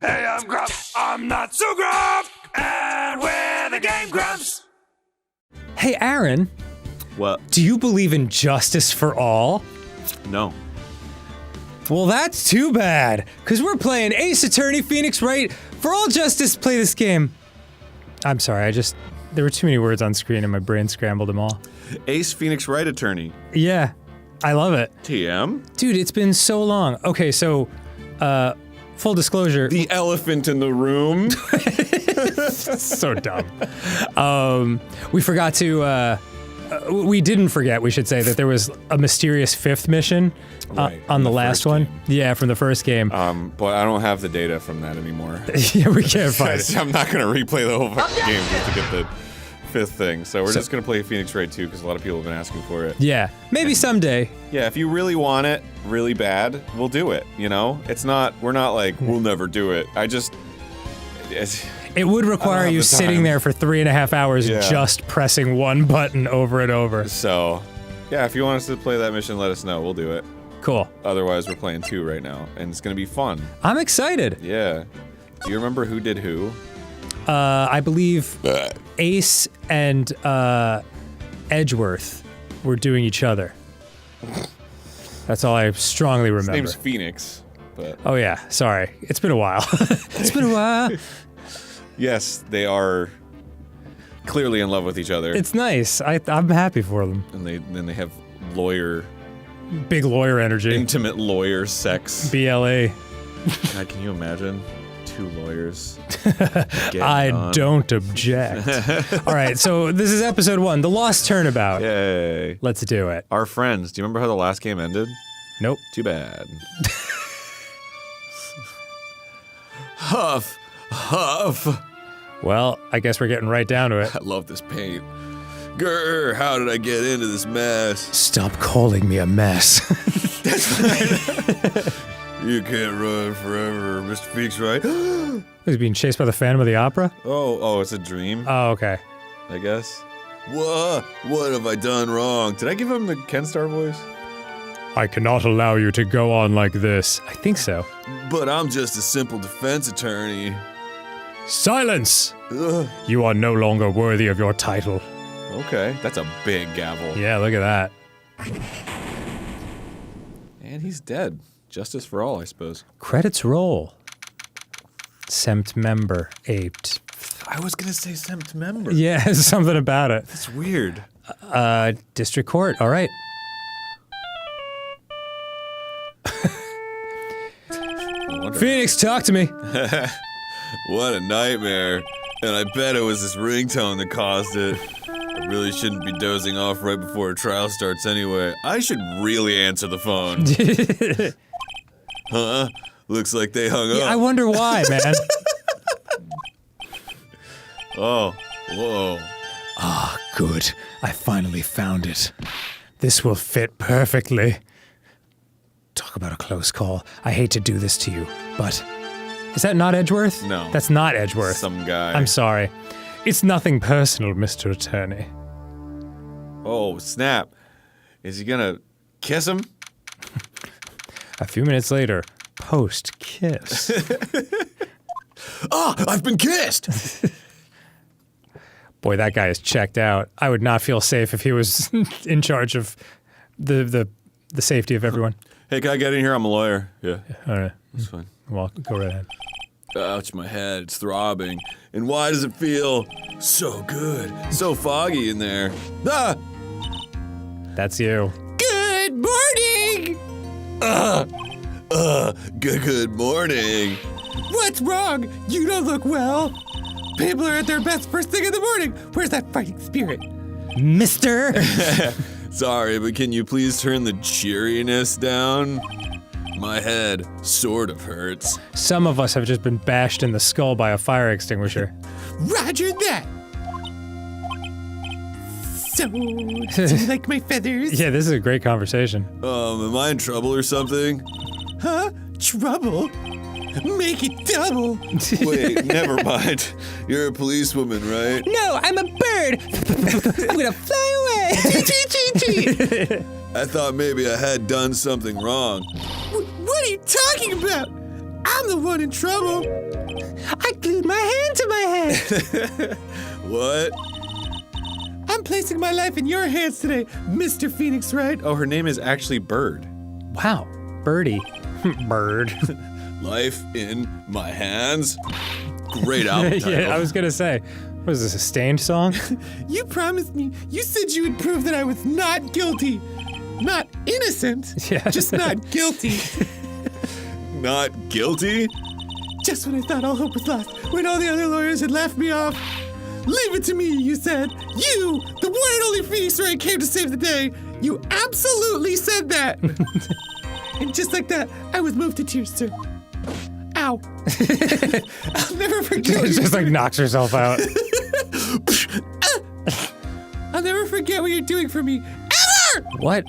Hey, I'm Grumps. I'm not so Grump. And we're the Game Grumps. Hey, Aaron. What? Do you believe in justice for all? No. Well, that's too bad, because we're playing Ace Attorney Phoenix Wright. For all justice, play this game. I'm sorry, there were too many words on screen and my brain scrambled them all. Ace Phoenix Wright Attorney. Yeah, I love it. TM? Dude, it's been so long. Okay, so, full disclosure. The elephant in the room. So dumb. We forgot to, we didn't forget, we should say, that there was a mysterious fifth mission on the last one. Yeah, from the first game. But I don't have the data from that anymore. Yeah, we can't find it. I'm not gonna replay the whole fucking game just to get the fifth thing. So we're just gonna play Phoenix Wright 2 because a lot of people have been asking for it. Yeah, maybe someday. Yeah, if you really want it really bad, we'll do it, you know? We're not like, we'll never do it. It would require you sitting there for 3.5 hours just pressing one button over and over. So, yeah, if you want us to play that mission, let us know. We'll do it. Cool. Otherwise, we're playing 2 right now, and it's gonna be fun. I'm excited. Yeah. Do you remember who did who? I believe Ace and Edgeworth were doing each other. That's all I strongly remember. His name's Phoenix, but... Oh yeah, sorry. It's been a while. It's been a while. Yes, they are clearly in love with each other. It's nice. I'm happy for them. And then they have big lawyer energy. Intimate lawyer sex. BLA. God, can you imagine? 2 lawyers. I don't object. All right, so this is episode 1, The Lost Turnabout. Yay. Let's do it. Our friends. Do you remember how the last game ended? Nope. Too bad. Huff. Huff. Well, I guess we're getting right down to it. I love this paint. Grr, how did I get into this mess? Stop calling me a mess. That's right. You can't run forever, Mr. Phoenix, right? He's being chased by the Phantom of the Opera? Oh, it's a dream? Oh, okay. I guess. What have I done wrong? Did I give him the Ken Star voice? I cannot allow you to go on like this. I think so. But I'm just a simple defense attorney. Silence! Ugh. You are no longer worthy of your title. Okay, that's a big gavel. Yeah, look at that. And he's dead. Justice for all, I suppose. Credits roll. Semt member aped. I was gonna say Semt member. Yeah, something about it. That's weird. District Court, alright. Phoenix, talk to me. What a nightmare. And I bet it was this ringtone that caused it. I really shouldn't be dozing off right before a trial starts anyway. I should really answer the phone. Huh? Looks like they hung up. I wonder why, man. Oh, whoa. Ah, good. I finally found it. This will fit perfectly. Talk about a close call. I hate to do this to you, but... Is that not Edgeworth? No. That's not Edgeworth. Some guy. I'm sorry. It's nothing personal, Mr. Attorney. Oh, snap. Is he gonna kiss him? A few minutes later, post-kiss. Ah, I've been kissed! Boy, that guy is checked out. I would not feel safe if he was in charge of the safety of everyone. Hey, can I get in here? I'm a lawyer. Yeah, All right. that's fine. Well, go right ahead. Ouch, my head, it's throbbing. And why does it feel so good? So foggy in there. Ah! That's you. Good morning! Good morning. What's wrong? You don't look well. People are at their best first thing in the morning. Where's that fighting spirit? Mister! Sorry, but can you please turn the cheeriness down? My head sort of hurts. Some of us have just been bashed in the skull by a fire extinguisher. Roger that. So, do you like my feathers? Yeah, this is a great conversation. Am I in trouble or something? Huh? Trouble? Make it double. Wait, never mind. You're a policewoman, right? No, I'm a bird. I'm gonna fly away. I thought maybe I had done something wrong. What are you talking about? I'm the one in trouble. I glued my hand to my head. What? I'm placing my life in your hands today, Mr. Phoenix Wright. Oh, her name is actually Bird. Wow, Birdie. Bird. Life in my hands. Great album title. Yeah, I was gonna say, what is this, a Stained song? You promised me. You said you would prove that I was not guilty. Not innocent. Yeah. Just not guilty. Not guilty? Just when I thought all hope was lost, when all the other lawyers had laughed me off. Leave it to me, you said. You, the one and only Phoenix Wright, came to save the day. You absolutely said that. And just like that, I was moved to tears, sir. Ow. I'll never forget. It just like knocks herself out. I'll never forget what you're doing for me. Ever! What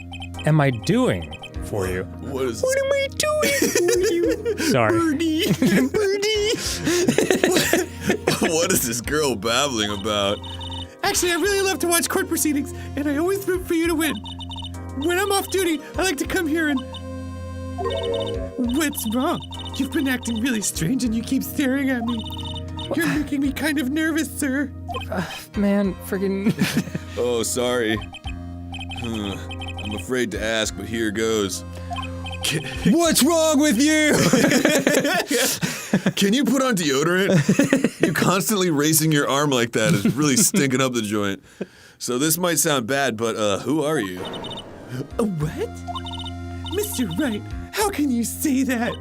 am I doing for you? What is What am I doing for you? Sorry. Birdie. Birdie. What is this girl babbling about? Actually, I really love to watch court proceedings, and I always root for you to win. When I'm off duty, I like to come here and... What's wrong? You've been acting really strange and you keep staring at me. You're making me kind of nervous, sir. Man, friggin'. Oh, sorry. I'm afraid to ask, but here goes. What's wrong with you? Can you put on deodorant? You constantly raising your arm like that is really stinking up the joint. So this might sound bad, but who are you? What? Mr. Wright, how can you say that?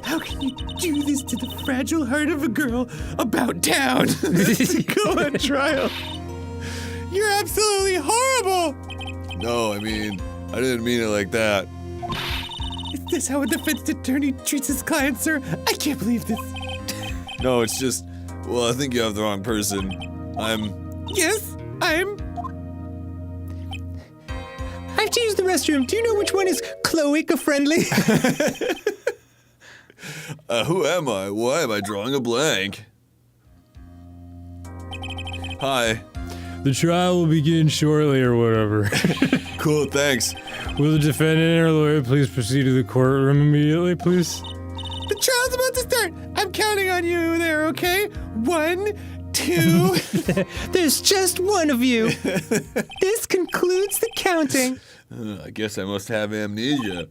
How can you do this to the fragile heart of a girl about town to go on trial? You're absolutely horrible! No, I mean, I didn't mean it like that. Is this how a defense attorney treats his client, sir? I can't believe this. No, it's just, well, I think you have the wrong person. Yes, I'm... I have to use the restroom. Do you know which one is cloaca-friendly? Who am I? Why am I drawing a blank? Hi. The trial will begin shortly or whatever. Cool, thanks. Will the defendant or lawyer please proceed to the courtroom immediately, please? The trial's about to start. I'm counting on you there, okay? 1, 2... There's just one of you. This concludes the counting. I guess I must have amnesia.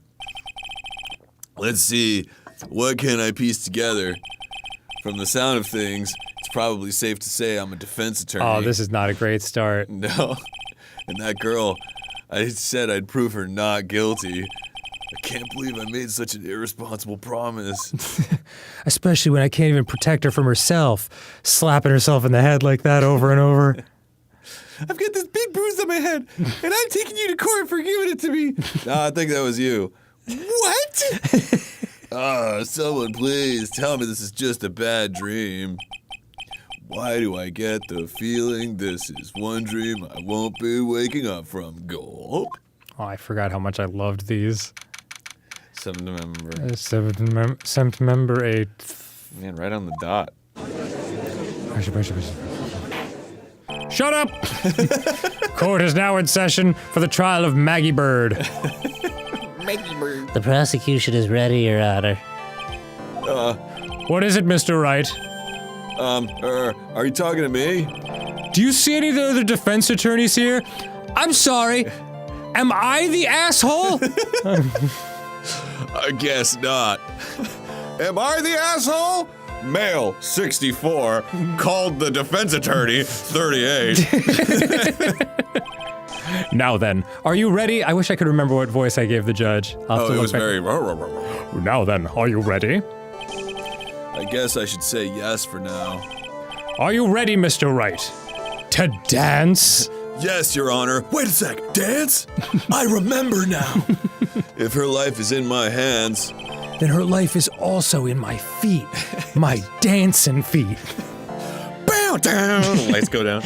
Let's see. What can I piece together? From the sound of things, it's probably safe to say I'm a defense attorney. Oh, this is not a great start. No. And that girl, I said I'd prove her not guilty. I can't believe I made such an irresponsible promise. Especially when I can't even protect her from herself, slapping herself in the head like that over and over. I've got this big bruise on my head, and I'm taking you to court for giving it to me. Nah, I think that was you. What? Someone please tell me this is just a bad dream. Why do I get the feeling this is one dream I won't be waking up from? Gulp. Oh, I forgot how much I loved these. September. September 8th. Man, right on the dot. Shut up! Court is now in session for the trial of Maggie Bird. The prosecution is ready, Your Honor. What is it, Mr. Wright? Are you talking to me? Do you see any of the other defense attorneys here? I'm sorry. Am I the asshole? I guess not. Am I the asshole? Male, 64, called the defense attorney, 38. Now then, are you ready? I wish I could remember what voice I gave the judge. Oh, it was very... Now then, are you ready? I guess I should say yes for now. Are you ready, Mr. Wright? To dance? Yes, Your Honor. Wait a sec. Dance? I remember now. If her life is in my hands... Then her life is also in my feet. My dancing feet. Bow down! Lights go down.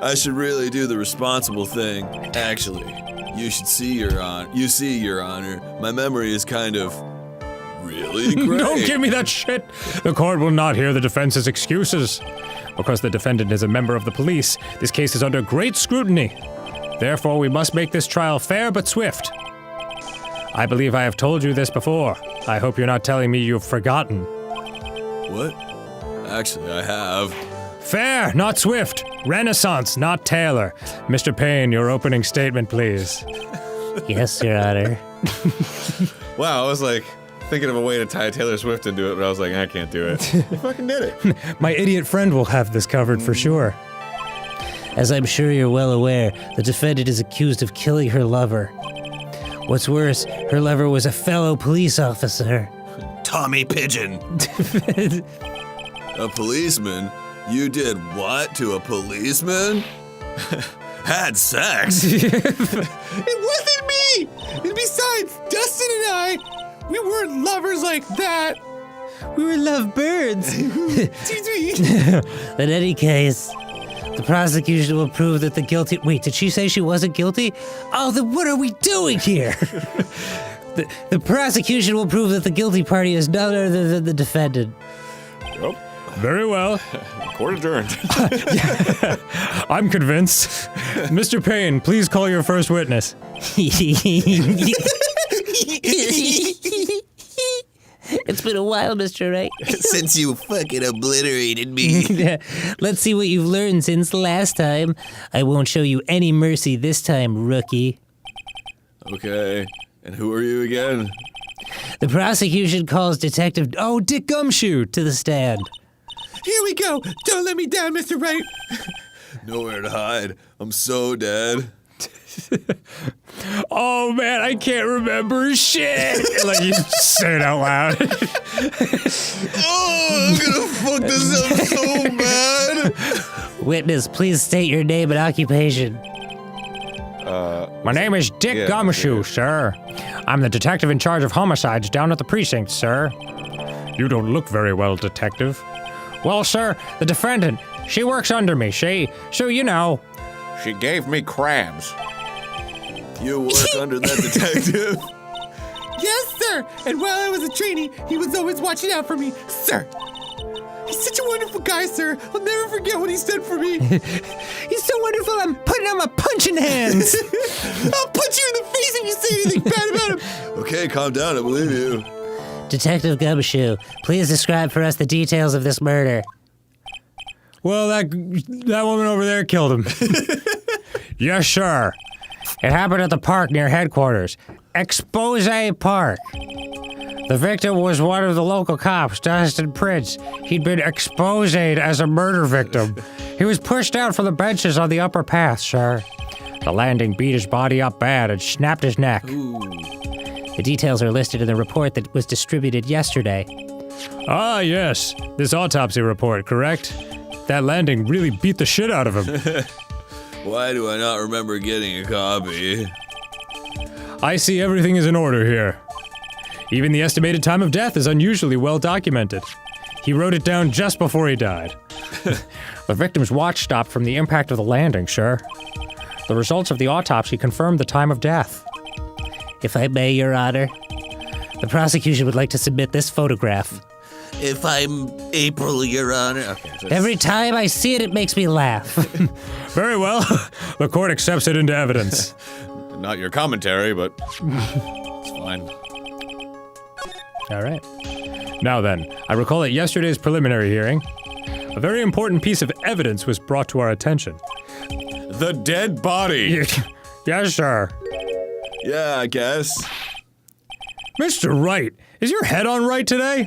I should really do the responsible thing. Actually, you should see, Your Honor. You see, Your Honor, my memory is kind of... really great. Don't give me that shit! The court will not hear the defense's excuses. Because the defendant is a member of the police, this case is under great scrutiny. Therefore, we must make this trial fair but swift. I believe I have told you this before. I hope you're not telling me you've forgotten. What? Actually, I have. Fair, not Swift. Renaissance, not Taylor. Mr. Payne, your opening statement, please. Yes, Your Honor. Wow, I was like thinking of a way to tie Taylor Swift into it, but I was like, I can't do it. You fucking did it. My idiot friend will have this covered for sure. As I'm sure you're well aware, the defendant is accused of killing her lover. What's worse, her lover was a fellow police officer. Tommy Pigeon. A policeman? You did what to a policeman? Had sex? It wasn't me! And besides, Dustin and I, we weren't lovers like that. We were lovebirds. In any case, the prosecution will prove that the guilty... Wait, did she say she wasn't guilty? Oh, then what are we doing here? The prosecution will prove that the guilty party is none other than the defendant. Well, Very well. court adjourned. I'm convinced. Mr. Payne, please call your first witness. It's been a while, Mr. Wright. Since you fucking obliterated me. Let's see what you've learned since last time. I won't show you any mercy this time, rookie. Okay, and who are you again? The prosecution calls Detective Dick Gumshoe to the stand. Here we go. Don't let me down, Mr. Wright. Nowhere to hide. I'm so dead. Oh man, I can't remember shit. Like you say it out loud. Oh, I'm gonna fuck this up so bad. Witness, please state your name and occupation. My name is Dick Gumshoe, sir. I'm the detective in charge of homicides down at the precinct, sir. You don't look very well, detective. Well, sir, the defendant, she works under me. So you know. She gave me crabs. You work under that detective? Yes, sir. And while I was a trainee, he was always watching out for me, sir. He's such a wonderful guy, sir. I'll never forget what he's done for me. He's so wonderful, I'm putting on my punching hands. I'll punch you in the face if you say anything bad about him. Okay, calm down, I believe you. Detective Gumshoe, please describe for us the details of this murder. Well, that woman over there killed him. Yes, sir. It happened at the park near headquarters. Expose Park. The victim was one of the local cops, Dustin Prince. He'd been exposed as a murder victim. He was pushed out from the benches on the upper path, sir. The landing beat his body up bad and snapped his neck. The details are listed in the report that was distributed yesterday. Ah, yes. This autopsy report, correct? That landing really beat the shit out of him. Why do I not remember getting a copy? I see everything is in order here. Even the estimated time of death is unusually well documented. He wrote it down just before he died. The victim's watch stopped from the impact of the landing, sir. The results of the autopsy confirmed the time of death. If I may, Your Honor, the prosecution would like to submit this photograph. If I'm April, Your Honor. Okay, Every time I see it, it makes me laugh. Very well. The court accepts it into evidence. Not your commentary, but it's fine. All right. Now then, I recall at yesterday's preliminary hearing, a very important piece of evidence was brought to our attention. The dead body. Yes, sir. Yeah, I guess. Mr. Wright, is your head on right today?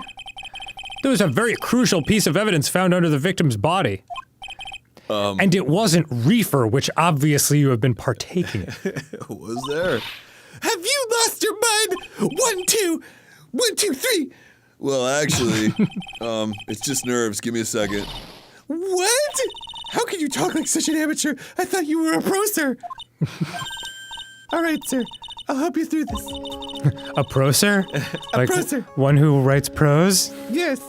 There was a very crucial piece of evidence found under the victim's body. And it wasn't reefer, which obviously you have been partaking in. Was there? Have you lost your mind? 1, 2, 1, 2, 3. Well, actually, it's just nerves. Give me a second. What? How can you talk like such an amateur? I thought you were a pro, sir. All right, sir. I'll help you through this. A proser? A proser. One who writes prose? Yes.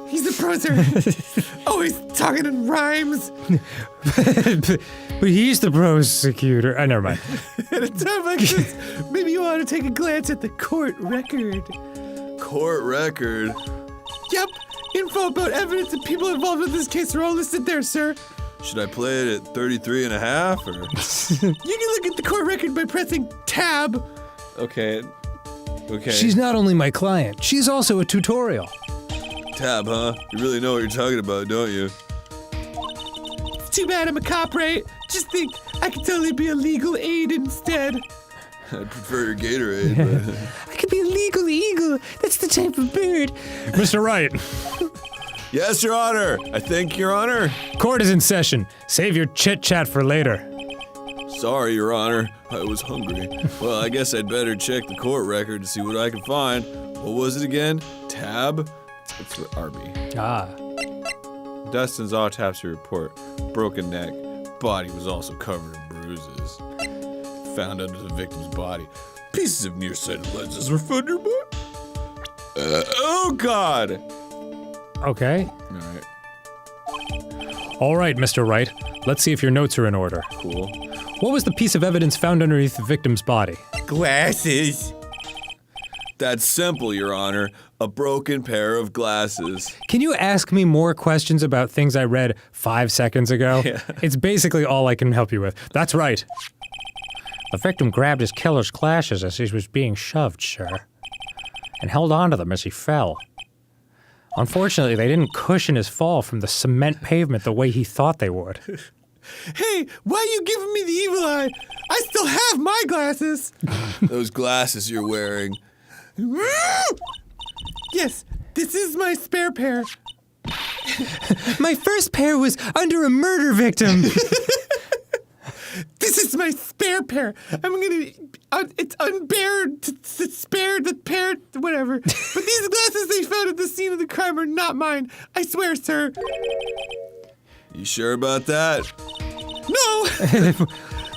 He's a proser. Always talking in rhymes. But he's the prosecutor. Never mind. At a time like this, maybe you ought to take a glance at the court record. Court record? Yep. Info about evidence and people involved in this case are all listed there, sir. Should I play it at 33 and a half, or? You can look at the court record by pressing tab. Okay. Okay. She's not only my client, she's also a tutorial. Tab, huh? You really know what you're talking about, don't you? It's too bad I'm a cop, right? Just think, I could totally be a legal aid instead. I'd prefer your Gatorade, but... I could be a legal eagle. That's the type of bird. Mr. Wright, Yes, Your Honor! I think, Your Honor. court is in session. Save your chit-chat for later. Sorry, Your Honor. I was hungry. Well, I guess I'd better check the court record to see what I can find. What was it again? Tab? It's for Arby. Ah. Dustin's autopsy report. Broken neck. Body was also covered in bruises. Found under the victim's body. Pieces of nearsighted lenses were found nearby. Oh, God! Okay. Alright, All right, Mr. Wright. Let's see if your notes are in order. cool. What was the piece of evidence found underneath the victim's body? Glasses! That's simple, Your Honor. A broken pair of glasses. Can you ask me more questions about things I read 5 seconds ago? Yeah. It's basically all I can help you with. That's right. The victim grabbed his killer's glasses as he was being shoved, sir, and held onto them as he fell. Unfortunately, they didn't cushion his fall from the cement pavement the way he thought they would. Hey, why are you giving me the evil eye? I still have my glasses. Those glasses you're wearing. Yes, this is my spare pair. My first pair was under a murder victim. This is my spare pair. I'm gonna. It's unbared to spare the pair, whatever. But these glasses they found at the scene of the crime are not mine. I swear, sir. You sure about that? No!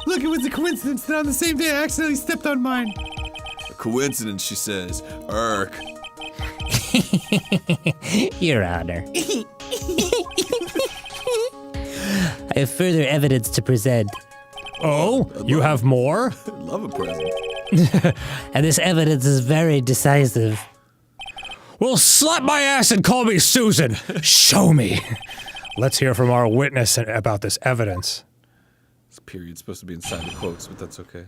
Look, it was a coincidence that on the same day I accidentally stepped on mine. A coincidence, she says. Irk. Your Honor. I have further evidence to present, Oh, you have more? Love a present. and this evidence is very decisive. Well, slap my ass and call me Susan. Show me. Let's hear from our witness about this evidence. This period's supposed to be inside the quotes, but that's okay.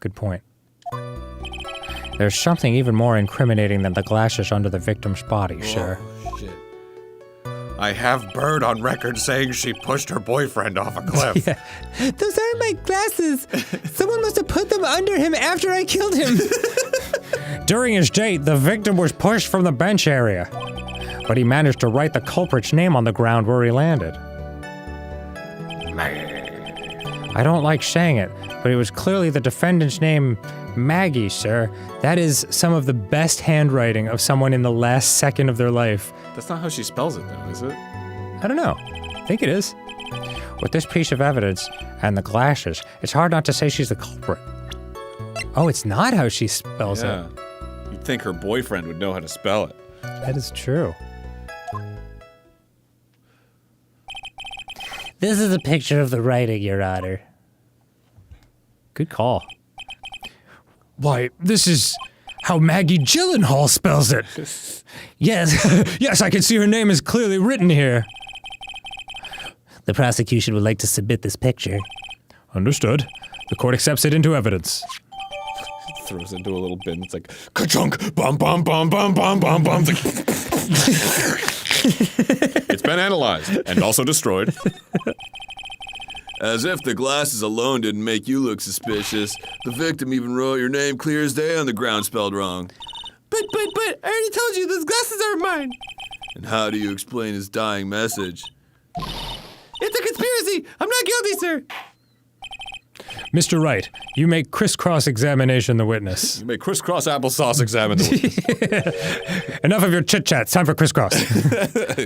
Good point. There's something even more incriminating than the glasses under the victim's body, sir. Oh, shit. I have Bird on record saying she pushed her boyfriend off a cliff. Those aren't my glasses. Someone must have put them under him after I killed him. During his date, the victim was pushed from the bench area, but he managed to write the culprit's name on the ground where he landed. I don't like saying it, but it was clearly the defendant's name, Maggie, sir. That is some of the best handwriting of someone in the last second of their life. That's not how she spells it, though, is it? I don't know. I think it is. With this piece of evidence and the glasses, it's hard not to say she's the culprit. Oh, it's not how she spells it. You'd think her boyfriend would know how to spell it. That is true. This is a picture of the writing, Your Honor. Good call. Why, this is how Maggie Gyllenhaal spells it. Yes, yes, I can see her name is clearly written here. The prosecution would like to submit this picture. Understood. The court accepts it into evidence. Throws into a little bin. It's like, ka-chunk, bum, bum, bum, bum, bum, bum, bum. It's like, it's been analyzed and also destroyed. As if the glasses alone didn't make you look suspicious, the victim even wrote your name clear as day on the ground spelled wrong. But, I already told you, those glasses aren't mine. And how do you explain his dying message? It's a conspiracy. I'm not guilty, sir. Mr. Wright, you may crisscross examination the witness. You may crisscross applesauce examine the Enough of your chit-chats, time for crisscross.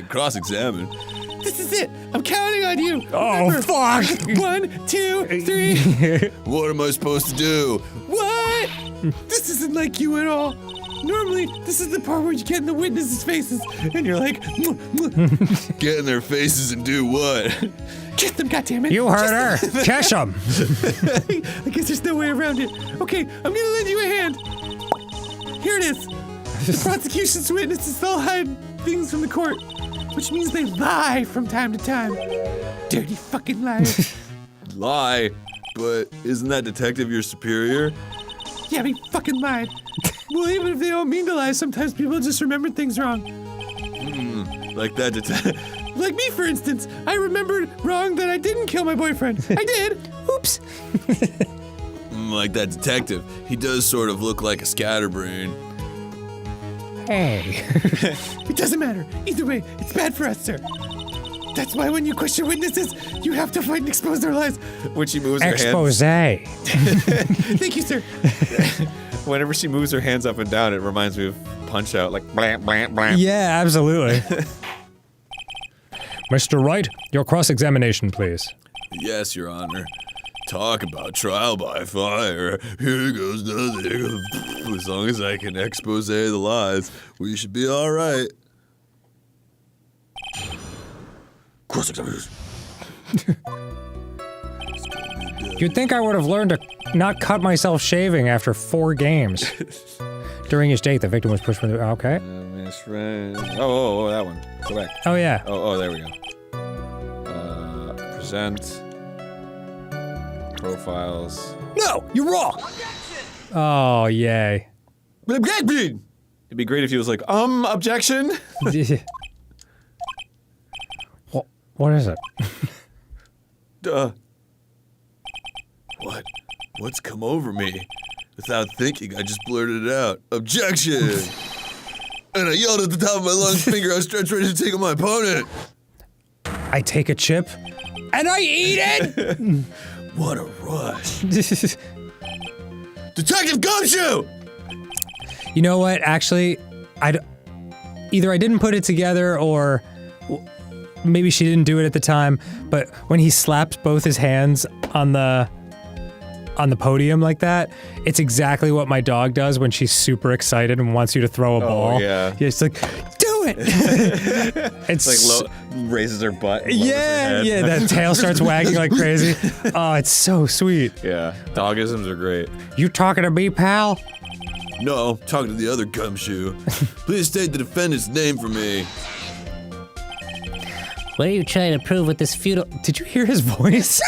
Cross-examine. This is it. I'm counting on you. Oh, fuck! 1, 2, 3. What am I supposed to do? What? This isn't like you at all. Normally, this is the part where you get in the witnesses' faces, and you're like, Get in their faces and do what? kiss them, goddammit. You heard her. Catch them. I guess there's no way around it. Okay, I'm gonna lend you a hand. Here it is. The prosecution's witnesses all hide things from the court, which means they lie from time to time. Dirty fucking liars. Lie? But isn't that detective your superior? Yeah, he fucking lied. Well, even if they don't mean to lie, sometimes people just remember things wrong. Like that detective. Like me, for instance. I remembered wrong that I didn't kill my boyfriend. I did. Oops. Like that detective. He does sort of look like a scatterbrain. Hey. It doesn't matter. Either way, it's bad for us, sir. That's why when you question witnesses, you have to fight and expose their lies. When she moves her hands. Expose. Thank you, sir. Whenever she moves her hands up and down, it reminds me of Punch Out, like blam, blam, blam. Yeah, absolutely. Mr. Wright, your cross-examination, please. Yes, Your Honor. Talk about trial by fire. Here goes nothing. As long as I can expose the lies, we should be all right. Cross-examination. You'd think I would have learned to not cut myself shaving after 4 games. During his date, the victim was pushed from the... Okay. Miss Friend. Oh, that one. Go back. Oh, yeah. Oh, there we go. Present. Profiles. No, you're wrong. Oh, yay. It'd be great if he was like, objection. What is it? What? What's come over me? Without thinking, I just blurted it out. Objection! And I yelled at the top of my lungs, finger outstretched, ready to take on my opponent. I take a chip, and I eat it! What a rush. Detective Gumshoe! You know what? Actually, either I didn't put it together, or maybe she didn't do it at the time, but when he slaps both his hands on the podium like that, it's exactly what my dog does when she's super excited and wants you to throw a ball. Yeah. It's like, do it! It's like raises her butt. And yeah, that tail starts wagging like crazy. Oh, it's so sweet. Yeah, dogisms are great. You talking to me, pal? No, talking to the other Gumshoe. Please state the defendant's name for me. What are you trying to prove with this futile... Did you hear his voice?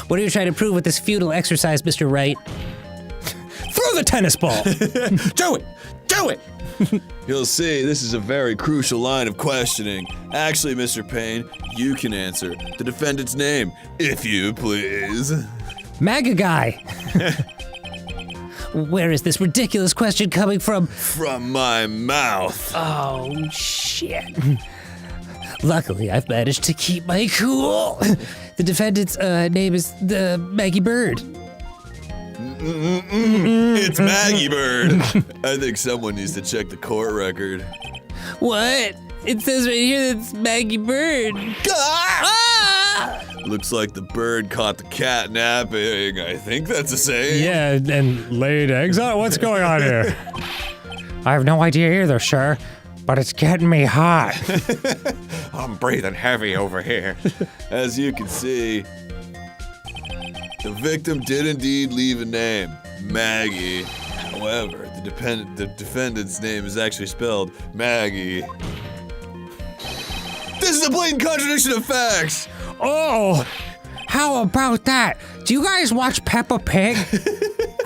What are you trying to prove with this futile exercise, Mr. Wright? Throw the tennis ball! Do it! Do it! You'll see, this is a very crucial line of questioning. Actually, Mr. Payne, you can answer the defendant's name, if you please. MAGA guy! Where is this ridiculous question coming from? From my mouth. Oh, shit. Luckily, I've managed to keep my cool. The defendant's name is Maggie Bird. It's Maggie Bird. I think someone needs to check the court record. What? It says right here that it's Maggie Bird. Ah! Looks like the bird caught the cat napping. I think that's a saying. Yeah, and laid eggs on it? What's going on here? I have no idea either, sir, but it's getting me hot. I'm breathing heavy over here. As you can see, the victim did indeed leave a name, Maggie. However, the defendant's name is actually spelled Maggie. This is a blatant contradiction of facts. Oh, how about that? Do you guys watch Peppa Pig?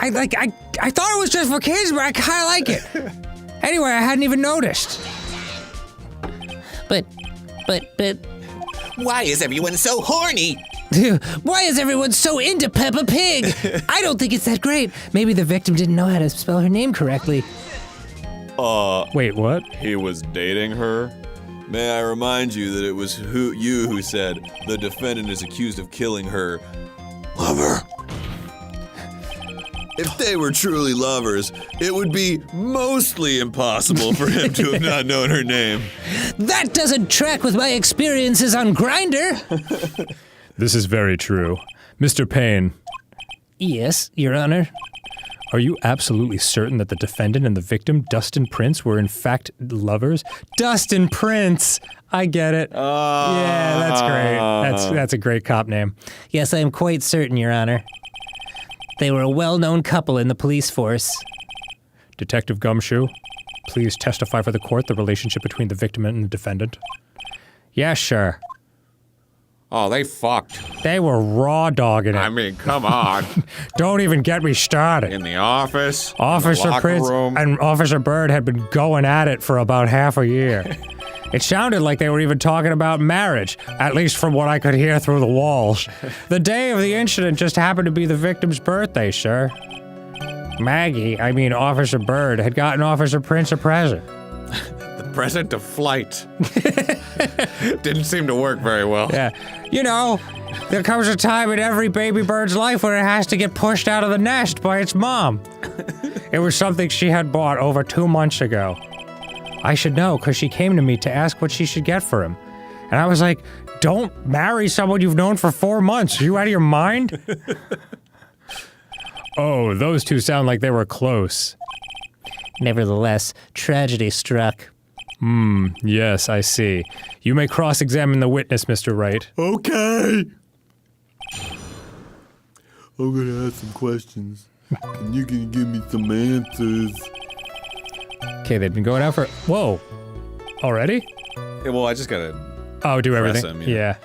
I thought it was just for kids, but I kind of like it. Anyway, I hadn't even noticed. But... Why is everyone so horny? Why is everyone so into Peppa Pig? I don't think it's that great. Maybe the victim didn't know how to spell her name correctly. Wait, what? He was dating her? May I remind you that it was you who said the defendant is accused of killing her lover. If they were truly lovers, it would be mostly impossible for him to have not known her name. That doesn't track with my experiences on Grindr. This is very true. Mr. Payne, Yes, Your Honor. are you absolutely certain that the defendant and the victim, Dustin Prince, were in fact lovers? Dustin Prince! I get it. Yeah, that's great. That's a great cop name. Yes, I am quite certain, Your Honor. They were a well-known couple in the police force. Detective Gumshoe, please testify for the court the relationship between the victim and the defendant. Yeah, sure. Oh, they fucked. They were raw dogging it. I mean, come on. Don't even get me started. In the office, Officer in the locker Prince room. and Officer Bird had been going at it for about half a year. It sounded like they were even talking about marriage, at least from what I could hear through the walls. The day of the incident just happened to be the victim's birthday, sir. Officer Bird had gotten Officer Prince a present. The present of flight. Didn't seem to work very well. Yeah. You know, there comes a time in every baby bird's life when it has to get pushed out of the nest by its mom. It was something she had bought over 2 months ago. I should know, because she came to me to ask what she should get for him. And I was like, don't marry someone you've known for 4 months. Are you out of your mind? Oh, those two sound like they were close. Nevertheless, tragedy struck. Yes, I see. You may cross-examine the witness, Mr. Wright. Okay. I'm gonna ask some questions. And you can give me some answers. Okay, they've been going out for... Whoa. Already? Yeah, well, I just gotta... Oh, do Press everything. him, Yeah.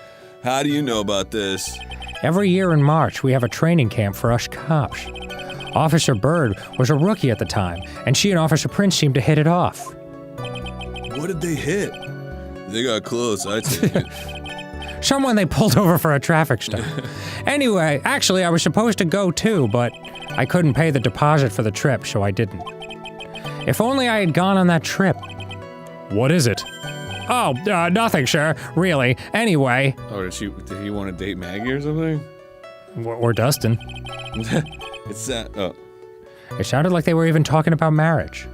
How do you know about this? Every year in March, we have a training camp for us cops. Officer Bird was a rookie at the time, and she and Officer Prince seemed to hit it off. What did they hit? They got close, I take it. Someone they pulled over for a traffic stop. Anyway, actually, I was supposed to go too, but I couldn't pay the deposit for the trip, so I didn't. If only I had gone on that trip. What is it? Oh, nothing, sir. Really. Anyway. Oh, did he want to date Maggie or something? Or Dustin. It's that. Oh. It sounded like they were even talking about marriage.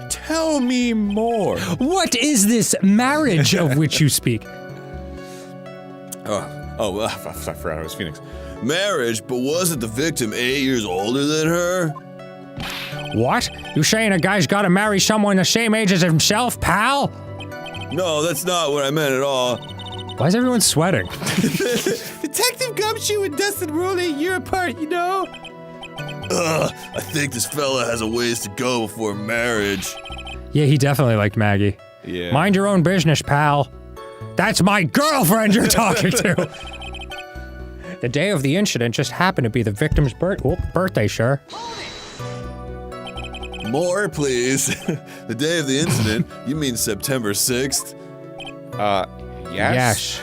Tell me more. What is this marriage of which you speak? I forgot I was Phoenix. Marriage, but wasn't the victim 8 years older than her? What? You saying a guy's gotta marry someone the same age as himself, pal? No, that's not what I meant at all. Why is everyone sweating? Detective Gumshoe and Dustin were only a year apart, you know? I think this fella has a ways to go before marriage. Yeah, he definitely liked Maggie. Yeah. Mind your own business, pal. That's my girlfriend you're talking to. The day of the incident just happened to be the victim's birthday, sure. More, please. The day of the incident? You mean September 6th? Yes.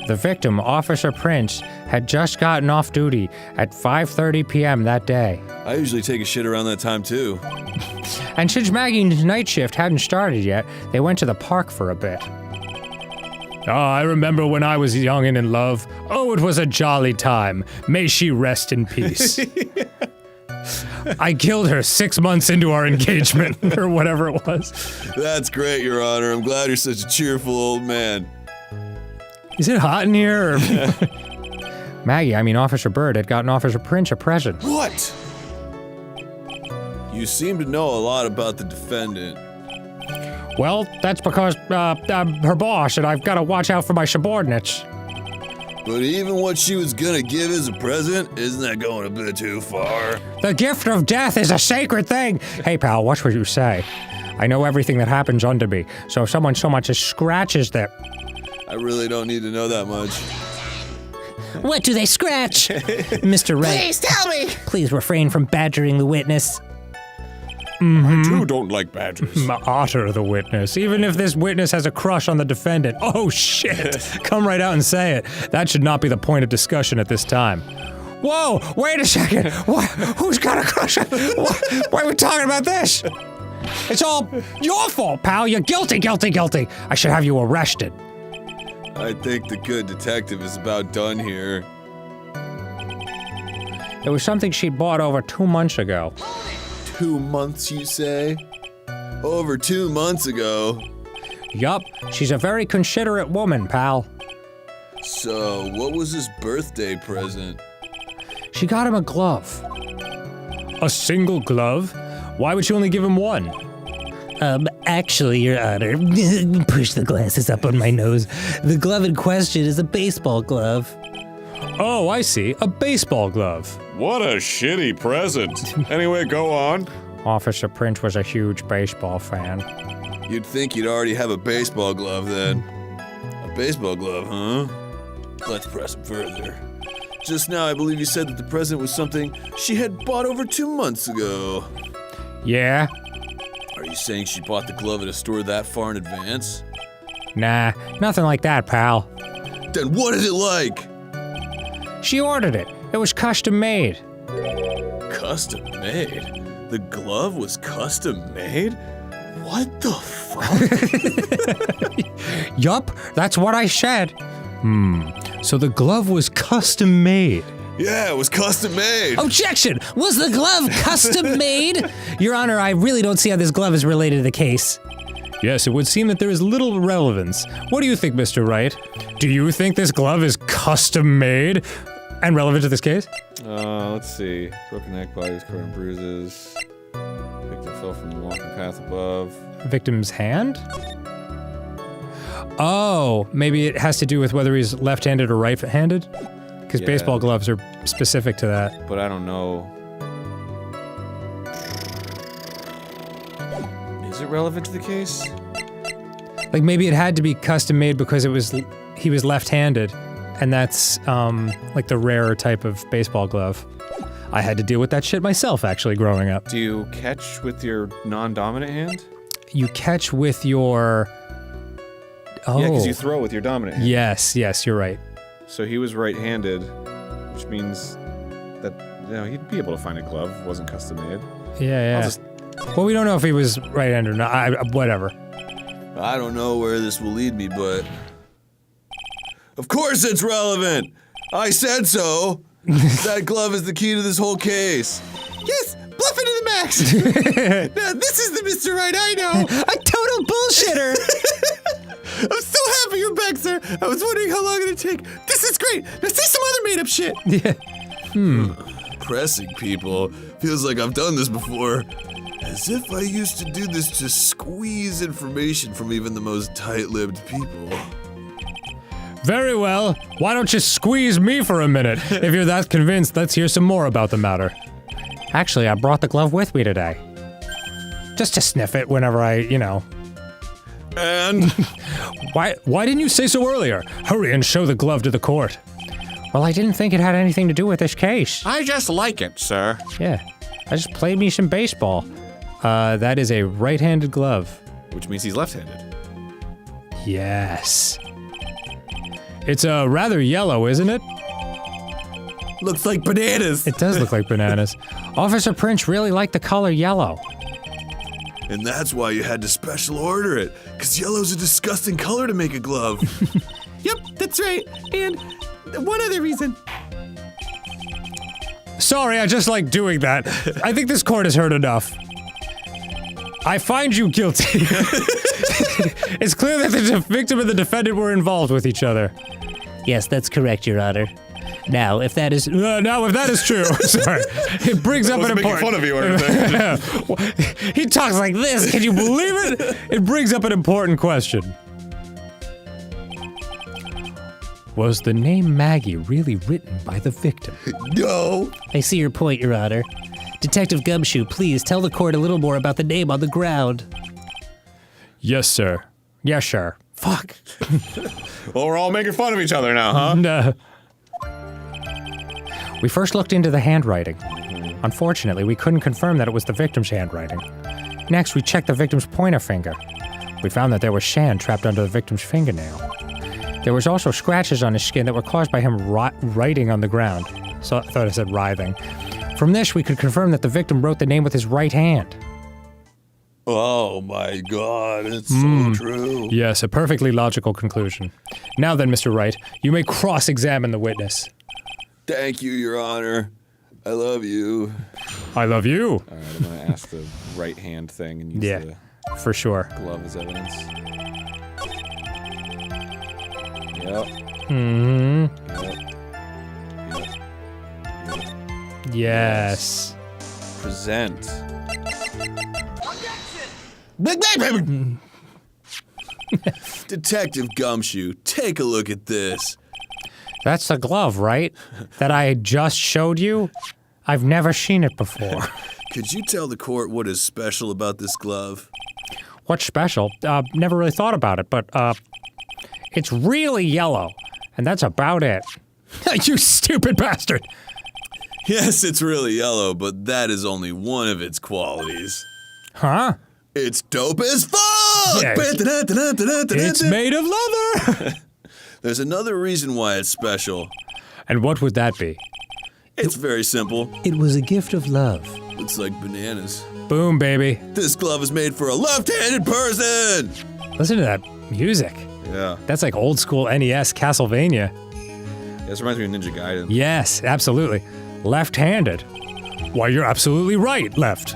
The victim, Officer Prince, had just gotten off duty at 5:30 p.m. that day. I usually take a shit around that time, too. And since Maggie's night shift hadn't started yet, they went to the park for a bit. Oh, I remember when I was young and in love. Oh, it was a jolly time. May she rest in peace. I killed her 6 months into our engagement, or whatever it was. That's great, Your Honor. I'm glad you're such a cheerful old man. Is it hot in here? Or... Maggie, Officer Bird, had gotten Officer Prince a present. What? You seem to know a lot about the defendant. Well, that's because, her boss, and I've got to watch out for my subordinates. But even what she was gonna give as a present, isn't that going a bit too far? The gift of death is a sacred thing! Hey, pal, watch what you say. I know everything that happens under me, so if someone so much as scratches their... I really don't need to know that much. What do they scratch? Mr. Wright, Please tell me. please refrain from badgering the witness. I too don't like badgers. Otter the witness. Even if this witness has a crush on the defendant. Oh, shit. Come right out and say it. That should not be the point of discussion at this time. Whoa, wait a second. What? Who's got a crush on... Why are we talking about this? It's all your fault, pal. You're guilty, guilty, guilty. I should have you arrested. I think the good detective is about done here. It was something she bought over 2 months ago. 2 months, you say? Over 2 months ago. Yup, she's a very considerate woman, pal. So, what was his birthday present? She got him a glove. A single glove? Why would she only give him one? Actually, Your Honor, push the glasses up on my nose. The glove in question is a baseball glove. Oh, I see. A baseball glove. What a shitty present. Anyway, go on. Officer Prince was a huge baseball fan. You'd think you'd already have a baseball glove then. A Baseball glove, huh? Let's press him further. Just now, I believe you said that the present was something she had bought over 2 months ago. Yeah? Are you saying she bought the glove at a store that far in advance? Nah, nothing like that, pal. Then what is it like? She ordered it. It was custom made. Custom made? The glove was custom made? What the fuck? Yup, that's what I said. So the glove was custom made. Yeah, it was custom made. Objection! Was the glove custom made? Your Honor, I really don't see how this glove is related to the case. Yes, it would seem that there is little relevance. What do you think, Mr. Wright? Do you think this glove is custom made and relevant to this case? Let's see. Broken neck, bodies covered in bruises. Victim fell from the walking path above. Victim's hand? Oh, maybe it has to do with whether he's left-handed or right-handed? Because baseball gloves are specific to that. But I don't know. Is it relevant to the case? Like maybe it had to be custom made because he was left-handed, and that's like the rarer type of baseball glove. I had to deal with that shit myself actually growing up. Do you catch with your non-dominant hand? You catch with your... Oh. Yeah, because you throw with your dominant hand. Yes, you're right. So he was right-handed, which means that, you know, he'd be able to find a glove. It wasn't custom made. Yeah. Well, we don't know if he was right-handed or not. Whatever. I don't know where this will lead me, but... Of course it's relevant! I said so! That glove is the key to this whole case. Yes, bluff it to the max. Now, this is the Mr. Wright I know. A total bullshitter! I'm so happy you're back, sir. I was wondering how long it'd take. This is great. Now say some other made-up shit. Yeah. Pressing people. Feels like I've done this before. As if I used to do this to squeeze information from even the most tight-lipped people. Very well. Why don't you squeeze me for a minute? If you're that convinced, let's hear some more about the matter. Actually, I brought the glove with me today. Just to sniff it whenever I, you know. And? Why didn't you say so earlier? Hurry and show the glove to the court. Well, I didn't think it had anything to do with this case. I just like it, sir. Yeah, I just played me some baseball. That is a right-handed glove. Which means he's left-handed. Yes. It's rather yellow, isn't it? Looks like bananas. It does look like bananas. Officer Prince really liked the color yellow. And that's why you had to special order it, because yellow's a disgusting color to make a glove. Yep, that's right. And one other reason. Sorry, I just like doing that. I think this court has heard enough. I find you guilty. It's clear that the victim and the defendant were involved with each other. Yes, that's correct, Your Honor. Now, if that is true, sorry, it brings up an important... making fun of you or anything. He talks like this, can you believe it? It brings up an important question. Was the name Maggie really written by the victim? No. I see your point, Your Honor. Detective Gumshoe, please tell the court a little more about the name on the ground. Yes, sir. Yes, sir. Fuck. Well, we're all making fun of each other now, huh? No. We first looked into the handwriting. Unfortunately, we couldn't confirm that it was the victim's handwriting. Next, we checked the victim's pointer finger. We found that there was sand trapped under the victim's fingernail. There was also scratches on his skin that were caused by him writing on the ground. So I thought I said writhing. From this, we could confirm that the victim wrote the name with his right hand. Oh my god, it's so true. Yes, a perfectly logical conclusion. Now then, Mr. Wright, you may cross-examine the witness. Thank you, Your Honor. I love you. I love you. All right, I'm gonna ask the right hand thing and use the for sure. glove as evidence. Yep. Mm-hmm. Yep. Yes. Present. Detective Gumshoe, take a look at this. That's the glove, right? That I just showed you? I've never seen it before. Could you tell the court what is special about this glove? What's special? Never really thought about it, but, It's really yellow, and that's about it. You stupid bastard! Yes, it's really yellow, but that is only one of its qualities. Huh? It's dope as fuck! Yeah, it's made of leather! There's another reason why it's special. And what would that be? It's very simple. It was a gift of love. Looks like bananas. Boom, baby. This glove is made for a left-handed person! Listen to that music. Yeah. That's like old school NES Castlevania. This reminds me of Ninja Gaiden. Yes, absolutely. Left-handed. Why, you're absolutely right. Left.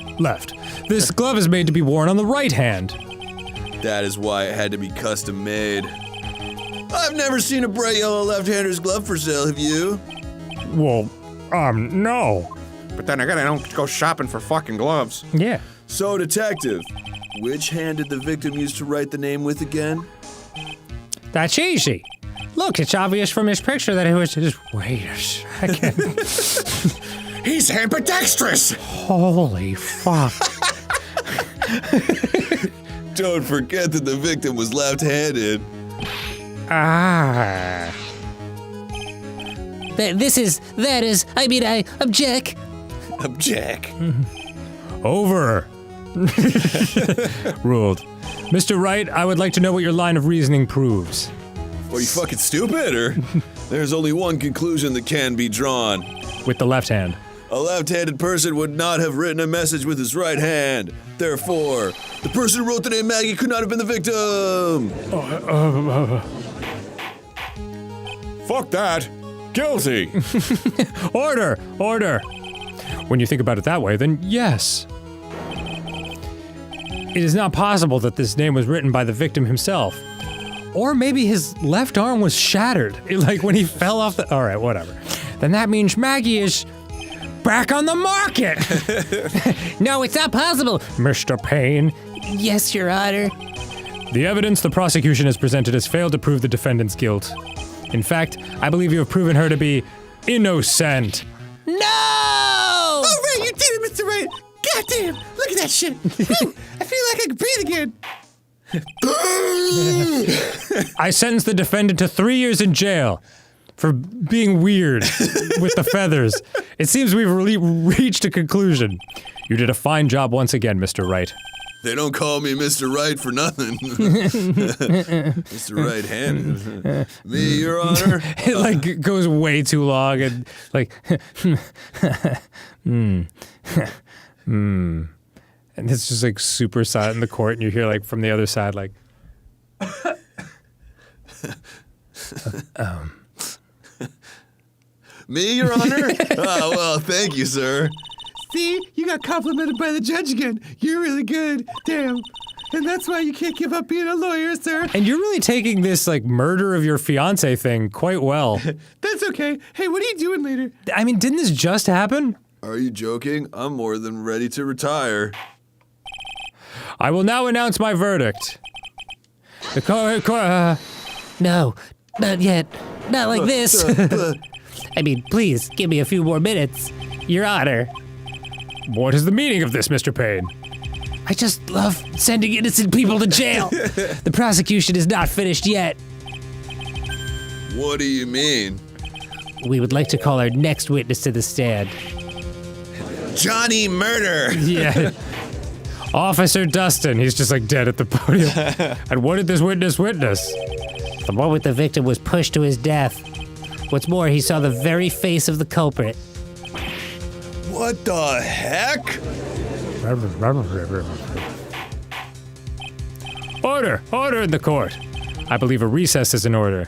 This glove is made to be worn on the right hand. That is why it had to be custom made. I've never seen a bright yellow left-hander's glove for sale, have you? Well, no. But then again, I don't go shopping for fucking gloves. Yeah. So, detective, which hand did the victim use to write the name with again? That's easy. Look, it's obvious from his picture that it was just. Wait a second. He's ambidextrous! Holy fuck. Don't forget that the victim was left-handed. Ah. I object. Object. Over. Ruled. Mr. Wright, I would like to know what your line of reasoning proves. Are you fucking stupid, or? There's only one conclusion that can be drawn. With the left hand. A left-handed person would not have written a message with his right hand. Therefore, the person who wrote the name Maggie could not have been the victim. Fuck that! Guilty! Order! When you think about it that way, then yes. It is not possible that this name was written by the victim himself. Or maybe his left arm was shattered, like when he fell off the. Alright, whatever. Then that means Maggie is back on the market! No, it's not possible. Mr. Payne. Yes, Your Honor. The evidence the prosecution has presented has failed to prove the defendant's guilt. In fact, I believe you have proven her to be innocent. No! All right, you did it, Mr. Wright. Goddamn, look at that shit. Whew, I feel like I can breathe again. I sentence the defendant to 3 years in jail for being weird with the feathers. It seems we've reached a conclusion. You did a fine job once again, Mr. Wright. They don't call me Mr. Right for nothing. Mr. Right-handed. Me, Your Honor? It like goes way too long and like and it's just like super silent in the court and you hear like from the other side like Me, Your Honor? Oh, well, thank you, sir. See, you got complimented by the judge again. You're really good. Damn. And that's why you can't give up being a lawyer, sir. and you're really taking this like murder of your fiance thing quite well. That's okay. Hey, what are you doing later? I mean, didn't this just happen? Are you joking? I'm more than ready to retire. I will now announce my verdict. The No, not yet. Not like this. I mean, please, give me a few more minutes. Your Honor. What is the meaning of this, Mr. Payne? I just love sending innocent people to jail. The prosecution is not finished yet. What do you mean? We would like to call our next witness to the stand. Johnny Murder! Yeah. Officer Dustin, he's just like dead at the podium. And what did this witness witness? The moment the victim was pushed to his death. What's more, he saw the very face of the culprit. What the heck? Order in the court. I believe a recess is in order.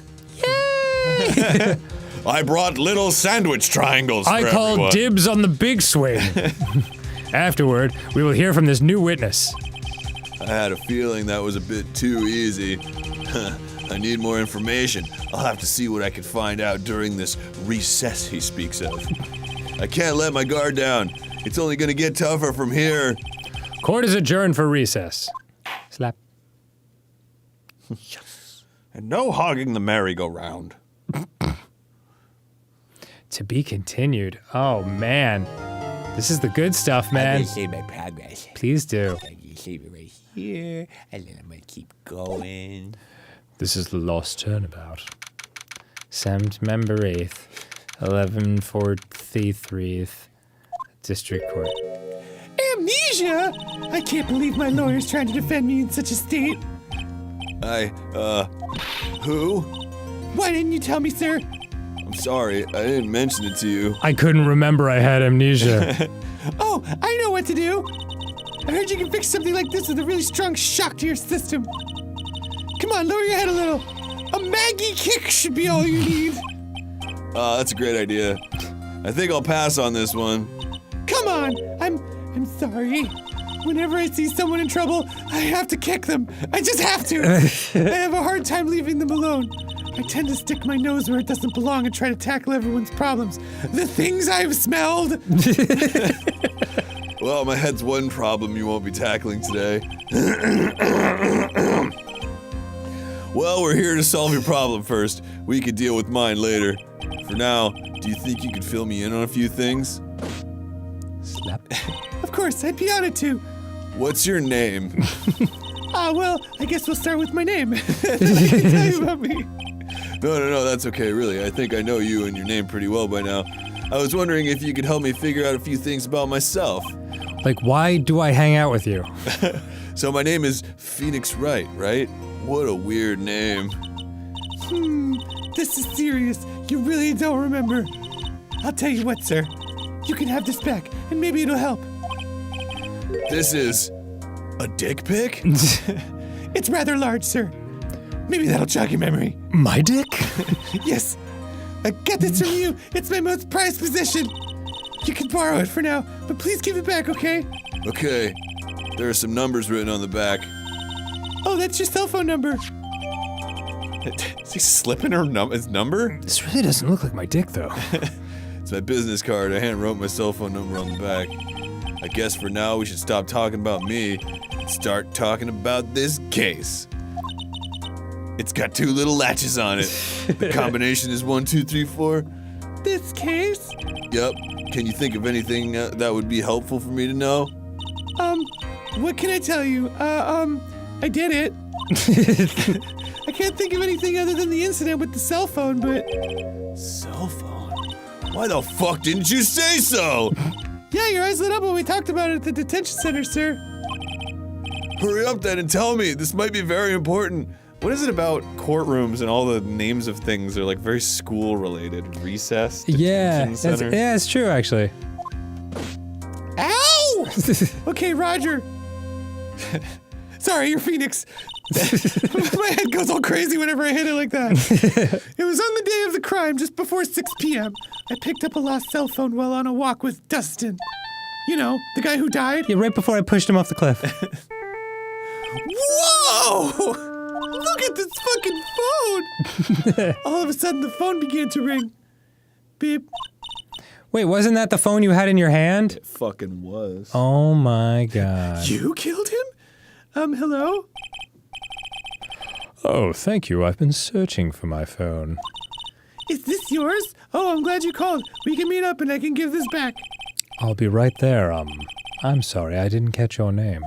I brought little sandwich triangles for I call everyone. dibs on the big swing. Afterward, we will hear from this new witness. I had a feeling that was a bit too easy. I need more information. I'll have to see what I can find out during this recess he speaks of. I can't let my guard down. It's only gonna get tougher from here. Court is adjourned for recess. Slap. And no hogging the merry-go-round. To be continued. Oh, man. This is the good stuff, man. I'm gonna save my progress. Please do. I'm gonna save it right here, and then I'm gonna keep going. This is the Lost Turnabout. September 8th, 1143th, District Court. Amnesia? I can't believe my lawyer's trying to defend me in such a state. Who? Why didn't you tell me, sir? I'm sorry, I didn't mention it to you. I couldn't remember I had amnesia. Oh, I know what to do. I heard you can fix something like this with a really strong shock to your system. Come on, lower your head a little. A Maggie kick should be all you need. That's a great idea. I think I'll pass on this one. Come on, I'm sorry. Whenever I see someone in trouble, I have to kick them. I just have to. I have a hard time leaving them alone. I tend to stick my nose where it doesn't belong and try to tackle everyone's problems. The things I've smelled. Well, my head's one problem you won't be tackling today. Well, we're here to solve your problem first. We could deal with mine later. For now, do you think you could fill me in on a few things? Slap. Of course, I'd be honored to. What's your name? Well, I guess we'll start with my name. I can tell you about me. No, that's okay, really. I think I know you and your name pretty well by now. I was wondering if you could help me figure out a few things about myself. Like, why do I hang out with you? So my name is Phoenix Wright, right? What a weird name. This is serious. You really don't remember. I'll tell you what, sir. You can have this back, and maybe it'll help. This is a dick pic? It's rather large, sir. Maybe that'll jog your memory. My dick? Yes. I got this from you. It's my most prized possession. You can borrow it for now, but please give it back, okay? Okay. There are some numbers written on the back. Oh, that's your cell phone number. Is he slipping his number? This really doesn't look like my dick, though. It's my business card. I hand-wrote my cell phone number on the back. I guess for now we should stop talking about me and start talking about this case. It's got 2 little latches on it. The combination is 1, 2, 3, 4. This case? Yep. Can you think of anything that would be helpful for me to know? What can I tell you? I did it. I can't think of anything other than the incident with the cell phone, but... Cell phone? Why the fuck didn't you say so? Yeah, your eyes lit up when we talked about it at the detention center, sir. Hurry up then and tell me. This might be very important. What is it about courtrooms and all the names of things are like very school related? Recess? Yeah, Detention center? it's true, actually. Ow! Okay, Roger. Sorry, you're Phoenix. My head goes all crazy whenever I hit it like that. It was on the day of the crime, just before 6 p.m. I picked up a lost cell phone while on a walk with Dustin. You know, the guy who died. Yeah, right before I pushed him off the cliff. Whoa! Look at this fucking phone! All of a sudden, the phone began to ring. Beep. Wait, wasn't that the phone you had in your hand? It fucking was. Oh my god. You killed him? Hello? Oh, thank you. I've been searching for my phone. Is this yours? Oh, I'm glad you called. We can meet up and I can give this back. I'll be right there. I'm sorry, I didn't catch your name.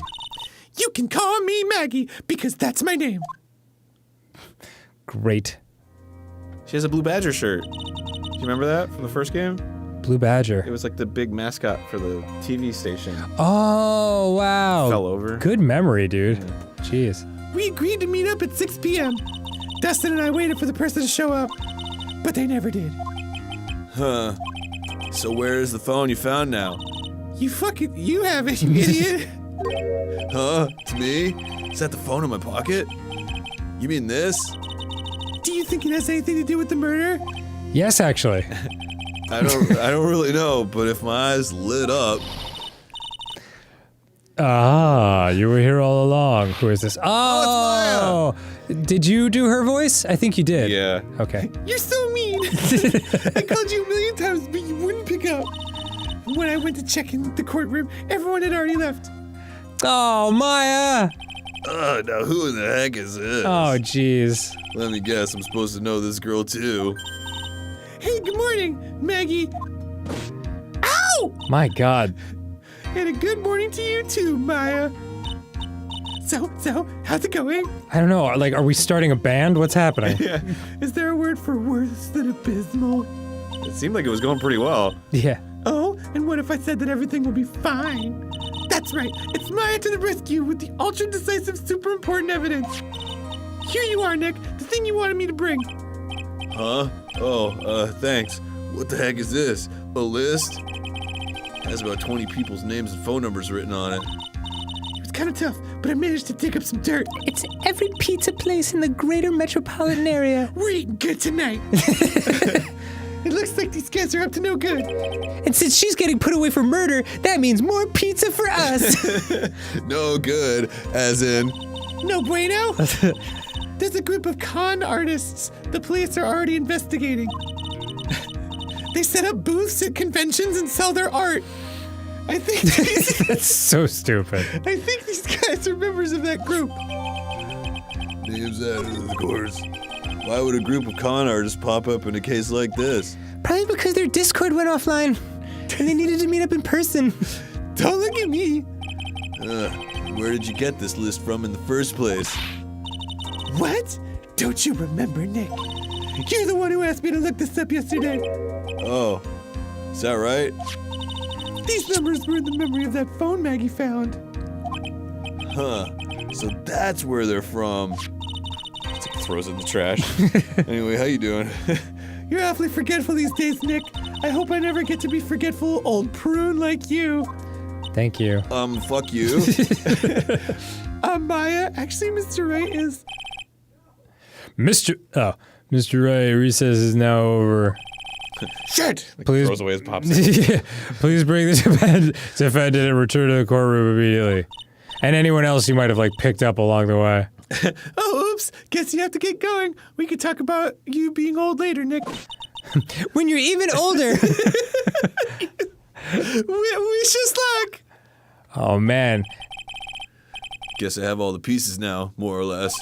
You can call me Maggie, because that's my name. Great. She has a Blue Badger shirt. Do you remember that from the first game? Blue Badger. It was like the big mascot for the TV station. Oh, wow. Fell over. Good memory, dude. Jeez. We agreed to meet up at 6 p.m. Dustin and I waited for the person to show up, but they never did. Huh. So where is the phone you found now? You have it, you idiot. Huh? It's me? Is that the phone in my pocket? You mean this? Do you think it has anything to do with the murder? Yes, actually. I don't really know, but if my eyes lit up. Ah, you were here all along. Who is this? Oh, did you do her voice? I think you did. Yeah. Okay. You're so mean. I called you a million times, but you wouldn't pick up. When I went to check in the courtroom, everyone had already left. Oh, Maya. Now who in the heck is this? Oh, jeez. Let me guess, I'm supposed to know this girl too. Hey, good morning, Maggie. Ow! My God. And a good morning to you too, Maya. So, how's it going? I don't know. Like, are we starting a band? What's happening? Yeah. Is there a word for worse than abysmal? It seemed like it was going pretty well. Yeah. Oh, and what if I said that everything will be fine? That's right, it's Maya to the rescue with the ultra-decisive, super important evidence. Here you are, Nick, the thing you wanted me to bring. Huh? Oh, thanks. What the heck is this? A list? It has about 20 people's names and phone numbers written on it. It was kind of tough, but I managed to dig up some dirt. It's every pizza place in the greater metropolitan area. We're eating good tonight. It looks like these guys are up to no good. And since she's getting put away for murder, that means more pizza for us. No good, as in... No bueno? There's a group of con artists the police are already investigating. They set up booths at conventions and sell their art. I think That's so stupid. I think these guys are members of that group. Names added, of course. Why would a group of con artists pop up in a case like this? Probably because their Discord went offline and they needed to meet up in person. Don't look at me. Where did you get this list from in the first place? What? Don't you remember, Nick? You're the one who asked me to look this up yesterday. Oh, is that right? These numbers were in the memory of that phone Maggie found. Huh. So that's where they're from. Throws it in the trash. Anyway, how you doing? You're awfully forgetful these days, Nick. I hope I never get to be forgetful old prune like you. Thank you. Fuck you. Maya, actually, Mr. Wright is... Mr. Wright, recess is now over. Shit! Like, Please. throws away his popsicle. Please bring the defendant and return to the courtroom immediately. And anyone else you might have, like, picked up along the way. Oh, oops. Guess you have to get going. We could talk about you being old later, Nick. When you're even older. Wish us luck. Oh, man. Guess I have all the pieces now, more or less.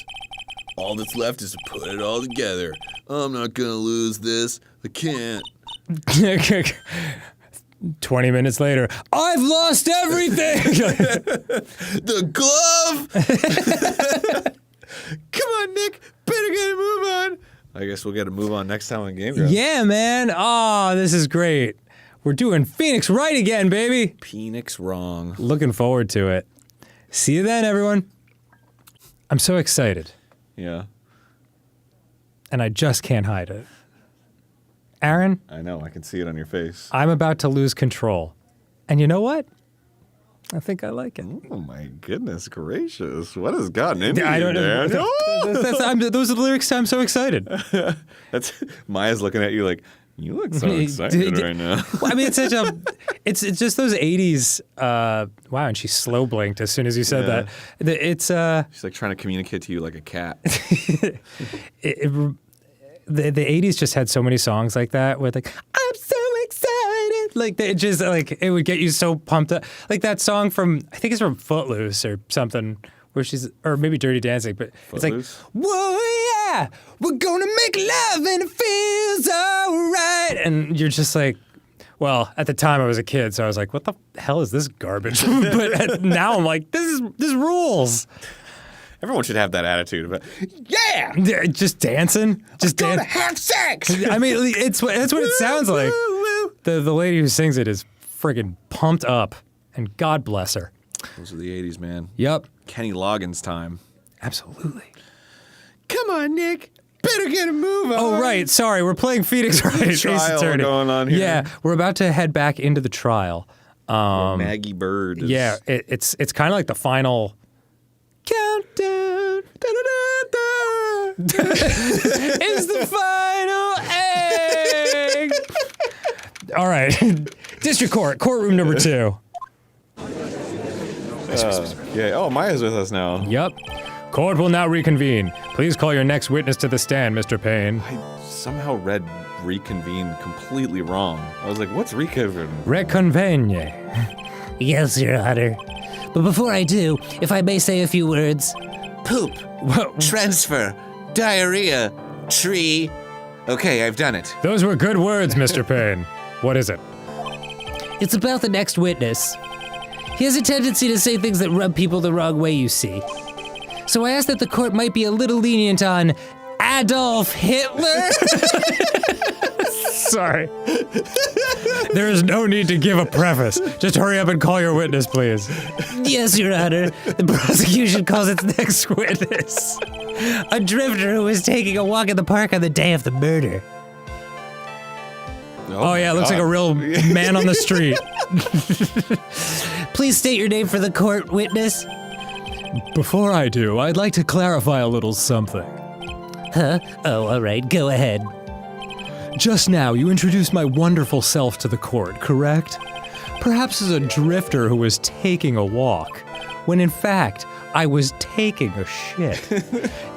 All that's left is to put it all together. I'm not gonna lose this. I can't. 20 minutes later, I've lost everything! The glove! Come on, Nick. Better get a move on. I guess we'll get to move on next time on Game Grumps. Yeah, man. Oh, this is great. We're doing Phoenix Wright again, baby. Phoenix wrong. Looking forward to it. See you then, everyone. I'm so excited, Yeah, and I just can't hide it. Aaron, I know. I can see it on your face. I'm about to lose control. And you know what? I think I like it. Oh my goodness gracious! What has gotten into I you, don't know. Dan? Those are the lyrics to I'm so excited. That's Maya's looking at you like you look so excited right now. Well, I mean, it's such a, it's just those 80s, wow, and she slow blinked as soon as you said Yeah. that. It's, She's like trying to communicate to you like a cat. the 80s just had so many songs like that with like, I'm so excited. Like, it just, like, it would get you so pumped up. Like that song from, I think it's from Footloose or something, where she's, or maybe Dirty Dancing, but it's like, Footloose? whoa, yeah, we're gonna make love and it feels alright. And you're just like, well, at the time I was a kid, so I was like, what the hell is this garbage? But now I'm like, this Oh. rules. Everyone should have that attitude about. Yeah, just dancing, just dancing. Have sex! I mean, that's what it sounds like. The lady who sings it is friggin' pumped up, and God bless her. Those are the '80s, man. Yep, Kenny Loggins time. absolutely. Come on, Nick. Better get a move on. Oh right, sorry, we're playing Phoenix Wright. Ace Trial Attorney. going on here. Yeah, we're about to head back into the trial. Maggie Bird. Is, Yeah, it's kind of like the final countdown. Is the final egg. All right, District Court, courtroom number 2. Yeah. Oh, Maya's with us now. Yep. Court will now reconvene. Please call your next witness to the stand, Mr. Payne. I somehow read reconvene completely wrong. I was like, what's reconvene? Reconvene. Yes, Your Honor. But before I do, if I may say a few words. Poop. Transfer. Diarrhea. Tree. Okay, I've done it. Those were good words, Mr. Payne. What is it? It's about the next witness. He has a tendency to say things that rub people the wrong way, you see. So I asked that the court might be a little lenient on Adolf Hitler. Sorry. There is no need to give a preface. Just hurry up and call your witness, please. Yes, Your Honor. The prosecution calls its next witness a drifter who was taking a walk in the park on the day of the murder. Oh yeah, looks like a real man on the street. Please state your name for the court, witness. Before I do, I'd like to clarify a little something. Huh? Oh, all right. Go ahead. Just now, you introduced my wonderful self to the court, correct? Perhaps as a drifter who was taking a walk, when in fact, I was taking a shit.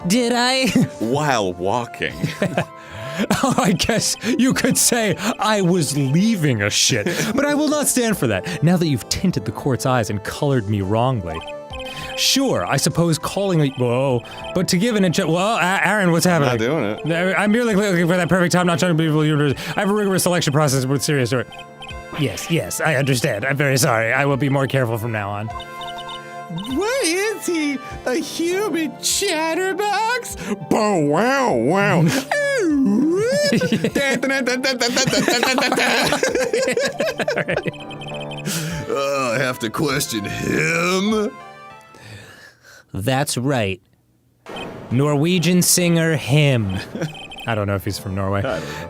Did I? While walking. Oh, I guess you could say I was leaving a shit, but I will not stand for that, now that you've tinted the court's eyes and colored me wrongly. Sure, I suppose calling a— whoa, but to give an— well, Aaron, what's happening? I'm not doing it. I'm merely looking for that perfect time, not trying to be able to— I have a rigorous selection process with serious— Yes, I understand. I'm very sorry. I will be more careful from now on. What is he? A human chatterbox? Bow wow wow. I have to question him. That's right. Norwegian singer him. I don't know if he's from Norway. I don't know.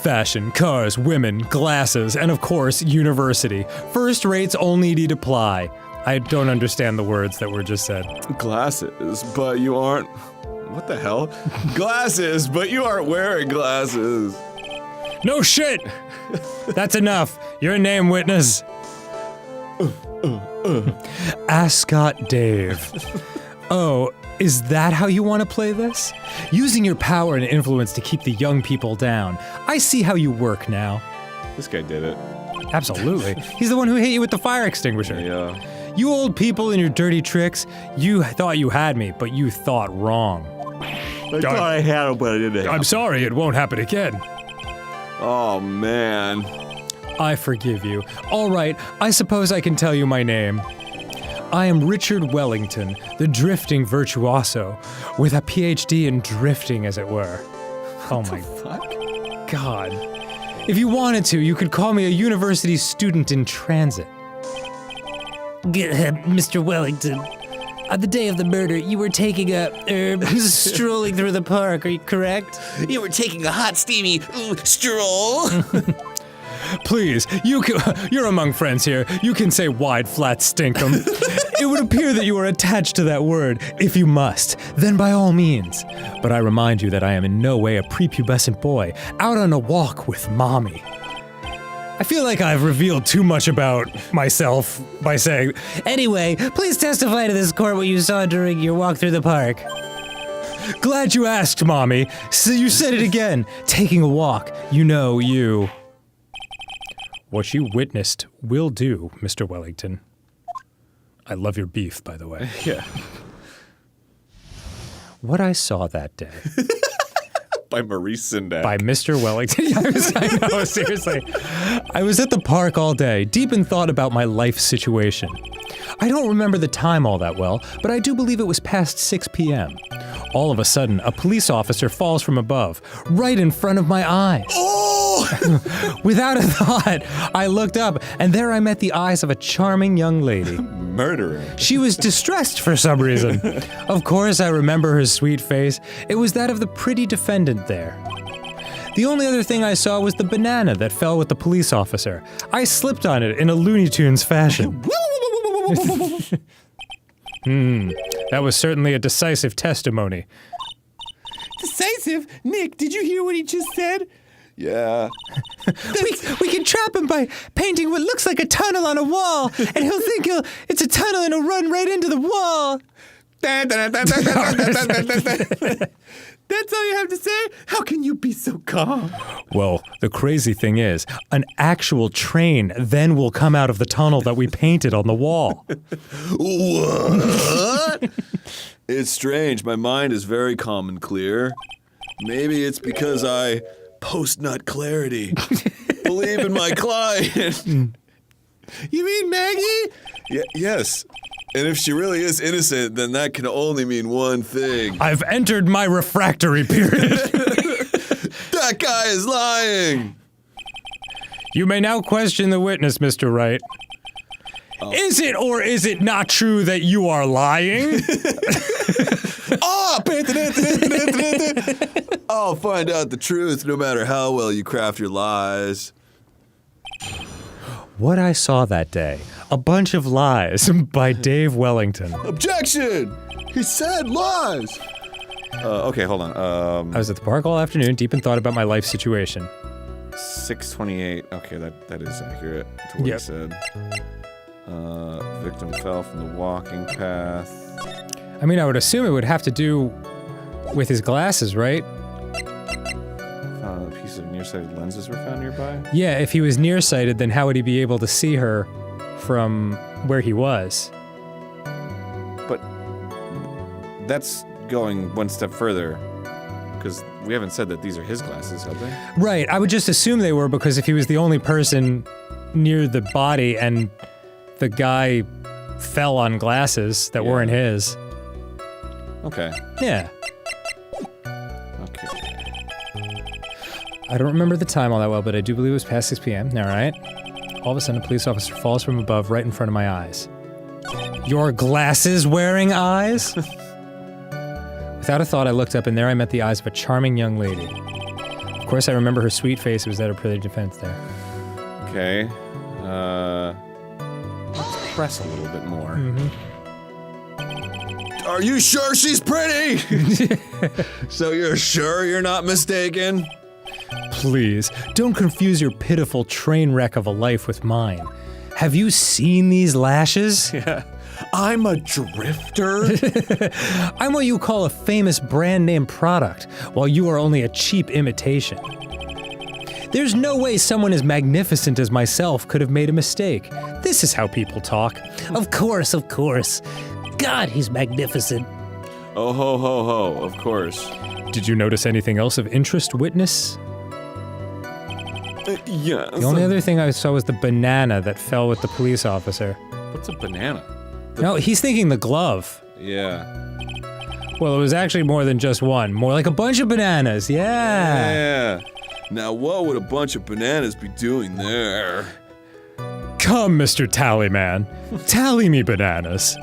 Fashion, cars, women, glasses, and of course, university. First rates only need apply. I don't understand the words that were just said. Glasses, but you aren't. What the hell? Glasses, but you aren't wearing glasses. No shit! That's enough. Your name, witness. Ascot Dave. Oh, is that how you want to play this? Using your power and influence to keep the young people down. I see how you work now. This guy did it. Absolutely. He's the one who hit you with the fire extinguisher. Yeah. You old people and your dirty tricks, you thought you had me, but you thought wrong. I thought I had him, but I didn't. I'm sorry, it won't happen again. Oh, man. I forgive you. All right, I suppose I can tell you my name. I am Richard Wellington, the drifting virtuoso, with a PhD in drifting, as it were. Oh my God. If you wanted to, you could call me a university student in transit. Mr. Wellington, on the day of the murder, you were taking strolling through the park, are you correct? You were taking a hot, steamy stroll. Please, you're among friends here. You can say wide, flat stinkum. It would appear that you are attached to that word. If you must, then by all means. But I remind you that I am in no way a prepubescent boy, out on a walk with mommy. I feel like I've revealed too much about myself by saying, Anyway, please testify to this court what you saw during your walk through the park. glad you asked, mommy. So you said it again. Taking a walk. You know, you. What you witnessed will do, Mr. Wellington. I love your beef, by the way. Yeah. What I saw that day. By Maurice Sendak. By Mr. Wellington. I know, seriously. I was at the park all day, deep in thought about my life situation. I don't remember the time all that well, but I do believe it was past 6 p.m. All of a sudden, a police officer falls from above, right in front of my eyes. Oh! Without a thought, I looked up, and there I met the eyes of a charming young lady. Murderer. She was distressed for some reason. Of course, I remember her sweet face. It was that of the pretty defendant there. The only other thing I saw was the banana that fell with the police officer. I slipped on it in a Looney Tunes fashion. That was certainly a decisive testimony. Decisive? Nick, did you hear what he just said? Yeah. We can trap him by painting what looks like a tunnel on a wall, and he'll think it's a tunnel and he'll run right into the wall. That's all you have to say? How can you be so calm? Well, the crazy thing is, an actual train then will come out of the tunnel that we painted on the wall. What? It's strange. My mind is very calm and clear. Maybe it's because I post-nut clarity. Believe in my client. You mean Maggie? Yes. And if she really is innocent, then that can only mean one thing. I've entered my refractory period. That guy is lying! You may now question the witness, Mr. Wright. Is it or is it not true that you are lying? I'll find out the truth no matter how well you craft your lies. What I saw that day, a bunch of lies by Dave Wellington. Objection! He said lies! Okay, hold on. I was at the park all afternoon, deep in thought about my life situation. 6:28. Okay, that is accurate to what he said. Victim fell from the walking path. I mean, I would assume it would have to do with his glasses, right? A piece of nearsighted lenses were found nearby. Yeah, if he was nearsighted, then how would he be able to see her from where he was? But that's going one step further, because we haven't said that these are his glasses, have they? Right, I would just assume they were, because if he was the only person near the body and the guy fell on glasses that weren't his. Okay. Yeah. Okay. I don't remember the time all that well, but I do believe it was past 6 p.m. All right. All of a sudden, a police officer falls from above right in front of my eyes. Your glasses-wearing eyes? Without a thought, I looked up, and there I met the eyes of a charming young lady. Of course, I remember her sweet face. It was at her pretty defense there. Okay. Let's press a little bit more. Are you sure she's pretty? So you're sure you're not mistaken? Please, don't confuse your pitiful train wreck of a life with mine. Have you seen these lashes? Yeah. I'm a drifter? I'm what you call a famous brand name product, while you are only a cheap imitation. There's no way someone as magnificent as myself could have made a mistake. This is how people talk. Of course, of course. God, he's magnificent. Oh ho ho ho, of course. Did you notice anything else of interest, witness? Yeah. The only other thing I saw was the banana that fell with the police officer. What's a banana? No, he's thinking the glove. Yeah. Well, it was actually more than just one. More like a bunch of bananas, yeah. Yeah. Now what would a bunch of bananas be doing there? Come, Mr. Tallyman. Tally me bananas.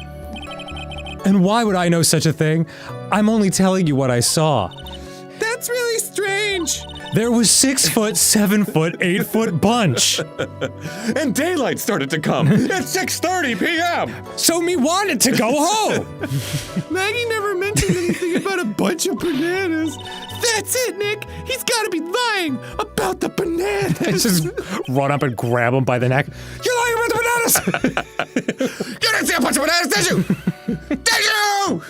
And why would I know such a thing? I'm only telling you what I saw. That's really strange. There was 6 foot, 7 foot, 8 foot bunch. And daylight started to come at 6:30 p.m. So me wanted to go home. Maggie never mentioned anything about a bunch of bananas. That's it, Nick. He's got to be lying about the bananas. Just run up and grab him by the neck. You're lying about the bananas. You didn't see a bunch of bananas, did you? Did you?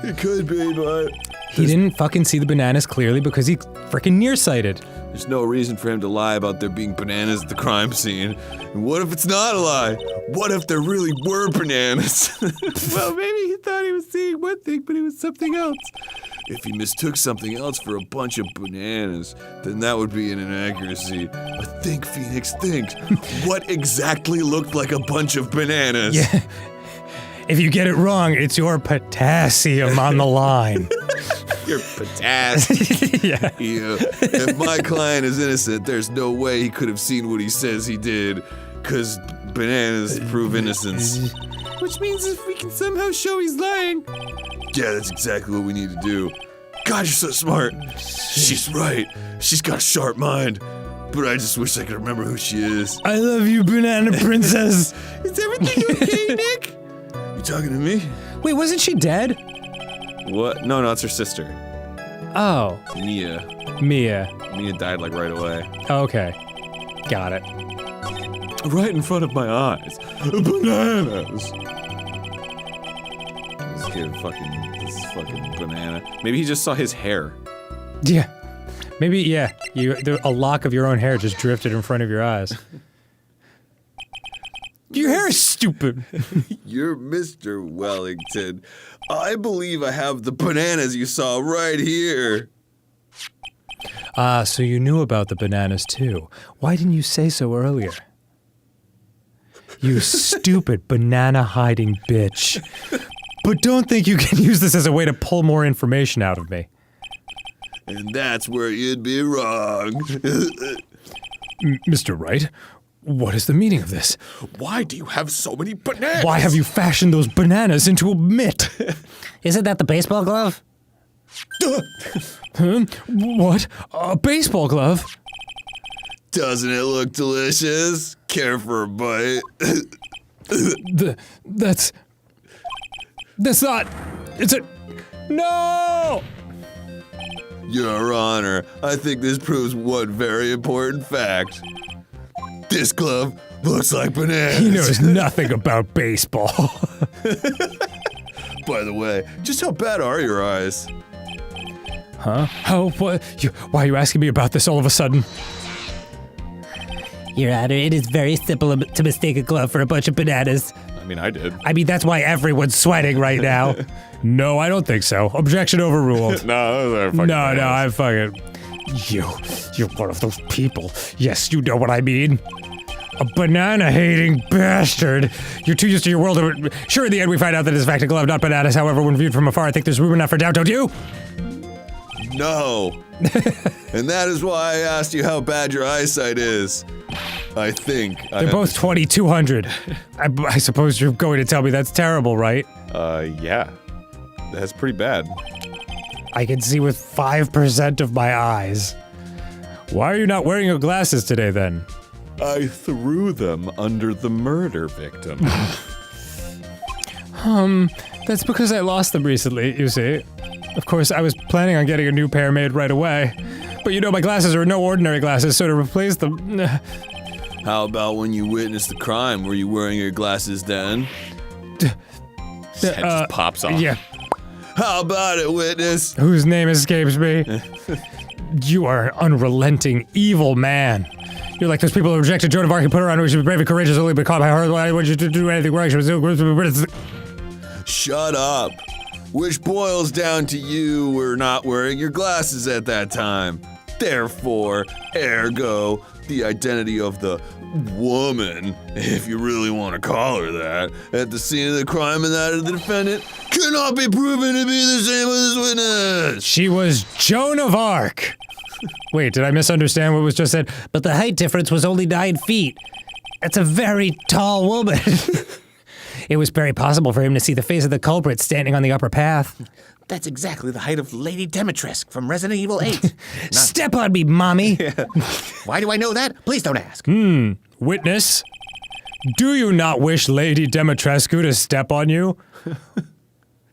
It could be, but He didn't fucking see the bananas clearly because he freaking nearsighted. there's no reason for him to lie about there being bananas at the crime scene. And what if it's not a lie? What if there really were bananas? Well, maybe he thought he was seeing one thing, but it was something else. If he mistook something else for a bunch of bananas, then that would be an inaccuracy. But think, Phoenix, think. What exactly looked like a bunch of bananas? Yeah. If you get it wrong, it's your potassium on the line. Your potassium. Yeah. Yeah. If my client is innocent, there's no way he could have seen what he says he did, because bananas prove innocence. Which means if we can somehow show he's lying. Yeah, that's exactly what we need to do. God, you're so smart. She's right. She's got a sharp mind. But I just wish I could remember who she is. I love you, banana princess. Is everything okay, Nick? You talking to me? Wait, wasn't she dead? What? No, it's her sister. Oh, Mia. Mia. Mia died like right away. Okay. Got it. Right in front of my eyes. Bananas. This kid this fucking banana. Maybe he just saw his hair. Yeah. Maybe, yeah. A lock of your own hair just drifted in front of your eyes. Your hair is stupid. You're Mr. Wellington. I believe I have the bananas you saw right here. Ah, so you knew about the bananas too. Why didn't you say so earlier? You stupid banana-hiding bitch. But don't think you can use this as a way to pull more information out of me. And that's where you'd be wrong. Mr. Wright, what is the meaning of this? Why do you have so many bananas? Why have you fashioned those bananas into a mitt? Isn't that the baseball glove? What? A baseball glove? Doesn't it look delicious? Care for a bite? That's not... It's a... No! Your Honor, I think this proves one very important fact. This glove looks like bananas. He knows nothing about baseball. By the way, just how bad are your eyes? Huh? How? What? Why are you asking me about this all of a sudden? Your Honor, it is very simple to mistake a glove for a bunch of bananas. I mean, I did. I mean, that's why everyone's sweating right now. No, I don't think so. Objection overruled. No, those are fucking bananas. I'm fucking... You're one of those people. Yes, you know what I mean. A banana-hating bastard. You're too used to your world. Sure, in the end, we find out that it's in fact a glove, not bananas. However, when viewed from afar, I think there's room enough for doubt, don't you? No. And that is why I asked you how bad your eyesight is. I think They're both 2200. I suppose you're going to tell me that's terrible, right? Yeah. That's pretty bad. I can see with 5% of my eyes. Why are you not wearing your glasses today, then? I threw them under the murder victim. That's because I lost them recently, you see. Of course, I was planning on getting a new pair made right away. But you know, my glasses are no ordinary glasses, so to replace them... How about when you witnessed the crime? Were you wearing your glasses then? His head just pops off. Yeah. How about it, witness? Whose name escapes me? You are an unrelenting, evil man. You're like those people who rejected Joan of Arc and put her on, who should be brave and courageous, only but caught by her. Why would you do anything wrong? Shut up. Which boils down to you were not wearing your glasses at that time. Therefore, ergo, the identity of the woman, if you really want to call her that, at the scene of the crime and that of the defendant cannot be proven to be the same as this witness. She was Joan of Arc. Wait, did I misunderstand what was just said? But the height difference was only 9 feet. That's a very tall woman. It was very possible for him to see the face of the culprit standing on the upper path. That's exactly the height of Lady Demetresque from Resident Evil 8. Step on me, mommy. Why do I know that? Please don't ask. Witness, do you not wish Lady Demetrescu to step on you?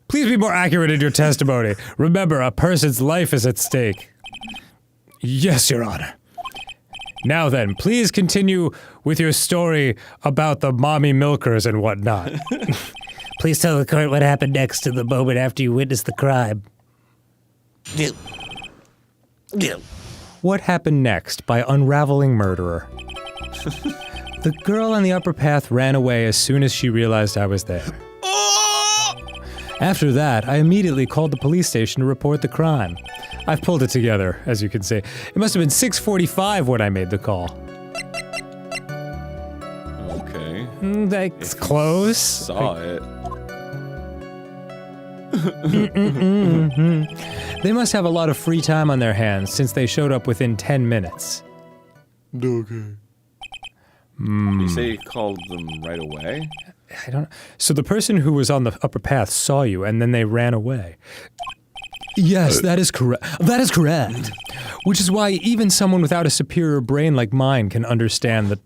Please be more accurate in your testimony. Remember, a person's life is at stake. Yes, Your Honor. Now then, please continue with your story about the mommy milkers and whatnot. Please tell the court what happened next to the moment after you witnessed the crime. What happened next by unraveling murderer? The girl on the upper path ran away as soon as she realized I was there. After that, I immediately called the police station to report the crime. I've pulled it together, as you can see. It must have been 6:45 when I made the call. Okay. That's close. Saw it. They must have a lot of free time on their hands since they showed up within 10 minutes. Okay. You say you called them right away? I don't. So the person who was on the upper path saw you, and then they ran away. Yes, that is correct. That is correct. Which is why even someone without a superior brain like mine can understand that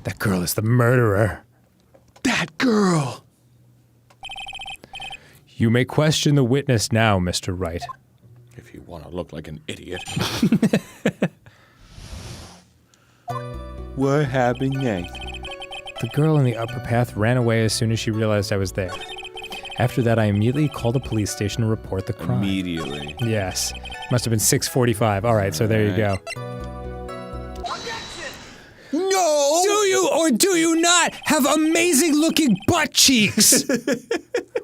that girl is the murderer. That girl! You may question the witness now, Mr. Wright. If you want to look like an idiot. What happened next? The girl in the upper path ran away as soon as she realized I was there. After that, I immediately called the police station to report the crime. Immediately. Yes. Must have been 6:45. All right, so there you go. No! Do you or do you not have amazing looking butt cheeks?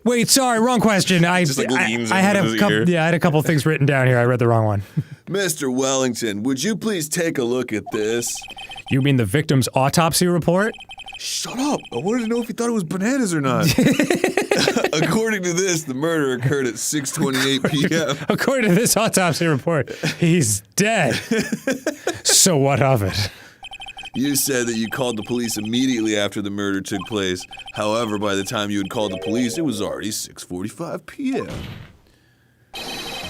Wait, sorry, wrong question. I had a couple. Yeah, I had a couple things written down here. I read the wrong one. Mr. Wellington, would you please take a look at this? You mean the victim's autopsy report? Shut up! I wanted to know if he thought it was bananas or not. According to this, the murder occurred at 6:28 p.m. According to this autopsy report, he's dead. So what of it? You said that you called the police immediately after the murder took place. However, by the time you had called the police, it was already 6:45 p.m.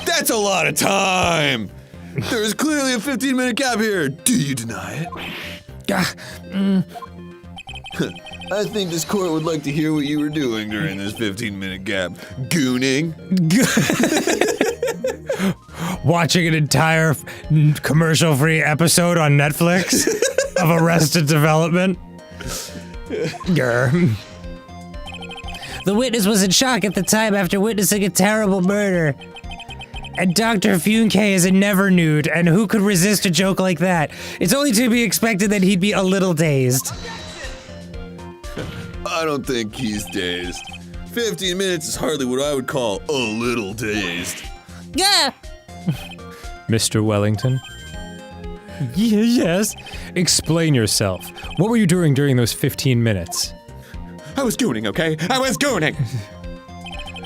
That's a lot of time! There is clearly a 15-minute gap here. Do you deny it? I think this court would like to hear what you were doing during this 15-minute gap. Gooning. Watching an entire commercial-free episode on Netflix of Arrested Development. Grr. The witness was in shock at the time after witnessing a terrible murder. And Dr. Funke is a never nude, and who could resist a joke like that? It's only to be expected that he'd be a little dazed. I don't think he's dazed. 15 minutes is hardly what I would call a little dazed. Yeah! Mr. Wellington? Yes? Explain yourself. What were you doing during those 15 minutes? I was gooning, okay? I was gooning!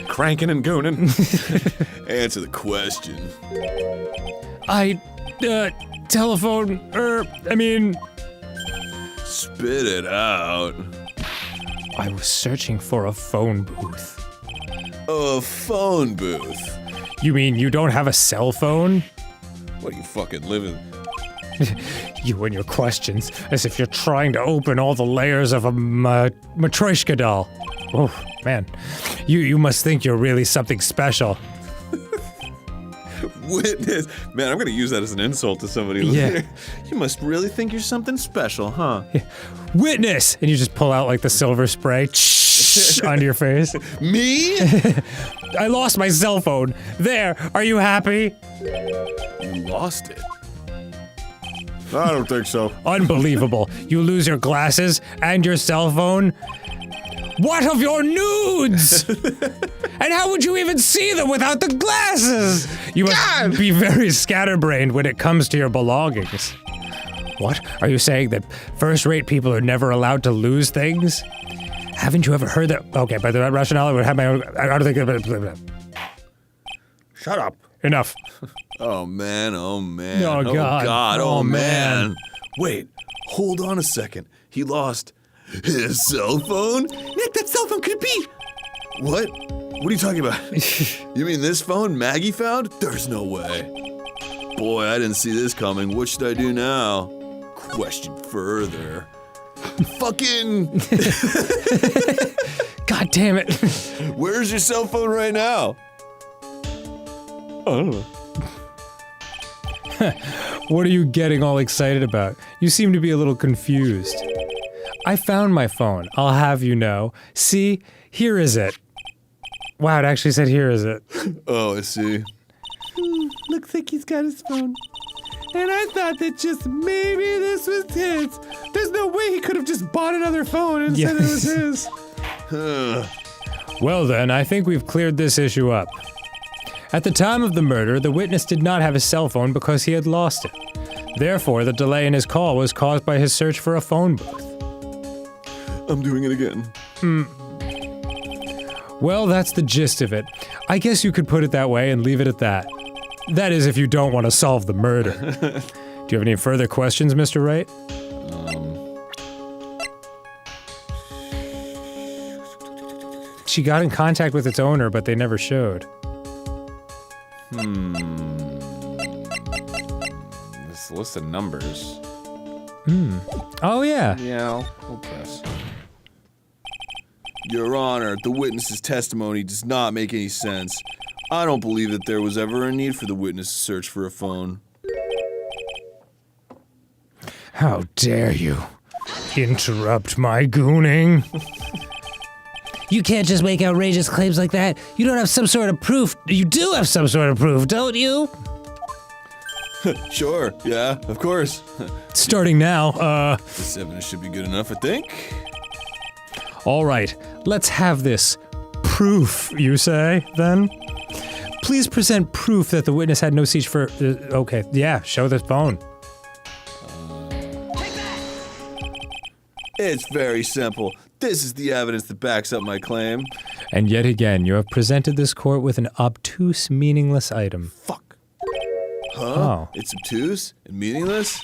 Cranking and gooning. Answer the question. Telephone, Spit it out. I was searching for a phone booth. A phone booth. You mean you don't have a cell phone? What are you fucking living? You and your questions, as if you're trying to open all the layers of a Matryoshka doll. Oh, man. You must think you're really something special. Witness. Man, I'm gonna use that as an insult to somebody later. You must really think you're something special, huh? Yeah. Witness! And you just pull out like the silver spray onto your face. Me? I lost my cell phone. There, are you happy? You lost it. I don't think so. Unbelievable. You lose your glasses and your cell phone? What of your nudes? And how would you even see them without the glasses? You must be very scatterbrained when it comes to your belongings. What? Are you saying that first-rate people are never allowed to lose things? Haven't you ever heard that? Okay, by the rationale, I would have my own. I don't think. Shut up. Enough. Oh man, oh man. Oh, God. Oh, Oh, man. man. Wait, hold on a second. He lost his cell phone? Nick, that cell phone could be. What? What are you talking about? You mean this phone Maggie found? There's no way. Boy, I didn't see this coming. What should I do now? Question further. Fucking... God damn it. Where's your cell phone right now? Oh. What are you getting all excited about? You seem to be a little confused. I found my phone, I'll have you know. See, here is it. Wow, it actually said here is it. Oh, I see. Looks like he's got his phone. And I thought that just maybe this was his. There's no way he could have just bought another phone and said it was his. Well then, I think we've cleared this issue up. At the time of the murder, the witness did not have a cell phone because he had lost it. Therefore, the delay in his call was caused by his search for a phone booth. I'm doing it again. Well, that's the gist of it. I guess you could put it that way and leave it at that. That is, if you don't want to solve the murder. Do you have any further questions, Mr. Wright? She got in contact with its owner, but they never showed. This list of numbers. Oh, yeah. Yeah, I'll press. Your Honor, the witness's testimony does not make any sense. I don't believe that there was ever a need for the witness to search for a phone. How dare you interrupt my gooning? You can't just make outrageous claims like that. You don't have some sort of proof. You do have some sort of proof, don't you? Sure, yeah, of course. Starting now, This evidence should be good enough, I think. all right, let's have this proof, you say, then? Please present proof that the witness had no siege for, okay, yeah, show the phone. It's very simple. This is the evidence that backs up my claim. And yet again, you have presented this court with an obtuse, meaningless item. Fuck. Oh. It's obtuse and meaningless?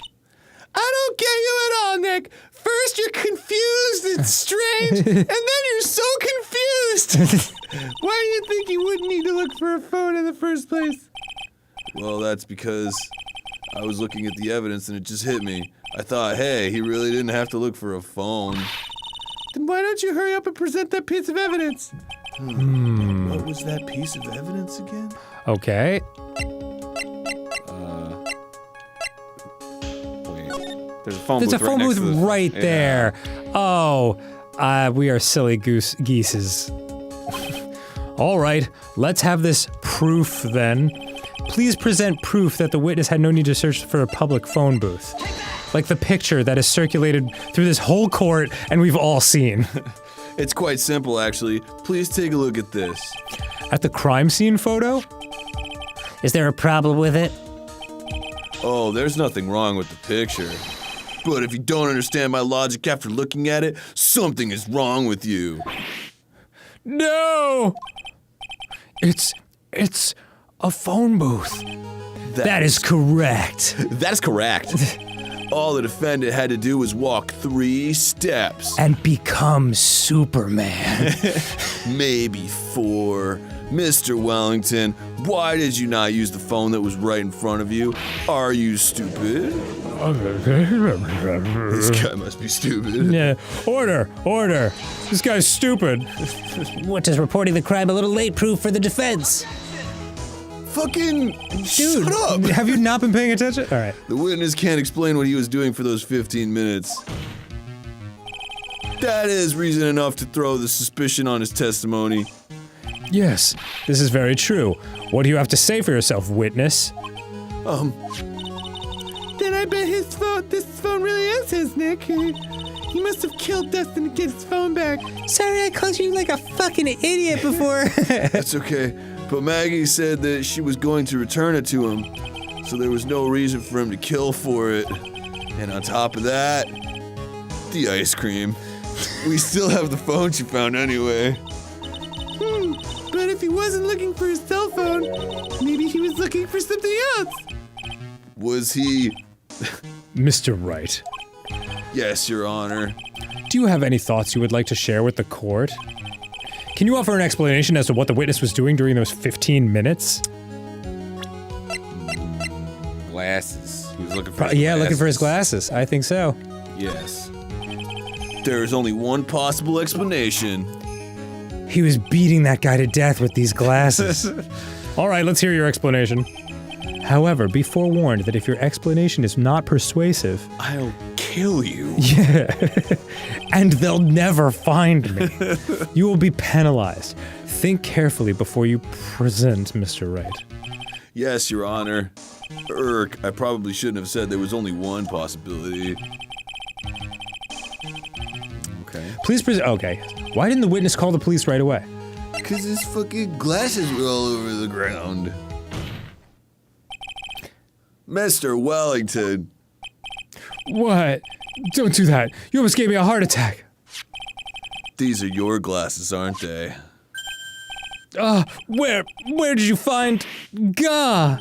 I don't get you at all, Nick. First you're confused and strange, and then you're so confused. Why do you think you wouldn't need to look for a phone in the first place? Well, that's because I was looking at the evidence and it just hit me. I thought, hey, he really didn't have to look for a phone. Then why don't you hurry up and present that piece of evidence? What was that piece of evidence again? Okay. Wait. There's a phone There's a booth phone right booth next to this. right Yeah. there. Oh, we are silly geeses. All right, let's have this proof then. Please present proof that the witness had no need to search for a public phone booth. Like the picture that is circulated through this whole court and we've all seen. It's quite simple, actually. Please take a look at this. At the crime scene photo? Is there a problem with it? Oh, there's nothing wrong with the picture. But if you don't understand my logic after looking at it, something is wrong with you. No! It's a phone booth. That is correct. That's correct. All the defendant had to do was walk 3 steps. And become Superman. Maybe 4. Mr. Wellington, why did you not use the phone that was right in front of you? Are you stupid? This guy must be stupid. Yeah. Order. This guy's stupid. What does reporting the crime a little late prove for the defense? Fucking Dude, shut up! have you not been paying attention? All right. The witness can't explain what he was doing for those 15 minutes. That is reason enough to throw the suspicion on his testimony. Yes, this is very true. What do you have to say for yourself, witness? Then I bet this phone really is his, Nick. He must have killed Dustin to get his phone back. Sorry, I called you like a fucking idiot before. That's okay, but Maggie said that she was going to return it to him, so there was no reason for him to kill for it. And on top of that, the ice cream. We still have the phone she found anyway. But if he wasn't looking for his cell phone, maybe he was looking for something else. Was he? Mr. Wright, Yes, Your Honor. do you have any thoughts you would like to share with the court? Can you offer an explanation as to what the witness was doing during those 15 minutes? Glasses. He was looking for his Yeah, glasses. looking for his glasses. I think so. Yes. There is only one possible explanation. He was beating that guy to death with these glasses. All right, let's hear your explanation. However, be forewarned that if your explanation is not persuasive, I'll kill you. and they'll never find me, you will be penalized. Think carefully before you present, Mr. Wright. Yes, Your Honor. I probably shouldn't have said there was only one possibility. Okay. Please present. Okay. Why didn't the witness call the police right away? Because his fucking glasses were all over the ground. Mr. Wellington. What? Don't do that. You almost gave me a heart attack. These are your glasses, aren't they? Where did you find Gah?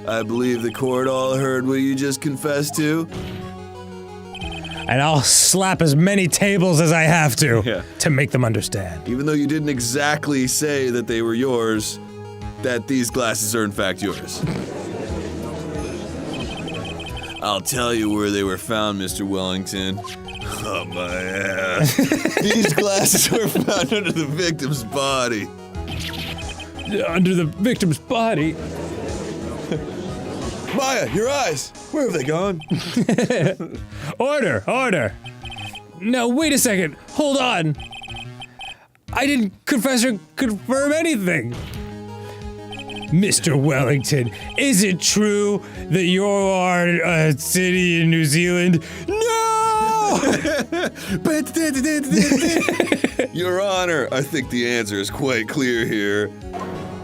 I believe the court all heard what you just confessed to. And I'll slap as many tables as I have Yeah. to make them understand. Even though you didn't exactly say that they were yours, that these glasses are in fact yours. I'll tell you where they were found, Mr. Wellington. Oh, my ass. These glasses were found under the victim's body. Under the victim's body. Maya, your eyes! Where have they gone? Order! No, wait a second. Hold on. I didn't confess or confirm anything. Mr. Wellington, is it true that you are a city in New Zealand? No! Your Honor, I think the answer is quite clear here.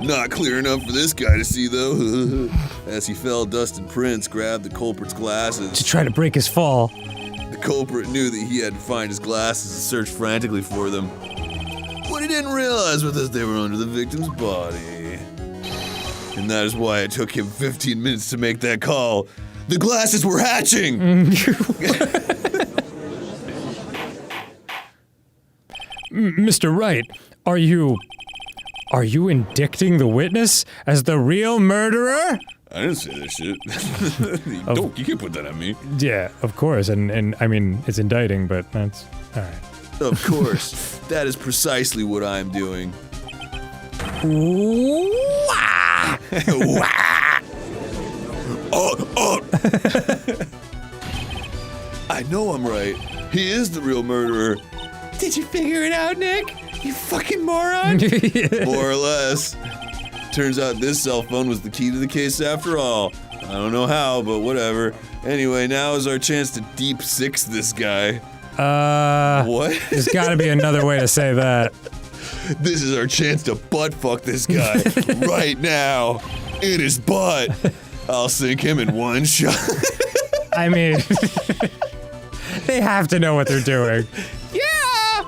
Not clear enough for this guy to see, though. As he fell, Dustin Prince grabbed the culprit's glasses. To try to break his fall. The culprit knew that he had to find his glasses and search frantically for them. What he didn't realize was that they were under the victim's body. And that is why it took him 15 minutes to make that call. The glasses were hatching! Mr. Wright, are you indicting the witness as the real murderer? I didn't say that shit. You can't put that on me. Yeah, of course, and I mean, it's indicting, but that's alright. Of course. That is precisely what I'm doing. I know I'm right. He is the real murderer. Did you figure it out, Nick? You fucking moron! More or less. Turns out this cell phone was the key to the case after all. I don't know how, but whatever. Anyway, now is our chance to deep six this guy. What? There's gotta be another way to say that. This is our chance to butt fuck this guy right now. In his butt. I'll sink him in one shot. I mean, they have to know what they're doing. Yeah!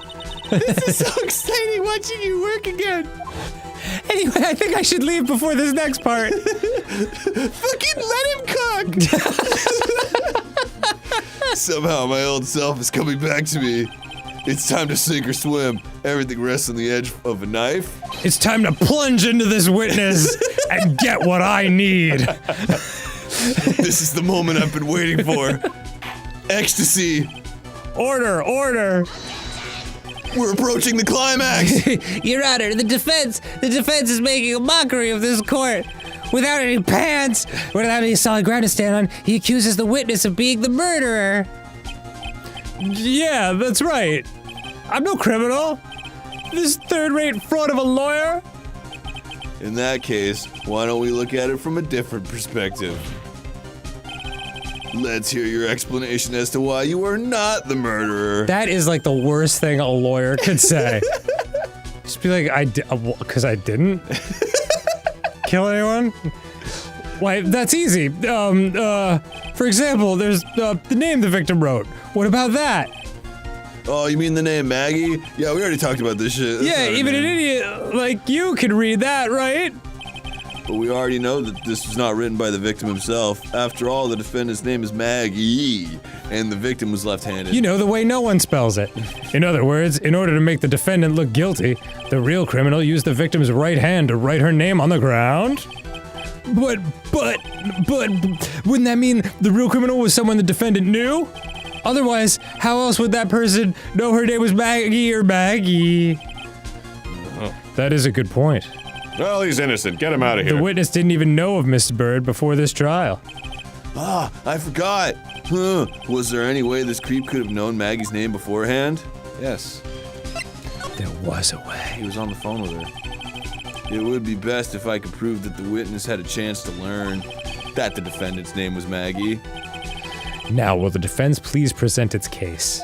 This is so exciting watching you work again. Anyway, I think I should leave before this next part. Fucking let him cook! Somehow my old self is coming back to me. It's time to sink or swim. Everything rests on the edge of a knife. It's time to plunge into this witness and get what I need. This is the moment I've been waiting for. Ecstasy. Order, order. We're approaching the climax. Your Honor, the defense is making a mockery of this court. Without any pants, without any solid ground to stand on, he accuses the witness of being the murderer. Yeah, that's right. I'm no criminal. This third-rate fraud of a lawyer. In that case, why don't we look at it from a different perspective? Let's hear your explanation as to why you are not the murderer. That is like the worst thing a lawyer could say. Just be like, because I didn't kill anyone? Why, that's easy. For example, there's the name the victim wrote. What about that? Oh, you mean the name Maggie? Yeah, we already talked about this shit. That's Yeah, not her even an name. idiot like you can read that, right? But we already know that this was not written by the victim himself. After all, the defendant's name is Maggie, and the victim was left-handed. You know, the way no one spells it. In other words, in order to make the defendant look guilty, the real criminal used the victim's right hand to write her name on the ground. But, wouldn't that mean the real criminal was someone the defendant knew? Otherwise, how else would that person know her name was Maggie or Maggie? That is a good point. Well, he's innocent. Get him out of here. The witness didn't even know of Miss Bird before this trial. Ah, I forgot. Huh. Was there any way this creep could have known Maggie's name beforehand? Yes. There was a way. He was on the phone with her. It would be best if I could prove that the witness had a chance to learn that the defendant's name was Maggie. Now, will the defense please present its case?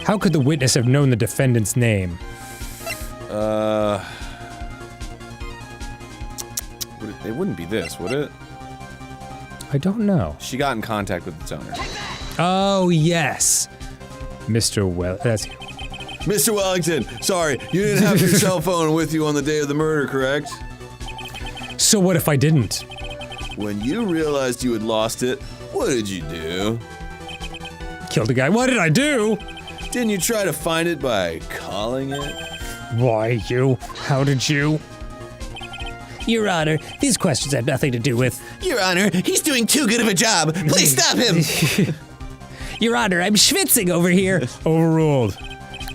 How could the witness have known the defendant's name? It wouldn't be this, would it? I don't know. She got in contact with its owner. Oh, yes. Mr. That's you. Mr. Wellington, sorry, you didn't have your cell phone with you on the day of the murder, correct? So what if I didn't? When you realized you had lost it, what did you do? Killed a guy. What did I do? Didn't you try to find it by calling it? Why, you? How did you? Your Honor, these questions have nothing to do with... Your Honor, he's doing too good of a job. Please stop him. Your Honor, I'm schwitzing over here. Overruled.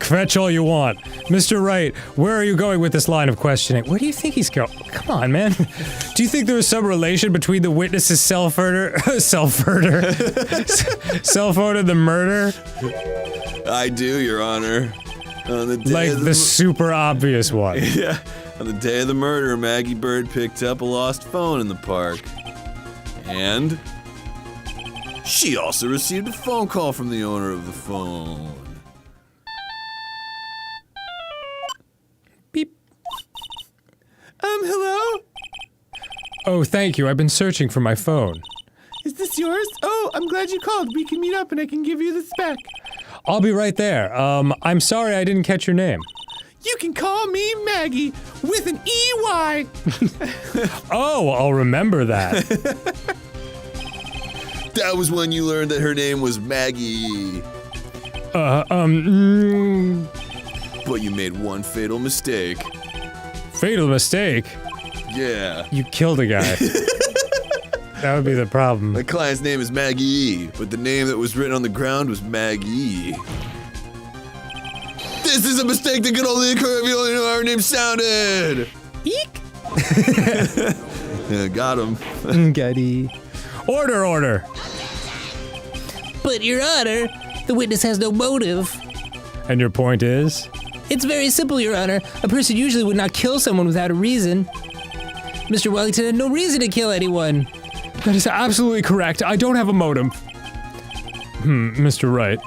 Fetch all you want. Mr. Wright, where are you going with this line of questioning? Where do you think he's going? Come on, man. Do you think there was some relation between the witness's cell phone and the murder? I do, Your Honor. On the day Like of the super obvious one. Yeah. On the day of the murder, Maggie Bird picked up a lost phone in the park. And she also received a phone call from the owner of the phone. Beep. Hello? Oh, thank you. I've been searching for my phone. Is this yours? Oh, I'm glad you called. We can meet up and I can give you this back. I'll be right there. I'm sorry I didn't catch your name. You can call me Maggie with an EY. Oh, I'll remember that. That was when you learned that her name was Maggie. But you made one fatal mistake. Fatal mistake? Yeah. You killed a guy. That would be the problem. My client's name is Maggie, but the name that was written on the ground was Maggie. This is a mistake that could only occur if you only knew how her name sounded. Eek. Yeah, got him. Gutty. Order. But, Your Honor, the witness has no motive. And your point is? It's very simple, Your Honor. A person usually would not kill someone without a reason. Mr. Wellington had no reason to kill anyone. That is absolutely correct. I don't have a motive. Mr. Wright.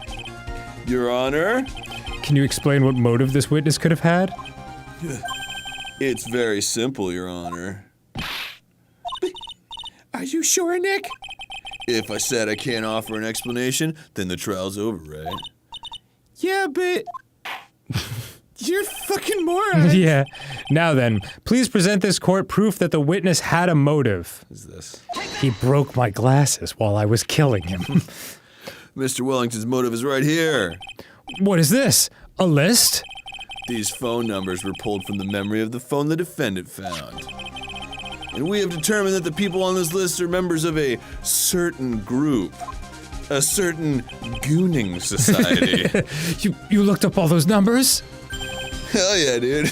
Your Honor? Can you explain what motive this witness could have had? It's very simple, Your Honor. Are you sure, Nick? If I said I can't offer an explanation, then the trial's over, right? Yeah, but... You're fucking moron. Yeah. Now then, please present this court proof that the witness had a motive. What is this? He broke my glasses while I was killing him. Mr. Wellington's motive is right here. What is this? A list? These phone numbers were pulled from the memory of the phone the defendant found. And we have determined that the people on this list are members of a certain group. A certain gooning society. You looked up all those numbers? Hell yeah, dude.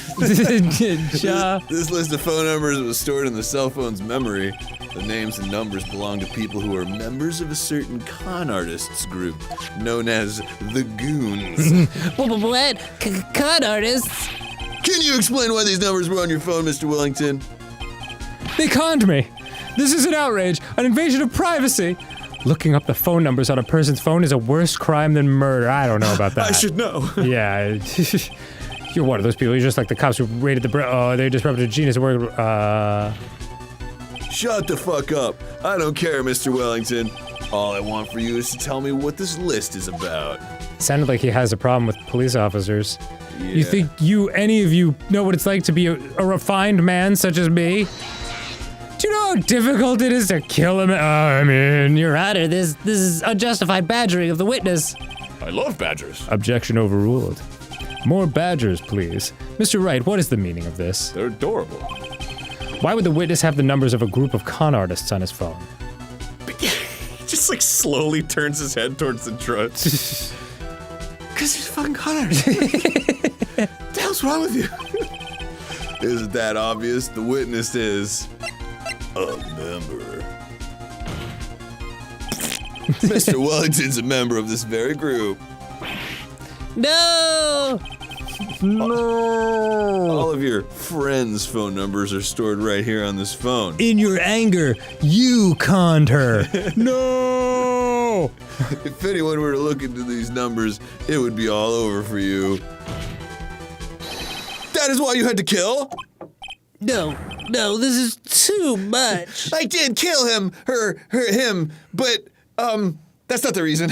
Ja. This list of phone numbers was stored in the cell phone's memory. The names and numbers belong to people who are members of a certain con artists group, known as the Goons. What? Con artists? Can you explain why these numbers were on your phone, Mr. Wellington? They conned me. This is an outrage, an invasion of privacy. Looking up the phone numbers on a person's phone is a worse crime than murder. I don't know about that. I should know. Yeah. You're one of those people. You're just like the cops who raided the they disrupted genius work. Shut the fuck up. I don't care, Mr. Wellington. All I want for you is to tell me what this list is about. Sounded like he has a problem with police officers. Yeah. You think any of you know what it's like to be a refined man such as me? Do you know how difficult it is to kill him? I mean, Your Honor, this is unjustified badgering of the witness. I love badgers. objection overruled. More badgers, please. Mr. Wright, what is the meaning of this? They're adorable. Why would the witness have the numbers of a group of con artists on his phone? He just like slowly turns his head towards the truck. Because he's fucking con artist. What the hell's wrong with you? Isn't that obvious? The witness is a member. Mr. Wellington's a member of this very group. No! All of your friends' phone numbers are stored right here on this phone. In your anger, you conned her. No! If anyone were to look into these numbers, it would be all over for you. That is why you had to kill? No, this is too much. I did kill him, him, but, that's not the reason.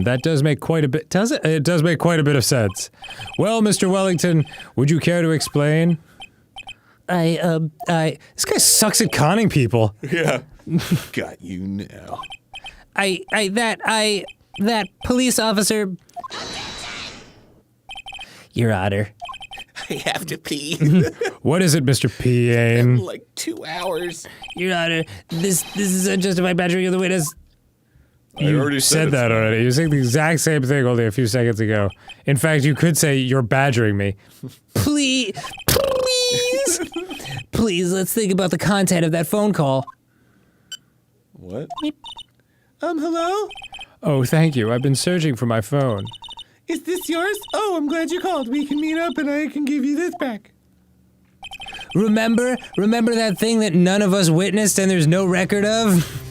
That does make quite a bit, does it? It does make quite a bit of sense. Well, Mr. Wellington, would you care to explain? This guy sucks at conning people. Yeah. Got you now. That police officer... Your Honor. I have to pee. What is it, Mr. P.A.N.? Like 2 hours. Your Honor, this is unjustified badgering of the witness. You already said said that already. You said the exact same thing only a few seconds ago. In fact, you could say you're badgering me. Please, let's think about the content of that phone call. What? Hello? Oh, thank you. I've been searching for my phone. Is this yours? Oh, I'm glad you called. We can meet up and I can give you this back. Remember that thing that none of us witnessed and there's no record of?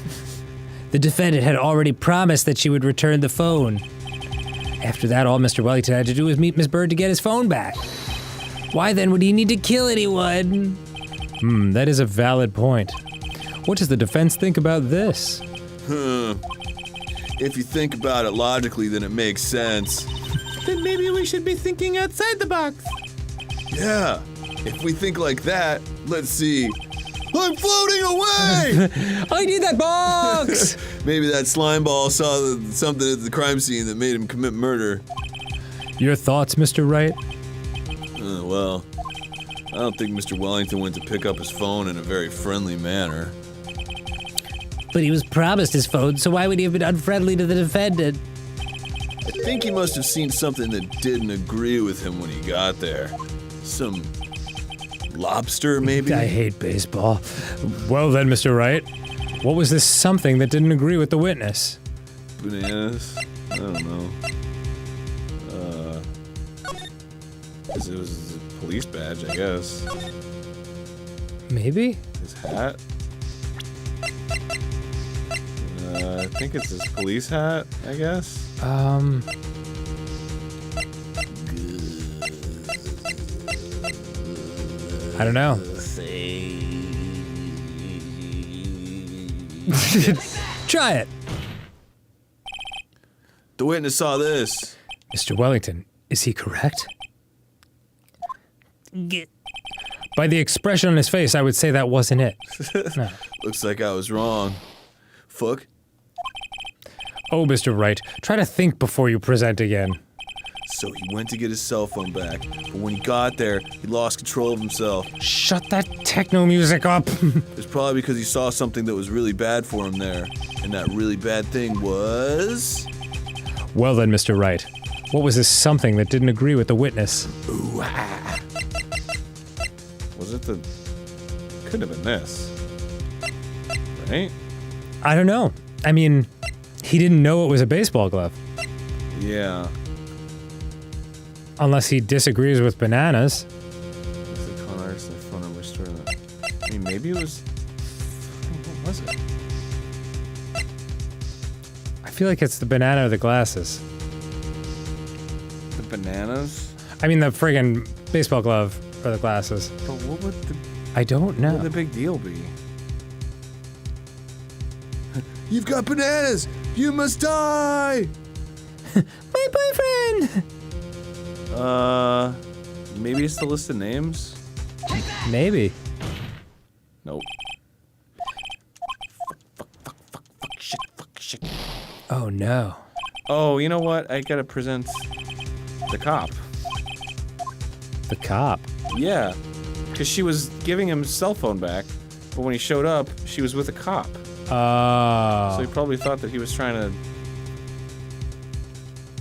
The defendant had already promised that she would return the phone. After that, all Mr. Wellington had to do was meet Miss Bird to get his phone back. Why then would he need to kill anyone? That is a valid point. What does the defense think about this? If you think about it logically, then it makes sense. Then maybe we should be thinking outside the box. Yeah, if we think like that, let's see. I'm floating away! I need that box! Maybe that slime ball saw something at the crime scene that made him commit murder. Your thoughts, Mr. Wright? Well, I don't think Mr. Wellington went to pick up his phone in a very friendly manner. But he was promised his phone, so why would he have been unfriendly to the defendant? I think he must have seen something that didn't agree with him when he got there. Some lobster, maybe? I hate baseball. Well then, Mr. Wright, what was this something that didn't agree with the witness? Bananas? I don't know. It was a police badge, I guess. Maybe? His hat? I think it's his police hat, I guess. I don't know. Try it. The witness saw this. Mr. Wellington, is he correct? By the expression on his face, I would say that wasn't it. No. Looks like I was wrong. Fuck. Oh, Mr. Wright, try to think before you present again. So he went to get his cell phone back, but when he got there, he lost control of himself. Shut that techno music up! It's probably because he saw something that was really bad for him there. And that really bad thing was... Well then, Mr. Wright, what was this something that didn't agree with the witness? Was it the... Could have been this. Right? I don't know. I mean, he didn't know it was a baseball glove. Yeah. Unless he disagrees with bananas. It's the con artist in front of my store. I mean, maybe it was... What was it? I feel like it's the banana or the glasses. The bananas? I mean, the friggin' baseball glove or the glasses. But what would the... I don't know. What would the big deal be? You've got bananas! You must die! My boyfriend! Maybe it's the list of names? Maybe. Nope. Shit. Oh no. Oh, you know what? I gotta present the cop. The cop. Yeah. Because she was giving him his cell phone back, but when he showed up, she was with a cop. Oh. So he probably thought that he was trying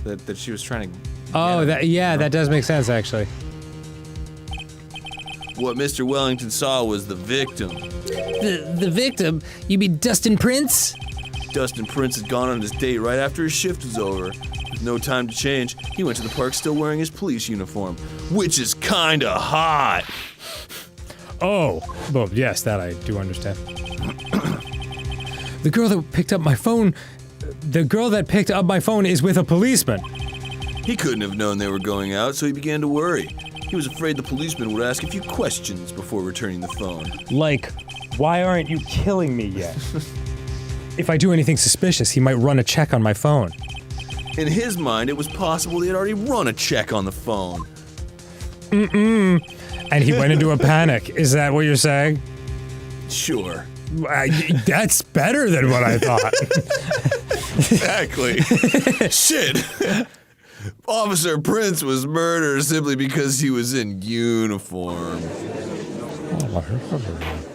to... That she was trying to... Oh, that does make sense, actually. What Mr. Wellington saw was the victim. The victim? You mean Dustin Prince? Dustin Prince had gone on his date right after his shift was over. With no time to change, he went to the park still wearing his police uniform, which is kinda hot. Oh, well, yes, that I do understand. The girl that picked up my phone is with a policeman. He couldn't have known they were going out, so he began to worry. He was afraid the policeman would ask a few questions before returning the phone. Like, why aren't you killing me yet? If I do anything suspicious, he might run a check on my phone. In his mind, it was possible he had already run a check on the phone. And he went into a panic. Is that what you're saying? Sure. That's better than what I thought. Exactly. Shit. Officer Prince was murdered simply because he was in uniform.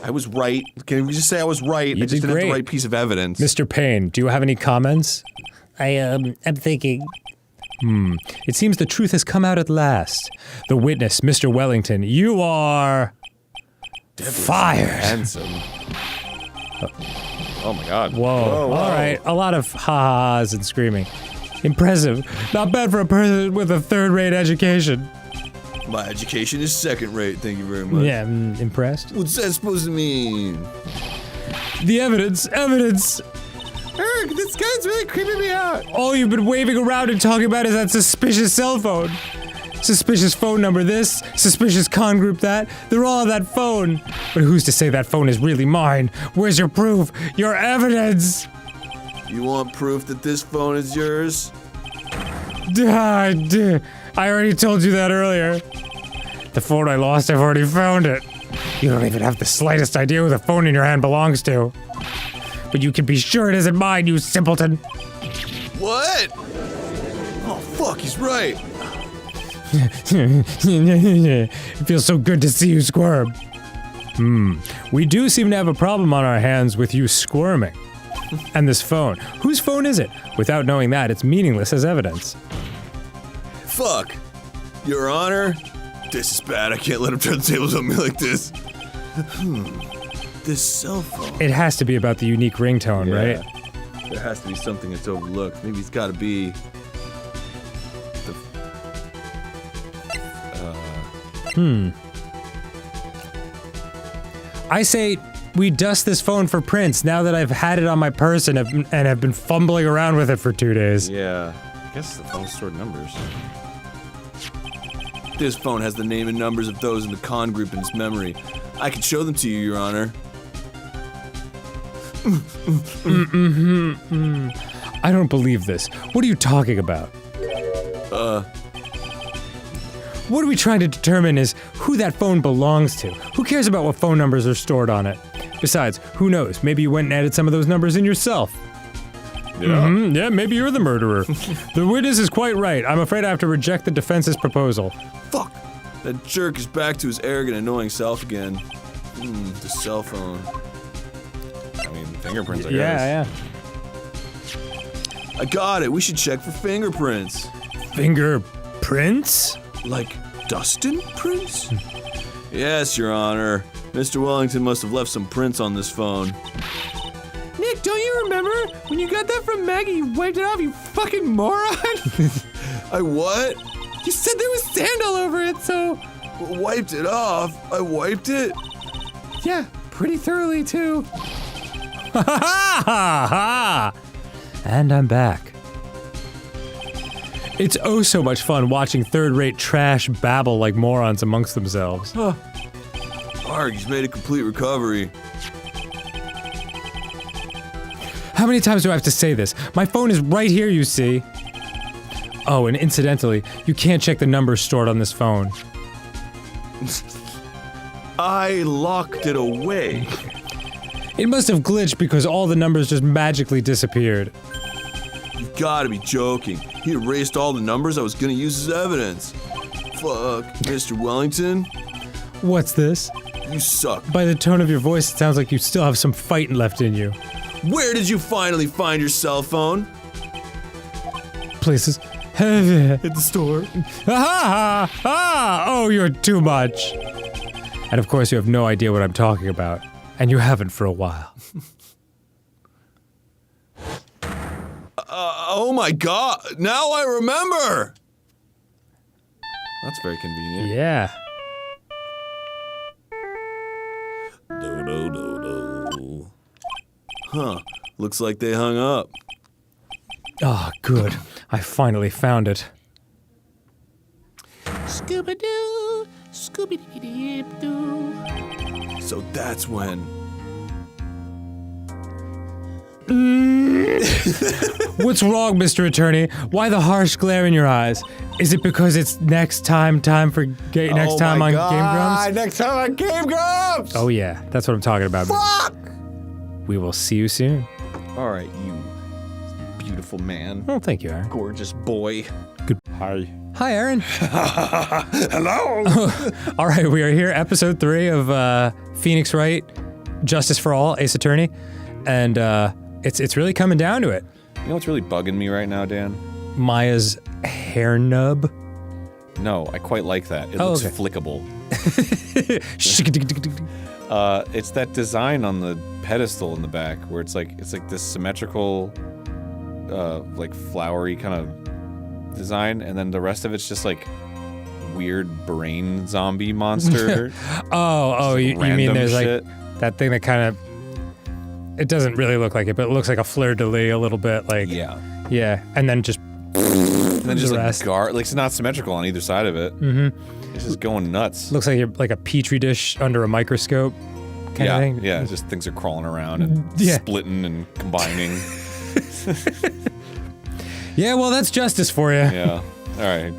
I was right. Can we just say I was right? I just didn't have the right piece of evidence. Mr. Payne, do you have any comments? I'm thinking. It seems the truth has come out at last. The witness, Mr. Wellington, you are... fired. Handsome. Oh my god. Whoa. All right. A lot of ha-has and screaming. Impressive. Not bad for a person with a third-rate education. My education is second rate, thank you very much. Yeah, I'm impressed. What's that supposed to mean? The evidence. Eric, this guy's really creeping me out. All you've been waving around and talking about is that suspicious cell phone. Suspicious phone number this, suspicious con group that. They're all on that phone. But who's to say that phone is really mine? Where's your proof? Your evidence? You want proof that this phone is yours? I already told you that earlier. The phone I lost, I've already found it. You don't even have the slightest idea who the phone in your hand belongs to. But you can be sure it isn't mine, you simpleton. What? Oh, fuck, he's right. It feels so good to see you squirm. We do seem to have a problem on our hands with you squirming. And this phone. Whose phone is it? Without knowing that, it's meaningless as evidence. Fuck. Your Honor? This is bad. I can't let him turn the tables on me like this. This cell phone. It has to be about the unique ringtone, right? There has to be something that's overlooked. Maybe it's gotta be... I say we dust this phone for prints now that I've had it on my person and have been fumbling around with it for 2 days. Yeah. I guess the phone stored numbers. This phone has the name and numbers of those in the con group in its memory. I can show them to you, Your Honor. I don't believe this. What are you talking about? What are we trying to determine is who that phone belongs to. Who cares about what phone numbers are stored on it? Besides, who knows? Maybe you went and added some of those numbers in yourself. Yeah. Yeah, maybe you're the murderer. The witness is quite right. I'm afraid I have to reject the defense's proposal. Fuck! That jerk is back to his arrogant, annoying self again. The cell phone. I mean, fingerprints, I guess. Yeah. I got it. We should check for fingerprints. Fingerprints? Like Dustin prints? Yes, Your Honor. Mr. Wellington must have left some prints on this phone. Nick, don't you remember when you got that from Maggie? You wiped it off, you fucking moron. I what? You said there was sand all over it, so Wiped it off? I wiped it? yeah, pretty thoroughly too. Ha ha ha ha! And I'm back. It's oh so much fun watching third-rate trash babble like morons amongst themselves. Arg, he's made a complete recovery. How many times do I have to say this? My phone is right here, you see. Oh, and incidentally, you can't check the numbers stored on this phone. I locked it away. It must have glitched because all the numbers just magically disappeared. You've gotta be joking. He erased all the numbers I was gonna use as evidence. Fuck, Mr. Wellington. What's this? You suck. By the tone of your voice, it sounds like you still have some fighting left in you. Where did you finally find your cell phone? Places. At the store. Ha ha! Oh, you're too much. And of course, you have no idea what I'm talking about. And you haven't for a while. Oh my god, now I remember! That's very convenient. Yeah. Huh, looks like they hung up. Oh, good. I finally found it. Scooby-Doo, Scooby-Doo. So that's when... What's wrong, Mr. Attorney? Why the harsh glare in your eyes? Is it because it's next time for next time on Game Grumps? Next time on Game Grumps! Oh yeah, that's what I'm talking about. Fuck! We will see you soon. All right, you beautiful man. Oh, thank you, Aaron. Gorgeous boy. Good. Hi. Hi, Aaron. Hello! All right, we are here, episode 3 of Phoenix Wright, Justice for All, Ace Attorney, and it's really coming down to it. You know what's really bugging me right now, Dan? Maya's hair nub. No, I quite like that. It looks flickable. It's that design on the pedestal in the back where it's like this symmetrical, like flowery kind of design, and then the rest of it's just like weird brain zombie monster. you mean there's shit. like that thing that kind of, it doesn't really look like it, but it looks like a fleur-de-lis a little bit, like Yeah. yeah, and then just And then just the like rest. like it's not symmetrical on either side of it. Mm-hmm. It's just going nuts. Looks like you're like a petri dish under a microscope kind of thing. Yeah, just things are crawling around and splitting and combining. Yeah, well, that's justice for you. Yeah. All right.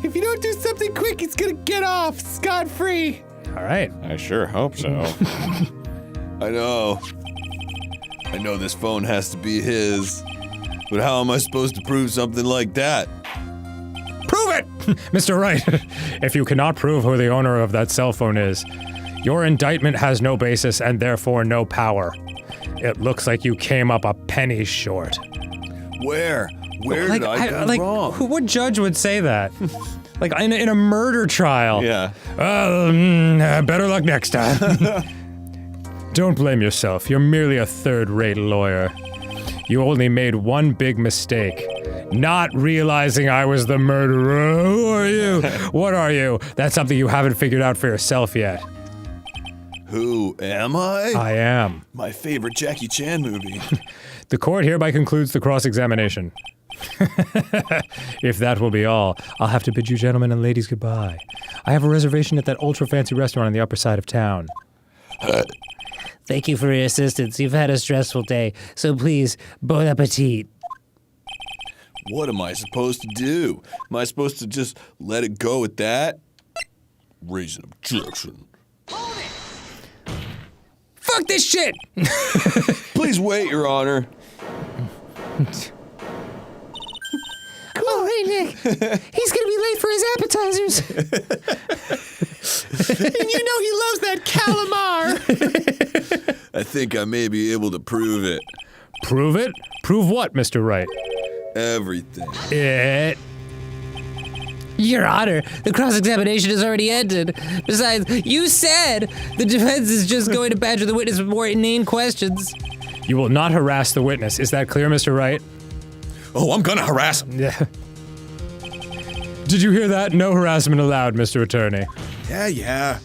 If you don't do something quick, he's gonna get off scot-free. All right. I sure hope so. I know this phone has to be his, but how am I supposed to prove something like that? Prove it! Mr. Wright, if you cannot prove who the owner of that cell phone is, your indictment has no basis and therefore no power. It looks like you came up a penny short. Where did I go wrong? What judge would say that? Like in a murder trial. Yeah. Better luck next time. Don't blame yourself. You're merely a third-rate lawyer. You only made one big mistake. Not realizing I was the murderer. Who are you? What are you? That's something you haven't figured out for yourself yet. Who am I? I am. My favorite Jackie Chan movie. The court hereby concludes the cross-examination. If that will be all, I'll have to bid you gentlemen and ladies goodbye. I have a reservation at that ultra-fancy restaurant on the upper side of town. Thank you for your assistance. You've had a stressful day, so please, bon appetit. What am I supposed to do? Am I supposed to just let it go at that? Raise an objection. Fuck this shit! Please wait, Your Honor. All right, Nick. He's gonna be late for his appetizers. And you know he loves that calamar. I think I may be able to prove it. Prove it? Prove what, Mr. Wright? Everything. Your Honor, the cross-examination has already ended. Besides, you said the defense is just going to badger the witness with more inane questions. You will not harass the witness. Is that clear, Mr. Wright? Oh, I'm gonna harass him. Yeah. Did you hear that? No harassment allowed, Mr. Attorney. Yeah.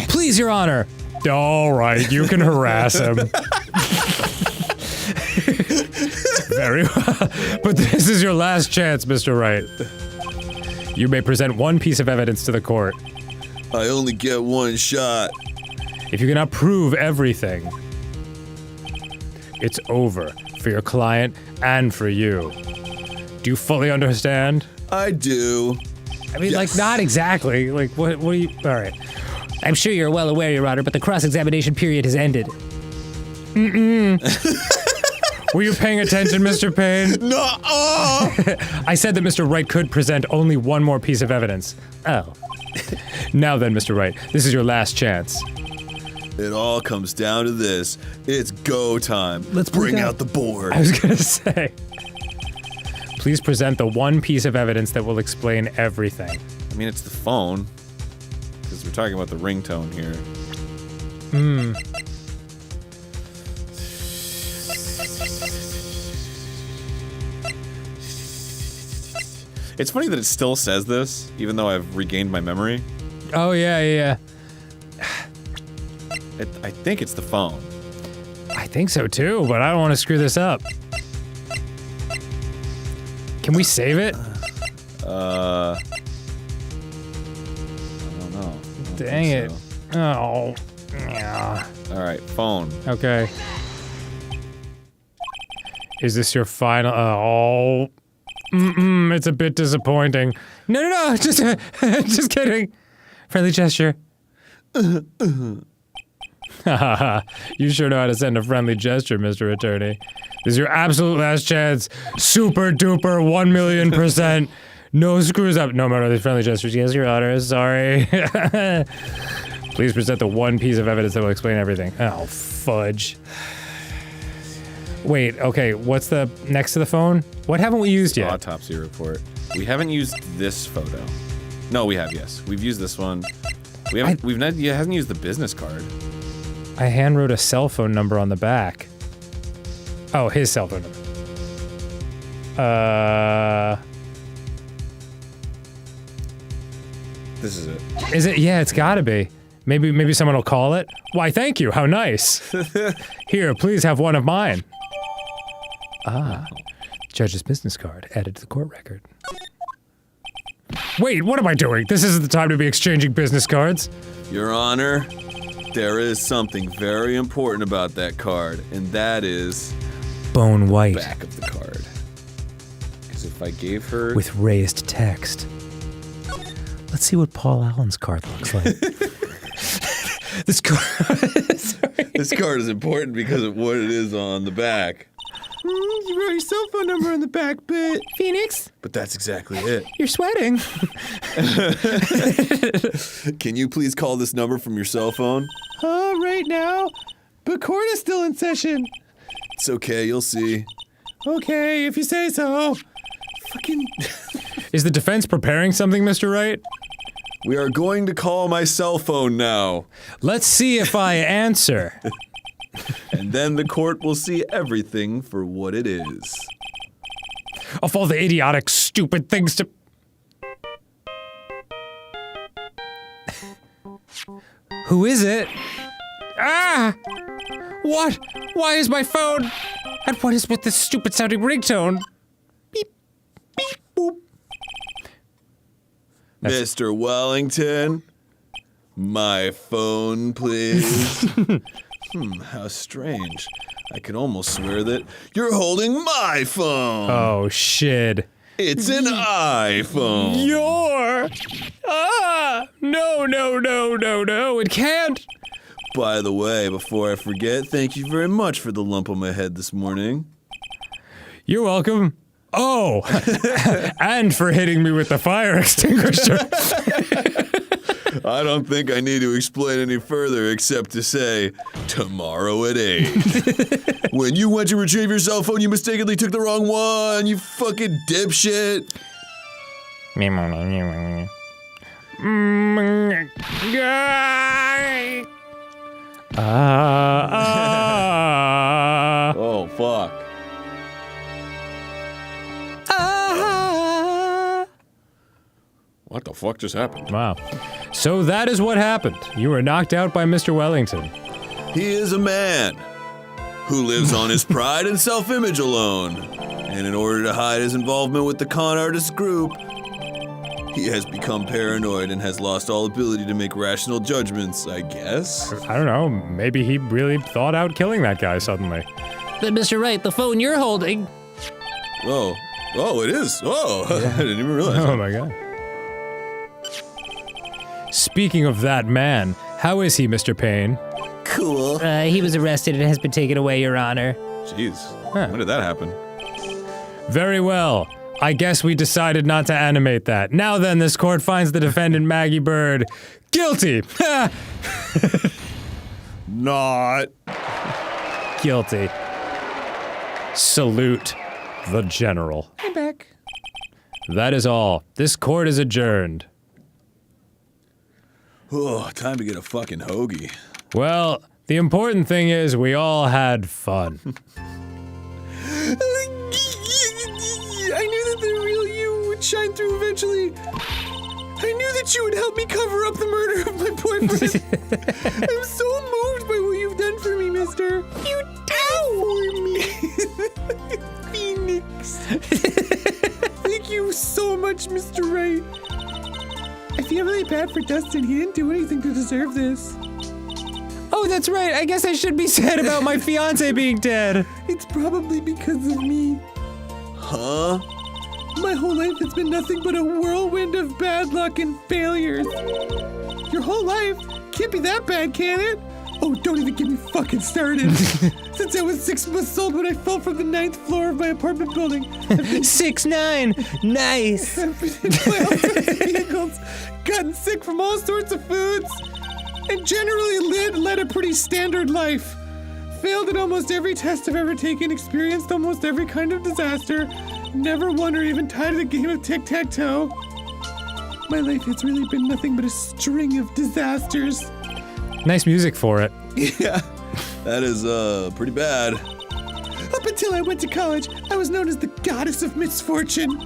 Please, Your Honor. All right, you can harass him. Very well. But this is your last chance, Mr. Wright. You may present one piece of evidence to the court. I only get one shot. If you cannot prove everything, it's over for your client and for you. Do you fully understand? I do. I mean, like, not exactly. Like, what do you... All right. I'm sure you're well aware, Your Honor, but the cross-examination period has ended. Were you paying attention, Mr. Payne? No. I said that Mr. Wright could present only one more piece of evidence. Oh. Now then, Mr. Wright, this is your last chance. It all comes down to this. It's go time. Let's bring break out the board. I was gonna say. Please present the one piece of evidence that will explain everything. I mean, it's the phone. Because we're talking about the ringtone here. It's funny that it still says this, even though I've regained my memory. Oh, yeah. I think it's the phone. I think so too, but I don't want to screw this up. Can we save it? I don't know. Dang it. Oh. Yeah. Alright, phone. Okay. Is this your final? Oh. It's a bit disappointing. No, just kidding. Friendly gesture. You sure know how to send a friendly gesture, Mr. Attorney. This is your absolute last chance. Super duper 1,000,000%. No screws up. No more of these friendly gestures. Yes, Your Honor. Sorry. Please present the one piece of evidence that will explain everything. Oh, fudge. Wait, okay, what's the next to the phone? What haven't we used yet? Autopsy report. We haven't used this photo. No, we have, yes. We've used this one. We haven't, hasn't used the business card. I handwrote a cell phone number on the back. Oh, his cell phone number. This is it. Is it? Yeah, it's gotta be. Maybe someone will call it. Why, thank you, how nice. Here, please have one of mine. Ah. Judge's business card added to the court record. Wait, what am I doing? This isn't the time to be exchanging business cards. Your Honor, there is something very important about that card, and that is Bone white back of the card. Because if I gave her... with raised text. Let's see what Paul Allen's card looks like. This card... Sorry. This card is important because of what it is on the back. You wrote your cell phone number on the back, but... Phoenix, But that's exactly it. you're sweating. Can you please call this number from your cell phone? Right now. But court is still in session. It's okay, you'll see. Okay, if you say so. Fucking... Is the defense preparing something, Mr. Wright? We are going to call my cell phone now. Let's see if I answer. And then the court will see everything for what it is. Of all the idiotic, stupid things to... Who is it? Ah! What? Why is my phone? And what is with this stupid sounding ringtone? Beep, beep, boop. Mr. Wellington, my phone, please. How strange. I can almost swear that you're holding my phone. Oh, shit. It's an iPhone. Your... Ah! No, no, no, no, no, it can't. By the way, before I forget, thank you very much for the lump on my head this morning. You're welcome. Oh! And for hitting me with the fire extinguisher. I don't think I need to explain any further except to say, tomorrow at 8. When you went to retrieve your cell phone, you mistakenly took the wrong one, you fucking dipshit. Oh, fuck. What the fuck just happened? Wow. So that is what happened. You were knocked out by Mr. Wellington. He is a man who lives on his pride and self-image alone. And in order to hide his involvement with the con artist group, he has become paranoid and has lost all ability to make rational judgments, I guess. I don't know, maybe he really thought out killing that guy suddenly. But Mr. Wright, the phone you're holding. Oh, it is. Oh, I didn't even realize. Oh my god. Speaking of that man, how is he, Mr. Payne? Cool. He was arrested and has been taken away, Your Honor. Jeez, when did that happen? Very well. I guess we decided not to animate that. Now then, this court finds the defendant, Maggie Bird, guilty. Not. Guilty. Salute the general. I'm back. That is all. This court is adjourned. Oh, time to get a fucking hoagie. Well, the important thing is we all had fun. I knew that the real you would shine through eventually. I knew that you would help me cover up the murder of my boyfriend. I'm so moved by what you've done for me, mister. You did for me. Phoenix. Thank you so much, Mr. Wright. I feel really bad for Dustin. He didn't do anything to deserve this. Oh, that's right. I guess I should be sad about my fiance being dead. It's probably because of me. Huh? My whole life has been nothing but a whirlwind of bad luck and failures. Your whole life can't be that bad, can it? Oh, don't even get me fucking started. Since I was 6 months old when I fell from the 9th floor of my apartment building. 6'9". Nice. I've been hit by all sorts of vehicles, gotten sick from all sorts of foods, and generally led a pretty standard life. Failed at almost every test I've ever taken, experienced almost every kind of disaster, never won or even tied a game of tic-tac-toe. My life has really been nothing but a string of disasters. Nice music for it. Yeah, that is, pretty bad. Up until I went to college, I was known as the goddess of misfortune.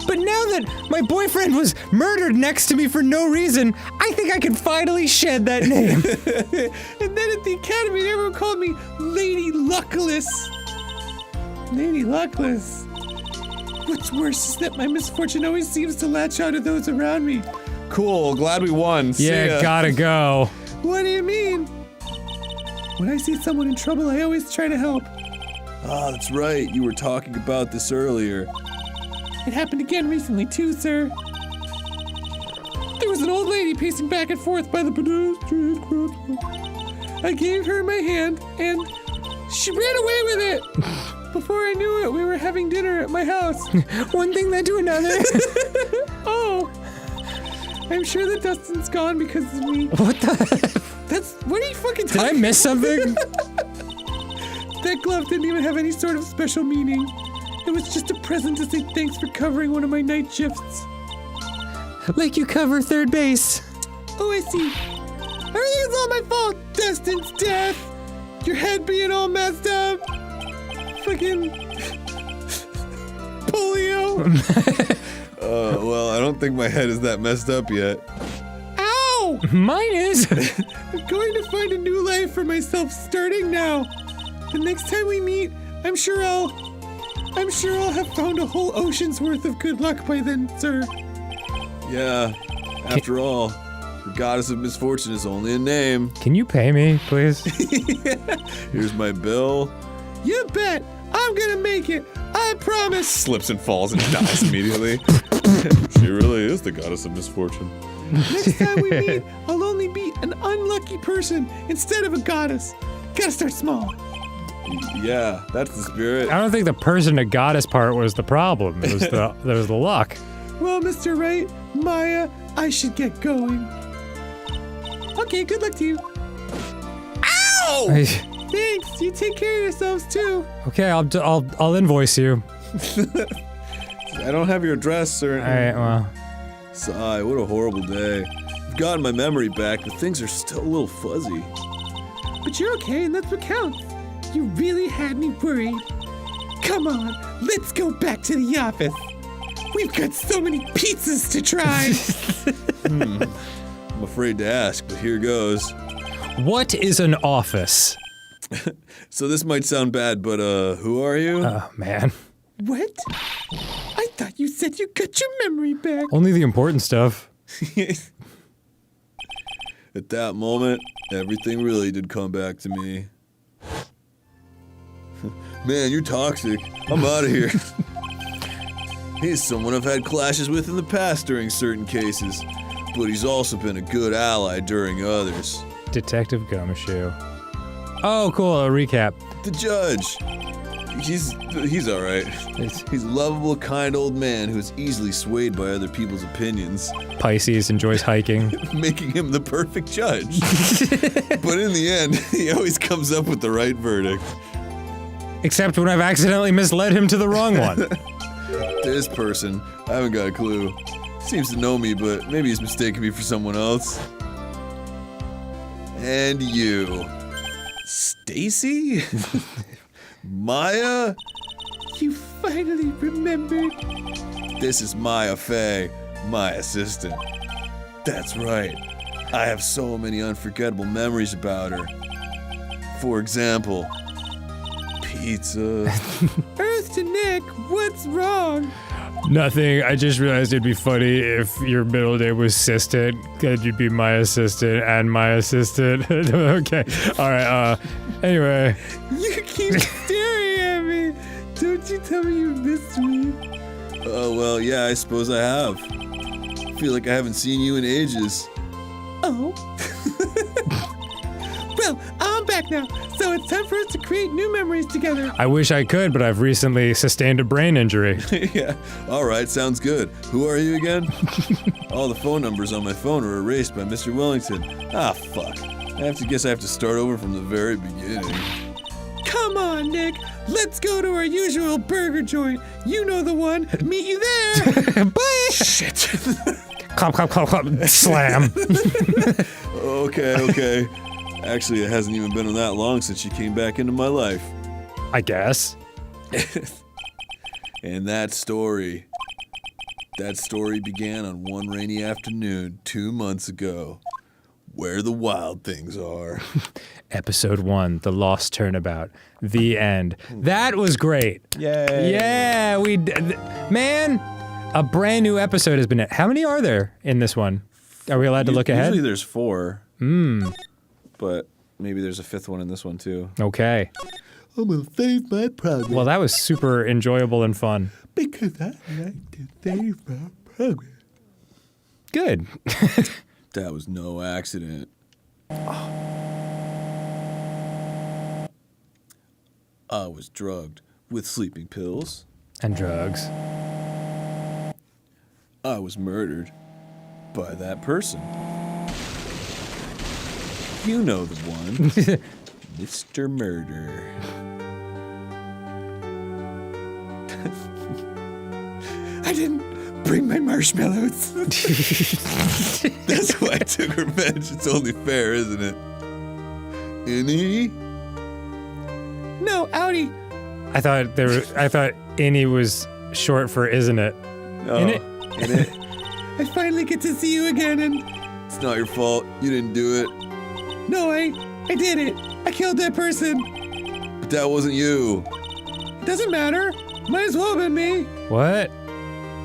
But now that my boyfriend was murdered next to me for no reason, I think I can finally shed that name. And then at the academy, everyone called me Lady Luckless. Lady Luckless. What's worse is that my misfortune always seems to latch onto those around me. Cool, glad we won. See Yeah, ya. gotta go. What do you mean? When I see someone in trouble, I always try to help. Ah, that's right. You were talking about this earlier. It happened again recently, too, sir. There was an old lady pacing back and forth by the pedestrian crosswalk. I gave her my hand, and she ran away with it. Before I knew it, we were having dinner at my house. One thing led to another. Oh, I'm sure that Dustin's gone because of me. What the? What are you fucking Did I talking? miss something? That glove didn't even have any sort of special meaning. It was just a present to say thanks for covering one of my night shifts. Like you cover third base. Oh, I see. Everything's all my fault. Dustin's death. Your head being all messed up. Fucking polio. Well, I don't think my head is that messed up yet. Ow! Mine is. I'm going to find a new life for myself starting now. The next time we meet, I'm sure I'll have found a whole ocean's worth of good luck by then, sir. Yeah, after all, the goddess of misfortune is only a name. Can you pay me, please? Here's my bill. You bet. I'm gonna make it. I promise. Slips and falls and dies immediately. She really is the goddess of misfortune. Next time we meet, I'll only be an unlucky person instead of a goddess. Gotta start small. Yeah, that's the spirit. I don't think the person to goddess part was the problem. It was the luck. Well, Mr. Wright, Maya, I should get going. Okay, good luck to you. Ow! Thanks. You take care of yourselves too. Okay, I'll invoice you. I don't have your address or. All right, well. Sigh, what a horrible day. I've gotten my memory back, but things are still a little fuzzy. But you're okay, and that's what counts. You really had me worried. Come on, let's go back to the office. We've got so many pizzas to try. I'm afraid to ask, but here goes. What is an office? So this might sound bad, but who are you? Oh, man. What? I thought you said you got your memory back. Only the important stuff. At that moment, everything really did come back to me. Man, you're toxic. I'm out of here. He's someone I've had clashes with in the past during certain cases, but he's also been a good ally during others. Detective Gumshoe. Oh, cool. A recap. The judge. He's all right. He's a lovable, kind old man who's easily swayed by other people's opinions, Pisces enjoys hiking. making him the perfect judge. But in the end, he always comes up with the right verdict. Except when I've accidentally misled him to the wrong one. This person, I haven't got a clue. Seems to know me, but maybe he's mistaken me for someone else. And you. Stacy? Maya? You finally remembered. This is Maya Fey, my assistant. That's right. I have so many unforgettable memories about her. For example, pizza. Earth to Nick, what's wrong? Nothing. I just realized it'd be funny if your middle name was assistant, that you'd be my assistant and my assistant. Okay. All right. Anyway. You keep staring at me. Don't you tell me you missed me. Oh, well, yeah, I suppose I have. Feel like I haven't seen you in ages. Oh. Well, I'm back now, so it's time for us to create new memories together. I wish I could, but I've recently sustained a brain injury. Yeah, alright, sounds good. Who are you again? All the phone numbers on my phone are erased by Mr. Wellington. Ah, fuck. I have to start over from the very beginning. Come on, Nick. Let's go to our usual burger joint. You know the one. Meet you there. Bye! Shit. Clop, clop, clop, clop. Slam. Okay. Actually, it hasn't even been that long since she came back into my life. I guess. And that story began on one rainy afternoon 2 months ago. where the wild things are. Episode 1, The Lost Turnabout. The end. That was great. Yay. Yeah, man, a brand new episode has been. How many are there in this one? Are we allowed to look ahead? Usually there's 4. But maybe there's a 5th one in this one too. Okay. I'm gonna save my progress Well, that was super enjoyable and fun. because I like to save my progress. Good. That was no accident. I was drugged with sleeping pills. And drugs. I was murdered by that person. You know the one. Mr. Murder. I didn't bring my marshmallows. That's why I took revenge. It's only fair, isn't it? Any? No, Audi. I thought "innie" was short for "isn't it?" Oh, In it? In it? I finally get to see you again, and It's not your fault. You didn't do it. no, I did it. I killed that person. But that wasn't you. Doesn't matter. Might as well have been me. What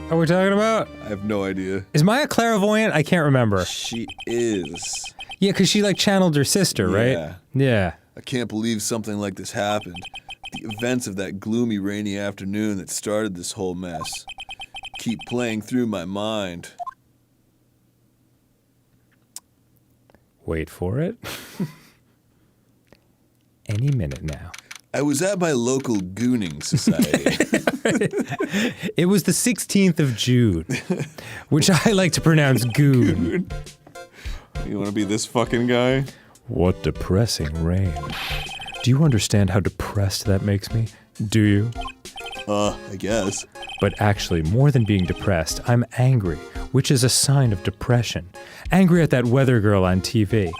are we talking about? I have no idea. Is Maya clairvoyant? I can't remember. She is. Yeah, because she channeled her sister, right? Yeah. Yeah. I can't believe something like this happened. The events of that gloomy, rainy afternoon that started this whole mess keep playing through my mind. Wait for it. Any minute now. I was at my local gooning society. It was the 16th of June, which I like to pronounce goon. You want to be this fucking guy? What depressing rain. Do you understand how depressed that makes me? Do you? I guess. But actually, more than being depressed, I'm angry, which is a sign of depression. Angry at that weather girl on TV.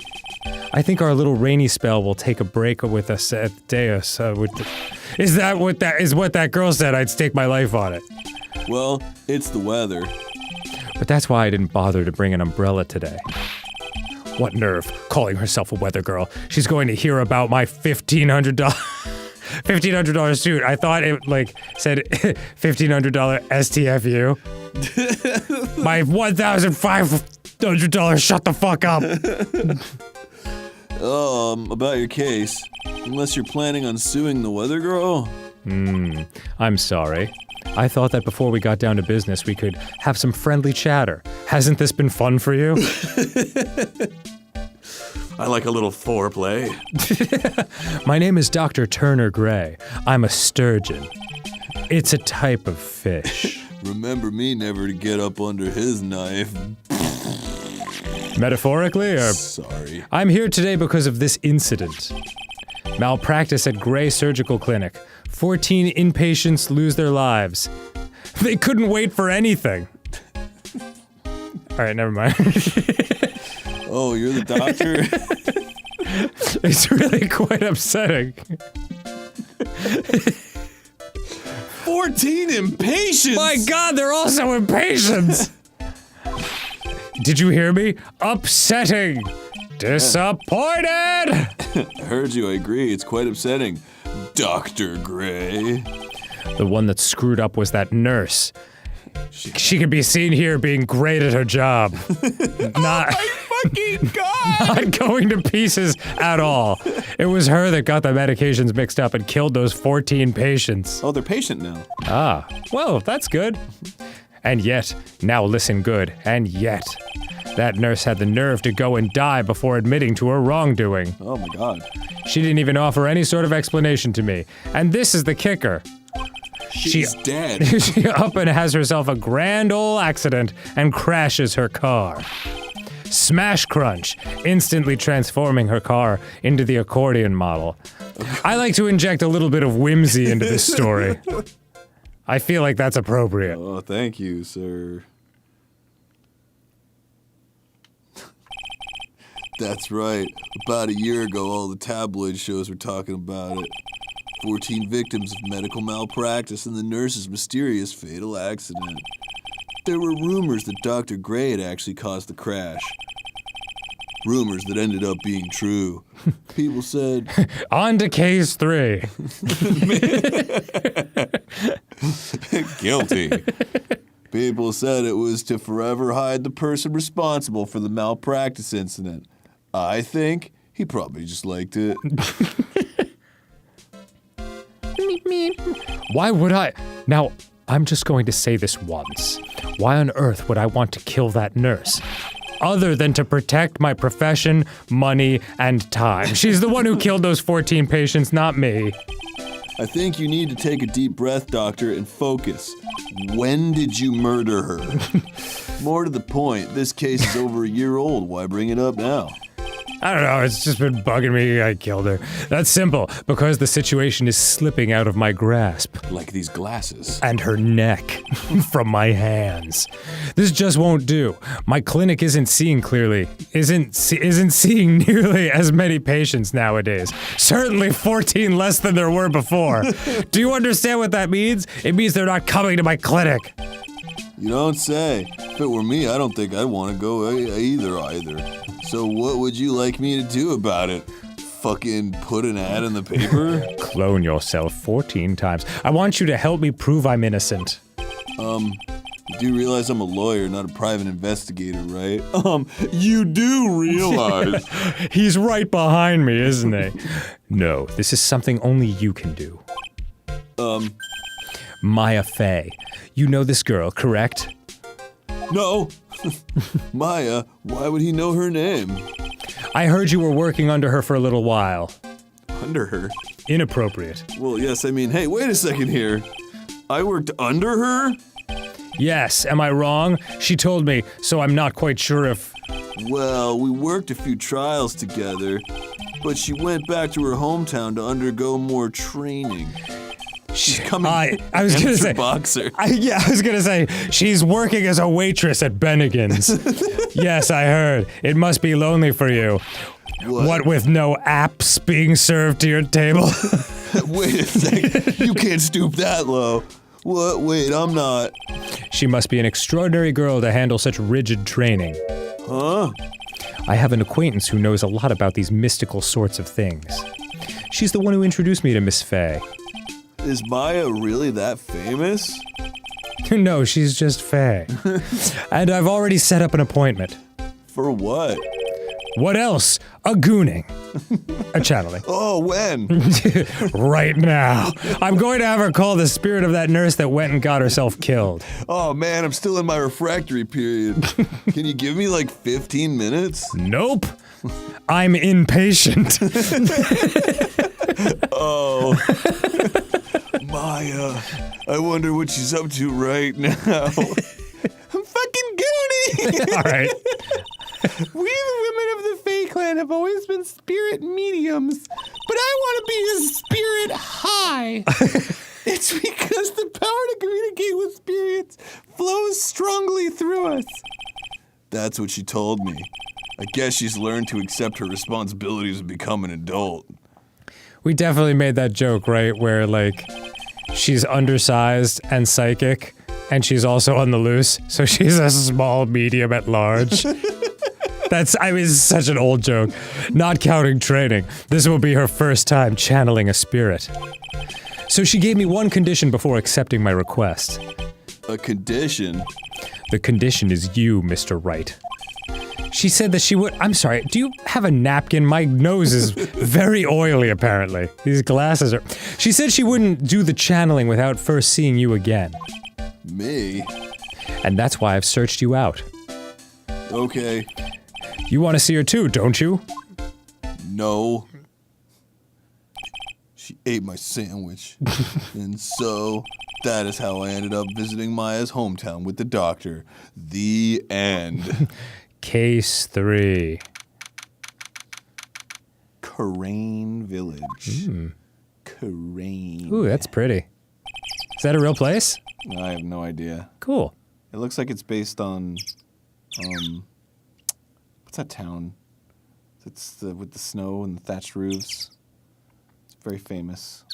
I think our little rainy spell will take a break with us at the Deus. Is what that girl said? I'd stake my life on it. Well, it's the weather. But that's why I didn't bother to bring an umbrella today. What nerve, calling herself a weather girl. She's going to hear about my $1,500 suit. I thought it said $1,500 STFU. My $1,500. Shut the fuck up. About your case. Unless you're planning on suing the weather girl? I'm sorry. I thought that before we got down to business, we could have some friendly chatter. Hasn't this been fun for you? I like a little foreplay. My name is Dr. Turner Gray. I'm a sturgeon. It's a type of fish. Remember me never to get up under his knife. Metaphorically, or? Sorry. I'm here today because of this incident. Malpractice at Gray Surgical Clinic. 14 inpatients lose their lives. They couldn't wait for anything. Alright, never mind. Oh, you're the doctor? It's really quite upsetting. 14 impatience! My god, they're all so impatient! Did you hear me? Upsetting! Disappointed! I heard you, I agree. It's quite upsetting. Dr. Gray. The one that screwed up was that nurse. She could be seen here being great at her job. Not, Fucking God! not going to pieces at all. It was her that got the medications mixed up and killed those 14 patients. Oh, they're patient now. Ah, well, that's good. And yet, now listen good, and yet, that nurse had the nerve to go and die before admitting to her wrongdoing. Oh my God. She didn't even offer any sort of explanation to me. And this is the kicker. She's dead. She up and has herself a grand ol' accident and crashes her car. Smash crunch, instantly transforming her car into the accordion model. I like to inject a little bit of whimsy into this story. I feel like that's appropriate. Oh, thank you, sir. That's right. About a year ago, all the tabloid shows were talking about it. 14 victims of medical malpractice and the nurse's mysterious fatal accident. There were rumors that Dr. Gray had actually caused the crash. Rumors that ended up being true. People said... On to case 3. Guilty. People said it was to forever hide the person responsible for the malpractice incident. I think he probably just liked it. Why would I? Now, I'm just going to say this once. Why on earth would I want to kill that nurse? Other than to protect my profession, money, and time. She's the one who killed those 14 patients, not me. I think you need to take a deep breath, Doctor, and focus. When did you murder her? More to the point, this case is over a year old. Why bring it up now? I don't know, it's just been bugging me. I killed her. That's simple, because the situation is slipping out of my grasp. Like these glasses. And her neck from my hands. This just won't do. My clinic isn't seeing clearly. Isn't seeing nearly as many patients nowadays. Certainly 14 less than there were before. Do you understand what that means? It means they're not coming to my clinic. You don't say. If it were me, I don't think I'd want to go either. So what would you like me to do about it? Fucking put an ad in the paper? Clone yourself 14 times. I want you to help me prove I'm innocent. You do realize I'm a lawyer, not a private investigator, right? You do realize. He's right behind me, isn't he? No, this is something only you can do. Maya Fey. You know this girl, correct? No. Maya, why would he know her name? I heard you were working under her for a little while. Under her? Inappropriate. Well, yes, I mean, hey, wait a second here. I worked under her? Yes, am I wrong? She told me, so I'm not quite sure if... Well, we worked a few trials together, but she went back to her hometown to undergo more training. She's coming. I was gonna say boxer. I was gonna say she's working as a waitress at Bennigan's. Yes, I heard. It must be lonely for you. What with no apps being served to your table? Wait a second. You can't stoop that low. What? Wait, I'm not. She must be an extraordinary girl to handle such rigid training. Huh? I have an acquaintance who knows a lot about these mystical sorts of things. She's the one who introduced me to Miss Fey. Is Maya really that famous? No, she's just Fey. And I've already set up an appointment. For what? What else? A gooning. A channeling. Oh, when? Right now. I'm going to have her call the spirit of that nurse that went and got herself killed. Oh man, I'm still in my refractory period. Can you give me like 15 minutes? Nope. I'm impatient. Oh. Maya, I wonder what she's up to right now. I'm fucking Goonie! All right. We, the women of the Fae Clan, have always been spirit mediums, but I want to be a spirit high. It's because the power to communicate with spirits flows strongly through us. That's what she told me. I guess she's learned to accept her responsibilities and become an adult. We definitely made that joke, right? Where, like, she's undersized and psychic, and she's also on the loose, so she's a small medium at large. It's such an old joke. Not counting training. This will be her first time channeling a spirit. So she gave me one condition before accepting my request. A condition? The condition is you, Mr. Wright. She said that she would- I'm sorry, do you have a napkin? My nose is very oily, apparently. These glasses are- She said she wouldn't do the channeling without first seeing you again. Me? And that's why I've searched you out. Okay. You want to see her too, don't you? No. She ate my sandwich. And so, that is how I ended up visiting Maya's hometown with the doctor. The end. Case 3. Crane Village. Crane. Ooh, that's pretty. Is that a real place? I have no idea. Cool. It looks like it's based on, what's that town? It's with the snow and the thatched roofs. It's very famous.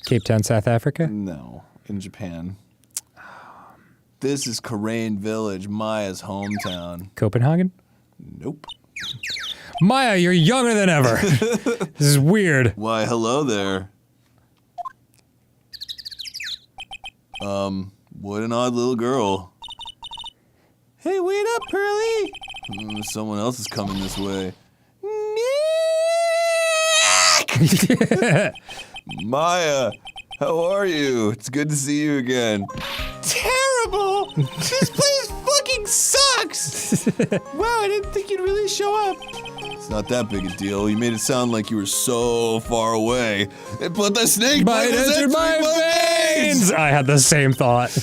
Cape Town, South Africa? No, in Japan. This is Crane Village, Maya's hometown. Copenhagen? Nope. Maya, you're younger than ever. This is weird. Why, hello there. What an odd little girl. Hey, wait up, Pearly! Someone else is coming this way. Maya, how are you? It's good to see you again. Terrible! This place fucking sucks! Wow, I didn't think you'd really show up. It's not that big a deal. You made it sound like you were so far away. But the snake bite has entered my veins! I had the same thought.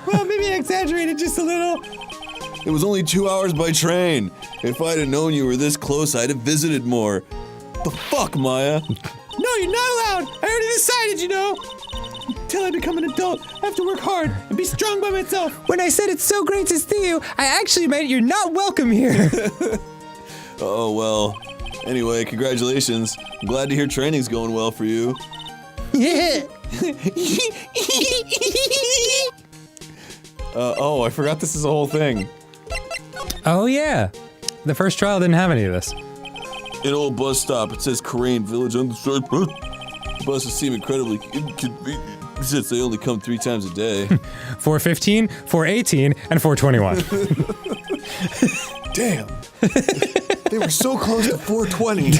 Well, maybe I exaggerated just a little. It was only 2 hours by train. If I'd have known you were this close, I'd have visited more. The fuck, Maya? No, you're not allowed! I already decided, you know! Until I become an adult, I have to work hard and be strong by myself. When I said it's so great to see you, I actually meant you're not welcome here. Oh, well. Anyway, congratulations. I'm glad to hear training's going well for you. Yeah. Oh, I forgot this is a whole thing. Oh, yeah. The first trial didn't have any of this. An old bus stop. It says Korean Village on the side. The buses seem incredibly inconvenient since they only come 3 times a day. 415, 418, and 421. Damn. They were so close to 420.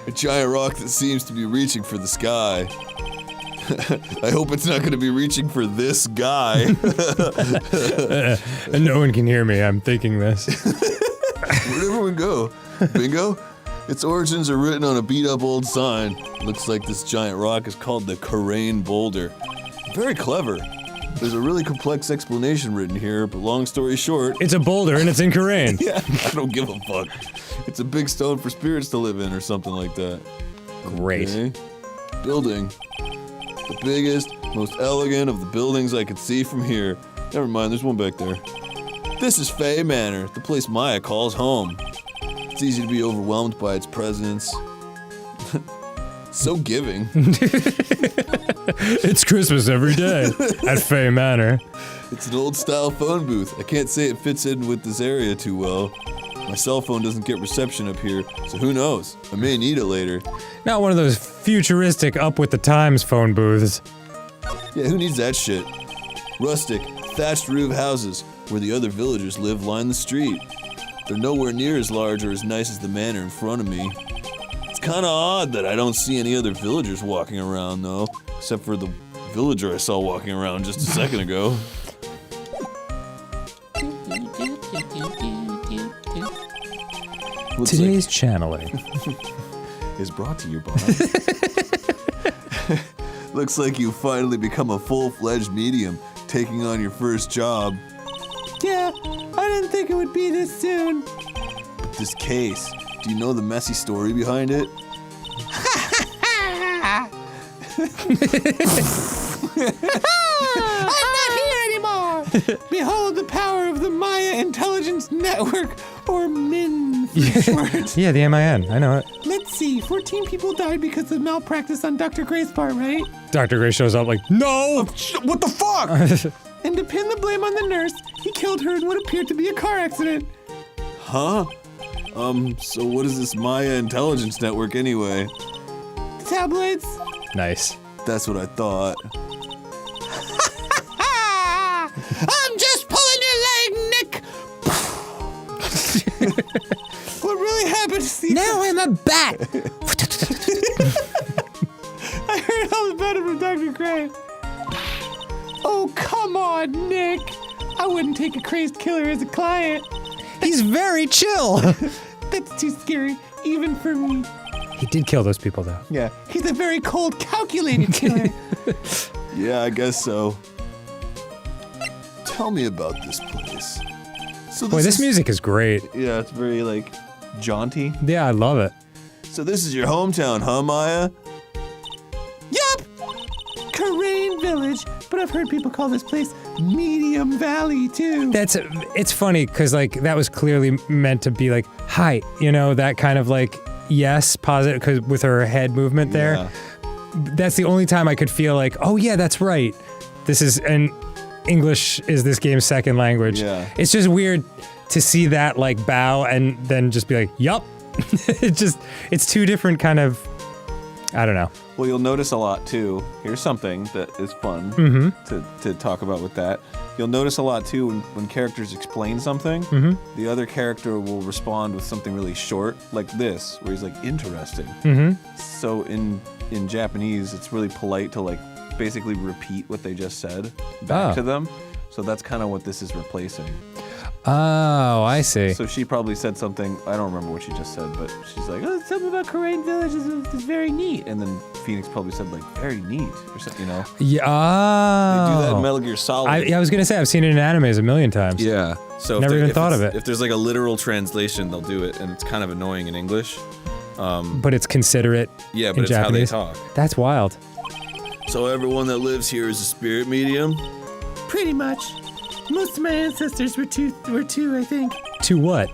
A giant rock that seems to be reaching for the sky. I hope it's not going to be reaching for this guy. No one can hear me. I'm thinking this. Where'd everyone go? Bingo? Its origins are written on a beat-up old sign. Looks like this giant rock is called the Korean Boulder. Very clever. There's a really complex explanation written here, but long story short... It's a boulder and it's in Korean. Yeah, I don't give a fuck. It's a big stone for spirits to live in or something like that. Great. Okay. Building. The biggest, most elegant of the buildings I could see from here. Never mind, there's one back there. This is Fay Manor, the place Maya calls home. It's easy to be overwhelmed by its presence. So giving. It's Christmas every day at Fay Manor. It's an old-style phone booth. I can't say it fits in with this area too well. My cell phone doesn't get reception up here, so who knows? I may need it later. Not one of those futuristic up with the times phone booths. Yeah, who needs that shit? Rustic, thatched roof houses where the other villagers live line the street. They're nowhere near as large or as nice as the manor in front of me. It's kinda odd that I don't see any other villagers walking around though, except for the villager I saw walking around just a second ago. Today's channeling is brought to you by... Looks like you finally become a full-fledged medium, taking on your first job. Yeah, I didn't think it would be this soon. But this case, do you know the messy story behind it? I'm not here anymore! Behold the power of the Maya Intelligence Network, or MIN for short. Yeah, the MIN. I know it. Let's see, 14 people died because of malpractice on Dr. Gray's part, right? Dr. Gray shows up like, no! What the fuck? And to pin the blame on the nurse, he killed her in what appeared to be a car accident. Huh? So what is this Maya Intelligence Network anyway? Tabloids? Nice. That's what I thought. I'm just pulling your leg, Nick! What really happened is Now I'm a bat! I heard all about it from Dr. Gray. Oh, come on, Nick. I wouldn't take a crazed killer as a client. He's very chill. That's too scary, even for me. He did kill those people though. Yeah, he's a very cold, calculated killer. Yeah, I guess so. Tell me about this place. So Boy, this music is great. Yeah, it's very, like, jaunty. Yeah, I love it. So this is your hometown, huh, Maya? Yup! Korean Village, but I've heard people call this place Medium Valley, too. It's funny, because, like, that was clearly meant to be, like, hi, you know, that kind of, like, yes, positive, because with her head movement there. Yeah. That's the only time I could feel like, oh, yeah, that's right. This is, and English is this game's second language. Yeah. It's just weird to see that like bow and then just be like, yup. It's two different kind of, I don't know. Well, you'll notice a lot too. Here's something that is fun to talk about with that. You'll notice a lot too when characters explain something, the other character will respond with something really short, like this, where he's like, interesting. So in Japanese, it's really polite to like basically repeat what they just said back to them. So that's kind of what this is replacing. Oh, I see. So she probably said something, I don't remember what she just said, but she's like, oh, something about Korean Village is very neat. And then Phoenix probably said like, very neat, or something, you know? Yeah. They do that Oh. in Metal Gear Solid. I was going to say, I've seen it in animes a million times. Yeah. So Never even thought of it. If there's like a literal translation, they'll do it, and it's kind of annoying in English. But it's considerate Yeah, but in it's Japanese. how they talk. That's wild. So everyone that lives here is a spirit medium? Pretty much. Most of my ancestors were two, I think. To what?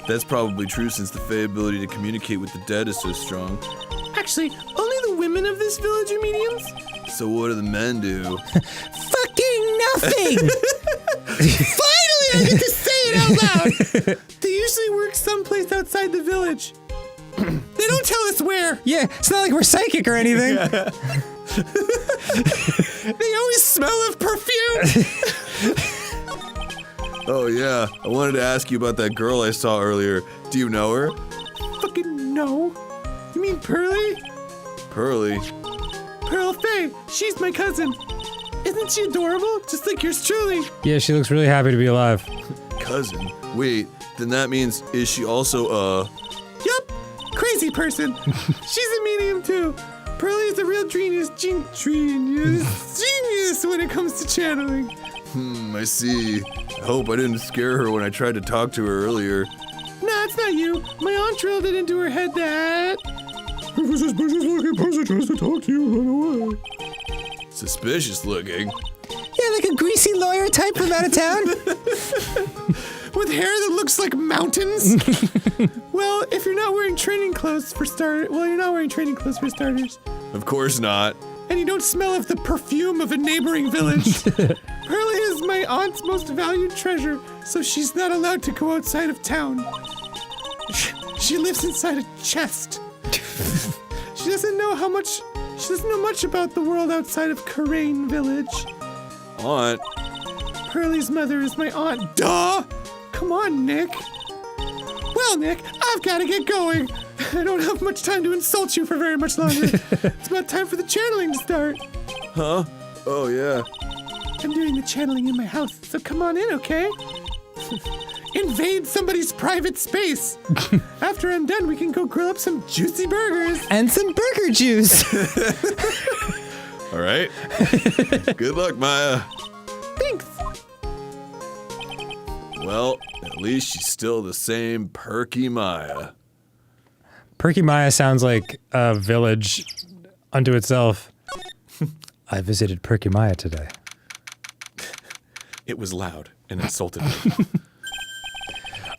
That's probably true since the Fae ability to communicate with the dead is so strong. Actually, only the women of this village are mediums. So what do the men do? Fucking nothing! Finally, I get to say it out loud. They usually work someplace outside the village. They don't tell us where. Yeah, it's not like we're psychic or anything. They always smell of perfume. Oh yeah, I wanted to ask you about that girl I saw earlier. Do you know her? Fucking no. You mean Pearly? Pearly. Pearl Faye. She's my cousin. Isn't she adorable? Just like yours truly. Yeah, she looks really happy to be alive. Cousin? Wait, then that means, is she also, Yup. Crazy person. She's a medium too. Pearly is a real genius when it comes to channeling. I see. I hope I didn't scare her when I tried to talk to her earlier. Nah, it's not you. My aunt drilled it into her head that... If a suspicious looking person tries to talk to you, run away. Suspicious looking. Yeah, like a greasy lawyer type from out of town. With hair that looks like mountains? Well, if you're not wearing training clothes for starters. Well, you're not wearing training clothes for starters. Of course not. And you don't smell of the perfume of a neighboring village. Pearly is my aunt's most valued treasure, so she's not allowed to go outside of town. She lives inside a chest. She doesn't know much about the world outside of Karain village. Aunt. Pearly's mother is my aunt. Duh! Come on, Nick. Well, Nick, I've got to get going. I don't have much time to insult you for very much longer. It's about time for the channeling to start. Huh? Oh yeah. I'm doing the channeling in my house, so come on in, okay? Invade somebody's private space. After I'm done, we can go grill up some juicy burgers. And some burger juice. All right. Good luck, Maya. Thanks. Well, at least she's still the same perky Maya. Perky Maya sounds like a village unto itself. I visited Perky Maya today. It was loud and insulted me.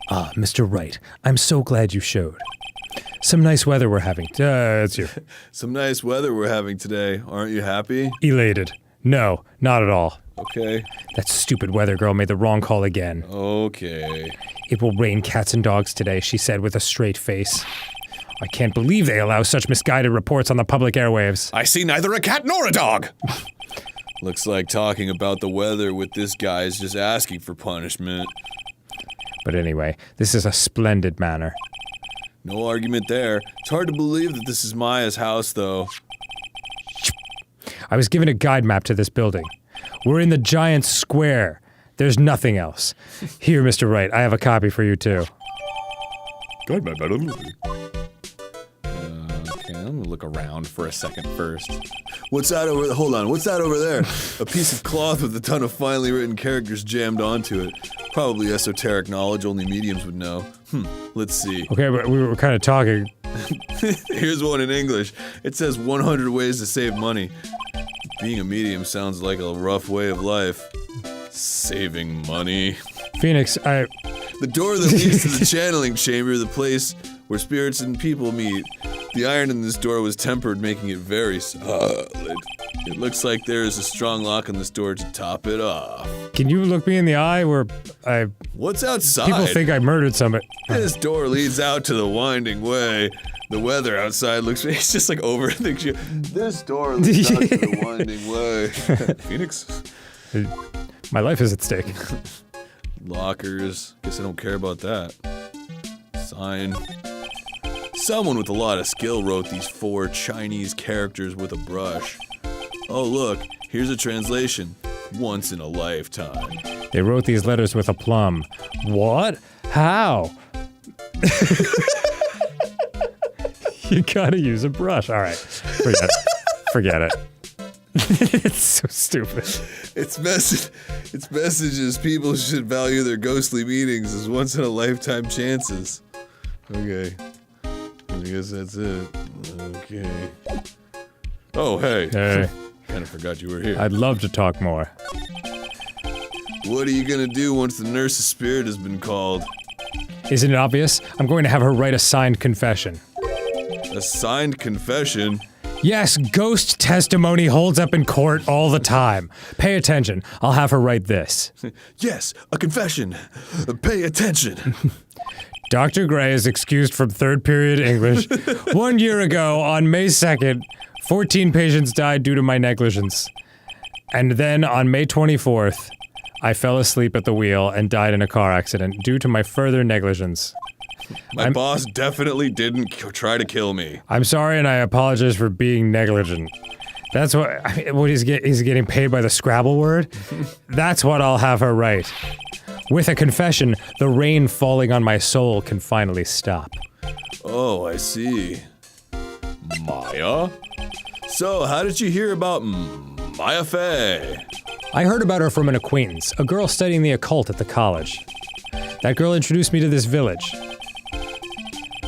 Ah, Mr. Wright, I'm so glad you showed. Some nice weather we're having. It's you. Some nice weather we're having today. Aren't you happy? Elated. No, not at all. Okay. That stupid weather girl made the wrong call again. Okay. It will rain cats and dogs today, she said with a straight face. I can't believe they allow such misguided reports on the public airwaves. I see neither a cat nor a dog. Looks like talking about the weather with this guy is just asking for punishment. But anyway, this is a splendid manor. No argument there. It's hard to believe that this is Maya's house, though. I was given a guide map to this building. We're in the giant square. There's nothing else. Here, Mr. Wright, I have a copy for you too. God, my bad. Okay, I'm gonna look around for a second first. What's that over there? Hold on, what's that over there? A piece of cloth with a ton of finely written characters jammed onto it. Probably esoteric knowledge only mediums would know. Let's see. Okay, but we were kind of talking. Here's one in English. It says 100 ways to save money. Being a medium sounds like a rough way of life. Saving money. Phoenix, The door that leads to the channeling chamber, the place where spirits and people meet. The iron in this door was tempered, making it very solid. It looks like there is a strong lock on this door to top it off. Can you look me in the eye where What's outside? people think I murdered somebody? This door leads out to the winding way. The weather outside looks. It's just like overthinks you. This door leads out to the winding way. Phoenix? My life is at stake. Lockers. Guess I don't care about that. Sign. Someone with a lot of skill wrote these 4 Chinese characters with a brush. Oh look, here's a translation. Once in a lifetime. They wrote these letters with a plum. What? How? You gotta use a brush. All right, forget it. It's so stupid. Its messages people should value their ghostly meetings as once in a lifetime chances. Okay. I guess that's it. Okay. Oh, hey. Hey, Kinda forgot you were here. I'd love to talk more. What are you gonna do once the nurse's spirit has been called? Isn't it obvious? I'm going to have her write a signed confession. A signed confession? Yes, ghost testimony holds up in court all the time. Pay attention. I'll have her write this. Yes, a confession. Pay attention. Dr. Gray is excused from third period English. 1 year ago, on May 2nd, 14 patients died due to my negligence. And then on May 24th, I fell asleep at the wheel and died in a car accident due to my further negligence. My boss definitely didn't try to kill me. I'm sorry and I apologize for being negligent. That's what he's getting paid by the Scrabble word? That's what I'll have her write. With a confession, the rain falling on my soul can finally stop. Oh, I see. Maya? So, how did you hear about Maya Fey? I heard about her from an acquaintance, a girl studying the occult at the college. That girl introduced me to this village.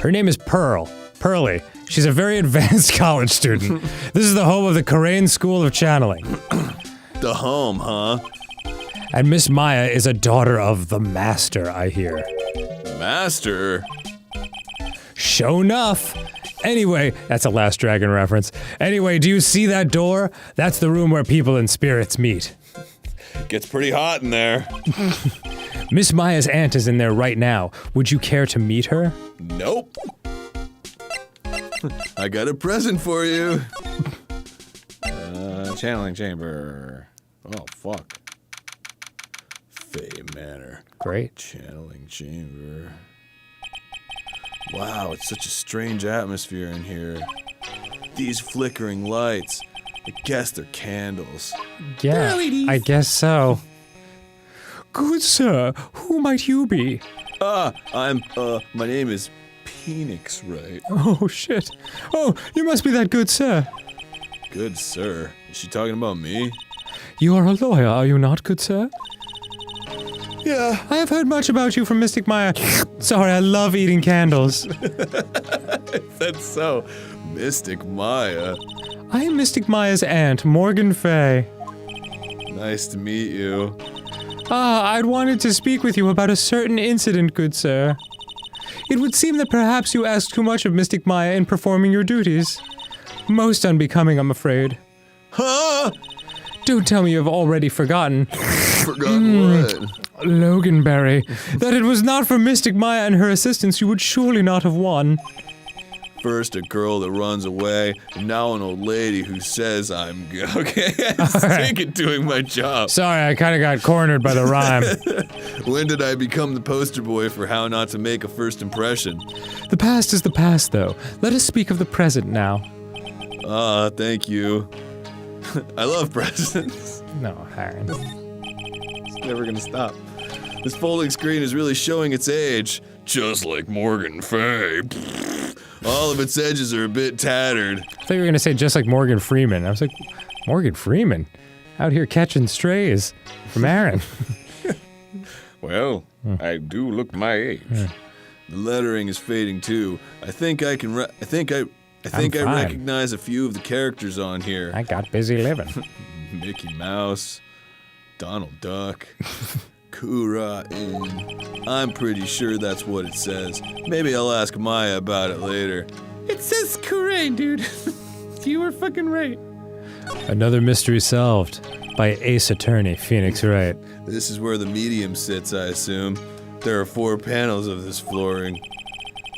Her name is Pearly. She's a very advanced college student. This is the home of the Korean School of Channeling. The home, huh? And Miss Maya is a daughter of the Master, I hear. Master? Show enough. Anyway, that's a Last Dragon reference. Anyway, do you see that door? That's the room where people and spirits meet. Gets pretty hot in there. Miss Maya's aunt is in there right now. Would you care to meet her? Nope. I got a present for you. Channeling chamber. Oh, fuck. Fey Manor. Great. Channeling chamber. Wow, it's such a strange atmosphere in here. These flickering lights. I guess they're candles. Yeah, I guess so. Good sir, who might you be? My name is Phoenix, right? Oh, shit. Oh, you must be that good sir. Good sir. Is she talking about me? You are a lawyer, are you not, good sir? Yeah. I have heard much about you from Mystic Maya. Sorry, I love eating candles. That's so. Mystic Maya. I am Mystic Maya's aunt, Morgan Fay. Nice to meet you. I'd wanted to speak with you about a certain incident, good sir. It would seem that perhaps you asked too much of Mystic Maya in performing your duties. Most unbecoming, I'm afraid. Huh? Don't tell me you have already forgotten. Forgotten what? Loganberry, that it was not for Mystic Maya and her assistants you would surely not have won. First a girl that runs away, and now an old lady who says I'm good. Okay, I'm taking doing my job. Sorry, I kind of got cornered by the rhyme. When did I become the poster boy for how not to make a first impression? The past is the past, though. Let us speak of the present now. Thank you. I love presents. No, Aaron. It's never gonna stop. This folding screen is really showing its age. Just like Morgan Fay. All of its edges are a bit tattered. I thought you were going to say just like Morgan Freeman. I was like, Morgan Freeman? Out here catching strays from Aaron. Well, I do look my age. The lettering is fading too. I think I recognize a few of the characters on here. I got busy living. Mickey Mouse, Donald Duck, Kura, and I'm pretty sure that's what it says. Maybe I'll ask Maya about it later. It says Kurain, dude. You were fucking right. Another mystery solved by Ace Attorney Phoenix Wright. This is where the medium sits, I assume. There are 4 panels of this flooring.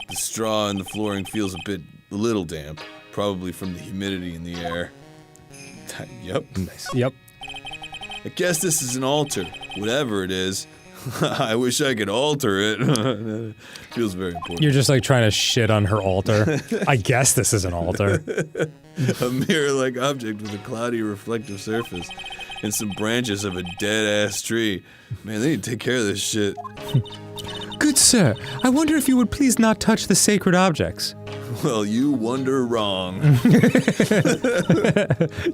The straw in the flooring feels a little damp, probably from the humidity in the air. Yep. Nice. Yep. I guess this is an altar, whatever it is. I wish I could alter it. Feels very important. You're just like trying to shit on her altar. I guess this is an altar. A mirror-like object with a cloudy reflective surface and some branches of a dead-ass tree. Man, they need to take care of this shit. Good sir, I wonder if you would please not touch the sacred objects. Well, you wonder wrong.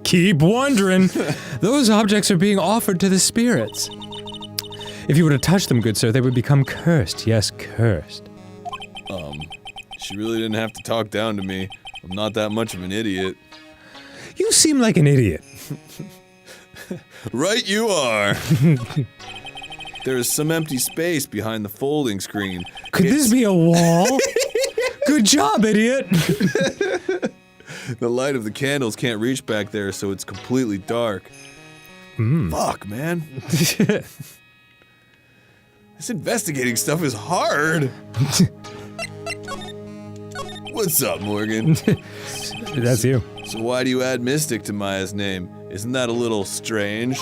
Keep wondering. Those objects are being offered to the spirits. If you were to touch them, good sir, they would become cursed. Yes, cursed. She really didn't have to talk down to me. I'm not that much of an idiot. You seem like an idiot. Right you are. There is some empty space behind the folding screen. Could this be a wall? Good job, idiot. The light of the candles can't reach back there, so it's completely dark. Fuck, man. This investigating stuff is hard. What's up, Morgan? That's you. So why do you add Mystic to Maya's name? Isn't that a little strange?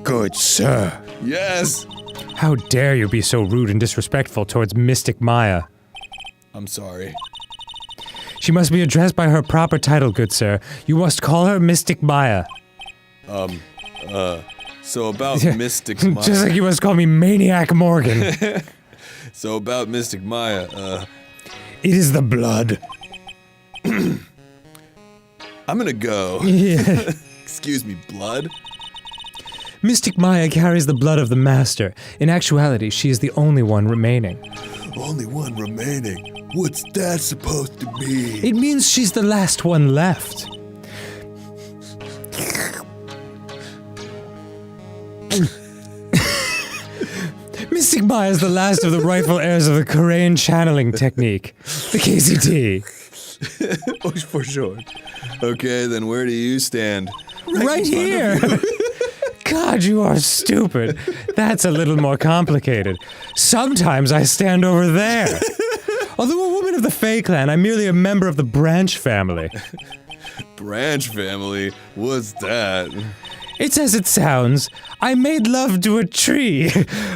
Good sir. Yes! How dare you be so rude and disrespectful towards Mystic Maya? I'm sorry. She must be addressed by her proper title, good sir. You must call her Mystic Maya. So about Mystic Maya. Just like you must call me Maniac Morgan. So about Mystic Maya, It is the blood. I'm gonna go. Yeah. Excuse me, blood? Mystic Maya carries the blood of the Master. In actuality, she is the only one remaining. Only one remaining. What's that supposed to be? It means she's the last one left. Mystic Maya is the last of the rightful heirs of the Korean channeling technique, the KCT. Oh, for sure. Okay, then where do you stand? Right here! God, you are stupid. That's a little more complicated. Sometimes I stand over there. Although a woman of the Fae clan, I'm merely a member of the Branch family. Branch family? What's that? It's as it sounds. I made love to a tree.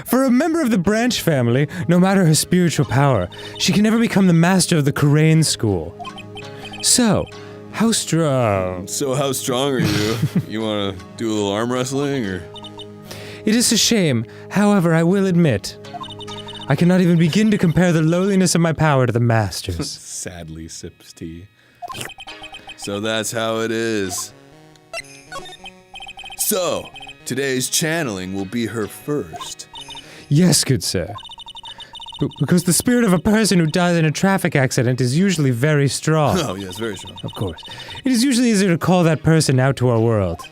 For a member of the Branch family, no matter her spiritual power, she can never become the master of the Korean school. So, how strong? So how strong are you? You wanna do a little arm wrestling, or? It is a shame. However, I will admit, I cannot even begin to compare the lowliness of my power to the master's. Sadly sips tea. So that's how it is. So, today's channeling will be her first. Yes, good sir. Because the spirit of a person who dies in a traffic accident is usually very strong. Oh, yes, very strong. Of course. It is usually easier to call that person out to our world.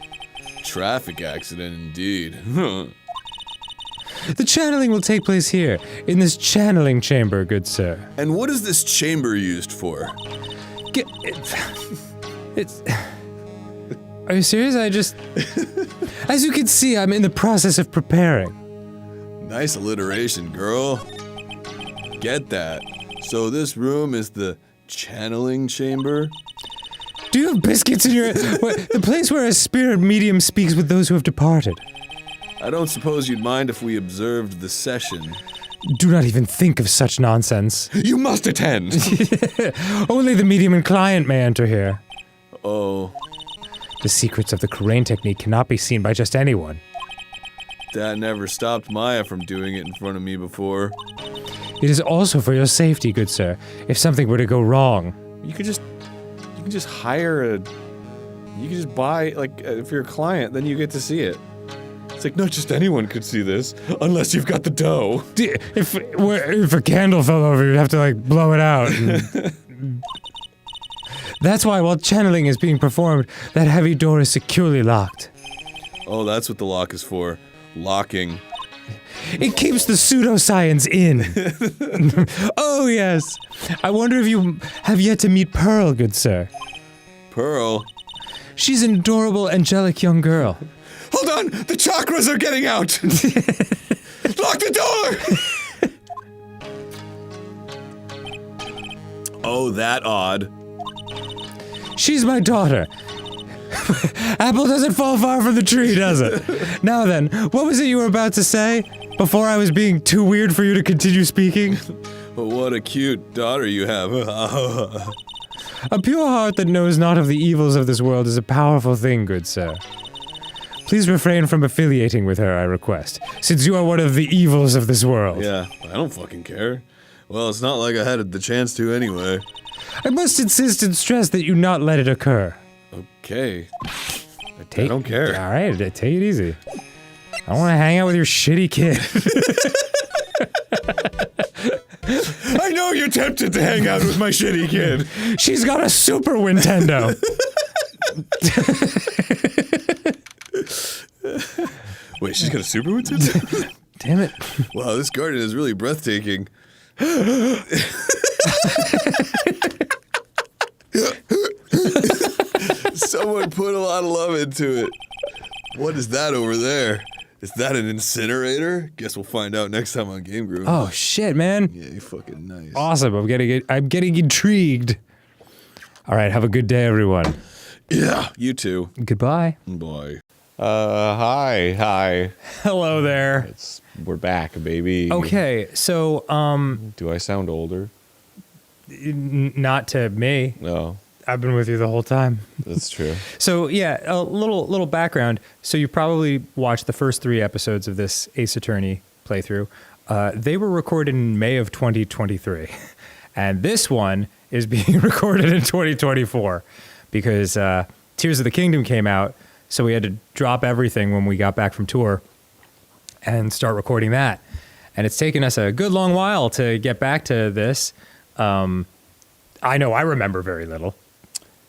Traffic accident indeed. The channeling will take place here, in this channeling chamber, good sir. And what is this chamber used for? It's... Are you serious? As you can see, I'm in the process of preparing. Nice alliteration, girl. Get that. So this room is the channeling chamber? Do you have biscuits in your... the place where a spirit medium speaks with those who have departed. I don't suppose you'd mind if we observed the session. Do not even think of such nonsense. You must attend! Only the medium and client may enter here. Oh, The secrets of the Korean technique cannot be seen by just anyone. that never stopped Maya from doing it in front of me before. It is also for your safety, good sir, if something were to go wrong. You can just hire you can just buy, like, if you're a client, then you get to see it. It's like, not just anyone could see this, unless you've got the dough. If a candle fell over, you'd have to, like, blow it out. That's why, while channeling is being performed, that heavy door is securely locked. Oh, that's what the lock is for. Locking. It keeps the pseudoscience in. Oh, yes. I wonder if you have yet to meet Pearl, good sir. Pearl? She's an adorable, angelic young girl. Hold on! The chakras are getting out! Lock the door! Oh, that odd. She's my daughter. Apple doesn't fall far from the tree, does it? Now then, what was it you were about to say? Before I was being too weird for you to continue speaking? What a cute daughter you have. A pure heart that knows not of the evils of this world is a powerful thing, good sir. Please refrain from affiliating with her, I request, since you are one of the evils of this world. Yeah, I don't fucking care. Well, it's not like I had the chance to anyway. I must insist and stress that you not let it occur. Okay. I don't care. Alright, take it easy. I want to hang out with your shitty kid. I know you're tempted to hang out with my shitty kid. She's got a Super Nintendo. Wait, she's got a Super Nintendo? Damn it. Wow, this garden is really breathtaking. Someone put a lot of love into it. What is that over there? Is that an incinerator? Guess we'll find out next time on Game Group. Oh shit, man. Yeah, you fucking nice. Awesome. I'm getting intrigued. All right, have a good day, everyone. Yeah, you too. Goodbye. Bye. Hi. Hello there. We're back, baby. Okay, so Do I sound older? not to me. No, I've been with you the whole time. that's true. So yeah, a little background. So you probably watched the first 3 episodes of this Ace Attorney playthrough. They were recorded in May of 2023, and this one is being recorded in 2024 because Tears of the Kingdom came out. So we had to drop everything when we got back from tour and start recording that. And it's taken us a good long while to get back to this. I know I remember very little.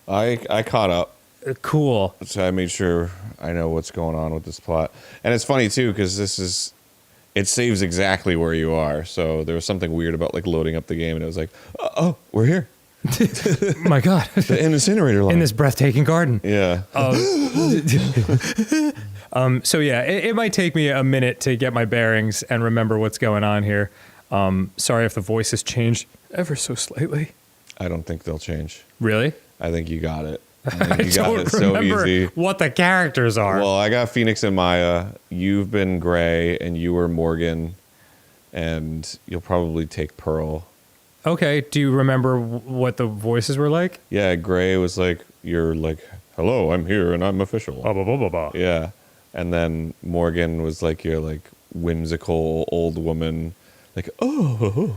I caught up. Cool. So I made sure I know what's going on with this plot. And it's funny too, because it saves exactly where you are. So there was something weird about like loading up the game and it was like, oh, we're here. My God. The incinerator line. In this breathtaking garden. Yeah. So yeah, it might take me a minute to get my bearings and remember what's going on here. Sorry if the voices change ever so slightly. I don't think they'll change. Really? I think you got it. I You got don't it so remember easy. what the characters are. Well, I got Phoenix and Maya. You've been Gray, and you were Morgan, and you'll probably take Pearl. Okay, do you remember what the voices were like? Yeah, Gray was like, you're like, hello, I'm here, and I'm official. Blah, blah, blah, blah, blah. Yeah, and then Morgan was like your like whimsical old woman, like oh,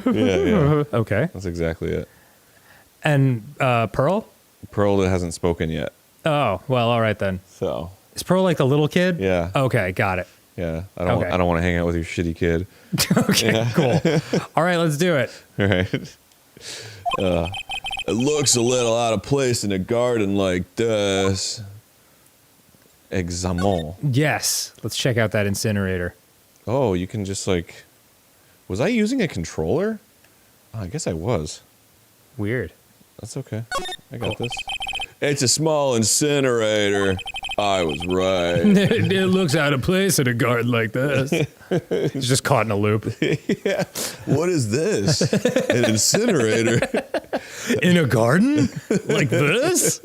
yeah. Okay. That's exactly it. And Pearl? Pearl hasn't spoken yet, Oh, well, all right then. so Is Pearl like the little kid? yeah, Okay, got it. yeah. I Okay. don't want to hang out with your shitty kid. Okay, cool. All right, let's do it. All right. It looks a little out of place in a garden like this. Examen. Yes, let's check out that incinerator. Oh, you can just like. Was I using a controller? Oh, I guess I was. Weird. That's okay. I got this. It's a small incinerator. I was right. It looks out of place in a garden like this. He's just caught in a loop. What is this? An incinerator? In a garden? Like this?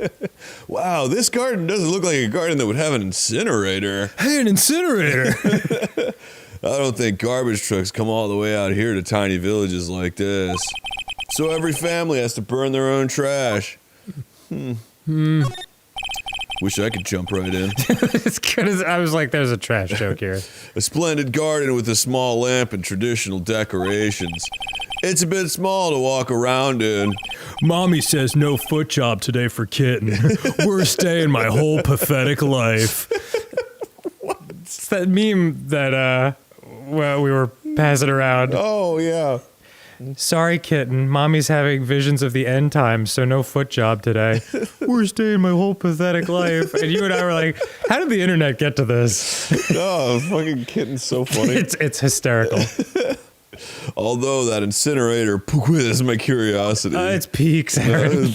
Wow, this garden doesn't look like a garden that would have an incinerator. Hey, an incinerator. I don't think garbage trucks come all the way out here to tiny villages like this. So every family has to burn their own trash. Wish I could jump right in. It's good as I was like, there's a trash joke here. A splendid garden with a small lamp and traditional decorations. It's a bit small to walk around in. Mommy says no foot job today for kitten. Worst day in my whole pathetic life. It's that meme that well, we were passing around. Oh yeah. Sorry, kitten. Mommy's having visions of the end times, so no foot job today. Worst day in my whole pathetic life. And you and I were like, how did the internet get to this? Oh, fucking kitten's so funny. It's hysterical. Although that incinerator piques my curiosity. It's peaks, Aaron.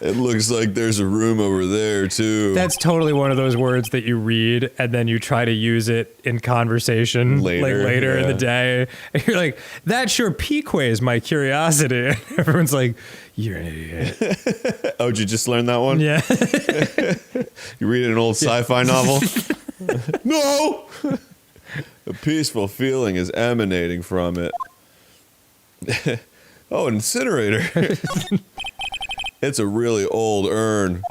It looks like there's a room over there, too. That's totally one of those words that you read and then you try to use it in conversation later in the day. And you're like, that sure piques my curiosity. And everyone's like, you're an idiot. Oh, did you just learn that one? Yeah. You read an old sci-fi novel? No! A peaceful feeling is emanating from it. Oh, an incinerator. It's a really old urn.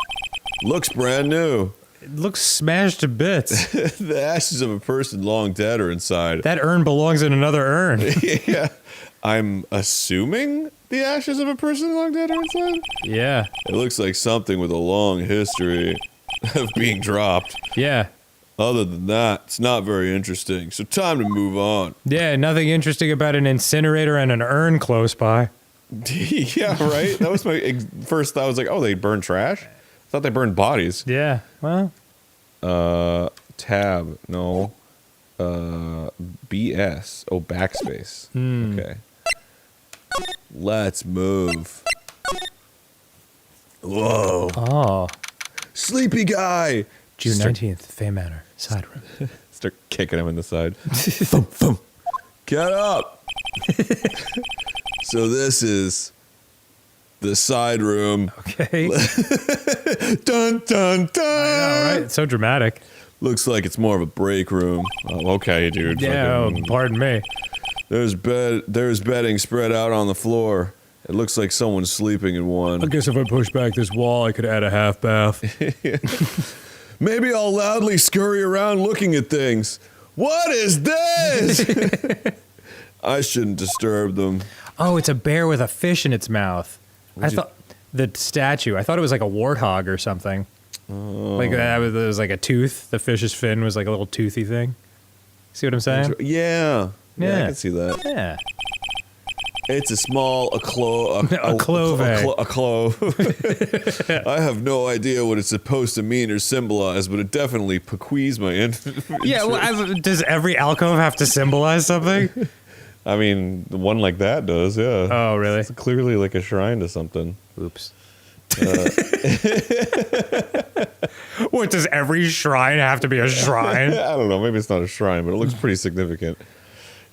Looks brand new. It looks smashed to bits. The ashes of a person long dead are inside. That urn belongs in another urn. Yeah. I'm assuming the ashes of a person long dead are inside? Yeah. It looks like something with a long history of being dropped. Yeah. Other than that, it's not very interesting, so time to move on. Yeah, nothing interesting about an incinerator and an urn close by. Yeah, right? That was my first thought. I was like, oh, they burn trash? I thought they burned bodies. Yeah, well. Tab, no. BS. Oh, backspace. Okay. Let's move. Whoa. Oh. Sleepy guy! June 19th, Fay Manor, side room. Start kicking him in the side. Thump, thump. Get up! So this is the side room. Okay. Dun, dun, dun! All right, it's so dramatic. Looks like it's more of a break room. Oh, okay, dude. Yeah, Fucking- pardon me. There's bedding spread out on the floor. It looks like someone's sleeping in one. I guess if I push back this wall, I could add a half bath. Maybe I'll loudly scurry around looking at things. What is this? I shouldn't disturb them. Oh, it's a bear with a fish in its mouth. I thought the statue. I thought it was like a warthog or something. Oh. Like that was, it was like a tooth. The fish's fin was like a little toothy thing. See what I'm saying? Yeah, I Yeah. can see that. Yeah. It's a small, a clove. A clove. I have no idea what it's supposed to mean or symbolize, but it definitely piques my interest. Yeah, well, does every alcove have to symbolize something? I mean, the one like that does, yeah. Oh, really? It's clearly like a shrine to something. Oops. What, does every shrine have to be a shrine? I don't know, maybe it's not a shrine, but it looks pretty significant.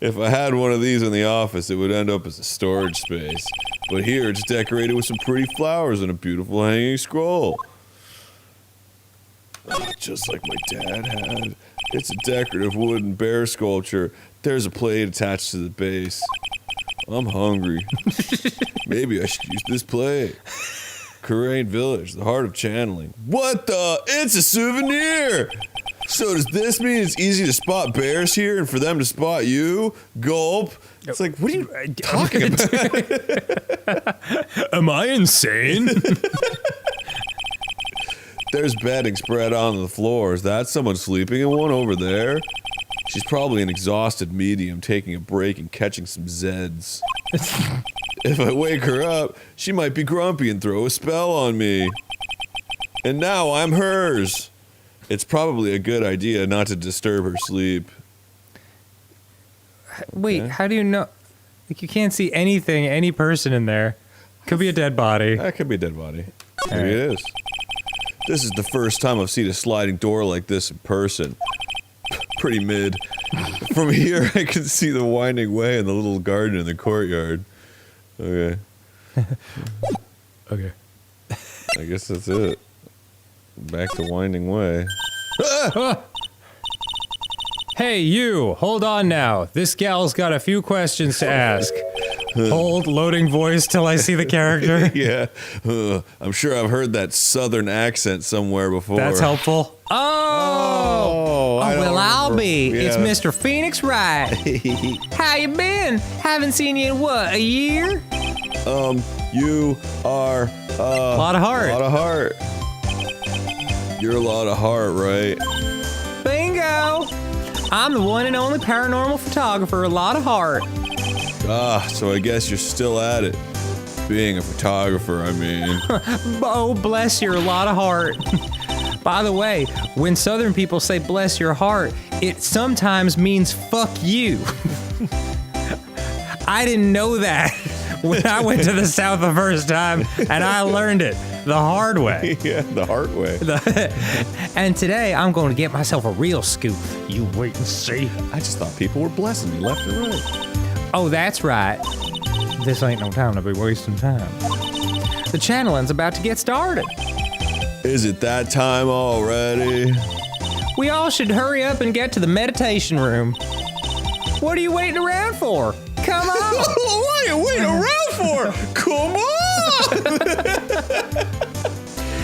If I had one of these in the office, it would end up as a storage space. But here, it's decorated with some pretty flowers and a beautiful hanging scroll. Oh, just like my dad had. It's a decorative wooden bear sculpture. There's a plate attached to the base. I'm hungry. Maybe I should use this plate. Karain Village, the heart of channeling. What the? It's a souvenir! So does this mean it's easy to spot bears here and for them to spot you? Gulp. It's like, what are you talking about? Am I insane? There's bedding spread on the floor. Is that someone sleeping in one over there? She's probably an exhausted medium taking a break and catching some Zeds. If I wake her up, she might be grumpy and throw a spell on me. And now I'm hers. It's probably a good idea not to disturb her sleep. Wait, how do you know? Like, you can't see anything, any person in there. Could be a dead body. That could be a dead body. Maybe it is. This is the first time I've seen a sliding door like this in person. Pretty mid. From here, I can see the winding way and the little garden in the courtyard. Okay. Okay. I guess that's it. Back to winding way. Hey, you! Hold on now. This gal's got a few questions to ask. Hold loading voice till I see the character. Yeah. I'm sure I've heard that southern accent somewhere before. That's helpful. Oh! I'll be. It's Yeah. Mr. Phoenix Wright. How you been? Haven't seen you in what, a year? You are A lot of heart. a lot of heart. You're a lot of heart, right? Bingo! I'm the one and only paranormal photographer, a lot of heart. So I guess you're still at it. Being a photographer, I mean. Oh, bless your lot of heart. By the way, when Southern people say bless your heart, it sometimes means fuck you. I didn't know that when I went to the South the first time, and I learned it the hard way. Yeah, the hard way. And today, I'm going to get myself a real scoop. You wait and see. I just thought people were blessing me left and right. Oh, that's right. This ain't no time to be wasting time. The channeling's about to get started. Is it that time already? We all should hurry up and get to the meditation room. What are you waiting around for? Come on! What are you waiting around for? Come on!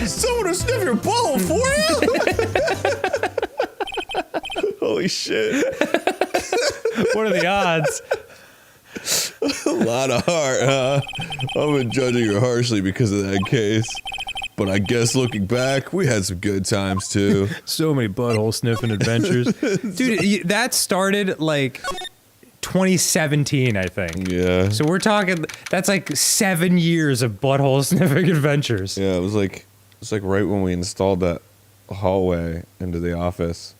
Someone to sniff your butthole for you? Holy shit. What are the odds? A lot of heart, huh? I've been judging her harshly because of that case. But I guess looking back, we had some good times too. So many butthole sniffing adventures. Dude, that started like 2017, I think. Yeah. So we're talking, that's like 7 years of butthole sniffing adventures. Yeah, it was like right when we installed that hallway into the office.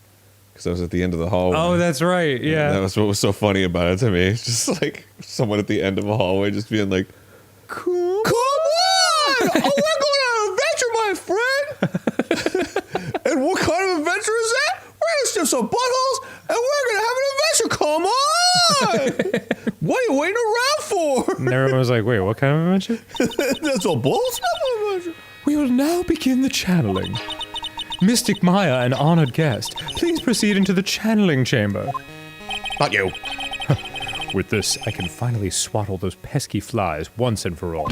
Because I was at the end of the hallway. Oh, that's right, yeah. And that was what was so funny about it to me. It's just like someone at the end of a hallway just being like, Come on! Oh, we're going on an adventure, my friend! And what kind of adventure is that? We're going to sniff some buttholes, and we're going to have an adventure. Come on! What are you waiting around for? And everyone was like, wait, what kind of adventure? That's a bull sniffing adventure. We will now begin the channeling. Mystic Maya, an honored guest, please proceed into the channeling chamber. Not you. With this, I can finally swaddle those pesky flies once and for all.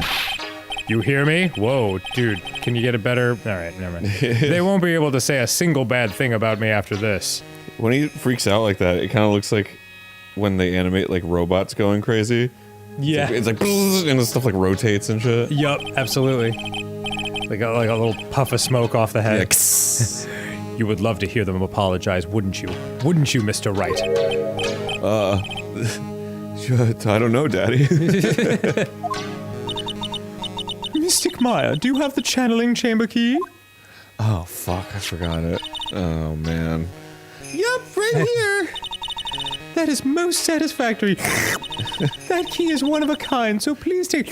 You hear me? Whoa, dude, can you get a better... Alright, never mind. They won't be able to say a single bad thing about me after this. When he freaks out like that, it kind of looks like when they animate like robots going crazy. Yeah. It's like and the stuff like rotates and shit. Yup, absolutely. Like a little puff of smoke off the head. You would love to hear them apologize, wouldn't you? Wouldn't you, Mr. Wright? I don't know, Daddy. Mystic Maya, do you have the channeling chamber key? Oh fuck, I forgot it. Oh man. Yup, right here. That is most satisfactory. That key is one of a kind, so please take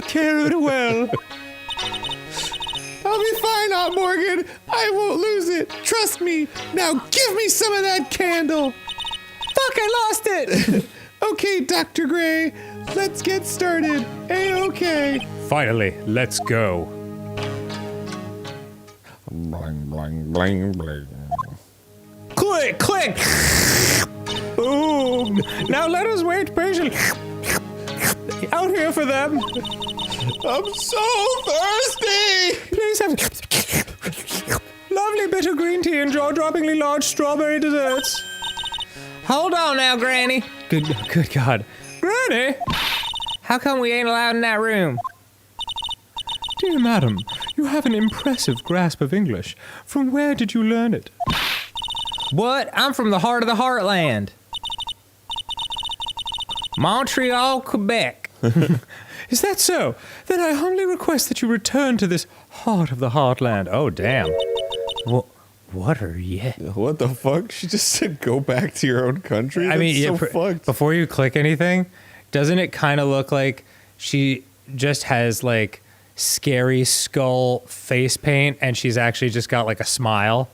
care of it well. I'll be fine, Aunt Morgan. I won't lose it. Trust me. Now give me some of that candle. Fuck, I lost it! Okay, Dr. Gray. Let's get started. A-okay. Finally, let's go. Bling bling bling bling. Click, click! Boom! Now let us wait patiently. Out here for them. I'm so thirsty! Please have lovely bitter green tea and jaw-droppingly large strawberry desserts. Hold on now, Granny. Good God. Granny! How come we ain't allowed in that room? Dear madam, you have an impressive grasp of English. From where did you learn it? What? I'm from the heart of the heartland. Montreal, Quebec. Is that so? Then I humbly request that you return to this heart of the heartland. Oh, damn. What are you? What the fuck? She just said go back to your own country? I mean, That's so fucked. Before you click anything, doesn't it kind of look like she just has like scary skull face paint and she's actually just got like a smile?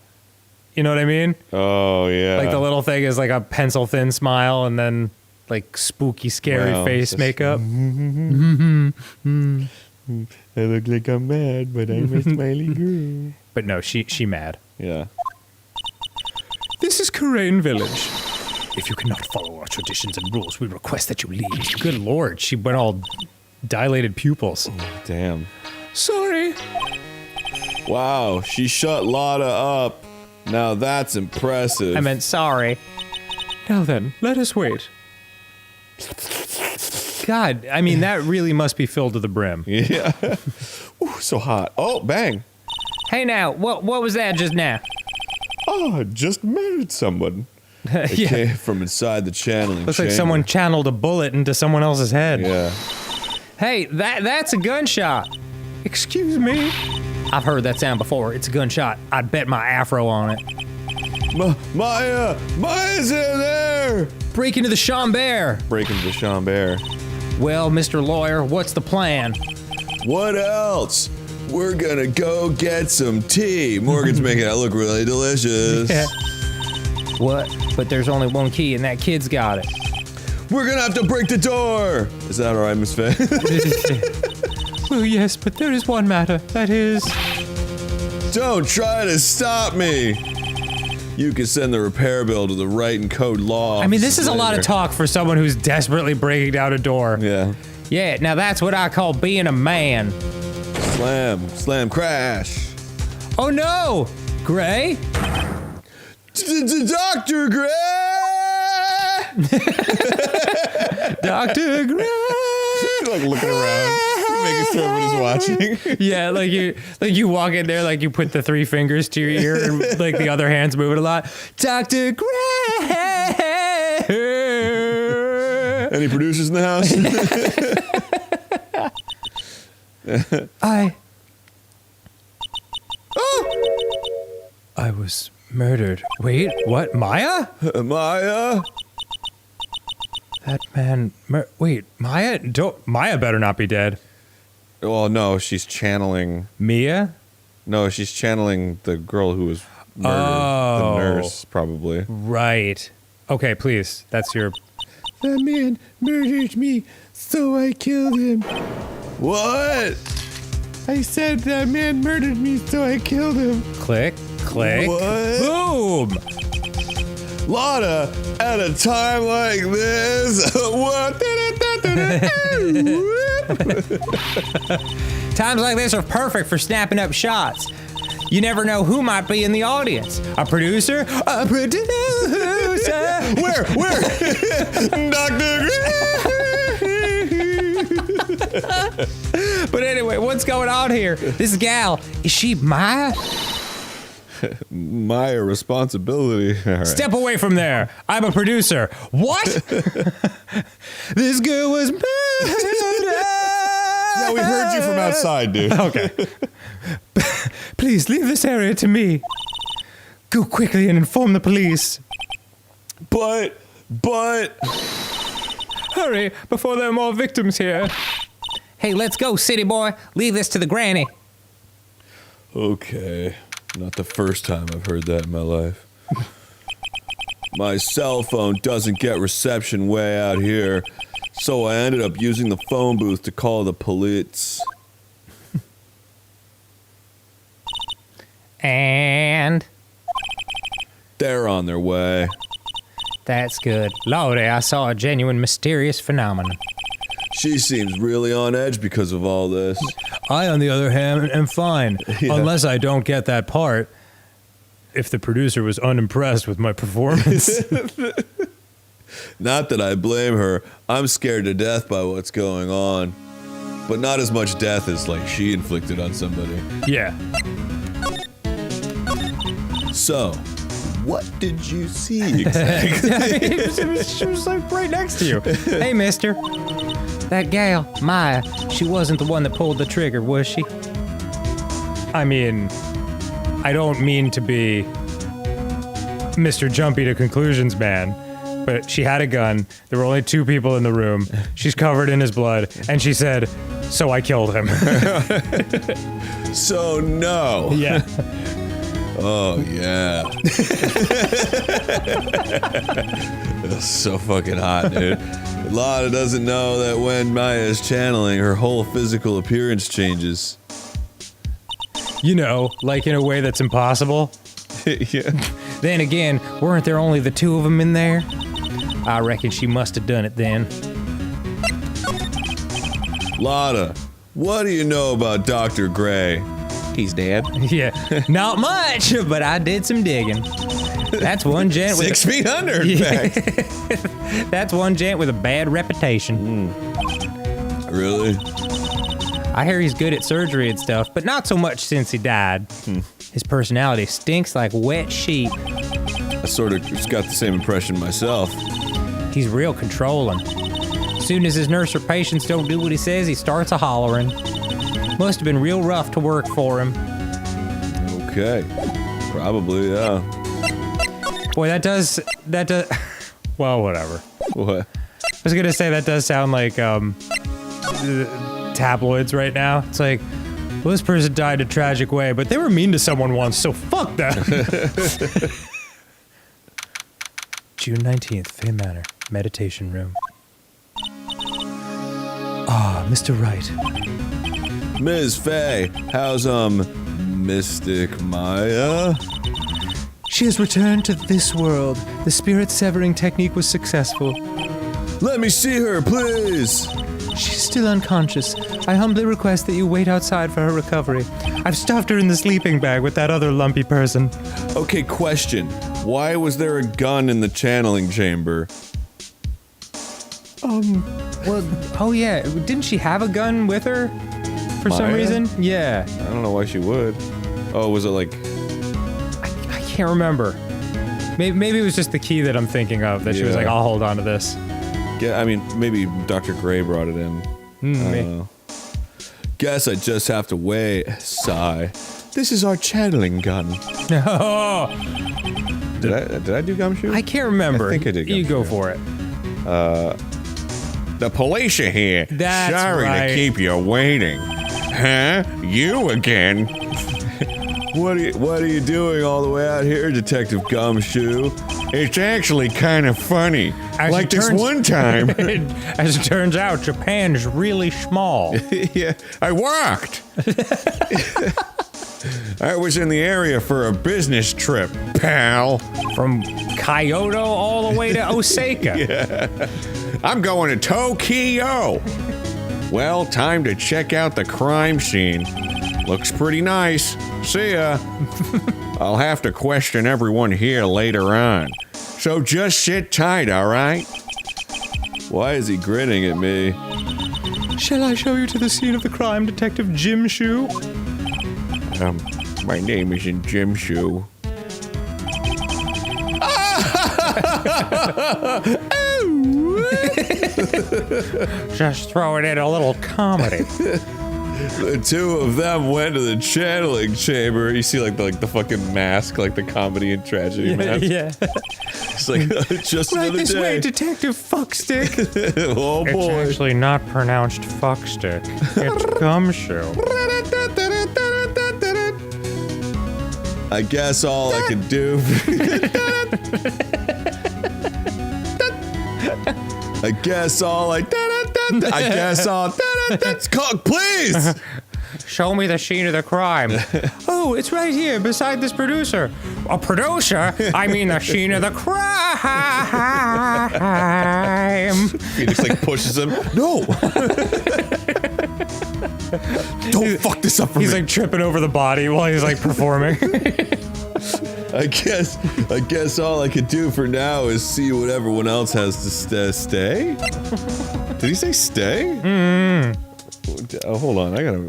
You know what I mean? Oh, yeah. Like the little thing is like a pencil thin smile and then like spooky, scary Wow, face just- makeup. I look like I'm mad, but I'm a smiley girl. But no, she mad. Yeah. This is Karain Village. If you cannot follow our traditions and rules, we request that you leave. Good lord, she went all dilated pupils. Damn. Sorry. Wow, she shut Lotta up. Now that's impressive. I meant sorry. Now then, let us wait. God, I mean, that really must be filled to the brim. Yeah. Ooh, so hot. Oh, bang. Hey now, what was that just now? Oh, I just married someone. Yeah, Came from inside the channeling looks like chamber. someone channeled a bullet into someone else's head. Yeah. Hey, that's a gunshot. Excuse me? I've heard that sound before. It's a gunshot. I'd bet my afro on it. Maya's in there! Break into the Chambert. Break into the Chambert. Well, Mr. Lawyer, what's the plan? What else? We're gonna go get some tea. Morgan's making it look really delicious. Yeah. What? But there's only one key and that kid's got it. We're gonna have to break the door! Is that alright, Miss Faye? Oh, yes, but there is one matter. That is... Don't try to stop me! You can send the repair bill to the Wright and Code Law. I mean, this is a lot of later. talk for someone who's desperately breaking down a door. Yeah. Yeah, now that's what I call being a man. Slam, crash. Oh no! Gray? Dr. Gray! Dr. Gray! Like looking around, making sure everybody's watching. Yeah, like you walk in there, like you put the 3 fingers to your ear and like the other hand's moving a lot. Dr. Gray! Any producers in the house? I was murdered. Wait, what? Maya? Maya? That man. Wait, Maya? Maya better not be dead. Well, no, she's channeling. Mia? No, she's channeling the girl who was murdered. Oh. The nurse, probably. Right. Okay, please. That's your. That man murdered me, so I killed him. What? I said that man murdered me, so I killed him. Click, click. What? Boom! Lotta, at a time like this, what? Times like this are perfect for snapping up shots. You never know who might be in the audience. A producer? A producer! Where? Dr. But anyway, what's going on here? This gal, is she Maya? My responsibility. All right. Step away from there. I'm a producer. What? This girl was murdered. Yeah, we heard you from outside, dude. Okay. Please leave this area to me. Go quickly and inform the police. But. Hurry, before there are more victims here. Hey, let's go, city boy. Leave this to the granny. Okay. Not the first time I've heard that in my life. My cell phone doesn't get reception way out here, so I ended up using the phone booth to call the police. And They're on their way. that's good. Lordy, I saw a genuine mysterious phenomenon. She seems really on edge because of all this. I, on the other hand, am fine. Yeah. Unless I don't get that part. If the producer was unimpressed with my performance. Not that I blame her. I'm scared to death by what's going on. But not as much death as, like, she inflicted on somebody. Yeah. So, what did you see exactly? She was like right next to you. Hey, mister. That gal, Maya, she wasn't the one that pulled the trigger, was she? I mean, I don't mean to be Mr. Jumpy to Conclusions man, but she had a gun. There were only 2 people in the room. She's covered in his blood, and she said, "So I killed him." So, no. Yeah. Oh, yeah. That's so fucking hot, dude. Lotta doesn't know that when Maya is channeling, her whole physical appearance changes. You know, like in a way that's impossible. Yeah. Then again, weren't there only the 2 of them in there? I reckon she must have done it then. Lotta, what do you know about Dr. Gray? He's dead. Yeah, not much, but I did some digging. That's one gent with 6 feet under, in fact. That's one gent with a bad reputation. Really? I hear he's good at surgery and stuff, but not so much since he died. His personality stinks like wet sheep. I sort of got the same impression myself. He's real controlling. Soon as his nurse or patients don't do what he says, he starts a-hollering. Must have been real rough to work for him. Okay. Probably, yeah. Boy, that does, well, whatever. What? I was gonna say that does sound like, tabloids right now. It's like, well, this person died a tragic way, but they were mean to someone once, so fuck them. June 19th, Fay Manor, meditation room. Ah, Mr. Wright. Ms. Fay, how's, Mystic Maya? She has returned to this world. The spirit severing technique was successful. Let me see her, please! She's still unconscious. I humbly request that you wait outside for her recovery. I've stuffed her in the sleeping bag with that other lumpy person. Okay, question. Why was there a gun in the channeling chamber? Well, oh yeah, didn't she have a gun with her? For some Maya? reason? Yeah. I don't know why she would. Oh, was it like... I can't remember. Maybe it was just the key that I'm thinking of, that she was Yeah. like, I'll hold on to this. Yeah, I mean, maybe Dr. Gray brought it in. I don't know. Guess I just have to wait. Sigh. This is our channeling gun. Oh, Did I do gumshoe? I can't remember. I think I did You go gumshoe. for it. The police are here. That's Sorry right. to keep you waiting. Huh? You again? What are you doing all the way out here, Detective Gumshoe? It's actually kind of funny. As like it this turns- one time. As it turns out, Japan's really small. Yeah, I walked. I was in the area for a business trip, pal. From Kyoto all the way to Osaka. I'm going to Tokyo. Well, time to check out the crime scene. Looks pretty nice. See ya. I'll have to question everyone here later on. So just sit tight, all right? Why is he grinning at me? Shall I show you to the scene of the crime, Detective Jim Shoe? My name isn't Jim Shoe. Just throwing in a little comedy. The two of them went to the channeling chamber. You see, like the fucking mask, like the comedy and tragedy mask. Yeah. It's like just Right another this day. way, Detective Fuckstick. Oh It's boy. actually not pronounced fuckstick. It's gumshoe. I guess all I can do. I guess all. Please. Show me the scene of the crime. Oh, it's right here beside this producer. A producer? I mean the scene of the crime. Phoenix like pushes him. No. Don't fuck this up for He's me. like tripping over the body while he's like performing. I guess all I could do for now is see what everyone else has to stay. Did he say stay? Oh, hold on. I gotta.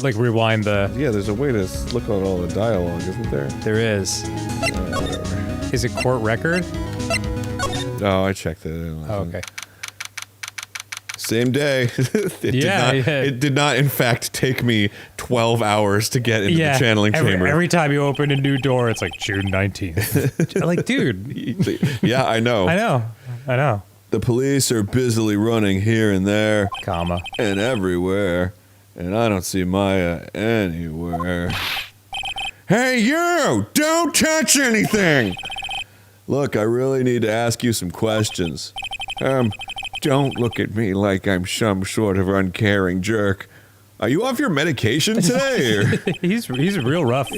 Like rewind the. Yeah, there's a way to look at all the dialogue, isn't there? There is. Is it court record? Oh, I checked it. Oh, okay. Same day. Yeah. It did not, in fact, take me 12 hours to get into the channeling chamber. Every time you open a new door, it's like June 19th. Like, dude. Yeah, I know. I know. The police are busily running here and there Comma. and everywhere, and I don't see Maya anywhere. Hey, you! Don't touch anything! Look, I really need to ask you some questions. Don't look at me like I'm some sort of uncaring jerk. Are you off your medication today? Or? He's real rough.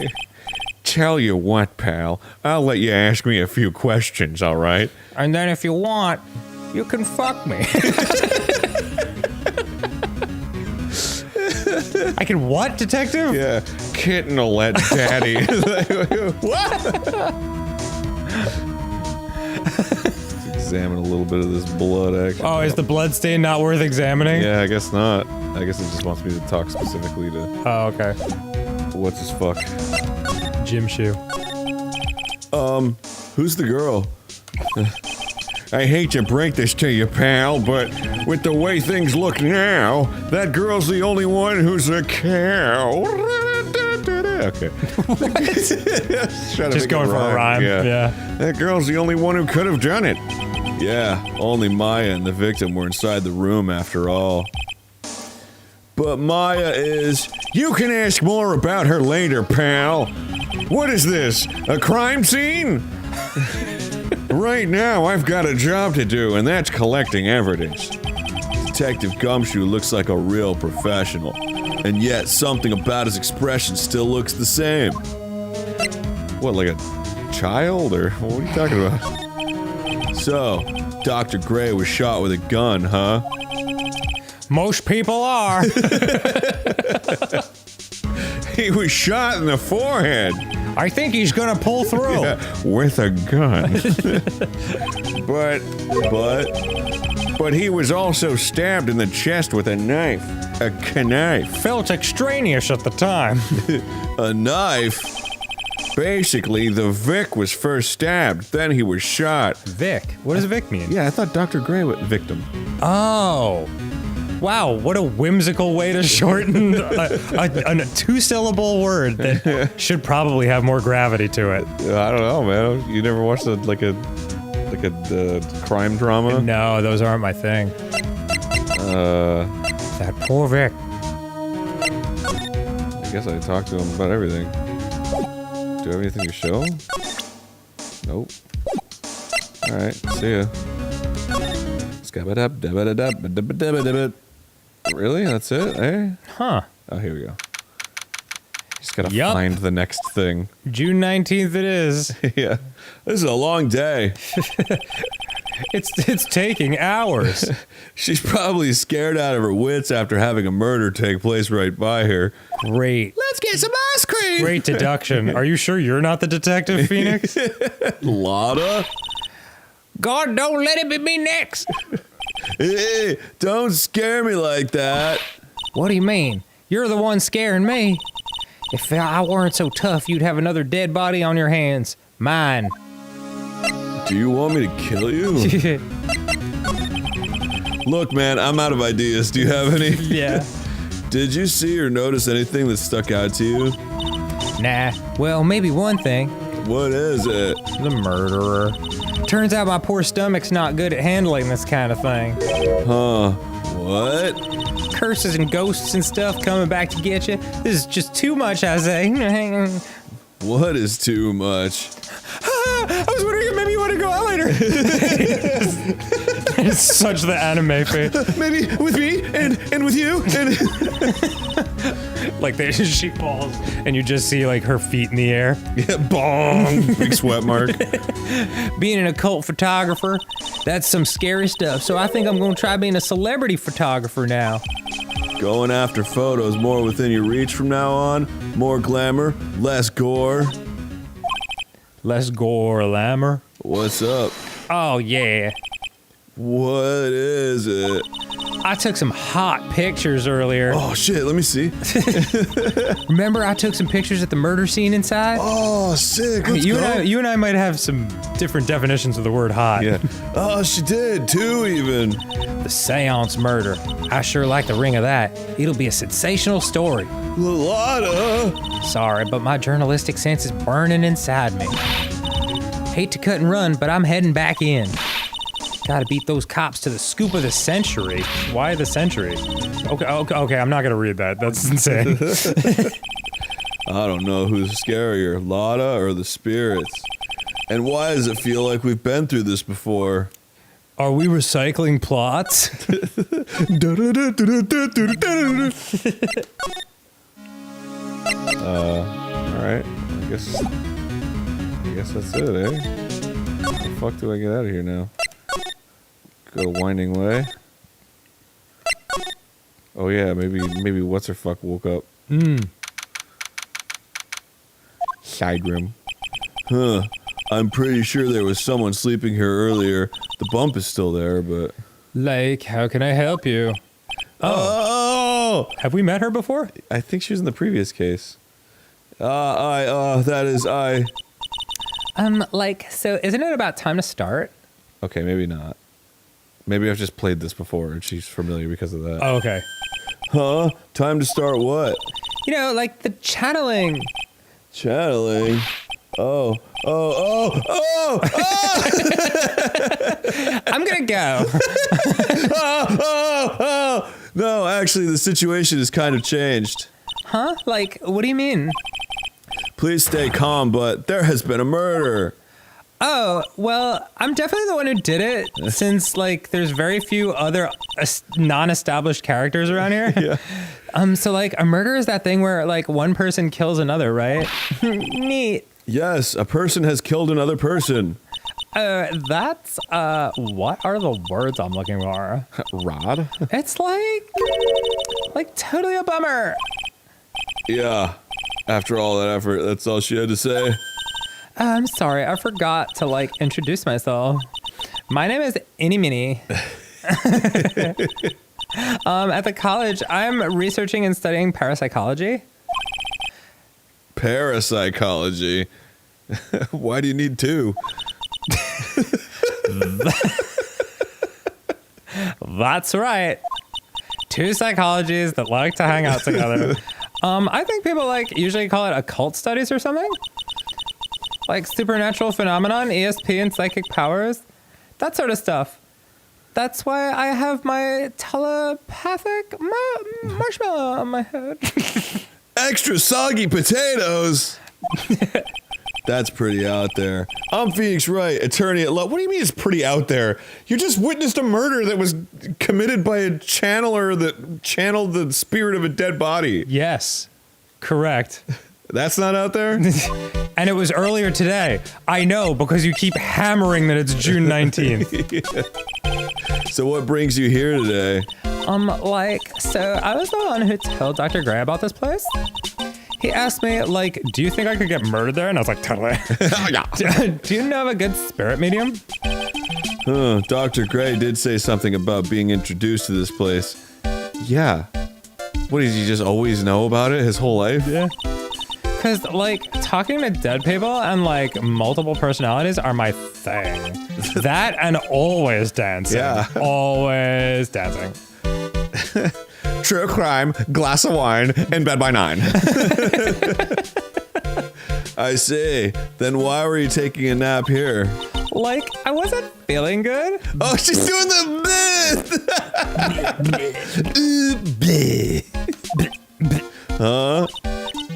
Tell you what, pal, I'll let you ask me a few questions, all right? And then if you want, you can fuck me. I can what, detective? Yeah, kitten will let daddy. What? Examine a little bit of this blood, actually. Oh, is the blood stain not worth examining? Yeah, I guess not. I guess it just wants me to talk specifically to Oh, okay. what's his fuck. Jim Shoe. Who's the girl? I hate to break this to you, pal, but with the way things look now, that girl's the only one who's a cow. Okay. Just going for a rhyme. Yeah. That girl's the only one who could have done it. Yeah, only Maya and the victim were inside the room after all. But Maya is... You can ask more about her later, pal. What is this? A crime scene? Right now, I've got a job to do, and that's collecting evidence. Detective Gumshoe looks like a real professional, and yet something about his expression still looks the same. What, like a child, or what are you talking about? So, Dr. Gray was shot with a gun, huh? Most people are. He was shot in the forehead. I think he's gonna pull through. Yeah, with a gun. But he was also stabbed in the chest with a knife. A knife. Felt extraneous at the time. A knife? Basically, the Vic was first stabbed, then he was shot. Vic? What does Vic mean? Yeah, I thought Dr. Gray was victim. Oh. Wow, what a whimsical way to shorten a two-syllable word that should probably have more gravity to it. I don't know, man. You never watched a crime drama? No, those aren't my thing. That poor Vic. I guess I talked to him about everything. Do you have anything to show? Nope. Alright, see ya. Really? That's it? Eh? Huh. Oh, here we go. Just gotta Yup. find the next thing. June 19th it is. Yeah. This is a long day. It's taking hours. She's probably scared out of her wits after having a murder take place right by her. Great. Let's get some ice cream. Great deduction. Are you sure you're not the detective, Phoenix? Lotta? God, don't let it be me next. Hey, don't scare me like that. What do you mean? You're the one scaring me. If I weren't so tough, you'd have another dead body on your hands. Mine. Do you want me to kill you? Look, man, I'm out of ideas. Do you have any? Yeah. Did you see or notice anything that stuck out to you? Nah. Well, maybe one thing. What is it? The murderer. Turns out my poor stomach's not good at handling this kind of thing. Huh. What? Curses and ghosts and stuff coming back to get you. This is just too much, I say. What is too much? I was wondering if maybe you want to go out later. It's such the anime face. Maybe with me and with you and... Like she falls and you just see like her feet in the air. Yeah, bong! Big sweat mark. Being an occult photographer, that's some scary stuff. So I think I'm gonna try being a celebrity photographer now. Going after photos more within your reach from now on. More glamour, less gore. Less gore, Lammer. What's up? Oh yeah. What is it? I took some hot pictures earlier. Oh shit, let me see. Remember I took some pictures at the murder scene inside? Oh, sick. Let's go. You and I might have some different definitions of the word hot. Yeah. Oh, she did, two even. The seance murder. I sure like the ring of that. It'll be a sensational story. Lotta. Sorry, but my journalistic sense is burning inside me. Hate to cut and run, but I'm heading back in. Gotta beat those cops to the scoop of the century. Why the century? Okay, I'm not gonna read that. That's insane. I don't know who's scarier, Lotta or the spirits. And why does it feel like we've been through this before? Are we recycling plots? Alright. I guess that's it, eh? How the fuck do I get out of here now? Go Winding Way. Oh yeah, maybe what's her fuck woke up. Side room. Huh. I'm pretty sure there was someone sleeping here earlier. The bump is still there, but... Like, how can I help you? Oh! Have we met her before? I think she was in the previous case. That is I. So isn't it about time to start? Okay, maybe not. Maybe I've just played this before and she's familiar because of that. Oh, okay. Huh? Time to start what? You know, like the channeling. Channeling. Oh. I'm gonna go. No, actually, the situation has kind of changed. Huh? Like, what do you mean? Please stay calm, but there has been a murder. Oh, well, I'm definitely the one who did it, since, like, there's very few other non-established characters around here. Yeah. So, like, a murder is that thing where, like, one person kills another, right? Neat. Yes, a person has killed another person. What are the words I'm looking for? Rod? It's like totally a bummer. Yeah. After all that effort, that's all she had to say. I'm sorry, I forgot to, like, introduce myself. My name is Innie Minnie. At the college, I'm researching and studying parapsychology. Parapsychology? Why do you need two? That's right. Two psychologies that like to hang out together. I think people, like, usually call it occult studies or something. Like supernatural phenomenon, ESP, and psychic powers. That sort of stuff. That's why I have my telepathic marshmallow on my head. Extra soggy potatoes? That's pretty out there. I'm Phoenix Wright, attorney at law. What do you mean it's pretty out there? You just witnessed a murder that was committed by a channeler that channeled the spirit of a dead body. Yes, correct. That's not out there? And it was earlier today. I know, because you keep hammering that it's June 19th. So what brings you here today? So I was the one who told Dr. Gray about this place. He asked me, like, do you think I could get murdered there? And I was like, totally. Do you know of a good spirit medium? Dr. Gray did say something about being introduced to this place. Yeah. What, did he just always know about it his whole life? Yeah. Because, like, talking to dead people and, like, multiple personalities are my thing. That and always dancing. Yeah. Always dancing. True crime, glass of wine, in bed by 9. I see. Then why were you taking a nap here? Like, I wasn't feeling good. Oh, she's doing the Huh?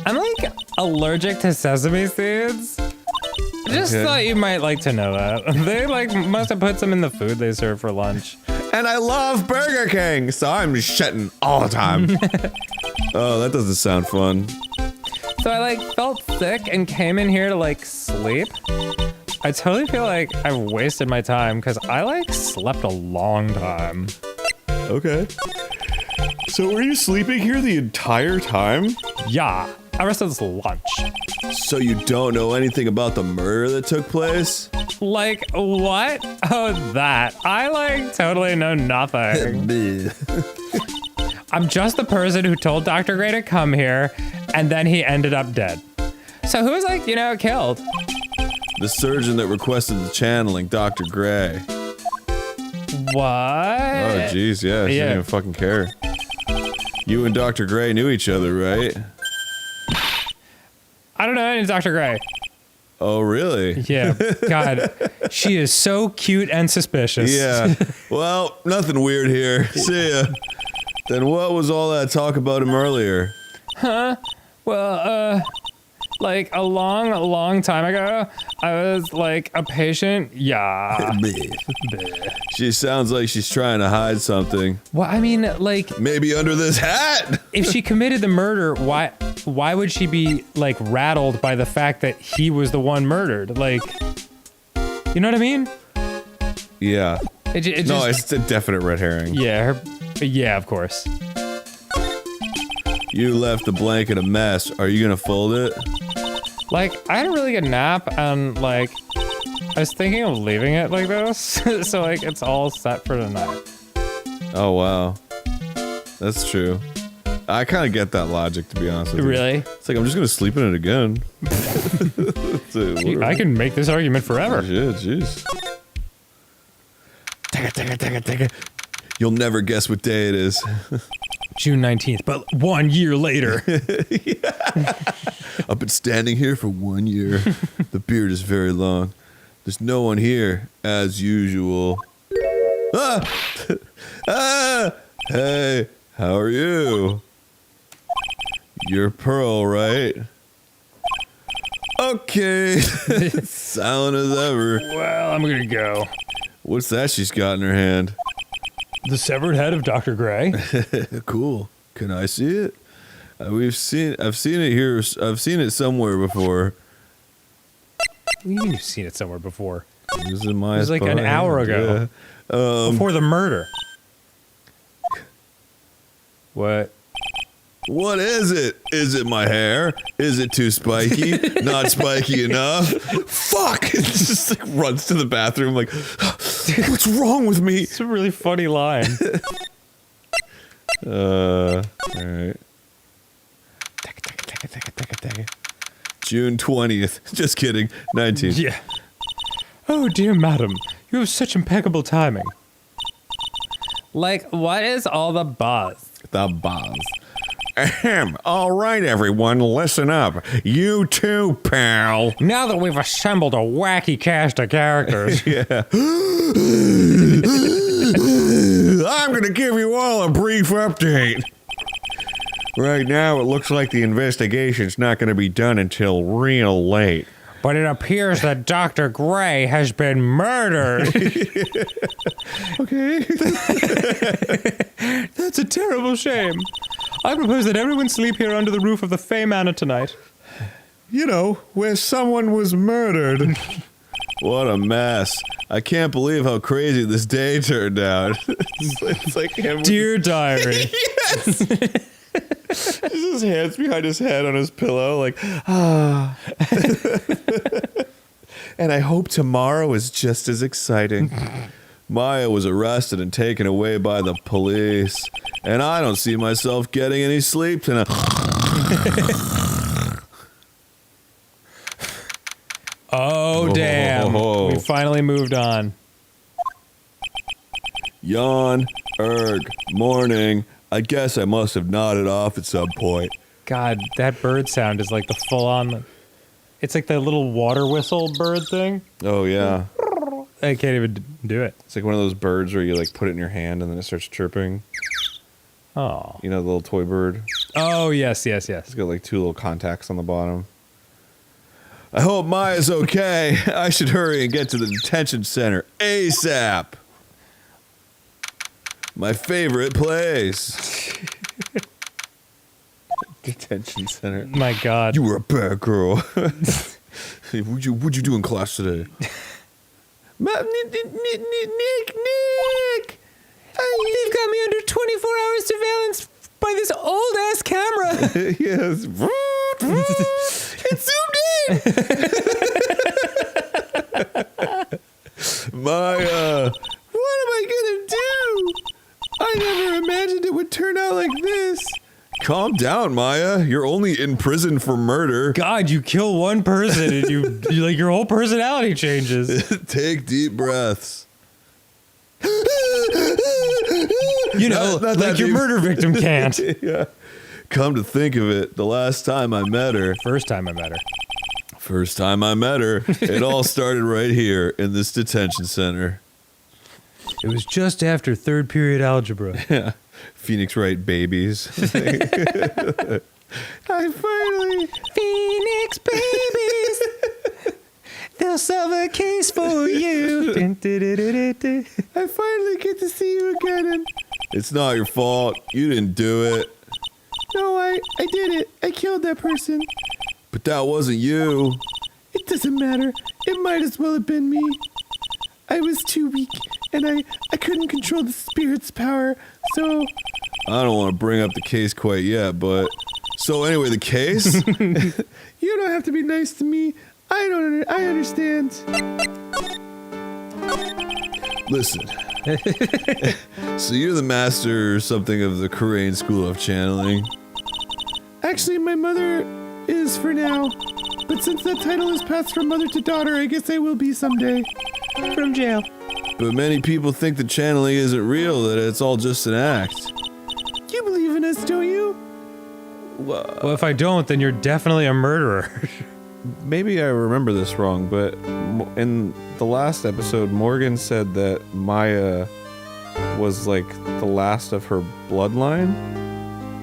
I'm, like, allergic to sesame seeds. I just Okay. thought you might like to know that. They, like, must have put some in the food they serve for lunch. And I love Burger King, so I'm shitting all the time. Oh, that doesn't sound fun. So I, like, felt sick and came in here to, like, sleep. I totally feel like I wasted my time because I, like, slept a long time. Okay. So were you sleeping here the entire time? Yeah, ever since lunch. So you don't know anything about the murder that took place? Like, what? Oh, that. I, like, totally know nothing. I'm just the person who told Dr. Gray to come here, and then he ended up dead. So who was, like, you know, killed? The surgeon that requested the channeling, Dr. Gray. What? Oh, jeez, yeah, she didn't even fucking care. You and Dr. Gray knew each other, right? I don't know any Dr. Gray. Oh, really? Yeah, God, she is so cute and suspicious. Yeah. Well, nothing weird here. See ya. Then what was all that talk about him earlier? Well, like a long time ago, I was like a patient. Yeah. She sounds like she's trying to hide something. Well, I mean, like, Maybe under this hat? if she committed the murder, why would she be, like, rattled by the fact that he was the one murdered? Like, you know what I mean? Yeah. It No, just, it's a definite red herring. yeah, yeah, of course. You left the blanket a mess. Are you gonna fold it? Like, I had a really good nap, and, like, I was thinking of leaving it like this, so, like, it's all set for tonight. Oh, wow. That's true. I kind of get that logic, to be honest with you. Really? It's like, I'm just gonna sleep in it again. I can make this argument forever. Yeah, jeez. Take it. You'll never guess what day it is. June 19th, but 1 year later. I've been standing here for 1 year. The beard is very long. There's no one here, as usual. Ah! Ah! Hey, how are you? You're Pearl, right? Okay. Silent as ever. Well, I'm gonna go. What's that she's got in her hand? The severed head of Dr. Gray. Cool. Can I see it? I've seen it here. I've seen it somewhere before. What do you mean you've seen it somewhere before? It was in my. It was like an hour ago. Yeah. Before the murder. What? What is it? Is it my hair? Is it too spiky? Not spiky enough? Fuck! It just like runs to the bathroom like, what's wrong with me? It's a really funny line. Alright. June 20th. Just kidding. 19th. Yeah. Oh, dear madam, you have such impeccable timing. Like, what is all the buzz? The buzz. Ahem. All right, everyone, listen up. You too, pal. Now that we've assembled a wacky cast of characters. I'm going to give you all a brief update. Right now, it looks like the investigation's not going to be done until real late. But it appears that Dr. Gray has been murdered. Okay. That's a terrible shame. I propose that everyone sleep here under the roof of the Fey Manor tonight. You know, where someone was murdered. What a mess. I can't believe how crazy this day turned out. It's like him. Dear diary. Just his hands behind his head on his pillow, like, ah. And I hope tomorrow is just as exciting. Maya was arrested and taken away by the police, and I don't see myself getting any sleep tonight. Oh, damn. Oh. We finally moved on. Yawn, morning. I guess I must have nodded off at some point. God, that bird sound is like the full-on... It's like the little water whistle bird thing. Oh, yeah. I can't even do it. It's like one of those birds where you like put it in your hand and then it starts chirping. Oh. You know, the little toy bird? Oh, yes. It's got like two little contacts on the bottom. I hope Maya's okay. I should hurry and get to the detention center ASAP. My favorite place. Detention center. My God. You were a bad girl. Hey, what'd you do in class today? Nick! They've got me under 24-hour surveillance by this old-ass camera. Yes. It zoomed in! Maya, what am I gonna do? I never imagined it would turn out like this. Calm down, Maya. You're only in prison for murder. God, you kill one person and you like your whole personality changes. Take deep breaths. You know, Not like your deep. murder victim can't. Yeah. Come to think of it, the last time I met her, First time I met her. it all started right here in this detention center. It was just after third period algebra. Yeah. Phoenix Wright babies. I finally. Phoenix babies. They'll solve a case for you. I finally get to see you again. And it's not your fault. You didn't do it. No, I did it. I killed that person. But that wasn't you. It doesn't matter. It might as well have been me. I was too weak, and I couldn't control the spirit's power, so... I don't want to bring up the case quite yet, but... So anyway, the case? You don't have to be nice to me. I understand. Listen. So you're the master or something of the Korean School of Channeling? Actually, my mother is for now. But since that title is passed from mother to daughter, I guess I will be someday. From jail. But many people think the channeling isn't real, that it's all just an act. You believe in this, don't you? Well, if I don't, then you're definitely a murderer. Maybe I remember this wrong, but in the last episode, Morgan said that Maya was like the last of her bloodline.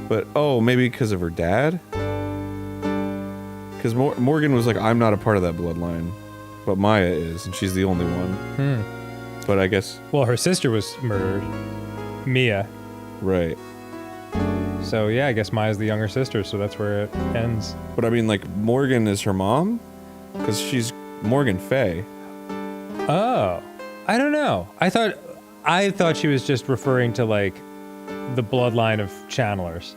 But maybe because of her dad? Because Morgan was like, I'm not a part of that bloodline, but Maya is, and she's the only one. But I guess... Well, her sister was murdered. Mia. Right. So, yeah, I guess Maya's the younger sister, so that's where it ends. But I mean, like, Morgan is her mom? Because she's Morgan Fay. Oh. I don't know. I thought she was just referring to, like, the bloodline of channelers.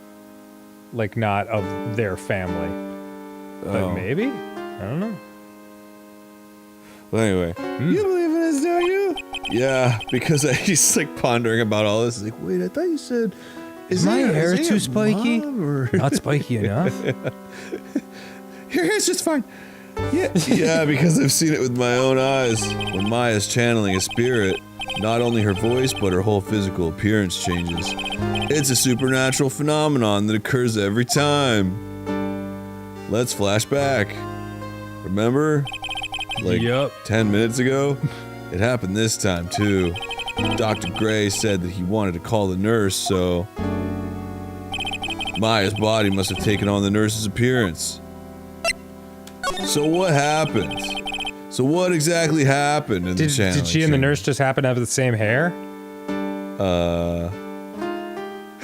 Like, not of their family. But maybe? I don't know. Well, anyway. You believe in this, don't you? Yeah, because he's, like, pondering about all this. He's like, wait, I thought you said... Is my hair too spiky? Not spiky enough. Your hair's just fine. Yeah, because I've seen it with my own eyes. When Maya's channeling a spirit, not only her voice, but her whole physical appearance changes. It's a supernatural phenomenon that occurs every time. Let's flash back. Remember? Like 10 minutes ago? It happened this time, too. Dr. Gray said that he wanted to call the nurse, so... Maya's body must have taken on the nurse's appearance. So what happened? So what exactly happened in the channel? Did she and the nurse just happen to have the same hair?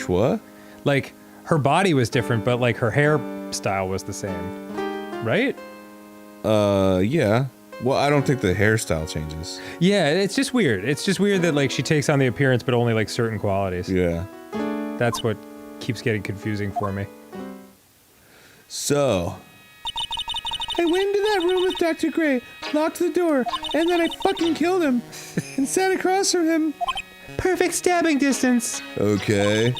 What? Like, her body was different, but, like, her hairstyle was the same. Right? Yeah. Well, I don't think the hairstyle changes. Yeah, it's just weird. It's just weird that, like, she takes on the appearance, but only, like, certain qualities. Yeah. That's what keeps getting confusing for me. So... I went into that room with Dr. Gray, locked the door, and then I fucking killed him. And sat across from him. Perfect stabbing distance. Okay.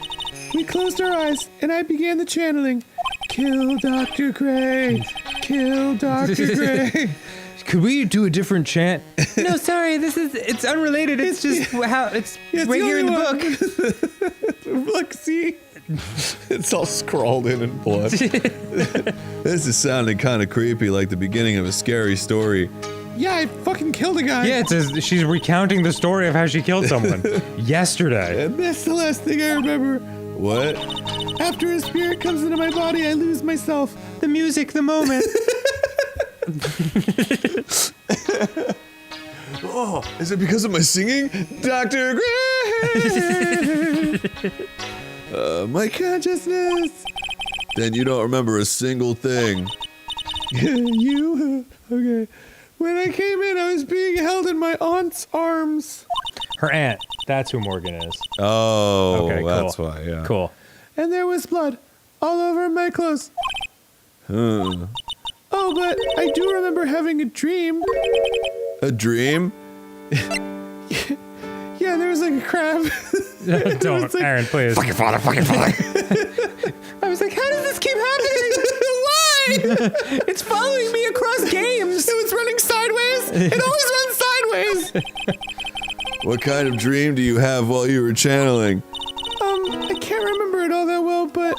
We closed our eyes, and I began the channeling. Kill Dr. Gray. Kill Dr. Gray. Could we do a different chant? No, sorry, it's unrelated. It's just how it's right here in the book. Look, see? It's all scrawled in blood. This is sounding kind of creepy, like the beginning of a scary story. Yeah, I fucking killed a guy. Yeah, she's recounting the story of how she killed someone yesterday. And that's the last thing I remember. What? After a spirit comes into my body, I lose myself. The music, the moment. Oh, is it because of my singing? Dr. Gray! My consciousness. Then you don't remember a single thing. Okay. When I came in, I was being held in my aunt's arms. Her aunt. That's who Morgan is. Oh, okay, cool. That's why, yeah. Cool. And there was blood all over my clothes. Huh. Oh, but I do remember having a dream. A dream? Yeah, there was like a crab. Don't, like, Aaron, please. Fucking father, fucking father. I was like, how does this keep happening? Why? It's following me across games. It was running sideways. It always runs sideways. What kind of dream do you have while you were channeling? I can't remember it all that well, but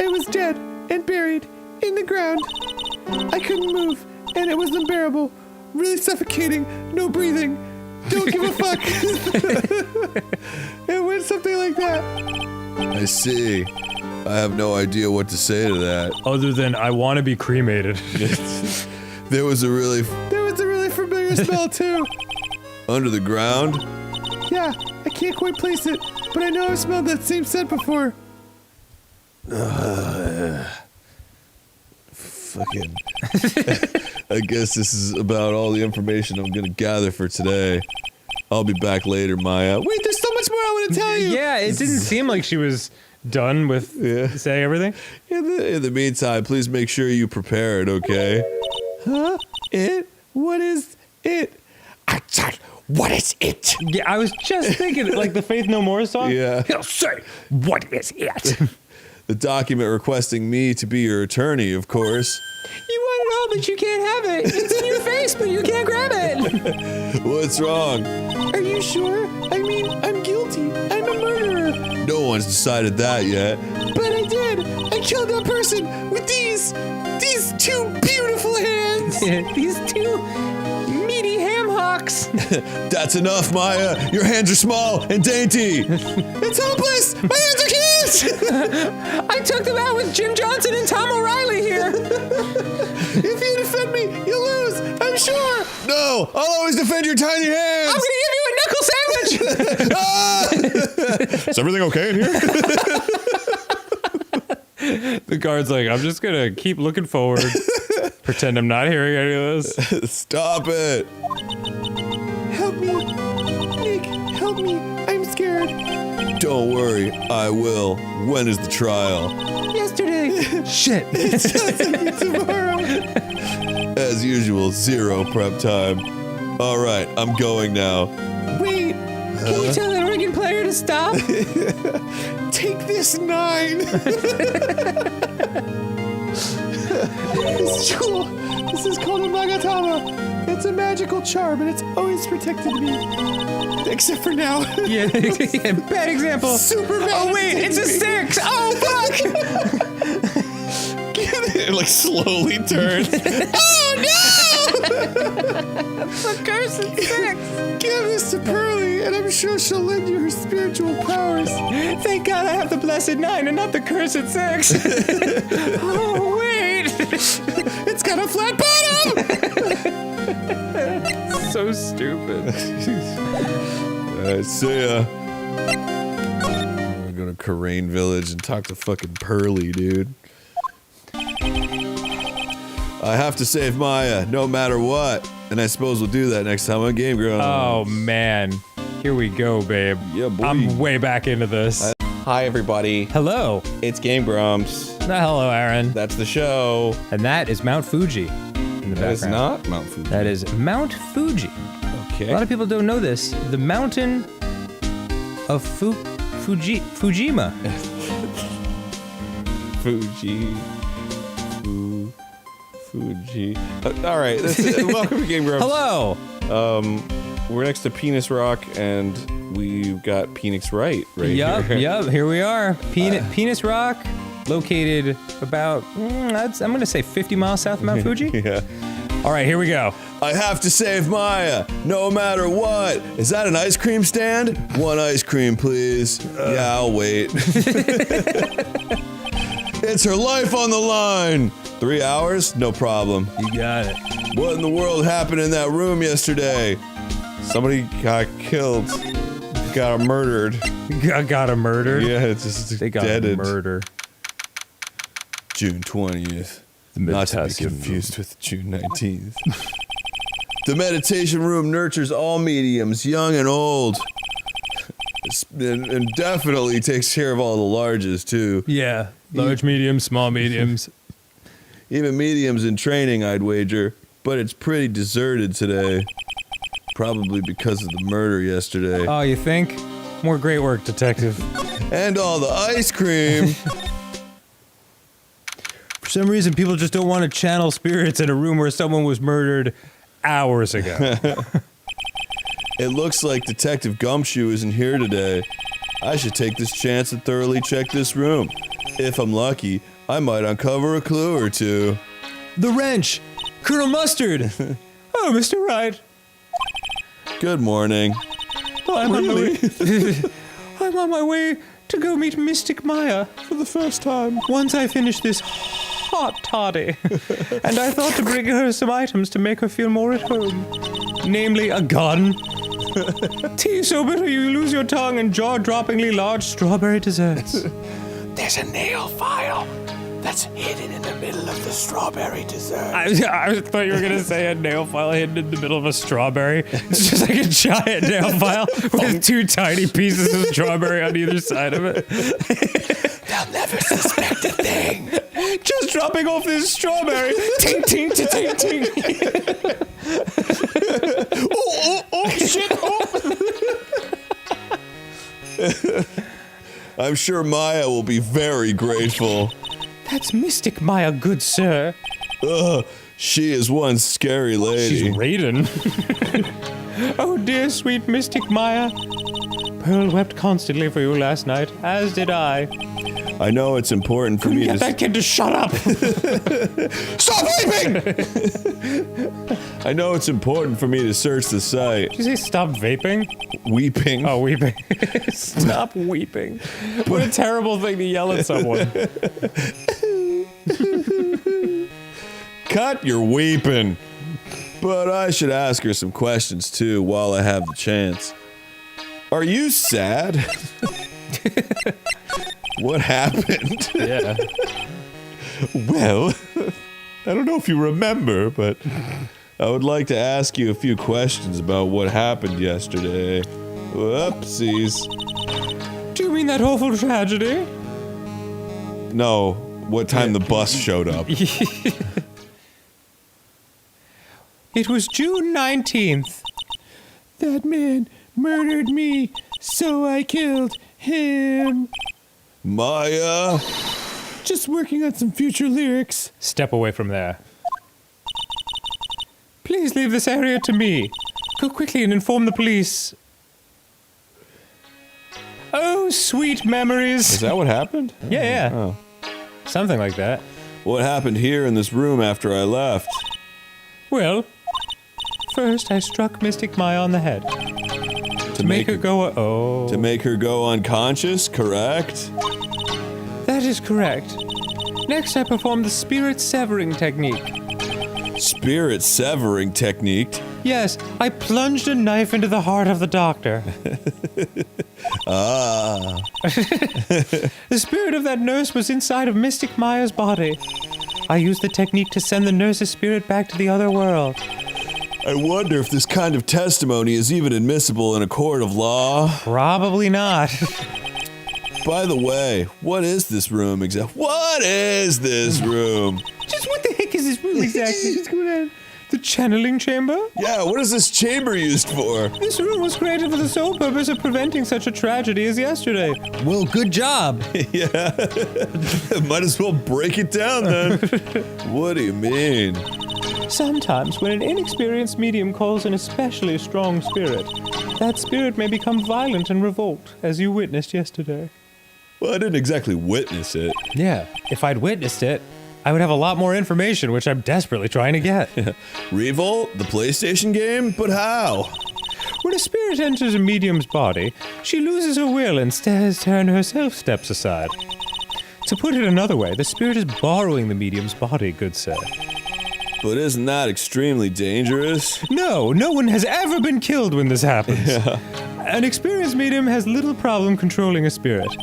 it was dead and buried in the ground. I couldn't move, and it was unbearable. Really suffocating, no breathing. Don't give a fuck. It went something like that. I see. I have no idea what to say to that. Other than, I want to be cremated. There was a really Familiar smell too. under the ground? Yeah, I can't quite place it, but I know I've smelled that same scent before. Fucking. I guess this is about all the information I'm gonna gather for today. I'll be back later, Maya. Wait, there's so much more I want to tell you. Yeah, it didn't seem like she was done with saying everything. In the meantime, please make sure you prepare it, okay? Huh? It? What is it? I said, what is it? Yeah, I was just thinking, like the Faith No More song. Yeah. He'll say, what is it? The document requesting me to be your attorney, of course. You want it all, but you can't have it. It's in your face, but you can't grab it. What's wrong? Are you sure? I mean, I'm guilty. I'm a murderer. No one's decided that yet. But I did. I killed that person with these two beautiful hands. These two meaty ham hocks. That's enough, Maya. Your hands are small and dainty. It's hopeless. My hands are huge. I took them out with Jim Johnson and Tom O'Reilly here. If you defend me, you'll lose. I'm sure. No, I'll always defend your tiny hands. I'm gonna give you a knuckle sandwich. Is everything okay in here? The guard's like, I'm just gonna keep looking forward. Pretend I'm not hearing any of this. Stop it. Help me. Nick, help me. I'm scared. Don't worry, I will. When is the trial? Yesterday. Shit. Tomorrow. As usual, 0 prep time. All right, I'm going now. Wait. Can you tell that organ player to stop? Take this 9. This jewel. This is called a Magatama. It's a magical charm, and it's always protected me. Except for now. Yeah, bad example. Super bad. Oh wait, it's a 6. Oh fuck! It like slowly turns. Oh no! The curse is 6. Give this to Pearly, and I'm sure she'll lend you her spiritual powers. Thank God I have the blessed 9 and not the cursed 6. Oh wait! It's got a flat bottom! So stupid. Alright, see ya. We're gonna Karain Village and talk to fucking Pearly, dude. I have to save Maya, no matter what. And I suppose we'll do that next time on Game Grumps. Oh man. Here we go, babe. Yeah, boy. I'm way back into this. Hi, everybody. Hello. It's Game Grumps. Hello, Aaron. That's the show. And that is Mount Fuji in the That is background. not Mount Fuji. That is Mount Fuji. Okay. A lot of people don't know this. The mountain of Fujima. Fuji. Fuji. All right. Welcome to Game Grumps. Hello. We're next to Penis Rock, and we've got Penis Wright right Yup, here. yup. Here we are. Penis Rock, located about, I'm going to say 50 miles south of Mount Fuji. Yeah. All right, here we go. I have to save Maya, no matter what. Is that an ice cream stand? 1 ice cream, please. Yeah, I'll wait. It's her life on the line. 3 hours? No problem. You got it. What in the world happened in that room yesterday? Somebody got killed. Got murdered. Got a murder. Yeah, it's just They got deaded. a murder. June 20th. The Not to be meditation confused with June 19th. The meditation room nurtures all mediums, young and old. And definitely takes care of all the larges, too. Yeah. Large mediums, small mediums. Even mediums in training, I'd wager. But it's pretty deserted today. Probably because of the murder yesterday. Oh, you think? More great work, detective. And all the ice cream. For some reason, people just don't want to channel spirits in a room where someone was murdered hours ago. It looks like Detective Gumshoe isn't here today. I should take this chance and thoroughly check this room. If I'm lucky, I might uncover a clue or two. The wrench! Colonel Mustard! Oh, Mr. Wright. Good morning. I'm on my way. I'm on my way to go meet Mystic Maya for the first time. Once I finish this hot toddy. And I thought to bring her some items to make her feel more at home. Namely, a gun. Tea so bitter you lose your tongue, and jaw-droppingly large strawberry desserts. There's a nail file that's hidden in the middle of the strawberry dessert. I thought you were going to say a nail file hidden in the middle of a strawberry. It's just like a giant nail file with 2 tiny pieces of strawberry on either side of it. They'll never suspect a thing. Just dropping off this strawberry. Ting, ting, ting, ting, ting. Oh, shit. I'm sure Maya will be very grateful. That's Mystic Maya, good sir. Ugh, she is one scary lady. She's Raiden. Oh, dear, sweet Mystic Maya. Pearl wept constantly for you last night, as did I. I know it's important for me Get to... that kid to shut up! Stop weeping! I know it's important for me to search the site. Did you say stop vaping? Weeping. Oh, weeping. Stop weeping. What a terrible thing to yell at someone. Cut your weeping. But I should ask her some questions too while I have the chance. Are you sad? What happened? Yeah. Well, I don't know if you remember, but I would like to ask you a few questions about what happened yesterday. Whoopsies. Do you mean that awful tragedy? No, what time the bus showed up. It was June 19th. That man murdered me, so I killed him. Maya? Just working on some future lyrics. Step away from there. Please leave this area to me. Go quickly and inform the police. Oh, sweet memories. Is that what happened? Yeah. Oh. Something like that. What happened here in this room after I left? Well, first I struck Mystic Maya on the head. To make her go... Oh. To make her go unconscious, correct? That is correct. Next, I performed the spirit severing technique. Spirit severing technique? Yes, I plunged a knife into the heart of the doctor. Ah. The spirit of that nurse was inside of Mystic Maya's body. I used the technique to send the nurse's spirit back to the other world. I wonder if this kind of testimony is even admissible in a court of law. Probably not. By the way, what is this room exactly? What is this room? Just what the heck is this room exactly? The channeling chamber? Yeah, what is this chamber used for? This room was created for the sole purpose of preventing such a tragedy as yesterday. Well, good job. Yeah. Might as well break it down then. What do you mean? Sometimes, when an inexperienced medium calls an especially strong spirit, that spirit may become violent and revolt, as you witnessed yesterday. Well, I didn't exactly witness it. Yeah, if I'd witnessed it, I would have a lot more information, which I'm desperately trying to get. Revolt? The PlayStation game? But how? When a spirit enters a medium's body, she loses her will and herself steps aside. To put it another way, the spirit is borrowing the medium's body, good sir. But isn't that extremely dangerous? No one has ever been killed when this happens. Yeah. An experienced medium has little problem controlling a spirit.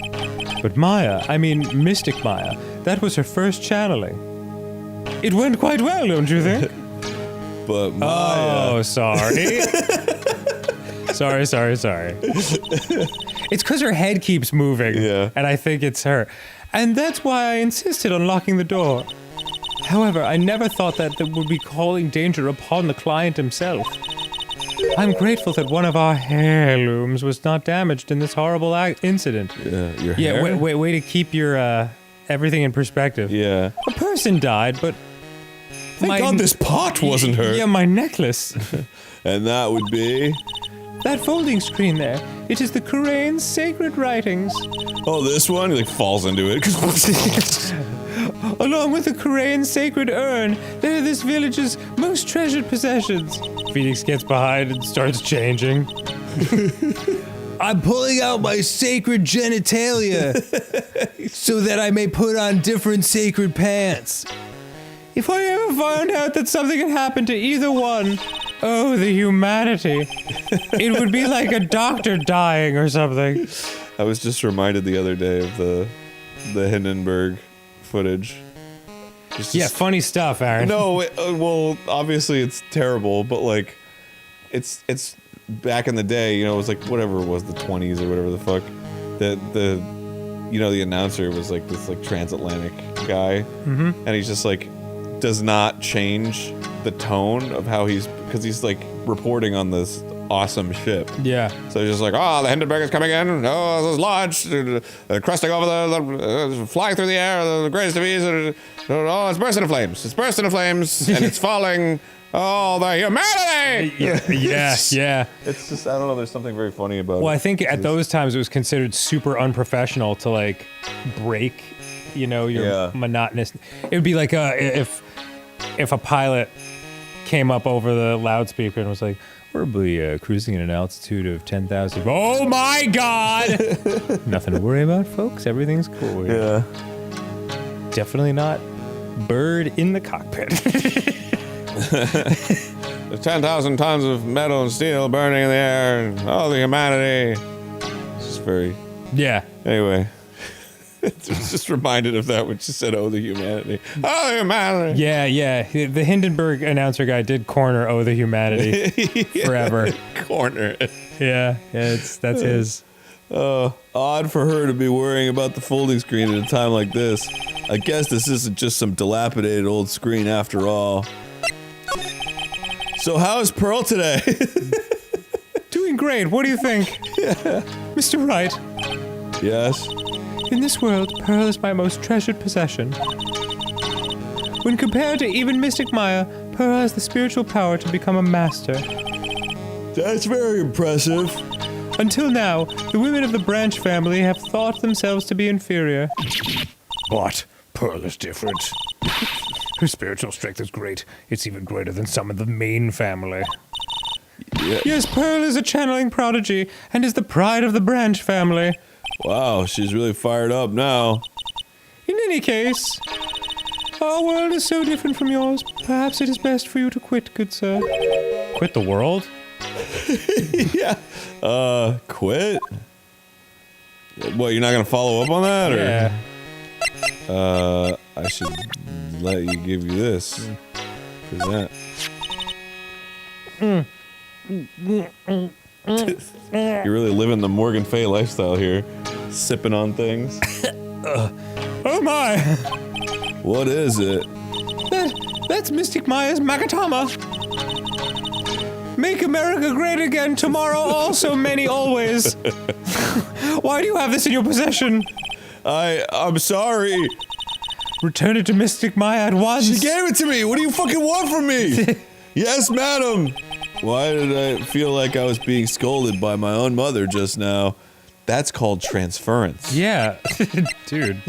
But Mystic Maya, that was her first channeling. It went quite well, don't you think? But Maya... Oh, sorry. sorry. It's because her head keeps moving. Yeah. And I think it's her. And that's why I insisted on locking the door. However, I never thought that would be calling danger upon the client himself. I'm grateful that one of our heirlooms was not damaged in this horrible incident. Your hair? Way to keep your everything in perspective. Yeah. A person died, but... Thank God this pot wasn't hurt. Yeah, my necklace. And that would be? That folding screen there. It is the Korean's sacred writings. Oh, this one? He falls into it. Along with the Korean sacred urn, they're this village's most treasured possessions. Phoenix gets behind and starts changing. I'm pulling out my sacred genitalia so that I may put on different sacred pants. If I ever found out that something had happened to either one, oh, the humanity. It would be like a doctor dying or something. I was just reminded the other day of the Hindenburg footage. Yeah, funny stuff, Aaron. No, well, obviously it's terrible, but like, it's back in the day, you know, it was like whatever it was, the 20s or whatever the fuck. The announcer was like this like transatlantic guy, and he's just like does not change the tone of how because he's like reporting on this awesome ship. Yeah. So he's just like, the Hindenburg is coming in. Oh, this is launched, cresting over flying through the air, the greatest of ease. Oh, it's bursting into flames. It's bursting into flames, and it's falling Oh, the humanity! Yeah. It's just, I don't know, there's something very funny about it. Well, I think at those times it was considered super unprofessional to like break, your monotonous. It would be like if a pilot came up over the loudspeaker and was like, "We're cruising at an altitude of 10,000." Oh my God! Nothing to worry about, folks. Everything's cool here. Yeah. Definitely not bird in the cockpit. There's 10,000 tons of metal and steel burning in the air, and all the humanity. It's just very... Yeah. Anyway. I was just reminded of that when she said, "Oh, the humanity." Oh, the humanity. Yeah. The Hindenburg announcer guy did corner "Oh, the humanity" forever. Corner. Yeah, that's his. Odd for her to be worrying about the folding screen at a time like this. I guess this isn't just some dilapidated old screen after all. So how's Pearl today? Doing great. What do you think? Mr. Wright? Yes? In this world, Pearl is my most treasured possession. When compared to even Mystic Maya, Pearl has the spiritual power to become a master. That's very impressive. Until now, the women of the Branch family have thought themselves to be inferior. But Pearl is different. Her spiritual strength is great. It's even greater than some of the main family. Yes, Pearl is a channeling prodigy and is the pride of the Branch family. Wow, she's really fired up now. In any case, our world is so different from yours. Perhaps it is best for you to quit, good sir. Quit the world? Yeah. Quit? What, you're not gonna follow up on that, or? Yeah. I should let you give you this. Present. You're really living the Morgan Fay lifestyle here. Sipping on things. Oh my! What is it? That's Mystic Maya's Magatama. Make America great again tomorrow, also many always. Why do you have this in your possession? I'm sorry. Return it to Mystic Maya at once. She gave it to me. What do you fucking want from me? Yes, madam. Why did I feel like I was being scolded by my own mother just now? That's called transference. Yeah, dude.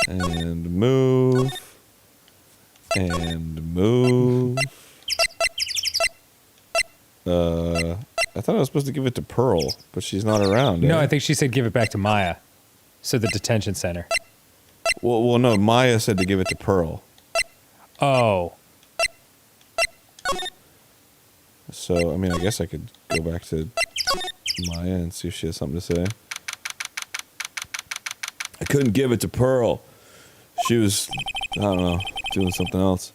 And move. And move. I thought I was supposed to give it to Pearl, but she's not around. No, I think she said give it back to Maya. So the detention center. Well, no, Maya said to give it to Pearl. Oh. So, I mean, I guess I could go back to Maya and see if she has something to say. I couldn't give it to Pearl. She was, I don't know, doing something else.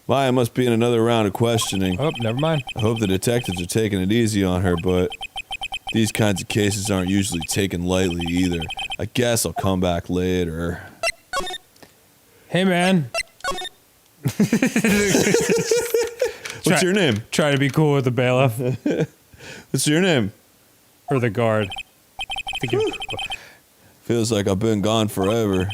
Maya must be in another round of questioning. Oh, never mind. I hope the detectives are taking it easy on her, but these kinds of cases aren't usually taken lightly either. I guess I'll come back later. Hey, man. What's your name? Try to be cool with the bailiff. What's your name? Or the guard. Feels like I've been gone forever,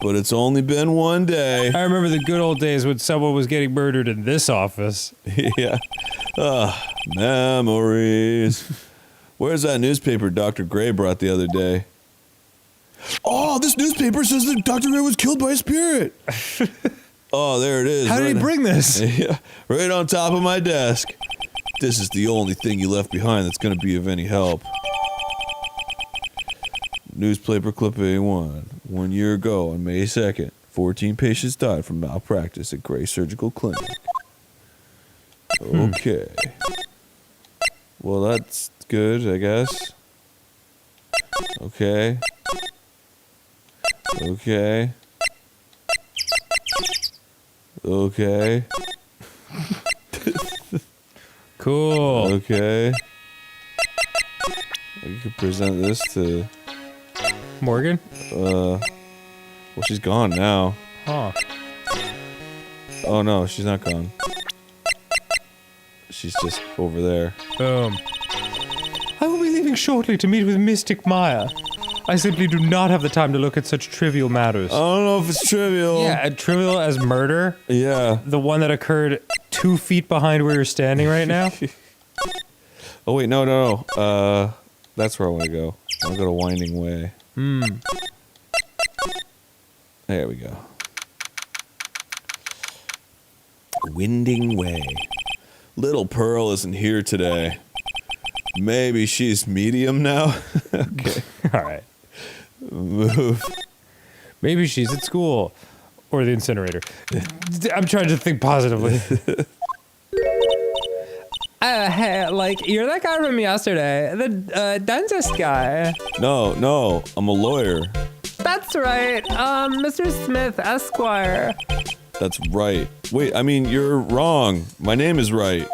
but it's only been one day. I remember the good old days when someone was getting murdered in this office. Yeah. Memories. Where's that newspaper Dr. Gray brought the other day? Oh, this newspaper says that Dr. Gray was killed by a spirit. Oh, there it is. How did he bring this? Yeah, right on top of my desk. This is the only thing you left behind that's going to be of any help. Newspaper clipping 1. 1 year ago, on May 2nd, 14 patients died from malpractice at Gray Surgical Clinic. Okay. Well, that's good, I guess. Okay. Okay. Okay. Cool. Okay. I could present this to... Morgan? Well, she's gone now. Huh. Oh, no, she's not gone. She's just over there. Boom. I will be leaving shortly to meet with Mystic Maya. I simply do not have the time to look at such trivial matters. I don't know if it's trivial. Yeah, trivial as murder. Yeah. The one that occurred 2 feet behind where you're standing right now. Oh wait, no. That's where I want to go. I want to go to Winding Way. There we go. Winding Way. Little Pearl isn't here today. Maybe she's medium now? Okay. All right. Move. Maybe she's at school. Or the incinerator. I'm trying to think positively. Hey, like, you're that guy from yesterday. The dentist guy. No, I'm a lawyer. That's right. Mr. Smith, Esquire. That's right. Wait, I mean, you're wrong. My name is Wright.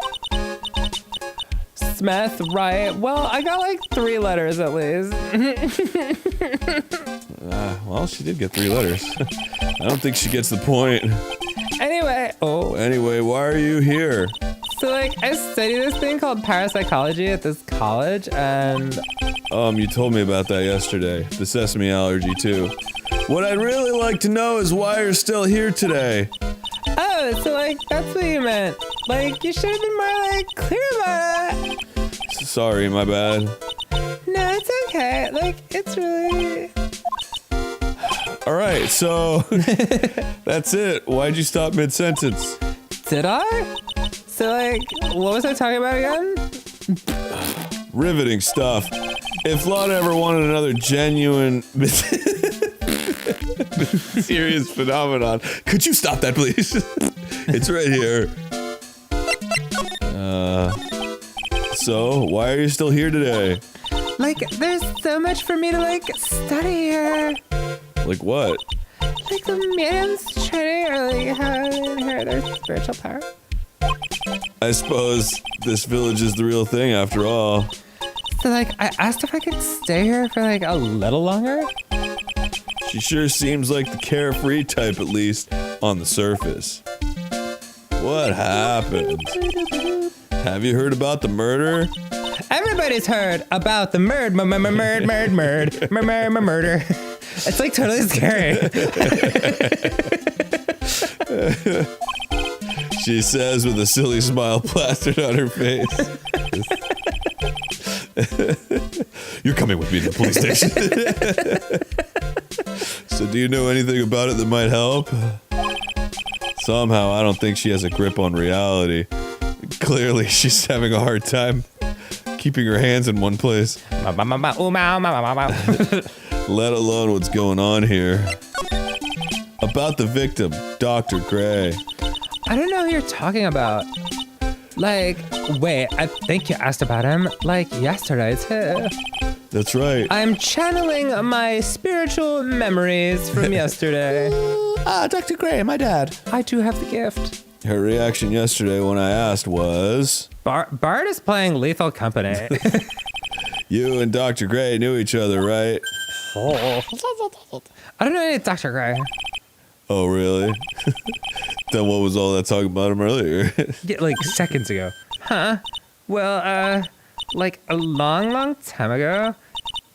Smith, right? Well, I got like 3 letters at least. Well, she did get 3 letters. I don't think she gets the point. Anyway, Why are you here? so like I study this thing called parapsychology at this college, and You told me about that yesterday. The sesame allergy, too. What I'd really like to know is why you're still here today. oh, so like that's what you meant. Like you should have been more like clear about it. Sorry, my bad. No, it's okay. Like it's really. All right, so that's it. Why'd you stop mid-sentence? Did I? So like, what was I talking about again? Riveting stuff. If Lana ever wanted another genuine serious phenomenon, could you stop that, please? It's right here. So why are you still here today? Like, there's so much for me to like study here. Like what? Like the mediums training, or like how they inherit their spiritual power. I suppose this village is the real thing after all. So like, I asked if I could stay here for like a little longer. She sure seems like the carefree type, at least on the surface. What happened? Have you heard about the murder? Everybody's heard about the murder. It's like totally scary. She says with a silly smile plastered on her face. You're coming with me to the police station. So do you know anything about it that might help? Somehow I don't think she has a grip on reality. Clearly she's having a hard time keeping her hands in one place. Let alone what's going on here. About the victim, Dr. Gray. I don't know who you're talking about. Like, wait, I think you asked about him like yesterday too. That's right. I'm channeling my spiritual memories from yesterday. Dr. Gray, my dad. I do have the gift. Her reaction yesterday when I asked was... Bart is playing Lethal Company. You and Dr. Gray knew each other, right? I don't know any Dr. Gray. Oh, really? Then what was all that talk about him earlier? Yeah, like seconds ago. Huh? Well, like a long time ago,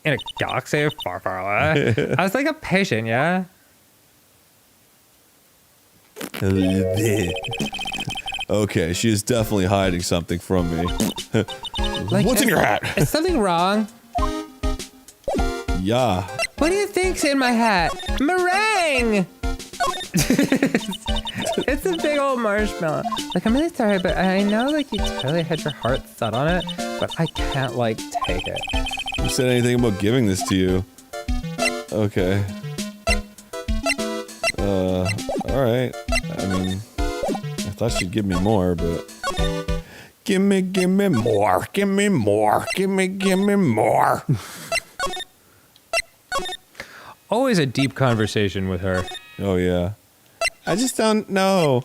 in a galaxy far away, I was like a patient, yeah? Okay, she is definitely hiding something from me. Like, What's in your hat? Is something wrong? Yeah. What do you think's in my hat? Meringue! It's a big old marshmallow. Like, I'm really sorry, but I know, like, you totally had your heart set on it, but I can't, like, take it. Who said anything about giving this to you? Okay. Alright. I mean, I thought she'd give me more, but... Give me more. Give me more. Give me more. Always a deep conversation with her. Oh, yeah. I just don't know.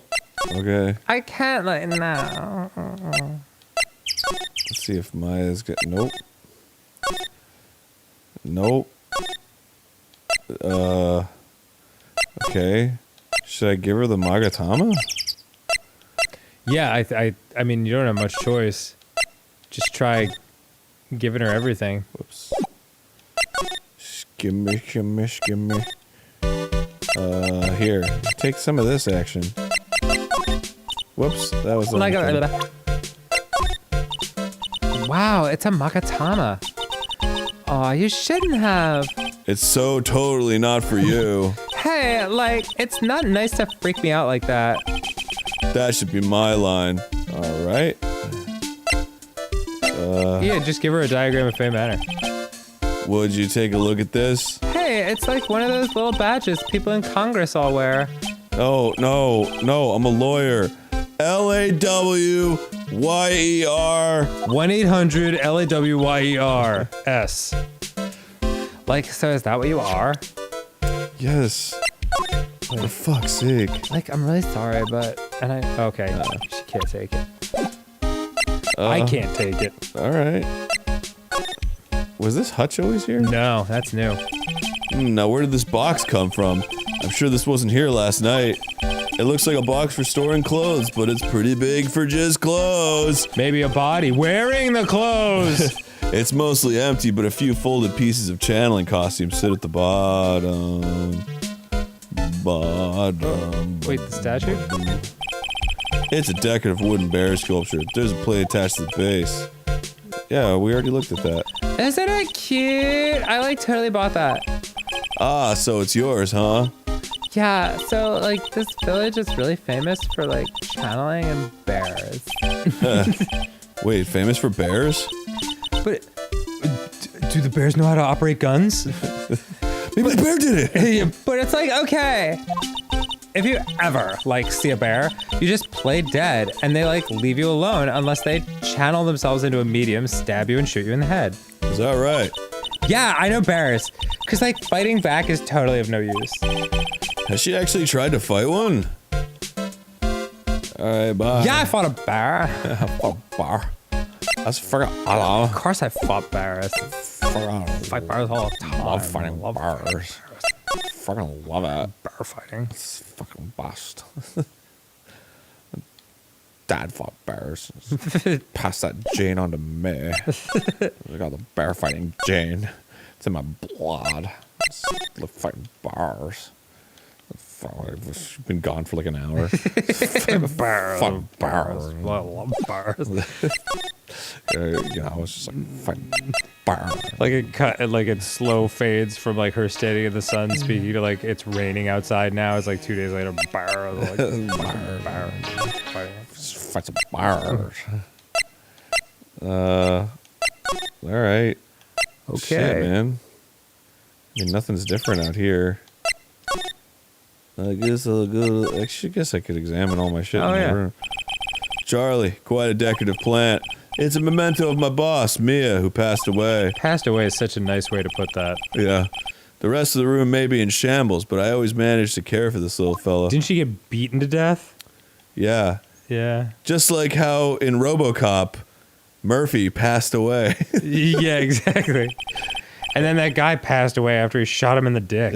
Okay. I can't, like, no. Let's see if Maya's got... Nope. Nope. Okay. Should I give her the Magatama? Yeah, I mean, you don't have much choice. Just try giving her everything. Whoops. Gimme. Here, take some of this action. Whoops, that was the wrong thing. Wow, it's a Makatama. Oh, you shouldn't have. It's so totally not for you. Hey, like, it's not nice to freak me out like that. That should be my line. All right. Yeah, just give her a diagram of Fey Manor. Would you take a look at this? Hey, it's like one of those little badges people in Congress all wear. Oh, no, I'm a lawyer. LAWYER. 1-800-LAWYER-S. Like, so is that what you are? Yes. For fuck's sake. Like, I'm really sorry, but... Okay, no, she can't take it. I can't take it. Alright. Was this Hutch always here? No, that's new. Now, where did this box come from? I'm sure this wasn't here last night. It looks like a box for storing clothes, but it's pretty big for just clothes. Maybe a body wearing the clothes. It's mostly empty, but a few folded pieces of channeling costumes sit at the bottom. Wait, the statue? It's a decorative wooden bear sculpture. There's a plate attached to the base. Yeah, we already looked at that. Isn't it cute? I like totally bought that. Ah, so it's yours, huh? Yeah, so like this village is really famous for like channeling and bears. Wait, famous for bears? But do the bears know how to operate guns? Maybe the bear did it. But it's like, okay, if you ever like see a bear, you just play dead and they like leave you alone unless they channel themselves into a medium, stab you and shoot you in the head. Is that right? Yeah, I know bears. Cause like fighting back is totally of no use. Has she actually tried to fight one? Alright, bye. Yeah, I fought a bear. That's fucking Of course I fought bears. Fight bears all the time. love fighting bears. Fucking love it. Bear fighting. It's fucking bust. Dad fought bears. Pass that gene on to me. I got the bear fighting gene. It's in my blood. Love fighting bears. I've been gone for like an hour. Bears. Fuck bears. I love bears. I was just like fighting bears. Like it cut, like it slow fades from like her standing in the sun speaking to like it's raining outside now. It's like 2 days later. Bears. Like, bears. Fight some bears. All right. Okay. Shit, man. I mean, nothing's different out here. I guess I'll go. Actually, I guess I could examine all my shit in the room. Charlie, quite a decorative plant. It's a memento of my boss, Mia, who passed away. Passed away is such a nice way to put that. Yeah. The rest of the room may be in shambles, but I always managed to care for this little fella. Didn't she get beaten to death? Yeah. Yeah. Just like how in RoboCop, Murphy passed away. Yeah, exactly. And then that guy passed away after he shot him in the dick.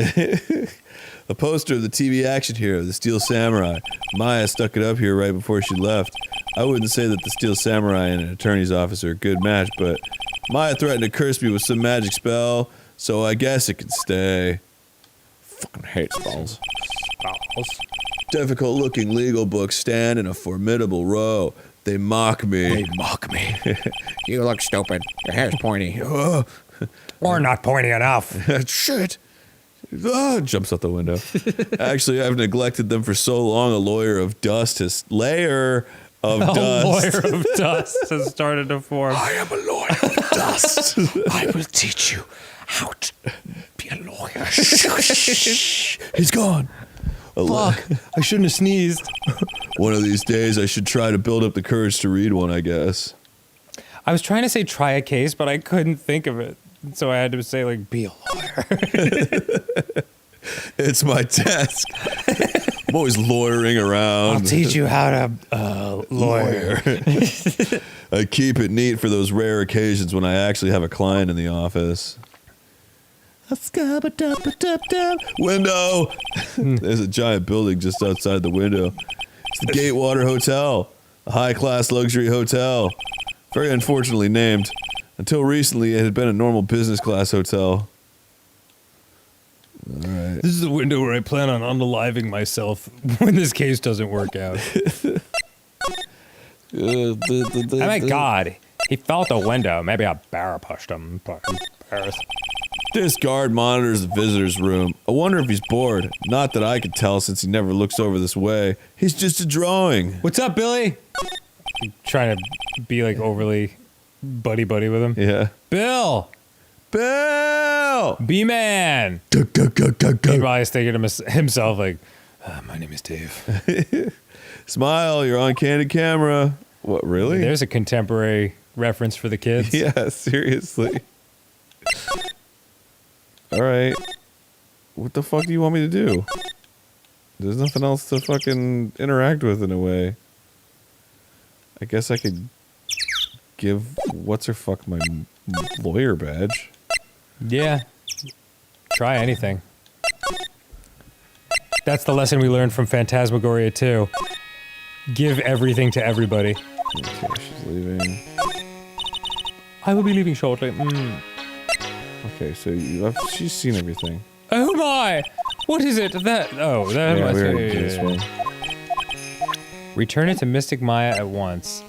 A poster of the TV action hero, the Steel Samurai. Maya stuck it up here right before she left. I wouldn't say that the Steel Samurai and an attorney's office are a good match, but Maya threatened to curse me with some magic spell, so I guess it can stay. Fucking hate spells. Difficult-looking legal books stand in a formidable row. They mock me. You look stupid. Your hair's pointy. Or not pointy enough. Shit. Jumps out the window. Actually, I've neglected them for so long. A layer of dust has layer of dust has started to form. I am a lawyer of dust. I will teach you how to be a lawyer. He's gone. Fuck, I shouldn't have sneezed. One of these days, I should try to build up the courage to read one, I guess. I was trying to say try a case, but I couldn't think of it. So I had to say, like, be a lawyer. It's my task. I'm always lawyering around. I'll teach you how to lawyer. I keep it neat for those rare occasions when I actually have a client in the office. Window! There's a giant building just outside the window. It's the Gatewater Hotel, a high-class luxury hotel. Very unfortunately named. Until recently, it had been a normal business class hotel. This is the window where I plan on unaliving myself when this case doesn't work out. Oh my god. He fell out the window. Maybe I barrel pushed him. This guard monitors the visitor's room. I wonder if he's bored. Not that I could tell since he never looks over this way. He's just a drawing. What's up, Billy? I'm trying to be like overly buddy-buddy with him. Yeah. Bill! Bill! B-Man! Meanwhile, he's thinking to himself like, my name is Dave. Smile, you're on candid camera. What, really? There's a contemporary reference for the kids. Yeah, seriously. Alright. What the fuck do you want me to do? There's nothing else to fucking interact with in a way. I guess I could give what's-her-fuck my lawyer badge. Yeah. Try anything. That's the lesson we learned from Phantasmagoria 2. Give everything to everybody. Okay, she's leaving. I will be leaving shortly. Okay, so she's seen everything. Oh my! What is it? That Yeah, we already did this one. Return it to Mystic Maya at once.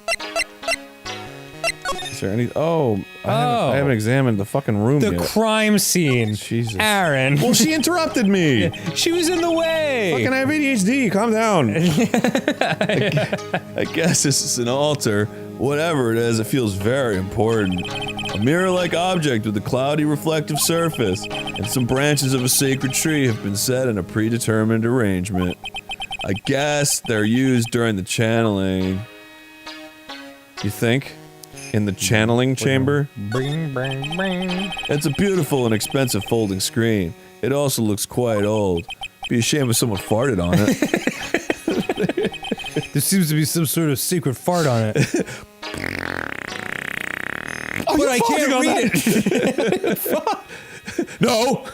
Is there any? Oh, I haven't examined the fucking room The yet. crime scene. Jesus. Aaron. Well, she interrupted me. She was in the way. Fucking I have ADHD. Calm down. I guess this is an altar. Whatever it is, it feels very important. A mirror-like object with a cloudy reflective surface, and some branches of a sacred tree have been set in a predetermined arrangement. I guess they're used during the channeling. You think? In the channeling chamber? Bring, bring, bring. It's a beautiful and expensive folding screen. It also looks quite old. Be a shame if someone farted on it. There seems to be some sort of secret fart on it. But I can't read it. No!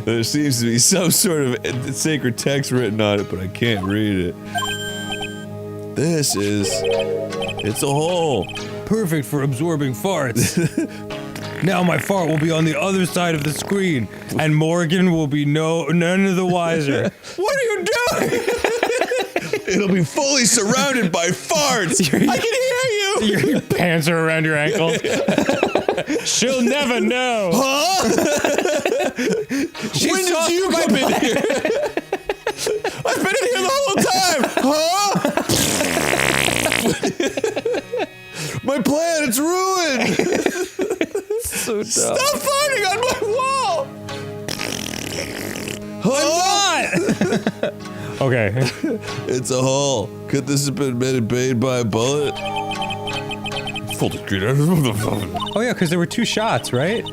There seems to be some sort of sacred text written on it, but I can't read it. It's a hole. Perfect for absorbing farts. Now my fart will be on the other side of the screen, and Morgan will be none of the wiser. What are you doing? It'll be fully surrounded by farts. I can hear you. Your pants are around your ankles. She'll never know. Huh? When did you come in here? I've been in here the whole time. Huh? My plan, it's ruined. So dumb. Stop farting on my wall. Huh? Okay. It's a hole. Could this have been made by a bullet? Full screen. Oh yeah, because there were 2 shots, right?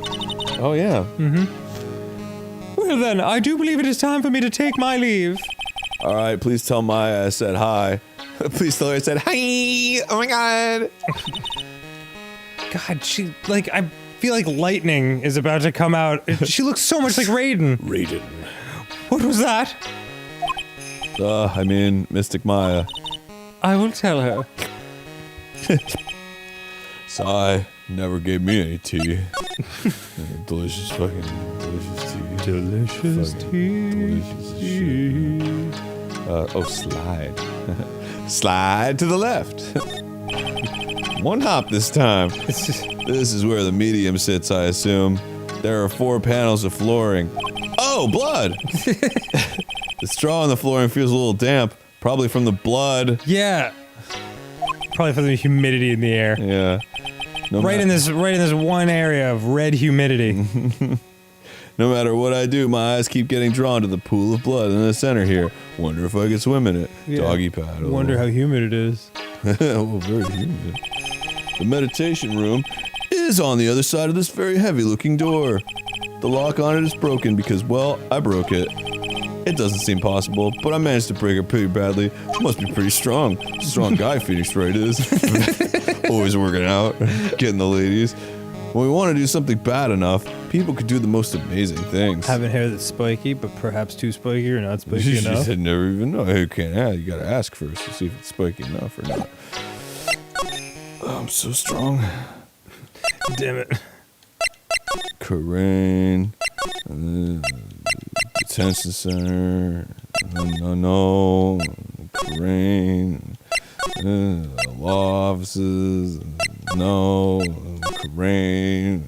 Oh yeah. Well then, I do believe it is time for me to take my leave. All right, please tell Maya I said hi. Please tell her I said hi. Oh my god. God, she, like, I feel like lightning is about to come out. She looks so much like Raiden. Raiden. What was that? I mean, Mystic Maya. I will tell her. Sigh never gave me any tea. Delicious fucking delicious tea. Delicious Delicious shit. Slide. Slide to the left. One hop this time. This is where the medium sits, I assume. There are 4 panels of flooring. Oh, blood! The straw on the flooring feels a little damp, probably from the blood. Yeah. Probably from the humidity in the air. Yeah. Right in this one area of red humidity. No matter what I do, my eyes keep getting drawn to the pool of blood in the center here. Wonder if I could swim in it. Yeah. Doggy paddle. Wonder how humid it is. Oh, very humid. The meditation room is on the other side of this very heavy-looking door. The lock on it is broken because, well, I broke it. It doesn't seem possible, but I managed to break it pretty badly. Must be pretty strong. Strong guy, Phoenix Wright is. Always working out, getting the ladies. When we want to do something bad enough, people could do the most amazing things. Having hair that's spiky, but perhaps too spiky or not spiky She enough. said never even know. You can't ask. You gotta ask first to see if it's spiky enough or not. Oh, I'm so strong. Damn it. Corinne. Detention center. No. Corinne. Law offices. No. Corinne.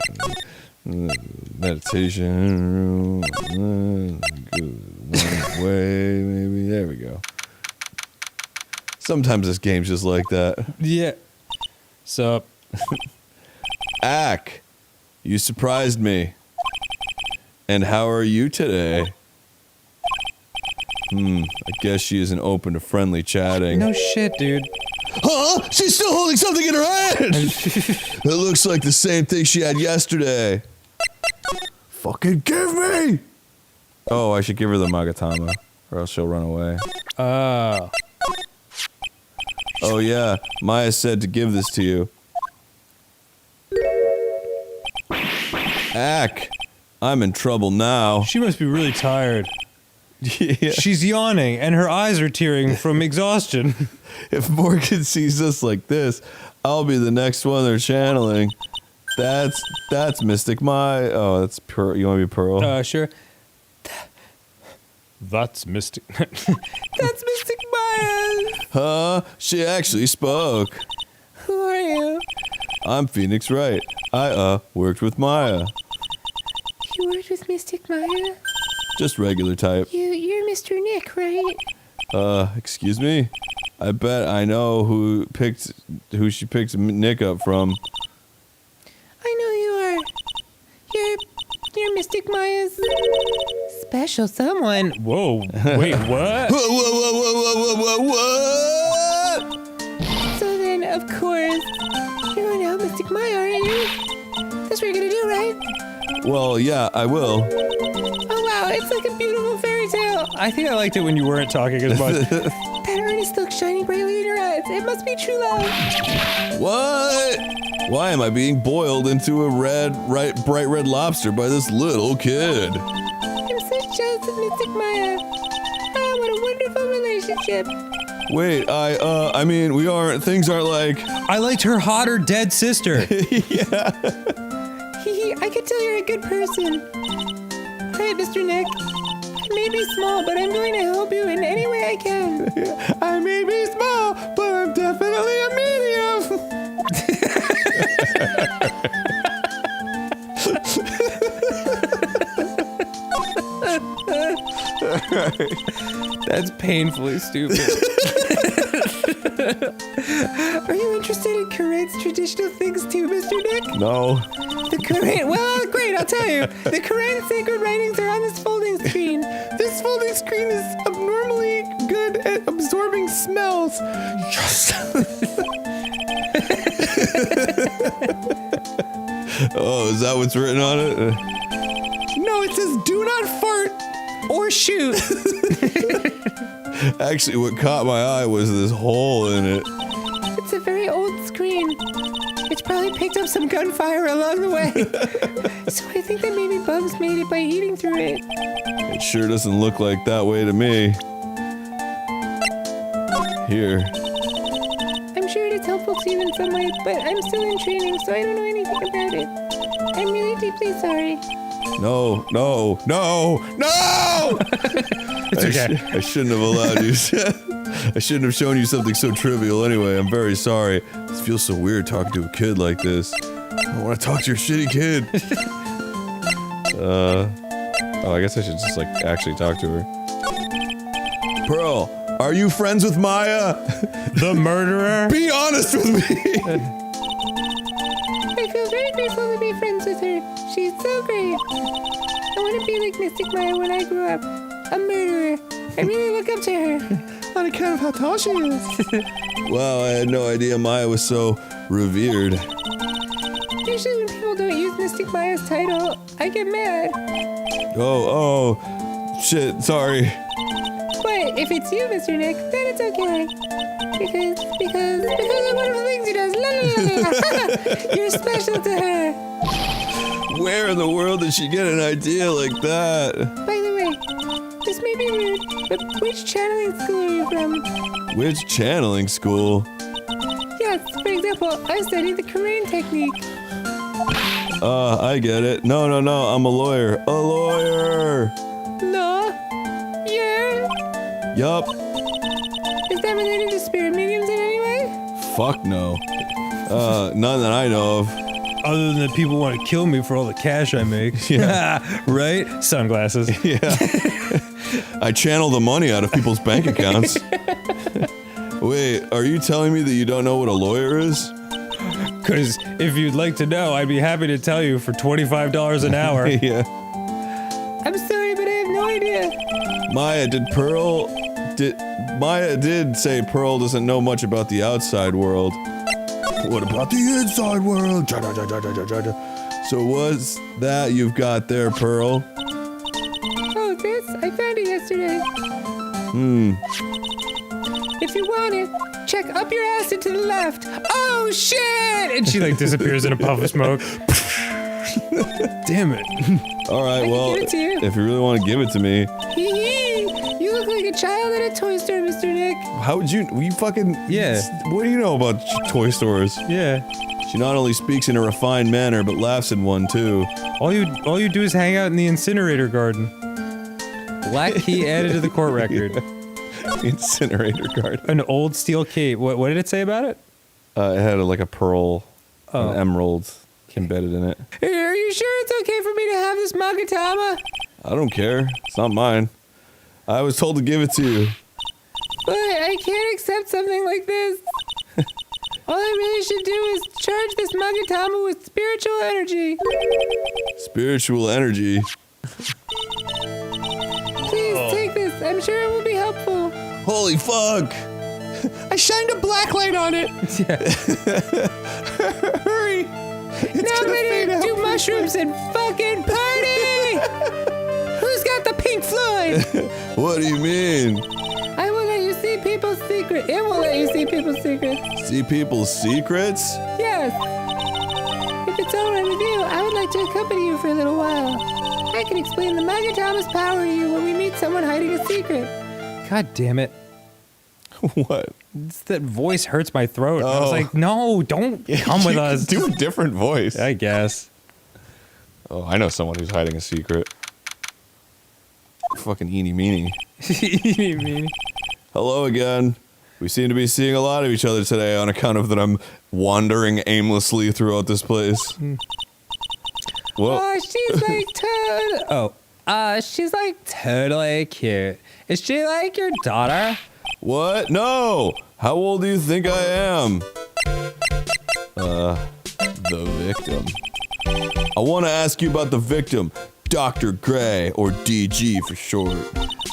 Meditation room. Way, maybe. There we go. Sometimes this game's just like that. Yeah. Sup? Ack, you surprised me. And how are you today? I guess she isn't open to friendly chatting. No shit, dude. Huh? She's still holding something in her hand! It looks like the same thing she had yesterday. Fucking give me! Oh, I should give her the Magatama, or else she'll run away. Oh. Oh yeah, Maya said to give this to you. Ack, I'm in trouble now. She must be really tired. Yeah. She's yawning, and her eyes are tearing from exhaustion. If Morgan sees us like this, I'll be the next one they're channeling. That's Mystic Maya. Oh, that's Pearl. You want to be Pearl? Sure. That's Mystic. That's Mystic Maya. Huh? She actually spoke. Who are you? I'm Phoenix Wright. I worked with Maya. You worked with Mystic Maya? Just regular type. You're Mr. Nick, right? Excuse me? I bet I know who she picked Nick up from. I know you are. You're Mystic Maya's special someone. Whoa. Wait, what? What? So then, of course, you're going to help Mystic Maya, aren't you? That's what you're going to do, right? Well, yeah, I will. Oh, wow, it's like a beautiful fairy tale. I think I liked it when you weren't talking as much. That earnest look shining brightly in your eyes. It must be true love. What? Why am I being boiled into a bright red lobster by this little kid? I'm so jealous of Mystic Maya. Oh, what a wonderful relationship. Wait, I mean, things aren't like... I liked her hotter dead sister. Yeah. I could tell you're a good person. Alright, Mr. Nick. I may be small, but I'm going to help you in any way I can. I may be small, but I'm definitely a medium. That's painfully stupid. Are you interested in Corinne's traditional things too, Mr. Nick? No. The Corinne, well, great, I'll tell you. The Corinne sacred writings are on this folding screen. This folding screen is abnormally good at absorbing smells. Yes. Oh, is that what's written on it? No, it says do not fart or shoot. Actually, what caught my eye was this hole in it. It's a very old screen. It's probably picked up some gunfire along the way. So I think that maybe bugs made it by eating through it. It sure doesn't look like that way to me. Here. I'm sure it is helpful to you in some way, but I'm still in training, so I don't know anything about it. I'm really deeply sorry. No! It's okay. I shouldn't have allowed you. I shouldn't have shown you something so trivial anyway. I'm very sorry. It feels so weird talking to a kid like this. I want to talk to your shitty kid. Oh, I guess I should just, like, actually talk to her. Pearl, are you friends with Maya? The murderer? Be honest with me! I feel very grateful to be friends with her. She's so great. I want to be like Mystic Maya when I grow up. A murderer. I really look up to her. On account of how tall she is. Wow, I had no idea Maya was so revered. Usually when people don't use Mystic Maya's title, I get mad. Oh, shit, sorry. But if it's you, Mr. Nick, then it's okay. Because of the wonderful things he does. La, la, la, la. You're special to her. Where in the world did she get an idea like that? By the way, this may be rude, but which channeling school are you from? Which channeling school? Yes, for example, I studied the Korean technique. I get it. No, I'm a lawyer. A lawyer! No. Yeah. Yup. Is that related to spirit mediums in any way? Fuck no. None that I know of. Other than that people want to kill me for all the cash I make. Yeah. Right? Sunglasses. Yeah. I channel the money out of people's bank accounts. Wait, are you telling me that you don't know what a lawyer is? Because if you'd like to know, I'd be happy to tell you for $25 an hour. Yeah. I'm sorry, but I have no idea. Maya did say Pearl doesn't know much about the outside world. What about the inside world? So what's that you've got there, Pearl? Oh, this? I found it yesterday. If you want it, check up your ass and to the left. Oh, shit! And she like disappears in a puff of smoke. Damn it. All right, well, give it to you. if you really want to give it to me, You look like a child at a toy store, Mr. Nick. how would you fucking... Yeah. What do you know about toy stores? Yeah. She not only speaks in a refined manner, but laughs in one, too. All you do is hang out in the incinerator garden. Black key added to the court record. The incinerator garden. An old steel key. What did it say about it? It had like a pearl, an emerald embedded in it. Are you sure it's okay for me to have this Magatama? I don't care. It's not mine. I was told to give it to you. But I can't accept something like this. All I really should do is charge this Magatama with spiritual energy. Spiritual energy. Please take this. I'm sure it will be helpful. Holy fuck! I shined a black light on it. Hurry! Now I'm ready to do mushrooms and fucking party! Who's got the Pink Floyd? What do you mean? I will let you see people's secrets. It will let you see people's secrets. See people's secrets? Yes. If it's all right with you, I would like to accompany you for a little while. I can explain the Magatama's power to you when we meet someone hiding a secret. God damn it. What? That voice hurts my throat. I was Oh. like, no, don't come with us. Do a different voice. I guess. Oh, I know someone who's hiding a secret. Fucking eeny meeny. Hello again. We seem to be seeing a lot of each other today on account of that I'm wandering aimlessly throughout this place. Whoa. Oh, she's like she's like totally cute. Is she like your daughter? What? No! How old do you think I am? The victim. I want to ask you about the victim. Dr. Gray, or DG for short.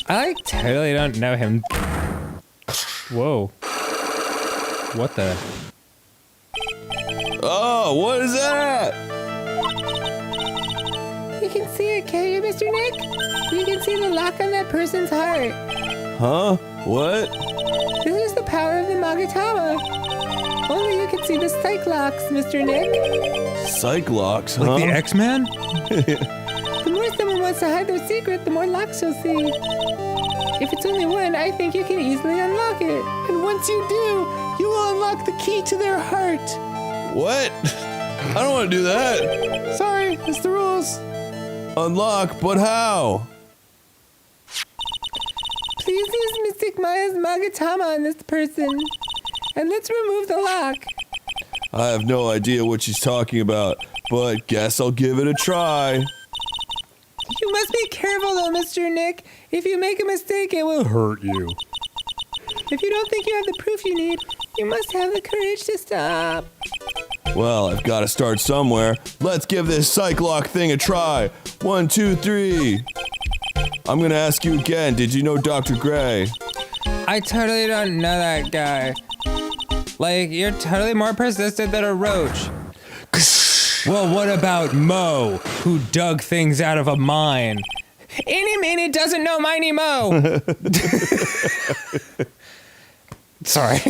I like totally don't know him. Whoa. What the? Oh, what is that? You can see it, can't you, Mr. Nick? You can see the lock on that person's heart. Huh? What? This is the power of the Magatama. Only you can see the Cyclops, Mr. Nick. Cyclops, huh? Like the X-Men? The more someone wants to hide their secret, the more locks you'll see. If it's only one, I think you can easily unlock it. And once you do, you will unlock the key to their heart. What? I don't want to do that. Sorry, it's the rules. Unlock, but how? Please use Mystic Maya's Magatama on this person. And let's remove the lock. I have no idea what she's talking about, but guess I'll give it a try. You must be careful though, Mr. Nick. If you make a mistake, it will hurt you. If you don't think you have the proof you need, you must have the courage to stop. Well, I've got to start somewhere. Let's give this Cyclock thing a try. 1, 2, 3. I'm gonna ask you again. Did you know Dr. Gray? I totally don't know that guy. Like, you're totally more persistent than a roach. Well, what about Mo, who dug things out of a mine? Eeny, meeny, doesn't know Miny Mo. Sorry.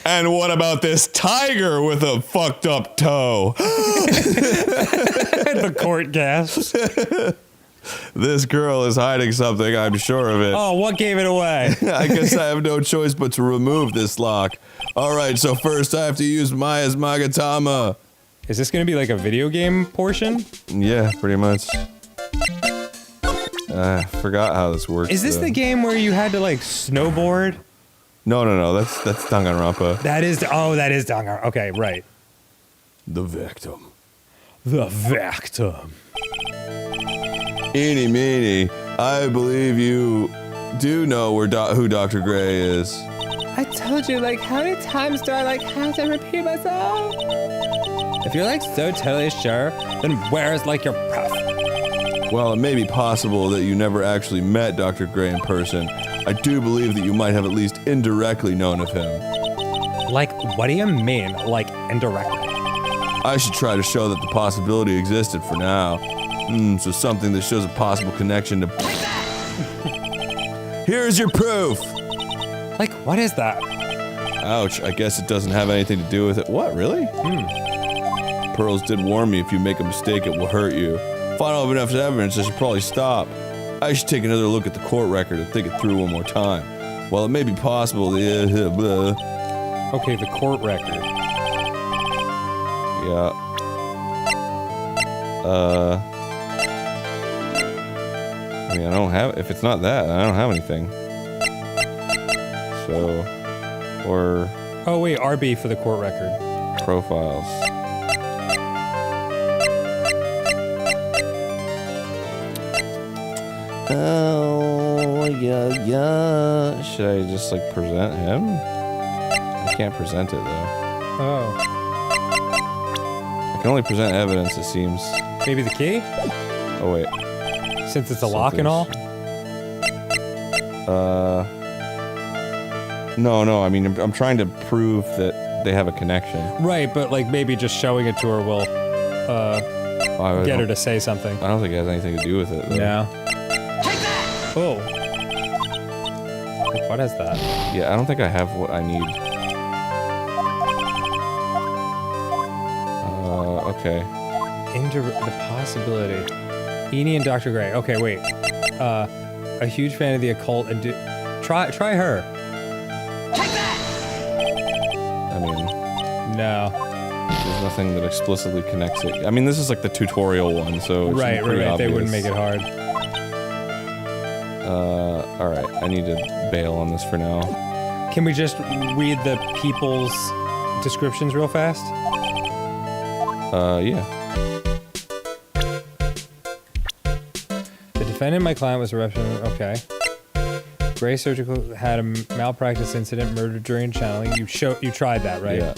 And what about this tiger with a fucked up toe? The court gasps. This girl is hiding something, I'm sure of it. Oh, what gave it away? I guess I have no choice but to remove this lock. Alright, so first I have to use Maya's Magatama. Is this gonna be like a video game portion? Yeah, pretty much. Forgot how this works. Is this the game where you had to like snowboard? No, that's Danganronpa. That is Danganronpa. Okay, right. The victim. The victim. Eeny meeny, I believe you do know who Dr. Gray is. I told you, like, how many times do I, like, have to repeat myself? If you're, like, so totally sure, then where's, like, your proof? While it may be possible that you never actually met Dr. Gray in person, I do believe that you might have at least indirectly known of him. Like, what do you mean, like, indirectly? I should try to show that the possibility existed for now. So something that shows a possible connection to... Here's your proof! Like, what is that? Ouch, I guess it doesn't have anything to do with it. What, really? Pearls did warn me if you make a mistake, it will hurt you. If I don't have enough evidence, I should probably stop. I should take another look at the court record and think it through one more time. While it may be possible that... Okay, the court record. Yeah. I mean, I don't have... If it's not that, I don't have anything. So... Or... Oh, wait, RB for the court record. Profiles. Oh, yeah. Should I just, like, present him? I can't present it, though. Oh. I can only present evidence, it seems. Maybe the key? Oh, wait. Since it's a lock and all? No, I mean, I'm trying to prove that they have a connection. Right, but, like, maybe just showing it to her will, get her to say something. I don't think it has anything to do with it, though. No. Oh. What is that? Yeah, I don't think I have what I need. Okay. The possibility. Eenie and Dr. Gray. Okay, wait. A huge fan of the occult and try her. I mean... No. There's nothing that explicitly connects it. I mean, this is like the tutorial one, so it's Right. obvious. They wouldn't make it hard. Alright. I need to bail on this for now. Can we just read the people's descriptions real fast? Yeah. The defendant, my client, was a representative. Okay. Gray Surgical had a malpractice incident, murdered during channeling. You tried that, right? Yeah.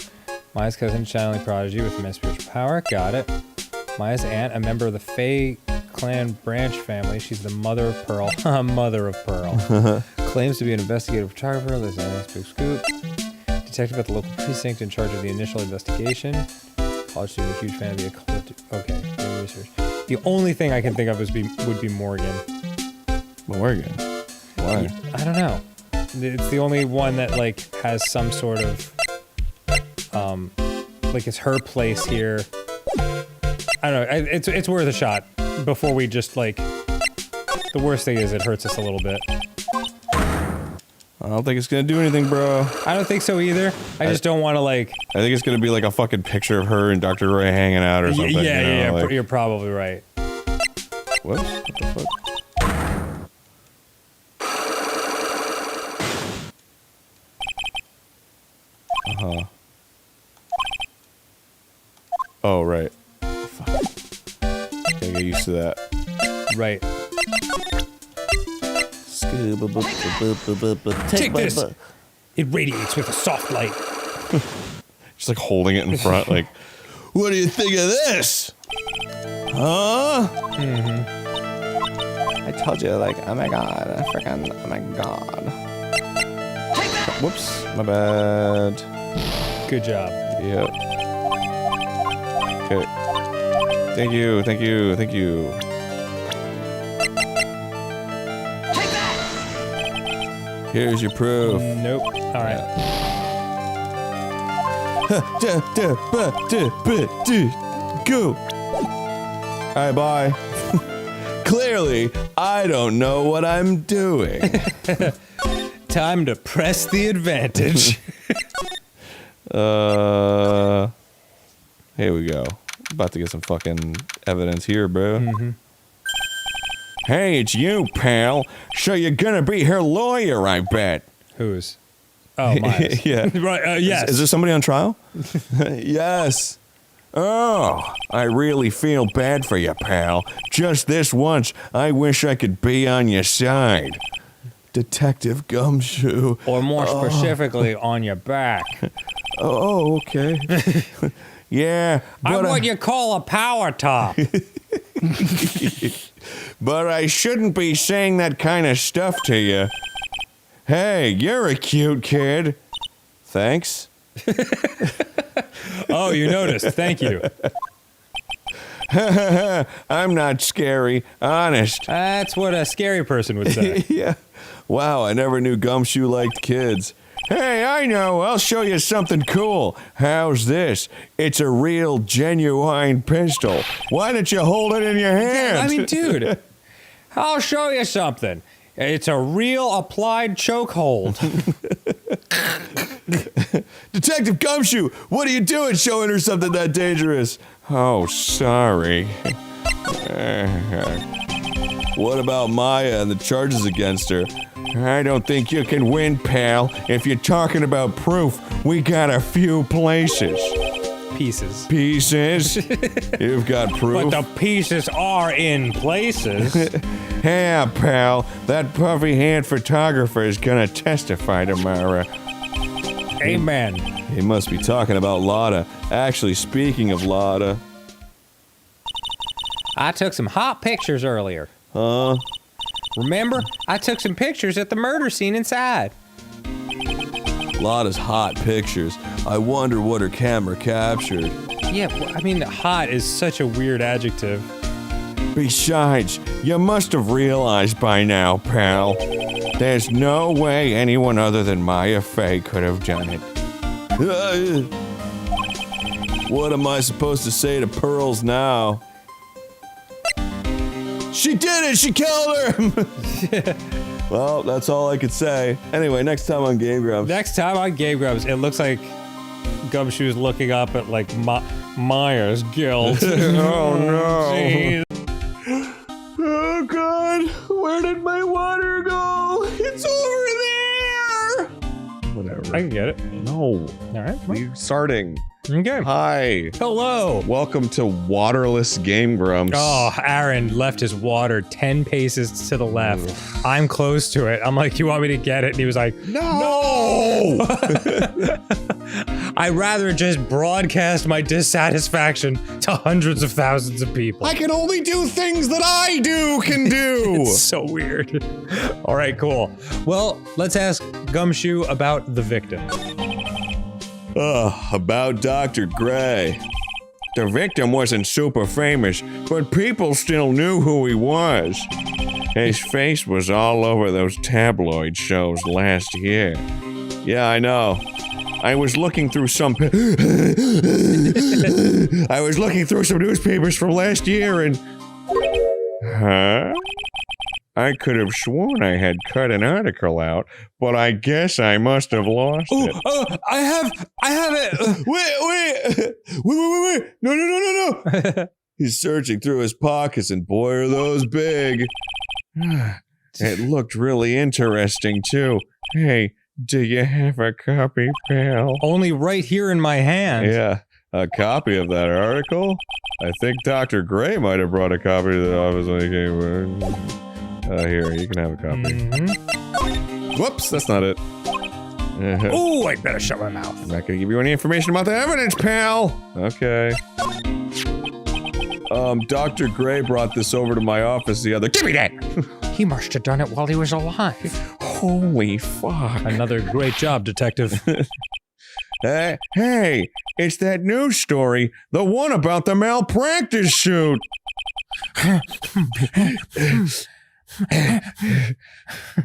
Maya's cousin, channeling prodigy with immense spiritual power. Got it. Maya's aunt, a member of the Fae clan branch family. She's the mother of Pearl. Mother of Pearl. Claims to be an investigative photographer. There's a big scoop. Detective at the local precinct in charge of the initial investigation. College student, a huge fan of the occult. Okay, doing research. The only thing I can think of would be Morgan. Morgan? Why? I don't know. It's the only one that like has some sort of like it's her place here. I don't know. It's worth a shot before we just like. The worst thing is it hurts us a little bit. I don't think it's gonna do anything, bro. I don't think so either. I just don't want to like. I think it's gonna be like a fucking picture of her and Dr. Ray hanging out or something. Yeah. Like, You're probably right. whoops. What the fuck? Oh, right. Fuck. Gotta get used to that. Right. Take this. It radiates with a soft light. Just like holding it in front, like, what do you think of this? Huh? I told you, like, oh my god, oh my god. Whoops, my bad. Good job. Yep. Okay. Thank you. Here's your proof. Nope. All right. Go. Alright, bye. Clearly, I don't know what I'm doing. Time to press the advantage. Here we go. About to get some fucking evidence here, bro. Hey, it's you, pal. So you're gonna be her lawyer, I bet. Whose? Oh, Myers. Yeah. Right, yes. Is there somebody on trial? Yes. Oh, I really feel bad for you, pal. Just this once, I wish I could be on your side. Detective Gumshoe. Or more specifically, on your back. Oh, okay. Yeah, I'm but what you call a power top. but I shouldn't be saying that kind of stuff to you. Hey, you're a cute kid. Thanks. Oh, you noticed. Thank you. I'm not scary, honest. That's what a scary person would say. Yeah. Wow, I never knew Gumshoe liked kids. Hey, I know. I'll show you something cool. How's this? It's a real, genuine pistol. Why don't you hold it in your hand? I mean, dude, I'll show you something. It's a real applied chokehold. Detective Gumshoe, what are you doing showing her something that dangerous? Oh, sorry. What about Maya and the charges against her? I don't think you can win, pal. If you're talking about proof, we got a few places. Pieces. Pieces? You've got proof? But the pieces are in places. Yeah, pal. That puffy-hand photographer is gonna testify tomorrow. Amen. He must be talking about Lotta. Actually, speaking of Lotta... I took some hot pictures earlier. Huh? Remember? I took some pictures at the murder scene inside. Lotta's hot pictures. I wonder what her camera captured. Yeah, well, I mean, hot is such a weird adjective. Besides, you must have realized by now, pal. There's no way anyone other than Maya Fey could have done it. What am I supposed to say to Pearls now? She did it! She killed her! Well, that's all I could say. Anyway, next time on Game Grumps. Next time on Game Grumps, it looks like Gumshoe's looking up at, like, Myers Guild. Oh, no. Jeez. Oh, God. Where did my water go? It's over there! Whatever. I can get it. No. All right. Well, We're starting. okay. Hi. Hello. Welcome to Waterless Game Grumps. Oh, Aaron left his water 10 paces to the left. I'm close to it. I'm like, you want me to get it? And he was like, No! I'd rather just broadcast my dissatisfaction to hundreds of thousands of people. I can only do things that I can do! It's so weird. All right, cool. Well, let's ask Gumshoe about the victim. About Dr. Gray. The victim wasn't super famous, but people still knew who he was. His face was all over those tabloid shows last year. Yeah, I know. I was looking through some newspapers from last year and... Huh? I could have sworn I had cut an article out, but I guess I must have lost it. I have it. Wait. No. He's searching through his pockets, and boy, are those big. It looked really interesting, too. Hey, do you have a copy, pal? Only right here in my hand. Yeah, a copy of that article? I think Dr. Gray might have brought a copy to the office when he came. Here, you can have a copy. Mm-hmm. Whoops, that's not it. Oh, I'd better shut my mouth. I'm not gonna give you any information about the evidence, pal! Okay. Dr. Gray brought this over to my office the other— Give me that! He must have done it while he was alive. Holy fuck. Another great job, detective. Hey, it's that news story, the one about the malpractice shoot!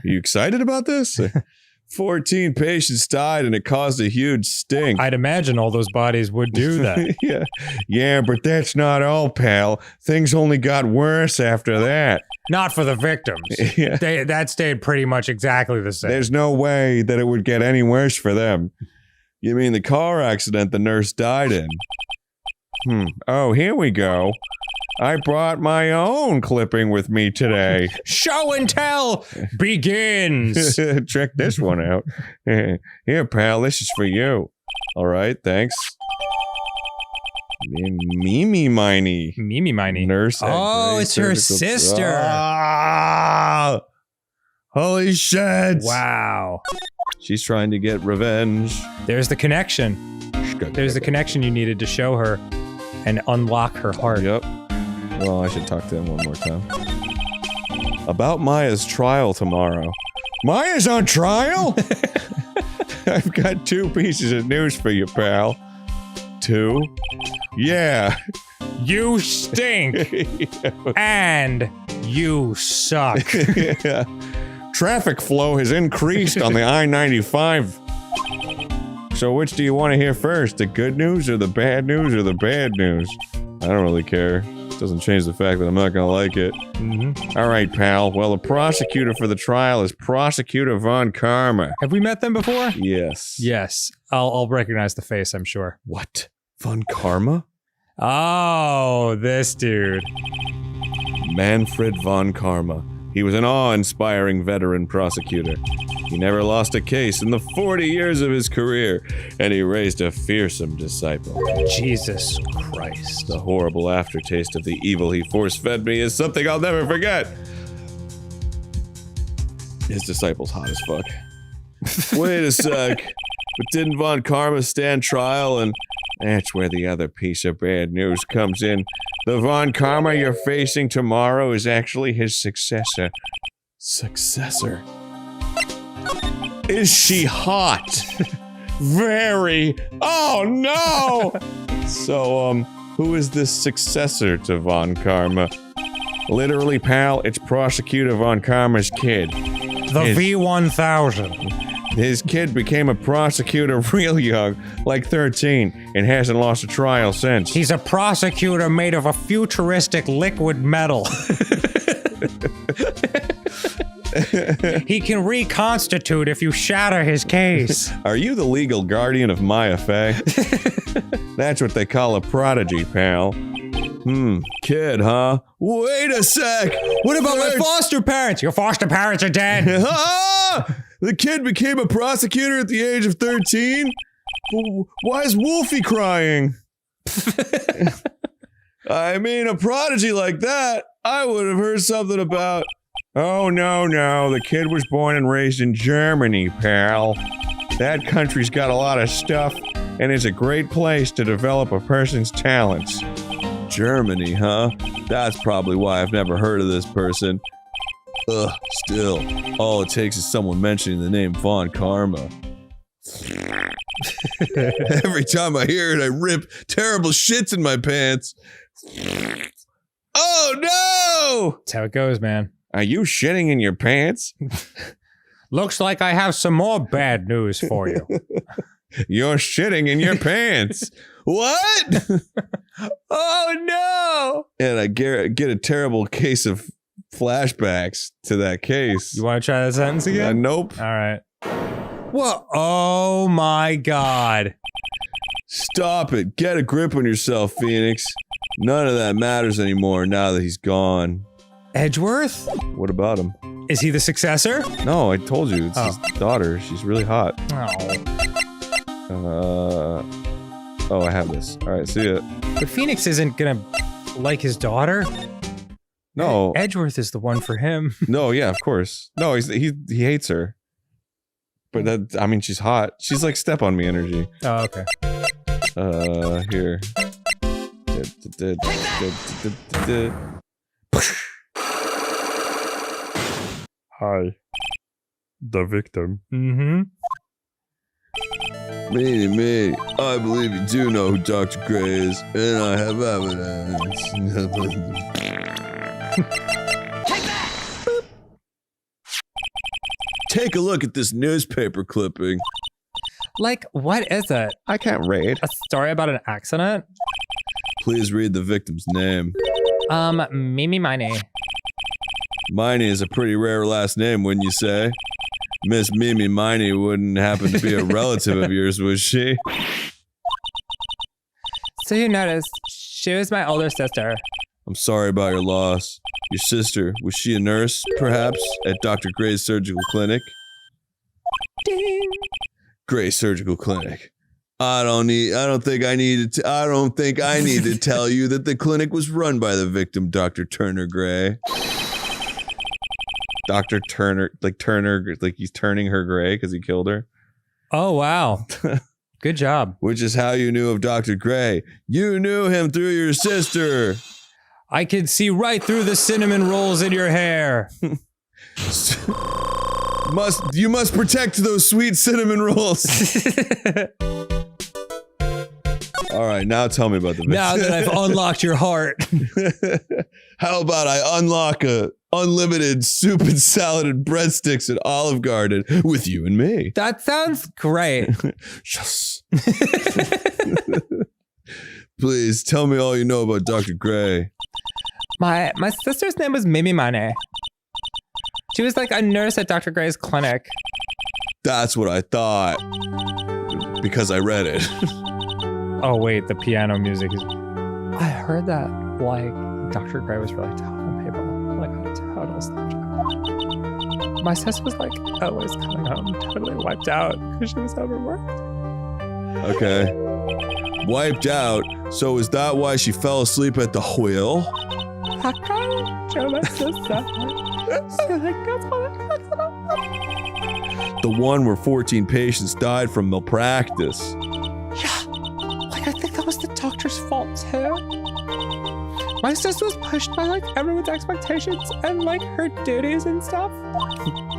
You excited about this? 14 patients died and it caused a huge stink. I'd imagine all those bodies would do that. Yeah, but that's not all, pal. Things only got worse after that. Not for the victims. Yeah. That stayed pretty much exactly the same. There's no way that it would get any worse for them. You mean the car accident the nurse died in? Oh, here we go. I brought my own clipping with me today. Show and tell begins. Check this one out. Here, pal, this is for you. All right, thanks. Mimi Miney. Mimi Miney. Nurse. Oh, it's her sister. Ah! Holy shit. Wow. She's trying to get revenge. There's the connection. There's the connection you needed to show her and unlock her heart. Yep. Well, I should talk to him one more time. About Maya's trial tomorrow. Maya's on trial? I've got 2 pieces of news for you, pal. 2? Yeah. You stink. And you suck. Yeah. Traffic flow has increased on the I-95. So which do you want to hear first? The good news or the bad news or the bad news? I don't really care. It doesn't change the fact that I'm not gonna like it. All right, pal. Well, the prosecutor for the trial is Prosecutor Von Karma. Have we met them before? Yes. Yes. I'll recognize the face, I'm sure. What? Von Karma? Oh, this dude. Manfred Von Karma. He was an awe-inspiring veteran prosecutor. He never lost a case in the 40 years of his career, and he raised a fearsome disciple. Jesus Christ. The horrible aftertaste of the evil he force-fed me is something I'll never forget. His disciple's hot as fuck. Wait a sec. But didn't Von Karma stand trial? And that's where the other piece of bad news comes in. The Von Karma you're facing tomorrow is actually his successor. Successor? Is she hot? Very. Oh no! So, who is this successor to Von Karma? Literally, pal, it's Prosecutor Von Karma's kid. The V1000. His kid became a prosecutor real young, like 13, and hasn't lost a trial since. He's a prosecutor made of a futuristic liquid metal. He can reconstitute if you shatter his case. Are you the legal guardian of Maya Fey? That's what they call a prodigy, pal. Kid, huh? Wait a sec! What about my foster parents? Your foster parents are dead. Ah! The kid became a prosecutor at the age of 13? Why is Wolfie crying? I mean, a prodigy like that, I would have heard something about... Oh, no, the kid was born and raised in Germany, pal. That country's got a lot of stuff, and is a great place to develop a person's talents. Germany, huh? That's probably why I've never heard of this person. Ugh, still, all it takes is someone mentioning the name Von Karma. Every time I hear it, I rip terrible shits in my pants. Oh no! That's how it goes, man. Are you shitting in your pants? Looks like I have some more bad news for you. You're shitting in your pants. What? Oh no! And I get a terrible case of flashbacks to that case. You want to try that sentence again? Nope. All right. What? Oh my God. Stop it. Get a grip on yourself, Phoenix. None of that matters anymore now that he's gone. Edgeworth? What about him? Is he the successor? No, I told you. It's his daughter. She's really hot. Oh. Oh, I have this. All right, see ya. But Phoenix isn't gonna like his daughter. No. Edgeworth is the one for him. No, yeah, of course. No, he hates her. But that, I mean, she's hot. She's like step on me energy. Oh, okay. Here. Hi. The victim. Mm-hmm. Me, I believe you do know who Dr. Gray is, and I have evidence. Take a look at this newspaper clipping. Like, what is it? I can't read. A story about an accident? Please read the victim's name. Mimi Miney. Miney is a pretty rare last name, wouldn't you say? Miss Mimi Miney wouldn't happen to be a relative of yours, was she? So you noticed, she was my older sister. I'm sorry about your loss. Your sister, was she a nurse, perhaps, at Dr. Gray's surgical clinic? Ding. Gray Surgical Clinic. I don't think I need to tell you that the clinic was run by the victim, Dr. Turner Gray. Dr. Turner, like he's turning her gray because he killed her. Oh, wow. Good job. Which is how you knew of Dr. Gray. You knew him through your sister. I could see right through the cinnamon rolls in your hair. You must protect those sweet cinnamon rolls. All right, now tell me about the victim. Now that I've unlocked your heart. How about I unlock a unlimited soup and salad and breadsticks at Olive Garden with you and me? That sounds great. Yes. Please tell me all you know about Dr. Gray. My sister's name was Mimi Mane. She was like a nurse at Dr. Gray's clinic. That's what I thought. Because I read it. Oh wait, the piano music is... I heard that, like, Dr. Gray was really tough on people. Like, a total slapjack. My sis was, like, always coming home totally wiped out because she was overworked. Okay. Wiped out? So is that why she fell asleep at the wheel? I can't show my sister. So, like, that's what The one where 14 patients died from malpractice. I think that was the doctor's fault too. My sister was pushed by like everyone's expectations and like her duties and stuff.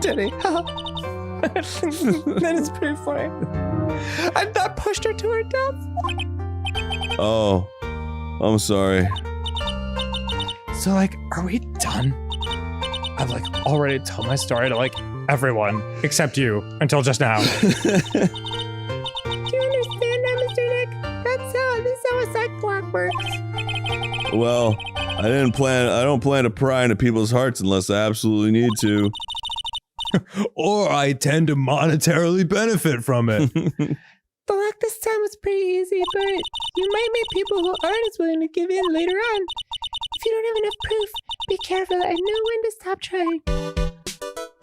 Diddy. That is pretty funny. And that pushed her to her death. Oh, I'm sorry. So like, are we done? I've like already told my story to like everyone except you until just now. Well, I don't plan to pry into people's hearts unless I absolutely need to. Or I tend to monetarily benefit from it. The luck this time was pretty easy, but you might meet people who aren't as willing to give in later on. If you don't have enough proof, be careful and know when to stop trying.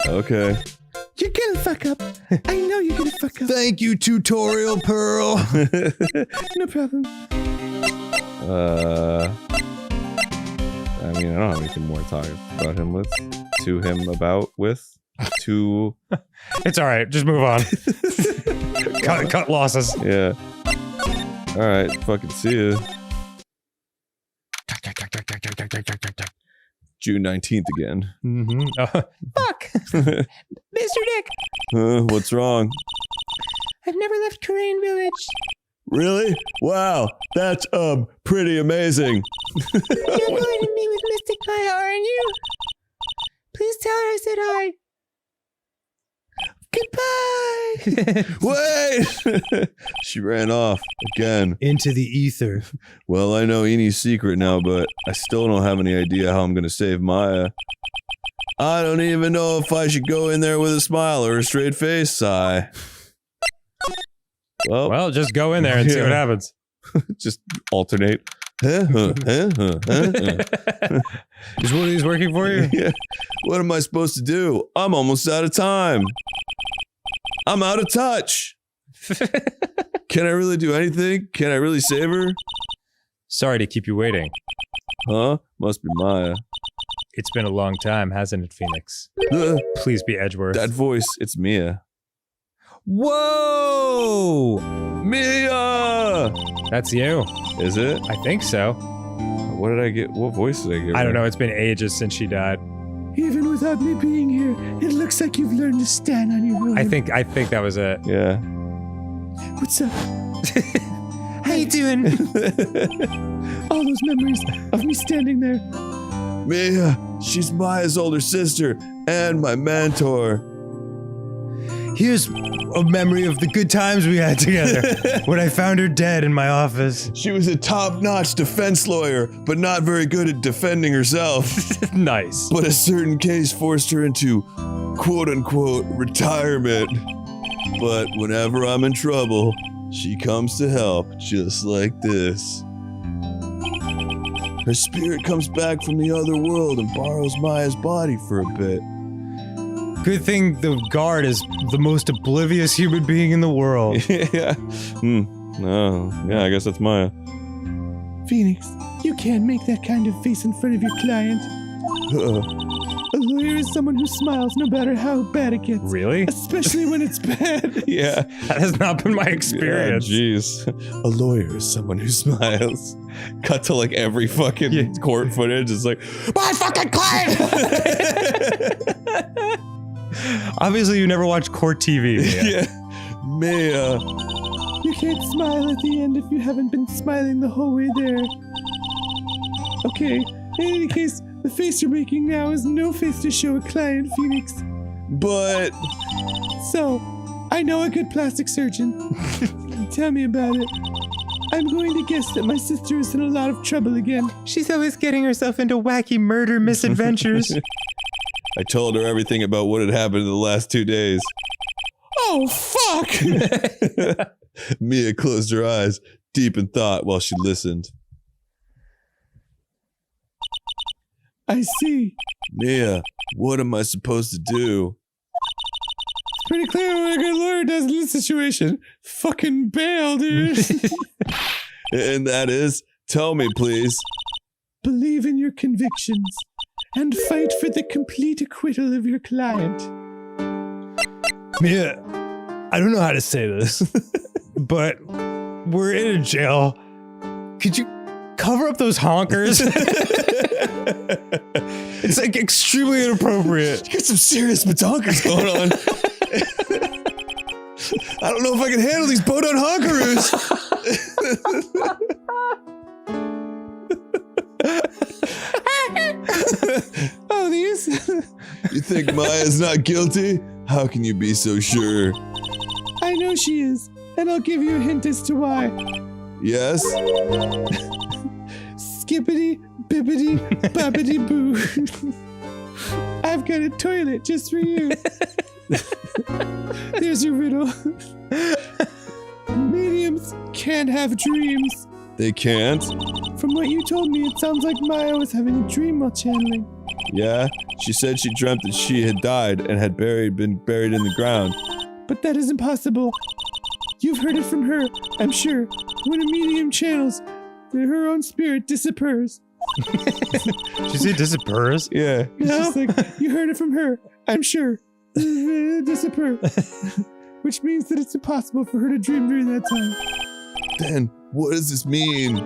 Okay. You're gonna fuck up. I know you're gonna fuck up. Thank you, Tutorial Pearl. No problem. I mean, I don't have anything more to talk about him with. It's all right. Just move on. cut losses. Yeah. All right. Fucking see ya. June 19th again. Mm-hmm. Fuck! Mr. Dick, What's wrong? I've never left Korean Village. Really? Wow. That's, pretty amazing. You're going to meet with Mystic Maya, aren't you? Please tell her I said hi. Goodbye! Wait! She ran off again. Into the ether. Well, I know Eni's secret now, but I still don't have any idea how I'm gonna save Maya. I don't even know if I should go in there with a smile or a straight face, sigh. Well, just go in there and see what happens. Just alternate. Is one of these working for you? Yeah. What am I supposed to do? I'm almost out of time. I'm out of touch. Can I really do anything? Can I really save her? Sorry to keep you waiting. Huh? Must be Maya. It's been a long time, hasn't it, Phoenix? Please be Edgeworth. That voice, it's Mia. Whoa! Mia! That's you. Is it? I think so. What did I get? What voice did I get? I don't know. It's been ages since she died. Even without me being here, it looks like you've learned to stand on your own. I think that was it. Yeah. What's up? How you doing? All those memories of me standing there. Mia, she's Maya's older sister and my mentor. here's a memory of the good times we had together when I found her dead in my office. She was a top-notch defense lawyer, but not very good at defending herself. Nice. But a certain case forced her into quote-unquote retirement. But whenever I'm in trouble, she comes to help, just like this. Her spirit comes back from the other world and borrows Maya's body for a bit. Good thing the guard is the most oblivious human being in the world. Yeah. Oh, yeah, I guess that's Maya. Phoenix, you can't make that kind of face in front of your client. A lawyer is someone who smiles no matter how bad it gets. Really? Especially when it's bad. Yeah. That has not been my experience. Jeez. A lawyer is someone who smiles. Cut to like every fucking court footage. It's like, my fucking client! Obviously, you never watched court TV. Mia. Yeah. Mia. You can't smile at the end if you haven't been smiling the whole way there. Okay, in any case, the face you're making now is no face to show a client, Phoenix. But... So, I know a good plastic surgeon. Tell me about it. I'm going to guess that my sister is in a lot of trouble again. She's always getting herself into wacky murder misadventures. I told her everything about what had happened in the last 2 days. Oh, fuck! Mia closed her eyes, deep in thought, while she listened. I see. Mia, what am I supposed to do? It's pretty clear what a good lawyer does in this situation. Fucking bail, dude. And that is, tell me, please. Believe in your convictions and fight for the complete acquittal of your client. Mia, I don't know how to say this, but we're in a jail. Could you cover up those honkers? It's like extremely inappropriate. You got some serious badonkers going on. I don't know if I can handle these bodon honkaroos. Oh, these? You think Maya's not guilty? How can you be so sure? I know she is, and I'll give you a hint as to why. Yes? Skippity, bippity, boppity boo. I've got a toilet just for you. There's your riddle. Mediums can't have dreams. They can't? From what you told me, it sounds like Maya was having a dream while channeling. Yeah, she said she dreamt that she had died and had been buried in the ground. But that isn't possible. You've heard it from her, I'm sure. When a medium channels, her own spirit disappears. Did you say disappears? Yeah. It's just like, you heard it from her, I'm sure. Disappear. Which means that it's impossible for her to dream during that time. Then, what does this mean?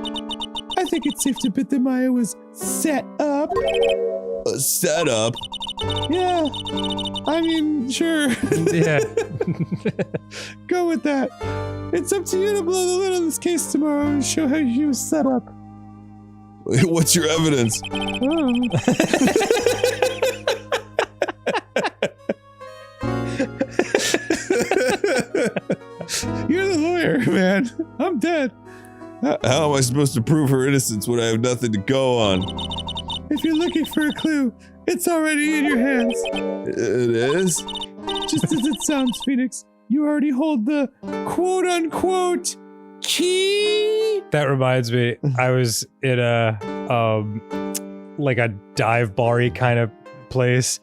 I think it's safe to bet that Maya was set up. A setup? Yeah. I mean, sure. Yeah. Go with that. It's up to you to blow the lid on this case tomorrow and show how she was set up. What's your evidence? Oh. You're the lawyer, man. I'm dead. How am I supposed to prove her innocence when I have nothing to go on? If you're looking for a clue, it's already in your hands. It is? Just as it sounds, Phoenix. You already hold the quote-unquote key. That reminds me, I was in a like a dive bar-y kind of place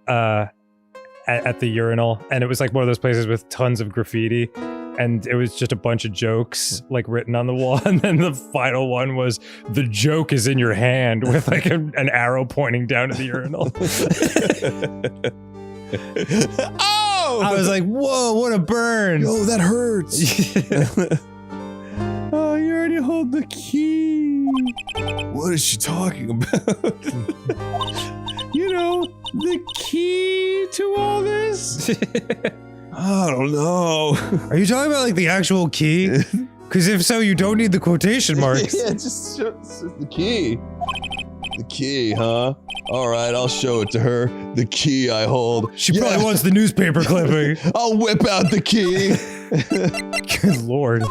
at the urinal, and it was like one of those places with tons of graffiti, and it was just a bunch of jokes like written on the wall, and then the final one was, "The joke is in your hand," with like an arrow pointing down to the urinal. Oh! I was like, whoa, what a burn. Oh, that hurts. Oh, you already hold the key. What is she talking about? You know, the key to all this? I don't know. Are you talking about like the actual key? Because if so, you don't need the quotation marks. Yeah, just the key. The key, huh? All right, I'll show it to her. The key I hold. She probably wants the newspaper clipping. I'll whip out the key. Good lord.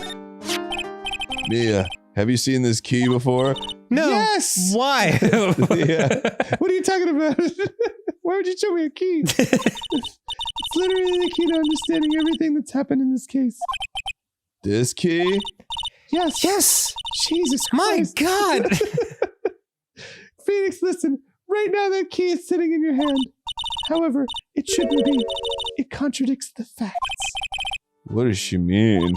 Mia, have you seen this key before? No. Yes! Why? Yeah. What are you talking about? Why would you show me a key? It's literally the key to understanding everything that's happened in this case. This key? Yes. Yes. Jesus My Christ. God. Phoenix, listen. Right now that key is sitting in your hand. However, it shouldn't be. It contradicts the facts. What does she mean?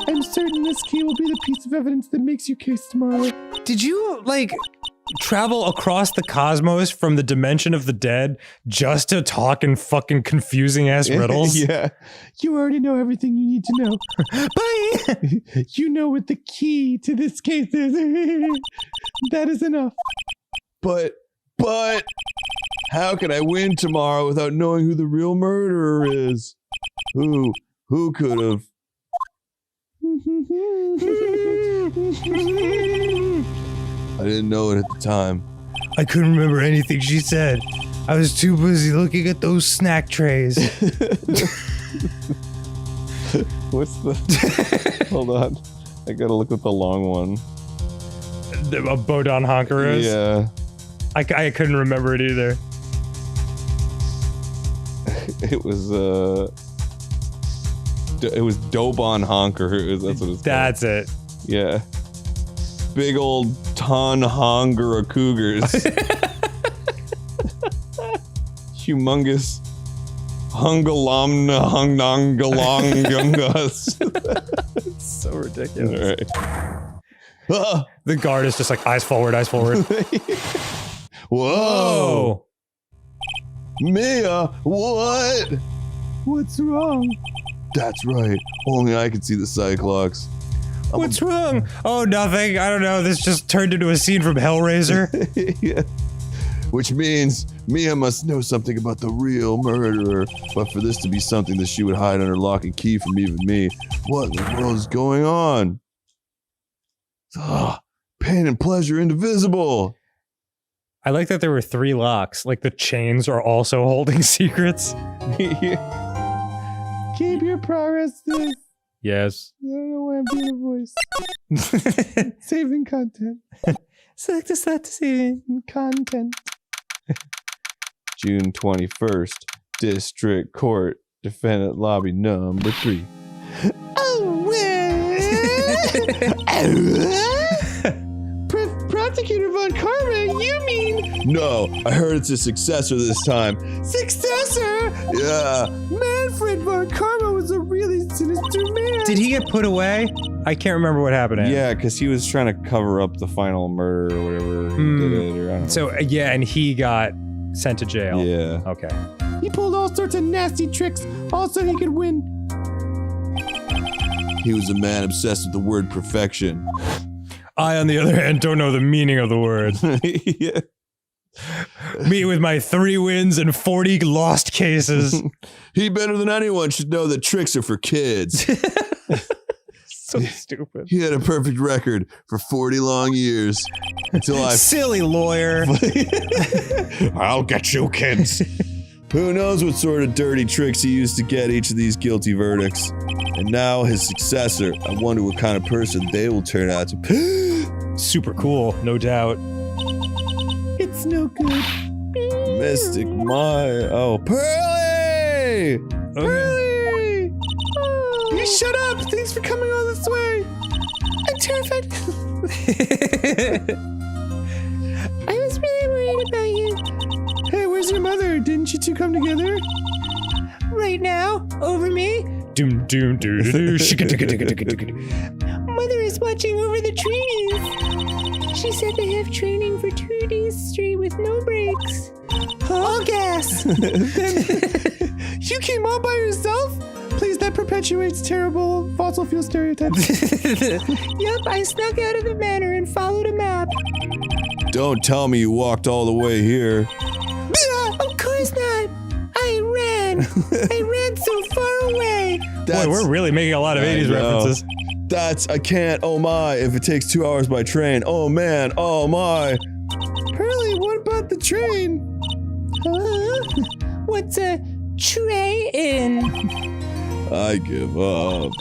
I'm certain this key will be the piece of evidence that makes your case tomorrow. Did you, like, travel across the cosmos from the dimension of the dead just to talk in fucking confusing ass riddles? Yeah. You already know everything you need to know. Bye. You know what the key to this case is. That is enough. But, how can I win tomorrow without knowing who the real murderer is? Who could have? I didn't know it at the time. I couldn't remember anything she said. I was too busy looking at those snack trays. What's the? Hold on, I gotta look at the long one. A Bodon Honkeros? Yeah, I couldn't remember it either. it was Dobon Honker. That's what it's That's it. called. Yeah, big old ton Hongera cougars. Humongous Hungalamna Hungnangalongungas. It's so ridiculous. All right. Ah, The guard is just like, eyes forward, eyes forward. whoa. Oh. Mia, what? What's wrong? That's right. Only I can see the Cyclops. What's wrong? Oh, nothing. I don't know. This just turned into a scene from Hellraiser. Yeah. Which means Mia must know something about the real murderer. But for this to be something that she would hide under lock and key from even me, what in the world is going on? Pain and pleasure indivisible. I like that there were 3 locks. Like the chains are also holding secrets. Keep your progress this. Yes. I don't know why I'm doing a voice. Saving content. Select a slot to save Content. June 21st, District Court, Defendant Lobby number 3. Oh, well. Prosecutor Von Karma, you mean No, I heard it's a successor this time. successor? Yeah. Manfred Von Karma was a really sinister man. Did he get put away? I can't remember what happened to him. Yeah, because he was trying to cover up the final murder or whatever. He did it, or I don't know. So, yeah, and he got sent to jail. Yeah. Okay. He pulled all sorts of nasty tricks, all so he could win. He was a man obsessed with the word perfection. I, on the other hand, don't know the meaning of the word. Yeah. Me with my 3 wins and 40 lost cases. He better than anyone should know that tricks are for kids. So stupid. He had a perfect record for 40 long years until I... Silly lawyer. I'll get you, kids. Who knows what sort of dirty tricks he used to get each of these guilty verdicts. And now his successor, I wonder what kind of person they will turn out to be. Super cool, no doubt. It's no good. Mystic my... Oh, Pearly! Pearly! Oh. You shut up! Thanks for coming all this way. I'm terrified. I was really worried about you. Hey, where's your mother? Didn't you two come together? Right now, over me, Doom, doom, doo, doo, doo, shika, ticka, ticka, ticka, ticka, ticka. Mother is watching over the trainees. She said they have training for 2 days straight with no breaks. All gas. You came all by yourself? Please, that perpetuates terrible fossil fuel stereotypes. Yup, I snuck out of the manor and followed a map. Don't tell me you walked all the way here. Of course not. I ran. I ran so far away. Boy, we're really making a lot of 80s references. I can't, oh my, if it takes 2 hours by train. Oh man, oh my. Pearly, what about the train. What's a train? I give up.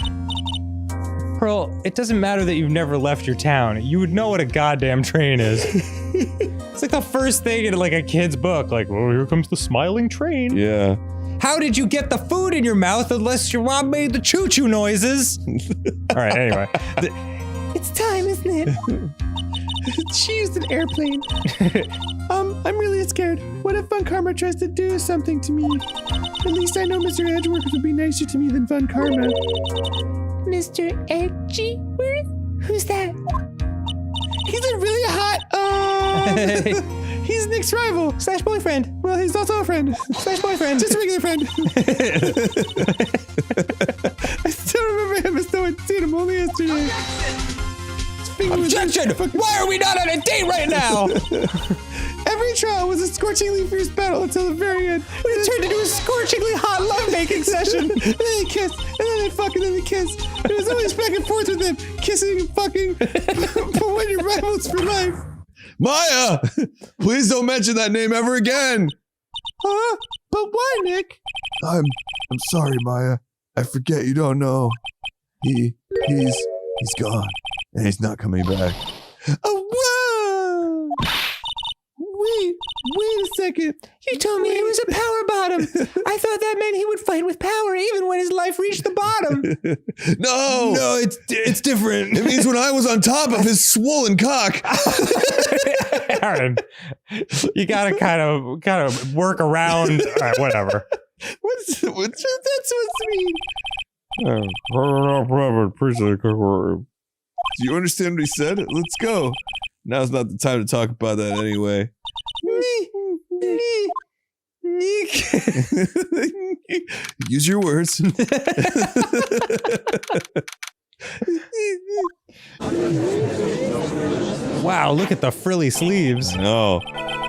Pearl, it doesn't matter that you've never left your town. You would know what a goddamn train is. It's like the first thing in like a kid's book. Like, oh, here comes the smiling train. Yeah. How did you get the food in your mouth unless your mom made the choo-choo noises? All right, anyway. It's time, isn't it? She used an airplane. I'm really scared. What if Von Karma tries to do something to me? At least I know Mr. Edgeworth would be nicer to me than Von Karma. Mr. Edgeworth? Who's that? He's a really hot, he's Nick's rival / boyfriend. Well, he's also a friend / boyfriend. Just a regular friend. I still remember him as though I'd seen him only yesterday. Objection! Why are we not on a date right now? Every trial was a scorchingly fierce battle until the very end, when it turned into a scorchingly hot lovemaking session. And then they kissed, and then they fuck, and then they kissed. It was always back and forth with them, kissing and fucking. But when you're rivals for life. Maya! Please don't mention that name ever again! Huh? But why, Nick? I'm sorry, Maya. I forget you don't know. He's gone. And he's not coming back. Oh, whoa! Wait a second. You told me he was a power bottom. I thought that meant he would fight with power even when his life reached the bottom. No! No, it's different. It means when I was on top of his swollen cock. Aaron, you gotta kind of work around. All right, whatever. What's that supposed to mean? Do you understand what he said? Let's go. Now's not the time to talk about that anyway. Use your words. Wow, look at the frilly sleeves. No.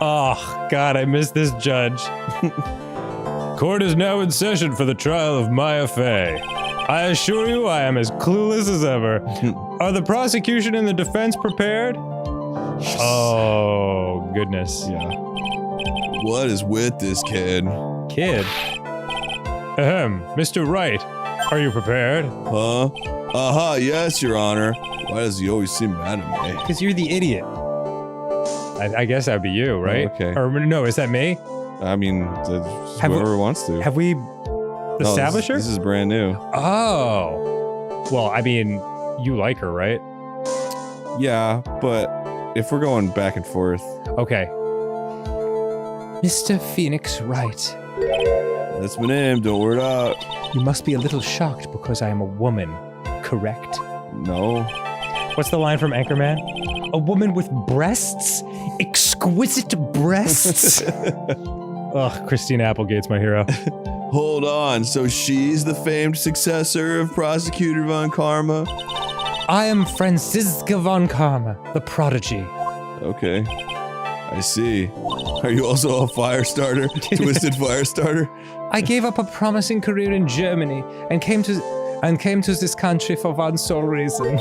Oh, God, I miss this judge. Court is now in session for the trial of Maya Fey. I assure you I am as clueless as ever. Are the prosecution and the defense prepared? Oh, goodness. Yeah. What is with this kid? Kid? Ahem, Mr. Wright, are you prepared? Huh? Yes, Your Honor. Why does he always seem mad at me? Because you're the idiot. I guess that'd be you, right? Oh, okay. Or no, is that me? I mean, whoever wants to. Have we established her? This is brand new. Oh. Well, I mean, you like her, right? Yeah, but if we're going back and forth. Okay. Mr. Phoenix Wright. That's my name, don't word out. You must be a little shocked because I am a woman, correct? No. What's the line from Anchorman? A woman with breasts? Exquisite breasts? Ugh, Christina Applegate's my hero. Hold on, so she's the famed successor of Prosecutor Von Karma? I am Franziska Von Karma, the prodigy. Okay. I see. Are you also a fire starter? Twisted fire starter? I gave up a promising career in Germany and came to this country for one sole reason.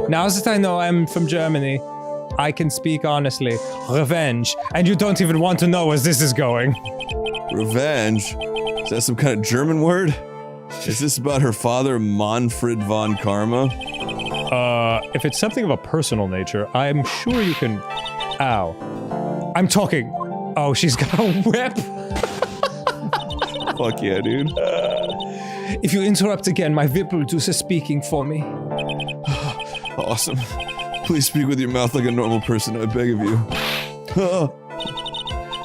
Now that I know I'm from Germany, I can speak honestly. Revenge. And you don't even want to know where this is going. Revenge? Is that some kind of German word? Is this about her father, Manfred von Karma? If it's something of a personal nature, I'm sure you can... Ow. I'm talking... Oh, she's got a whip! Fuck yeah, dude. If you interrupt again, my whip will do the speaking for me. Awesome. Please speak with your mouth like a normal person, I beg of you.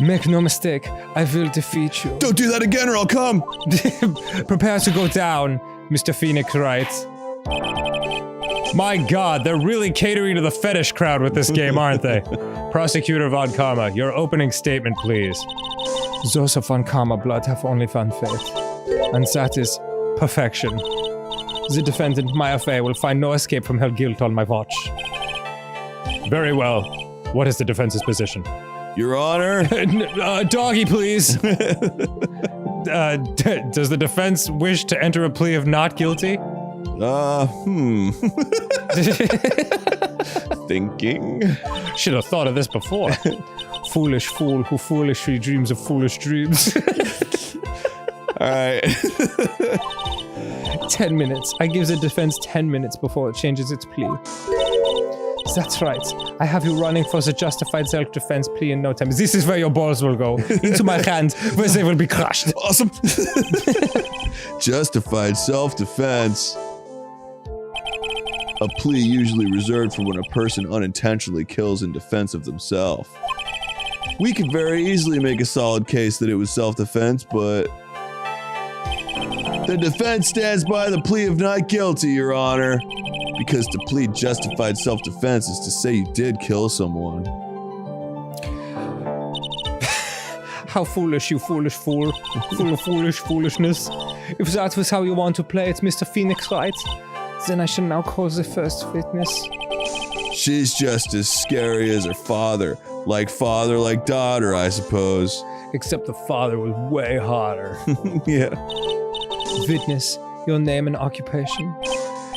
Make no mistake, I will defeat you. Don't do that again or I'll come! Prepare to go down, Mr. Phoenix Wright. My God, they're really catering to the fetish crowd with this game, aren't they? Prosecutor Von Karma, your opening statement, please. Those of Von Karma blood have only one fate, and that is perfection. The defendant, Maya Fey, will find no escape from her guilt on my watch. Very well. What is the defense's position? Your Honor? Doggy, please. Does the defense wish to enter a plea of not guilty? Thinking. Should have thought of this before. foolish fool who foolishly dreams of foolish dreams. All right. 10 minutes. I give the defense 10 minutes before it changes its plea. That's right. I have you running for the justified self-defense plea in no time. This is where your balls will go. Into my hand, where they will be crushed. Awesome. Justified self-defense. A plea usually reserved for when a person unintentionally kills in defense of themselves. We could very easily make a solid case that it was self-defense, but the defense stands by the plea of not guilty, Your Honor. Because to plead justified self-defense is to say you did kill someone. How foolish, you foolish fool. Full of foolish foolishness. If that was how you want to play it, Mr. Phoenix Wright, then I shall now call the first witness. She's just as scary as her father. Like father, like daughter, I suppose. Except the father was way hotter. Yeah. Witness, your name and occupation.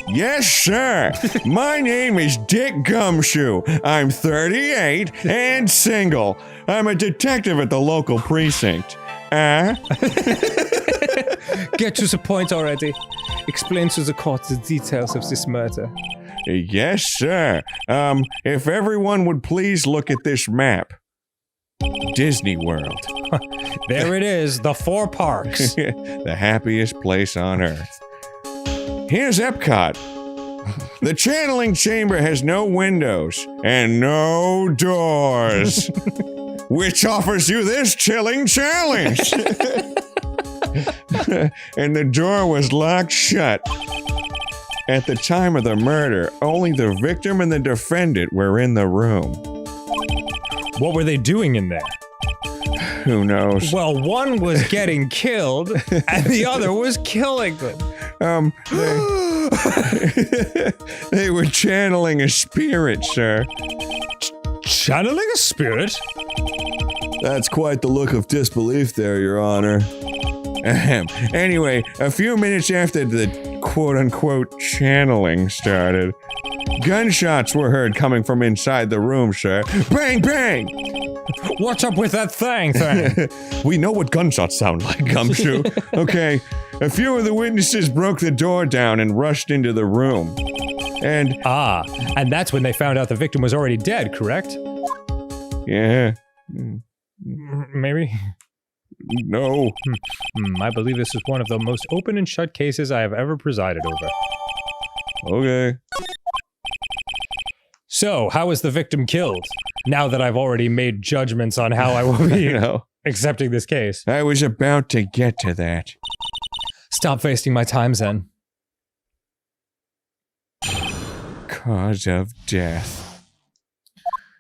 Yes, sir. My name is Dick Gumshoe. I'm 38 and single. I'm a detective at the local precinct. Get to the point already. Explain to the court the details of this murder. Yes, sir. If everyone would please look at this map. Disney World. There it is, the 4 parks. The happiest place on earth. Here's Epcot. The channeling chamber has no windows and no doors, which offers you this chilling challenge. And the door was locked shut. At the time of the murder, only the victim and the defendant were in the room. What were they doing in there? Who knows? Well, one was getting killed, and the other was killing them. They were channeling a spirit, sir. Channeling a spirit? That's quite the look of disbelief there, Your Honor. Anyway, a few minutes after the quote-unquote channeling started, gunshots were heard coming from inside the room, sir. Bang, bang! What's up with that thing? We know what gunshots sound like, Gumshoe. Okay, a few of the witnesses broke the door down and rushed into the room. And that's when they found out the victim was already dead, correct? yeah. Maybe? No. I believe this is one of the most open and shut cases I have ever presided over. Okay. So, how was the victim killed? Now that I've already made judgments on how I will be accepting this case. I was about to get to that. Stop wasting my time, Zen. Cause of death.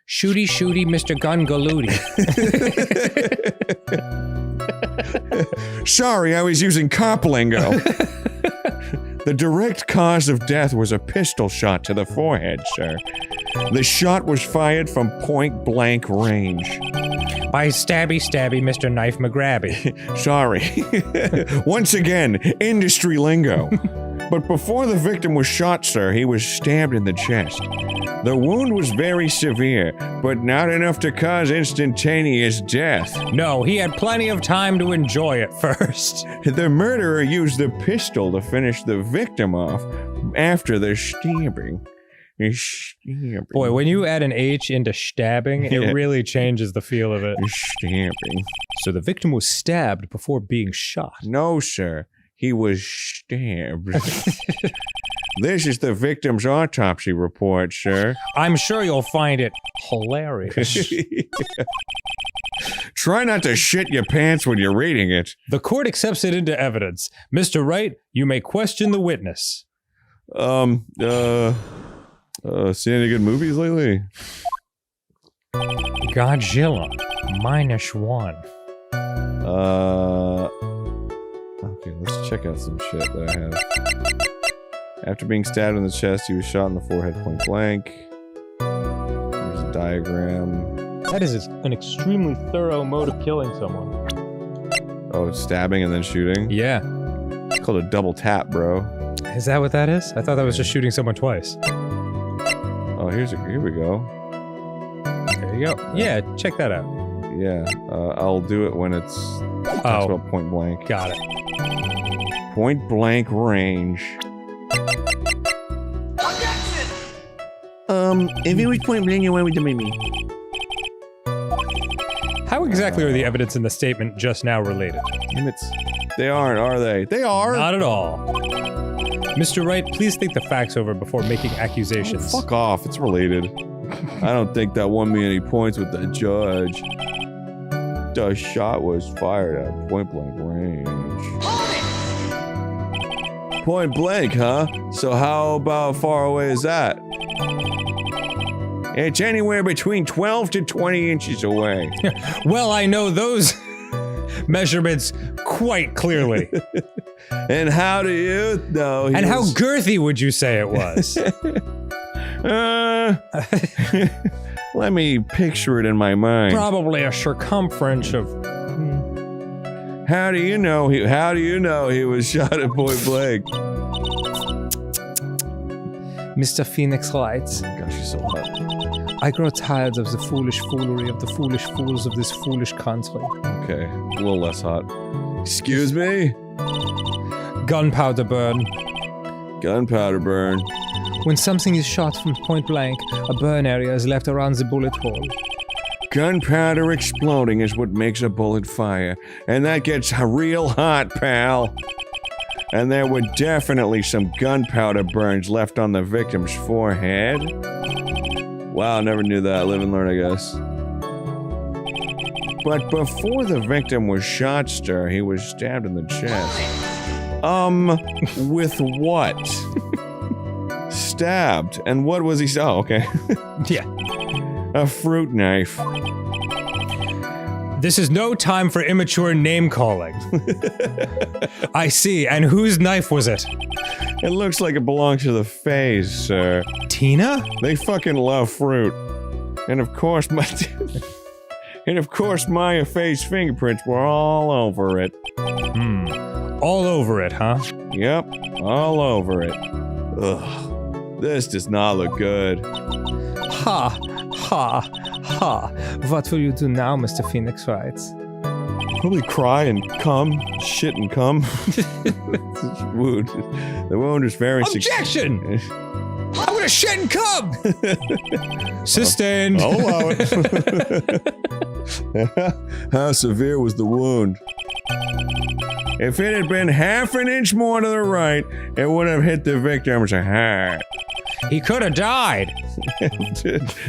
Shooty shooty Mr. Gun Galooty. Sorry, I was using cop lingo. The direct cause of death was a pistol shot to the forehead, sir. The shot was fired from point-blank range. By stabby stabby Mr. Knife McGrabby. Sorry. Once again, industry lingo. But before the victim was shot, sir, he was stabbed in the chest. The wound was very severe, but not enough to cause instantaneous death. No, he had plenty of time to enjoy it first. The murderer used the pistol to finish the victim off after the stabbing. Boy, when you add an H into stabbing, it really changes the feel of it. Stabbing. So the victim was stabbed before being shot. No, sir. He was stabbed. This is the victim's autopsy report, sir. I'm sure you'll find it hilarious. Try not to shit your pants when you're reading it. The court accepts it into evidence. Mr. Wright, you may question the witness. Seen any good movies lately? Godzilla, -1. Okay, let's check out some shit that I have. After being stabbed in the chest, he was shot in the forehead point blank. There's a diagram. That is an extremely thorough mode of killing someone. Oh, it's stabbing and then shooting? Yeah. It's called a double tap, bro. Is that what that is? I thought that was just shooting someone twice. Oh, here we go. There you go. Yeah, check that out. Yeah, I'll do it when it's talks about point blank. Got it. Point blank range. If it was point blank, why would you make me? How exactly are the evidence in the statement just now related? They aren't, are they? They are! Not at all. Mr. Wright, please think the facts over before making accusations. Fuck off, it's related. I don't think that won me any points with the judge. The shot was fired at point blank range. Point blank, huh? So how about far away is that? It's anywhere between 12 to 20 inches away. Well, I know those measurements quite clearly. And how do you know? And how girthy would you say it was? Let me picture it in my mind. Probably a circumference of... How do you know he was shot at point blank? Mr. Phoenix Wright, Gosh, she's so hot. I grow tired of the foolish foolery of the foolish fools of this foolish country. Okay, a little less hot. Excuse me? Gunpowder burn. Gunpowder burn. When something is shot from point blank, a burn area is left around the bullet hole. Gunpowder exploding is what makes a bullet fire. And that gets real hot, pal. And there were definitely some gunpowder burns left on the victim's forehead. Wow, never knew that. Live and learn, I guess. But before the victim was shot, sir, he was stabbed in the chest. With what? Stabbed. And what was he? Oh, okay. Yeah. A fruit knife. This is no time for immature name-calling. I see, and whose knife was it? It looks like it belongs to the Fays, sir. Tina? They fucking love fruit. And of course Maya Faye's fingerprints were all over it. All over it, huh? Yep, all over it. Ugh. This does not look good. Ha, ha, ha. What will you do now, Mr. Phoenix Wright? Probably cry and cum. Shit and cum. Wound. The wound is very... Objection! I'm gonna shit and cum! Sustained. I'll allow it. How severe was the wound? If it had been half an inch more to the right, it would have hit the victim's heart. He could have died.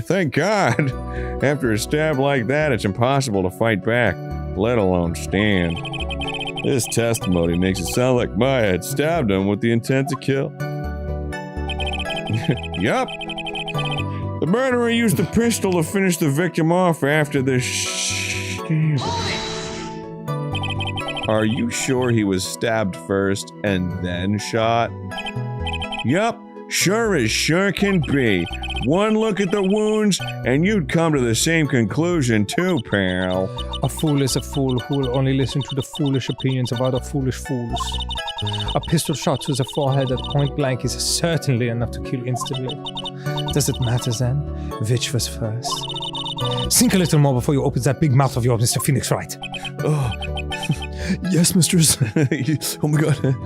Thank God. After a stab like that, it's impossible to fight back, let alone stand. This testimony makes it sound like Maya had stabbed him with the intent to kill. Yup. The murderer used the pistol to finish the victim off after the stab. Are you sure he was stabbed first and then shot? Yup. Sure as sure can be. One look at the wounds, and you'd come to the same conclusion too, pal. A fool is a fool who will only listen to the foolish opinions of other foolish fools. A pistol shot to the forehead at point blank is certainly enough to kill instantly. Does it matter then, which was first? Think a little more before you open that big mouth of yours, Mr. Phoenix Wright. Oh. Yes, mistress. Oh my god.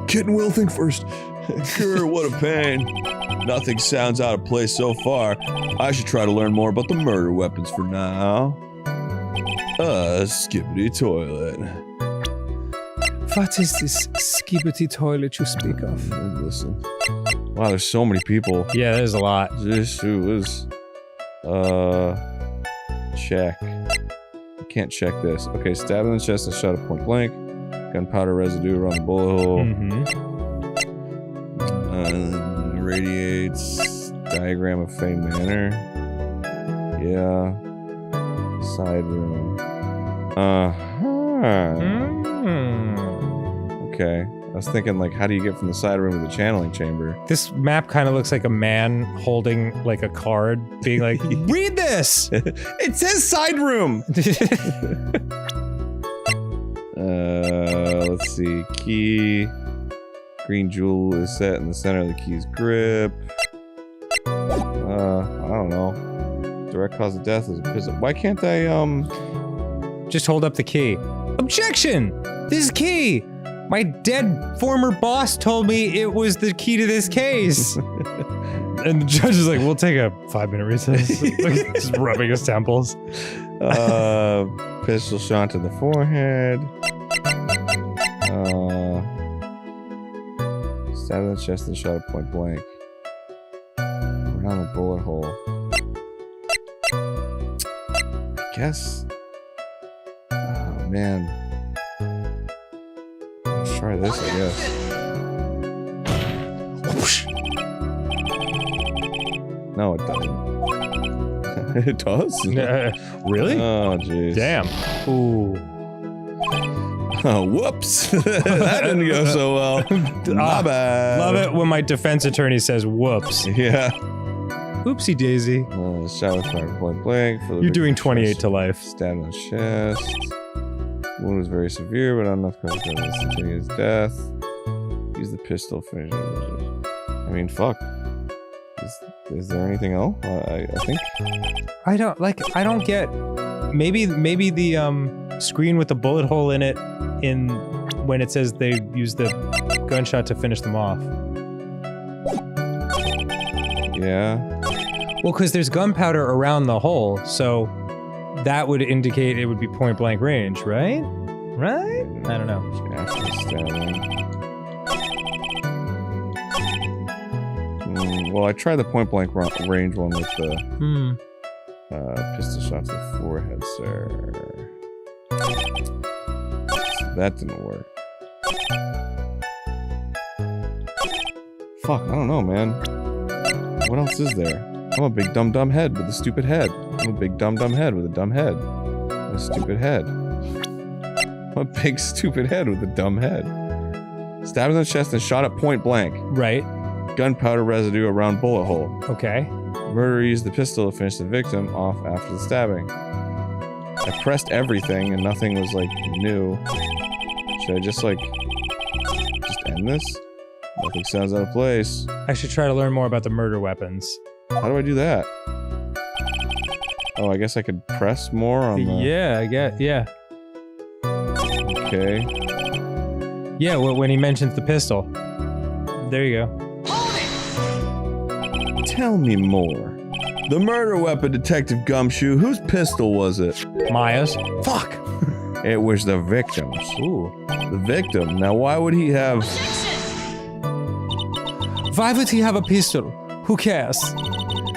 Kit and Will think first. Sure, what a pain. Nothing sounds out of place so far. I should try to learn more about the murder weapons for now. Skibbity toilet. What is this skibbity toilet you speak of? Listen. Wow, there's so many people. Yeah, there's a lot. This was... check. I can't check this. Okay, stab in the chest and shot at point blank. Gunpowder residue around the bullet hole. Radiates. Diagram of Fey Manor. Yeah. Side room. Okay. I was thinking, like, how do you get from the side room to the channeling chamber? This map kind of looks like a man holding, like, a card, being like, read this! It says side room! Let's see. Key. Green jewel is set in the center of the key's grip. I don't know. Do direct cause of death is a pistol. Why can't I, Just hold up the key. Objection! This key! My dead former boss told me it was the key to this case. And the judge is like, we'll take a 5-minute recess. Like, just rubbing his temples. pistol shot to the forehead. Stab in the chest and shot at point blank. Around the bullet hole. I guess. Oh man. Let's try this, I guess. Whoosh. No, it doesn't. It does? Really? Oh, jeez. Damn. Ooh. Oh, whoops. That didn't go so well. My bad. Love it when my defense attorney says whoops. Yeah. Oopsie daisy. Shot with fire point blank. For the You're doing victim's 28 chest. to life. Stabbed in the chest. Wound was very severe, but not enough coverage to continue his death. Use the pistol. Finish it. I mean, fuck. Is there anything else? I think. I don't get. Maybe the screen with the bullet hole in it when it says they use the gunshot to finish them off. Yeah. Well, because there's gunpowder around the hole, so that would indicate it would be point blank range, right? Right? I don't know. After the stabbing. Well, I tried the point blank range one with the pistol shot to the forehead, sir. So that didn't work. Fuck, I don't know, man. What else is there? I'm a big dumb head with a stupid head. I'm a big dumb head with a dumb head. And a stupid head. I'm a big stupid head with a dumb head. Stabbed in the chest and shot at point blank. Right. Gunpowder residue around bullet hole. Okay. Murderer used the pistol to finish the victim off after the stabbing. I pressed everything and nothing was like new. Should I just end this? Nothing sounds out of place. I should try to learn more about the murder weapons. How do I do that? Oh, I guess I could press more on the... Yeah, I get. Yeah. Okay. Yeah. Well, when he mentions the pistol. There you go. Tell me more. The murder weapon, Detective Gumshoe. Whose pistol was it? Maya's. Fuck. It was the victim's. Ooh. The victim. Now, why would he have... Why would he have a pistol? Who cares?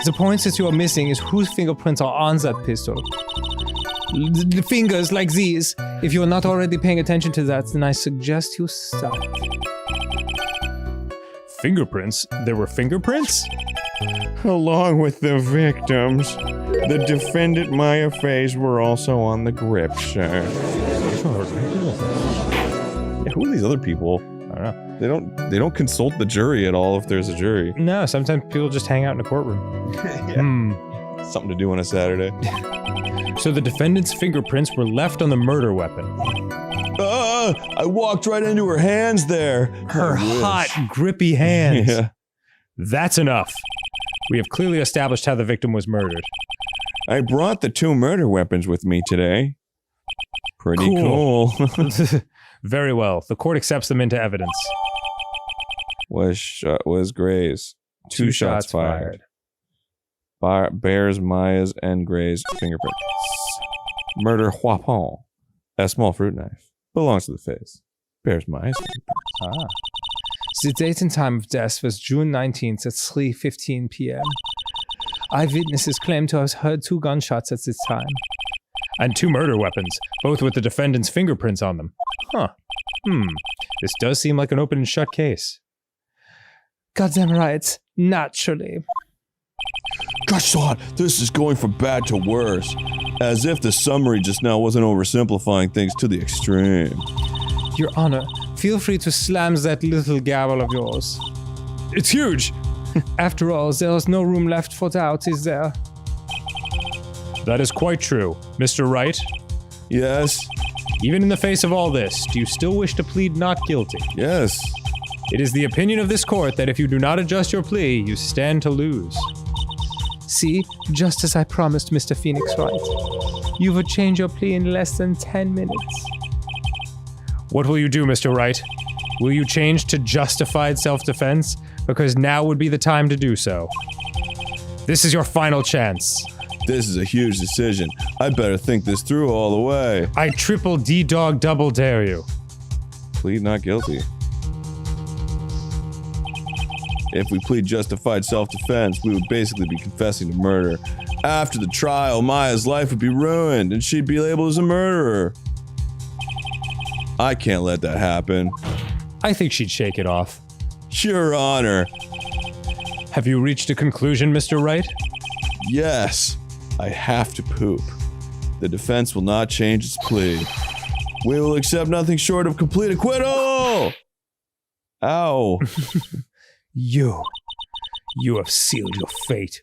The point that you are missing is whose fingerprints are on that pistol. The fingers like these. If you are not already paying attention to that, then I suggest you stop. Fingerprints? There were fingerprints? Along with the victims, the defendant Maya Fays were also on the grip, sir. Yeah, who are these other people? I don't know. They don't consult the jury at all if there's a jury. No, sometimes people just hang out in a courtroom. Something to do on a Saturday. So the defendant's fingerprints were left on the murder weapon. I walked right into her hands there. Her hot, grippy hands. Yeah. That's enough. We have clearly established how the victim was murdered. I brought the 2 murder weapons with me today. Pretty cool. Very well. The court accepts them into evidence. Was Gray's. 2 shots fired. Bears, Maya's, and Gray's fingerprints. Murder Huapon. A small fruit knife. Belongs to the face. Bears, Maya's fingerprints. The date and time of death was June 19th at 3:15 p.m. Eyewitnesses claim to have heard 2 gunshots at this time. And 2 murder weapons, both with the defendant's fingerprints on them. Huh. This does seem like an open and shut case. Goddamn right. Naturally. Gosh, this is going from bad to worse. As if the summary just now wasn't oversimplifying things to the extreme. Your Honor, feel free to slam that little gavel of yours. It's huge! After all, there is no room left for doubt, is there? That is quite true. Mr. Wright? Yes? Even in the face of all this, do you still wish to plead not guilty? Yes. It is the opinion of this court that if you do not adjust your plea, you stand to lose. See, just as I promised, Mr. Phoenix Wright. You would change your plea in less than 10 minutes. What will you do, Mr. Wright? Will you change to justified self-defense? Because now would be the time to do so. This is your final chance. This is a huge decision. I better think this through all the way. I triple D-dog double dare you. Plead not guilty. If we plead justified self-defense, we would basically be confessing to murder. After the trial, Maya's life would be ruined, and she'd be labeled as a murderer. I can't let that happen. I think she'd shake it off. Your Honor. Have you reached a conclusion, Mr. Wright? Yes, I have to poop. The defense will not change its plea. We will accept nothing short of complete acquittal! Ow. You have sealed your fate.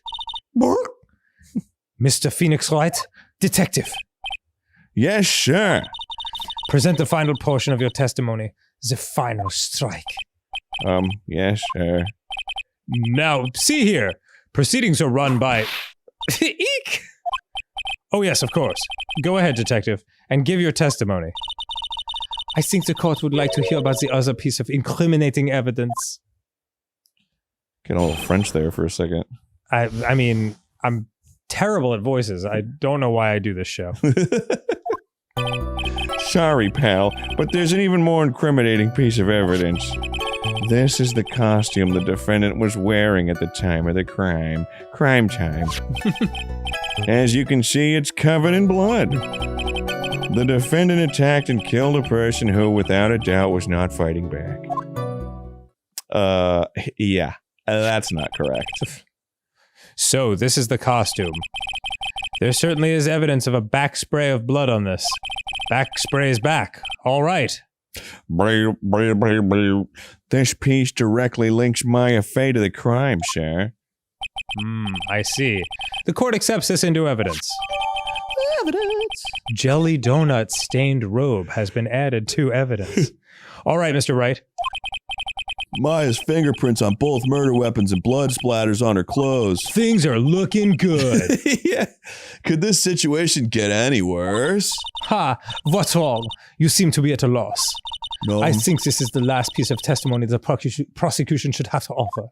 Mr. Phoenix Wright, detective. Yes, sir. Present the final portion of your testimony, the final strike. Yes, sir. Now, see here. Proceedings are run by... Eek! Oh yes, of course. Go ahead, detective, and give your testimony. I think the court would like to hear about the other piece of incriminating evidence. Get a little French there for a second. I mean, I'm terrible at voices. I don't know why I do this show. Sorry, pal, but there's an even more incriminating piece of evidence. This is the costume the defendant was wearing at the time of the crime. Crime time. As you can see, it's covered in blood. The defendant attacked and killed a person who, without a doubt, was not fighting back. Yeah, that's not correct. So, this is the costume. There certainly is evidence of a back spray of blood on this. Back spray is back. All right. This piece directly links Maya Fey to the crime, sir. I see. The court accepts this into evidence. Jelly donut stained robe has been added to evidence. All right, Mr. Wright. Maya's fingerprints on both murder weapons and blood splatters on her clothes. Things are looking good. Yeah. Could this situation get any worse? Ha! What's wrong? You seem to be at a loss. No. I think this is the last piece of testimony the prosecution should have to offer.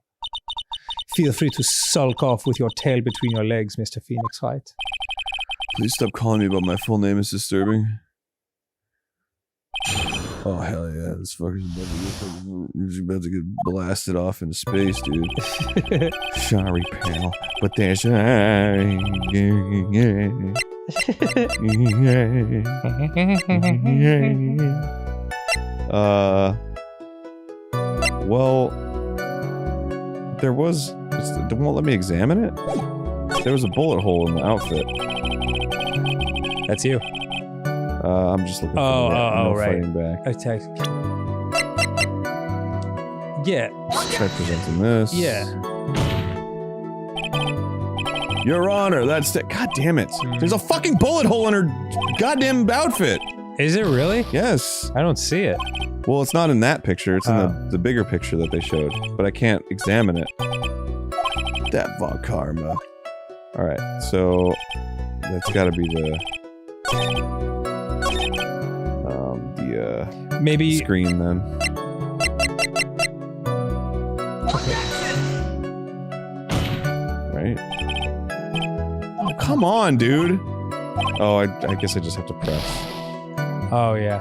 Feel free to sulk off with your tail between your legs, Mr. Phoenix Wright. Please stop calling me about my full name. It's disturbing. Oh, hell yeah. This fucker's about to get blasted off into space, dude. Sorry, pal. But there's well, there was... It won't let me examine it? There was a bullet hole in the outfit. That's you. I'm just looking for no right. fighting back. Okay. Yeah. Try presenting this. Yeah. Your Honor, that's the... God damn it. There's a fucking bullet hole in her goddamn outfit. Is it really? Yes. I don't see it. Well, it's not in that picture. It's in the bigger picture that they showed. But I can't examine it. That Von Karma. Alright, so... That's gotta be the... Maybe... Screen, then. Right? Oh, come on, dude! Oh, I guess I just have to press. Oh, yeah.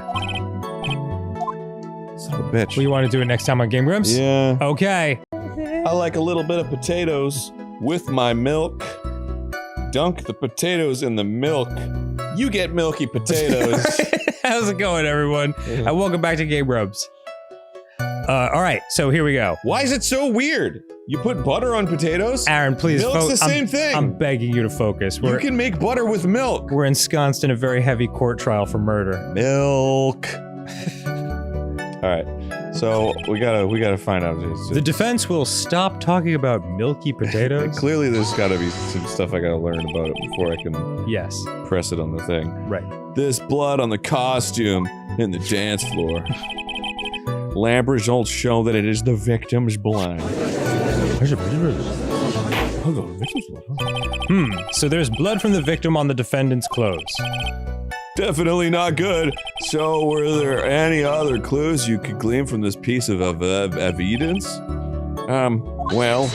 Son of a bitch. Well, you want to do it next time on Game Grumps? Yeah. Okay. I like a little bit of potatoes with my milk. Dunk the potatoes in the milk. You get milky potatoes. How's it going, everyone? And welcome back to Game Grumps. All right, so here we go. Why is it so weird? You put butter on potatoes? Aaron, please Milk's the same thing. I'm begging you to focus. You can make butter with milk. We're ensconced in a very heavy court trial for murder. Milk. All right, so we gotta find out. The defense will stop talking about milky potatoes. Clearly, there's gotta be some stuff I gotta learn about it before I can press it on the thing. Right. This blood on the costume in the dance floor. Lab results show that it is the victim's blood. So there's blood from the victim on the defendant's clothes. Definitely not good. So, were there any other clues you could glean from this piece of evidence? Well...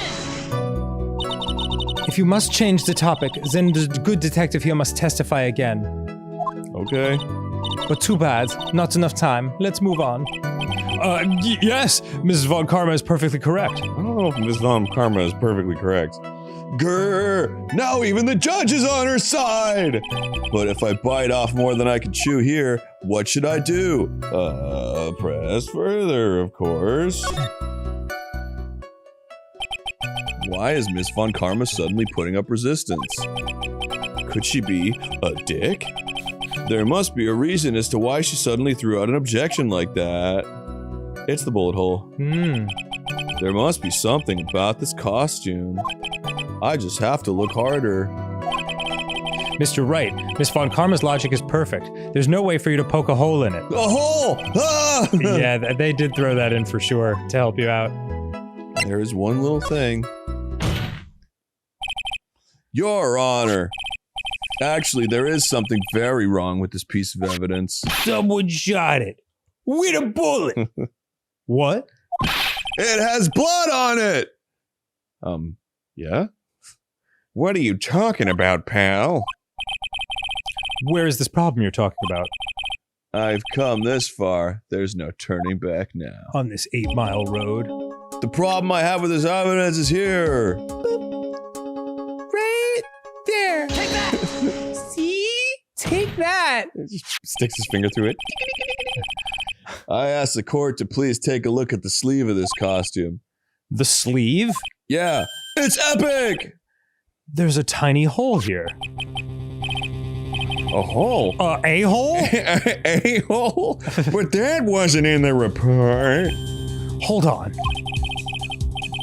If you must change the topic, then the good detective here must testify again. Okay. But too bad. Not enough time. Let's move on. Yes, Mrs. Von Karma is perfectly correct. I don't know if Miss Von Karma is perfectly correct. Grrr! Now even the judge is on her side! But if I bite off more than I can chew here, what should I do? Press further, of course. Why is Miss Von Karma suddenly putting up resistance? Could she be a dick? There must be a reason as to why she suddenly threw out an objection like that. It's the bullet hole. There must be something about this costume. I just have to look harder. Mr. Wright, Miss Von Karma's logic is perfect. There's no way for you to poke a hole in it. A hole! Ah! Yeah, they did throw that in for sure to help you out. There is one little thing. Your Honor. Actually, there is something very wrong with this piece of evidence. Someone shot it. With a bullet. What? It has blood on it! Yeah? What are you talking about, pal? Where is this problem you're talking about? I've come this far. There's no turning back now. On this 8-mile road. The problem I have with this evidence is here. Right there. Take that. See? Take that. Sticks his finger through it. I asked the court to please take a look at the sleeve of this costume. The sleeve? Yeah, it's epic! There's a tiny hole here. A hole? A hole? A hole? But that wasn't in the report. Hold on.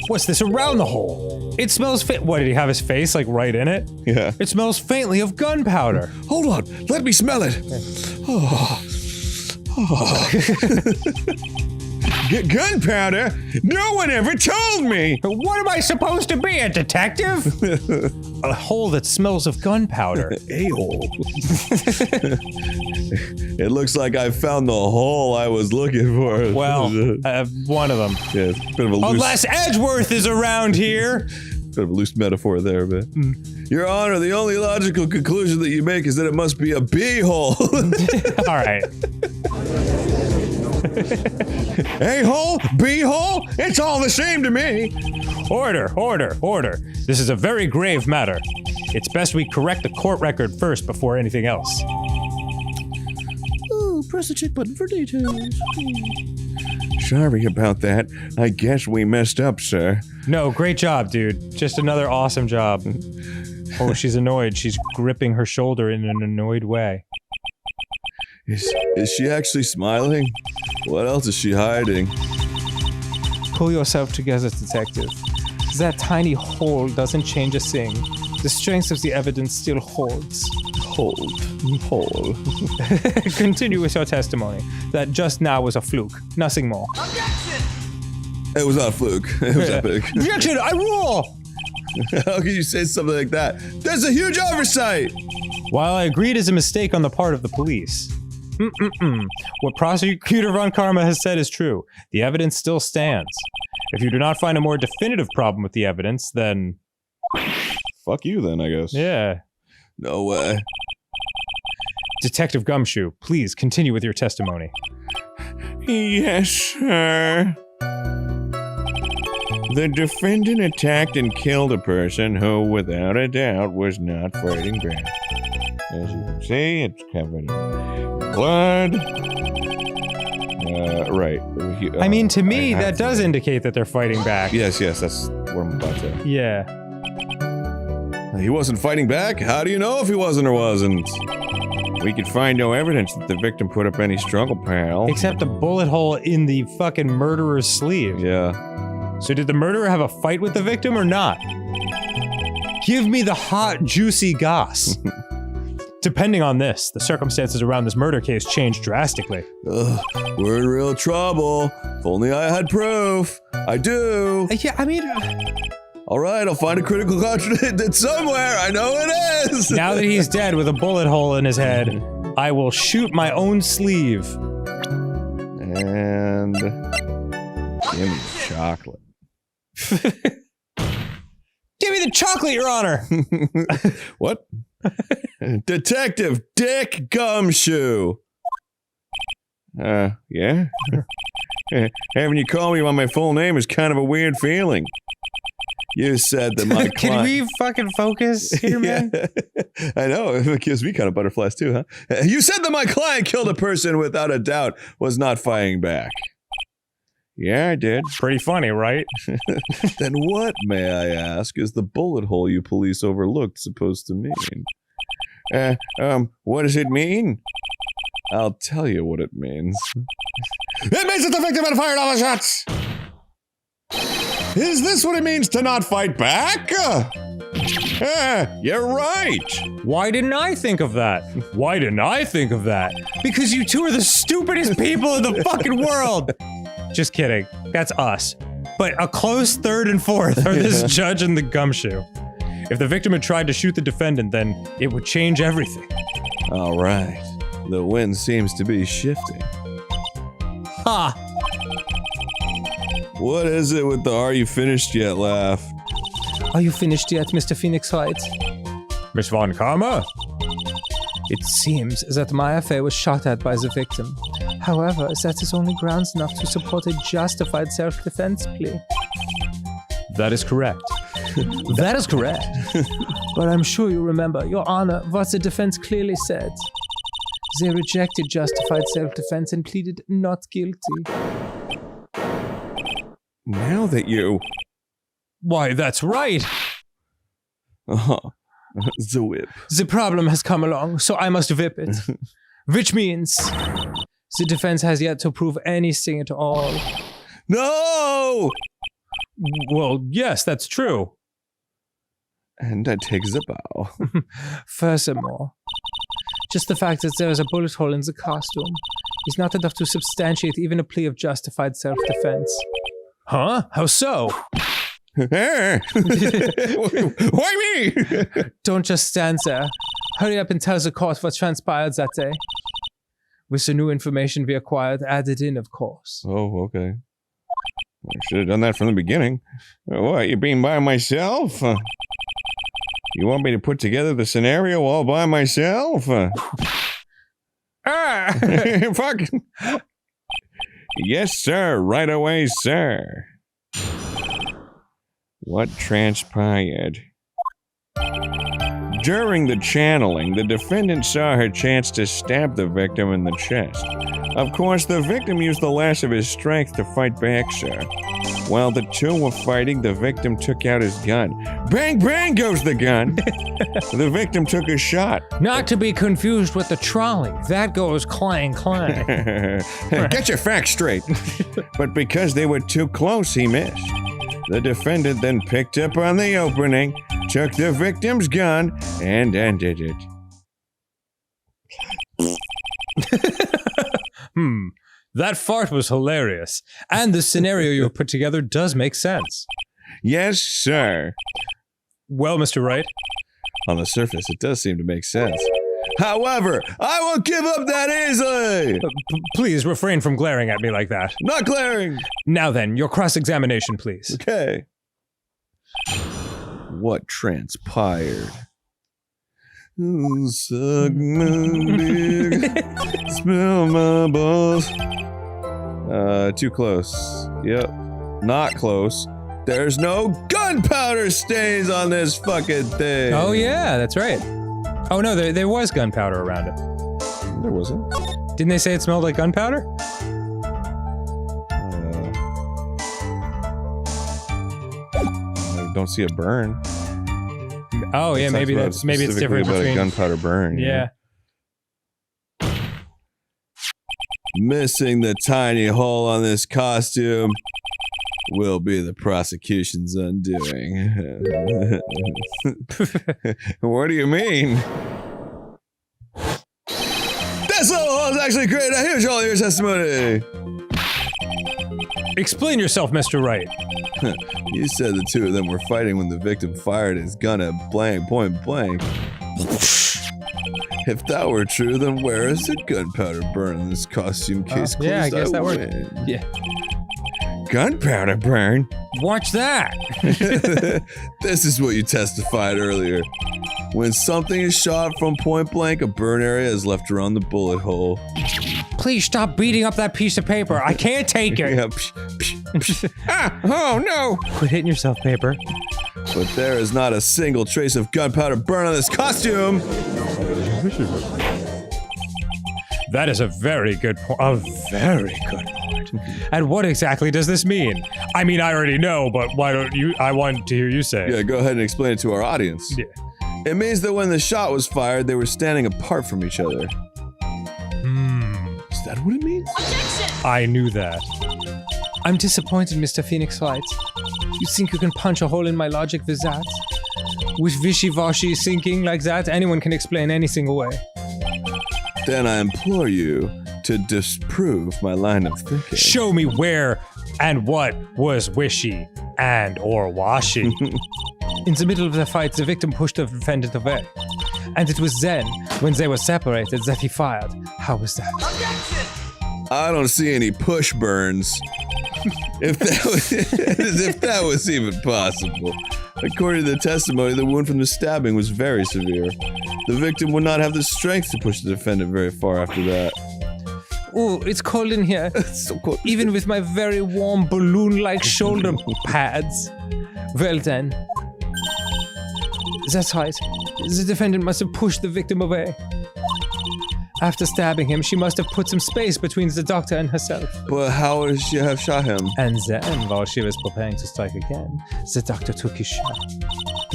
What's this around the hole? It smells what, did he have his face, like, right in it? Yeah. It smells faintly of gunpowder. Hold on, let me smell it. Oh. Gunpowder? No one ever told me! What am I supposed to be, a detective? A hole that smells of gunpowder. A-hole. It looks like I found the hole I was looking for. Well, one of them. Yeah, it's a bit of a loose... Unless Edgeworth is around here! Bit of a loose metaphor there, but... Your Honor, the only logical conclusion that you make is that it must be a bee-hole. Alright. A-hole? B-hole? It's all the same to me. Order, order, order. This is a very grave matter. It's best we correct the court record first before anything else. Ooh, press the check button for details. Sorry about that. I guess we messed up, sir. No, great job, dude. Just another awesome job. Oh, she's annoyed. She's gripping her shoulder in an annoyed way. Is she actually smiling? What else is she hiding? Pull yourself together, detective. That tiny hole doesn't change a thing. The strength of the evidence still holds. Hold. Continue with your testimony. That just now was a fluke. Nothing more. Objection! It was not a fluke. It was epic. Objection! I rule! How can you say something like that? There's a huge oversight! While I agree it is a mistake on the part of the police, what Prosecutor Von Karma has said is true. The evidence still stands. If you do not find a more definitive problem with the evidence, then... Fuck you then, I guess. Yeah. No way. Detective Gumshoe, please continue with your testimony. Yes, sir. The defendant attacked and killed a person who, without a doubt, was not fighting back. As you can see, it's covered in blood. Right. I mean, to me, that does indicate that they're fighting back. Yes, that's what I'm about to. Yeah. He wasn't fighting back? How do you know if he wasn't or wasn't? We could find no evidence that the victim put up any struggle, pal. Except a bullet hole in the fucking murderer's sleeve. Yeah. So did the murderer have a fight with the victim or not? Give me the hot, juicy goss. Depending on this, the circumstances around this murder case changed drastically. Ugh, we're in real trouble. If only I had proof. I do. Yeah, I mean, All right, I'll find a critical contradict somewhere. I know it is. Now that he's dead with a bullet hole in his head, I will shoot my own sleeve. And give me chocolate. Give me the chocolate, Your Honor. What? Detective Dick Gumshoe. Yeah? Having you call me by my full name is kind of a weird feeling. You said that my Can we fucking focus here, man? Yeah. I know, it gives me kind of butterflies too, huh? You said that my client killed a person without a doubt was not fighting back. Yeah, I did. Pretty funny, right? Then what, may I ask, is the bullet hole you police overlooked supposed to mean? What does it mean? I'll tell you what it means. It means that the victim had fired all the shots! Is this what it means to not fight back? You're right! Why didn't I think of that? Why didn't I think of that? Because you two are the stupidest people in the fucking world! Just kidding. That's us. But a close third and fourth are this judge and the gumshoe. If the victim had tried to shoot the defendant, then it would change everything. All right. The wind seems to be shifting. Ha! What is it with the "are you finished yet" laugh? Are you finished yet, Mr. Phoenix Wright? Miss Von Karma? It seems that my affair was shot at by the victim. However, that is only grounds enough to support a justified self-defense plea. That is correct. That is correct. But I'm sure you remember, Your Honor, what the defense clearly said. They rejected justified self-defense and pleaded not guilty. Now that you... Why, that's right. The whip. The problem has come along, so I must whip it. Which means the defense has yet to prove anything at all. No! Well, yes, that's true. And I take the bow. Furthermore, just the fact that there is a bullet hole in the costume is not enough to substantiate even a plea of justified self-defense. Huh? How so? Why me? Don't just stand there. Hurry up and tell the court what transpired that day. With the new information we acquired added in, of course. Oh, okay. I should have done that from the beginning. What, you being by myself? You want me to put together the scenario all by myself? Fuck. Yes, sir. Right away, sir. What transpired? During the channeling, the defendant saw her chance to stab the victim in the chest. Of course, the victim used the last of his strength to fight back, sir. While the two were fighting, the victim took out his gun. Bang, bang goes the gun! The victim took a shot. Not to be confused with the trolley. That goes clang, clang. Get your facts straight. But because they were too close, he missed. The defendant then picked up on the opening, took the victim's gun, and ended it. That fart was hilarious. And the scenario you put together does make sense. Yes, sir. Well, Mr. Wright. On the surface, it does seem to make sense. However, I won't give up that easily! Please refrain from glaring at me like that. Not glaring! Now then, your cross-examination, please. Okay. What transpired? Suck my dick, smell my balls. Too close. Yep. Not close. There's no gunpowder stains on this fucking thing. Oh yeah, that's right. Oh no, there was gunpowder around it. There wasn't. Didn't they say it smelled like gunpowder? I don't see a burn. Oh yeah, maybe it's different about between a gunpowder burn. Yeah. Missing the tiny hole on this costume will be the prosecution's undoing. What do you mean? That's all. That was actually great. Now here's all your testimony. Explain yourself, Mr. Wright. You said the two of them were fighting when the victim fired his gun at point blank. If that were true, then where is the gunpowder burn in this costume case? Yeah, I guess that worked. win. Yeah. Gunpowder burn? Watch that. This is what you testified earlier. When something is shot from point blank, a burn area is left around the bullet hole. Please stop beating up that piece of paper. I can't take it. Yeah, oh no! Quit hitting yourself, paper. But there is not a single trace of gunpowder burn on this costume! That is a very good point. A very good point. And what exactly does this mean? I mean, I already know, but why don't you? I want to hear you say it. Yeah, go ahead and explain it to our audience. Yeah. It means that when the shot was fired, they were standing apart from each other. Is that what it means? I knew that. I'm disappointed, Mr. Phoenix Wright. You think you can punch a hole in my logic with that? With wishy-washy thinking like that, anyone can explain anything away. Then I implore you to disprove my line of thinking. Show me where and what was wishy and or washy. In the middle of the fight, the victim pushed the defendant away. And it was then, when they were separated, that he fired. How was that? I don't see any push burns. If that was even possible. According to the testimony, the wound from the stabbing was very severe. The victim would not have the strength to push the defendant very far after that. Oh, it's cold in here. It's so cold. Even with my very warm balloon-like shoulder pads. Well then. That's right. The defendant must have pushed the victim away. After stabbing him, she must have put some space between the doctor and herself. But how would she have shot him? And then, while she was preparing to strike again, the doctor took his shot.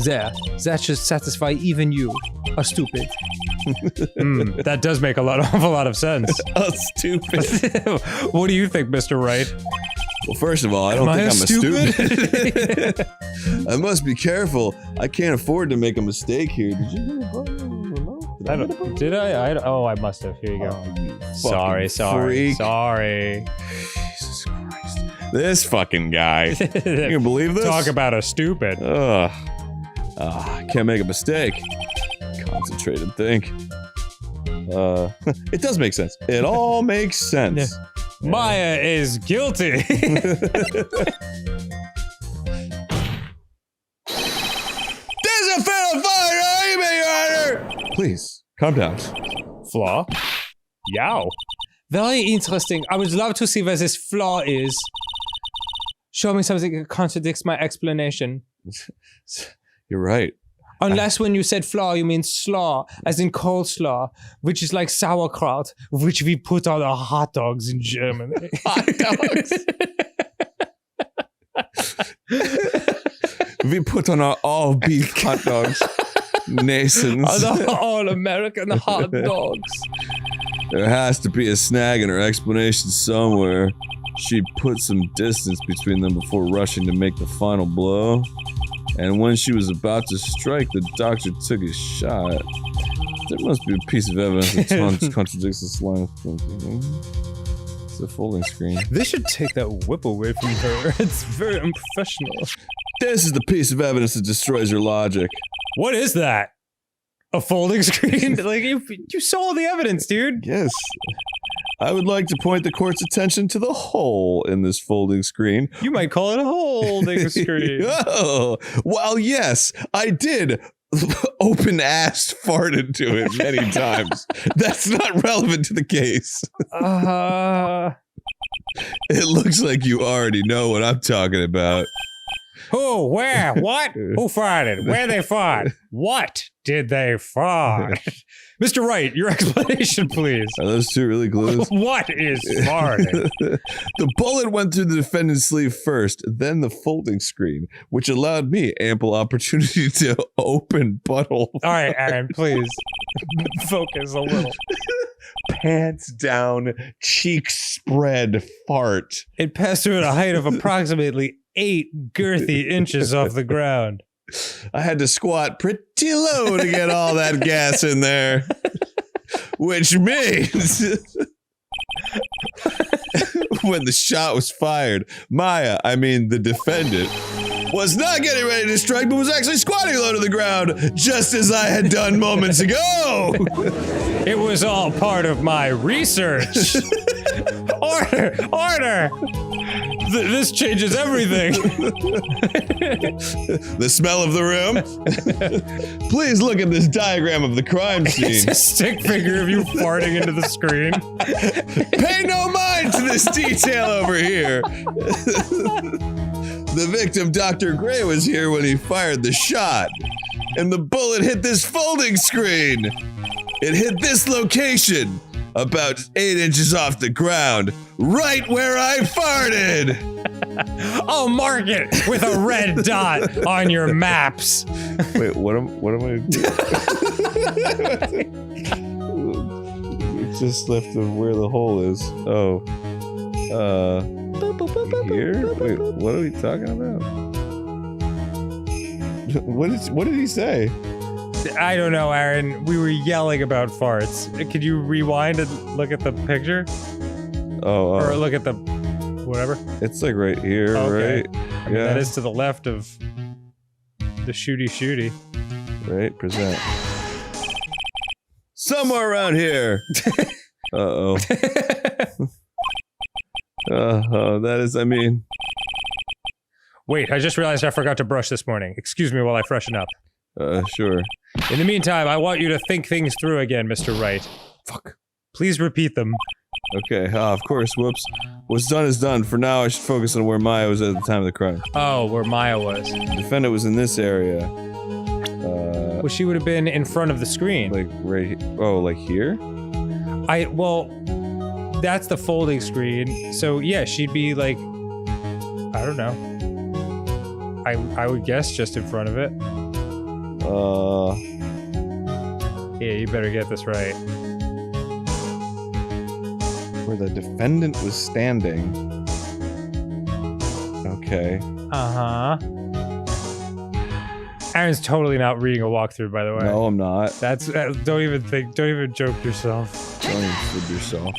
There, that should satisfy even you, a stupid. That does make an awful lot of sense. Stupid. What do you think, Mr. Wright? Well, first of all, I don't think I'm a stupid. I must be careful. I can't afford to make a mistake here. Did you hear about the remote? Did I? Oh, I must have. Here you go. Oh, you Sorry. freak. Jesus Christ. This fucking guy. You can believe this? Talk about a stupid. Ugh. I can't make a mistake. Concentrate and think. It does make sense. It all makes sense. Maya is guilty. There's a fatal fire argument, Your Honor! Please, calm down. Flaw? Yow. Very interesting. I would love to see where this flaw is. Show me something that contradicts my explanation. You're right. Unless when you said flaw, you mean slaw, as in coleslaw, which is like sauerkraut, which we put on our hot dogs in Germany. Hot dogs? We put on our all-beef hot dogs. Nasons. All-American hot dogs. There has to be a snag in her explanation somewhere. She put some distance between them before rushing to make the final blow. And when she was about to strike, the doctor took his shot. There must be a piece of evidence that contradicts this line of thinking. It's a folding screen. They should take that whip away from her. It's very unprofessional. This is the piece of evidence that destroys your logic. What is that? A folding screen? Like, you saw the evidence, dude. Yes. I would like to point the court's attention to the hole in this folding screen. You might call it a holding screen. Oh, well, yes, I did open-assed fart into it many times. That's not relevant to the case. It looks like you already know what I'm talking about. Who? Where? What? Who farted? Where they fart? What did they fart? Mr. Wright, your explanation, please. Are those two really clues? What is farting? The bullet went through the defendant's sleeve first, then the folding screen, which allowed me ample opportunity to open butthole. All right, Aaron, please focus a little. Pants down, cheeks spread, fart. It passed through at a height of approximately 8 girthy inches off the ground. I had to squat pretty low to get all that gas in there. Which means when the shot was fired, Maya, I mean the defendant, was not getting ready to strike, but was actually squatting low to the ground, just as I had done moments ago. It was all part of my research. Order! This changes everything. The smell of the room. Please look at this diagram of the crime It's scene. a stick figure of you farting into the screen. Pay no mind to this detail over here. The victim, Dr. Gray, was here when he fired the shot, and the bullet hit this folding screen. It hit this location, about 8 inches off the ground, right where I farted. I'll mark it with a red dot on your maps. Wait, what am I doing? It just left of where the hole is. Oh. Here? Wait, what are we talking about? What did he say? I don't know, Aaron. We were yelling about farts. Could you rewind and look at the picture? Or look at the whatever? It's like right here, Okay. right? I mean, that is to the left of the shooty. Right, present. Somewhere around here. Uh-oh. That is, I mean... Wait, I just realized I forgot to brush this morning. Excuse me while I freshen up. Sure. In the meantime, I want you to think things through again, Mr. Wright. Fuck. Please repeat them. Okay, of course, whoops. What's done is done. For now, I should focus on where Maya was at the time of the crime. Oh, where Maya was. The defendant was in this area. Well, she would have been in front of the screen. Like, right like here? Well, that's the folding screen. So, yeah, she'd be like, I don't know. I would guess just in front of it. Yeah, you better get this right. Where the defendant was standing. Okay. Uh-huh. Aaron's totally not reading a walkthrough, by the way. No, I'm not. That's, don't even joke yourself. Don't even fool yourself.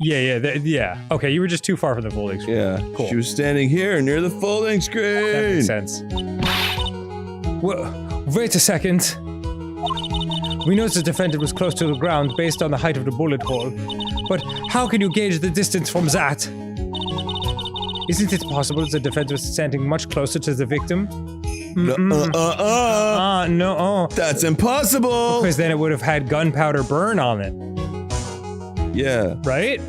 Yeah. Okay, you were just too far from the folding screen. Yeah. Cool. She was standing here near the folding screen. That makes sense. Well, wait a second. We know the defendant was close to the ground based on the height of the bullet hole, but how can you gauge the distance from that? Isn't it possible the defendant was standing much closer to the victim? No. That's impossible. Because then it would have had gunpowder burn on it. Yeah. Right?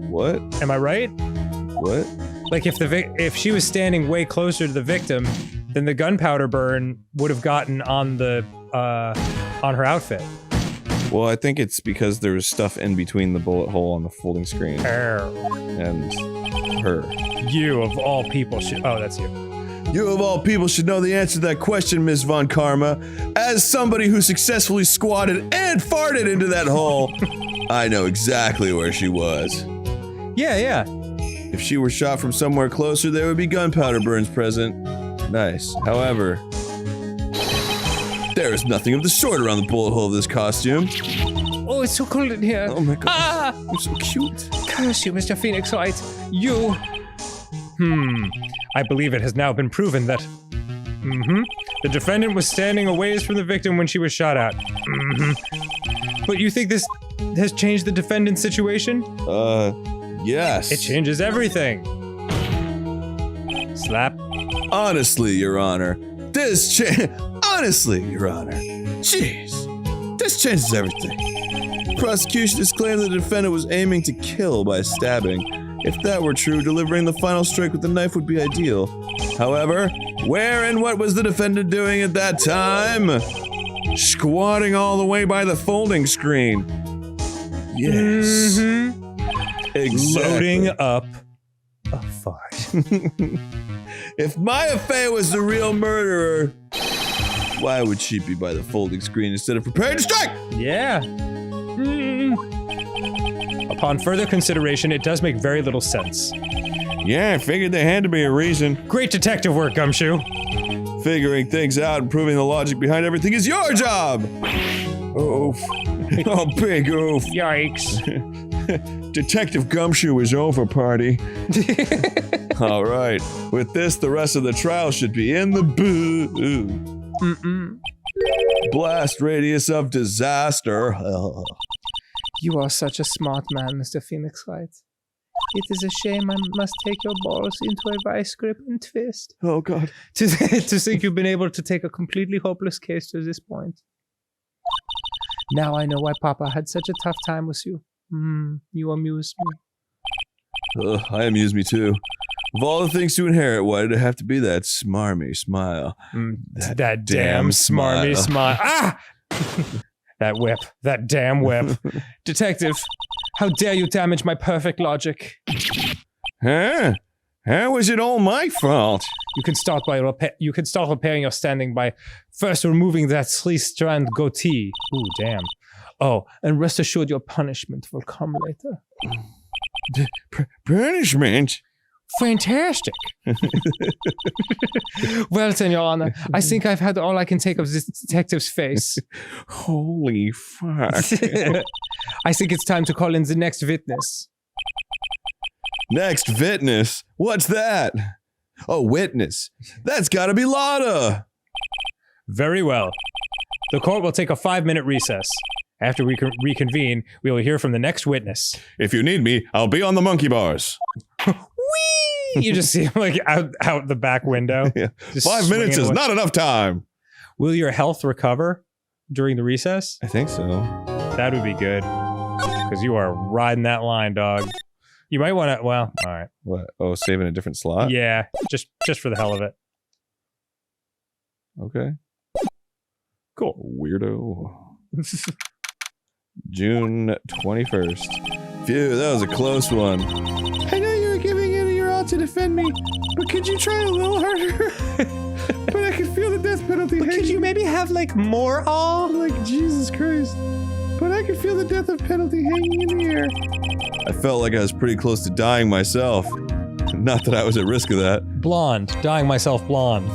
What? Am I right? What? Like if she was standing way closer to the victim, then the gunpowder burn would have gotten on the on her outfit. Well, I think it's because there was stuff in between the bullet hole on the folding screen and her. You of all people should. Oh, that's you. You of all people should know the answer to that question, Ms. Von Karma. As somebody who successfully squatted and farted into that hole, I know exactly where she was. Yeah. If she were shot from somewhere closer, there would be gunpowder burns present. Nice. However, there is nothing of the sort around the bullet hole of this costume. Oh, it's so cold in here. Oh my god. You're so cute. Curse you, Mr. Phoenix Wright. You. I believe it has now been proven that. The defendant was standing a ways from the victim when she was shot at. But you think this has changed the defendant's situation? Yes. It changes everything. Slap. Honestly, Your Honor. Honestly, Your Honor. Jeez. This changes everything. The prosecution has claimed the defendant was aiming to kill by stabbing. If that were true, delivering the final strike with the knife would be ideal. However, where and what was the defendant doing at that time? Squatting all the way by the folding screen. Yes. Exactly. Loading up a fart. If Maya Fey was the real murderer, why would she be by the folding screen instead of preparing to strike? Yeah. Upon further consideration, it does make very little sense. Yeah, I figured there had to be a reason. Great detective work, Gumshoe. Figuring things out and proving the logic behind everything is your job! Oof. Oh, big oof. Yikes. Detective Gumshoe is over, party. All right. With this, the rest of the trial should be in the boo. Blast radius of disaster. You are such a smart man, Mr. Phoenix Wright. It is a shame I must take your balls into a vice grip and twist. Oh, God. To think you've been able to take a completely hopeless case to this point. Now I know why Papa had such a tough time with you. You amuse me. I amuse me, too. Of all the things to inherit, why did it have to be that smarmy smile? That damn smarmy smile. Ah! That whip. That damn whip. Detective, how dare you damage my perfect logic? Huh? How is it all my fault? You can start repairing your standing by first removing that 3-strand goatee. Ooh, damn. Oh, and rest assured your punishment will come later. Punishment? Fantastic. Well then, Your Honor, I think I've had all I can take of this detective's face. Holy fuck. I think it's time to call in the next witness. Next witness? What's that? Oh, witness. That's gotta be Lotta. Very well. The court will take a 5-minute recess. After we reconvene, we will hear from the next witness. If you need me, I'll be on the monkey bars. Whee! You just see him like out the back window. Yeah. 5 minutes is not enough time. Will your health recover during the recess? I think so. That would be good. Because you are riding that line, dog. You might want to, well, all right. What? Oh, saving a different slot? Yeah, just for the hell of it. Okay. Cool. Weirdo. June 21st. Phew, that was a close one. I know you were giving it your all to defend me, but could you try a little harder? But I can feel the death penalty hanging. Could you maybe have, like, more all? Like, Jesus Christ. But I can feel the death penalty hanging in the air. I felt like I was pretty close to dying myself. Not that I was at risk of that. Blonde. Dying myself blonde.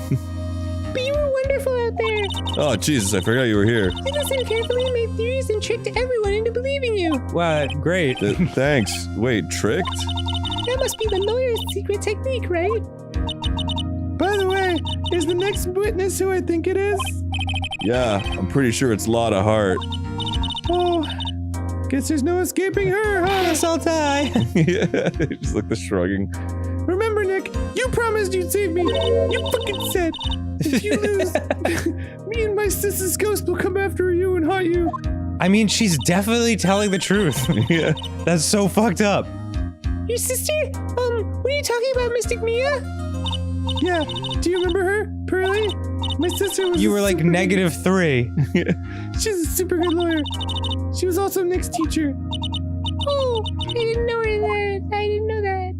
But you were wonderful out there. Oh, Jesus, I forgot you were here. You listened carefully and made theories and tricked everyone into believing you. Wow, great. Thanks. Wait, tricked? That must be the lawyer's secret technique, right? By the way, is the next witness who I think it is? Yeah, I'm pretty sure it's Lotta Hart. Oh, guess there's no escaping her, huh? Guess I'll die. Yeah, just like the shrugging. Remember, Nick, you promised you'd save me. You fucking said, if you lose, me and my sister's ghost will come after you and haunt you. I mean, she's definitely telling the truth. Yeah. That's so fucked up. Your sister? Were you talking about Mystic Mia? Yeah, do you remember her, Pearly? My sister was You were like -3. She's a super good lawyer. She was also Nick's teacher. Oh, I didn't know that. I didn't know that.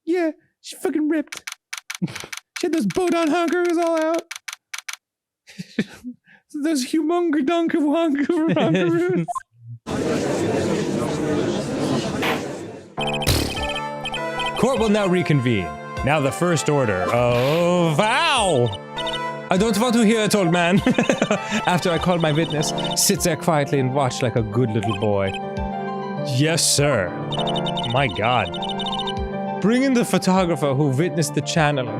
Yeah, she fucking ripped. She had those boat-on honkers all out. Those humonger dunk of honkeroos. Court will now reconvene. Now the first order. Oh, vow! I don't want to hear it, old man. After I called my witness, sit there quietly and watch like a good little boy. Yes, sir. My God. Bring in the photographer who witnessed the channeling.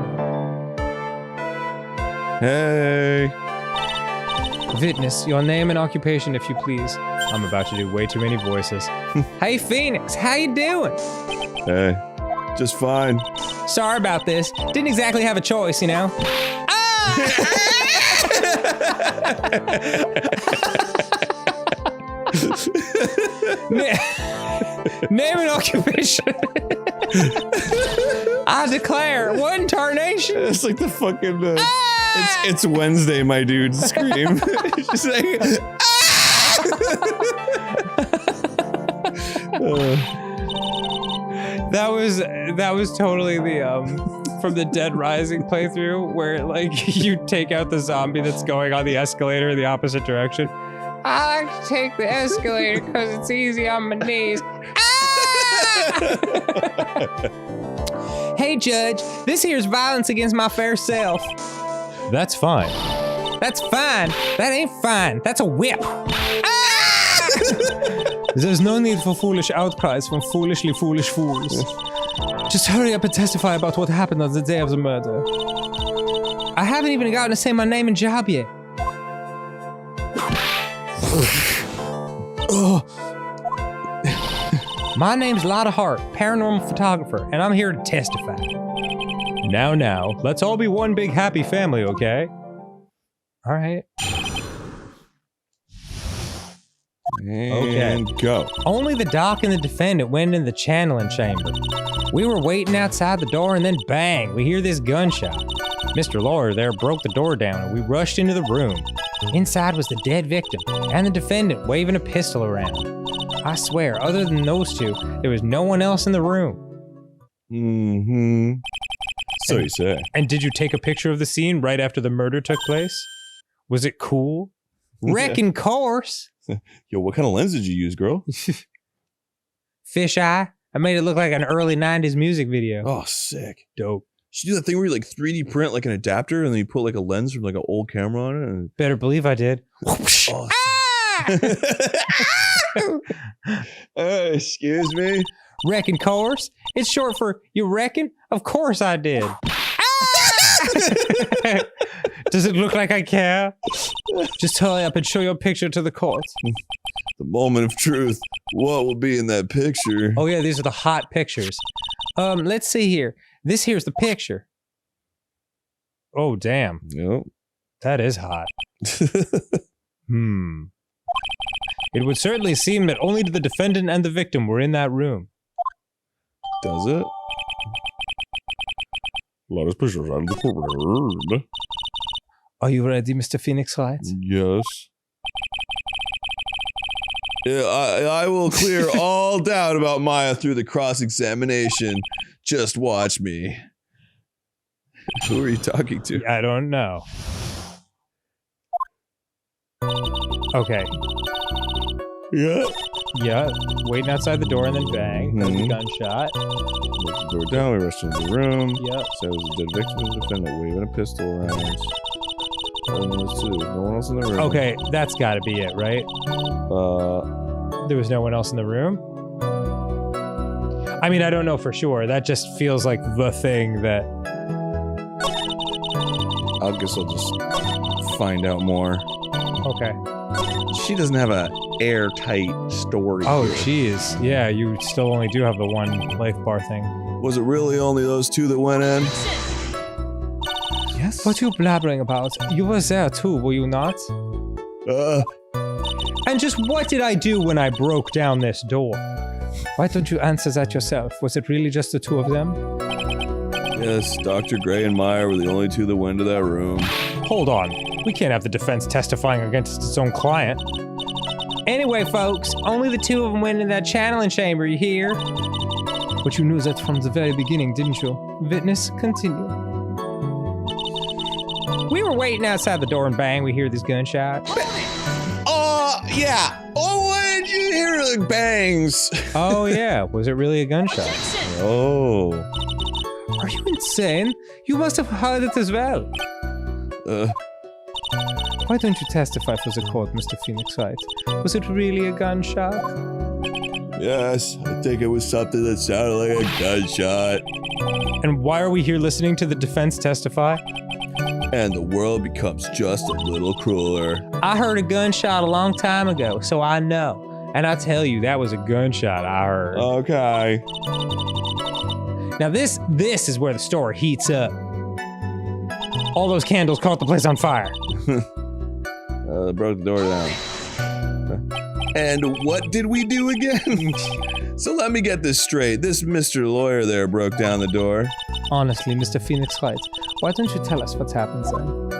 Hey. Witness, your name and occupation, if you please. I'm about to do way too many voices. Hey, Phoenix, how you doing? Hey. Just fine. Sorry about this. Didn't exactly have a choice, you know? Name and occupation. I declare one tarnation. It's like the fucking. It's Wednesday, my dude. Scream. Just like. That was totally the from the Dead Rising playthrough where like you take out the zombie that's going on the escalator in the opposite direction. I like to take the escalator because it's easy on my knees. Hey, Judge, this here's violence against my fair self. That's fine. That's fine. That ain't fine. That's a whip. There's no need for foolish outcries from foolishly foolish fools. Just hurry up and testify about what happened on the day of the murder. I haven't even gotten to say my name and job yet. My name's Lotta Hart, paranormal photographer, and I'm here to testify. Now, let's all be one big happy family, okay? All right. And go. Only the doc and the defendant went in the channeling chamber. We were waiting outside the door, and then bang, we hear this gunshot. Mr. Lawyer there broke the door down, and we rushed into the room. Inside was the dead victim, and the defendant waving a pistol around. I swear, other than those two, there was no one else in the room. Mm-hmm. So you say. And did you take a picture of the scene right after the murder took place? Was it cool? Reckon course. Yo, what kind of lens did you use, girl? Fisheye. I made it look like an early 90s music video. Oh, sick. Dope. You should do that thing where you like 3D print like an adapter and then you put like a lens from like an old camera on it. And... Better believe I did. Oh, excuse me? Reckon course? It's short for you reckon? Of course I did. Does it look like I care? Just hurry up and show your picture to the court. The moment of truth. What will be in that picture? Oh yeah, these are the hot pictures. Let's see here. This here's the picture. Oh damn. Yep. That is hot. It would certainly seem that only the defendant and the victim were in that room. Does it? Let us push around the corner. Are you ready, Mr. Phoenix Wright? Yes. Yeah, I will clear all doubt about Maya through the cross-examination. Just watch me. Who are you talking to? I don't know. Okay. Yeah. Yeah, waiting outside the door and then bang. There's a gunshot. Let the door down, we rushed into the room. Yep. So it was a dead victim and the defendant waving a pistol around. No one else in the room. Okay, that's gotta be it, right? There was no one else in the room? I mean, I don't know for sure. That just feels like the thing that... I guess I'll just find out more. Okay. She doesn't have a airtight story. Oh, jeez. Yeah, you still only do have the one life bar thing. Was it really only those two that went in? Yes. What are you blabbering about? You were there too, were you not? And just what did I do when I broke down this door? Why don't you answer that yourself? Was it really just the two of them? Yes, Dr. Gray and Meyer were the only two that went into that room. Hold on. We can't have the defense testifying against its own client. Anyway, folks, only the two of them went in that channeling chamber, you hear? But you knew that from the very beginning, didn't you? Witness, continue. We were waiting outside the door and bang, we hear this gunshot. Yeah. Oh, what did you hear? Like bangs. Oh, yeah. Was it really a gunshot? Oh. Are you insane? You must have heard it as well. Why don't you testify for the court, Mr. Phoenix Wright? Was it really a gunshot? Yes, I think it was something that sounded like a gunshot. And why are we here listening to the defense testify? And the world becomes just a little crueler. I heard a gunshot a long time ago, so I know. And I tell you, that was a gunshot I heard. Okay. Now this is where the story heats up. All those candles caught the place on fire. They broke the door down. And what did we do again? So let me get this straight. This Mr. Lawyer there broke down the door. Honestly, Mr. Phoenix Wright, why don't you tell us what's happened then?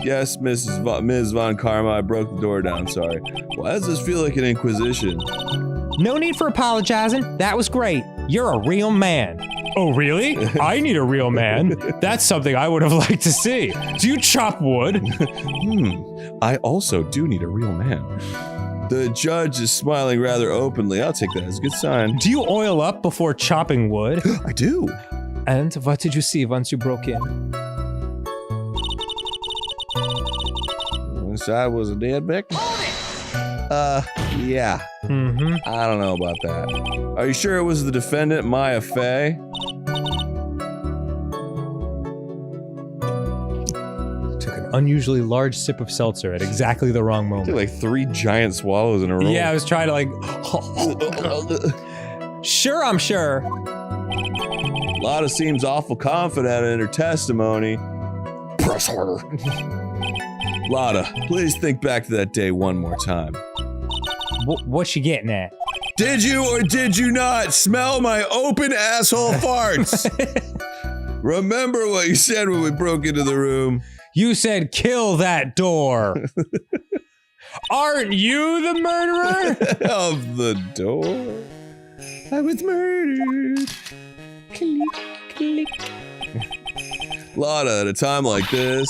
Yes, Ms. Von Karma, I broke the door down, sorry. Why does this feel like an inquisition? No need for apologizing. That was great. You're a real man. Oh, really? I need a real man. That's something I would have liked to see. Do you chop wood? I also do need a real man. The judge is smiling rather openly. I'll take that as a good sign. Do you oil up before chopping wood? I do. And what did you see once you broke in? Inside was a dead victim. Yeah. Mm-hmm. I don't know about that. Are you sure it was the defendant, Maya Fey? Took an unusually large sip of seltzer at exactly the wrong moment. Took like 3 giant swallows in a row. Yeah, I was trying to like... Sure, I'm sure. Lotta seems awful confident in her testimony. Press harder. Lotta, please think back to that day one more time. What's you getting at? Did you or did you not smell my open asshole farts? Remember what you said when we broke into the room? You said kill that door. Aren't you the murderer? Of the door? I was murdered. Click, click. Lotta, at a time like this.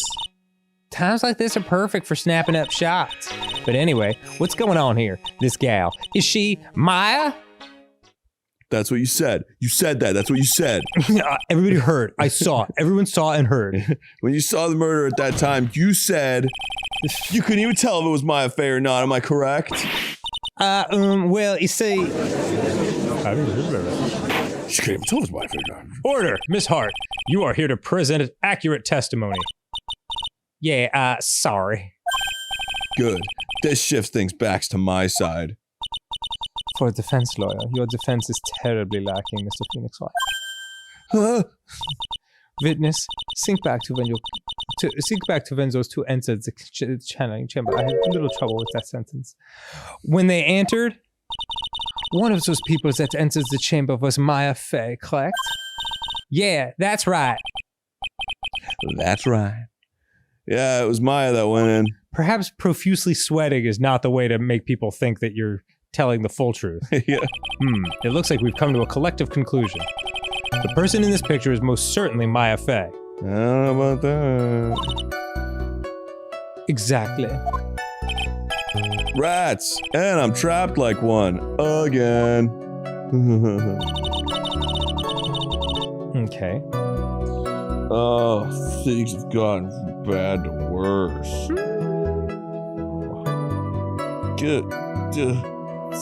Times like this are perfect for snapping up shots. But anyway, what's going on here? This gal, is she Maya? That's what you said. You said that. That's what you said. Everybody heard. I saw. Everyone saw and heard. When you saw the murder at that time, you said you couldn't even tell if it was Maya Fey or not. Am I correct? Well, you see... She can't even tell us why. Order, Miss Hart. You are here to present accurate testimony. Yeah, sorry. Good. This shifts things back to my side. For a defense lawyer, your defense is terribly lacking, Mr. Phoenix Wright. Huh? Witness, think back to when those two entered the channeling chamber. I had a little trouble with that sentence. When they entered, one of those people that entered the chamber was Maya Fey, correct? Yeah, that's right. That's right. Yeah, it was Maya that went in. Perhaps profusely sweating is not the way to make people think that you're telling the full truth. Yeah. It looks like we've come to a collective conclusion. The person in this picture is most certainly Maya Fey. I don't know about that. Exactly. Rats! And I'm trapped like one. Again. Okay. Oh, things have gotten from bad to worse.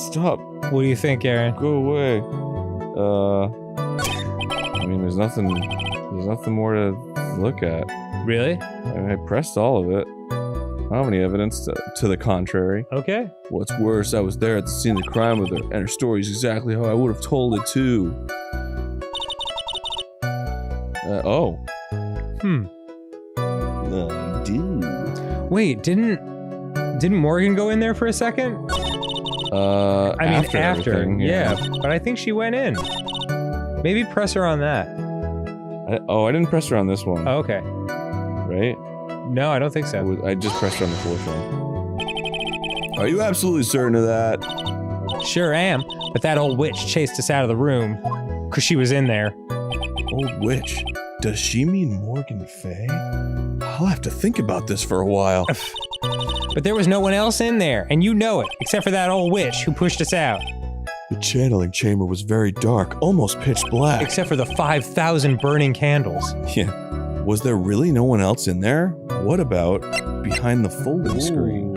Stop. What do you think, Aaron? Go away. I mean, there's nothing more to look at. Really? I pressed all of it. I don't have any evidence to the contrary. Okay. What's worse, I was there at the scene of the crime with her, and her story is exactly how I would have told it too. Oh. I do. Wait, didn't Morgan go in there for a second? I mean, after. everything, Yeah, but I think she went in. Maybe press her on that. I didn't press her on this one. Oh, okay. Right? No, I don't think so. I just pressed her on the fourth one. Are you absolutely certain of that? Sure am, but that old witch chased us out of the room because she was in there. Old witch? Does she mean Morgan Fey? I'll have to think about this for a while. But there was no one else in there, and you know it, except for that old witch who pushed us out. The channeling chamber was very dark, almost pitch black. Except for the 5,000 burning candles. Yeah. Was there really no one else in there? What about behind the folding screen?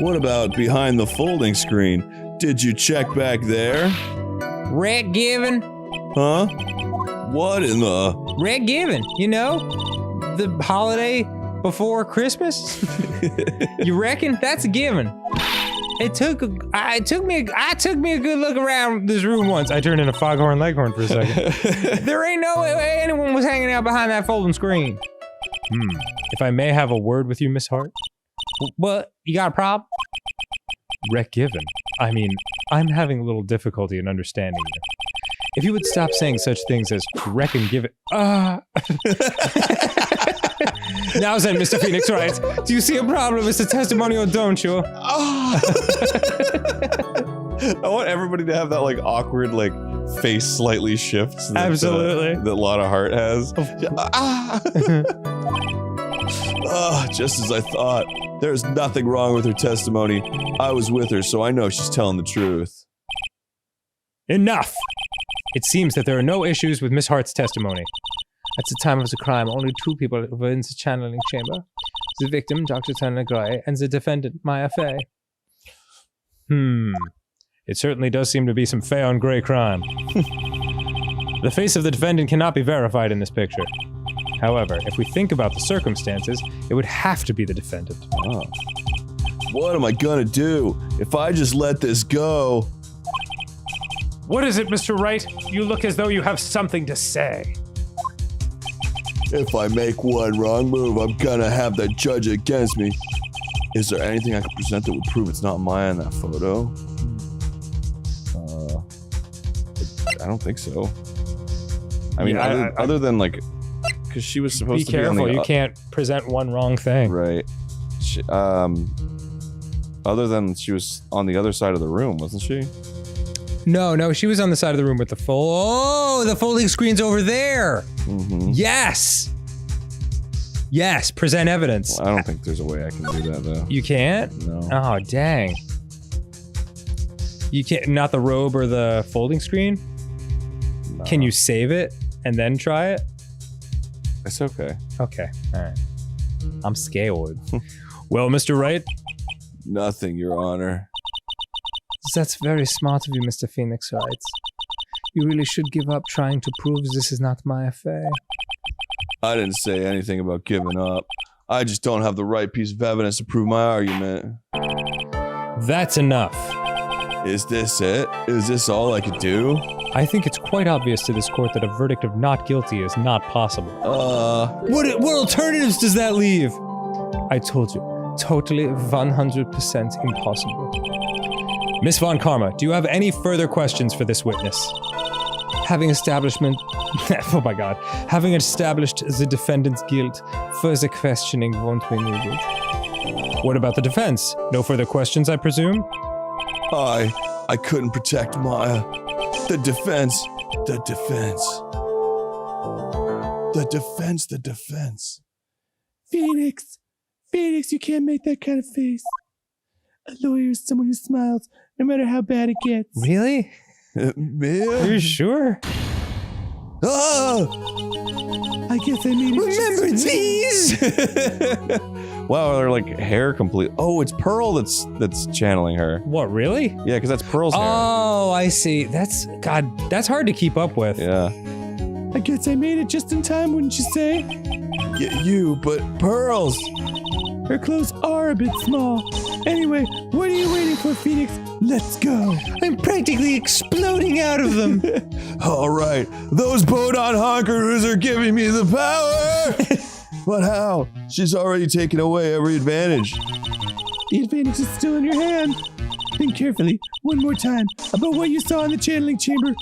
What about behind the folding screen? Did you check back there? Red Given? Huh? What in the... Red Given, you know? The holiday before Christmas? You reckon? That's a given. It took me a good look around this room once. I turned into Foghorn Leghorn for a second. There ain't no way anyone was hanging out behind that folding screen. If I may have a word with you, Miss Hart? What? You got a problem? Rec given. I mean, I'm having a little difficulty in understanding you. If you would stop saying such things as wreck and give it. Now then, Mr. Phoenix Wright, do you see a problem with the testimony or don't you? I want everybody to have that like awkward like face slightly shifts. That, Absolutely. That Lotta Hart has. Just as I thought. There's nothing wrong with her testimony. I was with her, so I know she's telling the truth. Enough! It seems that there are no issues with Miss Hart's testimony. At the time of the crime, only 2 people were in the channeling chamber. The victim, Dr. Turner Gray, and the defendant, Maya Fey. It certainly does seem to be some fair and gray crime. The face of the defendant cannot be verified in this picture. However, if we think about the circumstances, it would have to be the defendant. Oh. What am I gonna do if I just let this go? What is it, Mr. Wright? You look as though you have something to say. If I make one wrong move, I'm gonna have the judge against me. Is there anything I can present that would prove it's not Maya in that photo? I don't think so. I mean, other than like, because she was supposed to be careful, on the, you can't present one wrong thing. Right. Other than she was on the other side of the room, wasn't she? No, she was on the side of the room with the the folding screen's over there. Mm-hmm. Yes, present evidence. Well, I don't think there's a way I can do that though. You can't? No. Oh, dang. You can't, not the robe or the folding screen? No. Can you save it and then try it? It's okay. Okay, alright. I'm scared. Well, Mr. Wright? Nothing, Your Honor. That's very smart of you, Mr. Phoenix Wright. You really should give up trying to prove this is not my affair. I didn't say anything about giving up. I just don't have the right piece of evidence to prove my argument. That's enough. Is this it? Is this all I could do? I think it's quite obvious to this court that a verdict of not guilty is not possible. What alternatives does that leave? I told you, totally 100% impossible. Miss Von Karma, do you have any further questions for this witness? Having established the defendant's guilt, further questioning won't be needed. What about the defense? No further questions, I presume? I couldn't protect Maya. The defense. Phoenix, you can't make that kind of face. A lawyer is someone who smiles, no matter how bad it gets. Really? Mia? Are you sure? I guess I made it. Remember these? Wow, they're like hair complete. Oh, it's Pearl that's channeling her. What, really? Yeah, because that's Pearl's hair. Oh, I see. That's hard to keep up with. Yeah. I guess I made it just in time, wouldn't you say? You, but Pearl's. Her clothes are a bit small. Anyway, what are you waiting for, Phoenix? Let's go. I'm practically exploding out of them. All right, those Bodon honkeroos are giving me the power. But how? She's already taken away every advantage. The advantage is still in your hand. Think carefully, one more time, about what you saw in the channeling chamber.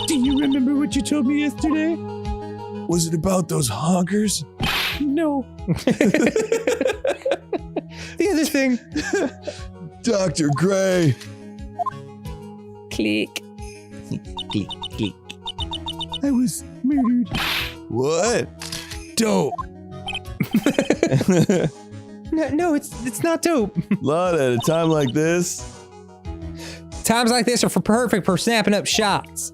Do you remember what you told me yesterday? Was it about those honkers? No. The other thing. Dr. Gray. Click. Click, click. I was murdered. What? Dope. No, it's not dope. Lot at a time like this. Times like this are perfect for snapping up shots.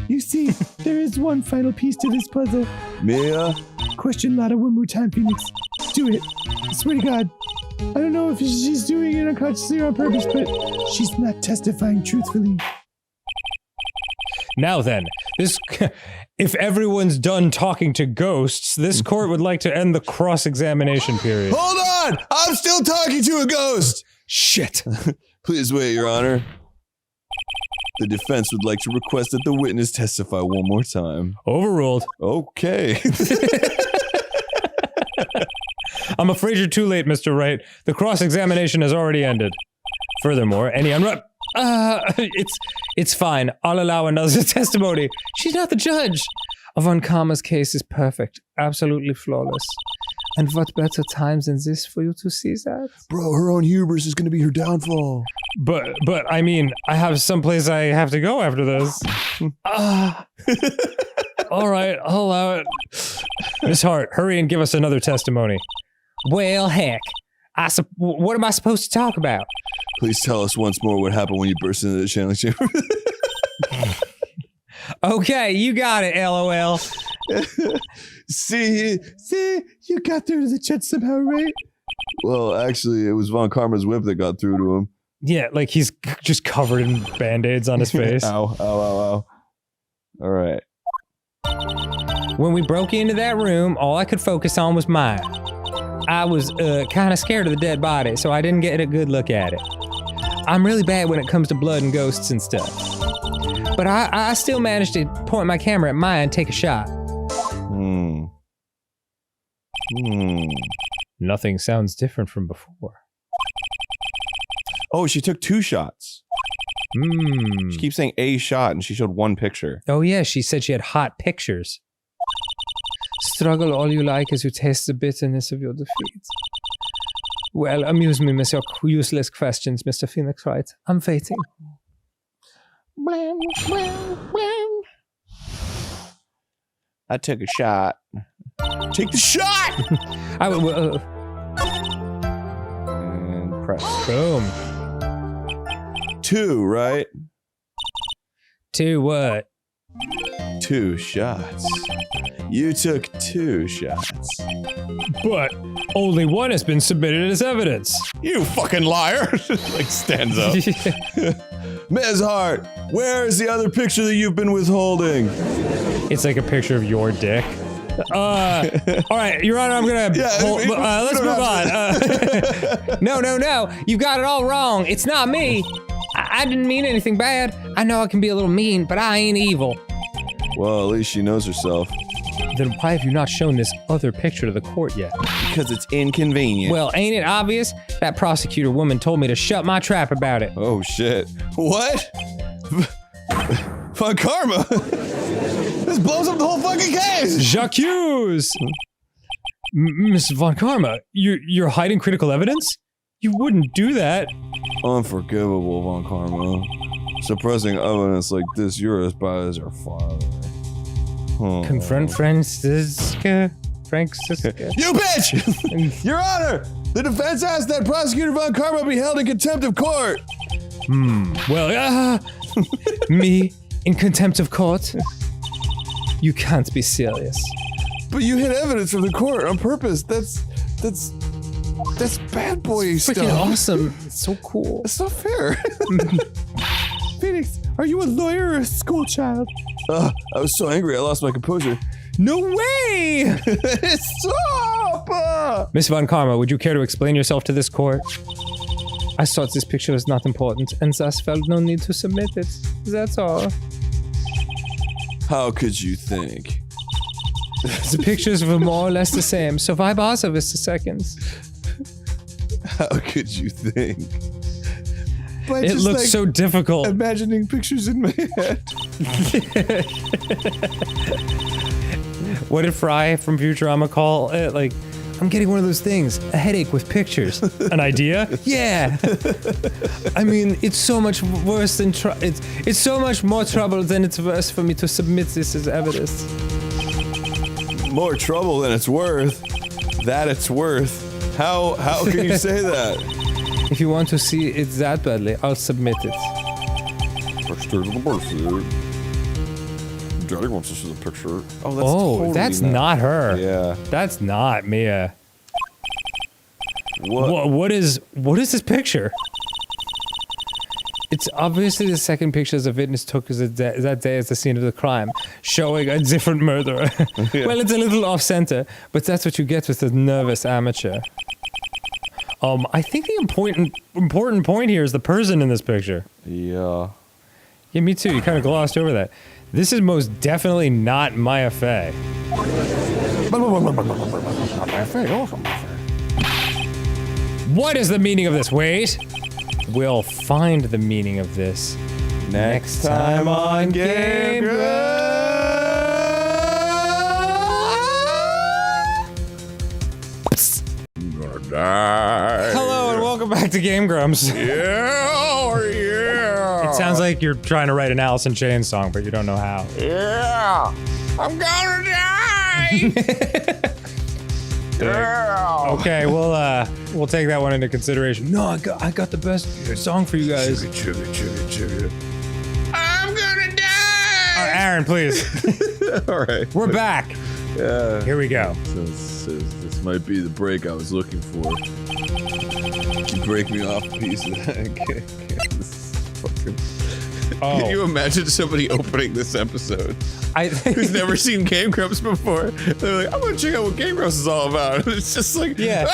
You see, there is one final piece to this puzzle. Mia? Question Lotta one more time, Phoenix. Do it. I swear to God. I don't know if she's doing it unconsciously or on purpose, but she's not testifying truthfully. Now then, if everyone's done talking to ghosts, this court would like to end the cross-examination period. Hold on! I'm still talking to a ghost! Shit. Please wait, Your Honor. The defense would like to request that the witness testify one more time. Overruled. Okay. I'm afraid you're too late, Mr. Wright. The cross-examination has already ended. Furthermore, any it's fine. I'll allow another testimony. She's not the judge. Von Karma's case is perfect. Absolutely flawless. And what better times than this for you to see that? Bro, her own hubris is gonna be her downfall. But I mean, I have someplace I have to go after this. All right, I'll allow it. Miss Hart, hurry and give us another testimony. Well, heck. What am I supposed to talk about? Please tell us once more what happened when you burst into the channeling chamber. Okay, you got it, LOL. See, you got there to the judge somehow, right? Well, actually, it was Von Karma's whip that got through to him. Yeah, like he's just covered in band-aids on his face. Ow, ow, ow, ow. All right. When we broke into that room, all I could focus on was Maya. I was kind of scared of the dead body, so I didn't get a good look at it. I'm really bad when it comes to blood and ghosts and stuff. But I still managed to point my camera at Maya and take a shot. Nothing sounds different from before. Oh, she took 2 shots. She keeps saying a shot, and she showed 1 picture. Oh yeah, she said she had hot pictures. Struggle all you like as you taste the bitterness of your defeat. Well, amuse me with your useless questions, Mr. Phoenix Wright. I'm waiting. I took a shot. Take the shot! I will. And press. Boom. 2, right? 2 what? 2 shots. You took 2 shots. But only 1 has been submitted as evidence. You fucking liar! Like stands up. Ms. Hart, where is the other picture that you've been withholding? It's like a picture of your dick. All right, Your Honor, I'm gonna let's move on. No, you got it all wrong. It's not me. I didn't mean anything bad. I know I can be a little mean, but I ain't evil. Well, at least she knows herself. Then why have you not shown this other picture to the court yet? Because it's inconvenient. Well, ain't it obvious? That prosecutor woman told me to shut my trap about it. Oh shit. What? Von Karma? This blows up the whole fucking case! J'accuse! Miss Von Karma, you're hiding critical evidence? You wouldn't do that. Unforgivable, Von Karma. Suppressing evidence like this, you're as bad as your father. Confront Francisca. You bitch! Your Honor! The defense asked that Prosecutor Von Karma be held in contempt of court! Well, me in contempt of court? You can't be serious. But you hid evidence from the court on purpose. That's bad boy stuff. Freaking awesome. It's so cool. It's not fair. Phoenix, are you a lawyer or a school child? I was so angry I lost my composure. No way! Stop! Miss Von Karma, would you care to explain yourself to this court? I thought this picture was not important, and thus felt no need to submit it. That's all. How could you think? The pictures were more or less the same, so why bother with the seconds? How could you think? It looks so difficult. Imagining pictures in my head. What did Fry from Futurama call it? Like, I'm getting one of those things, a headache with pictures. An idea? Yeah. I mean, it's so much worse than it's so much more trouble than it's worth for me to submit this as evidence. More trouble than it's worth. That it's worth. How can you say that? If you want to see it that badly, I'll submit it. Daddy wants to see the picture. That's not her. Yeah. That's not Mia. What? What is this picture? It's obviously the second picture the witness took that day as the scene of the crime, showing a different murderer. Yeah. Well, it's a little off-center, but that's what you get with a nervous amateur. I think the important point here is the person in this picture. Yeah. Yeah, me too. You kind of glossed over that. This is most definitely not Maya Fey. What is the meaning of this? Wait. We'll find the meaning of this Next time on Game Grumps. I'm gonna die. Hello and welcome back to Game Grumps. Yeah, It sounds like you're trying to write an Alice in Chains song, but you don't know how. Yeah, I'm gonna die. Yeah. Okay, we'll take that one into consideration. No, I got the best song for you guys. I'm gonna die. Aaron, please. All right. We're back. Yeah. Here we go. So this might be the break I was looking for. You break me off a piece of that. This is fucking... Oh. Can you imagine somebody opening this episode who's never seen Game Grumps before? They're like, I'm gonna check out what Game Grumps is all about. And it's just like, Yeah.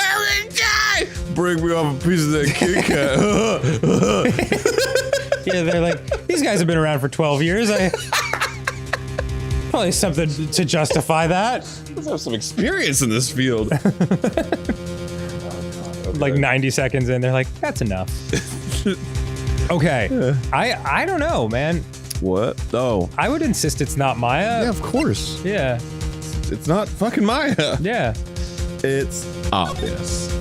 break me off a piece of that Kit Kat. Yeah, they're like, these guys have been around for 12 years. Probably something to justify that. Let's have some experience in this field. Like 90 seconds in, they're like, that's enough. Okay. I don't know, man. What? Oh. I would insist it's not Maya. Yeah, of course. Yeah. It's not fucking Maya. Yeah. It's obvious.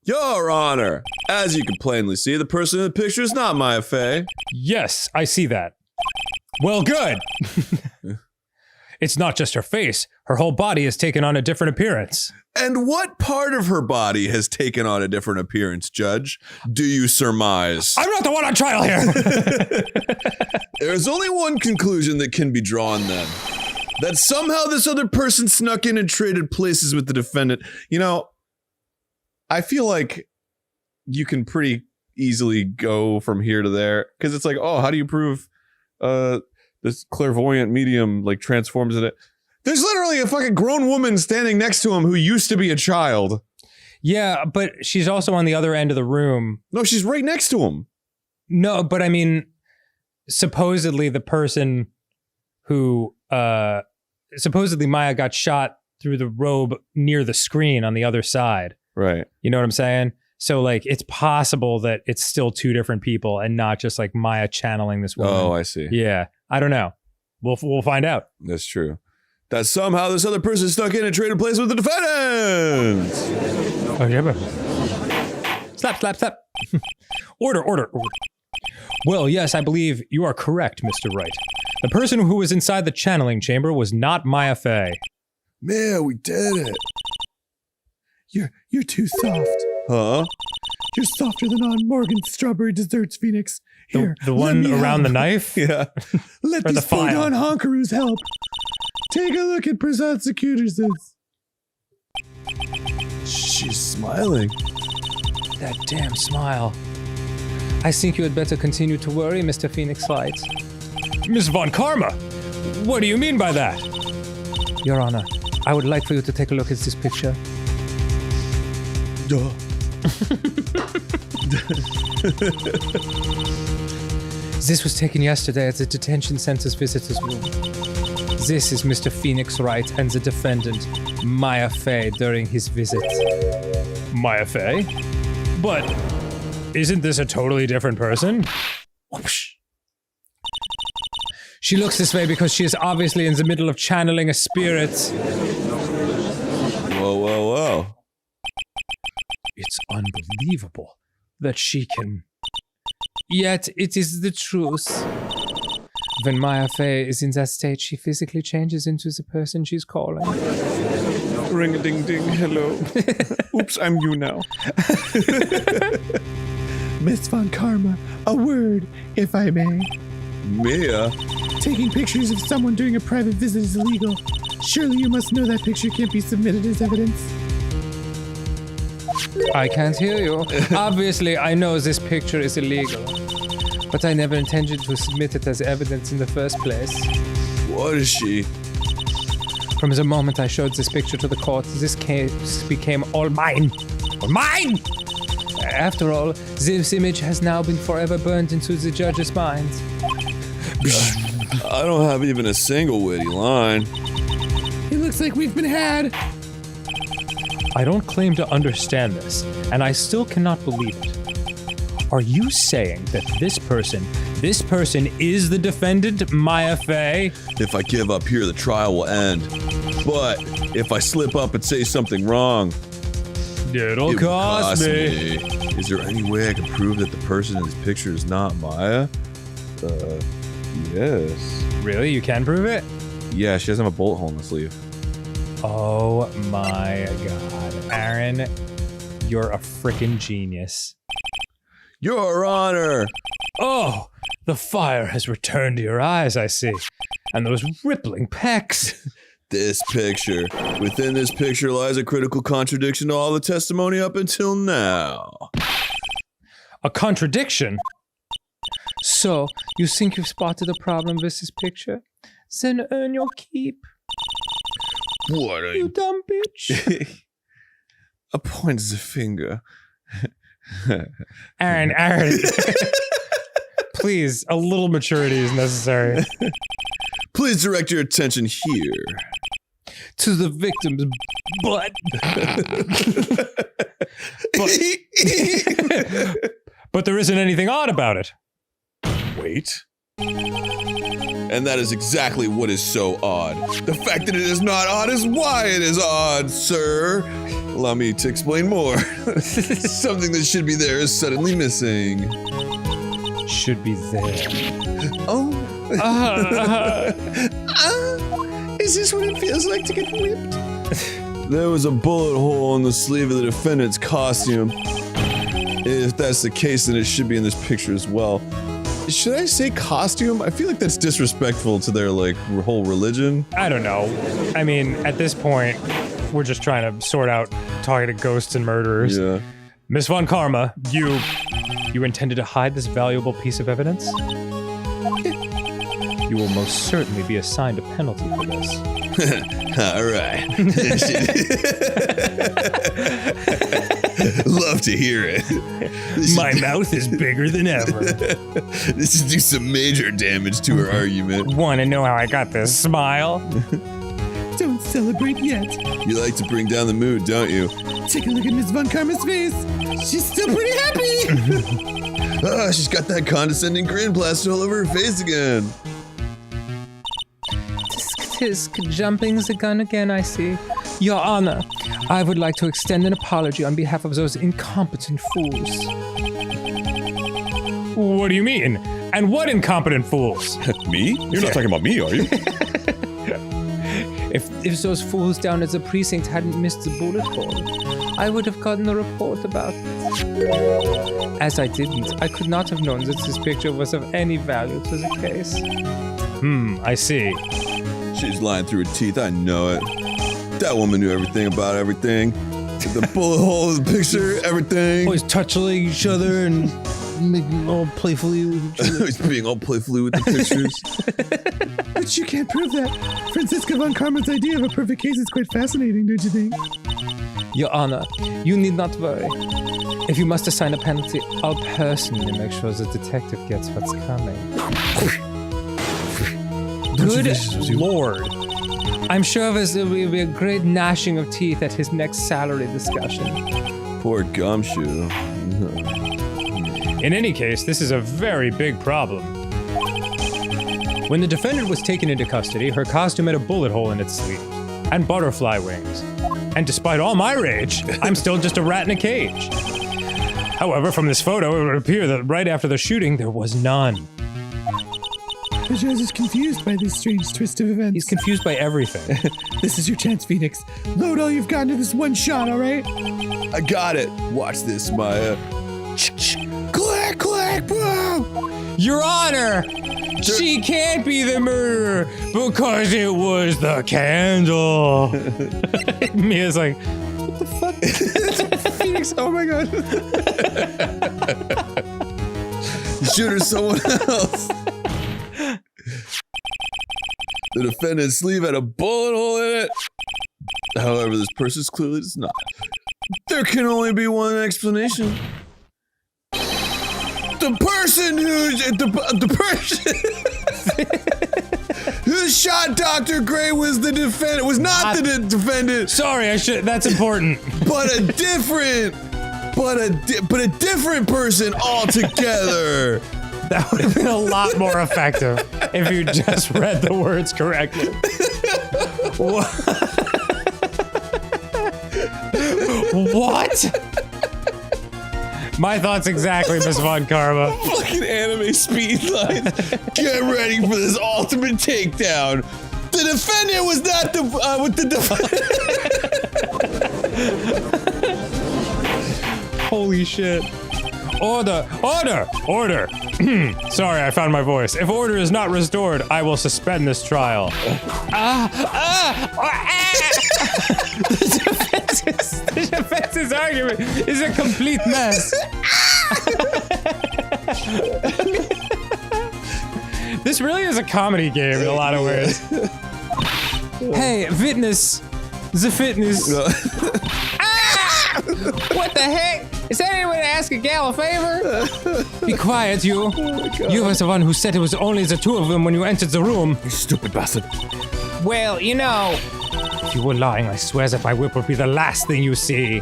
Your Honor, as you can plainly see, the person in the picture is not Maya Fey. Yes, I see that. Well, good. It's not just her face. Her whole body has taken on a different appearance. And what part of her body has taken on a different appearance, Judge? Do you surmise? I'm not the one on trial here. There's only one conclusion that can be drawn then. That somehow this other person snuck in and traded places with the defendant. You know, I feel like you can pretty easily go from here to there. Because it's like, oh, how do you prove this clairvoyant medium like transforms it? There's literally a fucking grown woman standing next to him who used to be a child. Yeah, but she's also on the other end of the room. No, she's right next to him. No, but I mean, supposedly the person who, supposedly Maya got shot through the robe near the screen on the other side. Right. You know what I'm saying? So like, it's possible that it's still two different people and not just like Maya channeling this woman. Oh, I see. Yeah, I don't know. We'll find out. That's true. That somehow this other person snuck in and traded place with the defendant. Oh, yeah, but... Slap. Order. Well, yes, I believe you are correct, Mr. Wright. The person who was inside the channeling chamber was not Maya Fey. Man, we did it. You're too soft. Huh? You're softer than on Morgan's strawberry desserts, Phoenix. Here, The let one me around the help. knife? Yeah. Let Or the these file. foregone honkaroos help. Take a look at prosecutors. She's smiling. That damn smile. I think you had better continue to worry, Mr. Phoenix Wright. Miss Von Karma, what do you mean by that? Your Honor, I would like for you to take a look at this picture. Duh. This was taken yesterday at the detention center's visitors room. This is Mr. Phoenix Wright and the defendant, Maya Fey, during his visit. Maya Fey? But isn't this a totally different person? Whoosh. She looks this way because she is obviously in the middle of channeling a spirit. Whoa. It's unbelievable that she can... Yet it is the truth. When Maya Fey is in that state, she physically changes into the person she's calling. Ring-a-ding-ding, hello. Oops, I'm you now. Miss Von Karma, a word, if I may. Mia? Taking pictures of someone during a private visit is illegal. Surely you must know that picture can't be submitted as evidence. I can't hear you. Obviously, I know this picture is illegal. But I never intended to submit it as evidence in the first place. What is she? From the moment I showed this picture to the court, this case became all mine. All mine! After all, this image has now been forever burned into the judge's mind. I don't have even a single witty line. It looks like we've been had. I don't claim to understand this, and I still cannot believe it. Are you saying that this person is the defendant, Maya Fey? If I give up here, the trial will end. But if I slip up and say something wrong, It'll it will cost me. Is there any way I can prove that the person in this picture is not Maya? Yes. Really? You can prove it? Yeah, she doesn't have a bullet hole in the sleeve. Oh my god. Aaron, you're a freaking genius. Your Honor! Oh, the fire has returned to your eyes, I see. And those rippling pecs. This picture. Within this picture lies a critical contradiction to all the testimony up until now. A contradiction? So, you think you've spotted a problem with this picture? Then earn your keep. What are You dumb bitch. A points the finger. Aaron. Please, a little maturity is necessary. Please direct your attention here. To the victim's butt. But there isn't anything odd about it. Wait. And that is exactly what is so odd. The fact that it is not odd is why it is odd, sir. Allow me to explain more. Something that should be there is suddenly missing. Should be there. Oh. Is this what it feels like to get whipped? There was a bullet hole in the sleeve of the defendant's costume. If that's the case, then it should be in this picture as well. Should I say costume? I feel like that's disrespectful to their, like, whole religion. I don't know. I mean, at this point, we're just trying to sort out talking to ghosts and murderers. Yeah. Miss Von Karma, you intended to hide this valuable piece of evidence? You will most certainly be assigned a penalty for this. Alright. Love to hear it. My mouth is bigger than ever. This should do some major damage to her argument. Want to know how I got this smile? Don't celebrate yet. You like to bring down the mood, don't you? Take a look at Miss Von Karma's face. She's still pretty happy. Ah, she's got that condescending grin plastered all over her face again. Tisk, jumping the gun again, I see. Your Honor, I would like to extend an apology on behalf of those incompetent fools. What do you mean? And what incompetent fools? Me? You're not talking about me, are you? If those fools down at the precinct hadn't missed the bullet hole, I would have gotten a report about it. As I didn't, I could not have known that this picture was of any value to the case. I see. She's lying through her teeth, I know it. That woman knew everything about everything. The bullet hole in the picture, everything. Always touching each other and making all playfully with each other. He's being all playfully with the pictures. But you can't prove that. Francisca Von Karma's idea of a perfect case is quite fascinating, don't you think? Your Honor, you need not worry. If you must assign a penalty, I'll personally make sure the detective gets what's coming. Good Lord. I'm sure there will be a great gnashing of teeth at his next salary discussion. Poor Gumshoe. In any case, this is a very big problem. When the defendant was taken into custody, her costume had a bullet hole in its sleeve and butterfly wings. And despite all my rage, I'm still just a rat in a cage. However, from this photo, it would appear that right after the shooting, there was none. The judge is confused by this strange twist of events. He's confused by everything. This is your chance, Phoenix. Load all you've got into this one shot, all right? I got it. Watch this, Maya. Clack, clack, bro! Your Honor! She can't be the murderer because it was the candle. Mia's like, what the fuck? Phoenix, oh my god. Shoot her someone else. The defendant's sleeve had a bullet hole in it. However, this person's clearly does not. There can only be one explanation. The person who shot Dr. Gray was the defendant. Was not the defendant. Sorry, that's important. But a different person altogether. That would have been a lot more effective if you just read the words correctly. What? My thoughts exactly, Miss Von Karma. Fucking anime speed lines. Get ready for this ultimate takedown. The defendant was not with the defendant. Holy shit. Order! Order! Order! Sorry, I found my voice. If order is not restored, I will suspend this trial. The defense's argument is a complete mess. This really is a comedy game in a lot of ways. Hey, fitness. The fitness. What the heck? Is that anyone to ask a gal a favor? Be quiet, you. You was the one who said it was only the two of them when you entered the room. You stupid bastard. Well, you know, if you were lying, I swear that my whip would be the last thing you see.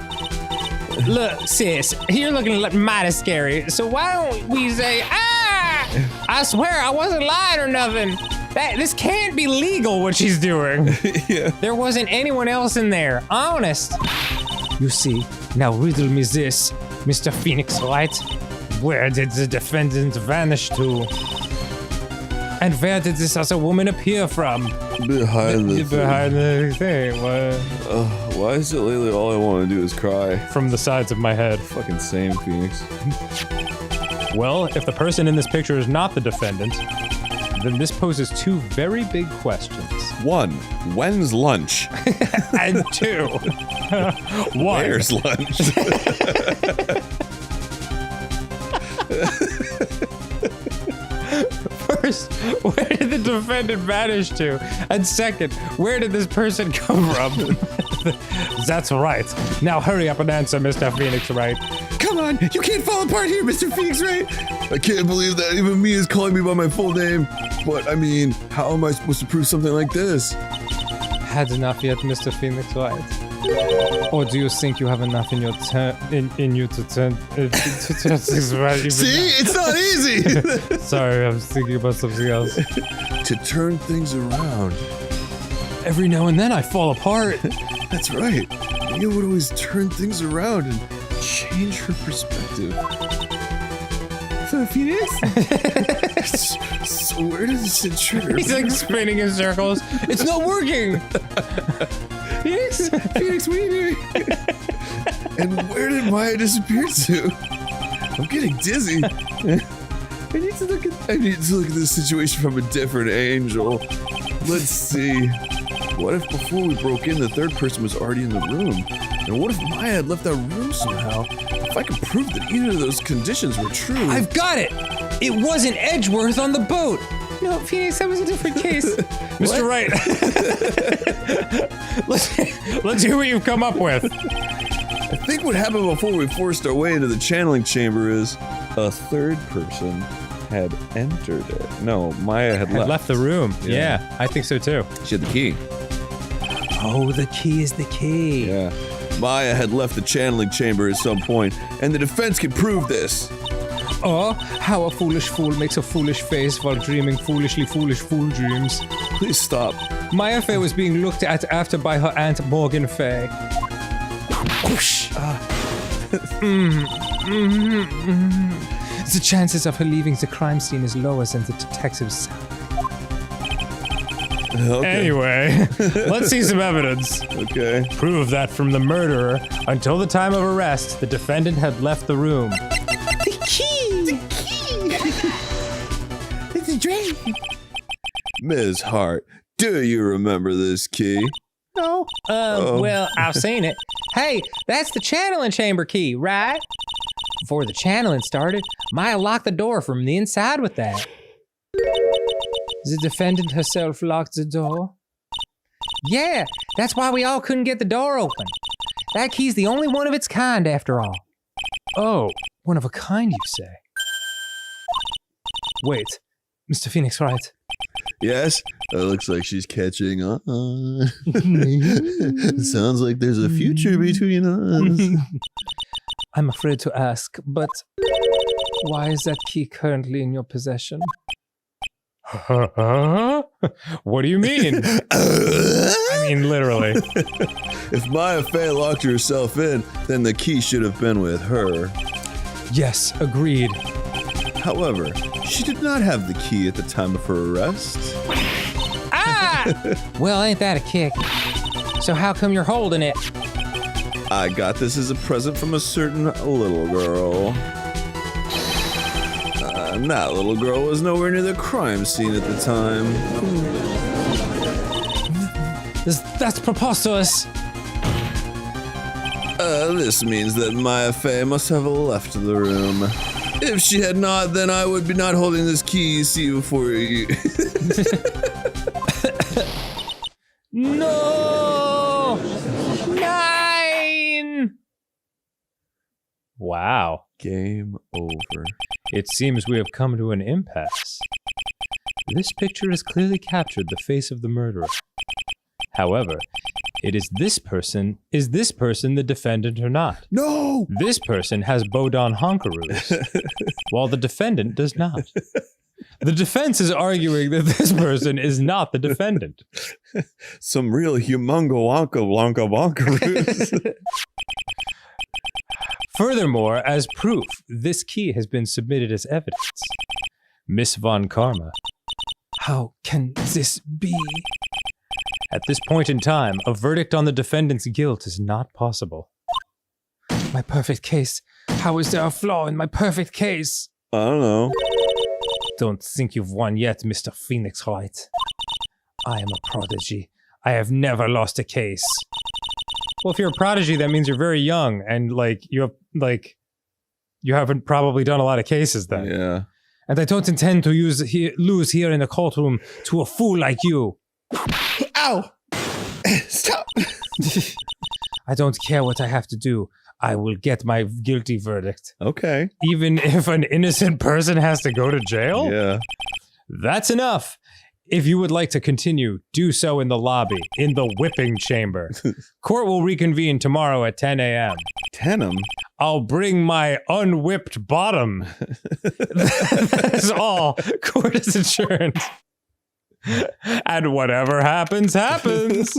Look, sis, you're looking mighty scary, so why don't we say, I swear I wasn't lying or nothing. This can't be legal, what she's doing. Yeah. There wasn't anyone else in there, honest. You see, now riddle me this, Mr. Phoenix Wright. Where did the defendant vanish to? And where did this other woman appear from? Behind the thing. What? Why is it lately all I want to do is cry? From the sides of my head. Fucking same, Phoenix. Well, if the person in this picture is not the defendant, then this poses two very big questions. 1. When's lunch? And 2. 1. Where's lunch? First, where did the defendant vanish to? And second, where did this person come from? That's right. Now hurry up and answer, Mr. Phoenix Wright. Come on, you can't fall apart here, Mr. Phoenix Wright. I can't believe that even me is calling me by my full name. But, I mean, how am I supposed to prove something like this? Had enough yet, Mr. Phoenix Wright? Or do you think you have enough in your in you to turn? See, it's not easy. Sorry, I was thinking about something else. To turn things around. Every now and then I fall apart. That's right. You would always turn things around and change her perspective. So, Phoenix? So where does this shit trigger? He's like spinning in circles. It's not working. Phoenix, what are you doing? And where did Maya disappear to? I'm getting dizzy. I need to look at this situation from a different angle. Let's see. What if before we broke in, the third person was already in the room? And what if Maya had left that room somehow? If I could prove that either of those conditions were true. I've got it. It wasn't Edgeworth on the boat. No, Phoenix, that was a different case. Mr. Wright. Let's hear what you've come up with. I think what happened before we forced our way into the channeling chamber is a third person had entered it. No, Maya had Left the room. Yeah, I think so too. She had the key. Oh, the key is the key. Yeah. Maya had left the channeling chamber at some point, and the defense can prove this. Oh, how a foolish fool makes a foolish face while dreaming foolishly foolish fool dreams. Please stop. Maya Fey was being looked at after by her aunt Morgan Fey. Whoosh. The chances of her leaving the crime scene is lower than the detective's salary. Okay. Anyway, let's see some evidence. Okay. Prove that from the murderer, until the time of arrest, the defendant had left the room. The key! It's a drain. Ms. Hart, do you remember this key? No. Well, I've seen it. Hey, that's the channeling chamber key, right? Before the channeling started, Maya locked the door from the inside with that. The defendant herself locked the door? Yeah, that's why we all couldn't get the door open. That key's the only one of its kind, after all. Oh, one of a kind, you say? Wait, Mr. Phoenix Wright. Yes, it looks like she's catching on. Sounds like there's a future between us. I'm afraid to ask, but why is that key currently in your possession? What do you mean? I mean, literally. If Maya Fey locked herself in, then the key should have been with her. Yes, agreed. However, she did not have the key at the time of her arrest. Well, ain't that a kick? So how come you're holding it? I got this as a present from a certain little girl. And that little girl was nowhere near the crime scene at the time. That's preposterous. This means that Maya Fey must have left the room. If she had not, then I would be not holding this key you see before you. No! 9! Wow. Game over. It seems we have come to an impasse. This picture has clearly captured the face of the murderer. However, is this person the defendant or not? No! This person has Bodon Honkaroos, while the defendant does not. The defense is arguing that this person is not the defendant. Some real humongo wonka wonka wonkaroos. Furthermore, as proof, this key has been submitted as evidence. Miss Von Karma, how can this be? At this point in time, a verdict on the defendant's guilt is not possible. My perfect case. How is there a flaw in my perfect case? I don't know. Don't think you've won yet, Mr. Phoenix Wright. I am a prodigy. I have never lost a case. Well, if you're a prodigy, that means you're very young, and you haven't probably done a lot of cases then. Yeah. And I don't intend to lose here in the courtroom to a fool like you. Ow! Stop! I don't care what I have to do. I will get my guilty verdict. Okay. Even if an innocent person has to go to jail? Yeah. That's enough. If you would like to continue, do so in the lobby, in the whipping chamber. Court will reconvene tomorrow at 10 a.m. Tenham? I'll bring my unwhipped bottom. That's all. Court is adjourned. And whatever happens, happens.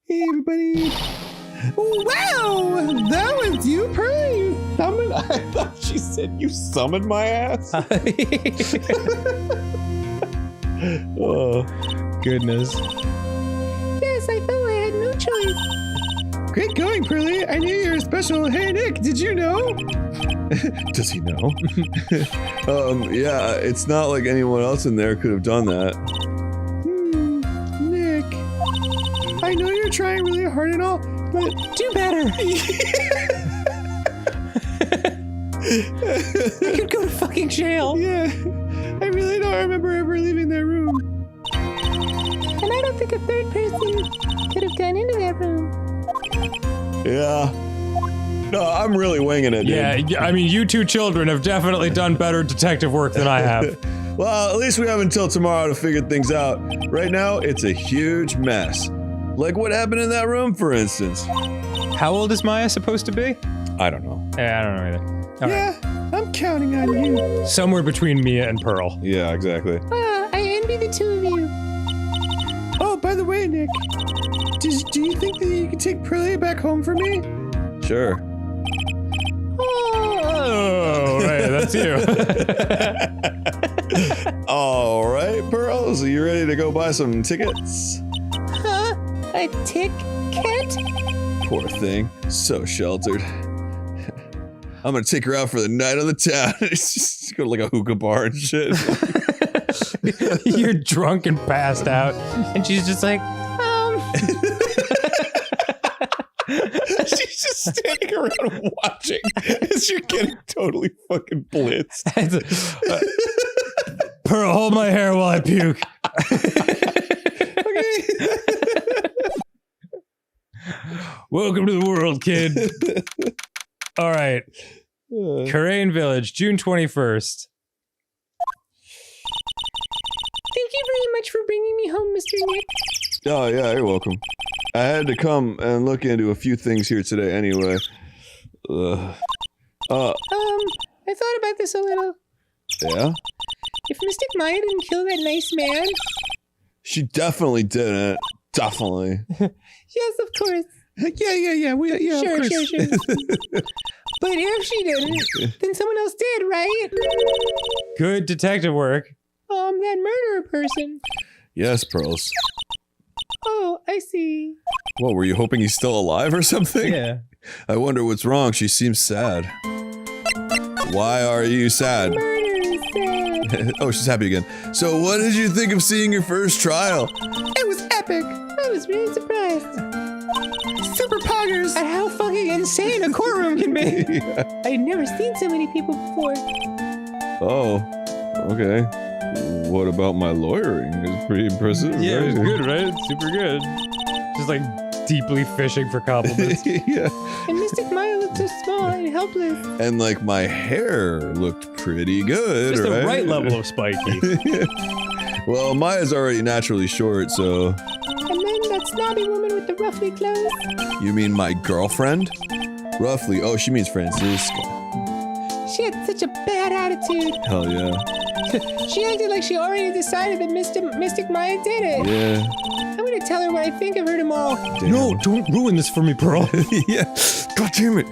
Hey, everybody. Wow, that was you, Pearly. I thought she said you summoned my ass. Oh, goodness. Yes, I felt I had no choice. Great going, Pearly. I knew you were special. Hey, Nick, did you know? Does he know? Yeah, it's not like anyone else in there could have done that. Nick. I know you're trying really hard and all, but Do better. I could go to fucking jail. yeah, I really don't remember ever leaving that room. And I don't think a third person could have gone into that room. Yeah. No, I'm really winging it, dude. Yeah, I mean, you two children have definitely done better detective work than I have. Well, at least we have until tomorrow to figure things out. Right now, it's a huge mess. Like what happened in that room, for instance. How old is Maya supposed to be? I don't know. Yeah, I don't know either. All Yeah, I'm counting on you. right. Somewhere between Mia and Pearl. Yeah, exactly. Ah, I envy the two of you. Oh, by the way, Nick, do you think that you could take Pearly back home for me? Sure. Oh, right, that's you. All right, Pearl, so you ready to go buy some tickets? Huh? A cat? Poor thing. So sheltered. I'm gonna take her out for the night on the town. Just go to like a hookah bar and shit. You're drunk and passed out, and she's just like, She's just standing around watching as you're getting totally fucking blitzed. Pearl, hold my hair while I puke. Welcome to the world, kid. All right. Karain Village, June 21st. Thank you very much for bringing me home, Mr. Nick. Oh, yeah, you're welcome. I had to come and look into a few things here today anyway. I thought about this a little. Yeah? If Mystic Maya didn't kill that nice man, She definitely didn't. Definitely. yes, of course. Yeah. Sure. Of course. But if she didn't, then someone else did, right? Good detective work. That murderer person. Yes, Pearls. Oh, I see. What, were you hoping he's still alive or something? Yeah. I wonder what's wrong. She seems sad. Why are you sad? Murder is sad. Oh, she's happy again. So what did you think of seeing your first trial? It was epic. I was really surprised. Super poggers. At how fucking insane a courtroom can be. Yeah. I'd never seen so many people before. Oh, okay. What about my lawyering? It's pretty impressive. Yeah, it was right? good, right? Super good. Just like deeply fishing for compliments. Yeah. And Mystic Maya looked so small and helpless. And like my hair looked pretty good, Just right? the right level of spiky. Well, Maya's already naturally short, so... And then that snobby woman with the ruffly clothes. You mean my girlfriend? Roughly. Oh, she means Francisca. She had such a bad attitude. Hell yeah. She acted like she already decided that Mystic Maya did it. Yeah. I'm gonna tell her what I think of her tomorrow. Damn. No, don't ruin this for me, Pearl. Yeah. God damn it.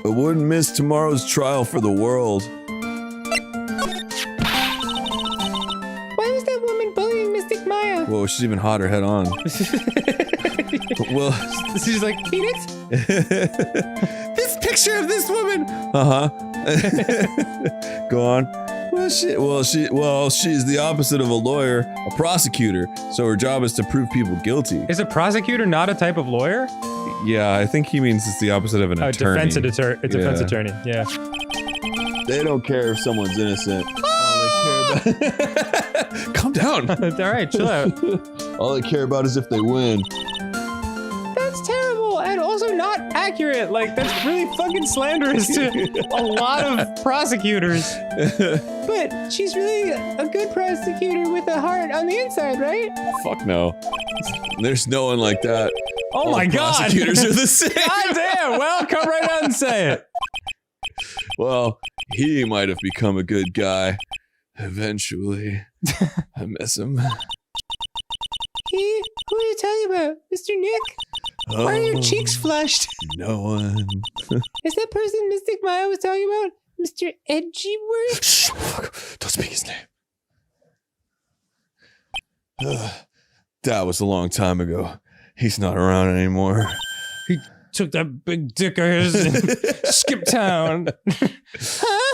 I wouldn't miss tomorrow's trial for the world. Why was that woman bullying Mystic Maya? Whoa, she's even hotter head on. Well, She's like, Phoenix? This picture of this woman. uh-huh. Go on. She's the opposite of a lawyer, a prosecutor. So her job is to prove people guilty. is a prosecutor not a type of lawyer? Yeah, I think he means it's the opposite of an attorney. Defense attorney. Yeah. They don't care if someone's innocent. All they care about Calm down. All right, chill out. All they care about is if they win. That's terrible and also not Accurate. Like that's really fucking slanderous to a lot of prosecutors. But she's really a good prosecutor with a heart on the inside, right? Fuck no. There's no one like that. Oh All my the god. prosecutors are the same. God damn. Well, come right out and say it. Well, he might have become a good guy. Eventually. I miss him. Who are you talking about? Mr. Nick? Why are your cheeks flushed? No one. Is that person Mystic Maya was talking about? Mr. Edgyworth? Shh, fuck. Don't speak his name. That was a long time ago. He's not around anymore. He took that big dick of his and skipped town.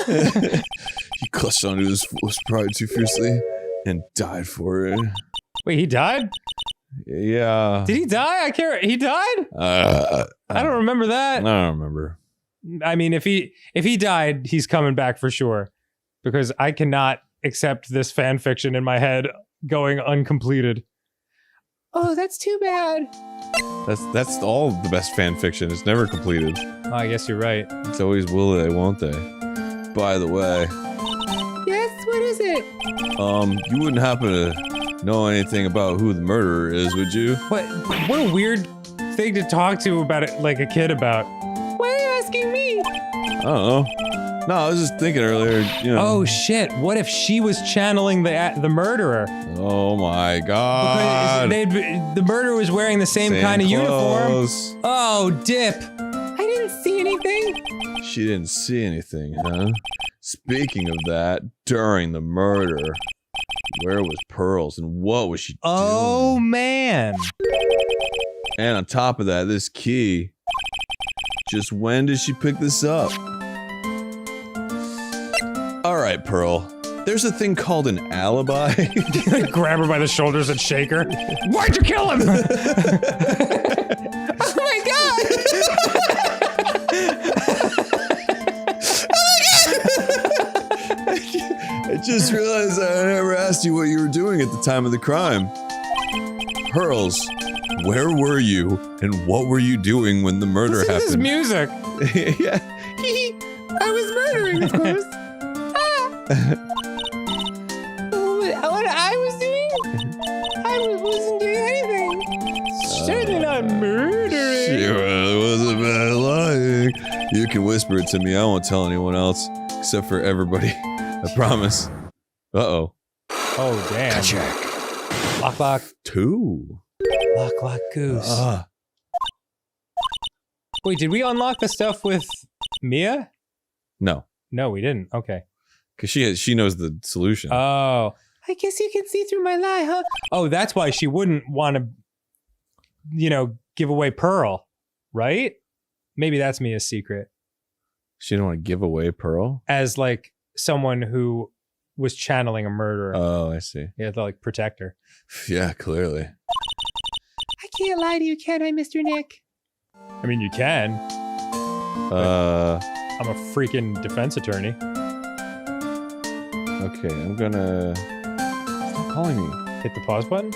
He clutched onto his fool's pride too fiercely and died for it. Wait, he died? Yeah. Did he die? I can't. He died? I don't remember that. I don't remember. I mean, if he died, he's coming back for sure, because I cannot accept this fan fiction in my head going uncompleted. Oh, that's too bad. That's all the best fan fiction. It's never completed. Oh, I guess you're right. It's always will they, won't they? By the way, Yes, what is it? you wouldn't happen to know anything about who the murderer is, would you? What a weird thing to talk to about it, like a kid about. Why are you asking me? I don't know. No, I was just thinking earlier, you know. Oh shit! What if she was channeling the murderer? Oh my god. The murderer was wearing the same kind of uniform. clothes. Oh, dip! I didn't see anything. She didn't see anything, huh? Speaking of that, during the murder, where was Pearls and what was she Oh doing? man! And on top of that, this key. Just when did she pick this up? All right, Pearl. There's a thing called an alibi. Grab her by the shoulders and shake her. Why'd you kill him? Oh my god! I just realized I never asked you what you were doing at the time of the crime. Pearls, where were you and what were you doing when the murder This is happened? music. Yeah. I was murdering, of course. What I was doing? I wasn't doing anything. Certainly not murdering. Sure, it wasn't bad lying. You can whisper it to me. I won't tell anyone else except for everybody. I promise. Uh-oh. Oh damn! Check. Lock, 2. lock, goose. Ah. Wait, did we unlock the stuff with Mia? No, No, we didn't. Okay. because she knows the solution. Oh. I guess you can see through my lie, huh? Oh, that's why she wouldn't want to, give away Pearl, right? Maybe that's Mia's secret. She didn't want to give away Pearl? as like someone who was channeling a murderer. Oh, I see. Yeah, to like protect her. Yeah, clearly. I can't lie to you, can I, Mr. Nick? I mean, you can. I'm a freaking defense attorney. Okay, I'm gonna... Stop calling me. Hit the pause button.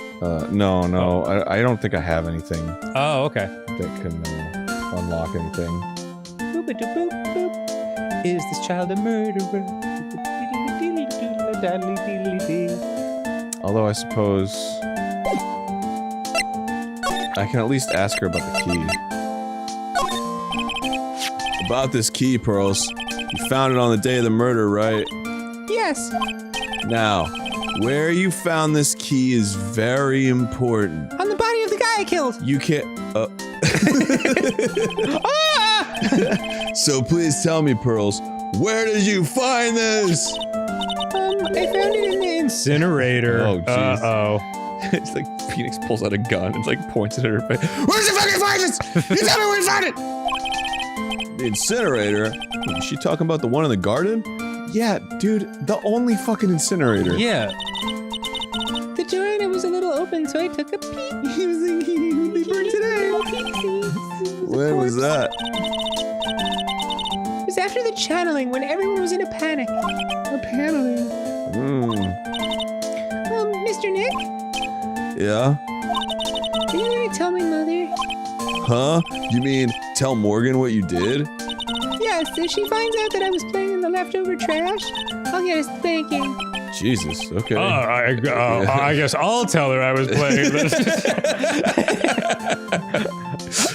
No. I don't think I have anything Oh, okay. that can unlock anything. Boop-a-doop-boop, boop. Is this child a murderer? Although I suppose I can at least ask her about the key. About this key, Pearls. You found it on the day of the murder, right? Yes. Now, where you found this key is very important. On the body of the guy I killed. You can't. So please tell me, Pearls, where did you find this? I found it in the Incinerator. Oh, jeez. Uh-oh. It's like Phoenix pulls out a gun and like points it at her face. Where's the fucking find this? You tell me where you found it! The incinerator? Is she talking about the one in the garden? Yeah, dude, the only fucking incinerator. Yeah. The door and it was a little open, so I took a peek. He was like, they burned today. When was that? It was after the channeling when everyone was in a panic. A paneling. Mr. Nick, Yeah? are you gonna tell my mother? Huh? You mean tell Morgan what you did? Yes, if she finds out that I was playing in the leftover trash, I'll get a spanking. Jesus, okay. I guess I'll tell her I was playing this.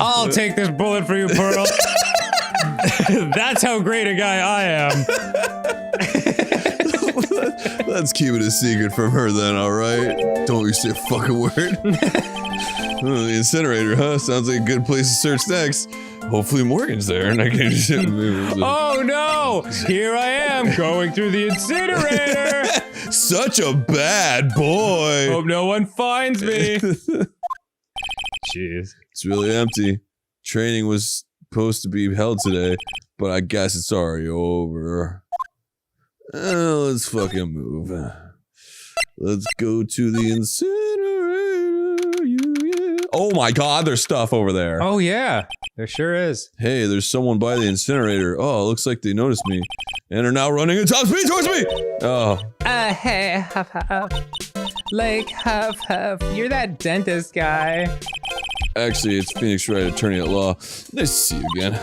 I'll take this bullet for you, Pearl. That's how great a guy I am. Let's keep it a secret from her then, alright? Don't you say a fucking word. The incinerator, huh? Sounds like a good place to search next. Hopefully Morgan's there and I can just... Oh no! Here I am going through the incinerator! Such a bad boy! Hope no one finds me. Jeez. It's really empty. Training was supposed to be held today, but I guess it's already over. Let's fucking move. Let's go to the incinerator. Yeah. Oh my god, there's stuff over there. Oh yeah, there sure is. Hey, there's someone by the incinerator. Oh, looks like they noticed me. And are now running at top speed towards me! Oh. Hey, Huff Huff. Like, Huff Huff, you're that dentist guy. Actually, it's Phoenix Wright, attorney at law. Nice to see you again.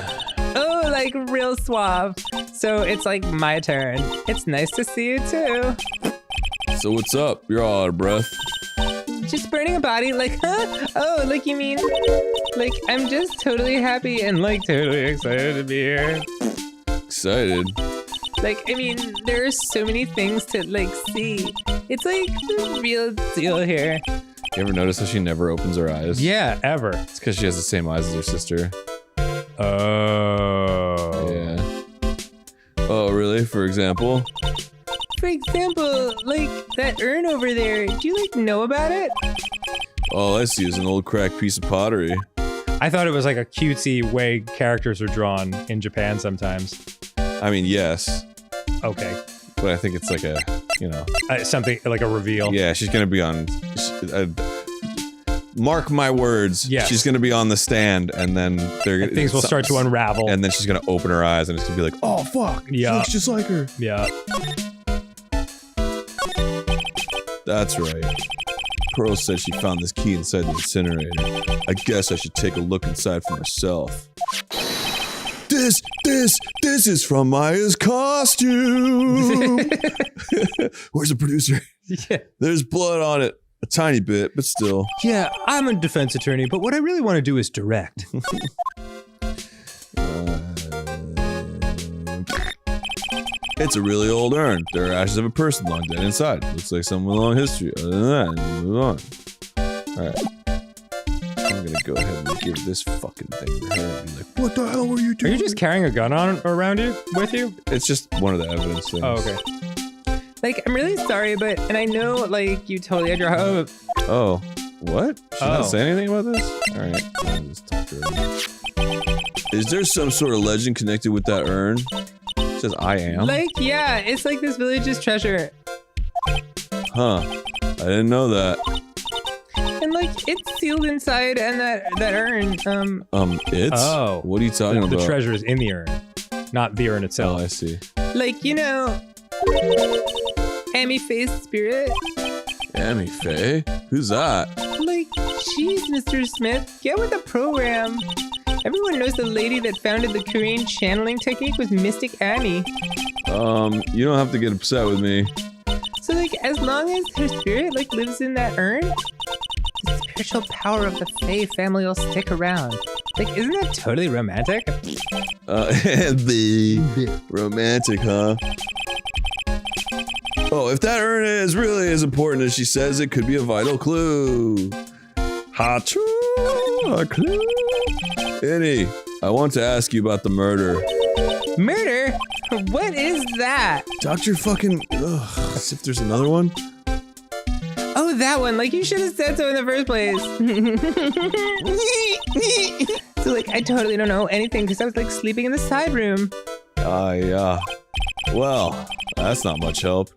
Oh, like real suave. So it's like my turn. It's nice to see you too. So what's up? You're all out of breath. Just burning a body, like, huh? Oh, like you mean, like, I'm just totally happy and like totally excited to be here. Excited? Like, I mean, there are so many things to, like, see. It's like the real deal here. You ever notice how she never opens her eyes? Yeah, ever. It's because she has the same eyes as her sister. Oh. Yeah. Oh, really? For example? For example, like, that urn over there, do you, like, know about it? All I see is an old cracked piece of pottery. I thought it was like a cutesy way characters are drawn in Japan sometimes. I mean, yes. Okay. But I think it's like a, you know. Something like a reveal. Yeah, she's gonna be on... mark my words. Yes. She's gonna be on the stand, and then they're gonna... Things will start to unravel. And then she's gonna open her eyes, and it's gonna be like, oh, fuck. Yeah. She looks just like her. Yeah. That's right. Pearl said she found this key inside the incinerator. I guess I should take a look inside for myself. This is from Maya's costume! Where's the producer? Yeah. There's blood on it. A tiny bit, but still. Yeah, I'm a defense attorney, but what I really want to do is direct. It's a really old urn. There are ashes of a person long dead inside. Looks like someone with a long history. Other than that, move on. Alright. I'm gonna go ahead and give this fucking thing to her and be like, what the hell were you Are doing? you just carrying a gun on around you? With you? It's just one of the evidence things. Oh, okay. Like, I'm really sorry, but, and I know, like, you totally had your hope. Oh. What? Should Oh. not say anything about this? Alright. I'll just talk to her. Is there some sort of legend connected with that urn? It says I am? Like, yeah, it's like this village's treasure. Huh. I didn't know that. And like, it's sealed inside and that urn, It's? Oh. What are you talking about? The treasure is in the urn, not the urn itself. Oh, I see. Like, you know, Amy Faye's spirit. Amy Faye? Who's that? Like, jeez, Mr. Smith, get with the program. Everyone knows the lady that founded the Korean channeling technique was Mystic Amy. You don't have to get upset with me. So, like, as long as her spirit, like, lives in that urn, the spiritual power of the Faye family will stick around. Like, isn't that totally romantic? Romantic, huh? Oh, if that urn is really as important as she says, it could be a vital clue. A clue. Annie, I want to ask you about the murder. Murder? What is that? Dr. fucking... Ugh, as if there's another one? Oh, that one. Like, you should have said so in the first place. So, like, I totally don't know anything because I was, like, sleeping in the side room. Yeah. Well, that's not much help.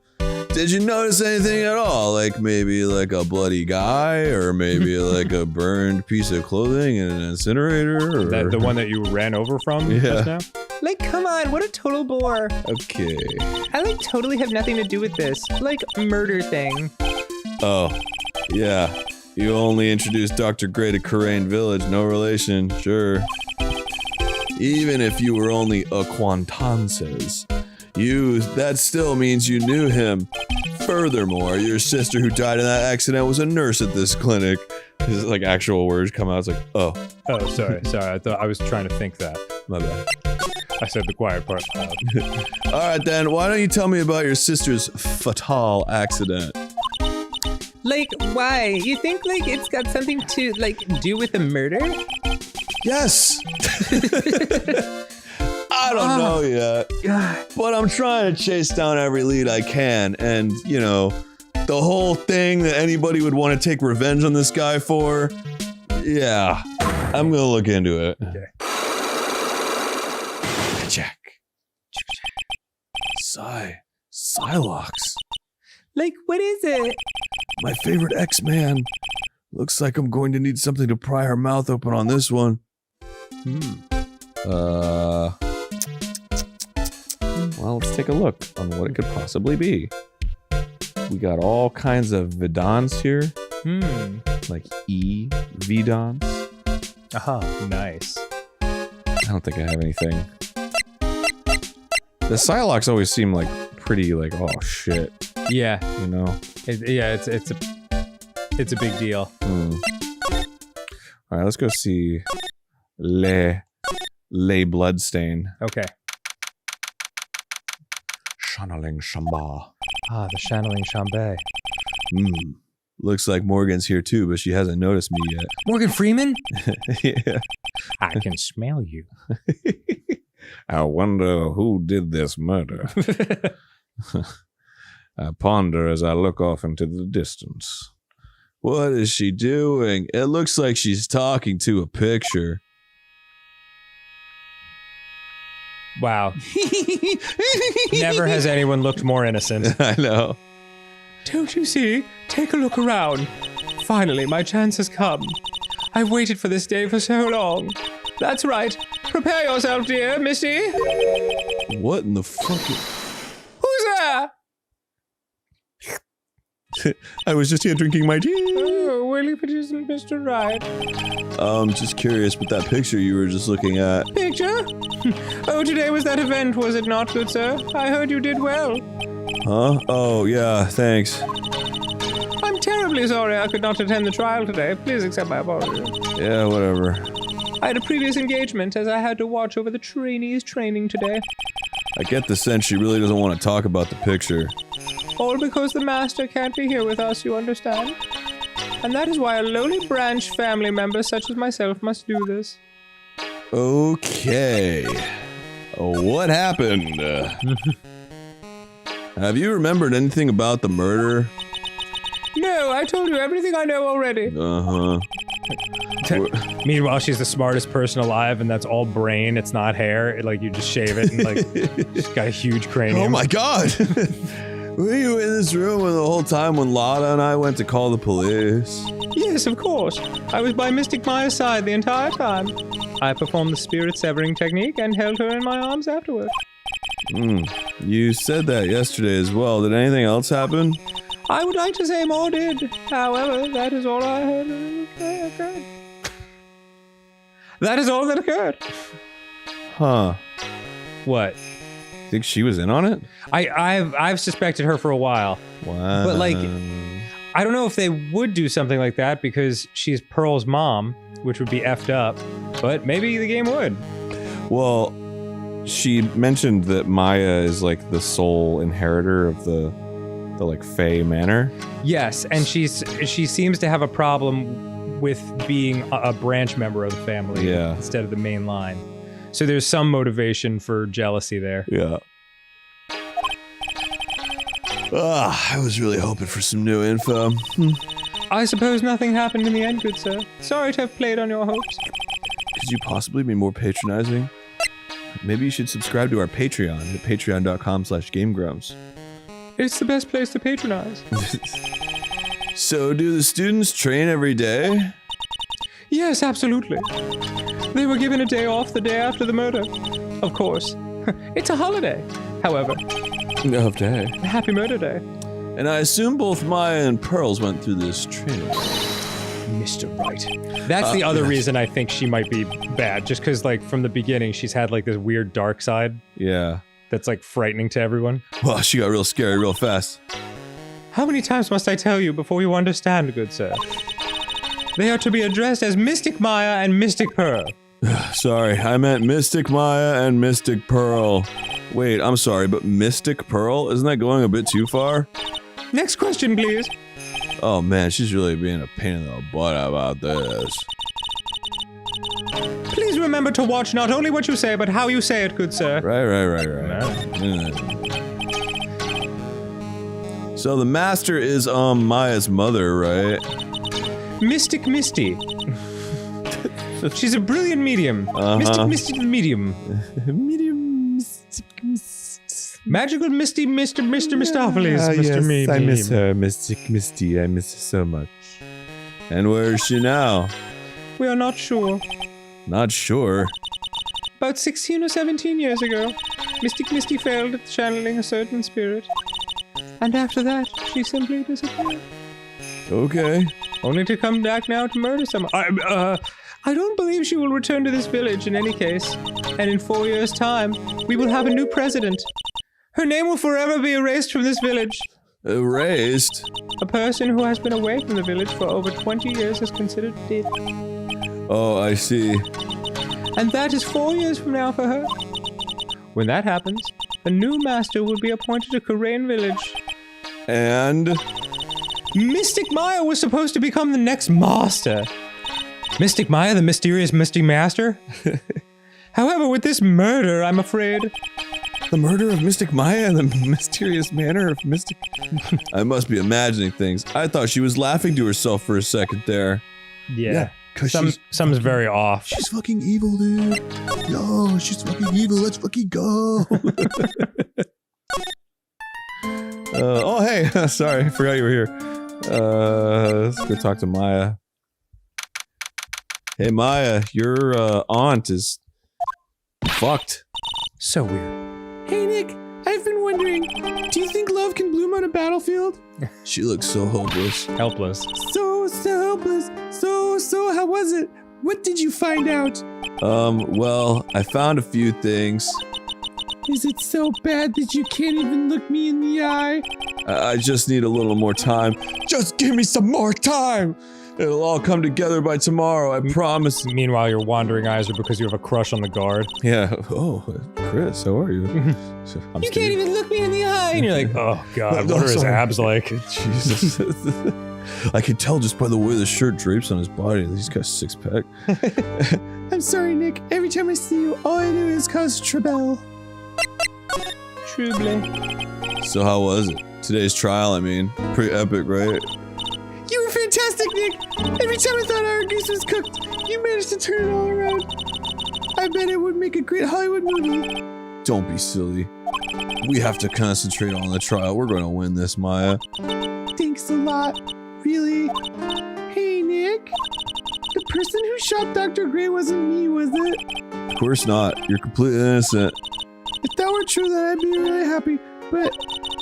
Did you notice anything at all? Like maybe like a bloody guy or maybe like a burned piece of clothing in an incinerator? Or... That the one that you ran over from Yeah. just now? Like, come on, what a total bore. Okay. I, like, totally have nothing to do with this, like, murder thing. Oh, yeah. You only introduced Dr. Gray to Karain Village, no relation, sure. Even if you were only acquaintances, that still means you knew him. Furthermore, your sister who died in that accident was a nurse at this clinic. His, like, actual words come out, it's like, oh. Oh, sorry. I thought I was trying to think that. My bad. I said the quiet part loud. Alright then, why don't you tell me about your sister's fatal accident? Like, why? You think, like, it's got something to, like, do with the murder? Yes! I don't know yet, but I'm trying to chase down every lead I can, and, you know, the whole thing that anybody would want to take revenge on this guy for, yeah, I'm gonna look into it. Okay. Check. Psylocke. Like, what is it? My favorite X-Man. Looks like I'm going to need something to pry her mouth open on this one. Well, let's take a look on what it could possibly be. We got all kinds of Vidans here. Like E-Vidans. Aha, nice. I don't think I have anything. The Psylocke always seem like pretty like, oh shit, Yeah, you know? it's a big deal. Alright, let's go see Le Bloodstain. Okay. Channeling Shamba. Ah, the channeling Chambay. Looks like Morgan's here too, but she hasn't noticed me yet. Morgan Freeman? Yeah. I can smell you. I wonder who did this murder. I ponder as I look off into the distance. What is she doing? It looks like she's talking to a picture. Wow. Never has anyone looked more innocent. I know. Don't you see? Take a look around. Finally, my chance has come. I've waited for this day for so long. That's right. Prepare yourself, dear Missy. What in the fuck? Who's there? I was just here drinking my tea. Oh, will you produce Mr. Wright? Just curious with that picture you were just looking at. Picture? Oh, today was that event, was it not, good sir? I heard you did well. Huh? Oh, yeah, thanks. I'm terribly sorry I could not attend the trial today. Please accept my apology. Yeah, whatever. I had a previous engagement as I had to watch over the trainees' training today. I get the sense she really doesn't want to talk about the picture. All because the master can't be here with us, you understand? And that is why a lowly branch family member such as myself must do this. Okay. What happened? Have you remembered anything about the murder? No, I told you everything I know already. Uh-huh. Meanwhile, she's the smartest person alive, and that's all brain. It's not hair. Like, you just shave it, and like, she's got a huge cranium. Oh my god! Were you in this room the whole time when Lada and I went to call the police? Yes, of course. I was by Mystic Maya's side the entire time. I performed the spirit severing technique and held her in my arms afterward. You said that yesterday as well. Did anything else happen? I would like to say more did. However, that is all I heard that occurred. That is all that occurred. Huh. What? Think she was in on it? I've suspected her for a while. Wow. But like, I don't know if they would do something like that because she's Pearl's mom, which would be effed up. But maybe the game would. Well, she mentioned that Maya is like the sole inheritor of the like Fae Manor. Yes, and she seems to have a problem with being a branch member of the family instead of the main line. So there's some motivation for jealousy there. Yeah. I was really hoping for some new info. I suppose nothing happened in the end, good sir. Sorry to have played on your hopes. Could you possibly be more patronizing? Maybe you should subscribe to our Patreon at patreon.com/GameGrumps. It's the best place to patronize. So, do the students train every day? Yes, absolutely. They were given a day off the day after the murder. Of course. It's a holiday, however. No day. Happy Murder Day. And I assume both Maya and Pearls went through this training. Mr. Wright. That's the other reason I think she might be bad. Just because, like, from the beginning, she's had, like, this weird dark side. Yeah. That's, like, frightening to everyone. Well, she got real scary real fast. How many times must I tell you before you understand, good sir? They are to be addressed as Mystic Maya and Mystic Pearl. Sorry, I meant Mystic Maya and Mystic Pearl. Wait, I'm sorry, but Mystic Pearl? Isn't that going a bit too far? Next question, please. Oh man, she's really being a pain in the butt about this. Please remember to watch not only what you say, but how you say it, good sir. Right. So the master is, Maya's mother, right? Mystic Misty. She's a brilliant medium. Mystic Misty the medium. Magical Misty, Mr. Mistopheles, Mr. Medium. I miss her, Mystic Misty. I miss her so much. And where is she now? We are not sure. Not sure. About 16 or 17 years ago, Mystic Misty failed at channeling a certain spirit. And after that, she simply disappeared. Okay. Only to come back now to murder someone. I don't believe she will return to this village in any case. And in 4 years' time, we will have a new president. Her name will forever be erased from this village. Erased? A person who has been away from the village for over 20 years is considered dead. Oh, I see. And that is 4 years from now for her. When that happens, a new master will be appointed to Karain village. And? Mystic Maya was supposed to become the next master. Mystic Maya, the mysterious Mystic Master? However, with this murder, I'm afraid... The murder of Mystic Maya and the mysterious manner of Mystic... I must be imagining things. I thought she was laughing to herself for a second there. Yeah. Cause Something's very off. She's fucking evil, dude. Yo, she's fucking evil. Let's fucking go. Oh, hey. Sorry, I forgot you were here. Let's go talk to Maya. Hey, Maya, your aunt is fucked. So weird. Hey, Nick, I've been wondering, do you think love can bloom on a battlefield? She looks so hopeless. Helpless. So helpless. So, how was it? What did you find out? Well, I found a few things. Is it so bad that you can't even look me in the eye? I just need a little more time. Just give me some more time! It'll all come together by tomorrow, I promise. Meanwhile, your wandering eyes are because you have a crush on the guard. Yeah. Oh, Chris, how are you? You can't even look me in the eye! And you're like, oh god, what are his abs like? Jesus. I can tell just by the way the shirt drapes on his body that he's got a six-pack. I'm sorry, Nick. Every time I see you, all I do is cause trouble. Trouble. So how was it? Today's trial, I mean. Pretty epic, right? You were fantastic! fantastic, Nick. Every time I thought our goose was cooked, you managed to turn it all around. I bet it would make a great Hollywood movie. Don't be silly. We have to concentrate on the trial. We're going to win this, Maya. Thanks a lot. Really? Hey, Nick. The person who shot Dr. Gray wasn't me, was it? Of course not. You're completely innocent. If that were true, then I'd be really happy. But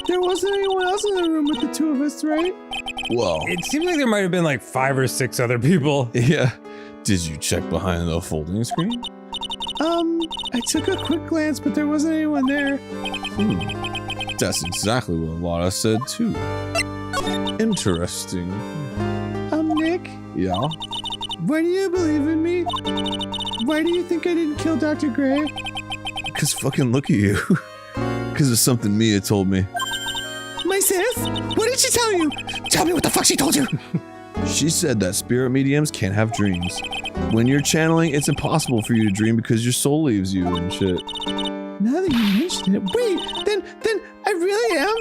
there wasn't anyone else in the room with the two of us, right? Well, It seemed like there might have been like 5 or 6 other people. yeah. Did you check behind the folding screen? I took a quick glance, but there wasn't anyone there. That's exactly what Lotta said, too. Interesting. Nick, Yeah? why do you believe in me? Why do you think I didn't kill Dr. Gray? Because fucking look at you. Because of something Mia told me. My sis? What did she tell you? Tell me what the fuck she told you. She said that spirit mediums can't have dreams. When you're channeling, it's impossible for you to dream because your soul leaves you and shit. Now that you mention it, wait, then I really am?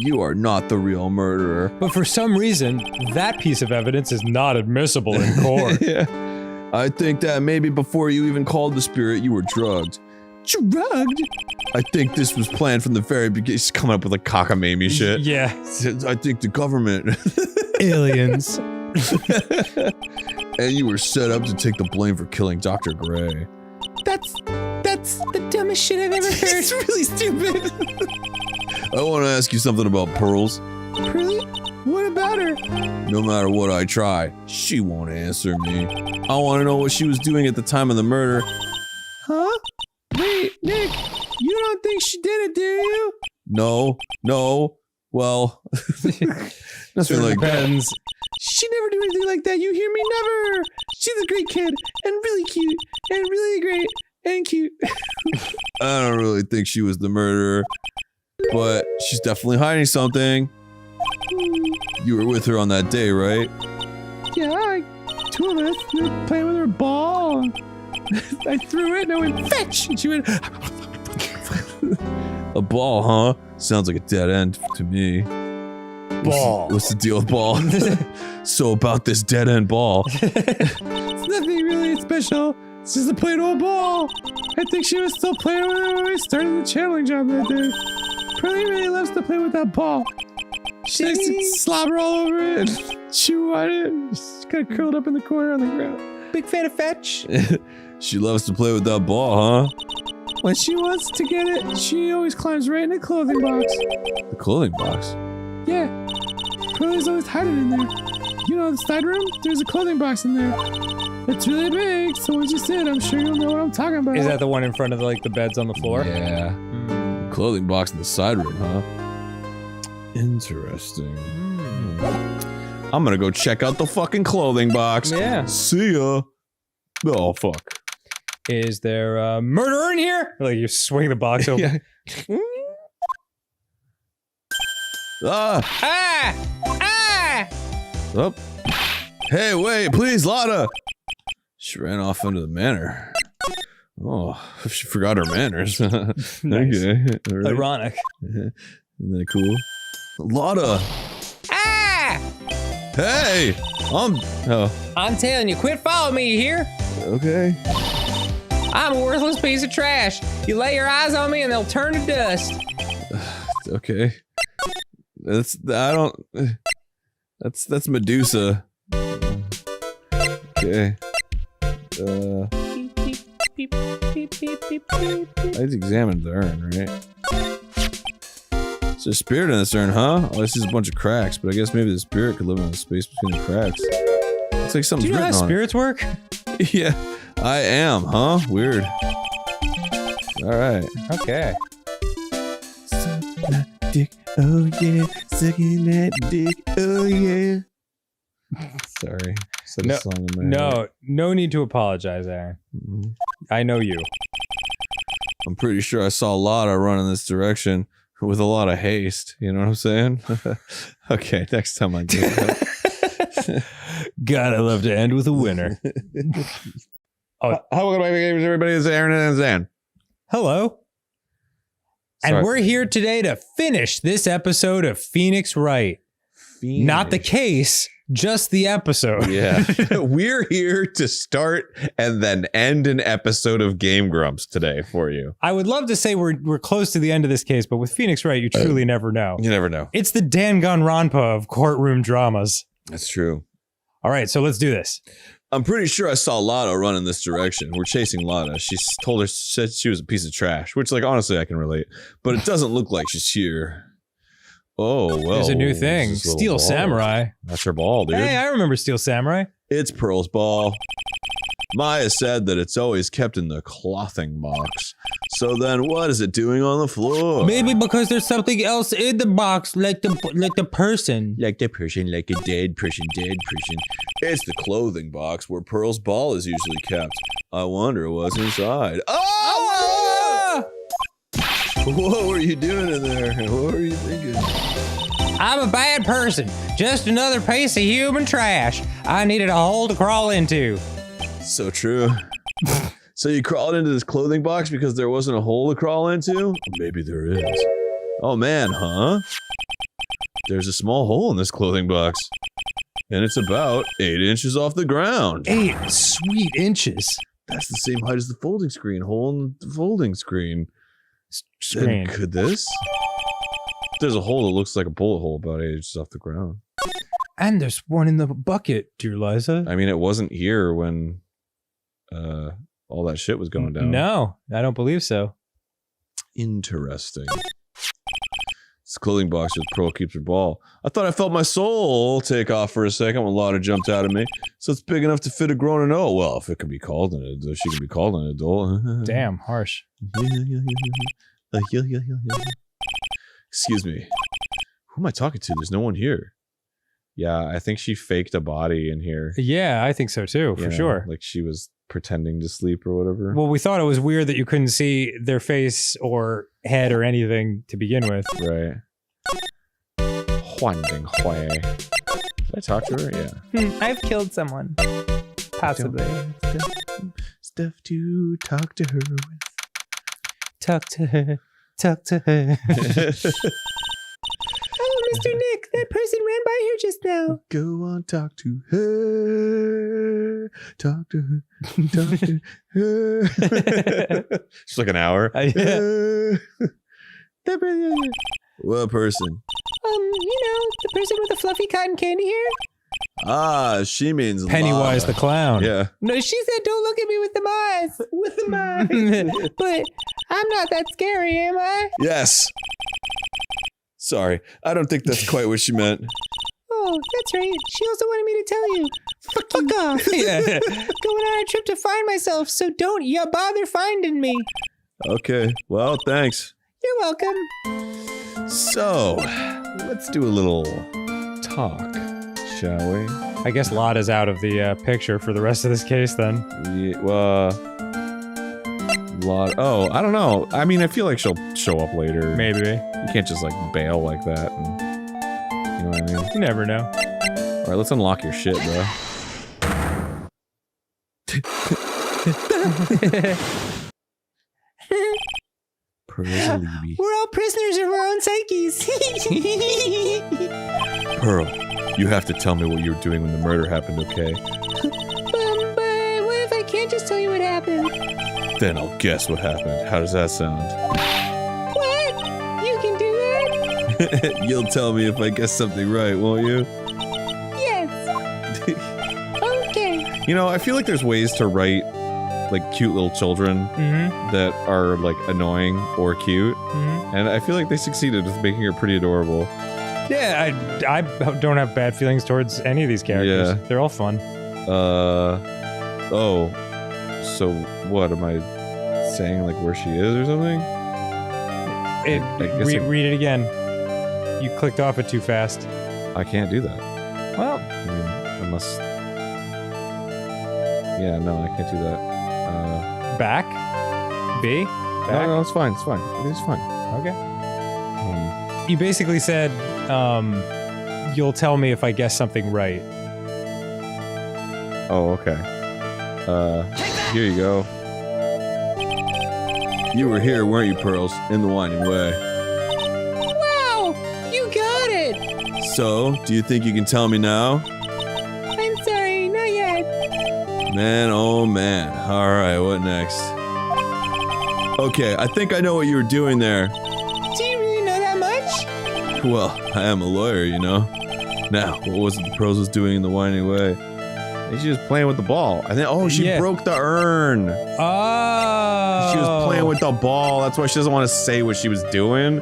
You are not the real murderer. But for some reason, that piece of evidence is not admissible in court. Yeah. I think that maybe before you even called the spirit, you were drugged. Drugged? I think this was planned from the very beginning. She's coming up with like cockamamie shit. Yeah. I think the government. Aliens. And you were set up to take the blame for killing Dr. Gray. That's the dumbest shit I've ever heard. It's really stupid. I want to ask you something about Pearls. Really? What about her? No matter what I try, she won't answer me. I want to know what she was doing at the time of the murder. Huh? Wait, Nick, you don't think she did it, do you? No. Well, nothing like that. Depends. She never do anything like that, you hear me? Never! She's a great kid, and really cute, and really great, and cute. I don't really think she was the murderer, but she's definitely hiding something. You were with her on that day, right? Yeah, two of us, we were playing with her ball. I threw it and I went, fetch! And she went, A ball, huh? Sounds like a dead end to me. Ball. What's the deal with ball? So about this dead end ball. it's nothing really special. It's just a plain old ball. I think she was still playing with it when we started the channeling job that day. Pearlie really loves to play with that ball. She likes to slobber all over it and chew on it. She's kind of curled up in the corner on the ground. Big fan of fetch. She loves to play with that ball, huh? When she wants to get it, she always climbs right in the clothing box. The clothing box? Yeah. Pearlie's always hiding in there. You know, the side room? There's a clothing box in there. It's really big, so once you see it, I'm sure you'll know what I'm talking about. Is that the one in front of like the beds on the floor? Yeah. Clothing box in the side room, huh? Interesting. I'm gonna go check out the fucking clothing box. Yeah. See ya. Oh, fuck. Is there a murderer in here? Like you swing the box open. Yeah. Ah! Oh. Hey, wait, please, Lotta! She ran off into the manor. Oh, she forgot her manners. Nice. Okay. All right. Ironic. Isn't that cool? Lotta! Hey! I'm telling you, quit following me here. Okay. I'm a worthless piece of trash. You lay your eyes on me and they'll turn to dust. Okay. That's Medusa. Okay. I examined the urn, right? There's a spirit in this urn, huh? Oh, this is a bunch of cracks, but I guess maybe the spirit could live in the space between the cracks. It's like something's Do you know how written on spirits work? it. Yeah, I am, huh? Weird. Alright. Okay. Dick, oh yeah, sucking that dick, oh yeah. Sorry. Said a song in my head. No need to apologize, Aaron. Mhm. I know you. I'm pretty sure I saw Lotta run in this direction with a lot of haste. You know what I'm saying? Okay, next time I do that. God, I love to end with a winner. How welcome to my games, everybody? It's Aaron and Zan. Hello. Sorry. And we're here today to finish this episode of Phoenix Wright. Not the case, just the episode. Yeah. We're here to start and then end an episode of Game Grumps today for you. I would love to say we're close to the end of this case, but with Phoenix Wright, you truly never know. You never know. It's the Danganronpa of courtroom dramas. That's true. All right, so let's do this. I'm pretty sure I saw Lotto run in this direction. We're chasing Lotto. She said she was a piece of trash, which, like, honestly, I can relate. But it doesn't look like she's here. Oh, well. There's a new thing. this little Steel ball. Samurai. That's her ball, dude. Hey, I remember Steel Samurai. It's Pearl's ball. Maya said that it's always kept in the clothing box. So then what is it doing on the floor? Maybe because there's something else in the box, like the person. Like the person, like a dead person. It's the clothing box where Pearl's ball is usually kept. I wonder what's inside. Oh! What were you doing in there? What were you thinking? I'm a bad person. Just another piece of human trash. I needed a hole to crawl into. So true. So you crawled into this clothing box because there wasn't a hole to crawl into? Maybe there is. Oh man, huh? There's a small hole in this clothing box. And it's about 8 inches off the ground. 8 sweet inches. That's the same height as the folding screen. Hole in the folding screen. Screen. Then could this? There's a hole that looks like a bullet hole about 8 inches off the ground. And there's one in the bucket, dear Liza. I mean, it wasn't here when all that shit was going down. No, I don't believe so. Interesting. It's a clothing box with Pearl keeps her ball. I thought I felt my soul take off for a second when Lotta jumped out at me. So it's big enough to fit a grown adult. Well, if it could be called an adult, she could be called an adult. Damn, harsh. Excuse me. Who am I talking to? There's no one here. Yeah, I think she faked a body in here. Yeah, I think so too, for sure. Like she was pretending to sleep or whatever. Well, we thought it was weird that you couldn't see their face or head or anything to begin with. Right. Huan Ding Hui. Did I talk to her? Yeah. I've killed someone. Possibly. Stuff to talk to her with. Talk to her. Talk to her. Oh, Mr. Nick, that person ran by here just now. Go on, talk to her. Talk to her. Talk to her. It's like an hour. What person? The person with the fluffy cotton candy hair. Ah, she means Pennywise Lana. the clown. Yeah. No, she said, "Don't look at me with the eyes." With the eyes. But I'm not that scary, am I? Yes. Sorry, I don't think that's quite what she meant. Oh, that's right. She also wanted me to tell you. Fuck off. Yeah. Going on a trip to find myself, so don't you bother finding me. Okay, well, thanks. You're welcome. So, let's do a little talk, shall we? I guess Lotta's out of the picture for the rest of this case then. Yeah, oh, I don't know. I mean, I feel like she'll show up later. Maybe. You can't just, like, bail like that. And, you know what I mean? You never know. All right, let's unlock your shit, bro. We're all prisoners of our own psyches. Pearl, you have to tell me what you were doing when the murder happened, okay? But what if I can't just tell you what happened? Then I'll guess what happened. How does that sound? What? You can do that? You'll tell me if I guess something right, won't you? Yes. Okay. You know, I feel like there's ways to write, like, cute little children that are, like, annoying or cute. And I feel like they succeeded with making her pretty adorable. Yeah, I don't have bad feelings towards any of these characters. Yeah. They're all fun. Oh. So, what, am I saying, like, where she is or something? Read it again. You clicked off it too fast. I can't do that. Well, I mean, unless... Yeah, no, I can't do that. back? B? Back? No, it's fine, it's fine. It's fine. Okay. You basically said, you'll tell me if I guess something right. Oh, okay. Here you go. You were here, weren't you, Pearls? In the winding way. Wow! You got it! So, do you think you can tell me now? Man, oh man. Alright, what next? Okay, I think I know what you were doing there. Do you really know that much? Well, I am a lawyer, you know. Now, what was it the pros was doing in the winding way? She was playing with the ball. I think. Oh, she broke the urn. Oh. She was playing with the ball. That's why she doesn't want to say what she was doing.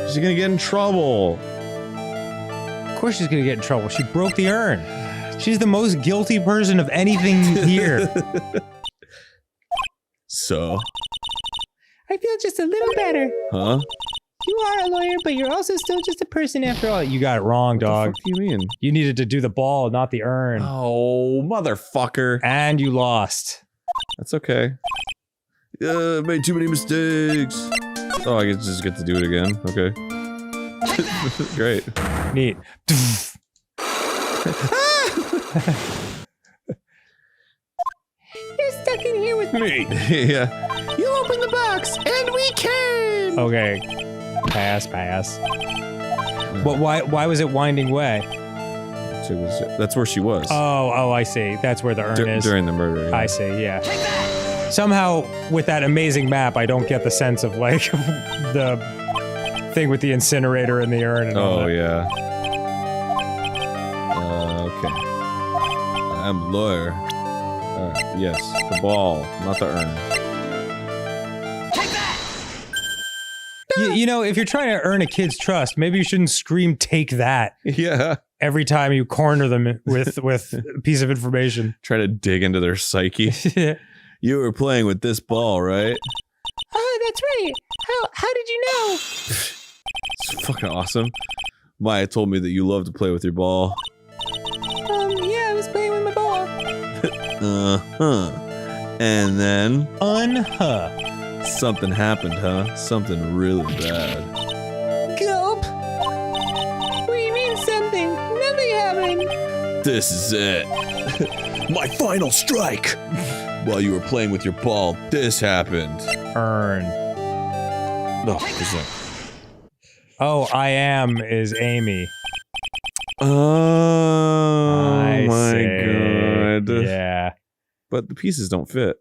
She's gonna get in trouble. Of course she's gonna get in trouble. She broke the urn. She's the most guilty person of anything here. So? I feel just a little better. Huh? You are a lawyer, but you're also still just a person after all. You got it wrong, dog. What the fuck do you mean? You needed to do the ball, not the urn. Oh, motherfucker. And you lost. That's okay. Made too many mistakes. Oh, I just get to do it again. Okay. Great. Neat. You're stuck in here with Me. Yeah. You open the box, and we can! Okay. Pass. But why was it winding way? That's where she was. Oh, I see. That's where the urn is. During the murder. Yeah. I see, yeah. Somehow, with that amazing map, I don't get the sense of, like, the thing with the incinerator and the urn and all that. Yeah. Okay. I'm a lawyer. Alright, yes. The ball, not the urn. You know, if you're trying to earn a kid's trust, maybe you shouldn't scream "take that" Yeah. every time you corner them with a piece of information. Try to dig into their psyche. You were playing with this ball, right? Oh, that's right. How did you know? It's fucking awesome. Maya told me that you love to play with your ball. Yeah, I was playing with my ball. Uh-huh. And then... Huh. Something happened, huh? Something really bad. Gulp. What do you mean something? Nothing happened. This is it. My final strike! While you were playing with your ball, this happened. Earn. No, what's that? Oh, I am is Amy. Oh I my see. god. Yeah. But the pieces don't fit.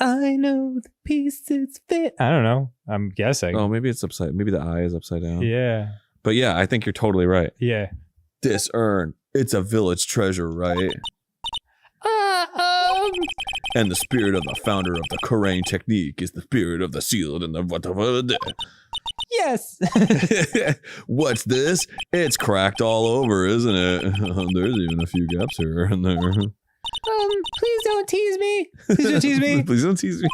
I know the pieces fit. I don't know. I'm guessing. Oh, maybe it's upside. Maybe the eye is upside down. Yeah. But yeah, I think you're totally right. Yeah. This urn, it's a village treasure, right? And the spirit of the founder of the Karain technique is the spirit of the sealed and the whatever. Yes. What's this? It's cracked all over, isn't it? There's even a few gaps here and there. Please don't tease me. Please don't tease me. Please don't tease me.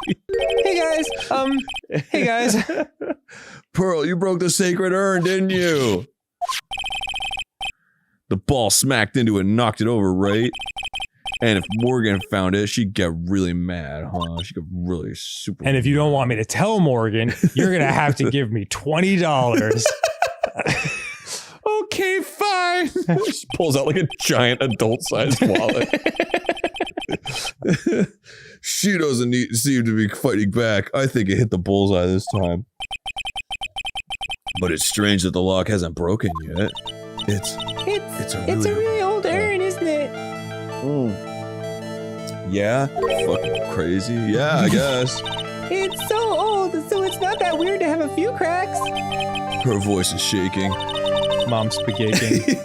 Hey guys. Pearl, you broke the sacred urn, didn't you? The ball smacked into it and knocked it over, right? And if Morgan found it, she'd get really mad, huh? She'd get really super And if you don't want me to tell Morgan, you're going to have to give me $20. Okay, fine. She pulls out like a giant adult-sized wallet. She doesn't seem to be fighting back. I think it hit the bullseye this time. But it's strange that the lock hasn't broken yet. It's a really old urn, isn't it? Yeah? Fucking crazy. Yeah, I guess. It's so old, so it's not that weird to have a few cracks. Her voice is shaking. Mom's spaghetti.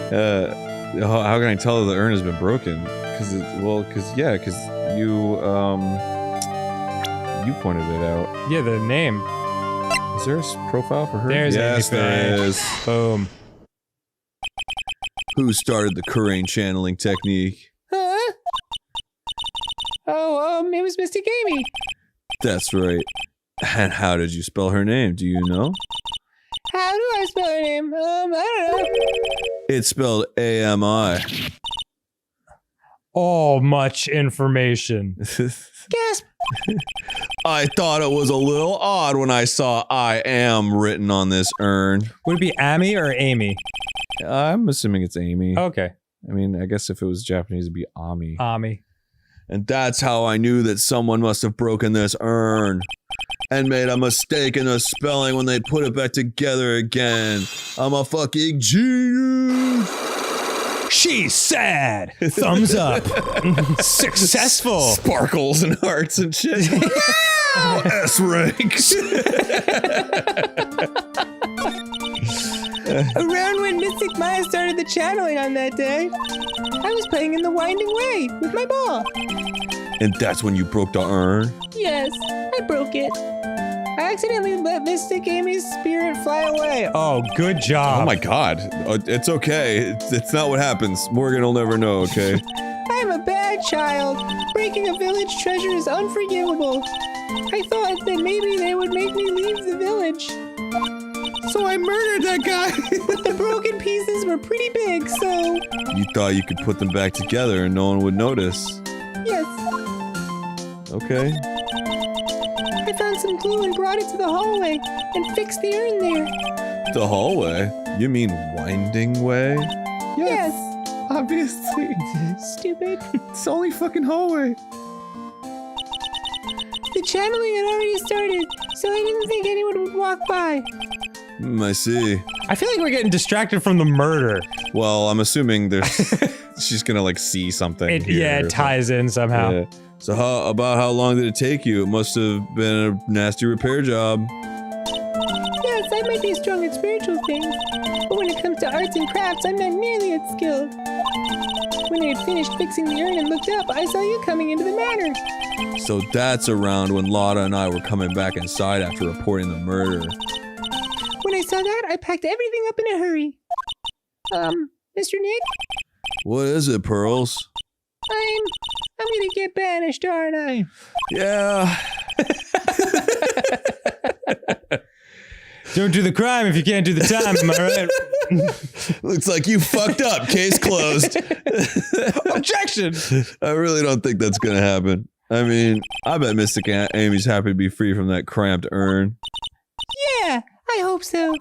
How can I tell that the urn has been broken? Because you pointed it out. Yeah, the name. Is there a profile for her? There's yes, Amy there Faye. is. Boom. Who started the Karain channeling technique? Huh? Oh, it was Mystic Amy. That's right. And how did you spell her name? Do you know? How do I spell her name? I don't know. It's spelled A-M-I. Oh, much information. Gasp. I thought it was a little odd when I saw I am written on this urn. Would it be Amy or Amy? I'm assuming it's Amy. Okay. I mean, I guess if it was Japanese, it'd be Ami. Ami. And that's how I knew that someone must have broken this urn and made a mistake in the spelling when they put it back together again. I'm a fucking genius! She's sad. Thumbs up. Successful. Sparkles and hearts and shit. S ranks. Around when Mystic Maya started the channeling on that day, I was playing in the winding way with my ball. And that's when you broke the urn? Yes, I broke it. I accidentally let Mystic Amy's spirit fly away. Oh, good job. Oh my god. It's okay. It's not what happens. Morgan will never know, okay? I'm a bad child. Breaking a village treasure is unforgivable. I thought that maybe they would make me leave the village. So I murdered that guy. But the broken pieces were pretty big, so You thought you could put them back together and no one would notice. yes. Okay. I found some glue and brought it to the hallway and fixed the urn there. The hallway? You mean winding way? Yes. Obviously. Stupid. It's the only fucking hallway. The channeling had already started, so I didn't think anyone would walk by. I see. I feel like we're getting distracted from the murder. Well, I'm assuming there's she's gonna like see something. It, here yeah, or it ties in somehow. something. Yeah. So how long did it take you? It must have been a nasty repair job. Yes, I might be strong at spiritual things, but when it comes to arts and crafts, I'm not nearly as skilled. When I had finished fixing the urn and looked up, I saw you coming into the manor. So that's around when Lotta and I were coming back inside after reporting the murder. When I saw that, I packed everything up in a hurry. Mr. Nick, What is it, Pearls? I'm gonna get banished, aren't I? Yeah. Don't do the crime if you can't do the time, am I right? Looks like you fucked up. Case closed. Objection! I really don't think that's gonna happen. I mean, I bet Mystic Amy's happy to be free from that cramped urn. Yeah, I hope so.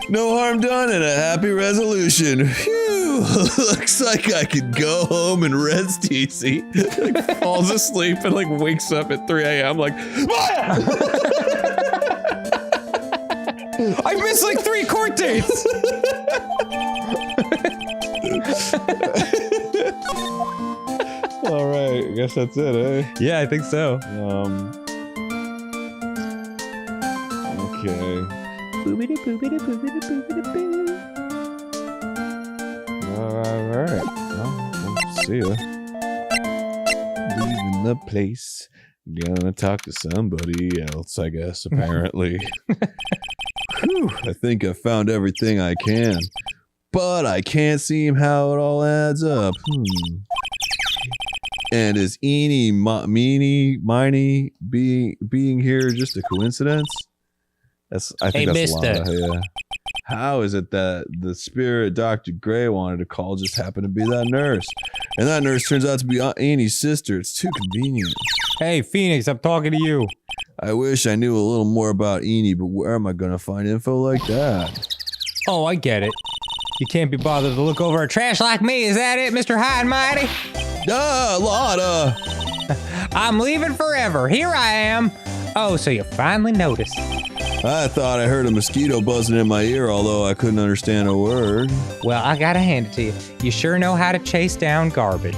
No harm done and a happy resolution. Phew. Looks like I could go home and rest easy. Like falls asleep and like wakes up at 3 a.m. like, Maya! I missed like 3 court dates! All right, I guess that's it, eh? Yeah, I think so. Okay. Alright. Well, see ya. Leaving the place. Gonna talk to somebody else, I guess, apparently. Whew, I think I found everything I can. But I can't see how it all adds up. And is Eenie, Meenie, Miney being here just a coincidence? I think that's a lot. Yeah. How is it that the spirit Dr. Gray wanted to call just happened to be that nurse? And that nurse turns out to be Aunt Enie's sister. It's too convenient. Hey, Phoenix, I'm talking to you. I wish I knew a little more about Eenie, but where am I going to find info like that? Oh, I get it. You can't be bothered to look over a trash like me, is that it, Mr. High and Mighty? Lotta! I'm leaving forever. Here I am. Oh, so you finally noticed. I thought I heard a mosquito buzzing in my ear, although I couldn't understand a word. Well, I gotta hand it to you. You sure know how to chase down garbage.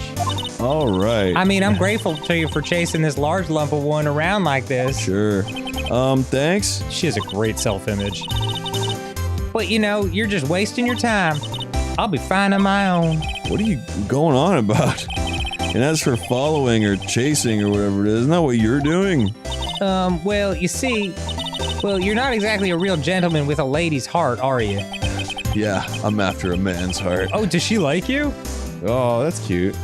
All right. I mean, I'm grateful to you for chasing this large lump of one around like this. Sure. Thanks. She has a great self-image. But you know, you're just wasting your time. I'll be fine on my own. What are you going on about? And as for following or chasing or whatever it is, isn't that what you're doing? Well, you see, you're not exactly a real gentleman with a lady's heart, are you? Yeah, I'm after a man's heart. Oh, does she like you? Oh, that's cute.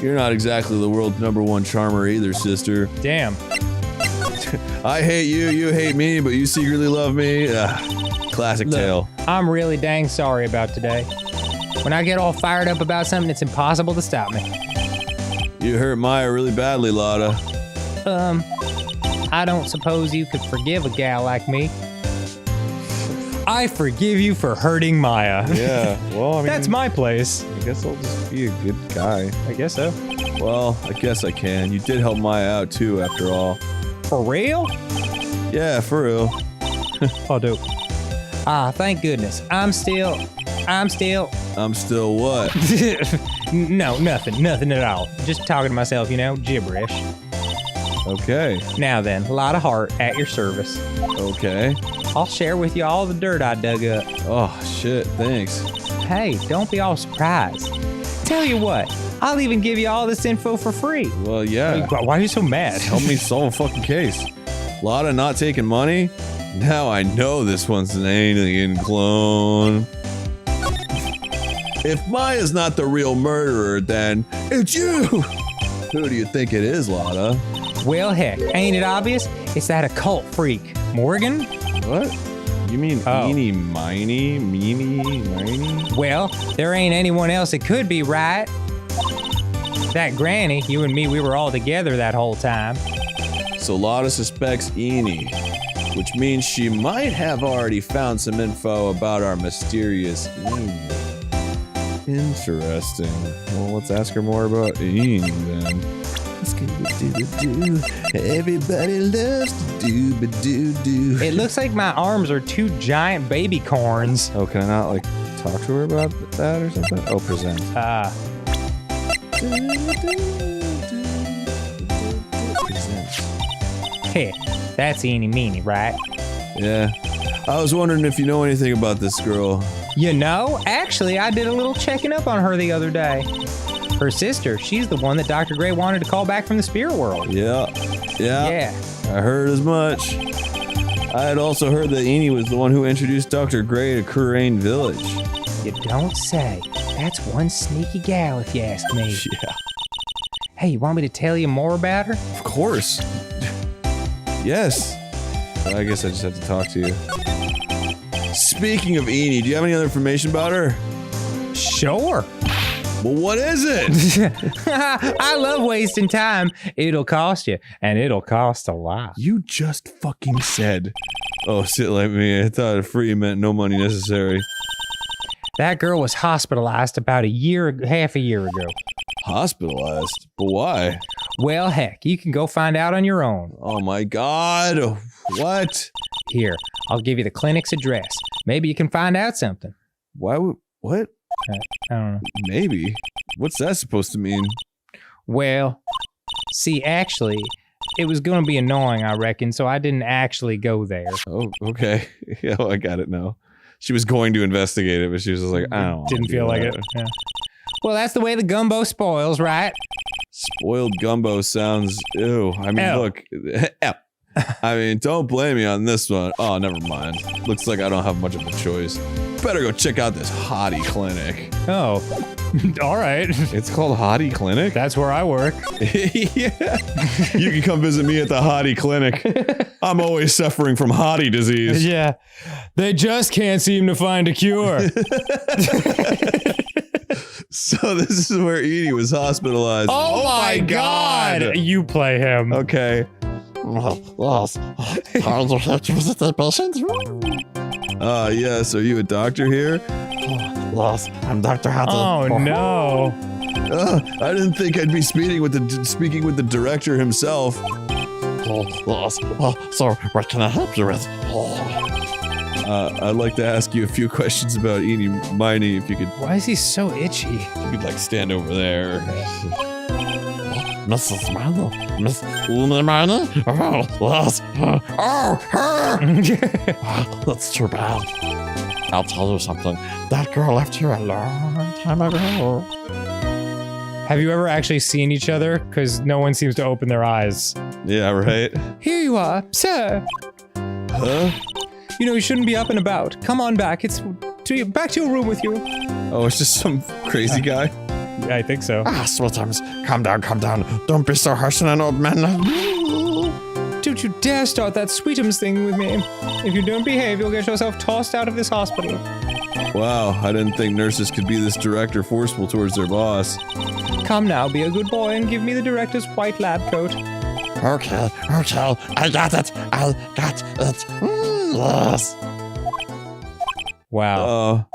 You're not exactly the world's #1 charmer either, sister. Damn. I hate you, you hate me, but you secretly love me. Classic tale. I'm really dang sorry about today. When I get all fired up about something, it's impossible to stop me. You hurt Maya really badly, Lotta. I don't suppose you could forgive a gal like me. I forgive you for hurting Maya. Yeah, well, I mean... That's my place. I guess I'll just be a good guy. I guess so. Well, I guess I can. You did help Maya out, too, after all. For real? Yeah, for real. Oh, dope. Ah, thank goodness. I'm still... I'm still. I'm still what? No, nothing at all. Just talking to myself, gibberish. Okay. Now then, a lot of heart at your service. Okay. I'll share with you all the dirt I dug up. Oh, shit. Thanks. Hey, don't be all surprised. Tell you what, I'll even give you all this info for free. Well, yeah. Why are you so mad? Help me solve a fucking case. Lotta not taking money? Now I know this one's an alien clone. If Maya's not the real murderer, then it's you! Who do you think it is, Lotta? Well, heck, ain't it obvious? It's that occult freak, Morgan. What? You mean Oh. eeny, miny, meeny, miny? Well, there ain't anyone else it could be, right? That granny, you and me, we were all together that whole time. So Lotta suspects Eenie, which means she might have already found some info about our mysterious Eenie. Interesting. Well, let's ask her more about Eenie then. Everybody loves to do-ba-do-do. It looks like my arms are two giant baby corns. Oh, can I not, like, talk to her about that or something? Oh, present. Hey, that's eeny meeny, right? Yeah. I was wondering if you know anything about this girl. Actually, I did a little checking up on her the other day. Her sister, she's the one that Dr. Gray wanted to call back from the spirit world. Yeah. Yeah. I heard as much. I had also heard that Eenie was the one who introduced Dr. Gray to Kurain Village. You don't say. That's one sneaky gal, if you ask me. Yeah. Hey, you want me to tell you more about her? Of course. Yes. I guess I just have to talk to you. Speaking of Eenie, do you have any other information about her? Sure. Well, what is it? I love wasting time. It'll cost you, and it'll cost a lot. You just fucking said. Oh, sit like me. I thought free meant no money necessary. That girl was hospitalized about half a year ago. Hospitalized? But why? Well, heck, you can go find out on your own. Oh my god. What? Here, I'll give you the clinic's address. Maybe you can find out something. Why would... What? I don't know. Maybe. What's that supposed to mean? Well, see, actually, it was going to be annoying, I reckon, so I didn't actually go there. Oh, okay. Yeah, well, I got it now. She was going to investigate it, but she was just like, I don't want Didn't to feel do like that. it. Yeah. Well, that's the way the gumbo spoils, right? Spoiled gumbo sounds... Ew. I mean, Ew. look... I mean, don't blame me on this one. Oh, never mind. Looks like I don't have much of a choice. Better go check out this hottie clinic. Oh, all right. It's called Hottie Clinic? That's where I work. Yeah. You can come visit me at the Hottie Clinic. I'm always suffering from hottie disease. Yeah. They just can't seem to find a cure. So this is where Edie was hospitalized. Oh my God! You play him. Okay. Yes. How do you have to visit the patient? Yes. Are you a doctor here? Yes, I'm Dr. Hattie. Oh no. I didn't think I'd be speaking with the director himself. Yes. So, what can I help you with? I'd like to ask you a few questions about Eenie Miney, if you could. Why is he so itchy? You could like stand over there. Mrs. Minor? Miss Uni Minor? Oh, yes. That's too bad. I'll tell you something. That girl left here a long time ago. Have you ever actually seen each other? Because no one seems to open their eyes. Yeah, right. Here you are, sir. Huh? You know, you shouldn't be up and about. Come on back. Back to your room with you. Oh, it's just some crazy guy. Yeah, I think so. Sweetums, calm down. Don't be so harsh on an old man. Don't you dare start that Sweetums thing with me. If you don't behave, you'll get yourself tossed out of this hospital. Wow, I didn't think nurses could be this direct or forceful towards their boss. Come now, be a good boy and give me the director's white lab coat. Okay, I got it. Yes. Wow.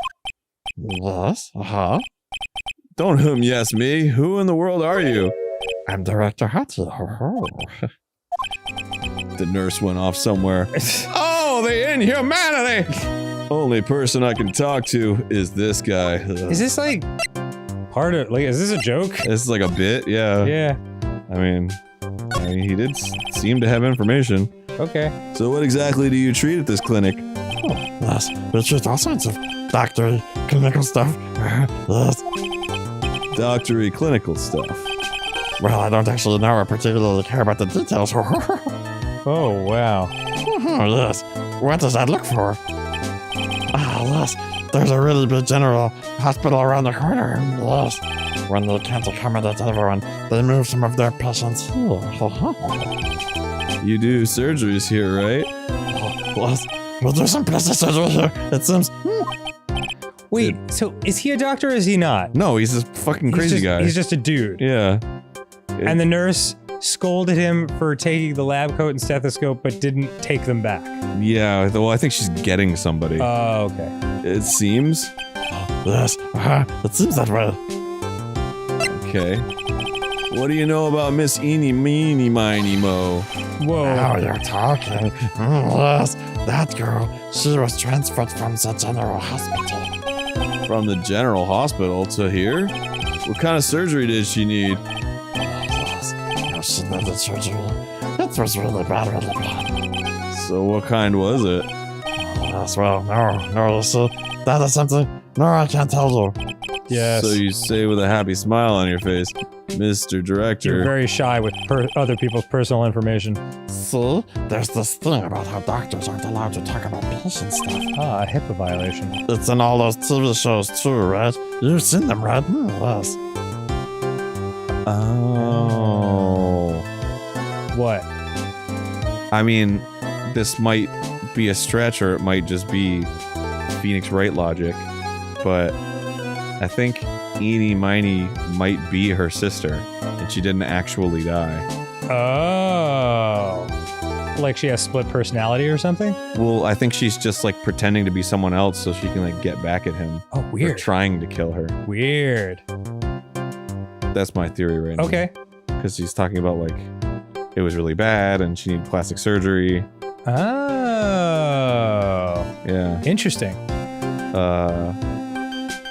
Yes, uh-huh. Don't yes me. Who in the world are you? I'm Director Hattie. The nurse went off somewhere. Oh, the inhumanity! Only person I can talk to is this guy. Is this like part of, like, is this a joke? This is like a bit, yeah. Yeah. I mean, he did seem to have information. Okay. So what exactly do you treat at this clinic? Yes, we treat all sorts of doctory, clinical stuff. Yes. Doctory clinical stuff. Well, I don't actually know or particularly care about the details. Oh, wow. Yes. What does that look for? Ah, yes. There's a really big general hospital around the corner. Yes. When they can't accommodate everyone, they move some of their patients here. You do surgeries here, right? Yes. We'll do some plastic surgery here. It seems. Wait, so is he a doctor or is he not? No, he's this fucking crazy guy. He's just a dude. Yeah. And the nurse scolded him for taking the lab coat and stethoscope, but didn't take them back. Yeah, well, I think she's getting somebody. Oh, okay. It seems. Yes. It seems that way. Okay. What do you know about Miss Eeny Meeny Miny Mo? Whoa. Now you're talking. Yes. That girl, she was transferred from the general hospital. From the general hospital to here? What kind of surgery did she need? Yes. No, she needed surgery. It was really bad, really bad. So what kind was it? Yes, well, no, you see, that is something, no, I can't tell you. Yes. So you say with a happy smile on your face, Mr. Director. You're very shy with other people's personal information. See, there's this thing about how doctors aren't allowed to talk about patient stuff. Ah, a HIPAA violation. It's in all those TV shows too, right? You've seen them, right? Yes. Oh. What? I mean, this might be a stretch or it might just be Phoenix Wright logic, but I think Eeny Miny might be her sister, and she didn't actually die. Oh. Like she has split personality or something? Well, I think she's just like pretending to be someone else so she can like get back at him. Oh, Or weird. trying to kill her. Weird. That's my theory right now. Okay. Because she's talking about like it was really bad and she needed plastic surgery. Oh. Yeah. Interesting.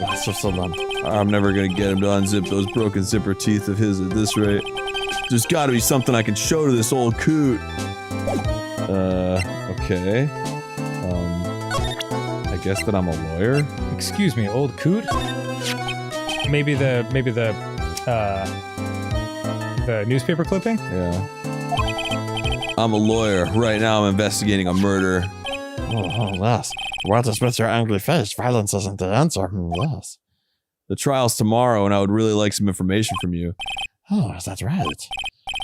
That's just so dumb. I'm never gonna get him to unzip those broken zipper teeth of his at this rate. There's gotta be something I can show to this old coot. Okay. I guess that I'm a lawyer? Excuse me, old coot? Maybe the newspaper clipping? Yeah. I'm a lawyer. Right now I'm investigating a murder. Oh, yes. What is with your angry face? Violence isn't the answer. Yes. The trial's tomorrow and I would really like some information from you. Oh, is that right?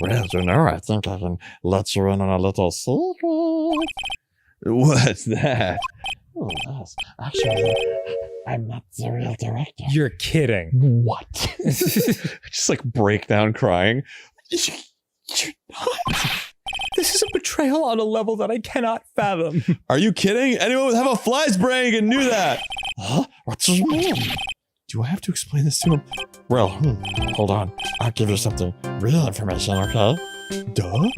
Well, you know, I think I can let you in on a little secret. What's that? Oh, yes. Actually, I'm not the real director. You're kidding. What? Just like break down crying. This is a betrayal on a level that I cannot fathom. Are you kidding? Anyone would have a fly's brain can do that. Huh? What do you mean? Do I have to explain this to him? Well, hold on. I'll give you something real information, okay? Duh.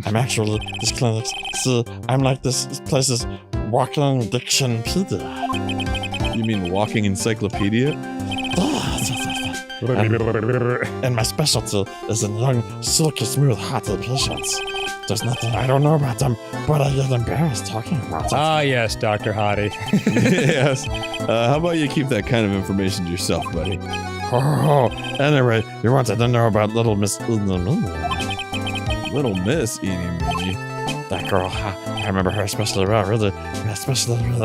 I'm actually this clinic's. See, I'm like this place's walking dictionpedia. You mean walking encyclopedia? And my specialty is in young, silky smooth, hearted patients. There's nothing I don't know about them, but I get embarrassed talking about it. Ah, yes, Dr. Hottie. Yes. How about you keep that kind of information to yourself, buddy? Oh, anyway, you wanted to know about Little Miss Little Miss Eeny Meeny. That girl, I remember her especially well, really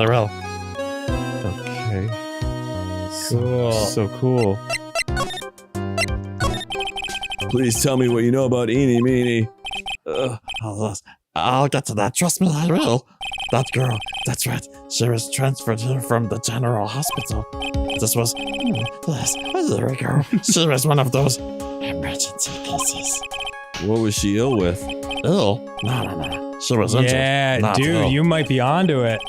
well. Okay. Cool. So cool. Please tell me what you know about Eeny Meeny. I'll get to that. Trust me, I will. That girl, that's right. She was transferred here from the general hospital. This was, yes, a year ago. She was one of those emergency cases. What was she ill with? Ill? No. She was injured. Yeah, not dude, ill. you might be onto it.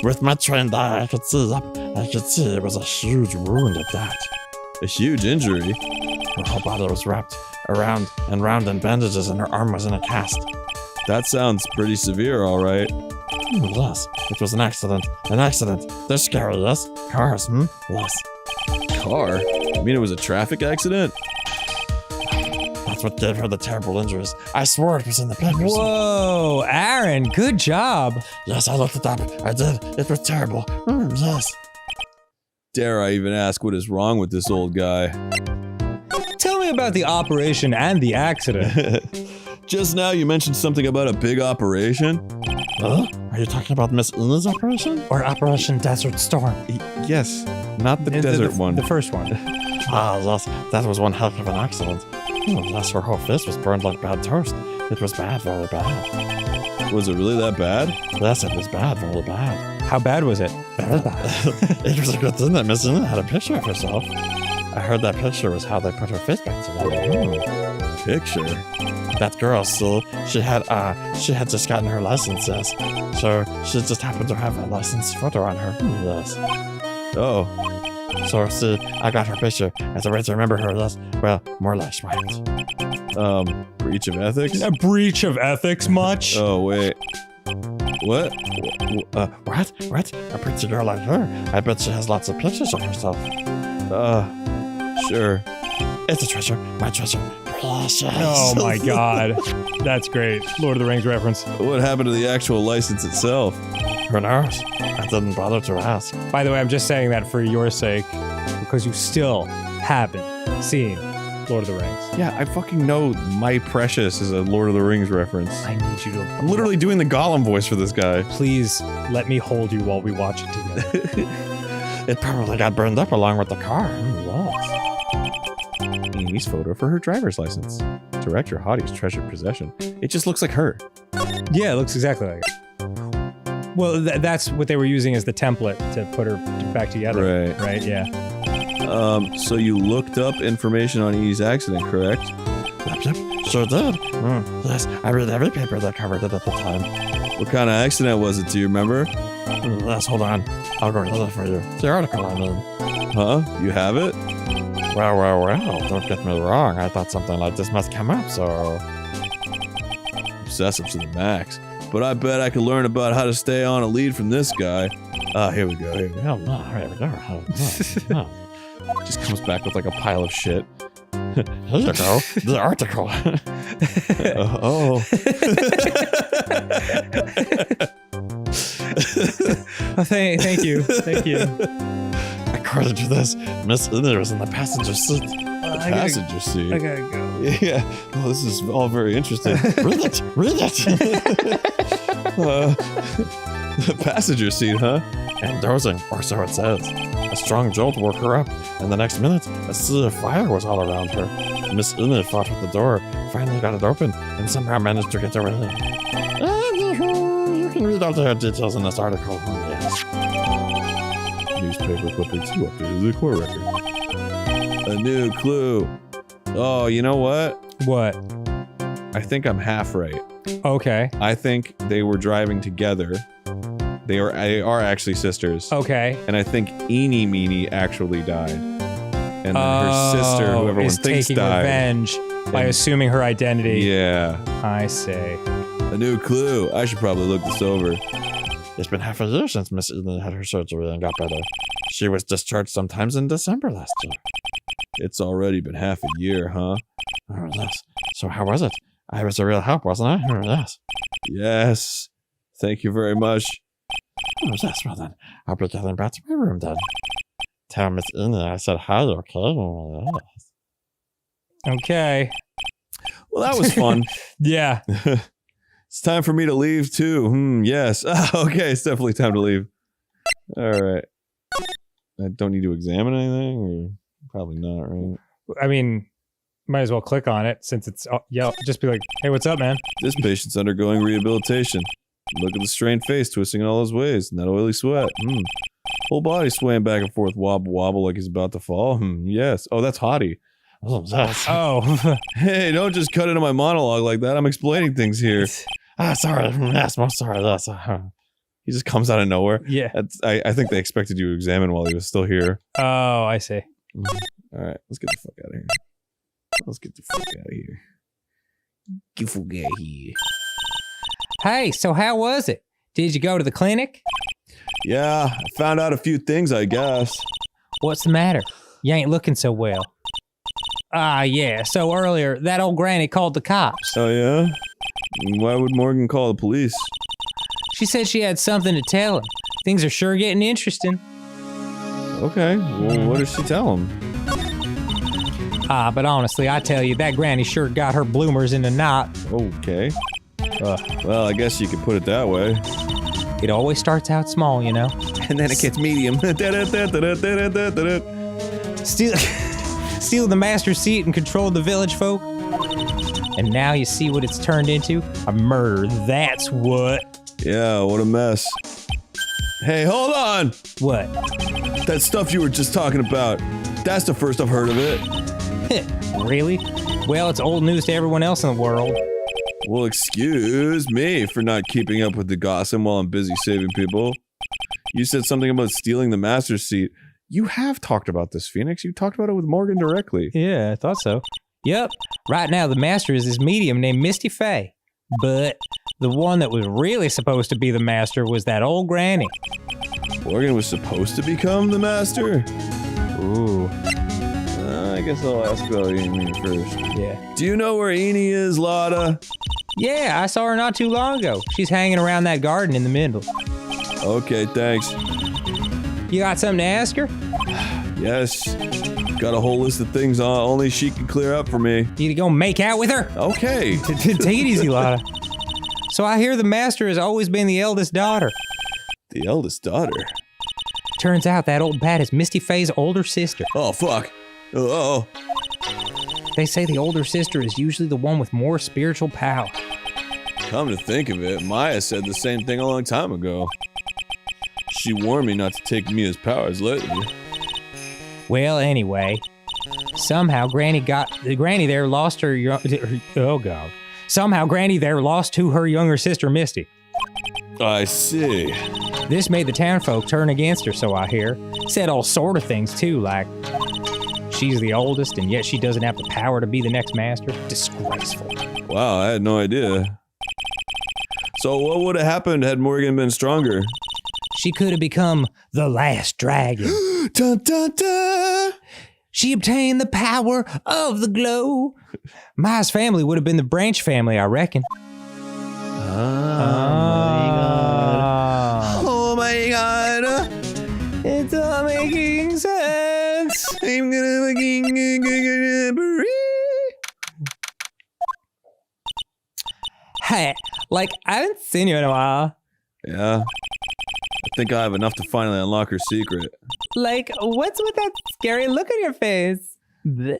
With my trained eye, I could see it was a huge wound at that. A huge injury? Her whole body was wrapped around and round in bandages and her arm was in a cast. That sounds pretty severe, all right. Yes, it was an accident. An accident. They're scary, yes? Cars, Yes. Car? You mean it was a traffic accident? That's what gave her the terrible injuries. I swore it was in the papers. Whoa, Aaron, good job. Yes, I looked it up. I did. It was terrible. Yes. Dare I even ask what is wrong with this old guy? Tell me about the operation and the accident. Just now you mentioned something about a big operation? Huh? Are you talking about Miss Una's operation? Or Operation Desert Storm? Yes, not the desert one. The first one. Ah, yes, that was one heck of an accident. Yes, her whole face was burned like bad toast. It was bad, very bad. Was it really that bad? Yes, it was bad, very bad. How bad was it? Very bad. It was a good thing that Miss Una had a picture of herself. I heard that picture was how they put her face back together. Picture? That girl, so she had just gotten her license, yes. So she just happened to have a license photo on her. Yes. Oh. So see, I got her picture as a way to remember her, yes. Well, more or less, right? Breach of ethics? A breach of ethics much? Oh, wait. What? What? A pretty girl like her. I bet she has lots of pictures of herself. Sure. It's a treasure. My treasure. Precious. Oh my god. That's great. Lord of the Rings reference. What happened to the actual license itself? Who knows? I didn't bother to ask. By the way, I'm just saying that for your sake, because you still haven't seen Lord of the Rings. Yeah, I fucking know My Precious is a Lord of the Rings reference. I need you to... I'm literally doing the Gollum voice for this guy. Please let me hold you while we watch it together. It probably got burned up along with the car. Amy's photo for her driver's license. Director Hottie's treasured possession. It just looks like her. Yeah, it looks exactly like it. Well, that's what they were using as the template to put her back together. Right. Right, yeah. So you looked up information on Edie's accident, correct? Yep, sure did. Yes, I read every paper that covered it at the time. What kind of accident was it, do you remember? Yes, hold on. I'll go get it for you. The article, I mean. Huh? You have it? Well, don't get me wrong. I thought something like this must come up, so... Obsessive to the max. But I bet I could learn about how to stay on a lead from this guy. Here we go. Here we go. Just comes back with like a pile of shit. Here you go. The article. Thank you. Thank you. According to this, Miss Una was in the passenger seat. Passenger seat? I gotta go. Yeah. Well, this is all very interesting. Read it. The passenger seat, huh? And dozing, or so it says. A strong jolt woke her up, and the next minute, a sea of fire was all around her. Miss Una fought with the door, finally got it open, and somehow managed to get away. You can read all the details in this article. Yes. Newspaper clippings to update the court record. A new clue. Oh, you know what? What? I think I'm half right. Okay. I think they were driving together. They are actually sisters. Okay. And I think Eenie Meenie actually died. And then her sister, who everyone is thinks taking died. revenge by assuming her identity. Yeah. I see. A new clue. I should probably look this over. It's been half a year since Miss Eden had her surgery and got better. She was discharged sometimes in December last year. It's already been half a year, huh? Oh, yes. So how was it? I was a real help, wasn't I? Oh, yes. Yes. Thank you very much. Oh, yes, well then. I'll be getting back to my room then. Tell Miss Eden I said hi, okay? Yes. Okay. Well, that was fun. Yeah. It's time for me to leave, too. Yes. Okay, it's definitely time to leave. All right. I don't need to examine anything? Or probably not, right? I mean, might as well click on it since it's... just be like, hey, what's up, man? This patient's undergoing rehabilitation. Look at the strained face twisting in all those ways. And that oily sweat. Whole body swaying back and forth, wobble like he's about to fall. Yes. Oh, that's Hottie. Oh, yes. Oh. Hey, don't just cut into my monologue like that. I'm explaining things here. Sorry. Yes, most sorry. Yes. He just comes out of nowhere. Yeah. I think they expected you to examine while he was still here. Oh, I see. All right, let's get the fuck out of here. Let's get the fuck out of here. Get the fuck out of here. Hey, so how was it? Did you go to the clinic? Yeah, I found out a few things, I guess. What's the matter? You ain't looking so well. Ah, yeah. So earlier, that old granny called the cops. Oh, yeah? Why would Morgan call the police? She said she had something to tell him. Things are sure getting interesting. Okay, well, what did she tell him? Ah, but honestly, I tell you, that granny sure got her bloomers in a knot. Okay. Well, I guess you could put it that way. It always starts out small, you know? And then it gets medium. Steal the master's seat and control the village folk. And now you see what it's turned into? A murder, that's what. Yeah, what a mess. Hey, hold on! What? That stuff you were just talking about, that's the first I've heard of it. Really? Well, it's old news to everyone else in the world. Well, excuse me for not keeping up with the gossip while I'm busy saving people. You said something about stealing the master's seat. You have talked about this, Phoenix. You talked about it with Morgan directly. Yeah, I thought so. Yep. Right now, the master is this medium named Misty Faye. But the one that was really supposed to be the master was that old granny. Morgan was supposed to become the master? Ooh. I guess I'll ask about Amy first. Yeah. Do you know where Amy is, Lotta? Yeah, I saw her not too long ago. She's hanging around that garden in the middle. Okay, thanks. You got something to ask her? Yes. Got a whole list of things only she can clear up for me. You to go make out with her? Okay. Take it easy, Lotta. So I hear the master has always been the eldest daughter. The eldest daughter? Turns out that old bat is Misty Faye's older sister. Oh, fuck. Uh-oh. They say the older sister is usually the one with more spiritual power. Come to think of it, Maya said the same thing a long time ago. She warned me not to take Mia's powers lately. Well, anyway, somehow Granny there lost her oh god. Somehow Granny there lost to her younger sister Misty. I see. This made the townfolk turn against her, so I hear. Said all sort of things too, like she's the oldest and yet she doesn't have the power to be the next master. Disgraceful. Wow, I had no idea. So what would have happened had Morgan been stronger? She could have become the last dragon. Dun, dun, dun. She obtained the power of the glow. Maya's family would have been the branch family, I reckon. Oh my god. It's all making sense. I'm gonna Hey, like, I haven't seen you in a while. Yeah. I think I have enough to finally unlock her secret. Like, what's with that scary look on your face? I'm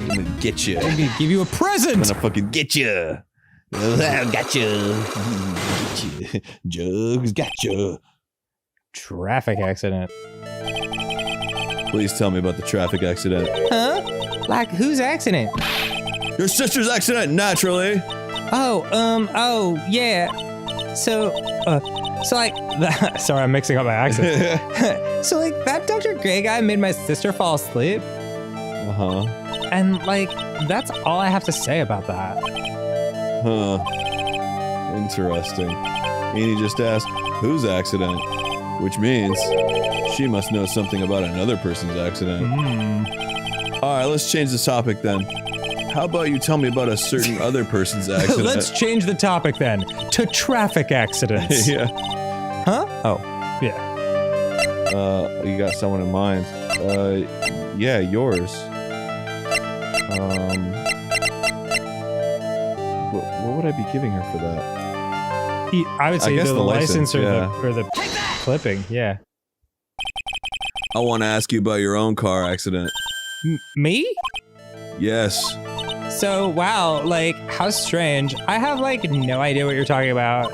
gonna get you. I'm gonna give you a present. I'm gonna fucking get you. Got you. Jugs, got you. Traffic accident. Please tell me about the traffic accident. Huh? Like, whose accident? Your sister's accident, naturally. Oh, yeah. So like, sorry, I'm mixing up my accent. So like, that Dr. Grey guy made my sister fall asleep. Uh-huh. And like, that's all I have to say about that. Huh. Interesting. Annie just asked, whose accident? Which means she must know something about another person's accident. Alright, let's change the topic then. How about you tell me about a certain other person's accident? Let's change the topic then to traffic accidents. Yeah. Huh? Oh, yeah. You got someone in mind. Yeah, yours. What would I be giving her for that? I would say guess either the license or, yeah. the clipping, yeah. I want to ask you about your own car accident. Me? Yes. So, wow, like, how strange. I have, like, no idea what you're talking about.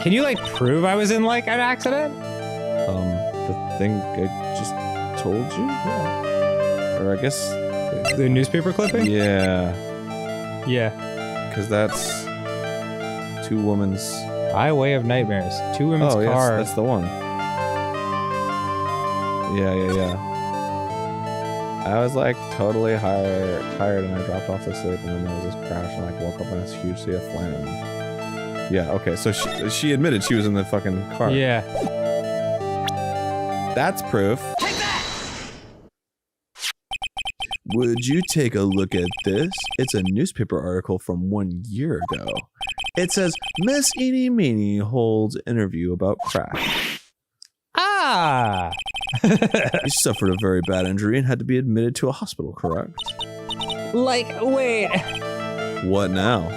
Can you, like, prove I was in, like, an accident? The thing I just told you? Yeah. Or I guess... The newspaper clipping? Yeah. Yeah. Because that's... Two women's... Highway of Nightmares. Two women's yes, car. that's the one. Yeah. I was like totally tired and I dropped off to sleep and then there was this crash and I woke up in this huge sea of flame. Yeah, okay, so she admitted she was in the fucking car. Yeah. That's proof. Take that! Would you take a look at this? It's a newspaper article from 1 year ago. It says, Miss Eenie Meenie holds interview about crash. Ah! You suffered a very bad injury and had to be admitted to a hospital, correct? Like, wait. What now?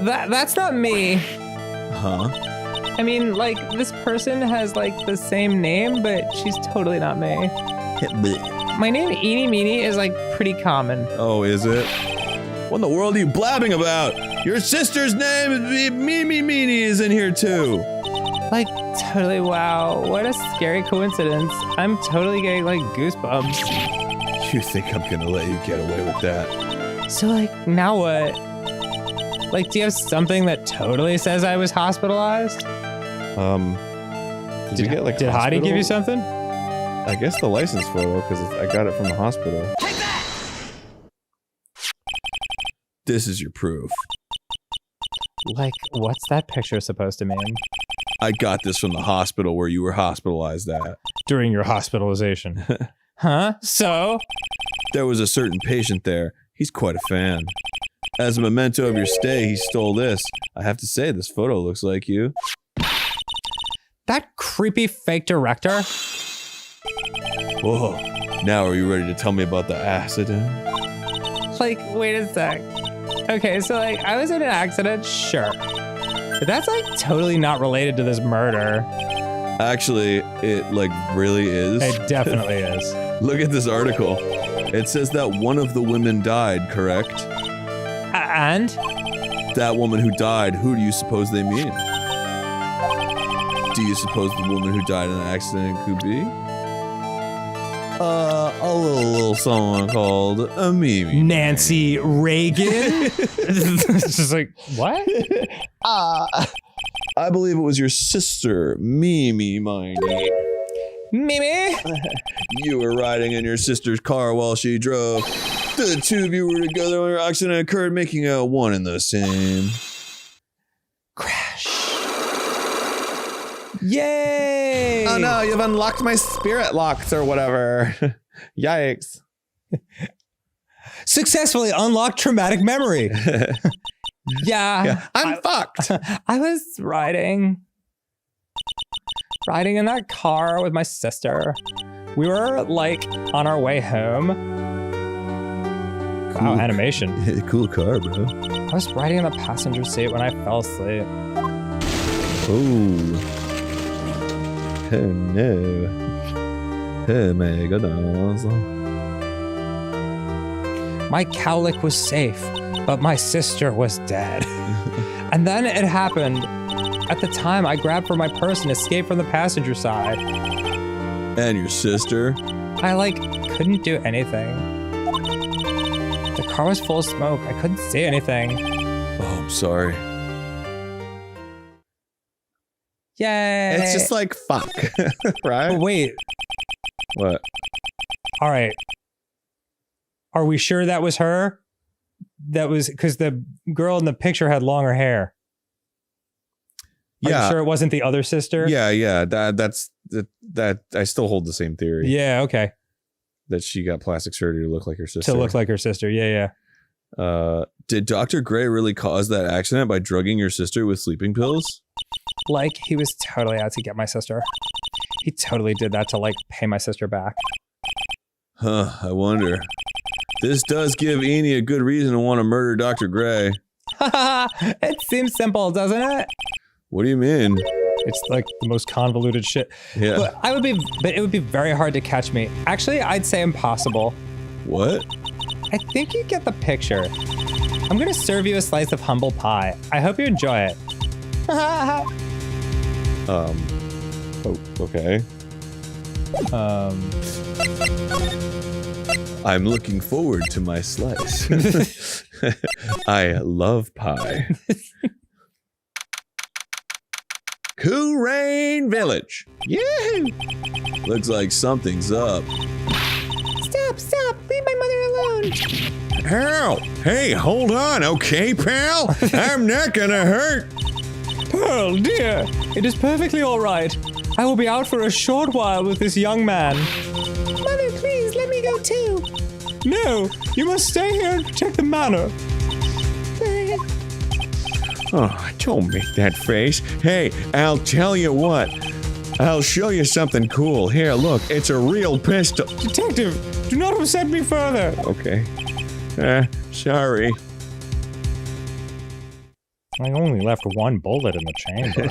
That's not me. Huh? I mean, like, this person has, like, the same name, but she's totally not me. My name, Eenie Meenie, is, like, pretty common. Oh, is it? What in the world are you blabbing about? Your sister's name, Mimi Meenie, is in here too. Like, totally, wow. What a scary coincidence. I'm totally getting, like, goosebumps. You think I'm gonna let you get away with that? So, like, now what? Like, do you have something that totally says I was hospitalized? Did you get like Did Hottie give you something? I guess the license photo, because I got it from the hospital. Take that! This is your proof. Like, what's that picture supposed to mean? I got this from the hospital where you were hospitalized at. During your hospitalization. Huh? So? There was a certain patient there. He's quite a fan. As a memento of your stay, he stole this. I have to say, this photo looks like you. That creepy fake director? Whoa. Now are you ready to tell me about the accident? Like, wait a sec. Okay, so, like, I was in an accident, sure. But that's, like, totally not related to this murder. Actually, it, like, really is. It definitely is. Look at this article. It says that one of the women died, correct? And? That woman who died, who do you suppose they mean? Do you suppose the woman who died in the accident could be? A little someone called Mimi. Nancy Reagan? It's just like, what? I believe it was your sister, Mimi Miney. Mimi? You were riding in your sister's car while she drove. The two of you were together when your accident occurred, making a one and the same. Crash. Yay! Oh no, you've unlocked my spirit locks or whatever. Yikes. Successfully unlocked traumatic memory. Yeah. I'm fucked. I was riding in that car with my sister. We were like on our way home. Cool. Wow, animation. Cool car, bro. I was riding in the passenger seat when I fell asleep. Oh. Oh no. Oh my goodness. My cowlick was safe, but my sister was dead. And then it happened. At the time, I grabbed for my purse and escaped from the passenger side. And your sister? I, like, couldn't do anything. The car was full of smoke. I couldn't see anything. Oh, I'm sorry. Yay! It's just like fuck, right? But wait. What? All right. Are we sure that was her? That was because the girl in the picture had longer hair. Are you sure it wasn't the other sister? Yeah. That I still hold the same theory. Yeah, okay. That she got plastic surgery to look like her sister. To look like her sister. Yeah. Did Dr. Gray really cause that accident by drugging your sister with sleeping pills? Like, he was totally out to get my sister. He totally did that to, like, pay my sister back. Huh, I wonder. This does give Eenie a good reason to want to murder Dr. Gray. It seems simple, doesn't it? What do you mean? It's like the most convoluted shit. Yeah. But it would be very hard to catch me. Actually, I'd say impossible. What? I think you get the picture. I'm gonna serve you a slice of humble pie. I hope you enjoy it. Oh, okay. I'm looking forward to my slice. I love pie. Cool Village. Yahoo! Looks like something's up. Stop Ow! Hey, hold on, okay, pal? I'm not gonna hurt. Pearl, dear, it is perfectly all right. I will be out for a short while with this young man. Mother, please, let me go too. No, you must stay here and protect the manor. Oh, don't make that face. Hey, I'll tell you what. I'll show you something cool. Here, look, it's a real pistol. Detective, do not upset me further. Okay. Sorry. I only left one bullet in the chamber.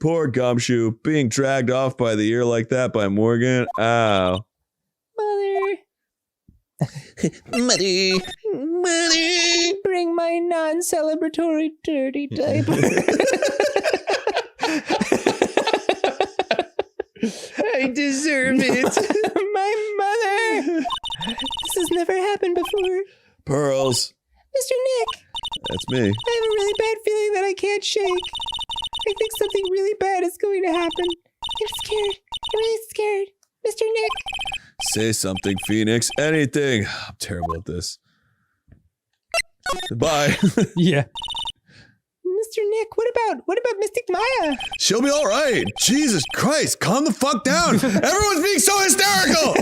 Poor Gumshoe, being dragged off by the ear like that by Morgan. Ow. Mother, Muddy. bring my non-celebratory dirty diaper. I deserve it. My mother! This has never happened before. Pearls. Mr. Nick, That's me. I have a really bad feeling that I can't shake. I think something really bad is going to happen. I'm scared. I'm really scared. Mr. Nick. Say something, Phoenix. Anything. I'm terrible at this. Goodbye. Yeah. Mr. Nick, what about Mystic Maya? She'll be all right. Jesus Christ, calm the fuck down. Everyone's being so hysterical.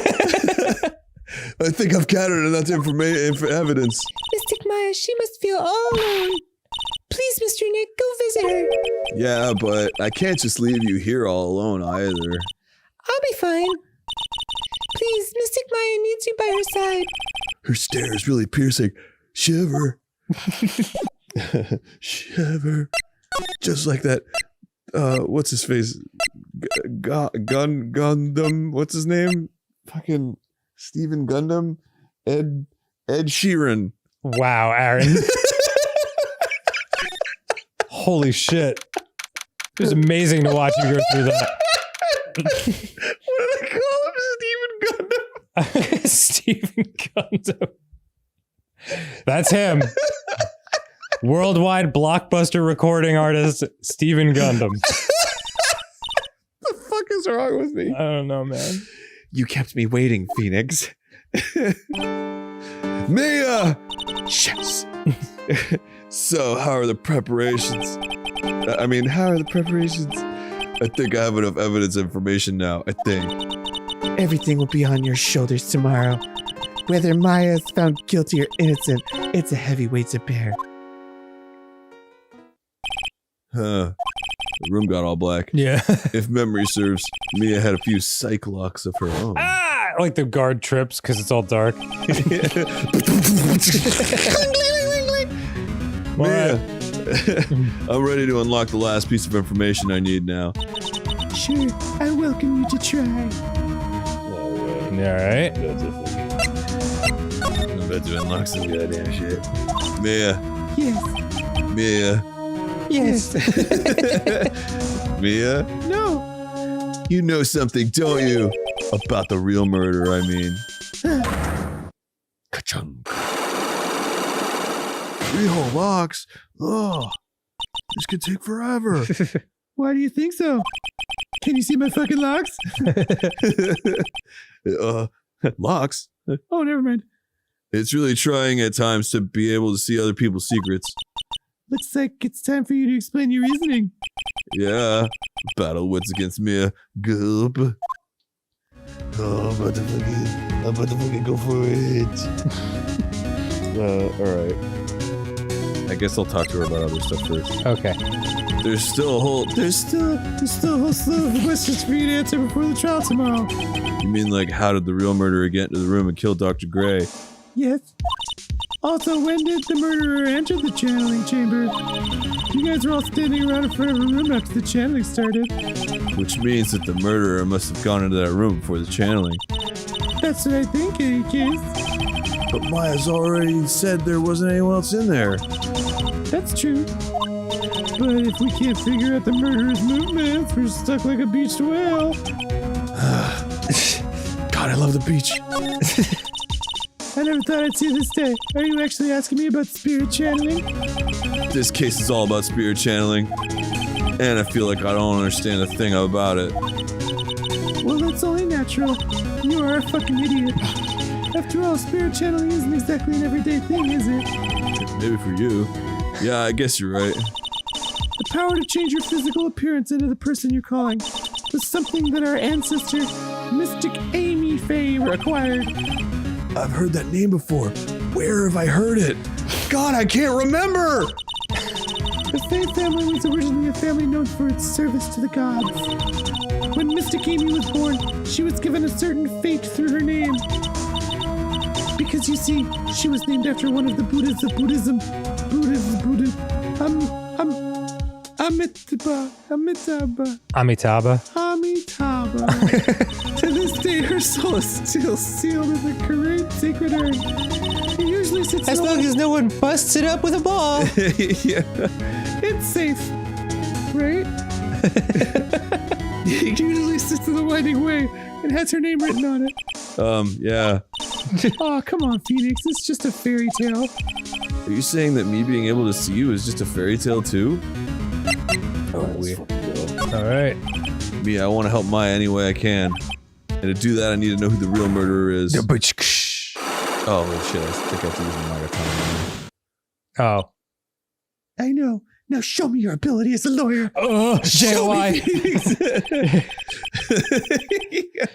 I think I've gathered enough evidence. Mystic Maya, she must feel all alone. Please, Mr. Nick, go visit her. Yeah, but I can't just leave you here all alone either. I'll be fine. Please, Mystic Maya needs you by her side. Her stare is really piercing. Shiver. Shiver. Just like that. What's his face? Gundam. What's his name? Fucking Steven Gundam. Ed Sheeran. Wow, Aaron. Holy shit. It was amazing to watch you go through that. What did I call him? Steven Gundam. That's him. Worldwide blockbuster recording artist, Steven Gundam. The fuck is wrong with me? I don't know, man. You kept me waiting, Phoenix. Mia! Yes. So, how are the preparations? How are the preparations? I think I have enough evidence information now. I think. Everything will be on your shoulders tomorrow. Whether Maya is found guilty or innocent, it's a heavy weight to bear. Huh. The room got all black. Yeah. If memory serves, Mia had a few psych locks of her own. Ah! Like the guard trips because it's all dark. Mia, I'm ready to unlock the last piece of information I need now. Sure, I welcome you to try. Alright. I'm about to unlock some goddamn shit. Mia. Yes. Mia. Yes. Mia? No. You know something, don't you? About the real murder, I mean. Ka-chung. 3 whole locks? Oh, this could take forever. Why do you think so? Can you see my fucking locks? Locks? Oh, never mind. It's really trying at times to be able to see other people's secrets. Looks like it's time for you to explain your reasoning. Yeah. Battle wits against Mia. Gulp. Oh, I'm about to fucking go for it. Alright. I guess I'll talk to her about other stuff first. Okay. There's still a whole slew of questions for you to answer before the trial tomorrow. You mean like how did the real murderer get into the room and kill Dr. Gray? Yes. Also, when did the murderer enter the channeling chamber? You guys were all standing around in front of a room after the channeling started. Which means that the murderer must have gone into that room before the channeling. That's what I think, in any case. But Maya's already said there wasn't anyone else in there. That's true. But if we can't figure out the murderer's movements, we're stuck like a beached whale. God, I love the beach. I never thought I'd see this day. Are you actually asking me about spirit channeling? This case is all about spirit channeling. And I feel like I don't understand a thing about it. Well, that's only natural. You are a fucking idiot. After all, spirit channeling isn't exactly an everyday thing, is it? Maybe for you. Yeah, I guess you're right. The power to change your physical appearance into the person you're calling was something that our ancestor, Mystic Amy Faye, acquired. I've heard that name before. Where have I heard it? God, I can't remember! The Faye family was originally a family known for its service to the gods. When Mystic Amy was born, she was given a certain fate through her name. Because you see, she was named after one of the Buddhas of Buddhism. Amitabha. To this day, her soul is still sealed in the correct sacred urn. It usually sits As long as no one busts it up with a ball. Yeah. It's safe, right? It usually sits in the winding way and has her name written on it. Yeah. Oh, come on, Phoenix. It's just a fairy tale. Are you saying that me being able to see you is just a fairy tale too? All right. Me, I want to help Maya any way I can. And to do that, I need to know who the real murderer is. Oh, wait, shit. I think I have to use my tongue. Oh. I know. Now show me your ability as a lawyer. JOI.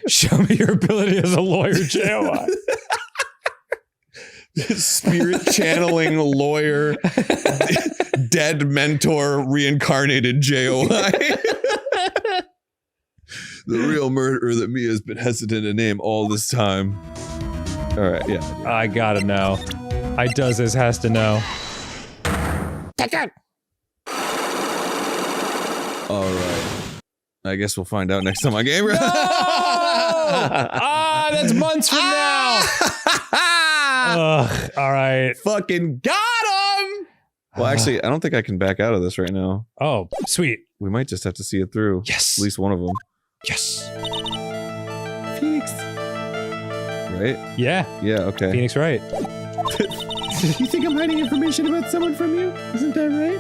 Show me your ability as a lawyer, JOI. Spirit channeling lawyer, dead mentor, reincarnated JOI. The real murderer that Mia's been hesitant to name all this time. All right, yeah. I gotta know. I does this has to know. Take it! All right. I guess we'll find out next time I game. No! That's months from now. Ugh, all right. Fucking got him! Well, actually, I don't think I can back out of this right now. Oh, sweet. We might just have to see it through. Yes. At least one of them. Yes. Phoenix. Right? Yeah. Yeah, okay. Phoenix Wright. You think I'm hiding information about someone from you? Isn't that right?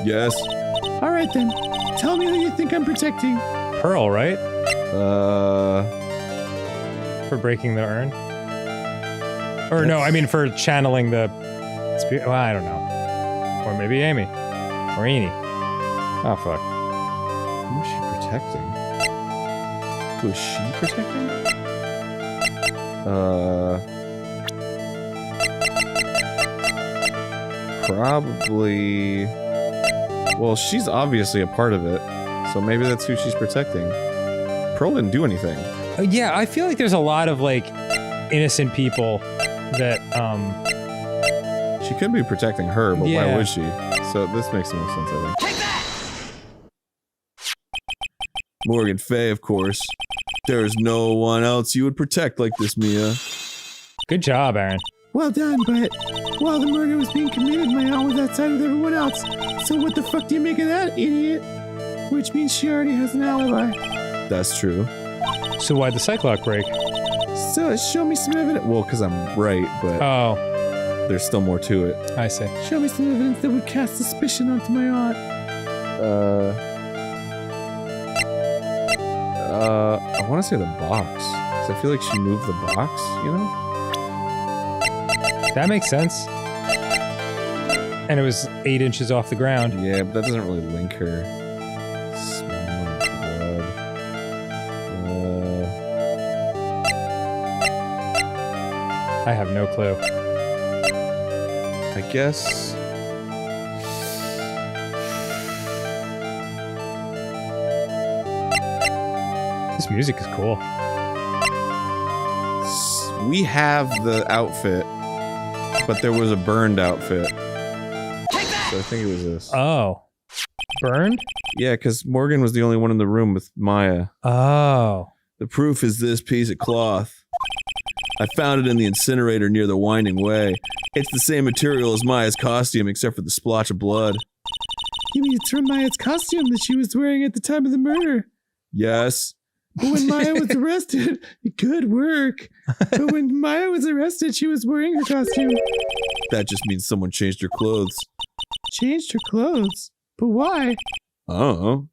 Yes. All right, then. Tell me who you think I'm protecting. Pearl, right? For breaking the urn? Or no, I mean for channeling the spirit. Well, I don't know. Or maybe Amy. Or Eni. Oh, fuck. Who is she protecting? Who is she protecting? Probably... Well, she's obviously a part of it, so maybe that's who she's protecting. Pearl didn't do anything. Yeah, I feel like there's a lot of, like, innocent people that, She could be protecting her, but Yeah. why would she? So this makes the most sense, I think. Take that! Morgan Fay, of course. There's no one else you would protect like this, Mia. Good job, Aaron. Well done, but while the murder was being committed, my aunt was outside with everyone else. So what the fuck do you make of that, idiot? Which means she already has an alibi. That's true. So why'd the Cyclock break? So show me some evidence. Well, because I'm right, but Oh, there's still more to it. I see. Show me some evidence that would cast suspicion onto my aunt. I want to say the box. Because I feel like she moved the box, you know? That makes sense. And it was 8 inches off the ground. Yeah, but that doesn't really link her. Smell of blood. I have no clue. I guess... This music is cool. We have the outfit, but there was a burned outfit. So I think it was this. Oh. Burned? Yeah, because Morgan was the only one in the room with Maya. Oh. The proof is this piece of cloth. I found it in the incinerator near the Winding Way. It's the same material as Maya's costume, except for the splotch of blood. You mean it's from Maya's costume that she was wearing at the time of the murder? Yes. But when Maya was arrested, good work. But when Maya was arrested, she was wearing her costume. That just means someone changed her clothes. Changed her clothes? But why? I don't know.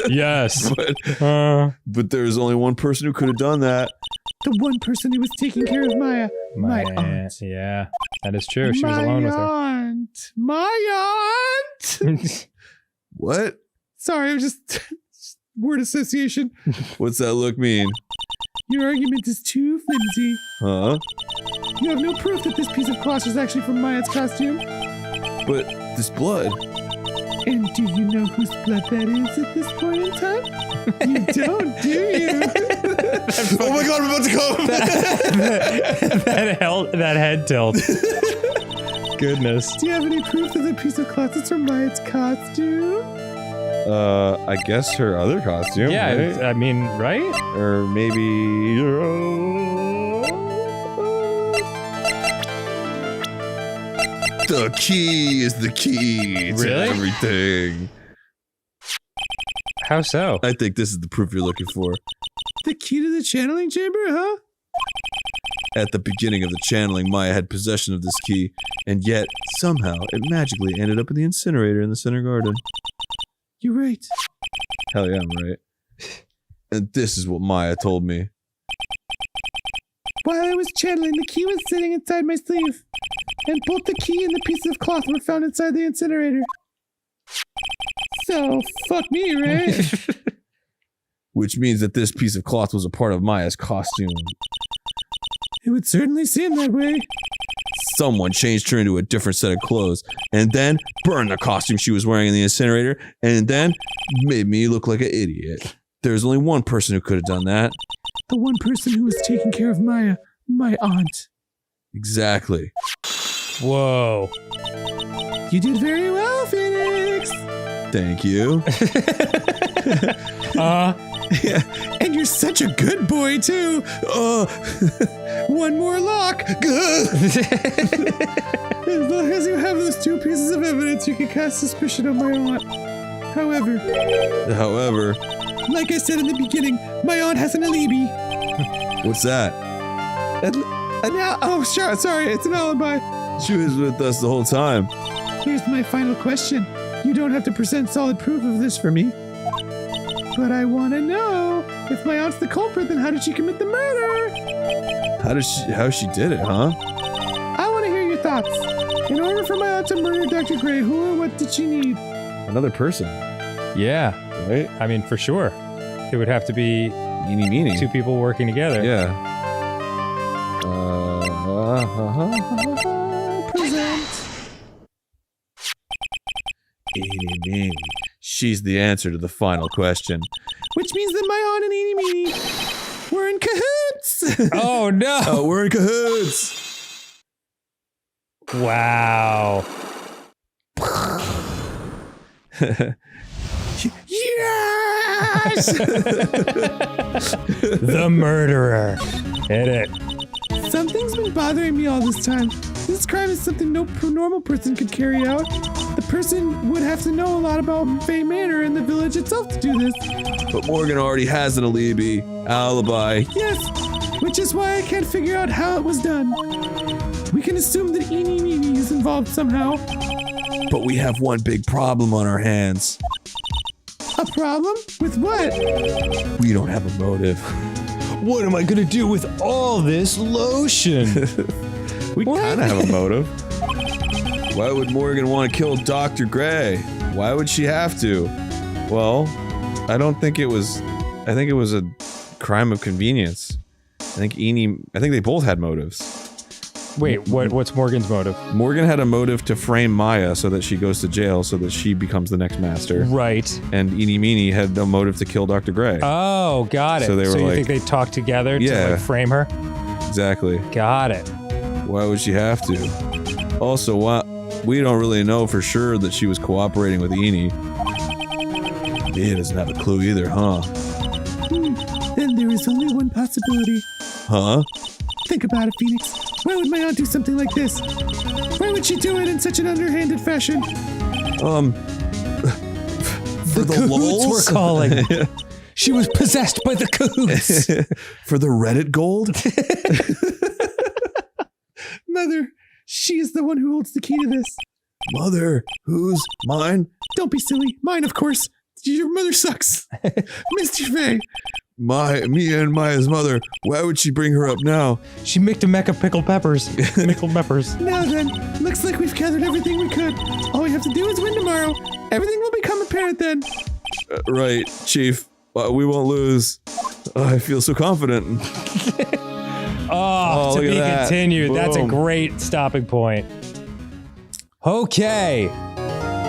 Yes. But there's only one person who could have done that. The one person who was taking care of Maya. My aunt. Yeah, that is true. She was alone with her. My aunt! What? Sorry, I'm just... word association. What's that look mean? Your argument is too flimsy. Huh? You have no proof that this piece of cloth is actually from Maya's costume. But this blood. And do you know whose blood that is at this point in time? You don't, do you? Oh my god, I'm about to come! that head tilt. Goodness. Do you have any proof that the piece of cloth is from Maya's costume? I guess her other costume. Yeah, right? I mean, right? Or maybe. The key is the key to Really? everything. How so? I think this is the proof you're looking for. The key to the channeling chamber, huh? At the beginning of the channeling, Maya had possession of this key, and yet, somehow, it magically ended up in the incinerator in the center garden. You're right. Hell yeah, I'm right. And this is what Maya told me. While I was channeling, the key was sitting inside my sleeve. And both the key and the piece of cloth were found inside the incinerator. So, fuck me, right? Which means that this piece of cloth was a part of Maya's costume. It would certainly seem that way. Someone changed her into a different set of clothes, and then burned the costume she was wearing in the incinerator, and then made me look like an idiot. There's only one person who could have done that. The one person who was taking care of Maya, my aunt. Exactly. Whoa. You did very well, Phoenix. Thank you. Yeah, and you're such a good boy, too. One more lock. As long as you have those two pieces of evidence, you can cast suspicion on my aunt. However, like I said in the beginning, my aunt has an alibi. What's that? Oh, sure, sorry, it's an alibi. She was with us the whole time. Here's my final question. You don't have to present solid proof of this for me. But I want to know, if my aunt's the culprit, then how did she commit the murder? How she did it, huh? I want to hear your thoughts. In order for my aunt to murder Dr. Gray, who or what did she need? Another person, Yeah. right? I mean, for sure. It would have to be Eeny meeny. two people working together. Yeah. Present. Eeny meeny. She's the answer to the final question. Which means that my aunt and Eeny Meeny were in cahoots. Oh, no. Oh, we're in cahoots. Wow. Yes! The murderer. Hit it. Something's been bothering me all this time. This crime is something no normal person could carry out. The person would have to know a lot about Fay Manor and the village itself to do this. But Morgan already has an alibi. Yes, which is why I can't figure out how it was done. We can assume that Eeny Meeny is involved somehow. But we have one big problem on our hands. A problem? With what? We don't have a motive. What am I going to do with all this lotion? We kind of have a motive. Why would Morgan want to kill Dr. Gray? Why would she have to? Well, I think it was a crime of convenience. I think they both had motives. Wait, what's Morgan's motive? Morgan had a motive to frame Maya so that she goes to jail so that she becomes the next master. Right. And Eeny Meeny had a motive to kill Dr. Gray. Oh, got it. So they were you like- think they talked together to like frame her? Exactly. Got it. Why would she have to? Also, we don't really know for sure that she was cooperating with Eeny. He doesn't have a clue either, huh? Then there is only one possibility. Huh? Think about it, Phoenix. Why would my aunt do something like this? Why would she do it in such an underhanded fashion? For the Cahoots lulz? were calling. She was possessed by the cahoots. For the Reddit gold? Mother, she is the one who holds the key to this. Mother, who's mine? Don't be silly. Mine, of course. Your mother sucks. Mr. Fay. me and Maya's mother. Why would she bring her up now? She mixed a mecca pickled peppers. Pickled peppers. Now then, looks like we've gathered everything we could. All we have to do is win tomorrow. Everything will become apparent then. Right, Chief. We won't lose. I feel so confident. Oh, to look be at that. continued. That's a Boom. great stopping point. Okay.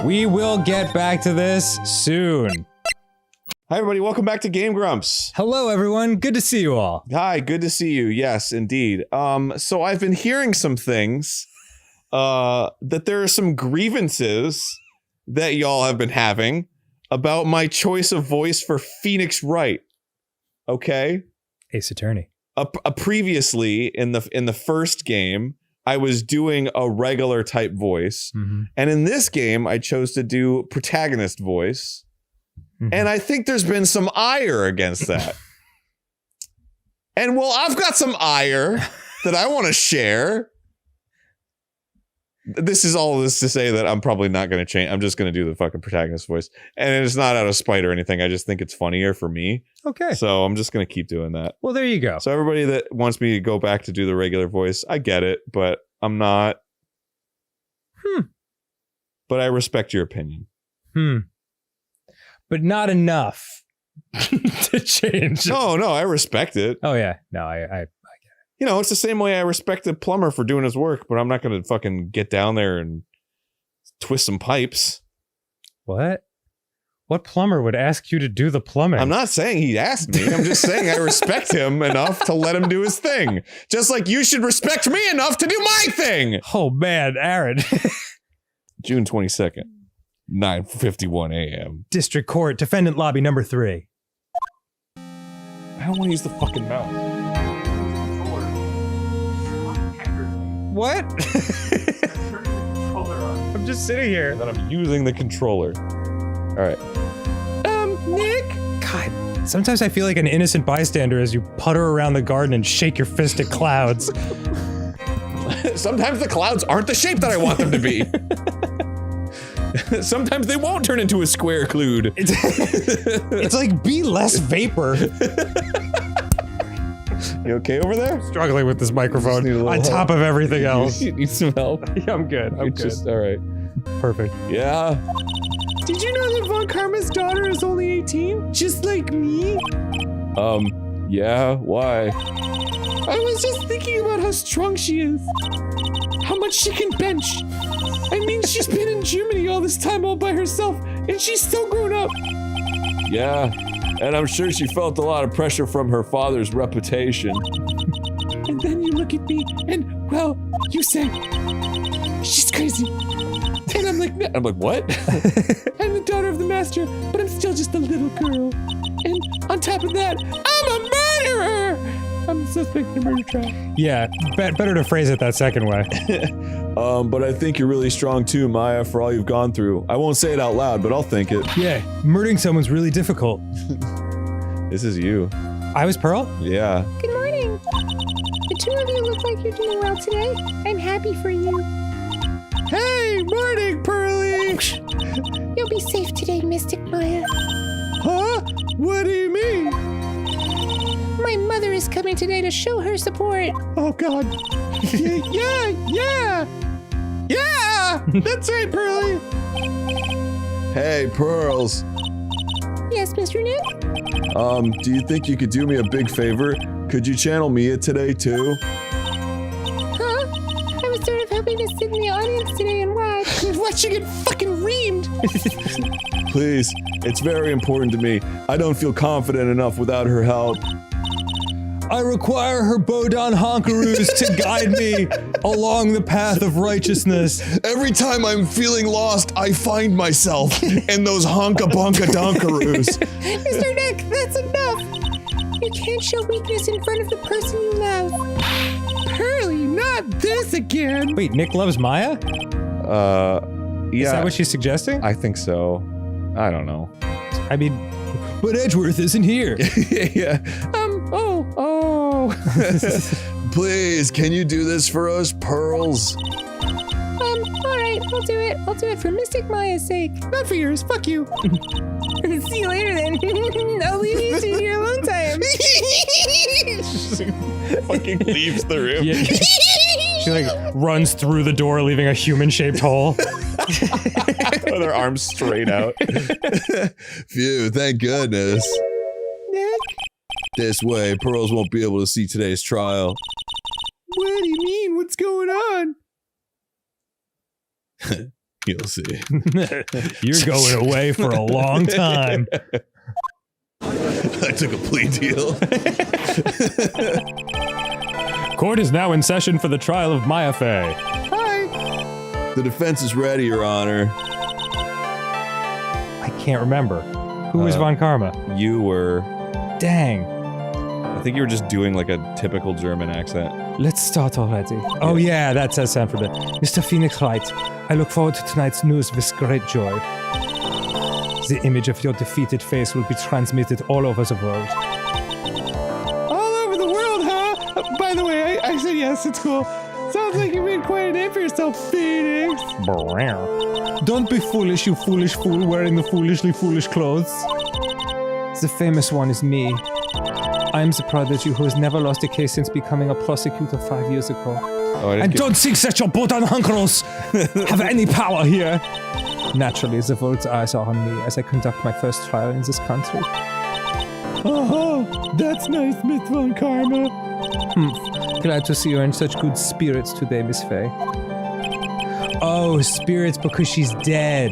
We will get back to this soon. Hi, everybody. Welcome back to Game Grumps. Hello, everyone. Good to see you all. Hi, good to see you. Yes, indeed. So I've been hearing some things, that there are some grievances that y'all have been having about my choice of voice for Phoenix Wright. Okay? Ace Attorney. Previously, in the first game, I was doing a regular type voice. Mm-hmm. And in this game, I chose to do protagonist voice. Mm-hmm. And I think there's been some ire against that. And well, I've got some ire that I want to share. This is all this to say that I'm probably not going to change. I'm just going to do the fucking protagonist voice. And it's not out of spite or anything. I just think it's funnier for me. Okay. So I'm just going to keep doing that. Well, there you go. So everybody that wants me to go back to do the regular voice, I get it, but I'm not. But I respect your opinion. But not enough to change. No, I respect it. Oh, yeah. No, I You know, it's the same way I respect a plumber for doing his work, but I'm not going to fucking get down there and twist some pipes. What? What plumber would ask you to do the plumbing? I'm not saying he asked me. I'm just saying I respect him enough to let him do his thing. Just like you should respect me enough to do my thing. Oh, man, Aaron. June 22nd, 9:51 a.m. District Court, defendant lobby number 3. I don't want to use the fucking mouse. What? I'm just sitting here. And then I'm using the controller. All right. Nick? God, sometimes I feel like an innocent bystander as you putter around the garden and shake your fist at clouds. Sometimes the clouds aren't the shape that I want them to be. Sometimes they won't turn into a square clued. It's like, be less vapor. You okay over there? Struggling with this microphone Just need a little on top of everything else. You need some help? Yeah, I'm good. I'm good. Just, all right. Perfect. Yeah. Did you know that Von Karma's daughter is only 18? Just like me? Yeah, why? I was just thinking about how strong she is. How much she can bench. I mean, she's been in Germany all this time all by herself, and she's still grown up. Yeah, and I'm sure she felt a lot of pressure from her father's reputation. And then you look at me, and, well, you say, she's crazy. And I'm like, no. I'm like, what? I'm the daughter of the master, but I'm still just a little girl. And on top of that, I'm a murderer! I'm suspect in a murder trial. Yeah, better to phrase it that second way. But I think you're really strong too, Maya, for all you've gone through. I won't say it out loud, but I'll think it. Yeah, murdering someone's really difficult. This is you. I was Pearl? Yeah. Good morning. The two of you look like you're doing well today. I'm happy for you. Hey, morning, Pearly! You'll be safe today, Mystic Maya. Huh? What do you mean? My mother is coming today to show her support. Oh, God. Yeah! That's right, Pearly! Hey, Pearls. Yes, Mr. Nick? Do you think you could do me a big favor? Could you channel Mia today too? Huh? I was sort of hoping to sit in the audience today and watch. Watch you get fucking reamed! Please, it's very important to me. I don't feel confident enough without her help. I require her Bodon Honkaroos to guide me along the path of righteousness. Every time I'm feeling lost, I find myself in those honka-bonka-donkaroos. Mr. Nick, that's enough! You can't show weakness in front of the person you love. Pearly, not this again! Wait, Nick loves Maya? Yeah. Is that what she's suggesting? I think so. I don't know. I mean, but Edgeworth isn't here. Yeah. Oh. Please, can you do this for us, Pearls? Alright, I'll do it. I'll do it for Mystic Maya's sake. Not for yours. Fuck you. See you later then. I'll leave you to your alone time. Fucking leaves the room. Yeah. She like runs through the door, leaving a human-shaped hole. With her arms straight out. Phew, thank goodness. Nick? This way, Pearls won't be able to see today's trial. What do you mean? What's going on? You'll see. You're going away for a long time. I took a plea deal. Court is now in session for the trial of Maya Fey. Hi. The defense is ready, Your Honor. I can't remember. Who was Von Karma? You were... Dang. I think you were just doing like a typical German accent. Let's start already. Oh yeah, that says something. Mr. Phoenix Wright, I look forward to tonight's news with great joy. The image of your defeated face will be transmitted all over the world. All over the world, huh? By the way, I said yes, it's cool. Sounds like you made quite a name for yourself, Phoenix. Don't be foolish, you foolish fool wearing the foolishly foolish clothes. The famous one is me. I am the prodigy who has never lost a case since becoming a prosecutor 5 years ago. Oh, And don't think that your botanicals have any power here. Naturally, the world's eyes are on me as I conduct my first trial in this country. Oh, that's nice, Miss Von Karma. Glad to see you're in such good spirits today, Miss Fey. Oh, spirits because she's dead.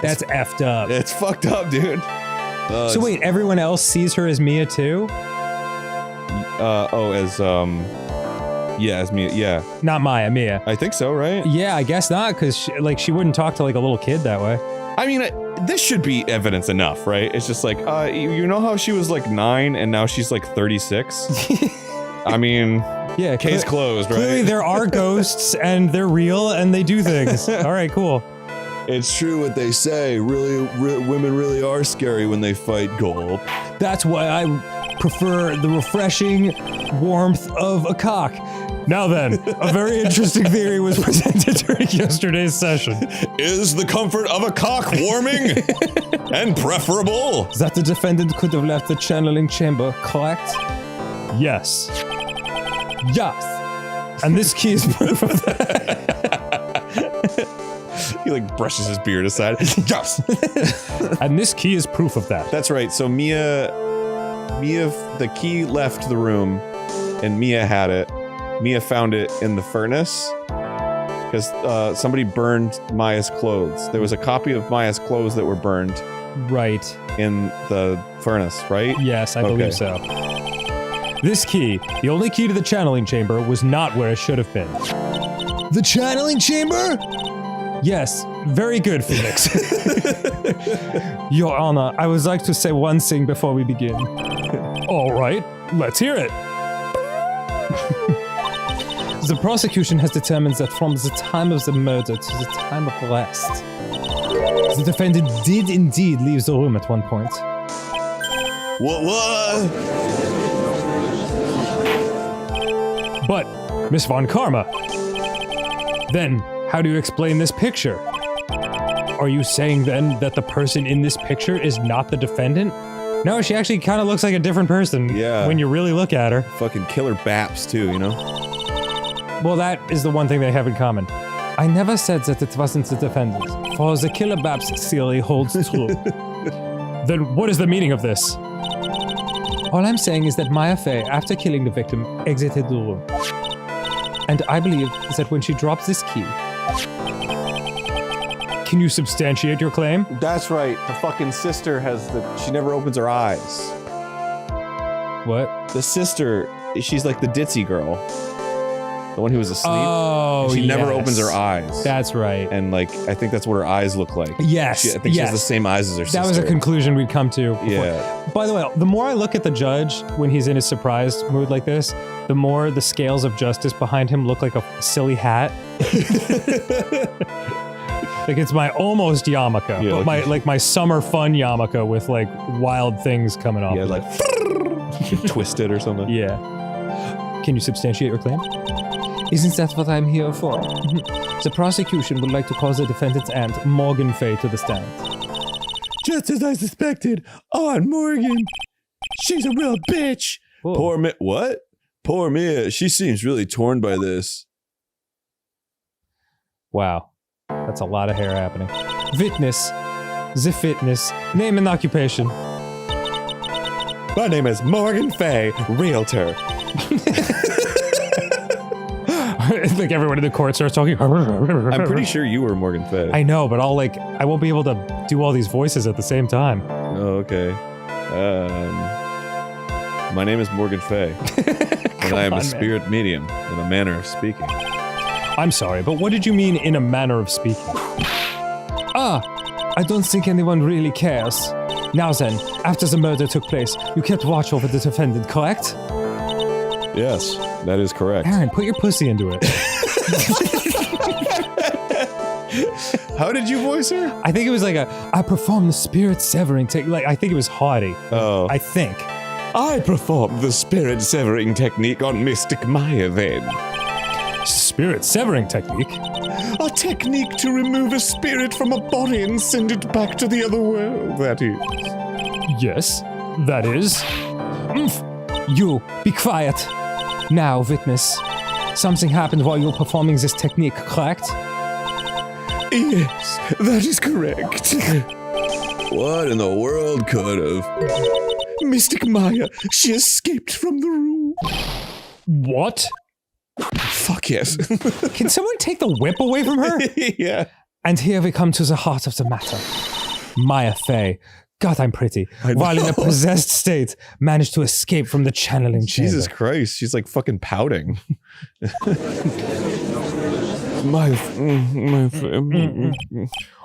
That's effed up. It's fucked up, dude. So wait, everyone else sees her as Mia too? As Mia, yeah. Not Maya, Mia. I think so, right? Yeah, I guess not, because she wouldn't talk to like a little kid that way. I mean, this should be evidence enough, right? It's just like, you know how she was like 9 and now she's like 36? I mean, yeah, case closed, right? Clearly there are ghosts and they're real and they do things. All right, cool. It's true what they say. Women really are scary when they fight gold. That's why I prefer the refreshing warmth of a cock. Now then, a very interesting theory was presented during yesterday's session. Is the comfort of a cock warming and preferable? That the defendant could have left the channeling chamber, correct? Yes. Yes. And this key is proof of that. He like brushes his beard aside. Yes. And this key is proof of that. That's right. So Mia, the key left the room, and Mia had it. Mia found it in the furnace because somebody burned Maya's clothes. There was a copy of Maya's clothes that were burned. Right. In the furnace, right? Yes, I believe so. This key, the only key to the channeling chamber, was not where it should have been. The channeling chamber? Yes, very good, Phoenix. Your Honor, I would like to say one thing before we begin. All right, let's hear it. The prosecution has determined that from the time of the murder to the time of arrest, the defendant did indeed leave the room at one point. What? But, Miss Von Karma, then how do you explain this picture? Are you saying then that the person in this picture is not the defendant? No, she actually kind of looks like a different person. Yeah. When you really look at her. Fucking killer baps too, you know? Well, that is the one thing they have in common. I never said that it wasn't the defendant, for the killer baps theory holds true. Then what is the meaning of this? All I'm saying is that Maya Fey, after killing the victim, exited the room. And I believe that when she dropped this key... Can you substantiate your claim? That's right. The fucking sister has she never opens her eyes. What? The sister, she's like the ditzy girl. The one who was asleep. Oh, she never yes. opens her eyes. That's right. And like, I think that's what her eyes look like. Yes, I think she has the same eyes as her sister. That was a conclusion we'd come to before. Yeah. By the way, the more I look at the judge when he's in his surprised mood like this, the more the scales of justice behind him look like a silly hat. Like it's my almost yarmulke, Yeah, but my summer fun yarmulke with like wild things coming off. Yeah, like twisted or something. Yeah. Can you substantiate your claim? Isn't that what I'm here for? The prosecution would like to call the defendant's aunt, Morgan Fay, to the stand. Just as I suspected, Aunt Morgan. She's a real bitch. Whoa. Poor Mia. What? Poor Mia. She seems really torn by this. Wow. That's a lot of hair happening. Witness. The fitness. Name and occupation. My name is Morgan Fay, realtor. Like everyone in the court starts talking. I'm pretty sure you were Morgan Fay. I know, but I won't be able to do all these voices at the same time. Oh, okay. My name is Morgan Fay, and I am a spirit medium in a manner of speaking. I'm sorry, but what did you mean in a manner of speaking? I don't think anyone really cares. Now then, after the murder took place, you kept watch over the defendant, correct? Yes, that is correct. Aaron, put your pussy into it. How did you voice her? I think it was like I performed the spirit severing technique. I think it was haughty. Oh. I think. I performed the spirit severing technique on Mystic Maya then. Spirit severing technique? A technique to remove a spirit from a body and send it back to the other world, that is. Yes, that is. You, be quiet. Now, witness. Something happened while you were performing this technique, correct? Yes, that is correct. What in the world could have? Mystic Maya, she escaped from the room. What? Fuck yes. Can someone take the whip away from her? Yeah. And here we come to the heart of the matter. Maya Fay, God, I'm pretty, while in a possessed state, managed to escape from the channeling chamber. Jesus Christ, she's like fucking pouting.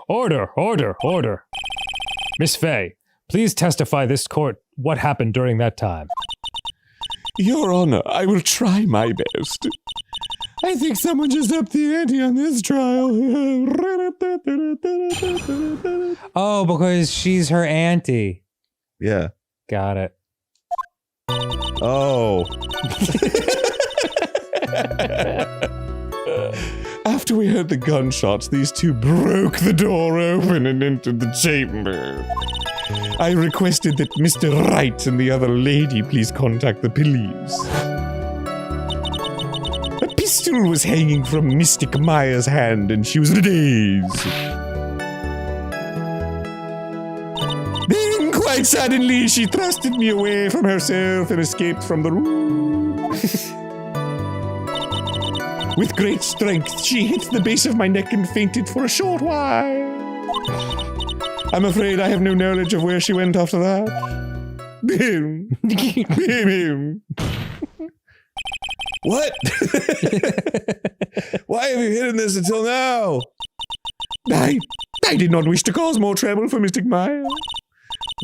Order. Miss Fay, please testify this court what happened during that time. Your Honor, I will try my best. I think someone just upped the ante on this trial. Oh, because she's her auntie. Yeah. Got it. Oh. After we heard the gunshots, these two broke the door open and entered the chamber. I requested that Mr. Wright and the other lady please contact the police. A pistol was hanging from Mystic Maya's hand and she was in a daze. Then, quite suddenly, she thrusted me away from herself and escaped from the room. With great strength, she hit the base of my neck and fainted for a short while. I'm afraid I have no knowledge of where she went after that. Boom. Boom. What? Why have you hidden this until now? I did not wish to cause more trouble for Mystic Maya.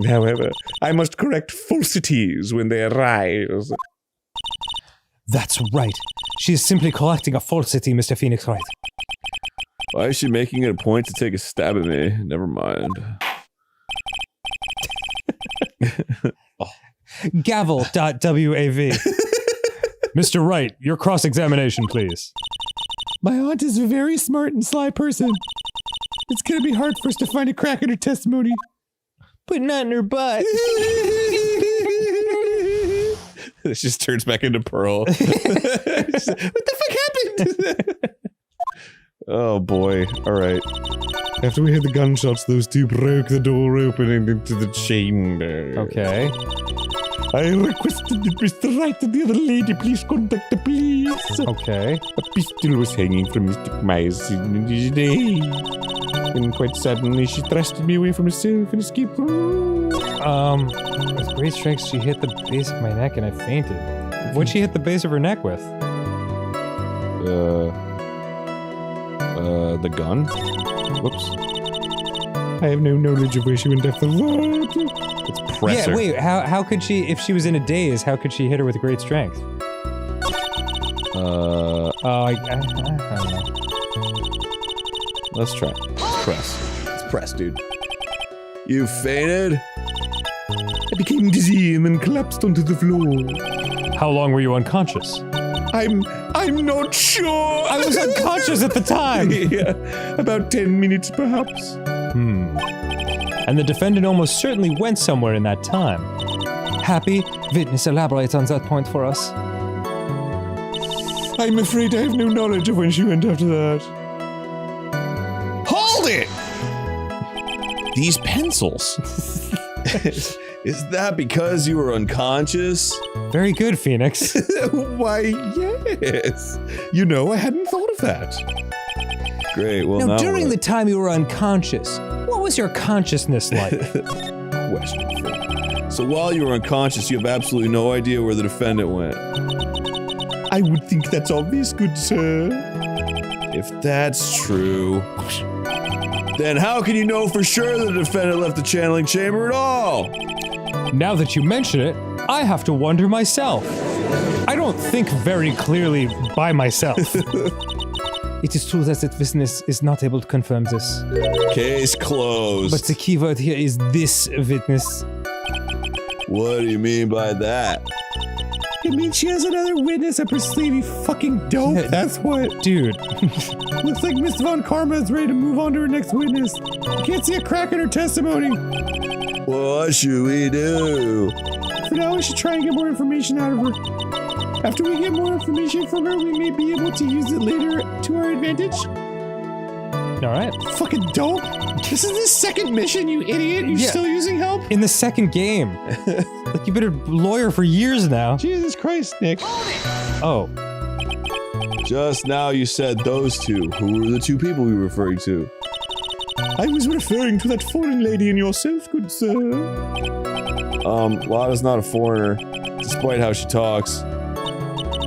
However, I must correct falsities when they arise. That's right. She is simply collecting a falsity, Mr. Phoenix Wright. Why is she making it a point to take a stab at me? Never mind. Gavel.wav. Mr. Wright, your cross-examination, please. My aunt is a very smart and sly person. It's gonna be hard for us to find a crack in her testimony. But not in her butt. It just turns back into Pearl. What the fuck happened? Oh boy. Alright. After we heard the gunshots, those two broke the door open and into the chamber. Okay. I requested that Mr. Wright and the other lady please contact the police. Okay. A pistol was hanging from Mystic Maya's day. And quite suddenly she thrusted me away from herself and escaped the room. With great strength, she hit the base of my neck and I fainted. What'd she hit the base of her neck with? The gun? Whoops. I have no knowledge of where she went after that. It's presser. Yeah, wait, how could she, if she was in a daze, how could she hit her with great strength? I don't know. Let's try. Press. It's press, dude. You fainted? I became dizzy and then collapsed onto the floor. How long were you unconscious? I'm not sure. I was unconscious at the time. Yeah, about 10 minutes perhaps. And the defendant almost certainly went somewhere in that time. Happy, witness, elaborate on that point for us. I'm afraid I have no knowledge of when she went after that. Hold it! These pencils. Is that because you were unconscious? Very good, Phoenix. Why, yes. You know, I hadn't thought of that. Great, well now during what? the time you were unconscious, what was your consciousness like? Question for you. So while you were unconscious, you have absolutely no idea where the defendant went. I would think that's obvious, good sir. If that's true, then how can you know for sure the defendant left the channeling chamber at all? Now that you mention it, I have to wonder myself. I don't think very clearly by myself. It is true that the witness is not able to confirm this. Case closed. But the key word here is this witness. What do you mean by that? It means she has another witness up her sleeve, you fucking dope. Yeah, That's what. Dude. Looks like Miss Von Karma is ready to move on to her next witness. Can't see a crack in her testimony. What should we do? For now, we should try and get more information out of her. After we get more information from her, we may be able to use it later to our advantage. Alright. Fucking dope. This is the second mission, you idiot. You're still using help? In the second game. Like, you've been a lawyer for years now. Jesus Christ, Nick. Oh. Just now you said those two. Who were the two people you were referring to? I was referring to that foreign lady and yourself, good sir. Lada's not a foreigner, despite how she talks.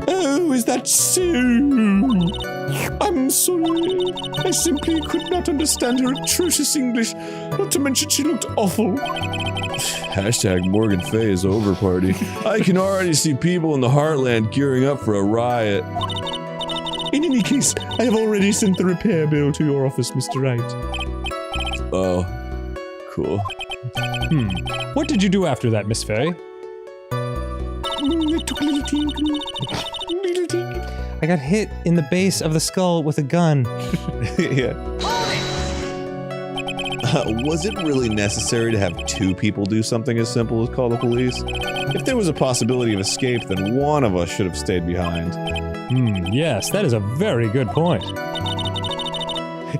Oh, is that so? I'm sorry. I simply could not understand her atrocious English, not to mention she looked awful. Hashtag Morgan Fay is over party. I can already see people in the heartland gearing up for a riot. In any case, I have already sent the repair bill to your office, Mr. Wright. Oh, cool. What did you do after that, Miss Fay? I took a little tinkle. Little tinkle. I got hit in the base of the skull with a gun. Yeah. Was it really necessary to have two people do something as simple as call the police? If there was a possibility of escape, then one of us should have stayed behind. Yes, that is a very good point.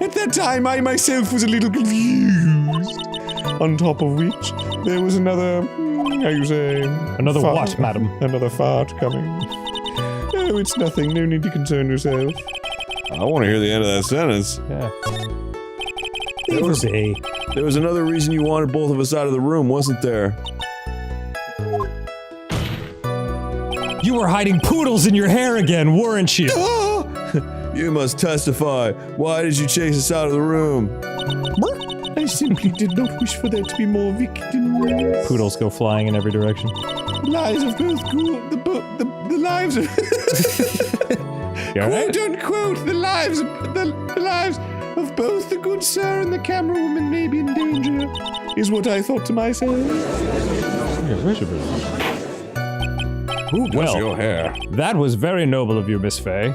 At that time, I myself was a little confused. On top of which, there was another, how you say? Another fart. what, madam? Another fart coming. Oh, it's nothing. No need to concern yourself. I want to hear the end of that sentence. Yeah. There was another reason you wanted both of us out of the room, wasn't there? You were hiding poodles in your hair again, weren't you? You must testify. Why did you chase us out of the room? I simply did not wish for there to be more victims. Poodles go flying in every direction. The lives of both the lives of quote unquote the lives of both the good sir and the camera woman may be in danger, is what I thought to myself. Who does your hair? That was very noble of you, Miss Fay.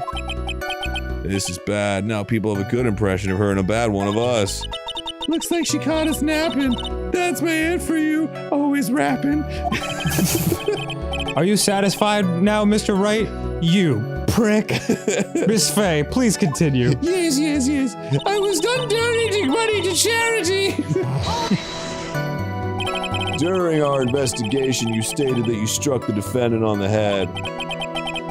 This is bad. Now people have a good impression of her and a bad one of us. Looks like she caught us napping. That's my ad for you. Always rapping. Are you satisfied now, Mr. Wright? You prick. Miss Fay, please continue. Yes. I was done donating money to charity. During our investigation, you stated that you struck the defendant on the head.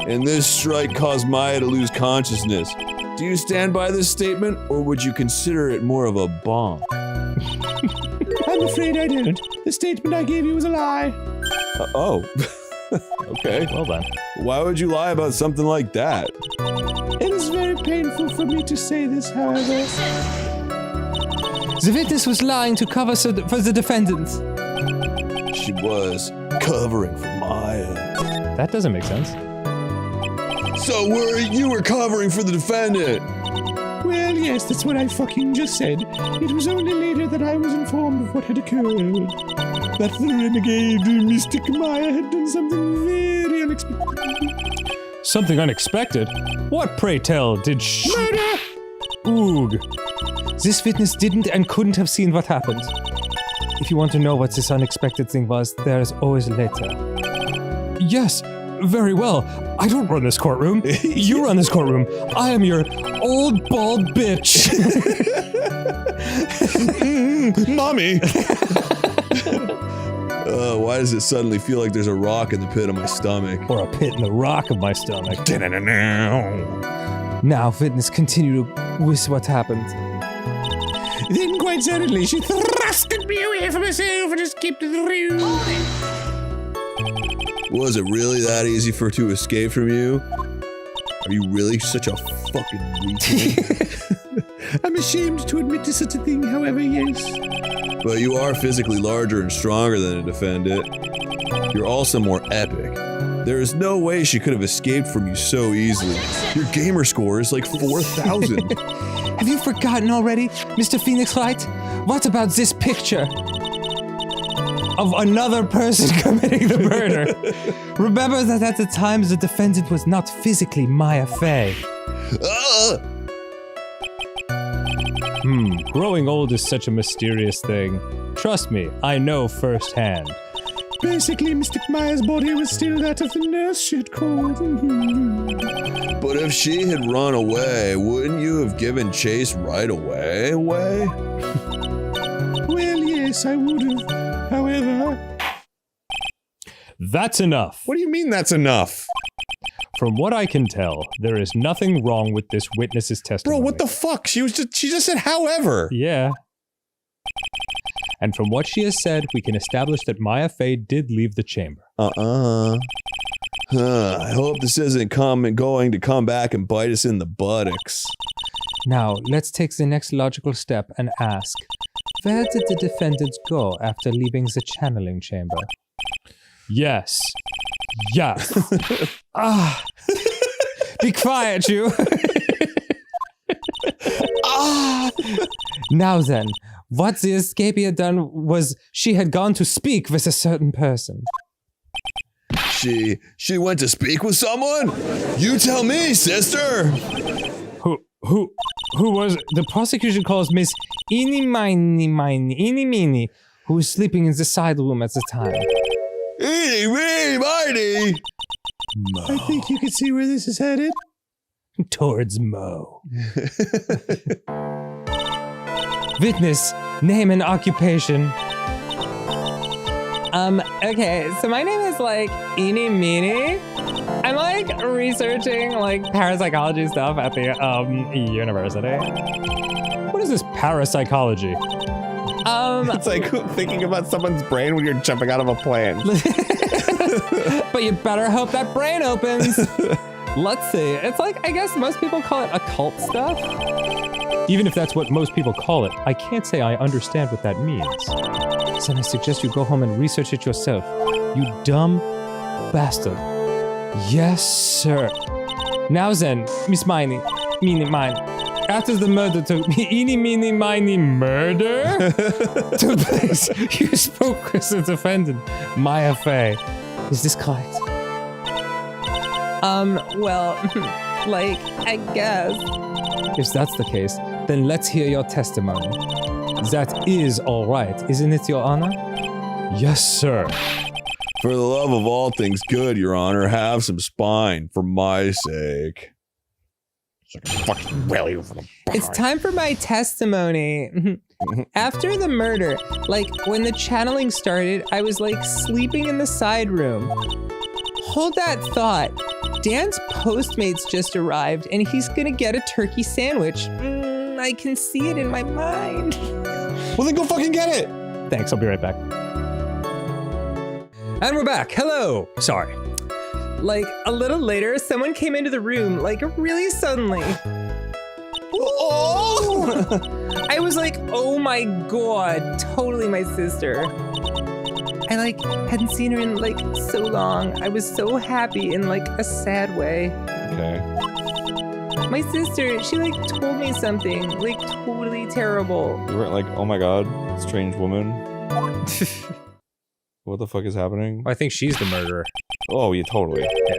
And this strike caused Maya to lose consciousness. Do you stand by this statement, or would you consider it more of a bonk? I'm afraid I didn't. The statement I gave you was a lie. Oh. Okay. Well done. Why would you lie about something like that? It is very painful for me to say this, however. The witness was lying to cover for the defendant. She was covering for Maya. That doesn't make sense. So you were covering for the defendant? Well, yes, that's what I fucking just said. It was only later that I was informed of what had occurred. That the renegade mystic Maya had done something very unexpected. Something unexpected? What, pray tell, did Murder! Oog. This witness didn't and couldn't have seen what happened. If you want to know what this unexpected thing was, there's always later. Yes, very well. I don't run this courtroom. You run this courtroom. I am your old bald bitch. Mommy! Why does it suddenly feel like there's a rock in the pit of my stomach? Or a pit in the rock of my stomach. Now, witness, continue to wish what happened. Then quite suddenly she thrusted me away from myself and escaped to the room. Was it really that easy for her to escape from you? Are you really such a fucking retard? I'm ashamed to admit to such a thing, however, yes. But you are physically larger and stronger than a defendant. You're also more epic. There is no way she could have escaped from you so easily. Your gamer score is like 4,000. Have you forgotten already, Mr. Phoenix Wright? What about this picture of another person committing the murder? Remember that at the time the defendant was not physically Maya Fey. Growing old is such a mysterious thing. Trust me, I know firsthand. Basically, Mystic Maya's body was still that of the nurse she had called. But if she had run away, wouldn't you have given chase right away? Well, yes, I would have. However... That's enough. What do you mean that's enough? From what I can tell, there is nothing wrong with this witness's testimony. Bro, what the fuck? She just said however. Yeah. And from what she has said, we can establish that Maya Fey did leave the chamber. I hope this isn't going to come back and bite us in the buttocks. Now, let's take the next logical step and ask, where did the defendant go after leaving the channeling chamber? Yes. Yes. Be quiet, you. Now then, what the escapee had done was she had gone to speak with a certain person. She went to speak with someone? You tell me, sister! Who was it? The prosecution calls Miss Eeny Meeny, who was sleeping in the side room at the time. Eeny Meeny! I think you can see where this is headed. Towards Mo. Witness, name and occupation. Okay, so my name is Eeny Meeny. I'm researching parapsychology stuff at the university. What is this parapsychology? It's like thinking about someone's brain when you're jumping out of a plane. But you better hope that brain opens. Let's see. It's I guess most people call it occult stuff. Even if that's what most people call it, I can't say I understand what that means. So I suggest you go home and research it yourself. You dumb bastard. Yes, sir. Now then, Miss Meeny Mine. After the murder took Eeny Meeny Miny murder took place, you spoke with the defendant, Maya Fey. Is this correct? Well, I guess. If that's the case, then let's hear your testimony. That is all right, isn't it, Your Honor? Yes, sir. For the love of all things good, Your Honor, have some spine, for my sake. It's time for my testimony. After the murder, when the channeling started, I was sleeping in the side room. Hold that thought. Dan's Postmates just arrived and he's gonna get a turkey sandwich. I can see it in my mind. Well, then go fucking get it. Thanks, I'll be right back. And we're back. Hello. Sorry. A little later, someone came into the room, really suddenly. Oh! I was oh my god, totally my sister. I hadn't seen her in so long. I was so happy in a sad way. Okay. My sister, she told me something totally terrible. You weren't oh my god, strange woman. What the fuck is happening? I think she's the murderer. Oh, yeah, totally. Yeah.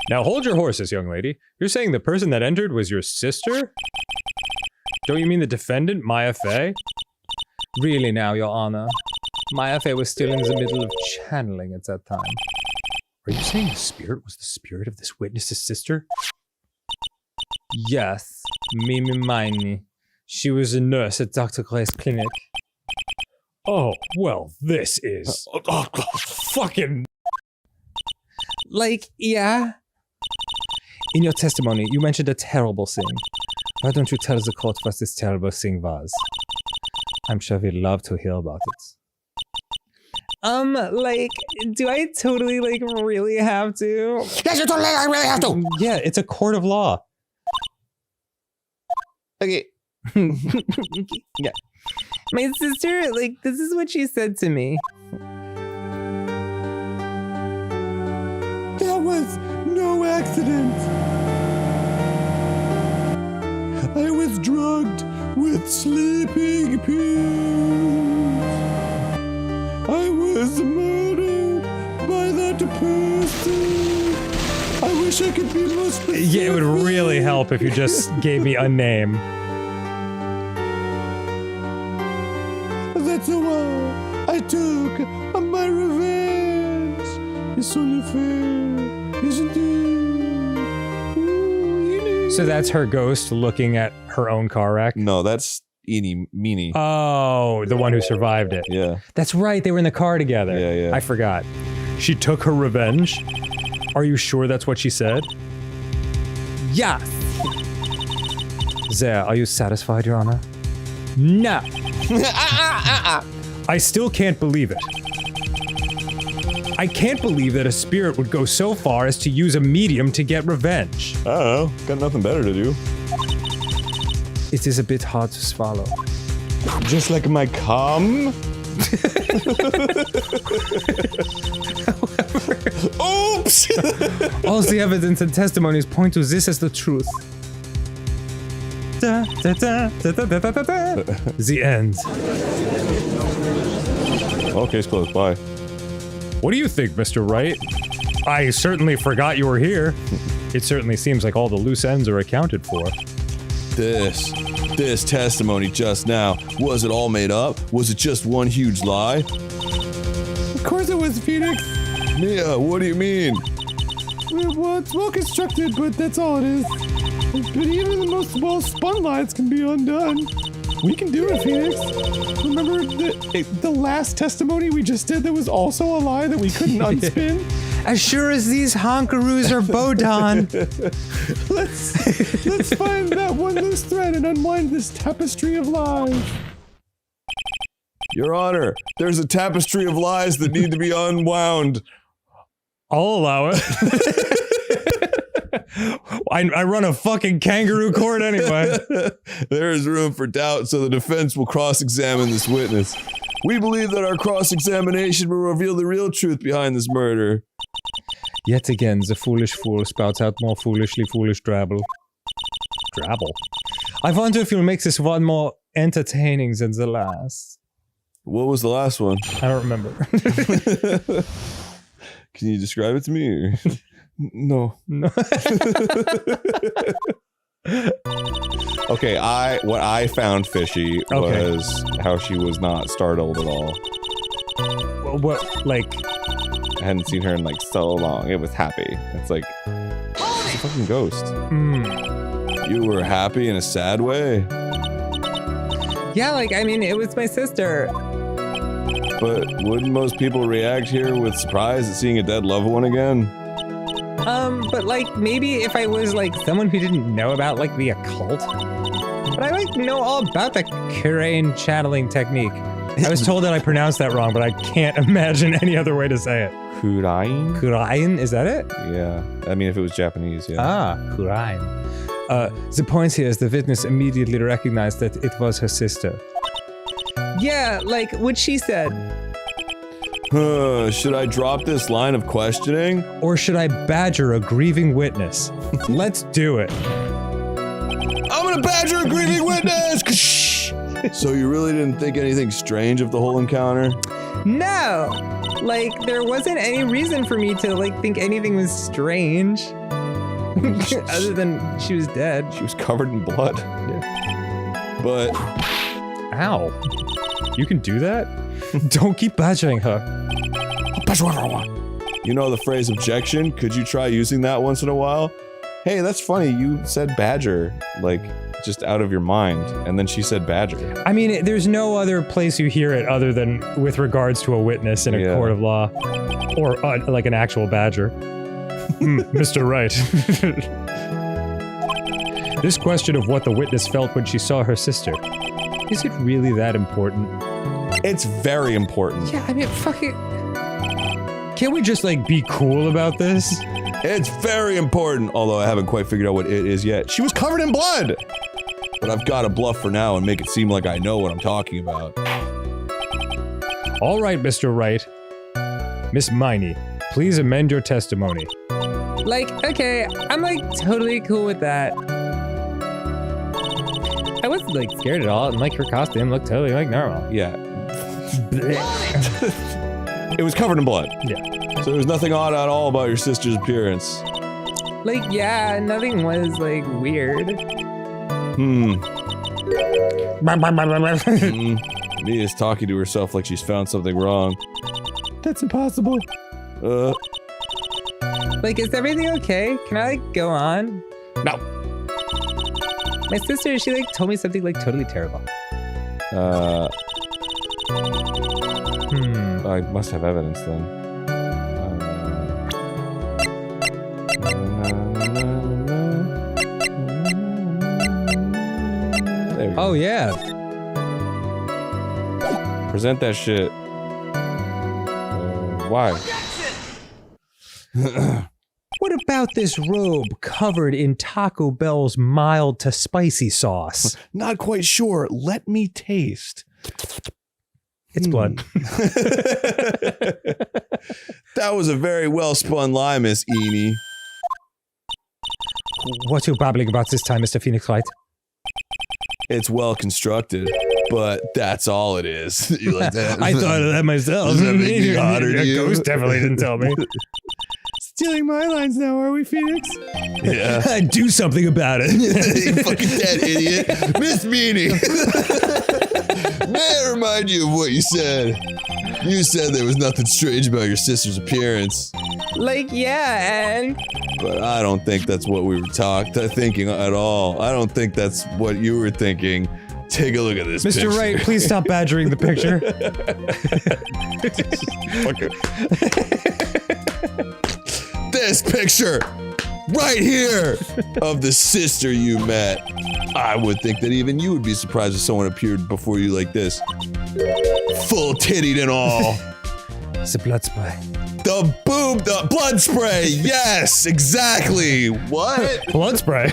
Now hold your horses, young lady. You're saying the person that entered was your sister? Don't you mean the defendant, Maya Fey? Really now, Your Honor. Maya Fey was still in the middle of channeling at that time. Are you saying the spirit was the spirit of this witness's sister? Yes. Mimi Miney. She was a nurse at Dr. Gray's clinic. Oh, well, this is... fucking... Like, yeah. In your testimony, you mentioned a terrible thing. Why don't you tell the court what this terrible thing was? I'm sure we'd love to hear about it. Like, do I totally, like, really have to? Yes, you totally really have to. Yeah, it's a court of law. Okay. Yeah. My sister, like, this is what she said to me. That was no accident. I was drugged with sleeping pills. I was murdered by that person. I wish I could be more specific. Yeah, it would really help if you just gave me a name. That's why I took my revenge. It's only fair, isn't it? Ooh, So that's her ghost looking at her own car wreck? No, that's Eenie Meanie. Oh, the one who survived it. Yeah. That's right, they were in the car together. Yeah, yeah. I forgot. She took her revenge? Are you sure that's what she said? Yes. There, are you satisfied, Your Honor? No. I still can't believe it. I can't believe that a spirit would go so far as to use a medium to get revenge. I don't know. Got nothing better to do. It is a bit hard to swallow. Just like my cum? Oops! All the evidence and testimonies point to this as the truth. Da, da, da, da, da, da, da, da. The end. Well, case closed. Bye. What do you think, Mr. Wright? I certainly forgot you were here. It certainly seems like all the loose ends are accounted for. This testimony just now, was it all made up? Was it just one huge lie? Of course it was, Phoenix. Mia, what do you mean? Well, it's well constructed, but that's all it is. But even the most well-spun lies can be undone. We can do it, Phoenix. Remember the last testimony we just did that was also a lie that we couldn't unspin? As sure as these honkaroos are Bodon. Let's find that one loose thread and unwind this tapestry of lies. Your Honor, there's a tapestry of lies that need to be unwound. I'll allow it. I run a fucking kangaroo court anyway. There is room for doubt, so the defense will cross-examine this witness. We believe that our cross-examination will reveal the real truth behind this murder. Yet again, the foolish fool spouts out more foolishly foolish drabble. Drabble? I wonder if you'll make this one more entertaining than the last. What was the last one? I don't remember. Can you describe it to me? Or? No. Okay, what I found fishy was how she was not startled at all. What, like... I hadn't seen her in like so long. It was happy. It's like, it's a fucking ghost. You were happy in a sad way? Yeah, like, I mean, it was my sister. But wouldn't most people react here with surprise at seeing a dead loved one again? But like, maybe if I was like someone who didn't know about like the occult. But I like know all about the Kurain channeling technique. I was told that I pronounced that wrong, but I can't imagine any other way to say it. Kurain? Kurain, is that it? Yeah. I mean, if it was Japanese, yeah. Ah, Kurain. The point here is the witness immediately recognized that it was her sister. Yeah, like what she said. Should I drop this line of questioning? Or should I badger a grieving witness? Let's do it. I'm gonna badger a grieving witness! So you really didn't think anything strange of the whole encounter? No! Like, there wasn't any reason for me to, like, think anything was strange. Other than she was dead. She was covered in blood. Yeah. But... Ow. You can do that? Don't keep badgering her. You know the phrase objection? Could you try using that once in a while? Hey, that's funny. You said badger, like, just out of your mind. And then she said badger. I mean, there's no other place you hear it other than with regards to a witness in a court of law. Or, like, an actual badger. Mr. Wright. This question of what the witness felt when she saw her sister. Is it really that important? It's very important. Yeah, I mean, fucking... Can't we just, like, be cool about this? It's very important, although I haven't quite figured out what it is yet. She was covered in blood! But I've got to bluff for now and make it seem like I know what I'm talking about. All right, Mr. Wright. Miss Miney, please amend your testimony. Like, okay, I'm like totally cool with that. I wasn't like scared at all, and like her costume looked totally like normal. Yeah. It was covered in blood. Yeah. So there was nothing odd at all about your sister's appearance. Like, yeah, nothing was like weird. Mia's talking to herself like she's found something wrong. That's impossible. Like, is everything okay? Can I like go on? No. My sister, she like told me something like totally terrible. I must have evidence then. There we go. Oh, yeah. Present that shit. Why? What about this robe covered in Taco Bell's mild to spicy sauce? Not quite sure. Let me taste. It's blood. That was a very well spun lie, Miss Eenie. What are you babbling about this time, Mr. Phoenix Wright? It's well constructed, but that's all it is. You like that? I thought of that myself. Does that make me hotter to you? Ghost definitely didn't tell me. Stealing my lines now, are we, Phoenix? Yeah. Do something about it. You fucking dead idiot. Miss Meanie. May I remind you of what you said? You said there was nothing strange about your sister's appearance. Like, yeah, and... But I don't think that's what we were thinking at all. I don't think that's what you were thinking. Take a look at this Mr. picture. Wright, please stop badgering the picture. This picture right here of the sister you met. I would think that even you would be surprised if someone appeared before you like this. Full tittied and all. It's a blood spray. The blood spray. Yes, exactly. What? Blood spray.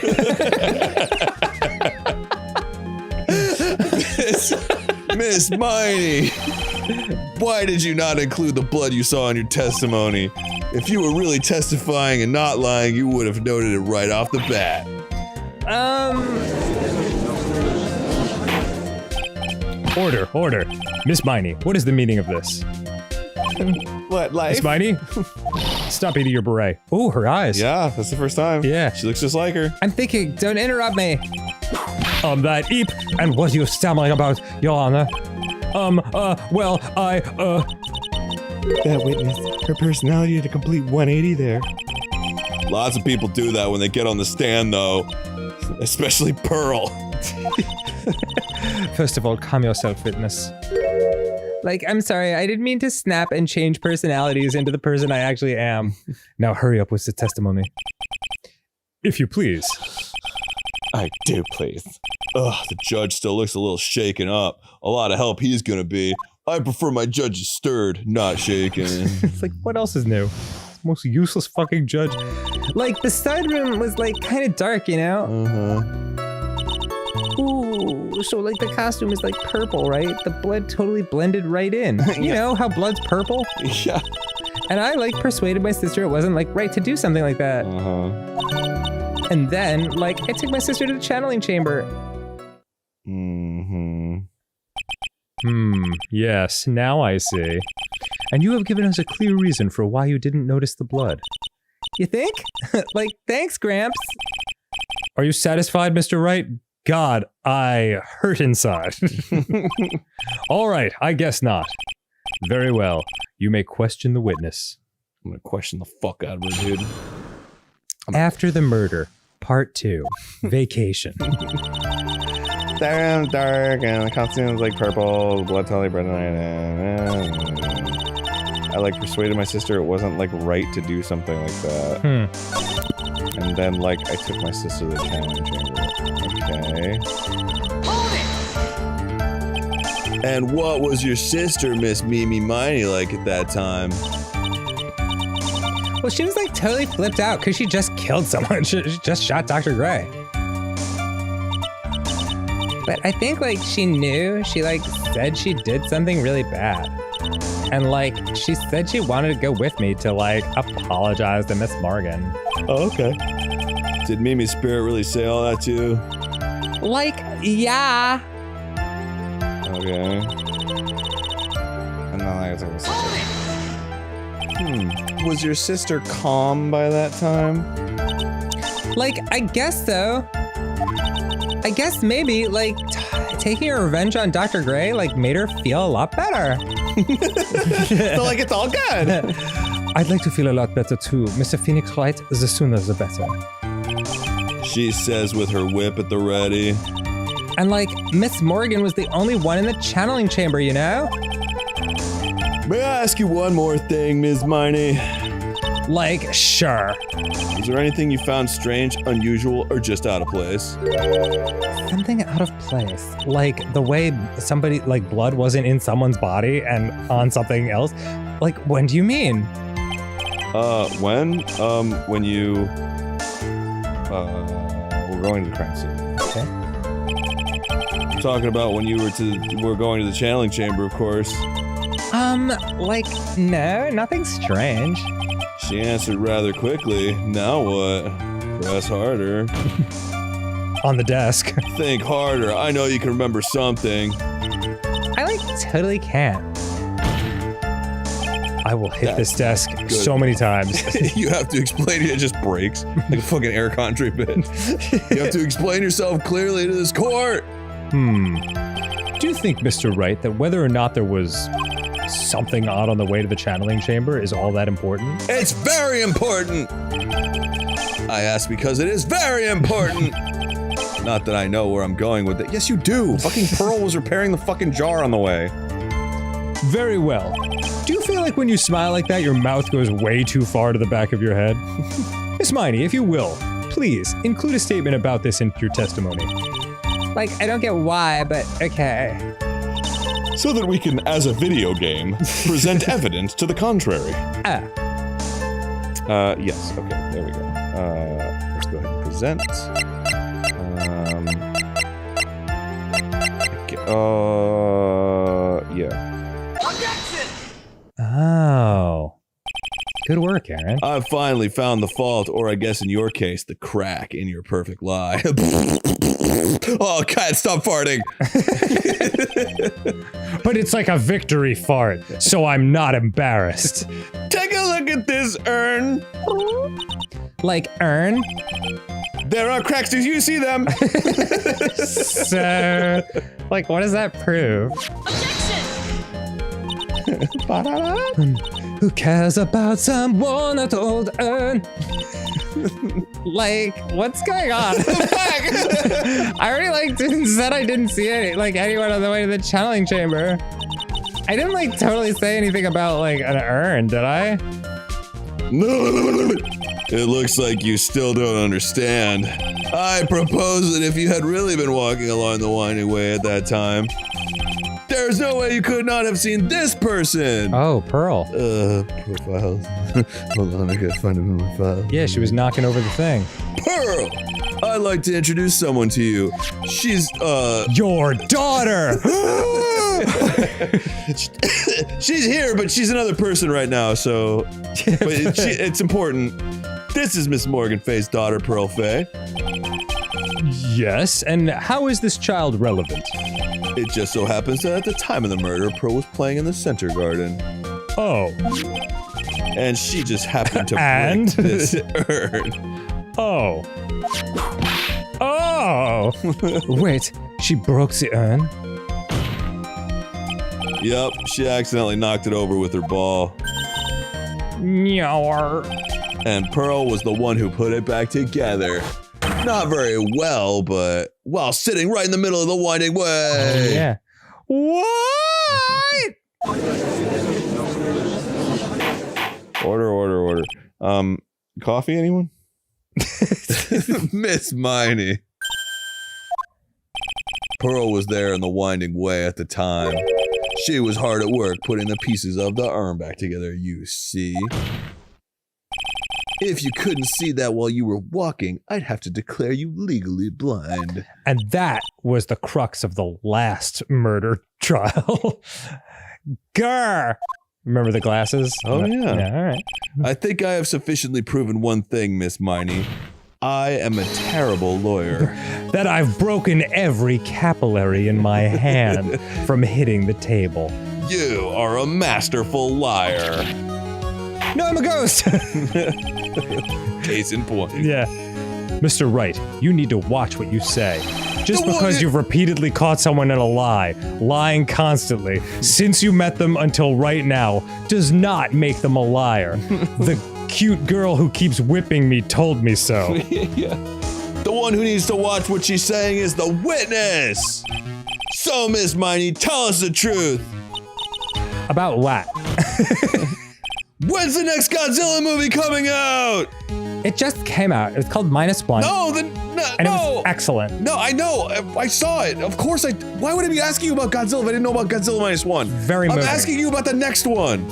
Miss Miney, why did you not include the blood you saw in your testimony? If you were really testifying and not lying, you would have noted it right off the bat. Order. Miss Miney, what is the meaning of this? What, life? Miss Miney? Stop eating your beret. Oh, her eyes. Yeah, that's the first time. Yeah. She looks just like her. I'm thinking, don't interrupt me. That eep, and what are you stammering about, Your Honor? That witness, her personality had a complete 180 there. Lots of people do that when they get on the stand, though. Especially Pearl. First of all, calm yourself, witness. Like, I'm sorry, I didn't mean to snap and change personalities into the person I actually am. Now hurry up with the testimony. If you please. I do, please. Ugh, the judge still looks a little shaken up. A lot of help he's gonna be. I prefer my judges stirred, not shaken. It's like, what else is new? Most useless fucking judge. Like, the side room was like kind of dark, you know? Ooh, so like the costume is like purple, right? The blood totally blended right in. You know how blood's purple? Yeah. And I like persuaded my sister it wasn't like right to do something like that. And then, like, I took my sister to the channeling chamber. Yes, now I see. And you have given us a clear reason for why you didn't notice the blood. You think? Like, thanks, Gramps. Are you satisfied, Mr. Wright? God, I hurt inside. All right, I guess not. Very well. You may question the witness. I'm gonna question the fuck out of her, dude. After the murder, part 2, vacation. Damn dark, and the costume's like purple, the blood totally red. I like persuaded my sister it wasn't like right to do something like that. And then like I took my sister to the channeling chamber. Okay. And what was your sister, Miss Mimi Miney, like at that time? Well, she was like totally flipped out because she just killed someone. She just shot Dr. Gray. But I think like she knew, she like said she did something really bad. And like she said she wanted to go with me to like apologize to Miss Morgan. Oh, okay. Did Mimi's spirit really say all that to you? Like, yeah. Okay. And then I was like, was your sister calm by that time? Like, I guess so. I guess maybe, like, taking her revenge on Dr. Gray, like, made her feel a lot better. So, like, it's all good. I'd like to feel a lot better, too. Mr. Phoenix Wright, the sooner the better. She says with her whip at the ready. And, like, Miss Morgan was the only one in the channeling chamber, you know? May I ask you one more thing, Ms. Miney? Like, sure. Is there anything you found strange, unusual, or just out of place? Something out of place. Like the way somebody, like blood wasn't in someone's body and on something else. Like, when do you mean? When you, we're going to the crime scene. Okay. I'm talking about when you were going to the channeling chamber, of course. Like, no, nothing strange. She answered rather quickly. Now what? Press harder. On the desk. Think harder. I know you can remember something. I, like, totally can't. I will hit this desk so many times. You have to explain it. It just breaks. Like a fucking air country bit. You have to explain yourself clearly to this court. Do you think, Mr. Wright, that whether or not there was something odd on the way to the channeling chamber is all that important? It's very important! I ask because it is very important! Not that I know where I'm going with it. Yes, you do! Fucking Pearl was repairing the fucking jar on the way. Very well. Do you feel like when you smile like that, your mouth goes way too far to the back of your head? Miss Miney, if you will, please include a statement about this in your testimony. Like, I don't get why, but okay. So that we can, as a video game, present evidence to the contrary. Yes, okay, there we go. Let's go ahead and present. Yeah. Oh. Good work, Aaron. I finally found the fault, or I guess in your case, the crack in your perfect lie. Oh, cat, stop farting. But it's like a victory fart, so I'm not embarrassed. Take a look at this urn. Like, urn? There are cracks. Did you see them? So, like, what does that prove? Who cares about someone at old urn? Like, what's going on? I already like said I didn't see anyone on the way to the channeling chamber. I didn't like totally say anything about like an urn, did I? No. It looks like you still don't understand. I propose that if you had really been walking along the winding way at that time, there's no way you could not have seen this person. Oh, Pearl. Profiles. Hold on, I gotta find him in my file. Yeah, she was knocking over the thing. Pearl! I'd like to introduce someone to you. She's, Your daughter! She's here, but she's another person right now, so... But it's important. This is Miss Morgan Fay's daughter, Pearl Fay. Yes, and how is this child relevant? It just so happens that at the time of the murder, Pearl was playing in the center garden. Oh. And she just happened to And? break this urn. Oh. Oh. Wait, she broke the urn? Yup, she accidentally knocked it over with her ball. Meower. And Pearl was the one who put it back together. Not very well, but while sitting right in the middle of the winding way. Yeah. What? Order. Coffee, anyone? Miss Miney. Pearl was there in the winding way at the time. She was hard at work putting the pieces of the urn back together, you see. If you couldn't see that while you were walking, I'd have to declare you legally blind. And that was the crux of the last murder trial. Grr! Remember the glasses? Oh, yeah. Yeah, all right. I think I have sufficiently proven one thing, Miss Miney. I am a terrible lawyer. That I've broken every capillary in my hand from hitting the table. You are a masterful liar. No, I'm a ghost! Case in point. Yeah. Mr. Wright, you need to watch what you say. Just The because one- you've repeatedly caught someone in a lie, lying constantly, since you met them until right now, does not make them a liar. The cute girl who keeps whipping me told me so. Yeah. The one who needs to watch what she's saying is the witness. So, Miss Miney, tell us the truth. About what? When's the next Godzilla movie coming out? It just came out. It was called -1. No, And it was excellent. No, I know. I saw it. Of course why would I be asking you about Godzilla if I didn't know about Godzilla -1? Very I'm moving. asking you about the next one.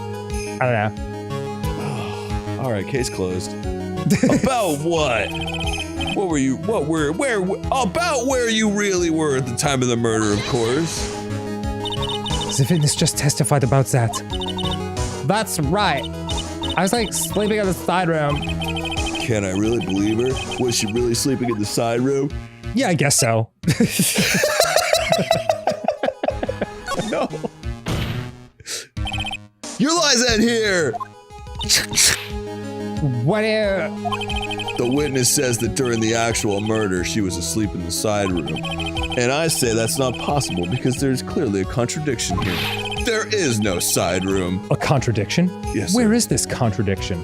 I don't know. All right, case closed. About what? About where you really were at the time of the murder, of course. The witness just testified about that. That's right. I was like sleeping in the side room. Can I really believe her? Was she really sleeping in the side room? Yeah, I guess so. No. Your lies end here! What do you... The witness says that during the actual murder, she was asleep in the side room. And I say that's not possible because there's clearly a contradiction here. There is no side room. A contradiction? Yes, Where sir. is this contradiction?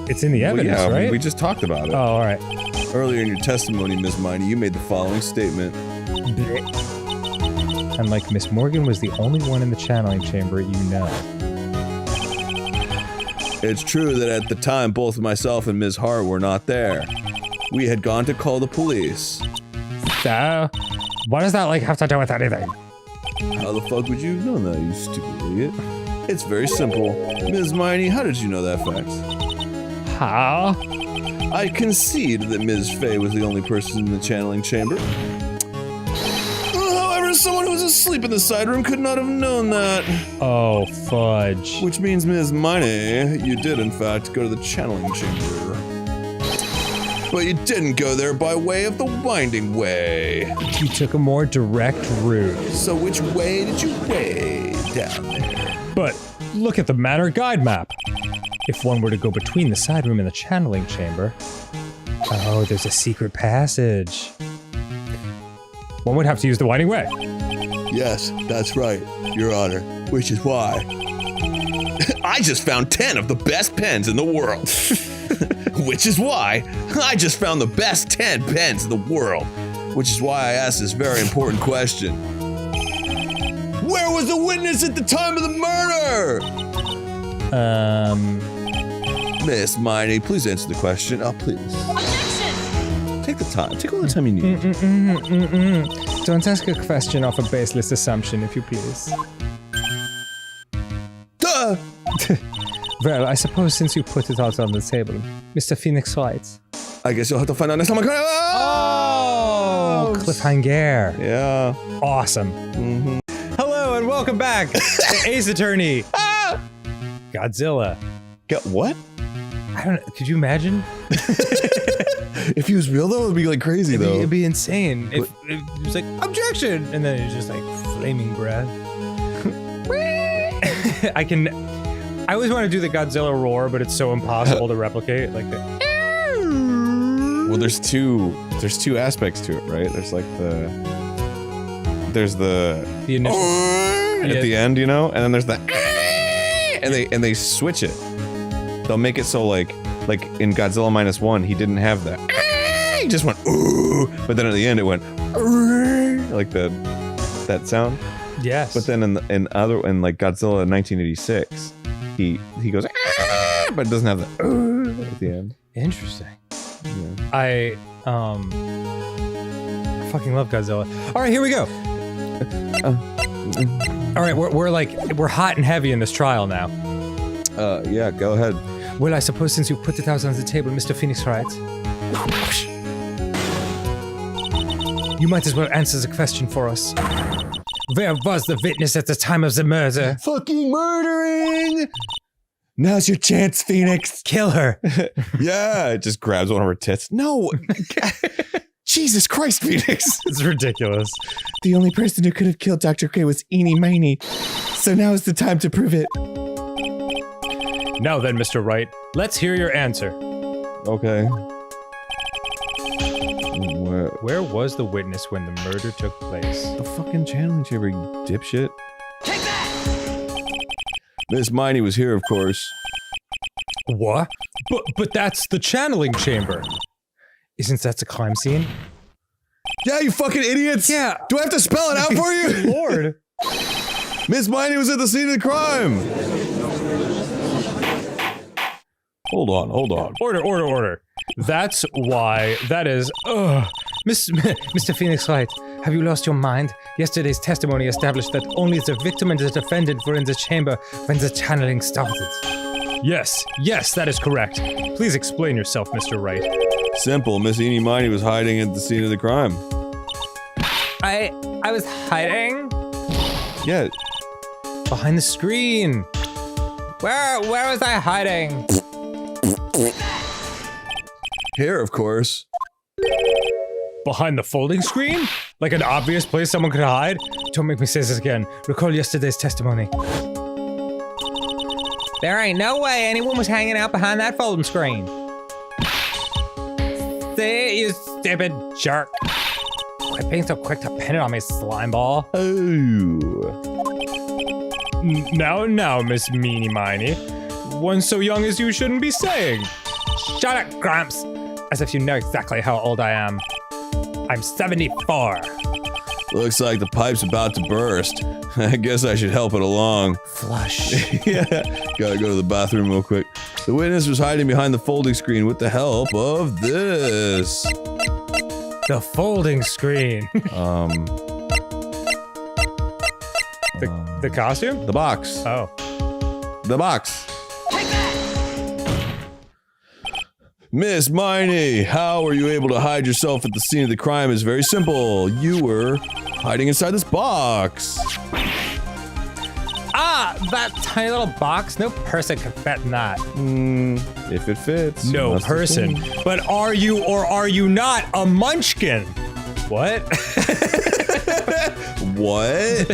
It's in the evidence, well, yeah, right? we just talked about it. Oh, all right. Earlier in your testimony, Ms. Miney, you made the following statement. And like Miss Morgan was the only one in the channeling chamber, you know. It's true that at the time, both myself and Ms. Hart were not there. We had gone to call the police. So, what does that like have to do with anything? How the fuck would you have known that, you stupid idiot? It's very simple. Ms. Miney, how did you know that fact? How? I concede that Ms. Fey was the only person in the channeling chamber. However, someone who was asleep in the side room could not have known that. Oh, fudge. Which means, Ms. Miney, you did in fact go to the channeling chamber. But you didn't go there by way of the winding way. You took a more direct route. So which way did you way down there? But look at the Manor Guide map. If one were to go between the side room and the channeling chamber... Oh, there's a secret passage. One would have to use the winding way. Yes, that's right, Your Honor. Which is why... I just found 10 of the best pens in the world. Which is why I just found the best 10 pens in the world. Which is why I asked this very important question. Where was the witness at the time of the murder? Miss Miney, please answer the question. Oh, please. Take the time. Take all the time you need. Don't ask a question off a baseless assumption, if you please. Duh! Well, I suppose since you put it out on the table, Mr. Phoenix Wright. I guess you'll have to find out next time I come. Oh! Cliffhanger. Yeah. Awesome. Hello and welcome back to Ace Attorney. Godzilla. What? I don't know. Could you imagine? If he was real though, it'd be like crazy though. It'd be insane. If it was like, objection! And then it's just like flaming breath. I always want to do the Godzilla roar, but it's so impossible to replicate. Like the. Well, there's two aspects to it, right? There's the initial at the end, you know, and then there's the and they switch it. They'll make it so like in Godzilla -1, he didn't have that. He just went ooh, but then at the end it went like that sound. Yes. But then in like Godzilla 1986, he goes but it doesn't have the at the end. Interesting. Yeah. I fucking love Godzilla. All right, here we go. All right, we're hot and heavy in this trial now. Yeah, go ahead. Well, I suppose since you put it out on the table, Mr. Phoenix Wright, you might as well answer the question for us. Where was the witness at the time of the murder? Fucking murdering! Now's your chance, Phoenix. Kill her. Yeah, it just grabs one of her tits. No. Jesus Christ, Phoenix. It's ridiculous. The only person who could have killed Dr. K was Eenie Meenie. So now is the time to prove it. Now then, Mr. Wright, let's hear your answer. Okay. Where was the witness when the murder took place? The fucking channeling chamber, you dipshit. Take that! Miss Miney was here, of course. What? But that's the channeling chamber. Isn't that the crime scene? Yeah, you fucking idiots! Yeah. Do I have to spell it out for you? Lord. Miss Miney was at the scene of the crime! Hold on. Order. That's why, that is, Mr. Phoenix Wright, have you lost your mind? Yesterday's testimony established that only the victim and the defendant were in the chamber when the channeling started. Yes, that is correct. Please explain yourself, Mr. Wright. Simple, Miss Eenie Miney was hiding at the scene of the crime. I was hiding? Yeah. Behind the screen. Where was I hiding? Here, of course. Behind the folding screen? Like an obvious place someone could hide? Don't make me say this again. Recall yesterday's testimony. There ain't no way anyone was hanging out behind that folding screen. See, you stupid jerk. Quit being so quick to pin it on me, slime ball. Oh. Now, Miss Meenie Miney. One so young as you shouldn't be saying. Shut up, Grumps. As if you know exactly how old I am. I'm 74. Looks like the pipe's about to burst. I guess I should help it along. Flush. Yeah, gotta go to the bathroom real quick. The witness was hiding behind the folding screen with the help of this. The folding screen. The costume? The box. Oh. The box. Miss Miney, how were you able to hide yourself at the scene of the crime is very simple. You were hiding inside this box. Ah, that tiny little box? No person can fit in that. If it fits. No That's the person. thing. But are you or are you not a munchkin? What? What?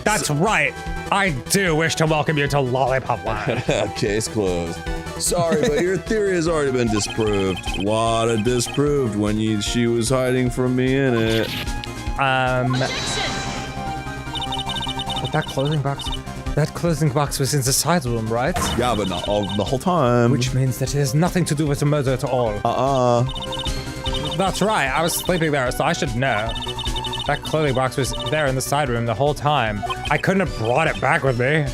That's right. I do wish to welcome you to Lollipop Land. Case closed. Sorry, but your theory has already been disproved. A lot of disproved when she was hiding from me in it. But that clothing box was in the side room, right? Yeah, but not all the whole time. Which means that it has nothing to do with the murder at all. That's right, I was sleeping there, so I should know. That clothing box was there in the side room the whole time. I couldn't have brought it back with me.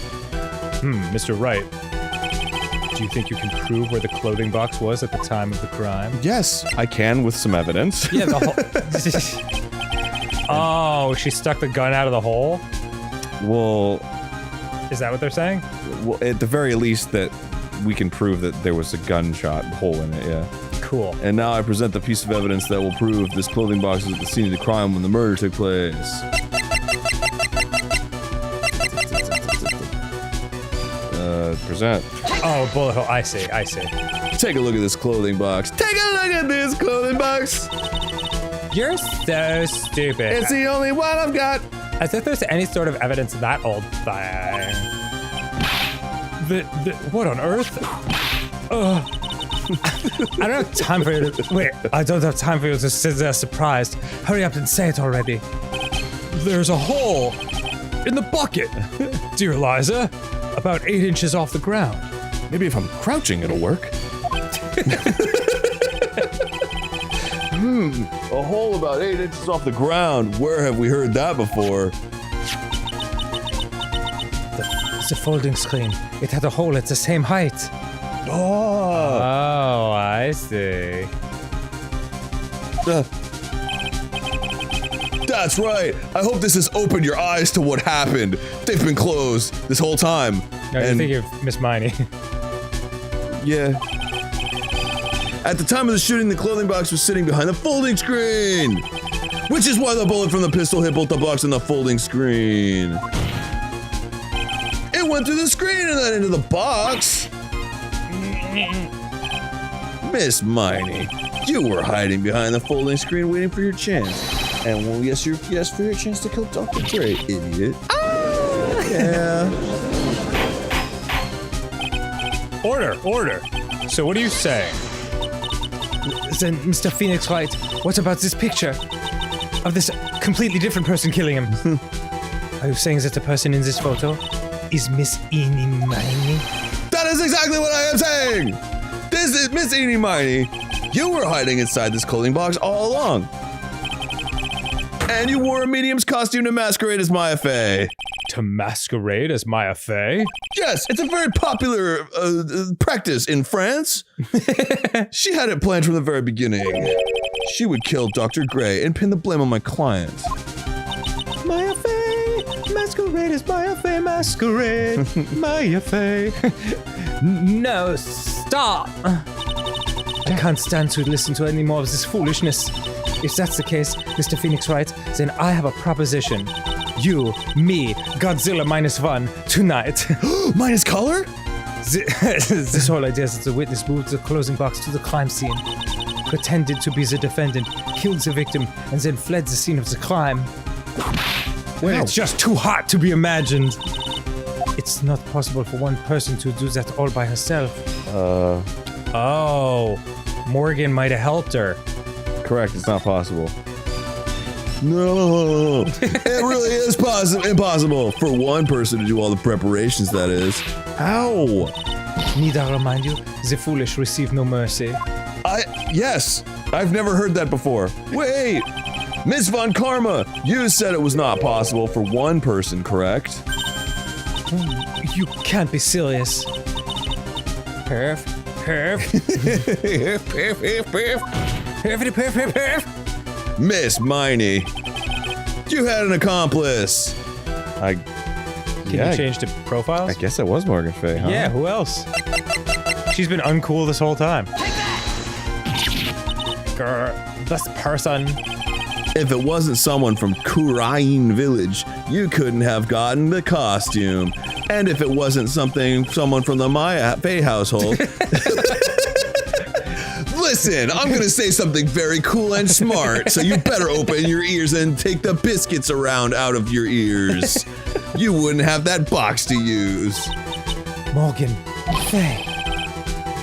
Mr. Wright. Do you think you can prove where the clothing box was at the time of the crime? Yes, I can with some evidence. Yeah, the whole... Oh, she stuck the gun out of the hole? Well... Is that what they're saying? Well, at the very least that we can prove that there was a gunshot hole in it, yeah. Cool. And now I present the piece of evidence that will prove this clothing box was at the scene of the crime when the murder took place. Present. Oh, bullet hole. I see. Take a look at this clothing box. Take a look Look at this clothing box. You're so stupid. It's the only one I've got. As if there's any sort of evidence of that old thing. What on earth? Ugh. I don't have time for you to. Wait, I don't have time for you to sit there surprised. Hurry up and say it already. There's a hole in the bucket, dear Liza, about 8 inches off the ground. Maybe if I'm crouching, it'll work. A hole about 8 inches off the ground. Where have we heard that before? It's a folding screen. It had a hole at the same height. Oh, I see. That's right. I hope this has opened your eyes to what happened. They've been closed this whole time. No, you think of Miss Miney. Yeah. At the time of the shooting, the clothing box was sitting behind the folding screen, which is why the bullet from the pistol hit both the box and the folding screen. It went through the screen and then into the box. Miss Miney, you were hiding behind the folding screen waiting for your chance. And well, yes for your chance to kill Dr. Dre, idiot. Yeah. Order. So what are you saying? Then, Mr. Phoenix Wright, what about this picture of this completely different person killing him? Are you saying that the person in this photo is Miss Eenie Miney? That is exactly what I am saying! This is Miss Eenie Miney. You were hiding inside this clothing box all along. And you wore a medium's costume to masquerade as Maya Fey. To masquerade as Maya Fey? Yes, it's a very popular practice in France. She had it planned from the very beginning. She would kill Dr. Gray and pin the blame on my client. Maya Fey, masquerade as Maya Fey, masquerade, Maya Fey. No, stop. I can't stand to listen to any more of this foolishness. If that's the case, Mr. Phoenix Wright, then I have a proposition. You, me, Godzilla -1, tonight. Minus color? This whole idea is that the witness moved the closing box to the crime scene, pretended to be the defendant, killed the victim, and then fled the scene of the crime. Well, it's just too hot to be imagined. It's not possible for one person to do that all by herself. Oh, Morgan might have helped her. Correct, it's not possible. No, it really is impossible for one person to do all the preparations, that is. How? Need I remind you, the foolish receive no mercy. Yes, I've never heard that before. Wait, Miss Von Karma, you said it was not possible for one person, correct? You can't be serious. Perf. Miss Miney, you had an accomplice. Can you change to profiles? I guess it was Morgan Fey, huh? Yeah, who else? She's been uncool this whole time. Grr, this person. If it wasn't someone from Kurain Village, you couldn't have gotten the costume. And if it wasn't someone from the Maya Fey household... Listen, I'm gonna say something very cool and smart, so you better open your ears and take the biscuits around out of your ears. You wouldn't have that box to use. Morgan Fey.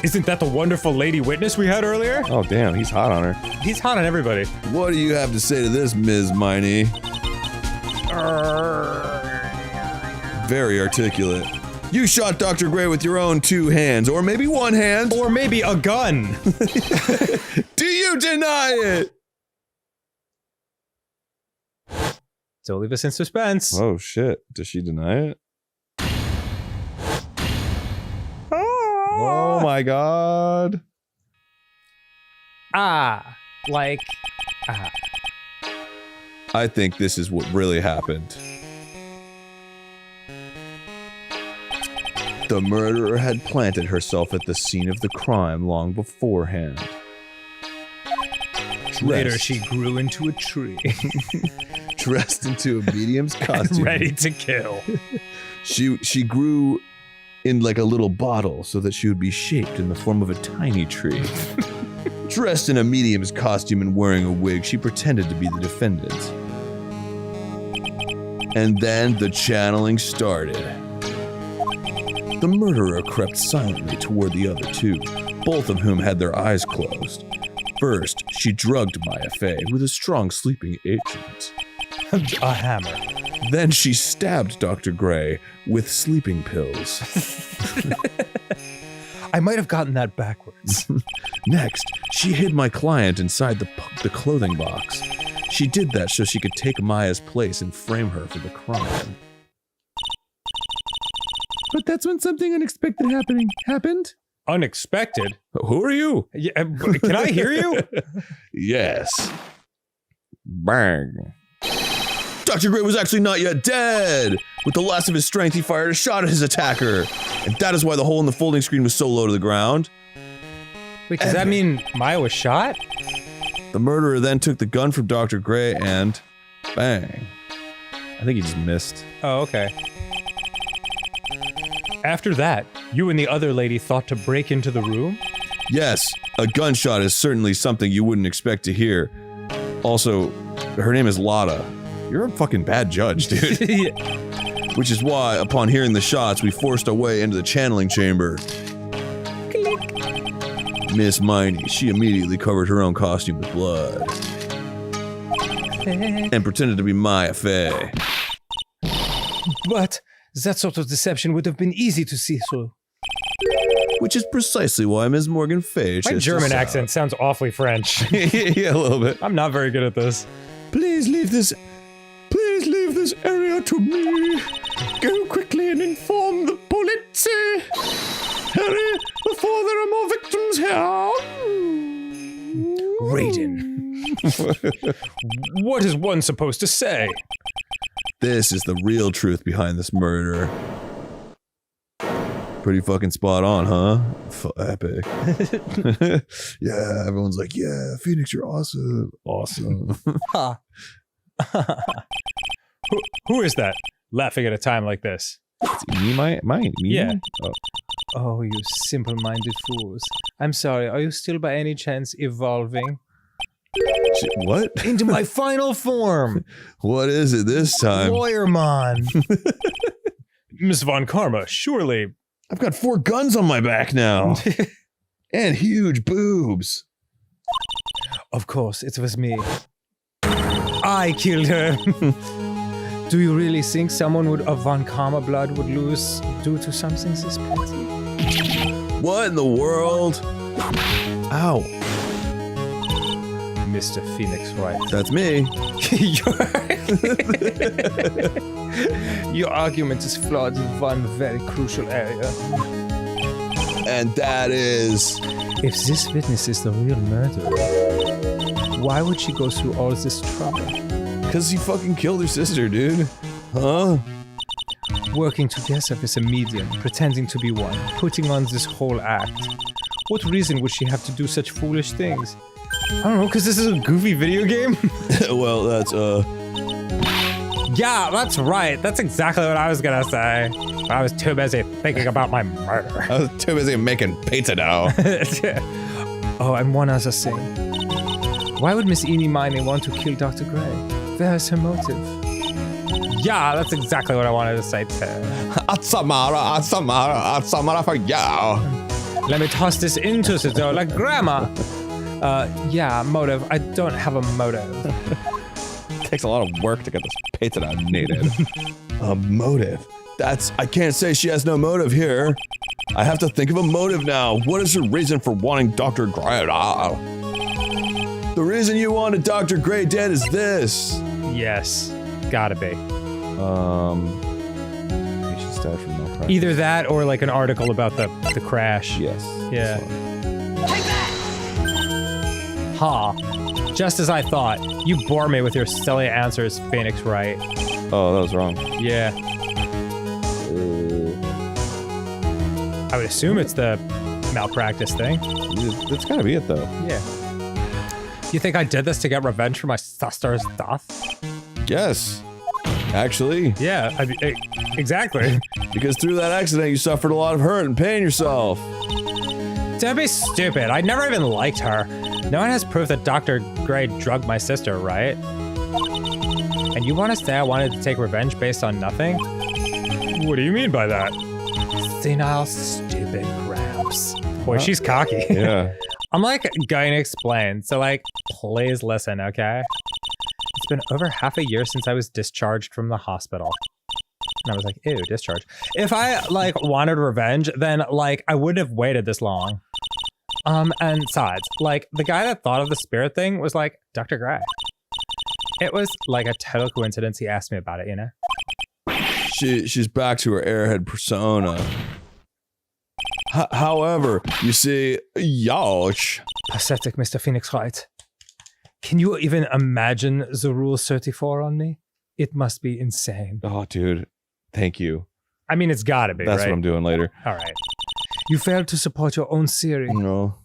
Isn't that the wonderful lady witness we had earlier? Oh damn, he's hot on her. He's hot on everybody. What do you have to say to this, Ms. Miney? Very articulate. You shot Dr. Gray with your own 2 hands, or maybe 1 hand. Or maybe a gun. Do you deny it? Don't leave us in suspense. Oh shit, does she deny it? Oh my god. I think this is what really happened. The murderer had planted herself at the scene of the crime long beforehand. Later, she grew into a tree. Dressed into a medium's costume. Ready to kill. She grew in like a little bottle so that she would be shaped in the form of a tiny tree. Dressed in a medium's costume and wearing a wig, she pretended to be the defendant. And then the channeling started. The murderer crept silently toward the other two, both of whom had their eyes closed. First, she drugged Maya Fey with a strong sleeping agent. A hammer. Then she stabbed Dr. Gray with sleeping pills. I might have gotten that backwards. Next, she hid my client inside the clothing box. She did that so she could take Maya's place and frame her for the crime. But that's when something unexpected happened. Unexpected? Who are you? Yeah, can I hear you? Yes. Bang. Dr. Gray was actually not yet dead. With the last of his strength, he fired a shot at his attacker. And that is why the hole in the folding screen was so low to the ground. Wait, does that mean Maya was shot? The murderer then took the gun from Dr. Gray and bang. I think he just missed. Oh, okay. After that, you and the other lady thought to break into the room? Yes, a gunshot is certainly something you wouldn't expect to hear. Also, her name is Lotta. You're a fucking bad judge, dude. Yeah. Which is why, upon hearing the shots, we forced our way into the channeling chamber. Miss Miney, she immediately covered her own costume with blood. And pretended to be Maya Fey. But that sort of deception would have been easy to see through. Which is precisely why Ms. Morgan Fay My German accent sounds awfully French. Yeah, a little bit. I'm not very good at this. Please leave this area to me. Go quickly and inform the police. Hurry, before there are more victims here. Raiden. What is one supposed to say? This is the real truth behind this murder. Pretty fucking spot on, huh? Epic. Yeah, everyone's like, yeah, Phoenix, you're awesome. Awesome. Ha. Who is that? Laughing at a time like this. Me? Yeah. Oh. Oh, you simple-minded fools. I'm sorry, are you still by any chance evolving? Shit, what? Into my final form! What is it this time? Lawyermon! Miss Von Karma, surely... I've got 4 guns on my back now. And huge boobs. Of course, it was me. I killed her! Do you really think someone of Von Karma blood would lose due to something this petty? What in the world? Ow. Mr. Phoenix Wright. That's me. Your argument is flawed in one very crucial area. And that is... If this witness is the real murderer, why would she go through all this trouble? Because he fucking killed her sister, dude. Huh? Working together with a medium, pretending to be one, putting on this whole act. What reason would she have to do such foolish things? I don't know, because this is a goofy video game? Well, that's, Yeah, that's right. That's exactly what I was gonna say. I was too busy thinking about my murder. I was too busy making pizza dough. Oh, and one other thing. Why would Miss Eenie Miney want to kill Dr. Gray? Where is her motive? Yeah, that's exactly what I wanted to say too. Atsamara for you. Let me toss this into the dough like grandma. Yeah, motive. I don't have a motive. Takes a lot of work to get this pizza dough kneaded. A motive? I can't say she has no motive here. I have to think of a motive now. What is her reason for wanting Dr. Gray? The reason you wanted Dr. Gray dead is this. Yes, gotta be. Patients died from malpractice. Either that or like an article about the crash. Yes. Yeah. Ha. Just as I thought. You bore me with your silly answers, Phoenix Wright. Oh, that was wrong. Yeah. I would assume it's the malpractice thing. That's gotta be it, though. Yeah. You think I did this to get revenge for my sister's death? Yes. Actually. Yeah, exactly. Because through that accident, you suffered a lot of hurt and pain yourself. Don't be stupid. I never even liked her. No one has proof that Dr. Gray drugged my sister, right? And you want to say I wanted to take revenge based on nothing? What do you mean by that? Senile, stupid Grumps. Boy, she's cocky. Yeah. I'm like going to explain, so like, please listen, okay? It's been over half a year since I was discharged from the hospital. And I was like, ew, discharge. If I like wanted revenge, then like I wouldn't have waited this long. And besides, like the guy that thought of the spirit thing was like Dr. Gray. It was like a total coincidence he asked me about it, you know? She's back to her airhead persona. However, you see, Yosh. Pathetic, Mr. Phoenix Wright. Can you even imagine the Rule 34 on me? It must be insane. Oh, dude. Thank you. I mean, it's gotta be, That's right? what I'm doing later. All right. You failed to support your own theory. No.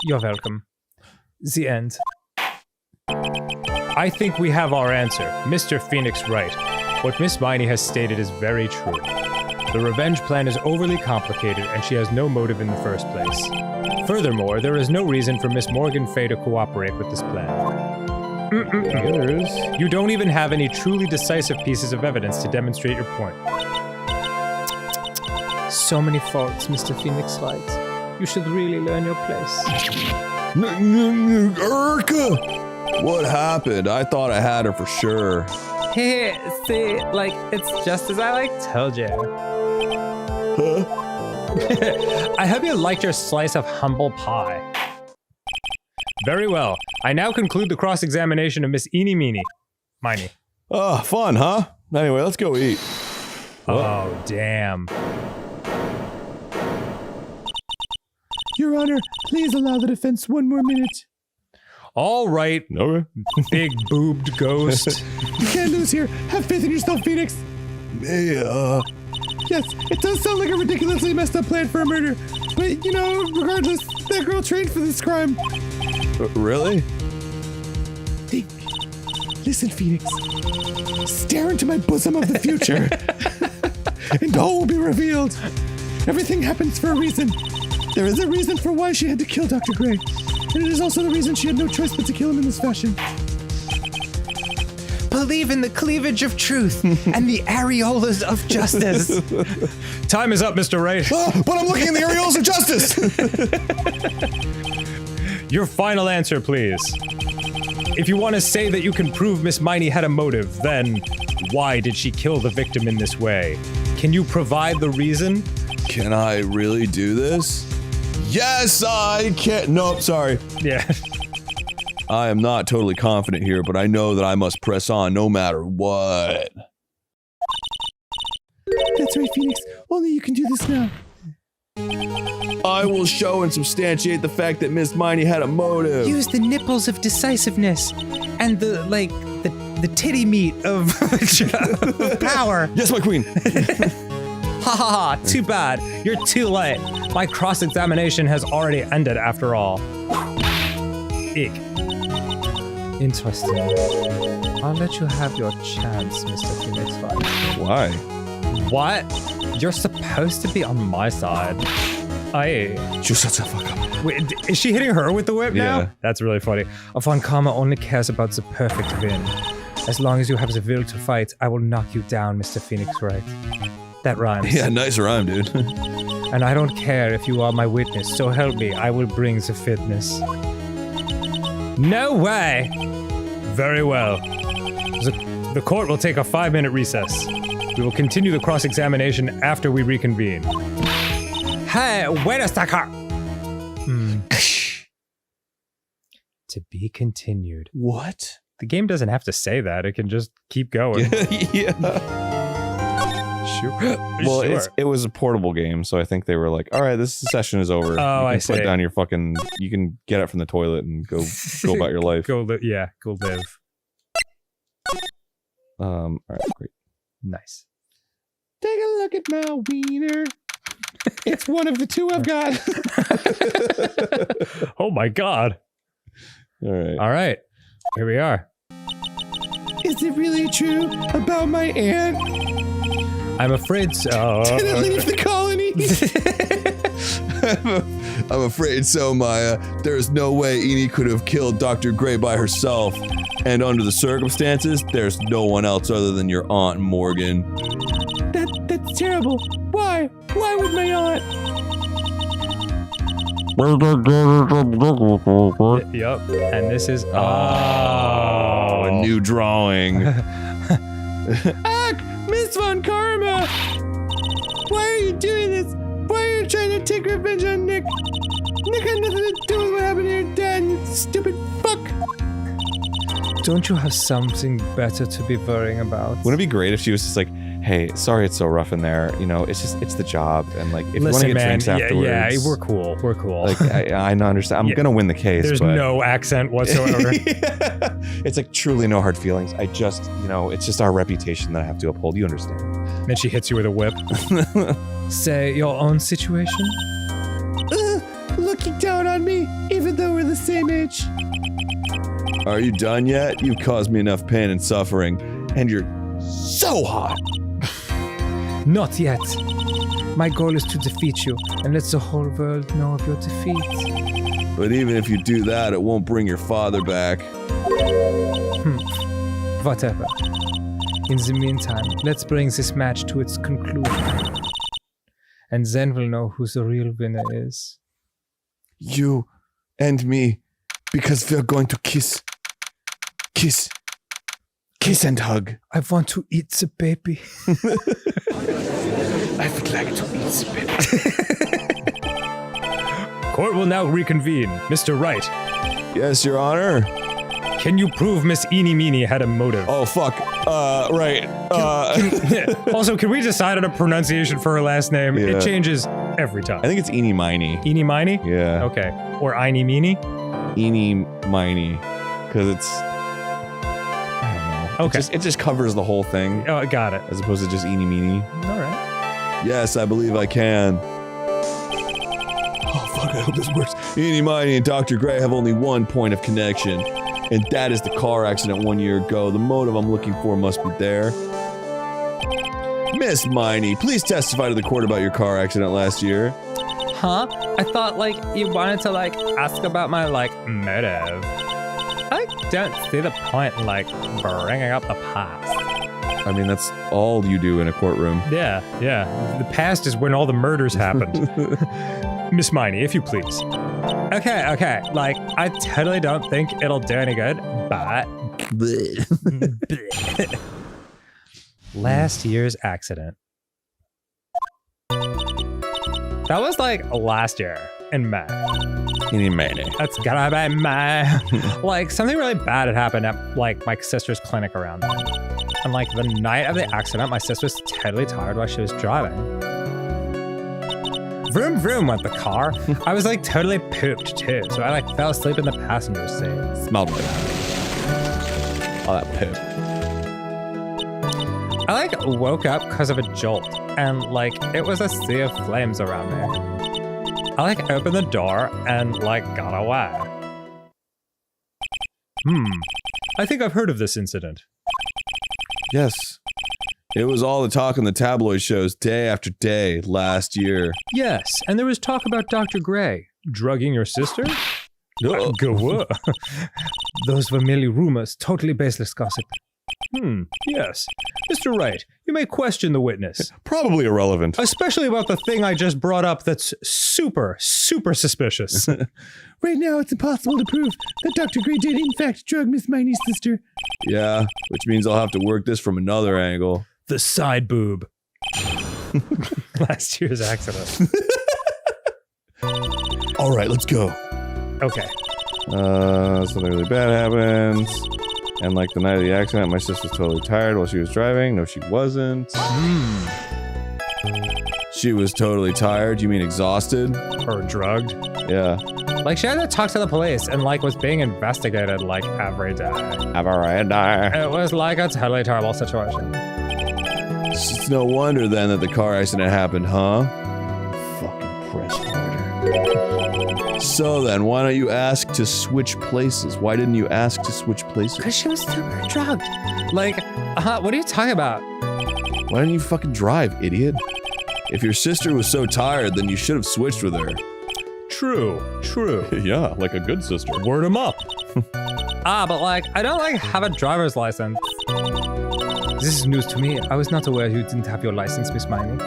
You're welcome. The end. I think we have our answer. Mr. Phoenix Wright. What Miss Miney has stated is very true. The revenge plan is overly complicated and she has no motive in the first place. Furthermore, there is no reason for Miss Morgan Fay to cooperate with this plan. You don't even have any truly decisive pieces of evidence to demonstrate your point. So many faults, Mr. Phoenix Wright. You should really learn your place. Urka! What happened? I thought I had her for sure. Hey, see, like, it's just as I, like, told you. I hope you liked your slice of humble pie. Very well. I now conclude the cross-examination of Miss Eenie Meenie. Miney. Oh, fun, huh? Anyway, let's go eat. Oh, damn. Your Honor, please allow the defense 1 more minute. All right, Okay. big boobed ghost. You can't lose here. Have faith in yourself, Phoenix. Yeah. Yes, it does sound like a ridiculously messed up plan for a murder. But, you know, regardless, that girl trained for this crime. Really? Think. Listen, Phoenix. Stare into my bosom of the future. And all will be revealed. Everything happens for a reason. There is a reason for why she had to kill Dr. Gray. And it is also the reason she had no choice but to kill him in this fashion. Believe in the cleavage of truth and the areolas of justice. Time is up, Mr. Wright. Oh, but I'm looking in the areolas of justice! Your final answer, please. If you want to say that you can prove Miss Miney had a motive, then why did she kill the victim in this way? Can you provide the reason? Can I really do this? Yes, I can. Nope, sorry. Yeah. I am not totally confident here, but I know that I must press on no matter what. That's right, Phoenix. Only you can do this now. I will show and substantiate the fact that Miss Miney had a motive. Use the nipples of decisiveness and the, like, the titty meat of power. Yes, my queen. Ha ha ha, too bad. You're too late. My cross-examination has already ended after all. Eek. Interesting. I'll let you have your chance, Mr. Phoenix Wright. Why? What? You're supposed to be on my side. Aye. Just shut the fuck up. Wait, is she hitting her with the whip now? Yeah. That's really funny. Von Karma only cares about the perfect win. As long as you have the will to fight, I will knock you down, Mr. Phoenix Wright. That rhymes. Yeah, nice rhyme, dude. And I don't care if you are my witness, so help me, I will bring the fitness. No way! Very well. The court will take a 5-minute recess. We will continue the cross-examination after we reconvene. Hey, wait a second! To be continued. What? The game doesn't have to say that, it can just keep going. Yeah. Sure. Well, Sure. it was a portable game, so I think they were like, all right, this session is over. Oh, you I can see. put down your fucking, you can get up from the toilet and go about your life. Go live. All right, great. Nice. Take a look at my wiener. It's one of the two I've got. Oh my god. All right. All right. Here we are. Is it really true about my aunt? I'm afraid so. Didn't leave the colony. I'm afraid so, Maya. There's no way Eni could have killed Dr. Gray by herself. And under the circumstances, there's no one else other than your Aunt Morgan. That's terrible. Why? Why would my aunt? Yup. And this is A new drawing. Ach, Miss Von Karma! Why are you doing this? Why are you trying to take revenge on Nick? Nick had nothing to do with what happened to your dad, you stupid fuck! Don't you have something better to be worrying about? Wouldn't it be great if she was just like, hey, sorry it's so rough in there. You know, it's the job. And like, if you want to get drinks afterwards. Yeah, we're cool. We're cool. Like, I understand. I'm going to win the case. There's but no accent whatsoever. It's like truly no hard feelings. I just, it's just our reputation that I have to uphold. You understand. Then she hits you with a whip. Say your own situation? Looking down on me, even though we're the same age. Are you done yet? You've caused me enough pain and suffering, and you're so hot. Not yet. My goal is to defeat you and let the whole world know of your defeat. But even if you do that, it won't bring your father back. Whatever. In the meantime, let's bring this match to its conclusion. And then we'll know who the real winner is. You and me, because we're going to kiss. Kiss. Kiss and hug. I want to eat the baby. I would like to eat the baby. Court will now reconvene. Mr. Wright, Yes, Your Honor. can you prove Miss Eenie Meenie had a motive? Oh, fuck. Right. Also, can we decide on a pronunciation for her last name? Yeah. It changes every time. I think it's Eenie Miney. Eenie Miney? Yeah. Okay. Or Eenie Meenie? Eenie Miney. Because it's... I don't know. Okay. It just covers the whole thing. Oh, I got it. As opposed to just Eenie Meenie. All right. Yes, I believe I can. Oh, fuck, I hope this works. Eenie Miney and Dr. Gray have only one point of connection, and that is the car accident 1 year ago. The motive I'm looking for must be there. Miss Miney, please testify to the court about your car accident last year. Huh? I thought, you wanted to, ask about my, motive. I don't see the point in, bringing up the past. I mean, that's all you do in a courtroom. Yeah. The past is when all the murders happened. Miss Miney, if you please. Okay. I totally don't think it'll do any good, but... Last year's accident. That was, last year in May. Eenie Miney. That's gotta be May. Something really bad had happened at, my sister's clinic around then. And, the night of the accident, my sister was totally tired while she was driving. Vroom vroom went the car. I was, totally pooped, too. So I, fell asleep in the passenger seat. Smelled like all that poop. I, woke up because of a jolt. And, it was a sea of flames around me. I, opened the door and, got away. I think I've heard of this incident. Yes. It was all the talk on the tabloid shows day after day last year. Yes, and there was talk about Dr. Gray drugging your sister? Go. Those were merely rumors, totally baseless gossip. Yes. Mr. Wright, you may question the witness. Probably irrelevant. Especially about the thing I just brought up that's super suspicious. Right now, it's impossible to prove that Dr. Gray did, in fact, drug Miss Miney's sister. Yeah, which means I'll have to work this from another angle. The side boob. Last year's accident. All right, let's go. Okay. Something really bad happened. And the night of the accident, my sister was totally tired while she was driving. No, she wasn't. She was totally tired? You mean exhausted? Or drugged. Yeah. She had to talk to the police and, was being investigated, every day. Every day. It was, a totally terrible situation. It's no wonder then that the car accident happened, huh? Fucking press harder. So then, why don't you ask to switch places? Why didn't you ask to switch places? Because she was super drugged. What are you talking about? Why didn't you fucking drive, idiot? If your sister was so tired, then you should have switched with her. True. Yeah, like a good sister. Word 'em up. But like, I don't like have a driver's license. This is news to me. I was not aware you didn't have your license, Miss Miney.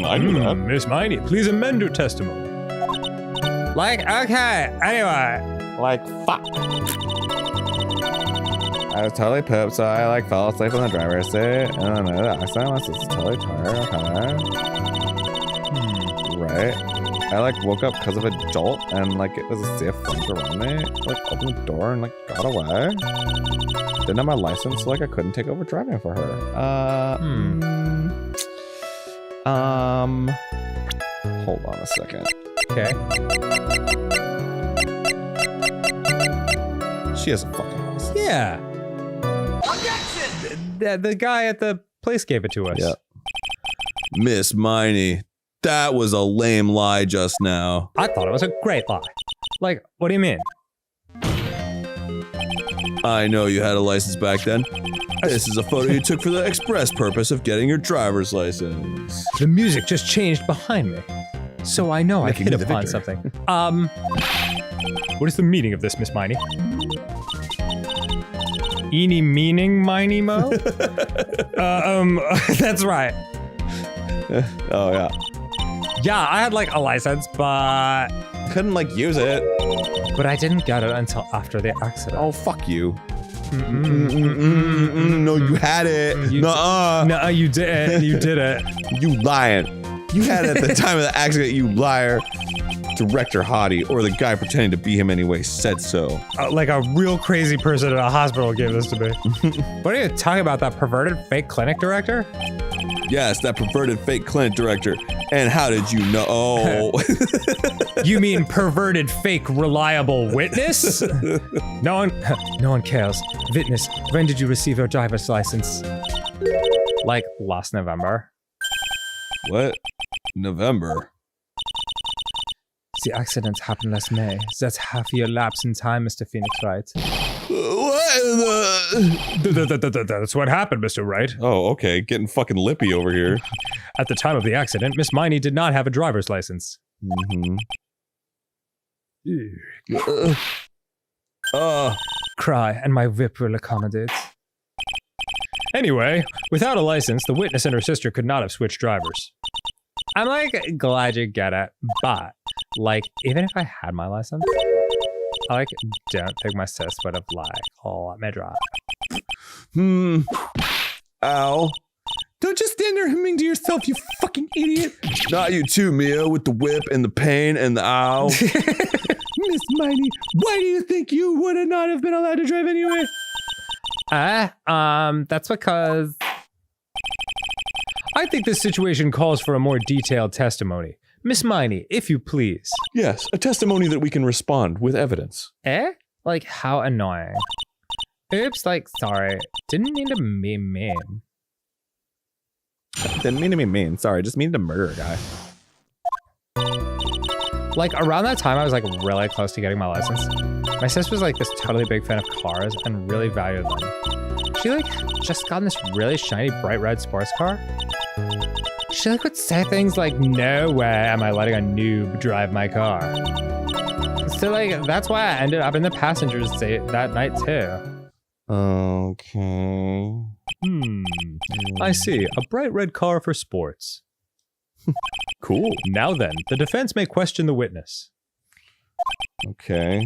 I knew that. Miss Miney, please amend your testimony. Like, okay, anyway. Like, fuck. I was totally pooped, so I like fell asleep in the driver's seat. And then the accident was just totally tired. Okay. Right. I like woke up because of a jolt, and like it was a sea of flames around me. Like opened the door and like got away. Didn't have my license, so like I couldn't take over driving for her. Hold on a second. Okay. She has a fucking license. Yeah. The guy at the place gave it to us. Yeah. Miss Miney, that was a lame lie just now. I thought it was a great lie. Like, what do you mean? I know you had a license back then. This is a photo you took for the express purpose of getting your driver's license. The music just changed behind me. So I know I hit upon something. What is the meaning of this, Miss Miney? Eeny meaning Miney Mo? That's right. Oh yeah. Yeah, I had like a license, but Couldn't like use it. I didn't get it until after the accident. Oh fuck you. No, you had it. Nuh-uh. No, you didn't. You did it. You lying. You had it at the time of the accident, you liar. Director Hottie, or the guy pretending to be him anyway, said so. Like a real crazy person in a hospital gave this to me. What are you talking about? That perverted fake clinic director? Yes, that perverted fake clinic director. And how did you know? Oh. You mean perverted fake reliable witness? No one cares. Witness, when did you receive your driver's license? Like last November. What? November? The accident happened last May. That's half a year lapse in time, Mr. Phoenix Wright. What the? That's what happened, Mr. Wright. Oh, okay. Getting fucking lippy over here. At the time of the accident, Miss Miney did not have a driver's license. Cry, and my whip will accommodate. Anyway, without a license, the witness and her sister could not have switched drivers. I'm like glad you get it, but like even if I had my license, I like don't think my sis would have like let me drive. Ow. Don't just stand there humming to yourself, you fucking idiot. Not you too, Mia, with the whip and the pain and the ow. Miss Miney, why do you think you would have not have been allowed to drive anyway? That's because I think this situation calls for a more detailed testimony. Miss Miney, if you please. Yes, a testimony that we can respond with evidence. Like, how annoying. Oops, like, sorry. Didn't mean to be mean. Didn't mean to be mean. Sorry, just mean to murder a guy. Like, around that time, I was, like, really close to getting my license. My sis was, like, this totally big fan of cars and really valued them. She, like, just gotten this really shiny, bright red sports car. She, like, would say things like, no way am I letting a noob drive my car. So, like, that's why I ended up in the passenger seat that night, too. Okay. I see. A bright red car for sports. Cool. Now then, the defense may question the witness. Okay.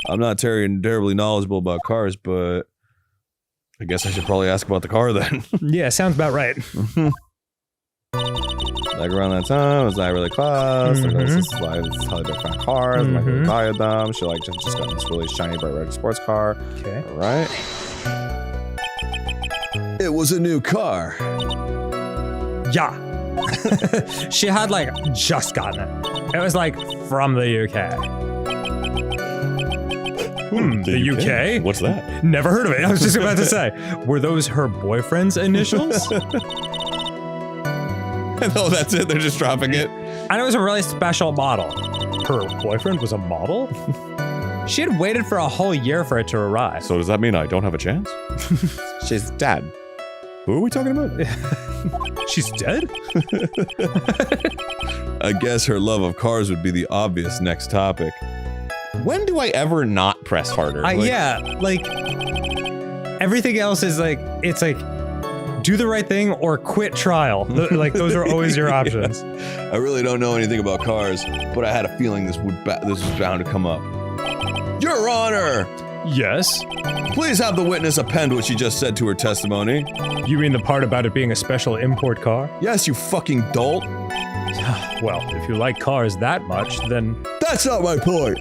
I'm not terribly knowledgeable about cars, but I guess I should probably ask about the car then. Yeah, sounds about right. Like around that time, was I really close? Like, this is like it's totally big fan of cars. Like really valued them. She like just got this really shiny bright red sports car. Okay. All right. It was a new car. Yeah. She had like just gotten it. It was like from the UK. The UK? What's that? Never heard of it. I was just about to say. Were those her boyfriend's initials? No, that's it. They're just dropping it. And it was a really special model. Her boyfriend was a model? She had waited for a whole year for it to arrive. So does that mean I don't have a chance? She's dead. Who are we talking about? She's dead? I guess her love of cars would be the obvious next topic. When do I ever not press harder? Yeah, like everything else is like, it's like, do the right thing or quit trial. Like those are always your options. I really don't know anything about cars, but I had a feeling this was bound to come up. Your Honor! Yes? Please have the witness append what she just said to her testimony. You mean the part about it being a special import car? Yes, you fucking dolt. Well, if you like cars that much, then... That's not my point.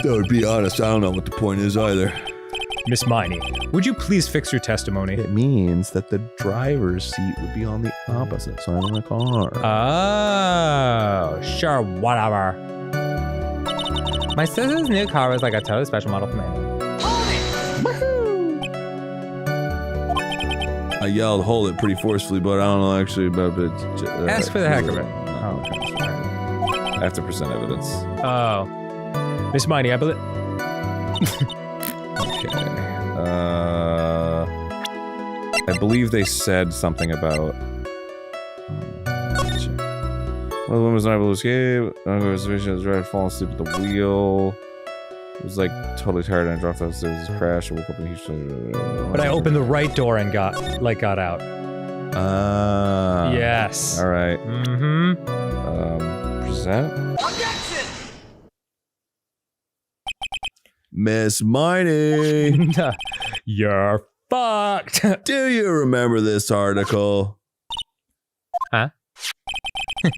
Though, to be honest, I don't know what the point is either. Miss Miney, would you please fix your testimony? It means that the driver's seat would be on the opposite side of the car. Oh, sure, whatever. My sister's new car was like a totally special model for me. I yelled, hold it, pretty forcefully, but I don't know actually about it. Ask for the heck of it. Oh, okay. I have to present evidence. Oh. Miss Miney, I believe... Okay. I believe they said something about... let's check. One of the women was not able to escape. Another was vision of the driver falling asleep at the wheel. It was like totally tired and I dropped off the crash and woke up in a huge... But I opened the right door and got out. Yes. All right. Mm-hmm. Present. Miss Miney, You're fucked. do you remember this article? Huh?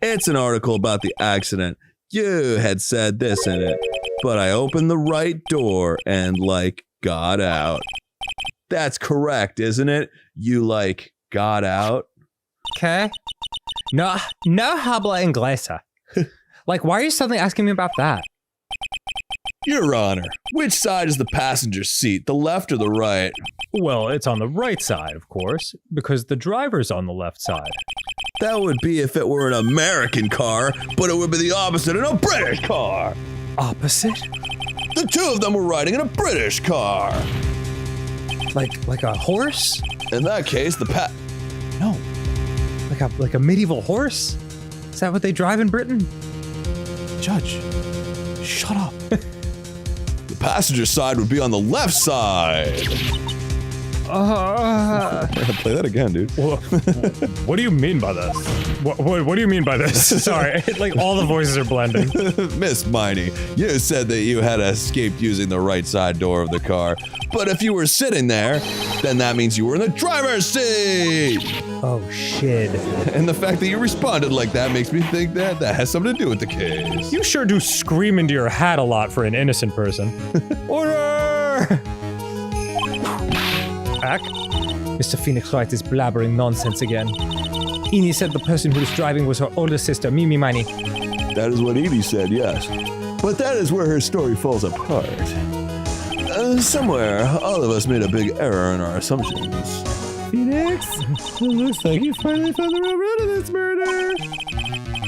It's an article about the accident. You had said this in it, but I opened the right door and, like, got out. That's correct, isn't it? You, like, got out? Okay. No habla inglesa. Like, why are you suddenly asking me about that? Your Honor, which side is the passenger seat, the left or the right? Well, it's on the right side, of course, because the driver's on the left side. That would be if it were an American car, but it would be the opposite in a British car. Opposite? The two of them were riding in a British car. Like a horse? In that case, No. Like a medieval horse? Is that what they drive in Britain? Judge, shut up. The passenger side would be on the left side. Play that again, dude. What do you mean by this? What do you mean by this? Sorry, like all the voices are blending. Miss Miney, you said that you had escaped using the right side door of the car. But if you were sitting there, then that means you were in the driver's seat. Oh shit. And the fact that you responded like that makes me think that that has something to do with the case. You sure do scream into your hat a lot for an innocent person. Order! Ack? Mr. Phoenix Wright is blabbering nonsense again. Edie said the person who was driving was her older sister, Mimi Miney. That is what Edie said, yes. But that is where her story falls apart. Somewhere, all of us made a big error in our assumptions. Phoenix, it looks like you finally found the real root of this murder.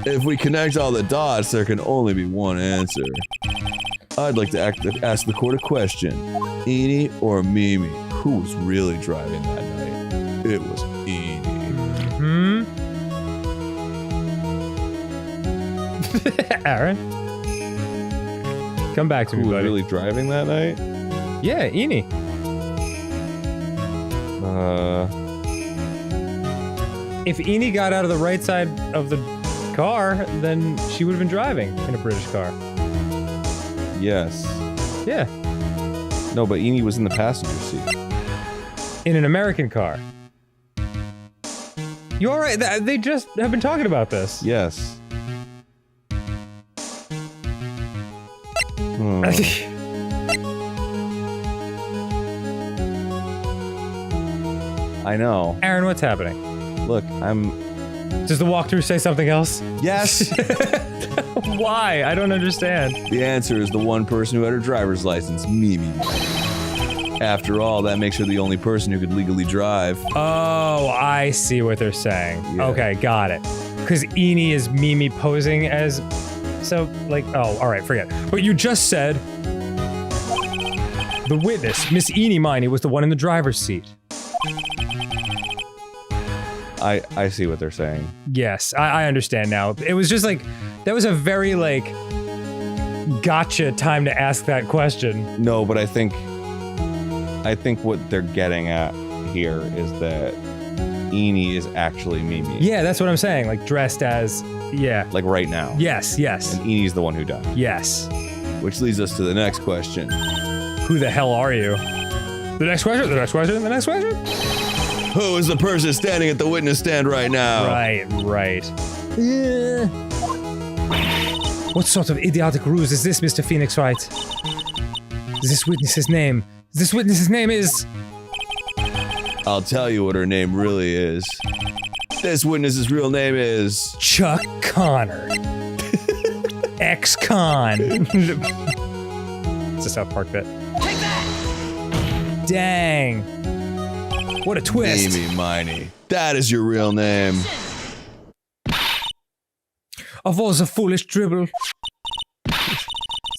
If we connect all the dots, there can only be one answer. I'd like to ask the court a question. Edie or Mimi? Who was really driving that night? It was Edie. Aaron? Come back to me, Who was buddy. really driving that night? Yeah, Eni. If Eni got out of the right side of the car, then she would have been driving in a British car. Yes. Yeah, No, but Eni was in the passenger seat. in an American car. You all right? They just have been talking about this. Yes. I know. Aaron, what's happening? Look, Does the walkthrough say something else? Yes. Why? I don't understand. The answer is the one person who had her driver's license, Mimi. After all, that makes her the only person who could legally drive. Oh, I see what they're saying. Yeah. Okay, got it. Because Eni is Mimi posing as... So, like, oh, all right, forget. But you just said... The witness, Miss Eni Miney, was the one in the driver's seat. I see what they're saying. Yes, I understand now. It was just like, that was a very like, gotcha time to ask that question. No, but I think what they're getting at here is that Eenie is actually Mimi. Yeah, that's what I'm saying. Like dressed as, yeah. Like right now. Yes, yes. And Enie's the one who died. Yes. Which leads us to the next question. Who the hell are you? The next question, the next question, the next question? Who is the person standing at the witness stand right now? Right. What sort of idiotic ruse is this, Mr. Phoenix Wright? This witness's name is... I'll tell you what her name really is. This witness's real name is... Chuck Connor. Ex-con. It's a South Park bit. Take that! Dang. What a twist. Mimi Miney. That is your real name. Of all the foolish dribble.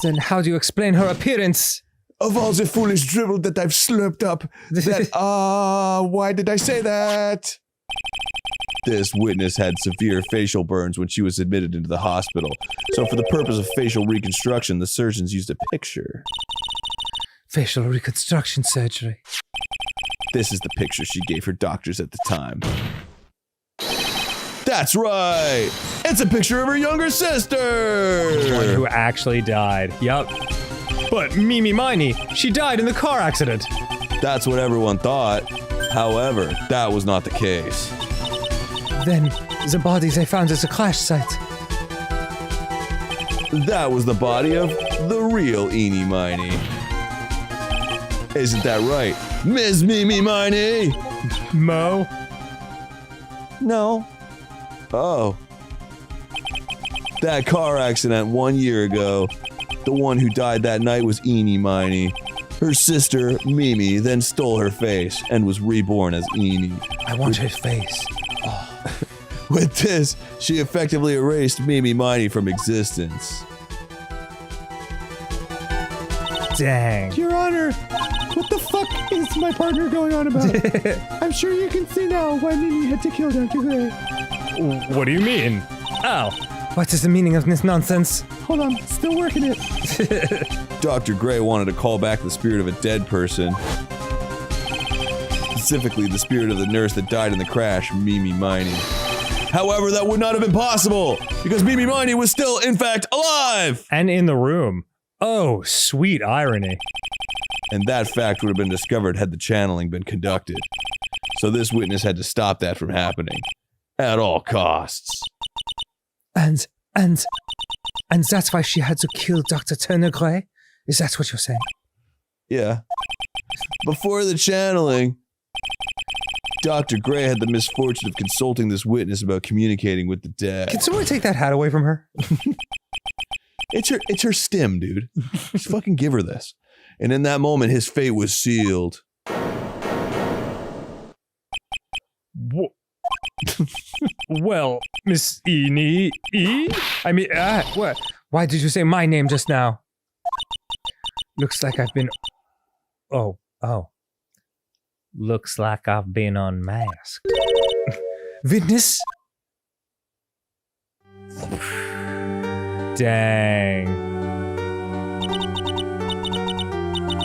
Then how do you explain her appearance? Of all the foolish dribble that I've slurped up, why did I say that? This witness had severe facial burns when she was admitted into the hospital. So for the purpose of facial reconstruction, the surgeons used a picture. Facial reconstruction surgery. This is the picture she gave her doctors at the time. That's right! It's a picture of her younger sister! One who actually died. Yup. But Mimi Miney, she died in the car accident. That's what everyone thought. However, that was not the case. Then, the body they found at the crash site. That was the body of the real Eenie Miney. Isn't that right, Ms. Mimi Miney? Mo? No. Oh. That car accident 1 year ago, the one who died that night was Eenie Miney. Her sister, Mimi, then stole her face and was reborn as Eenie. I want her face. With this, she effectively erased Mimi Miney from existence. Dang. Your Honor, what the fuck is my partner going on about? I'm sure you can see now why Mimi had to kill Dr. Gray. What do you mean? Oh. What is the meaning of this nonsense? Hold on, still working it. Dr. Gray wanted to call back the spirit of a dead person. Specifically, the spirit of the nurse that died in the crash, Mimi Miney. However, that would not have been possible, because Mimi Miney was still, in fact, alive! And in the room. Oh, sweet irony. And that fact would have been discovered had the channeling been conducted. So this witness had to stop that from happening. At all costs. And that's why she had to kill Dr. Turner Gray? Is that what you're saying? Yeah. Before the channeling, Dr. Gray had the misfortune of consulting this witness about communicating with the dead. Can someone take that hat away from her? It's her stim, dude. Just fucking give her this. And in that moment, his fate was sealed. Well, Miss Eenie, what? Why did you say my name just now? Looks like I've been... Oh. Looks like I've been unmasked. Witness? Dang.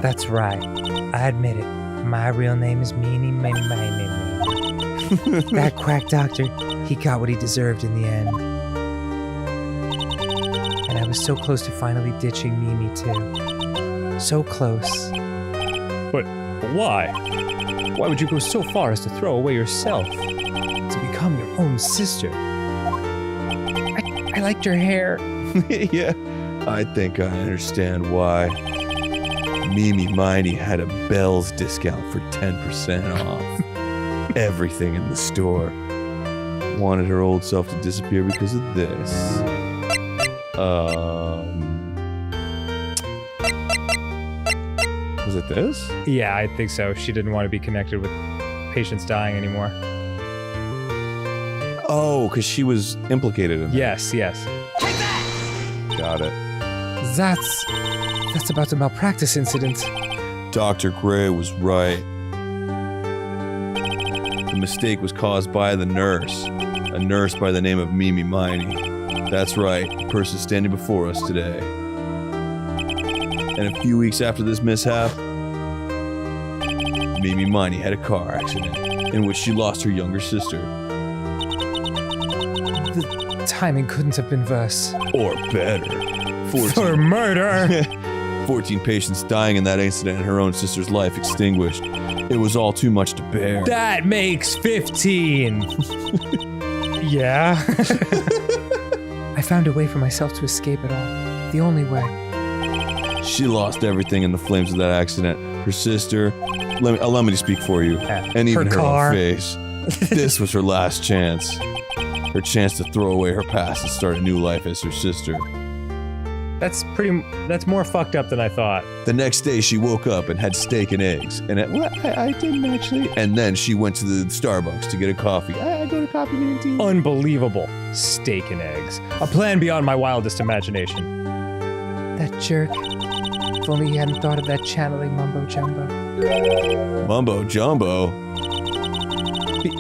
That's right. I admit it. My real name is Meanie Mimi. That quack doctor, he got what he deserved in the end. And I was so close to finally ditching Mimi too. So close. But why? Why would you go so far as to throw away yourself? To become your own sister? I liked your hair. Yeah, I think I understand why. Mimi Miney had a Bell's discount for 10% off. Everything in the store. Wanted her old self to disappear because of this. Was it this? Yeah, I think so. She didn't want to be connected with patients dying anymore. Oh, because she was implicated in that. Yes. Got it. That's about the malpractice incident. Dr. Gray was right. The mistake was caused by the nurse, a nurse by the name of Mimi Miney. That's right, the person standing before us today. And a few weeks after this mishap, Mimi Miney had a car accident in which she lost her younger sister. The timing couldn't have been worse. Or better. For murder! 14 patients dying in that incident and her own sister's life extinguished. It was all too much to bear. That makes 15. Yeah? I found a way for myself to escape it all. The only way. She lost everything in the flames of that accident. Her sister, allow me to speak for you, and even her own face. This was her last chance. Her chance to throw away her past and start a new life as her sister. That's more fucked up than I thought. The next day she woke up and had steak and eggs. And I didn't actually. And then she went to the Starbucks to get a coffee. I go to coffee and tea. Unbelievable. Steak and eggs. A plan beyond my wildest imagination. That jerk. If only he hadn't thought of that channeling mumbo jumbo. Mumbo jumbo?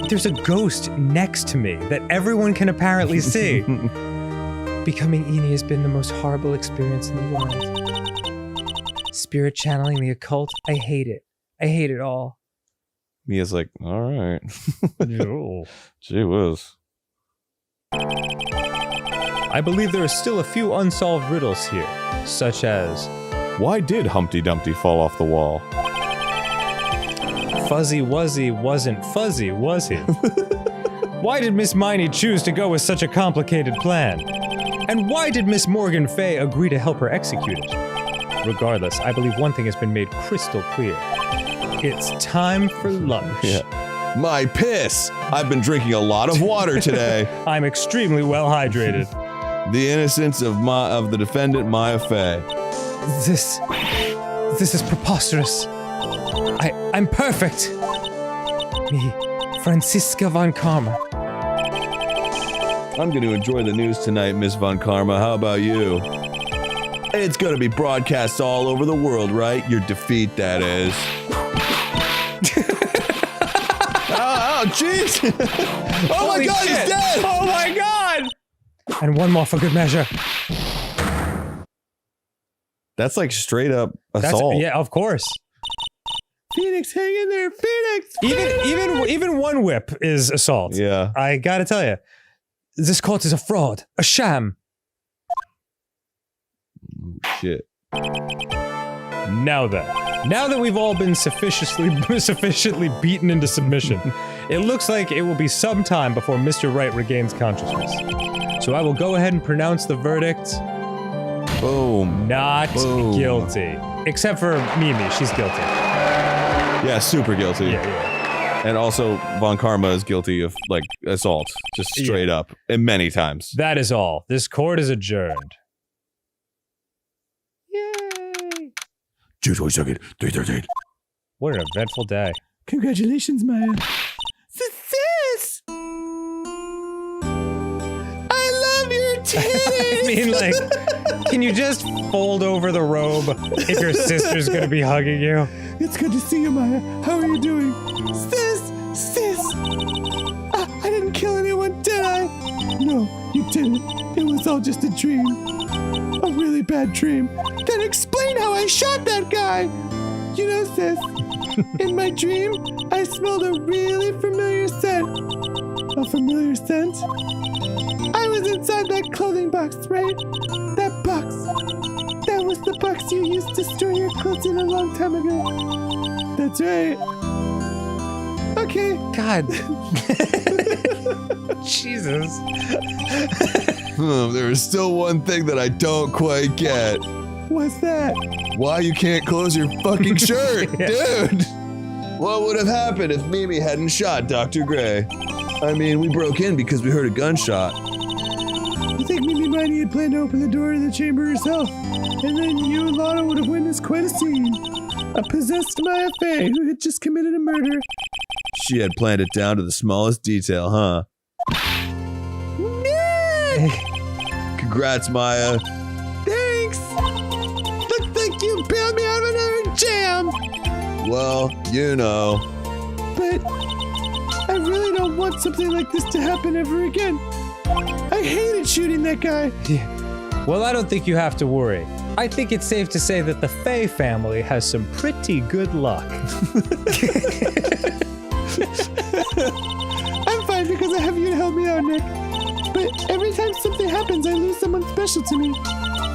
There's a ghost next to me that everyone can apparently see. Becoming Eni has been the most horrible experience in the world. Spirit channeling the occult, I hate it. I hate it all. Mia's like, all right. Gee whiz. I believe there are still a few unsolved riddles here, such as... Why did Humpty Dumpty fall off the wall? Fuzzy Wuzzy wasn't fuzzy, was he? Why did Miss Miney choose to go with such a complicated plan? And why did Miss Morgan Fay agree to help her execute it? Regardless, I believe one thing has been made crystal clear. It's time for lunch. Yeah. My piss! I've been drinking a lot of water today. I'm extremely well hydrated. The innocence of the defendant, Maya Fey. This is preposterous. I'm perfect. Me, Franziska von Karma. I'm going to enjoy the news tonight, Miss Von Karma. How about you? It's going to be broadcast all over the world, right? Your defeat, that is. Oh, jeez! Oh my God, he's dead! Oh my God! And one more for good measure. That's like straight up assault. Yeah, of course. Phoenix, hang in there, Phoenix! Even one whip is assault. Yeah. I gotta tell you. This court is a fraud, a sham. Shit. Now that we've all been sufficiently beaten into submission, it looks like it will be some time before Mr. Wright regains consciousness. So I will go ahead and pronounce the verdict. Boom. Not guilty. Except for Mimi, she's guilty. Yeah, super guilty. Yeah. And also, Von Karma is guilty of, like, assault. Just straight up. And many times. That is all. This court is adjourned. Yay! 2/22, 3/13. What an eventful day. Congratulations, Maya. Success! I love your titties! I mean, like, can you just fold over the robe if your sister's gonna be hugging you? It's good to see you, Maya. How are you doing? Sis! I didn't kill anyone, did I? No, you didn't. It was all just a dream. A really bad dream. Then explain how I shot that guy! You know, sis, in my dream, I smelled a really familiar scent. A familiar scent? I was inside that clothing box, right? That box. That was the box you used to store your clothes in a long time ago. That's right. Okay. God. Jesus. There is still one thing that I don't quite get. What's that? Why you can't close your fucking shirt, dude? What would have happened if Mimi hadn't shot Dr. Gray? I mean, we broke in because we heard a gunshot. I think Mimi Miney had planned to open the door to the chamber herself, and then you and Lana would have witnessed quite a scene. A possessed Maya Fey who had just committed a murder. She had planned it down to the smallest detail, huh? Congrats, Maya. Thanks! Looks like you bailed me out of another jam! Well, you know. But I really don't want something like this to happen ever again. I hated shooting that guy. Well, I don't think you have to worry. I think it's safe to say that the Faye family has some pretty good luck. I'm fine because I have you to help me out, Nick. But every time something happens, I lose someone special to me.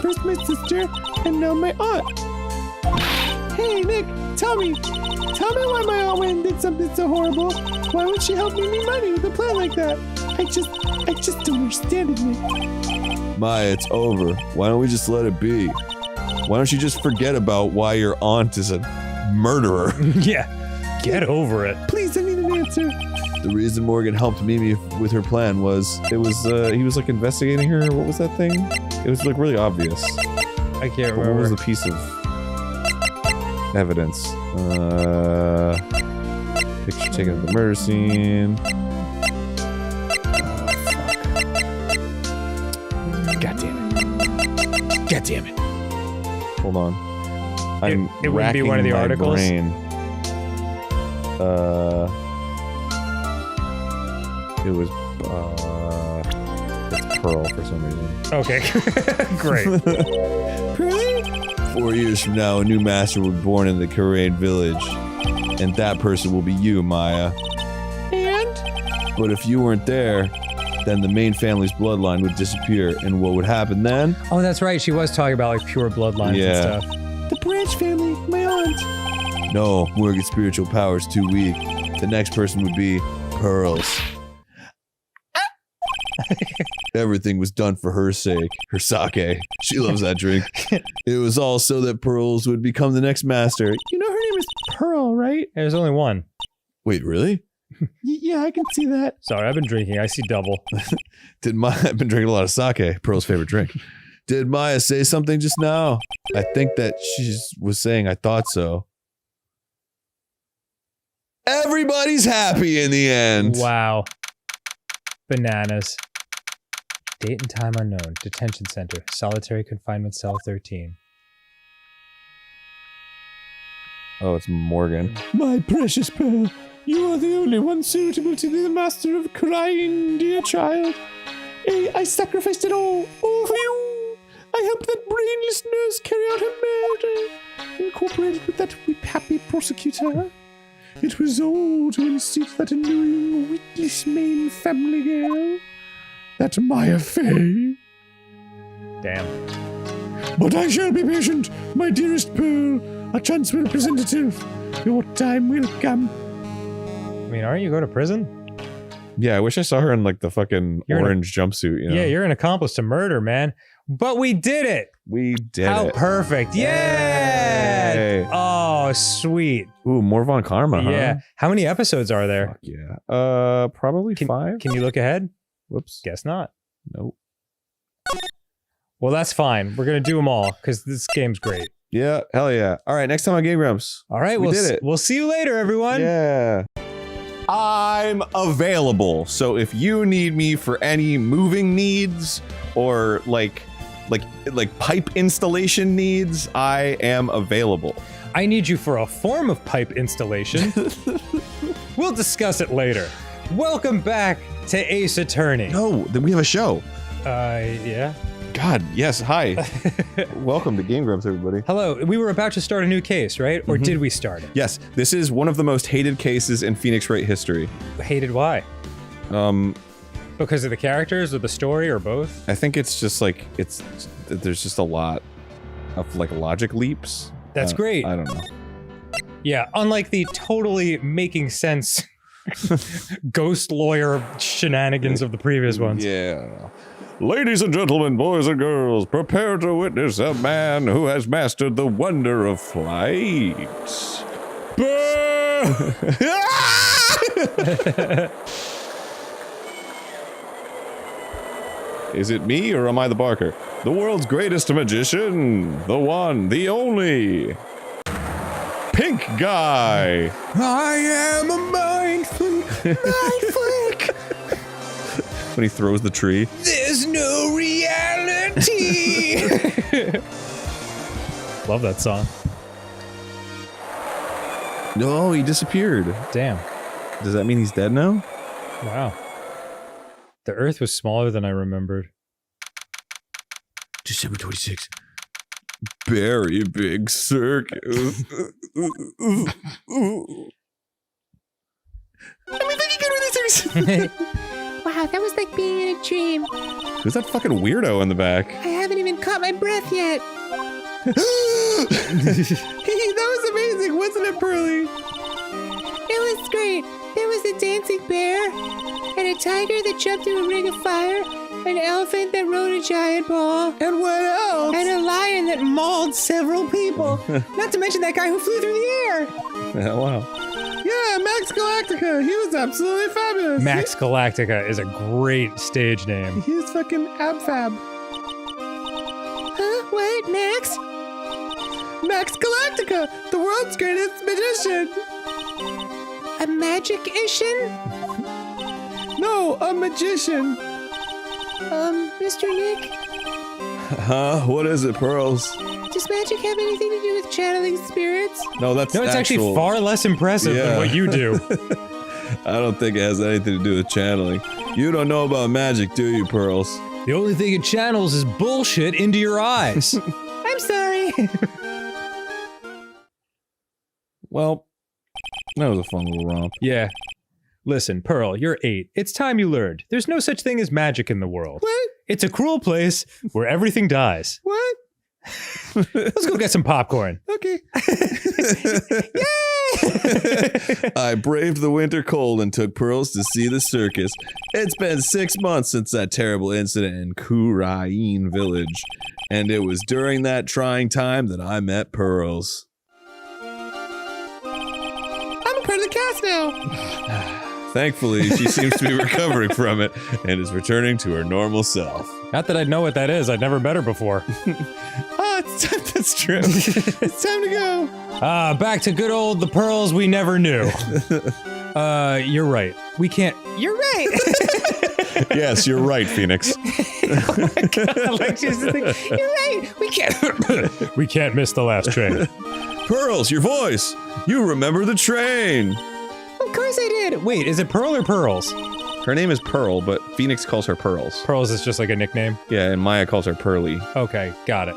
First my sister, and now my aunt. Hey, Nick, tell me why my aunt went and did something so horrible. Why would she help me make money with a plan like that? I just don't understand it, Nick. Maya, it's over. Why don't we just let it be? Why don't you just forget about why your aunt is a murderer? Yeah, get over it. Please, I need an answer. The reason Morgan helped Mimi with her plan was, he was like investigating her. What was that thing? It was like really obvious. I can't What remember. was the piece of evidence? Picture taken of the murder scene. God damn it. Hold on. It wouldn't be one of the racking my articles? brain. It was it's Pearl for some reason. Okay, great. Really? 4 years from now, a new master will be born in the Korean village, and that person will be you, Maya. And? But if you weren't there, then the main family's bloodline would disappear, and what would happen then? Oh, that's right. She was talking about like pure bloodlines Yeah. and stuff. The Branch family, my aunt. No, Morgan's spiritual power is too weak. The next person would be Pearls. Everything was done for her sake. Her sake. She loves that drink. It was all so that Pearls would become the next master. You know her name is Pearl, right? There's only one. Wait, really? Yeah, I can see that. Sorry, I've been drinking. I see double. I've been drinking a lot of sake, Pearl's favorite drink. Did Maya say something just now? I think that she was saying I thought so. Everybody's happy in the end. Wow. Bananas. Date and time unknown. Detention center. Solitary confinement cell 13. Oh, it's Morgan. My precious Pearl, you are the only one suitable to be the master of crying, dear child. I sacrificed it all for you. I helped that brainless nurse carry out her murder, incorporated with that whip-happy prosecutor. It was all to unseat that annoying, witless main family girl, that Maya Fey. Damn. But I shall be patient, my dearest Pearl. A chance will present itself. Your time will come. I mean, aren't you going to prison? Yeah, I wish I saw her in like the fucking You're in a- orange jumpsuit. You know? Yeah, you're an accomplice to murder, man. But we did it! We did How it. perfect. Yeah! Yay. Oh, sweet. Ooh, more Von Karma, huh? Yeah. How many episodes are there? Fuck yeah. Probably 5. Can you look ahead? Whoops. Guess not. Nope. Well, that's fine. We're going to do them all because this game's great. Yeah, hell yeah. All right, next time on Game Grumps. All right, We did it. We'll see you later, everyone. Yeah. I'm available. So if you need me for any moving needs or like pipe installation needs, I am available. I need you for a form of pipe installation. We'll discuss it later. Welcome back to Ace Attorney. No, then we have a show. Yeah. God, yes, hi. Welcome to Game Grumps, everybody. Hello. We were about to start a new case, right? Or did we start it? Yes, this is one of the most hated cases in Phoenix Wright history. Hated why? Because of the characters or the story or both? I think it's just like there's just a lot of like logic leaps. That's great. I don't know. Yeah, unlike the totally making sense ghost lawyer shenanigans of the previous ones. Yeah. Ladies and gentlemen, boys and girls, prepare to witness a man who has mastered the wonder of flight. Is it me or am I the barker? The world's greatest magician, the one, the only, Pink Guy. I am a mindful flick. When he throws the tree. There's no reality. Love that song. No, he disappeared. Damn. Does that mean he's dead now? Wow. The Earth was smaller than I remembered. December 26th. Very big circus. Wow, that was like being in a dream. Who's that fucking weirdo in the back? I haven't even caught my breath yet. That was amazing, wasn't it, Pearly? It was great. There was a dancing bear, and a tiger that jumped through a ring of fire, an elephant that rode a giant ball, And what else? and a lion that mauled several people. Not to mention that guy who flew through the air. Yeah, wow. Yeah, Max Galactica. He was absolutely fabulous. Max Galactica is a great stage name. He was fucking ab-fab. Huh? What, Max? Max Galactica, the world's greatest magician. A magic-ician? No, a magician. Mr. Nick, Huh? What is it, Pearls? does magic have anything to do with channeling spirits? No, that's No, it's actually far less impressive Yeah. than what you do. I don't think it has anything to do with channeling. You don't know about magic, do you, Pearls? The only thing it channels is bullshit into your eyes. I'm sorry. Well, that was a fun little romp. Yeah. Listen, Pearl, you're 8. It's time you learned. There's no such thing as magic in the world. What? It's a cruel place where everything dies. What? Let's go get some popcorn. Okay. I braved the winter cold and took Pearls to see the circus. It's been 6 months since that terrible incident in Kurain village, and it was during that trying time that I met Pearls. I'm a part of the cast now. Thankfully, she seems to be recovering from it and is returning to her normal self. Not that I'd know what that is. I'd never met her before. Oh, it's time. That's true. It's time to go. Back to good old the Pearls we never knew. You're right. We can't. You're right. Yes, you're right, Phoenix. Like she's just like, you're right. We can't. We can't miss the last train. Pearls, your voice! You remember the train! Of course I did. Wait, is it Pearl or Pearls? Her name is Pearl, but Phoenix calls her Pearls. Pearls is just like a nickname. Yeah, and Maya calls her Pearly. Okay, got it.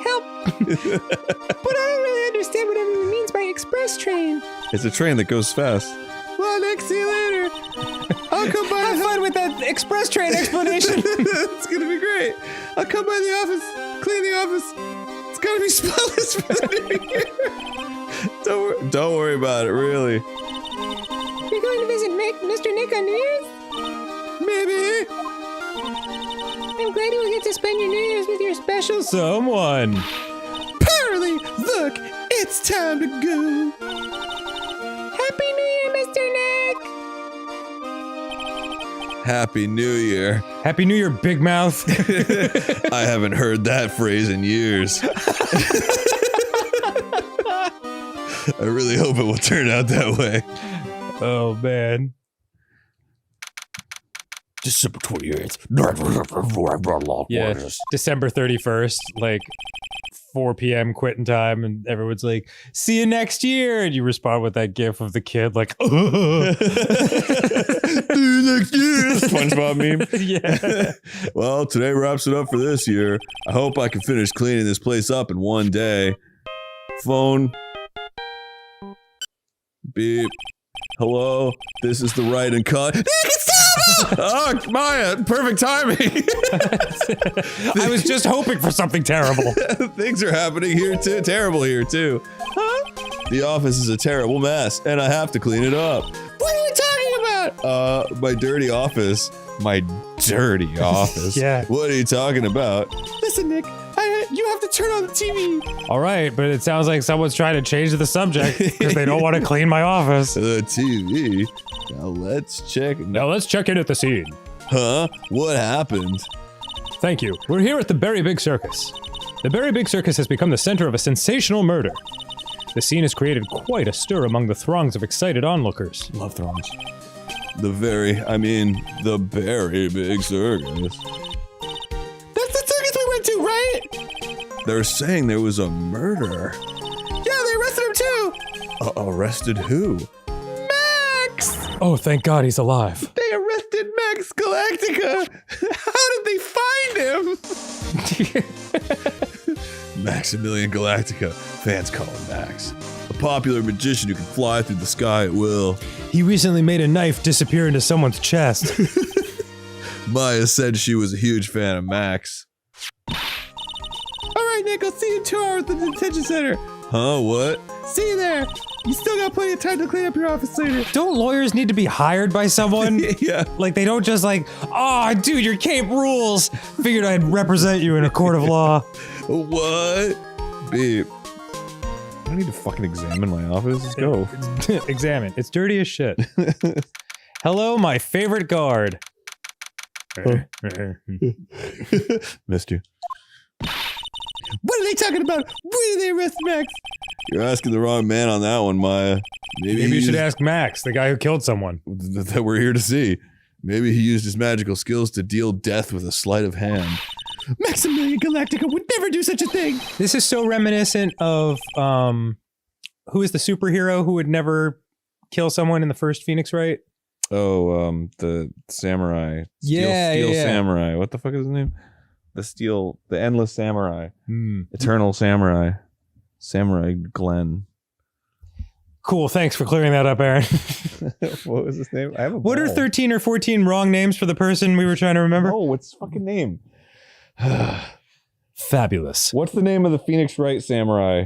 Help. But I don't really understand what everyone means by express train. It's a train that goes fast. Well, Nick, see you later. I'll come by. Have fun with that express train explanation. It's gonna be great. I'll come by the office, clean the office. It's gonna be spotless for the new year. Don't worry about it, really. You're going to visit Mr. Nick on New Year's? Maybe. I'm glad you will get to spend your New Year's with your special Someone. Pearly, look, it's time to go. Happy New Year, Mr. Nick! Happy New Year. Happy New Year, Big Mouth. I haven't heard that phrase in years. I really hope it will turn out that way. Oh, man. December 28th. Yeah, December 31st, like 4 p.m. quitting time, and everyone's like, see you next year. And you respond with that gif of the kid, like, See you next year. SpongeBob meme. yeah. Well, today wraps it up for this year. I hope I can finish cleaning this place up in one day. Phone. Beep. Hello, this is the Wright and Cut. Oh, Maya, perfect timing. I was just hoping for something terrible. Things are happening here too. Terrible here too. Huh? The office is a terrible mess, and I have to clean it up. What are you talking about? My dirty office. My dirty office. Yeah. What are you talking about? Listen, Nick, you have to turn on the TV. All right, but it sounds like someone's trying to change the subject because they don't want to clean my office. The TV. Now let's check. Now let's check in at the scene. Huh? What happened? Thank you. We're here at the Very Big Circus. The Very Big Circus has become the center of a sensational murder. The scene has created quite a stir among the throngs of excited onlookers. Love throngs. The very big circus. That's the circus we went to, right? They're saying there was a murder. Yeah, they arrested him too. Arrested who? Oh, thank God he's alive. They arrested Max Galactica! How did they find him? Maximilian Galactica. Fans call him Max. A popular magician who can fly through the sky at will. He recently made a knife disappear into someone's chest. Maya said she was a huge fan of Max. Alright, Nick, I'll see you in 2 hours at the detention center. Huh, what? See you there. You still got plenty of time to clean up your office later. Don't lawyers need to be hired by someone? Yeah. Like, they don't just like, oh, dude, your cape rules. Figured I'd represent you in a court of law. What? Babe. I need to fucking examine my office. Let's go. Examine. It's dirty as shit. Hello, my favorite guard. Missed you. What are they talking about? Where did they arrest Max? You're asking the wrong man on that one, Maya. Maybe you should ask Max, the guy who killed someone. That we're here to see. Maybe he used his magical skills to deal death with a sleight of hand. Maximilian Galactica would never do such a thing. This is so reminiscent of, who is the superhero who would never kill someone in the first Phoenix Wright? Oh, the samurai. Yeah, Steel yeah. Samurai. What the fuck is his name? The Endless Samurai. Hmm. Eternal Samurai. Samurai Glenn. Cool, thanks for clearing that up, Aaron. What was his name? I have a What are ball. 13 or 14 wrong names for the person we were trying to remember? Oh, what's his fucking name? Fabulous. What's the name of the Phoenix Wright Samurai?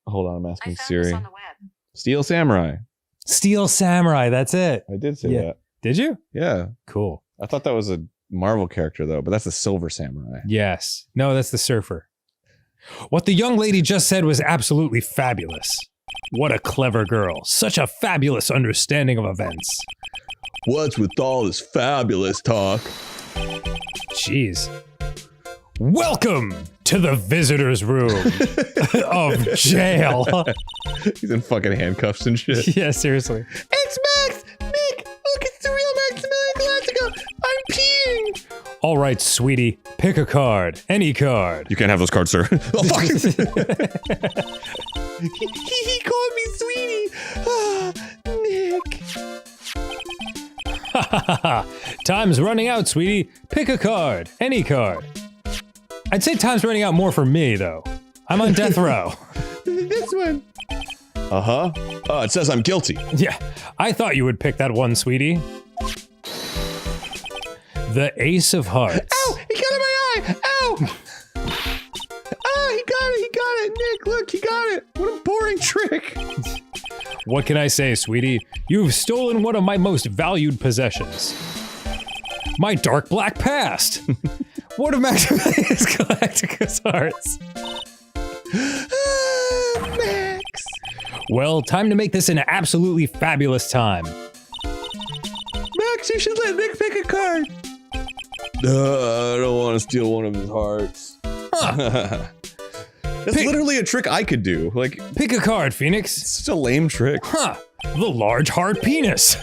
Hold on, I'm asking Siri. Steel Samurai. Steel Samurai, that's it. I did say Yeah. that. Did you? Yeah. Cool. I thought that was a Marvel character, though, but that's the Silver Samurai. Yes. No, that's the surfer. What the young lady just said was absolutely fabulous. What a clever girl. Such a fabulous understanding of events. What's with all this fabulous talk? Jeez. Welcome to the visitor's room of jail. He's in fucking handcuffs and shit. Yeah, seriously. It's Max! Nick! Look, it's the real Maximilian Galactica! I'm peeing! All right, sweetie. Pick a card. Any card. You can't have those cards, sir. Oh, fuck! He called me sweetie! Ah, Nick! Ha ha ha. Time's running out, sweetie. Pick a card. Any card. I'd say time's running out more for me, though. I'm on death row. This one! Uh-huh. Oh, it says I'm guilty. Yeah, I thought you would pick that one, sweetie. The Ace of Hearts. Ow! He got in my eye! Ow! Ah, he got it! Nick, look, he got it! What a boring trick! What can I say, sweetie? You've stolen one of my most valued possessions. My dark black past. One of Maximilian Galactica's hearts. Ah, Max! Well, time to make this an absolutely fabulous time. Max, you should let Nick pick a card! I don't want to steal one of his hearts. That's literally a trick I could do. Like, Pick a card, Phoenix. it's such a lame trick. Huh. The large heart penis.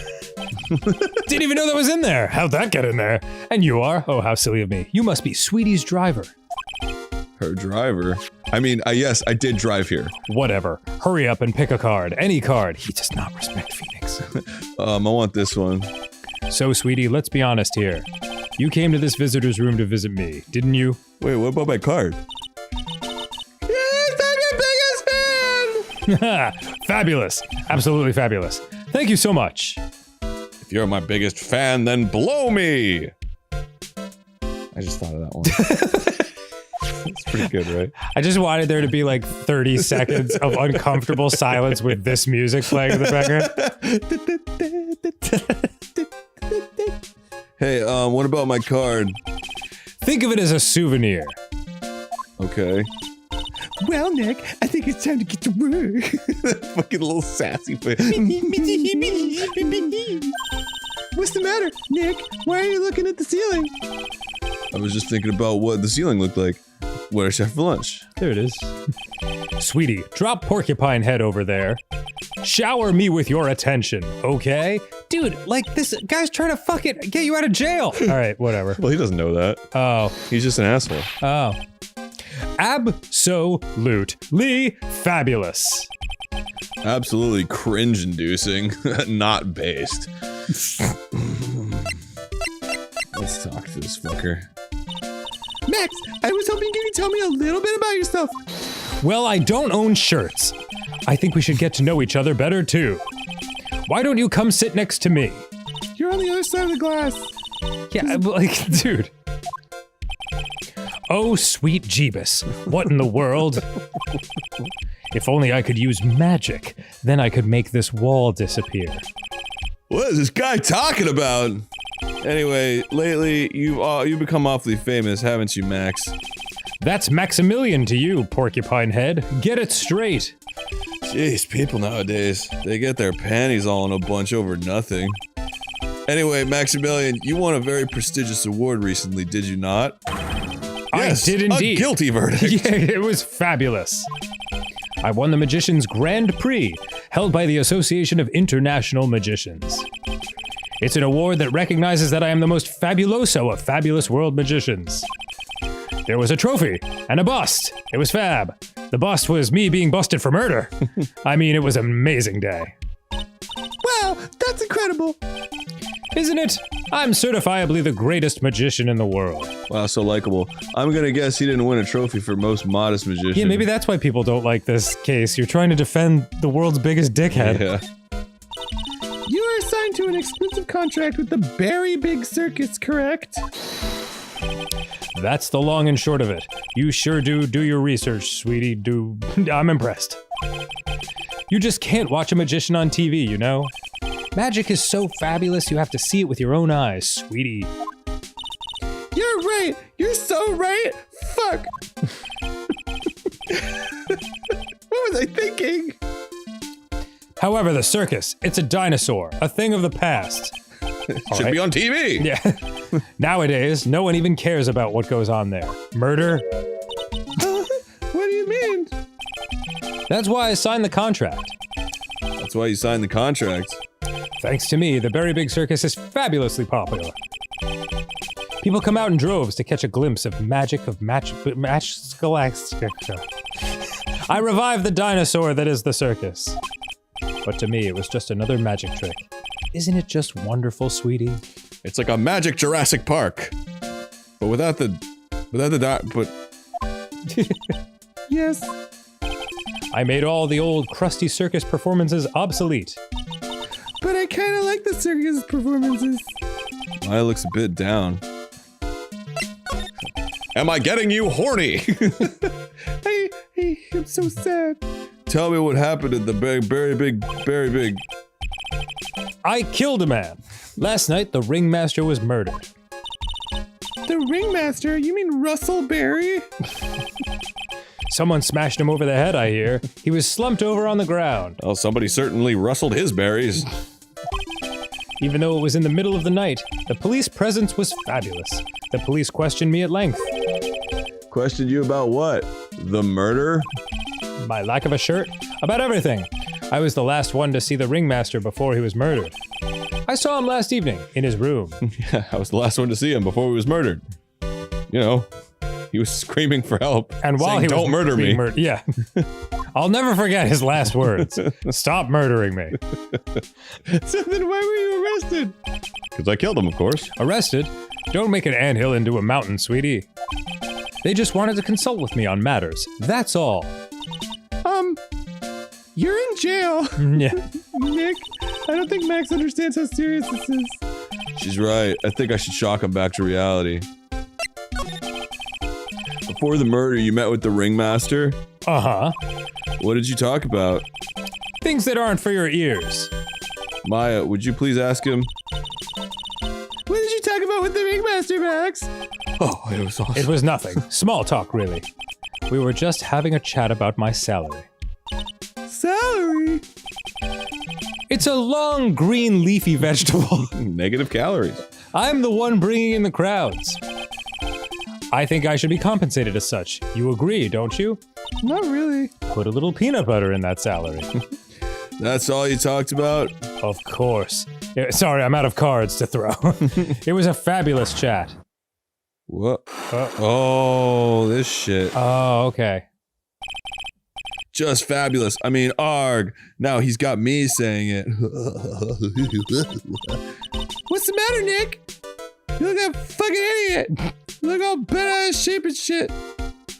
Didn't even know that was in there. How'd that get in there? And you are? Oh, how silly of me. You must be Sweetie's driver. Her driver. I mean, yes, I did drive here. Whatever. Hurry up and pick a card. Any card. He does not respect Phoenix. I want this one. So, Sweetie, let's be honest here. You came to this visitor's room to visit me, didn't you? Wait, what about my card? Yes, I'm your biggest fan! Fabulous. Absolutely fabulous. Thank you so much. If you're my biggest fan, then blow me! I just thought of that one. It's pretty good, right? I just wanted there to be like 30 seconds of uncomfortable silence with this music playing in the background. Hey, what about my card? Think of it as a souvenir. Okay. Well, Nick, I think it's time to get to work. Fucking little sassy face. What's the matter, Nick? Why are you looking at the ceiling? I was just thinking about what the ceiling looked like. What I should have for lunch. There it is. Sweetie, drop Porcupine Head over there. Shower me with your attention, okay? Dude, like, this guy's trying to fucking get you out of jail. All right, whatever. Well, he doesn't know that. Oh. He's just an asshole. Oh. Absolutely fabulous. Absolutely cringe-inducing, not based. Let's talk to this fucker. Max, I was hoping you could tell me a little bit about yourself. Well, I don't own shirts. I think we should get to know each other better, too. Why don't you come sit next to me? You're on the other side of the glass. Yeah, like, dude. Oh, sweet Jeebus. What in the world? If only I could use magic, then I could make this wall disappear. What is this guy talking about? Anyway, lately, you've become awfully famous, haven't you, Max? That's Maximilian to you, porcupine head. Get it straight. Jeez, people nowadays, they get their panties all in a bunch over nothing. Anyway, Maximilian, you won a very prestigious award recently, did you not? Yes, I did indeed. A guilty verdict. Yeah, it was fabulous. I won the Magician's Grand Prix, held by the Association of International Magicians. It's an award that recognizes that I am the most fabuloso of fabulous world magicians. There was a trophy and a bust. It was fab. The bust was me being busted for murder. I mean, it was an amazing day. Wow, that's incredible. Isn't it? I'm certifiably the greatest magician in the world. Wow, so likable. I'm gonna guess he didn't win a trophy for most modest magician. Yeah, maybe that's why people don't like this case. You're trying to defend the world's biggest dickhead. Yeah. You are assigned to an exclusive contract with the Very Big Circus, correct? That's the long and short of it. You sure do your research, sweetie. I'm impressed. You just can't watch a magician on TV, you know? Magic is so fabulous you have to see it with your own eyes, sweetie. You're right. You're so right. Fuck. What was I thinking? However, the circus, it's a dinosaur, a thing of the past. Should be on TV. Yeah. Nowadays, no one even cares about what goes on there. Murder? What do you mean? That's why I signed the contract. That's why you signed the contract. Thanks to me, the Very Big Circus is fabulously popular. People come out in droves to catch a glimpse of magic of Match Scholastica. I revived the dinosaur that is the circus. But to me, it was just another magic trick. Isn't it just wonderful, sweetie? It's like a magic Jurassic Park, but without the Yes. I made all the old crusty circus performances obsolete. But I kind of like the circus performances. Maya looks a bit down. Am I getting you horny? I'm so sad. Tell me what happened at the very big. I killed a man. Last night, the ringmaster was murdered. The ringmaster? You mean Russell Berry? Someone smashed him over the head, I hear. He was slumped over on the ground. Well, somebody certainly rustled his berries. Even though it was in the middle of the night, the police presence was fabulous. The police questioned me at length. Questioned you about what? The murder? My lack of a shirt? About everything. I was the last one to see the ringmaster before he was murdered. I saw him last evening, in his room. Yeah, I was the last one to see him before he was murdered. You know, he was screaming for help. And while saying, he was don't murder me. Yeah. I'll never forget his last words. Stop murdering me. So then why were you arrested? Because I killed him, of course. Arrested? Don't make an anthill into a mountain, sweetie. They just wanted to consult with me on matters. That's all. You're in jail. Yeah. Nick, I don't think Max understands how serious this is. She's right. I think I should shock him back to reality. Before the murder, you met with the ringmaster? Uh-huh. What did you talk about? Things that aren't for your ears. Maya, would you please ask him? What did you talk about with the ringmaster, Max? Oh, it was awesome. It was nothing. Small talk, really. We were just having a chat about my salary. Salary? It's a long, green, leafy vegetable. Negative calories. I'm the one bringing in the crowds. I think I should be compensated as such. You agree, don't you? Not really. Put a little peanut butter in that salary. That's all you talked about? Of course. Sorry, I'm out of cards to throw. It was a fabulous chat. What? Oh, this shit. Oh, okay. Just fabulous. I mean, arg. Now he's got me saying it. What's the matter, Nick? You look like a fucking idiot. You look all bent out of shape and shit.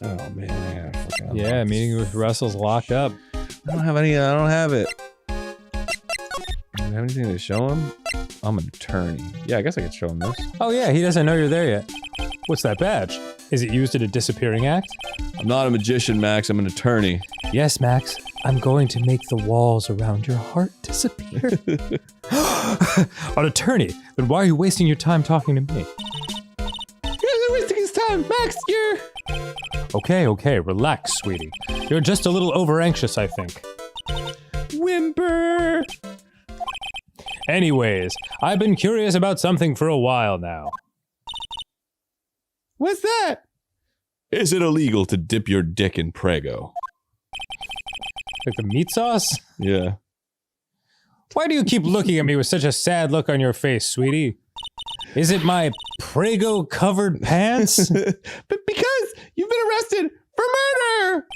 Oh man, I gotta fucking Yeah, meeting with Russell's locked up. I don't have any. I don't have it. Do you have anything to show him? I'm an attorney. Yeah, I guess I could show him this. Oh yeah, he doesn't know you're there yet. What's that badge? Is it used in a disappearing act? I'm not a magician, Max. I'm an attorney. Yes, Max. I'm going to make the walls around your heart disappear. An attorney? Then why are you wasting your time talking to me? You're wasting his time. Max, you're... Okay, relax, sweetie. You're just a little over-anxious, I think. Whimper. Anyways, I've been curious about something for a while now. What's that? Is it illegal to dip your dick in Prego? Like the meat sauce? Yeah. Why do you keep looking at me with such a sad look on your face, sweetie? Is it my Prego-covered pants? But because you've been arrested for murder!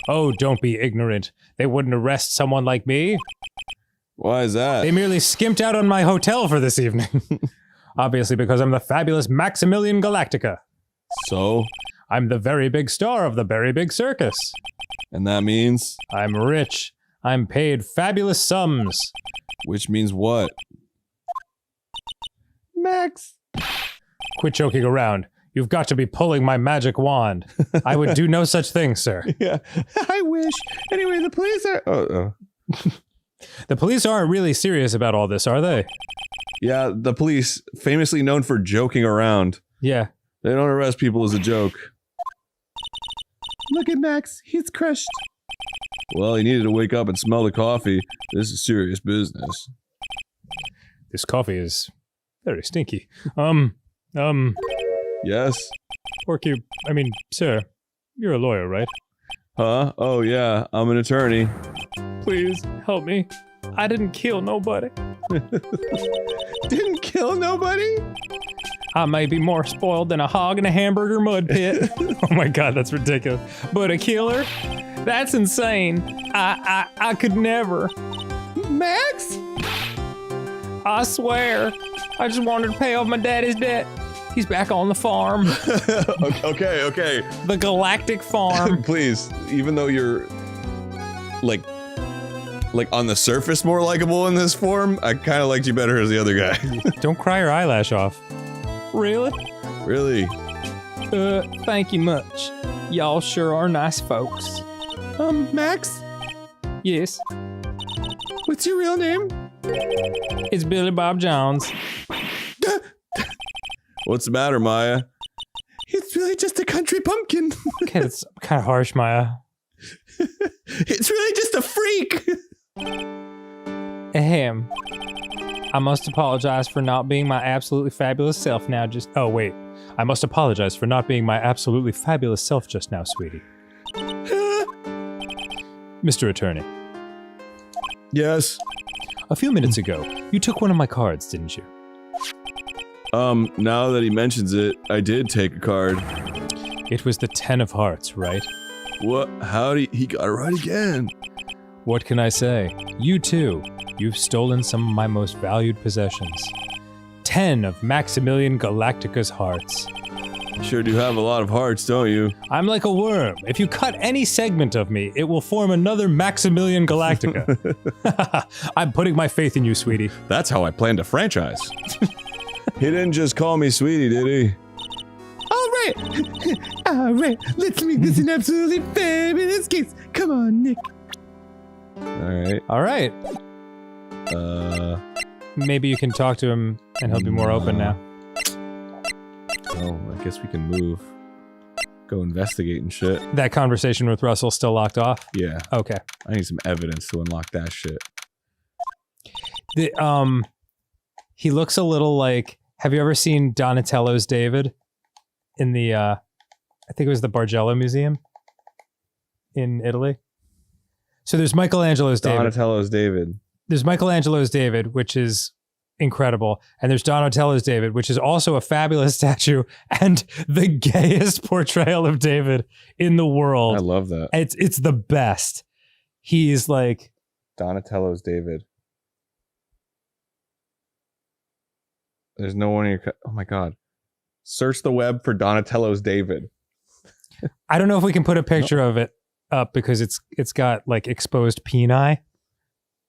Oh, don't be ignorant. They wouldn't arrest someone like me. Why is that? They merely skimped out on my hotel for this evening. Obviously because I'm the fabulous Maximilian Galactica. So? I'm the very big star of the very big circus. And that means? I'm rich. I'm paid fabulous sums. Which means what? Max. Quit joking around. You've got to be pulling my magic wand. I would do no such thing, sir. Yeah, I wish. Anyway, the police are... The police aren't really serious about all this, are they? Yeah, the police, famously known for joking around. Yeah. They don't arrest people as a joke. Look at Max. He's crushed. Well, he needed to wake up and smell the coffee. This is serious business. This coffee is very stinky. Yes? Sir, you're a lawyer, right? Huh? Oh yeah, I'm an attorney. Please, help me. I didn't kill nobody. Didn't kill nobody? I may be more spoiled than a hog in a hamburger mud pit. Oh my god, that's ridiculous. But a killer? That's insane. I could never. Max? I swear. I just wanted to pay off my daddy's debt. He's back on the farm. Okay. The Galactic Farm. Please, even though you're like on the surface more likable in this form, I kind of liked you better as the other guy. Don't cry your eyelash off. Really? Really? Thank you much. Y'all sure are nice folks. Max? Yes. What's your real name? It's Billy Bob Jones. What's the matter, Maya? It's really just a country pumpkin. Okay, that's kind of harsh, Maya. It's really just a freak. Ahem. I must apologize for not being my absolutely fabulous self now just- Oh, wait. I must apologize for not being my absolutely fabulous self just now, sweetie. Mr. Attorney. Yes? A few minutes ago, you took one of my cards, didn't you? Now that he mentions it, I did take a card. It was the 10 of hearts, right? What? How'd he got it right again? What can I say? You too. You've stolen some of my most valued possessions. 10 of Maximilian Galactica's hearts. Sure do have a lot of hearts, don't you? I'm like a worm. If you cut any segment of me, it will form another Maximilian Galactica. I'm putting my faith in you, sweetie. That's how I planned a franchise. He didn't just call me sweetie, did he? All right, let's make this an absolutely fabulous case. Come on, Nick. All right. Maybe you can talk to him and he'll be more open now. Oh, I guess we can move. Go investigate and shit. That conversation with Russell still locked off? Yeah. Okay. I need some evidence to unlock that shit. He looks a little like, have you ever seen Donatello's David in the, I think it was the Bargello Museum in Italy? So there's Michelangelo's David. Donatello's David. There's Michelangelo's David, which is incredible. And there's Donatello's David, which is also a fabulous statue and the gayest portrayal of David in the world. I love that. It's the best. He's like Donatello's David. There's no one in your... Oh my god. Search the web for Donatello's David. I don't know if we can put a picture of it up because it's got like exposed peni,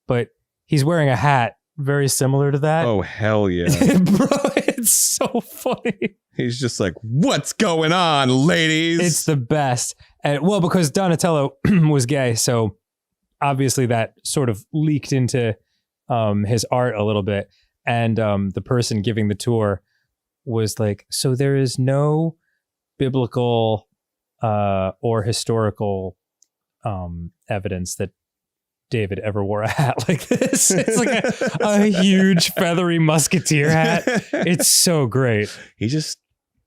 but he's wearing a hat very similar to that. Oh, hell yeah. Bro, it's so funny. He's just like, what's going on, ladies? It's the best. And well, because Donatello was gay, so obviously that sort of leaked into his art a little bit. And the person giving the tour was like, so there is no biblical or historical evidence that David ever wore a hat like this. It's like a huge feathery musketeer hat. It's so great. He just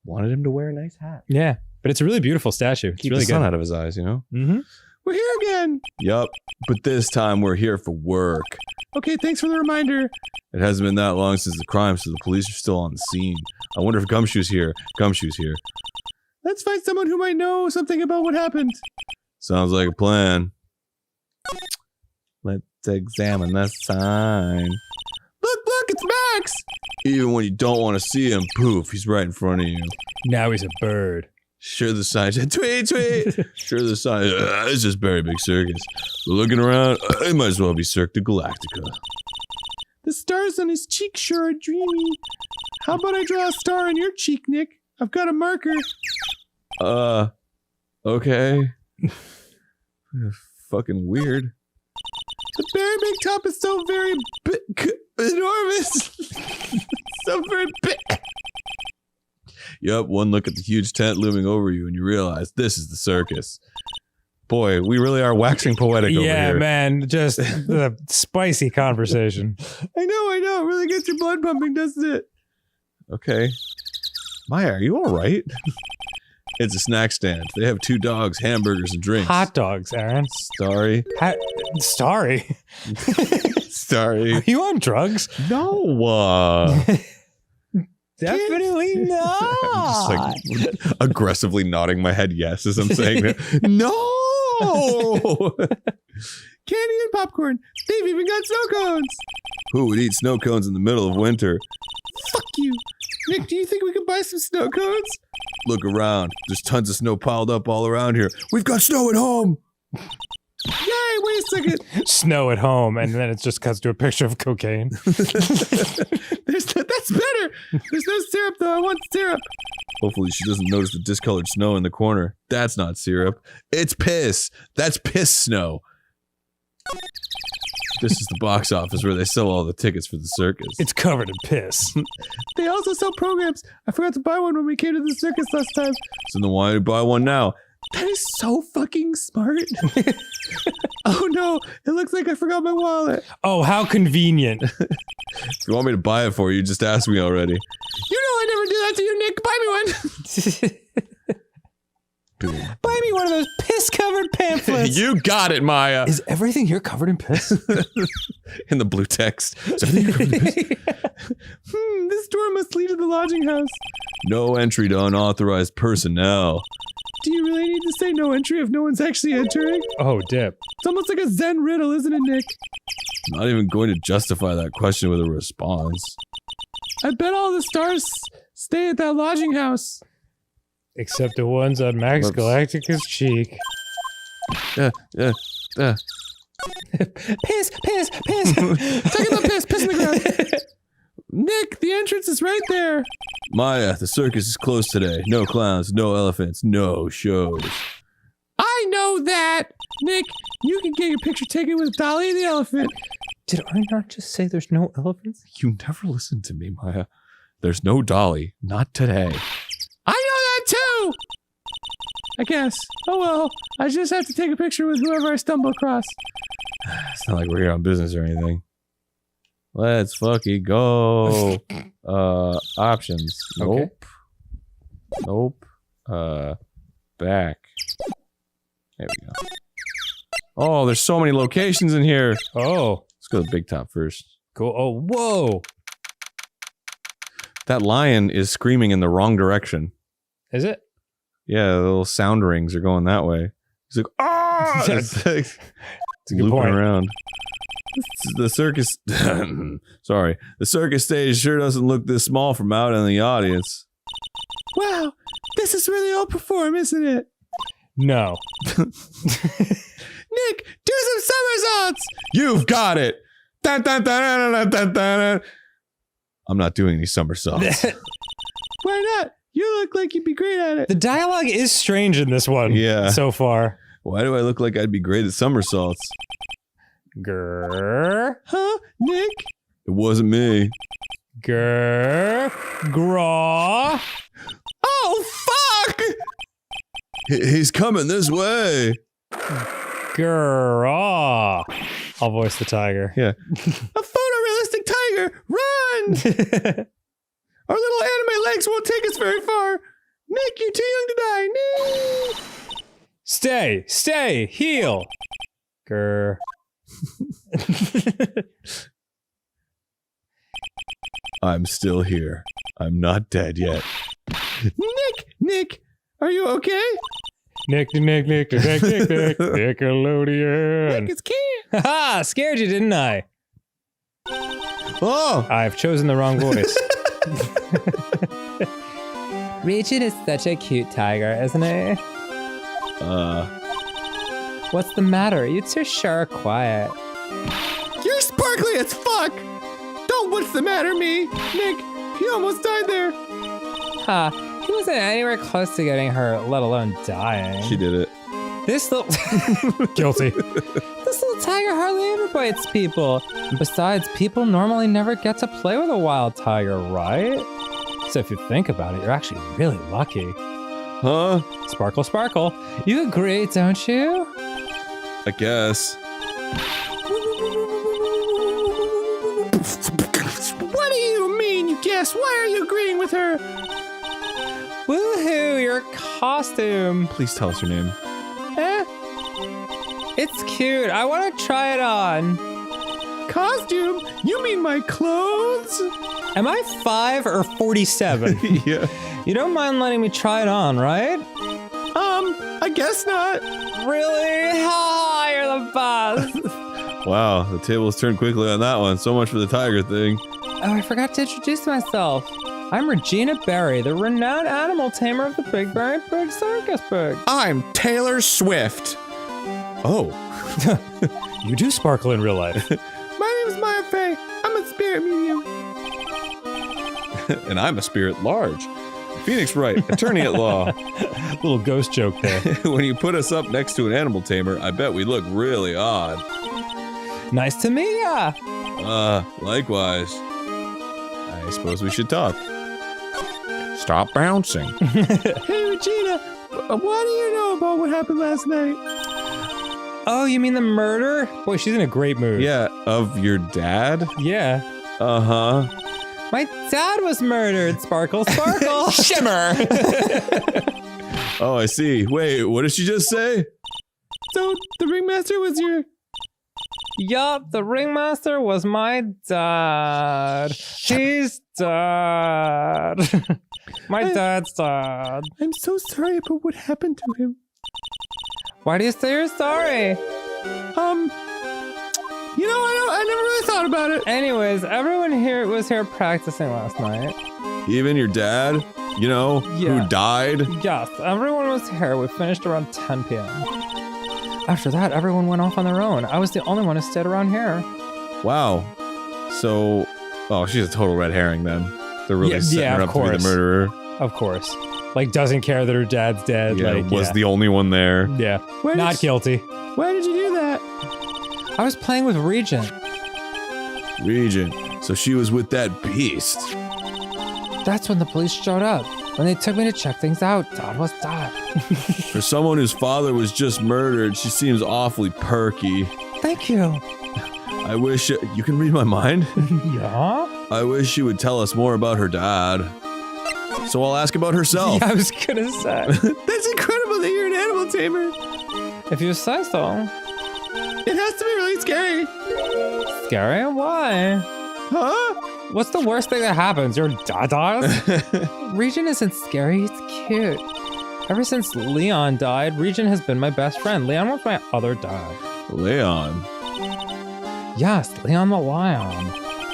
wanted him to wear a nice hat. Yeah, but it's a really beautiful statue. It's Keep really the sun good. out of his eyes, you know? Mm-hmm. We're here again. Yup, but this time we're here for work. Okay, thanks for the reminder. It hasn't been that long since the crime, so the police are still on the scene. I wonder if Gumshoe's here. Gumshoe's here. Let's find someone who might know something about what happened. Sounds like a plan. Let's examine the sign. Look, it's Max! Even when you don't want to see him, poof, he's right in front of you. Now he's a bird. Sure, the sign said, tweet, tweet. Sure, the sign, it's just very big circus. But looking around, it might as well be Cirque du Galactica. The stars on his cheek sure are dreamy. How about I draw a star on your cheek, Nick? I've got a marker. Okay. Fucking weird. The very big top is so very enormous. So very big. Yup, one look at the huge tent looming over you and you realize this is the circus. Boy, we really are waxing poetic over here. Yeah, man, just the spicy conversation. I know. It really gets your blood pumping, doesn't it? Okay. Maya, are you alright? It's a snack stand. They have 2 dogs, hamburgers, and drinks. Hot dogs, Aaron. Sorry. Sorry. Sorry. Are you on drugs? No. Definitely not. I'm just like aggressively nodding my head yes as I'm saying that. No. Candy and popcorn. They've even got snow cones. Who would eat snow cones in the middle of winter? Fuck you. Nick, do you think we could buy some snow cones? Look around. There's tons of snow piled up all around here. We've got snow at home. Yay, wait a second. Snow at home, and then it just cuts to a picture of cocaine. That's better. There's no syrup, though. I want syrup. Hopefully she doesn't notice the discolored snow in the corner. That's not syrup. It's piss. That's piss snow. This is the box office where they sell all the tickets for the circus. It's covered in piss. They also sell programs. I forgot to buy one when we came to the circus last time. So then why don't you buy one now? That is so fucking smart. Oh no, it looks like I forgot my wallet. Oh, how convenient. If you want me to buy it for you, just ask me already. You know I never do that to you, Nick. Buy me one. Buy me one of those piss-covered pamphlets. You got it, Maya. Is everything here covered in piss? In the blue text. Is everything covered in piss? This door must lead to the lodging house. No entry to unauthorized personnel. Do you really need to say no entry if no one's actually entering? Oh, dip. It's almost like a Zen riddle, isn't it, Nick? Not even going to justify that question with a response. I bet all the stars stay at that lodging house. Except the ones on Max Whoops. Galactica's cheek. Piss, piss, piss. Talking about piss in the ground. Nick, the entrance is right there. Maya, the circus is closed today. No clowns, no elephants, no shows. I know that. Nick, you can get your picture taken with Dolly the elephant. Did I not just say there's no elephants? You never listen to me, Maya. There's no Dolly. Not today. I know that too. I guess. Oh well, I just have to take a picture with whoever I stumble across. It's not like we're here on business or anything. Let's fucking go. Options. Okay. Nope. Back. There we go. Oh, there's so many locations in here. Oh, Let's go to the big top first. cool. Oh, whoa. That lion is screaming in the wrong direction. Is it? Yeah, the little sound rings are going that way. He's like, ah! It's like, It's a good looping point. around. The circus, sorry, the circus stage sure doesn't look this small from out in the audience. Wow, this is really all perform, isn't it? No. Nick, do some somersaults! You've got it. Dun, dun, dun, dun, dun, dun, dun. I'm not doing any somersaults. Why not? You look like you'd be great at it. The dialogue is strange in this one. Yeah. So far. Why do I look like I'd be great at somersaults? Grr. Huh, Nick? It wasn't me. Grr. Graw. Oh, fuck! He's coming this way. Graw. I'll voice the tiger. Yeah. A photorealistic tiger! Run! Our little anime legs won't take us very far. Nick, you're too young to die. No! Stay, heal. Grr. I'm still here. I'm not dead yet. Nick, are you okay? Nick, Nickelodeon. Nick, it's Ken. Haha, scared you, didn't I? Oh! I've chosen the wrong voice. Regent is such a cute tiger, isn't he? What's the matter? You two sure are quiet. You're sparkly as fuck. Don't what's the matter me. Nick, he almost died there. Huh. He wasn't anywhere close to getting hurt, let alone dying. She did it. This little Guilty. this little tiger hardly ever bites people. And besides, people normally never get to play with a wild tiger, right? So if you think about it, you're actually really lucky. Huh? Sparkle, sparkle. You agree, don't you? I guess. What do you mean, you guess? Why are you agreeing with her? Woohoo, your costume. Please tell us your name. It's cute. I want to try it on. Costume? You mean my clothes? Am I 5 or 47? Yeah. You don't mind letting me try it on, right? I guess not. Really? Ha, you're the best. Wow, the tables turned quickly on that one. So much for the tiger thing. Oh, I forgot to introduce myself. I'm Regina Berry, the renowned animal tamer of the Big Very Big Circus Pig. I'm Taylor Swift. Oh. You do sparkle in real life. My name's Maya Fey. I'm a spirit medium. And I'm a spirit large. Phoenix Wright, attorney at law. Little ghost joke there. When you put us up next to an animal tamer, I bet we look really odd. Nice to meet ya. Likewise. I suppose we should talk. Stop bouncing. Hey, Regina. What do you know about what happened last night? Oh, you mean the murder? Boy, she's in a great mood. Yeah, of your dad? Yeah. Uh-huh. My dad was murdered. Sparkle, sparkle. Shimmer. Oh, I see. Wait, what did she just say? So, the ringmaster was your... Yup, the ringmaster was my dad. He's dead. My dad's dead. I'm so sorry about what happened to him. Why do you say you're sorry? You know, I never really thought about it. Anyways, everyone here was here practicing last night. Even your dad? You know, Yeah. who died? Yes, everyone was here. We finished around 10 p.m. After that, everyone went off on their own. I was the only one who stayed around here. Wow. So, oh, she's a total red herring then. They're really setting her of up to be course. the murderer. Of course. Like, doesn't care that her dad's dead. Yeah, like, was the only one there. Yeah. Why Not did- guilty. Why did you do that? I was playing with Regent. Regent. So she was with that beast. That's when the police showed up. When they took me to check things out, Dad was dead. For someone whose father was just murdered, she seems awfully perky. Thank you. I wish you can read my mind. Yeah? I wish she would tell us more about her dad. So I'll ask about herself. Yeah, I was gonna say. That's incredible that you're an animal tamer. If you say so. It has to be really scary. Scary? Why? Huh? What's the worst thing that happens? Your dad dies? Regent isn't scary, he's cute. Ever since Leon died, Regent has been my best friend. Leon was my other dad. Leon. Yes, Leon the Lion.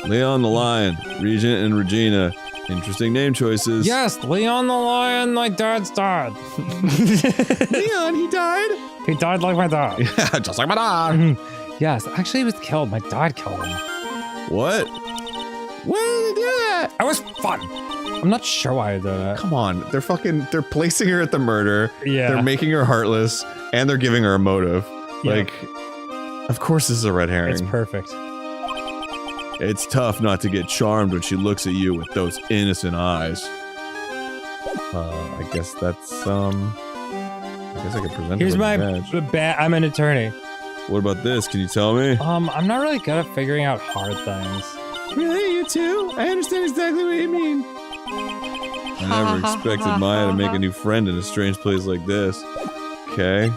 Leon the Lion, Regent and Regina. Interesting name choices. Yes, Leon the Lion, my dad's dad. Leon, he died? He died like my dad. Yeah, just like my dad. Yes, actually he was killed. My dad killed him. What? Why did they do that? It was fun. I'm not sure why I did that. Come on, they're placing her at the murder. Yeah. They're making her heartless, and they're giving her a motive. Yeah. Like, of course this is a red herring. It's perfect. It's tough not to get charmed when she looks at you with those innocent eyes. I guess that's, I guess I could present Here's her my with a badge. bat. I'm an attorney. What about this? Can you tell me? I'm not really good at figuring out hard things. Really, you too? I understand exactly what you mean. I never expected Maya to make a new friend in a strange place like this. Okay.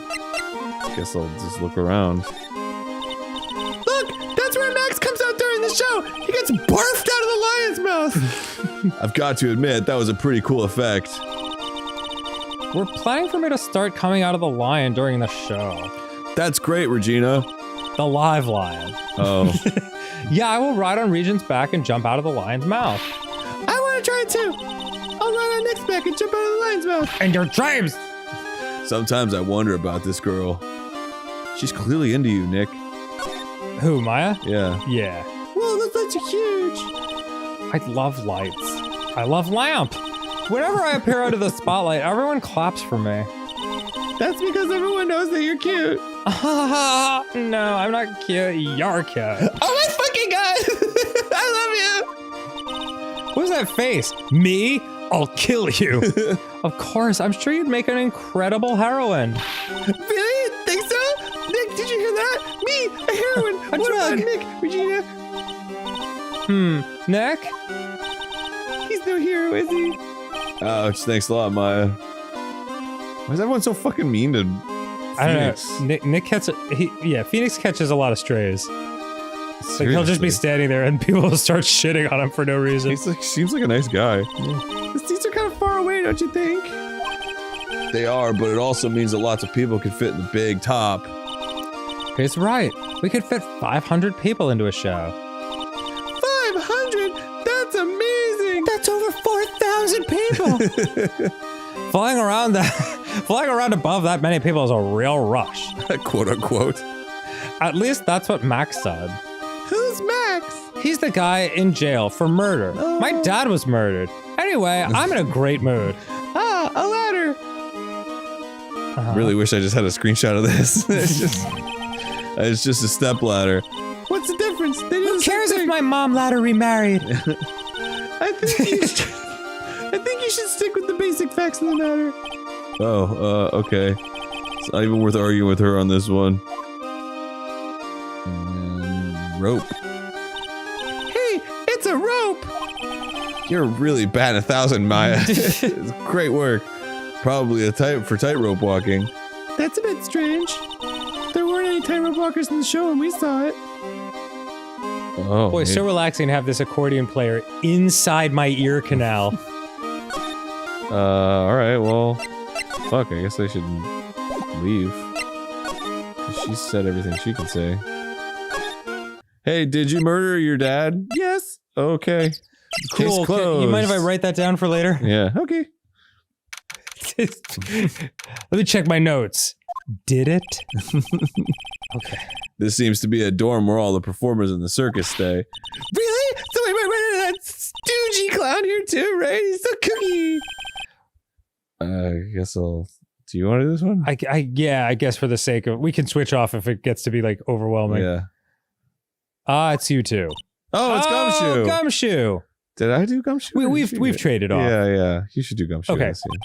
Guess I'll just look around. Look, that's where Max comes out during the show. He gets barfed out of the lion's mouth. I've got to admit, that was a pretty cool effect. We're planning for me to start coming out of the lion during the show. That's great, Regina. The live lion. Oh. Yeah, I will ride on Regent's back and jump out of the lion's mouth. I want to try it too. I'll ride on Nick's back and jump out of the lion's mouth. And your dreams! Sometimes I wonder about this girl. She's clearly into you, Nick. Who, Maya? Yeah. Yeah. Whoa, those lights are huge. I love lights. I love lamp. Whenever I appear under the spotlight, everyone claps for me. That's because everyone knows that you're cute. No, I'm not cute. You're cute. Oh my fucking god! I love you! What's that face? Me? I'll kill you. Of course, I'm sure you'd make an incredible heroine. Really? Think so? Nick, did you hear that? Me, a heroine. A What drug. about Nick, Regina? Nick? He's no hero, is he? Ouch, thanks a lot, Maya. Why is everyone so fucking mean to I Phoenix? don't know. Nick catches. Phoenix catches a lot of strays. Like he'll just be Seriously. standing there and people will start shitting on him for no reason. He's like, seems like a nice guy. The seats are kind of far away, don't you think? They are, but it also means that lots of people can fit in the big top. He's right. We could fit 500 people into a show. 500? That's amazing! That's over 4,000 people. Flying around above that many people is a real rush. Quote unquote. At least that's what Max said. Who's Max? He's the guy in jail for murder. My dad was murdered. Anyway, I'm in a great mood. Ah, a ladder. I really wish I just had a screenshot of this. It's just a step ladder. What's the difference? They do Who the same cares if thing. my mom later remarried? I think you should stick with the basic facts of the matter. Oh, okay. It's not even worth arguing with her on this one. Rope. Hey, it's a rope! You're really batting 1,000, Maya. It's great work. Probably a type for tightrope walking. That's a bit strange. There weren't any tightrope walkers in the show when we saw it. Oh, Boy, so relaxing to have this accordion player inside my ear canal. alright, well, fuck, I guess I should leave. 'Cause she said everything she could say. Hey, did you murder your dad? Yes. Okay. Case Cool. closed. You mind if I write that down for later? Yeah, okay. Let me check my notes. Did it? Okay. This seems to be a dorm where all the performers in the circus stay. Really? So I might run into that stoogey clown here too, right? He's so kooky. I guess I'll... Do you want to do this one? I guess for the sake of, we can switch off if it gets to be like overwhelming. Yeah. It's you two. Oh, it's Gumshoe. Gumshoe. Did I do Gumshoe? Or did We've you do it? traded off. Yeah. You should do Gumshoe. Okay. this scene.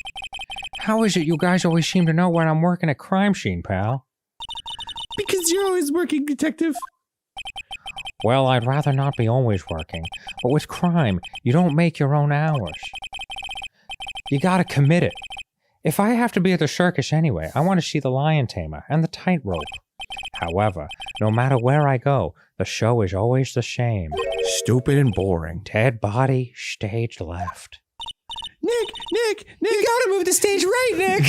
How is it you guys always seem to know when I'm working at Crime Scene, pal? Because you're always working, detective. Well, I'd rather not be always working. But with crime, you don't make your own hours. You gotta commit it. If I have to be at the circus anyway, I want to see the lion tamer and the tightrope. However, no matter where I go, the show is always the same. stupid and boring. Dead body, stage left. Nick, You gotta move the stage right, Nick.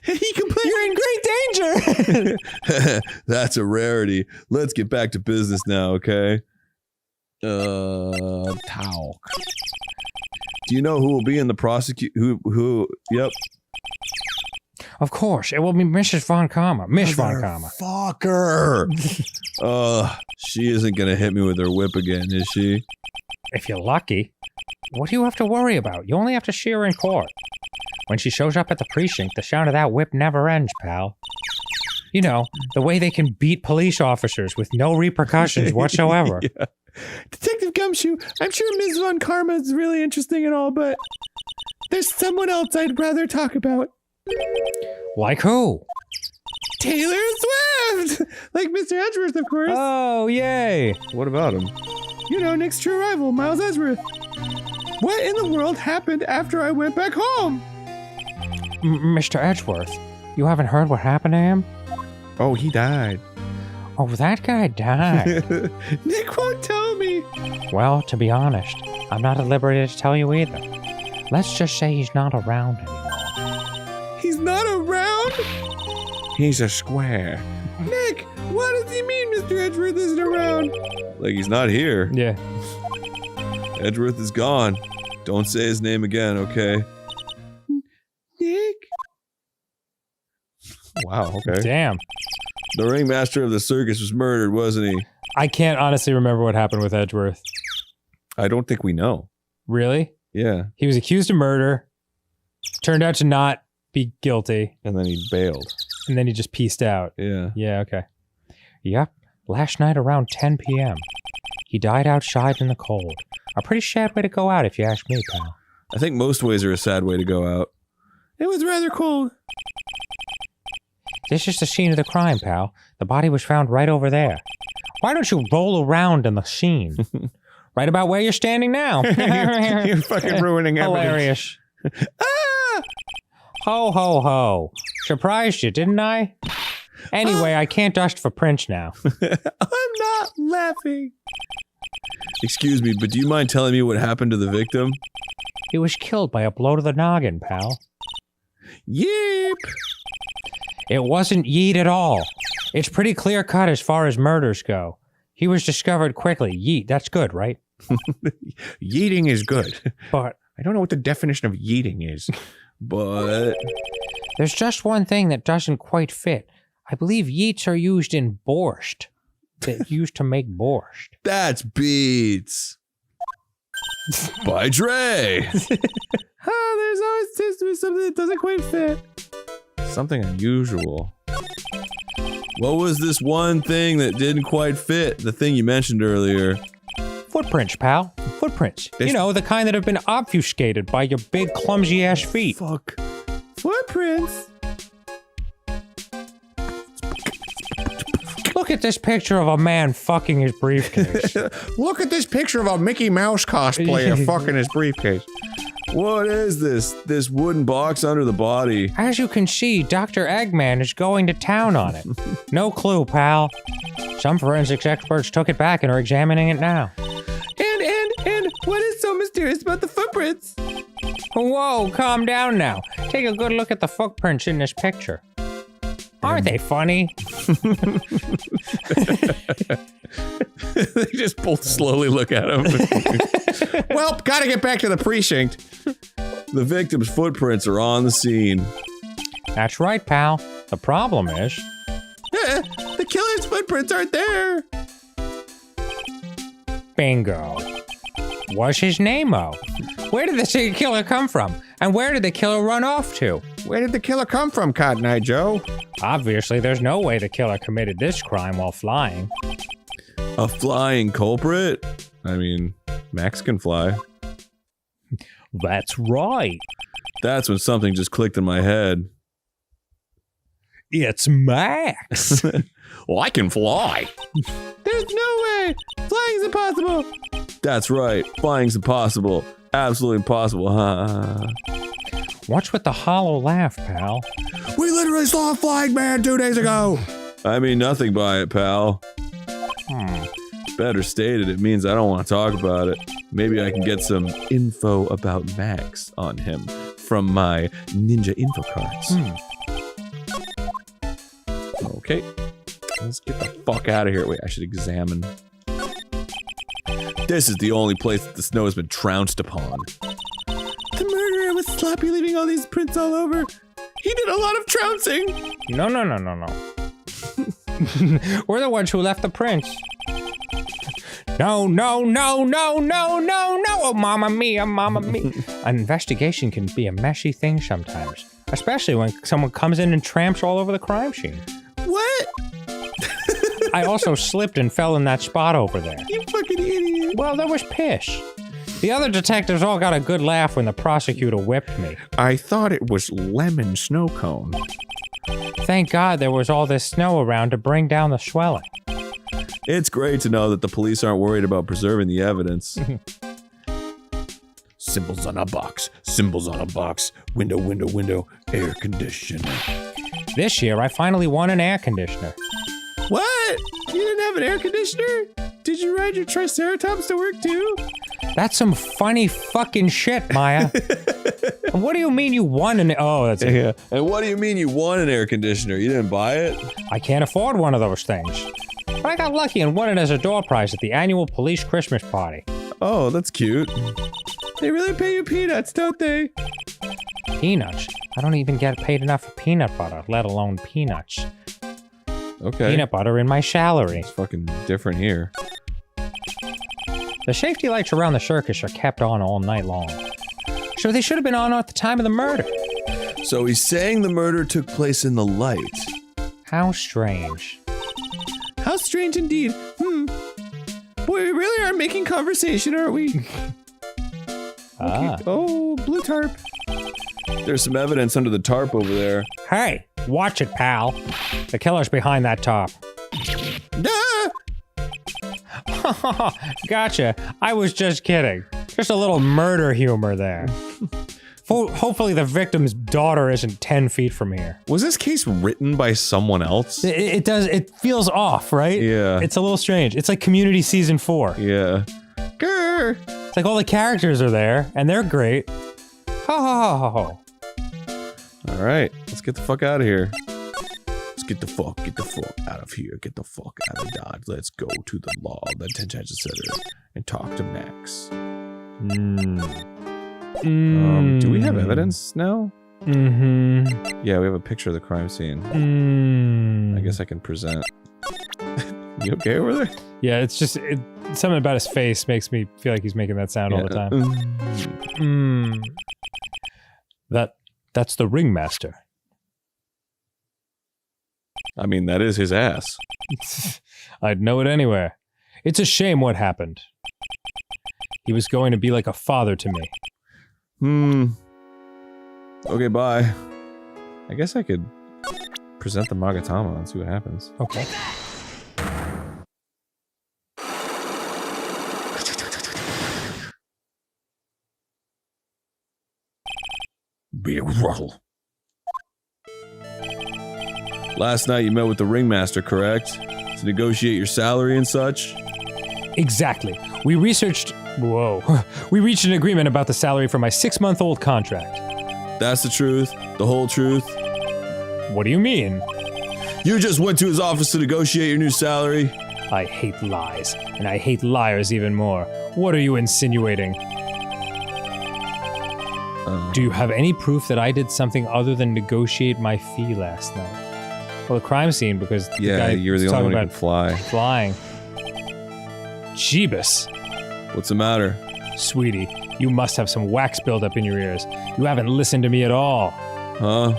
he complained. You're in great danger. That's a rarity. Let's get back to business now, okay? Talk. Do you know who will be in the Yep. Of course, it will be Mrs. Von Karma. Miss Von Karma. Fucker. She isn't gonna hit me with her whip again, is she? If you're lucky. What do you have to worry about? You only have to see her in court. When she shows up at the precinct, the sound of that whip never ends, pal. You know, the way they can beat police officers with no repercussions whatsoever. Yeah. Detective Gumshoe, I'm sure Ms. Von Karma is really interesting and all, but there's someone else I'd rather talk about. Like who? Taylor Swift! Like Mr. Edgeworth, of course. Oh, yay. What about him? You know, Nick's true rival, Miles Edgeworth. What in the world happened after I went back home? Mr. Edgeworth, you haven't heard what happened to him? Oh, he died. Oh, that guy died. Nick won't tell me. Well, to be honest, I'm not at liberty to tell you either. Let's just say he's not around anymore. He's not around? He's a square. Nick, what does he mean Mr. Edgeworth isn't around? Like he's not here. Yeah. Edgeworth is gone. Don't say his name again, okay? Nick? Wow, okay. Damn. The ringmaster of the circus was murdered, wasn't he? I can't honestly remember what happened with Edgeworth. I don't think we know. Really? Yeah. He was accused of murder, turned out to not be guilty, And then he bailed. and then he just pieced out. Yeah. Yeah, okay. Yep, last night around 10 p.m. He died outside in the cold. A pretty sad way to go out if you ask me, pal. I think most ways are a sad way to go out. It was rather cold. This is the scene of the crime, pal. The body was found right over there. Why don't you roll around in the scene? Right about where you're standing now. You're fucking ruining everything. Hilarious. Ah! Ho, ho, ho. Surprised you, didn't I? Anyway, I can't dust for Prince now. I'm not laughing. Excuse me, but do you mind telling me what happened to the victim? He was killed by a blow to the noggin, pal. Yep. It wasn't yeet at all. It's pretty clear cut as far as murders go. He was discovered quickly. Yeet, that's good, right? Yeeting is good. But I don't know what the definition of yeeting is. But there's just one thing that doesn't quite fit. I believe yeets are used in borscht. They're used to make borscht. that's Beats. By Dre. There's always something that doesn't quite fit. Something unusual. What was this one thing that didn't quite fit? The thing you mentioned earlier. Footprints, pal. Footprints. You know, the kind that have been obfuscated by your big clumsy-ass feet. Fuck. Footprints. Look at this picture of a man fucking his briefcase. Look at this picture of a Mickey Mouse cosplayer fucking his briefcase. What is this? This wooden box under the body. As you can see, Dr. Eggman is going to town on it. No clue, pal. Some forensics experts took it back and are examining it now. And what is so mysterious about the footprints? Whoa, calm down now. Take a good look at the footprints in this picture. Aren't they funny? They just both slowly look at him. Well, gotta get back to the precinct. The victim's footprints are on the scene. That's right, pal. The problem is... The killer's footprints aren't there. Bingo. What's his name-o? Where did the killer come from? And where did the killer run off to? Where did the killer come from, Cotton Eye Joe? Obviously, there's no way the killer committed this crime while flying. A flying culprit? I mean, Max can fly. That's right. That's when something just clicked in my head. It's Max. Well, I can fly. There's no way. Flying's impossible. That's right. Flying's impossible. Absolutely impossible, huh? What's with the hollow laugh, pal? We literally saw a flying man 2 days ago. I mean nothing by it, pal. Better stated, it means I don't want to talk about it. Maybe I can get some info about Max on him from my ninja info cards. Okay, let's get the fuck out of here. Wait, I should examine. This is the only place that the snow has been trounced upon. The murderer was sloppy, leaving all these prints all over. He did a lot of trouncing. No. We're the ones who left the prints. No. Oh, mamma mia. An investigation can be a meshy thing sometimes, especially when someone comes in and tramps all over the crime scene. What? I also slipped and fell in that spot over there. You fucking idiot. Well, that was pish. The other detectives all got a good laugh when the prosecutor whipped me. I thought it was lemon snow cone. Thank God there was all this snow around to bring down the swelling. It's great to know that the police aren't worried about preserving the evidence. Symbols on a box, window, air conditioner. This year, I finally won an air conditioner. What? You didn't have an air conditioner? Did you ride your Triceratops to work too? That's some funny fucking shit, Maya. What do you mean you won an... Oh, that's it. Yeah. And what do you mean you won an air conditioner? You didn't buy it? I can't afford one of those things. But I got lucky and won it as a door prize at the annual police Christmas party. Oh, that's cute. They really pay you peanuts, don't they? Peanuts? I don't even get paid enough for peanut butter, let alone peanuts. Okay. Peanut butter in my salary. It's fucking different here. The safety lights around the circus are kept on all night long. So they should have been on at the time of the murder. So he's saying the murder took place in the light. How strange. How strange indeed. Boy, we really are making conversation, aren't we? Ah. Oh, blue tarp. There's some evidence under the tarp over there. Hey, watch it, pal. The killer's behind that top. Gotcha. I was just kidding. Just a little murder humor there. Hopefully the victim's daughter isn't 10 feet from here. Was this case written by someone else? It does. It feels off, right? Yeah. It's a little strange. It's like Community Season 4. Yeah. Grr. It's like all the characters are there, and they're great. Ha ha ha ha. All right, let's get the fuck out of here. Let's get the fuck out of here. Get the fuck out of Dodge. Let's go to the law, the detention center, and talk to Max. Do we have evidence now? Mm-hmm. Yeah, we have a picture of the crime scene. I guess I can present. You okay over there? Yeah, it's just something about his face makes me feel like he's making that sound all the time. That's the ringmaster. I mean, that is his ass. I'd know it anywhere. It's a shame what happened. He was going to be like a father to me. Okay, bye. I guess I could present the Magatama and see what happens. Okay. Big Russell. Last night you met with the ringmaster, correct? To negotiate your salary and such? Exactly. We reached an agreement about the salary for my 6-month-old contract. That's the truth? The whole truth? What do you mean? You just went to his office to negotiate your new salary? I hate lies, and I hate liars even more. What are you insinuating? Do you have any proof that I did something other than negotiate my fee last night? Well, the crime scene, because the guy you're the only one who can fly. Flying. Jeebus. What's the matter? Sweetie, you must have some wax buildup in your ears. You haven't listened to me at all. Huh?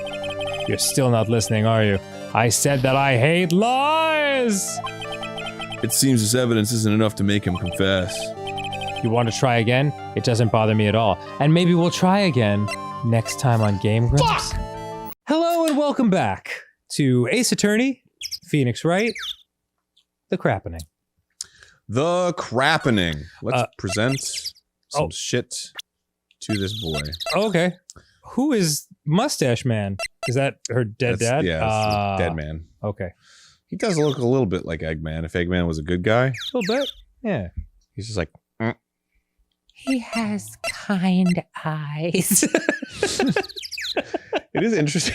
You're still not listening, are you? I said that I hate lies! It seems this evidence isn't enough to make him confess. You want to try again? It doesn't bother me at all. And maybe we'll try again next time on Game Grumps. Hello and welcome back to Ace Attorney, Phoenix Wright, The Crappening. The Crappening. Let's present some shit to this boy. Okay. Who is Mustache Man? Is that her dead dad? Yeah, that's the dead man. Okay. He does look a little bit like Eggman, if Eggman was a good guy. A little bit. Yeah. He's just like, He has kind eyes. it is interesting.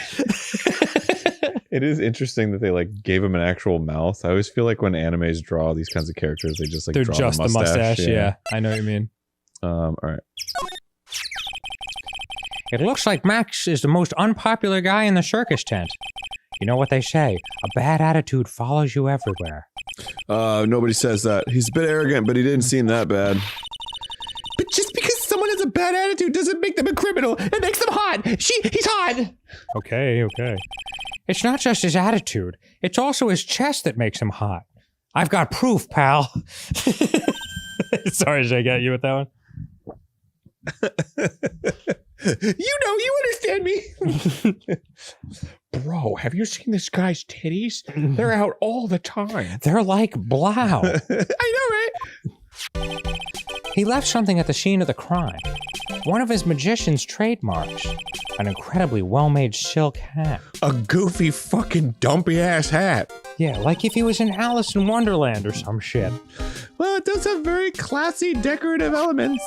It is interesting that they like gave him an actual mouth. I always feel like when animes draw these kinds of characters, they just like They're draw just the mustache. Yeah, I know what you mean. All right. It looks like Max is the most unpopular guy in the circus tent. You know what they say, a bad attitude follows you everywhere. Nobody says that. He's a bit arrogant, but he didn't seem that bad. But just because someone has a bad attitude doesn't make them a criminal. It makes them hot. He's hot. Okay. It's not just his attitude, it's also his chest that makes him hot. I've got proof, pal. Sorry, did I get you with that one? You understand me. Bro, have you seen this guy's titties? They're out all the time. They're like blow. I know, right? He left something at the scene of the crime. One of his magician's trademarks. An incredibly well-made silk hat. A goofy fucking dumpy ass hat. Yeah, like if he was in Alice in Wonderland or some shit. Well, it does have very classy decorative elements.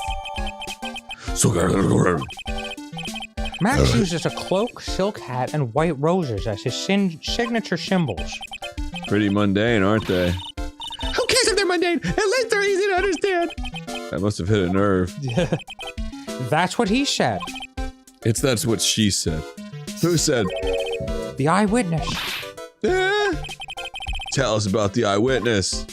Max uses a cloak, silk hat, and white roses as his signature symbols. Pretty mundane, aren't they? Who cares if they're mundane? At least they're easy to understand. That must have hit a nerve. That's what he said. That's what she said. Who said? The eyewitness. Tell us about the eyewitness.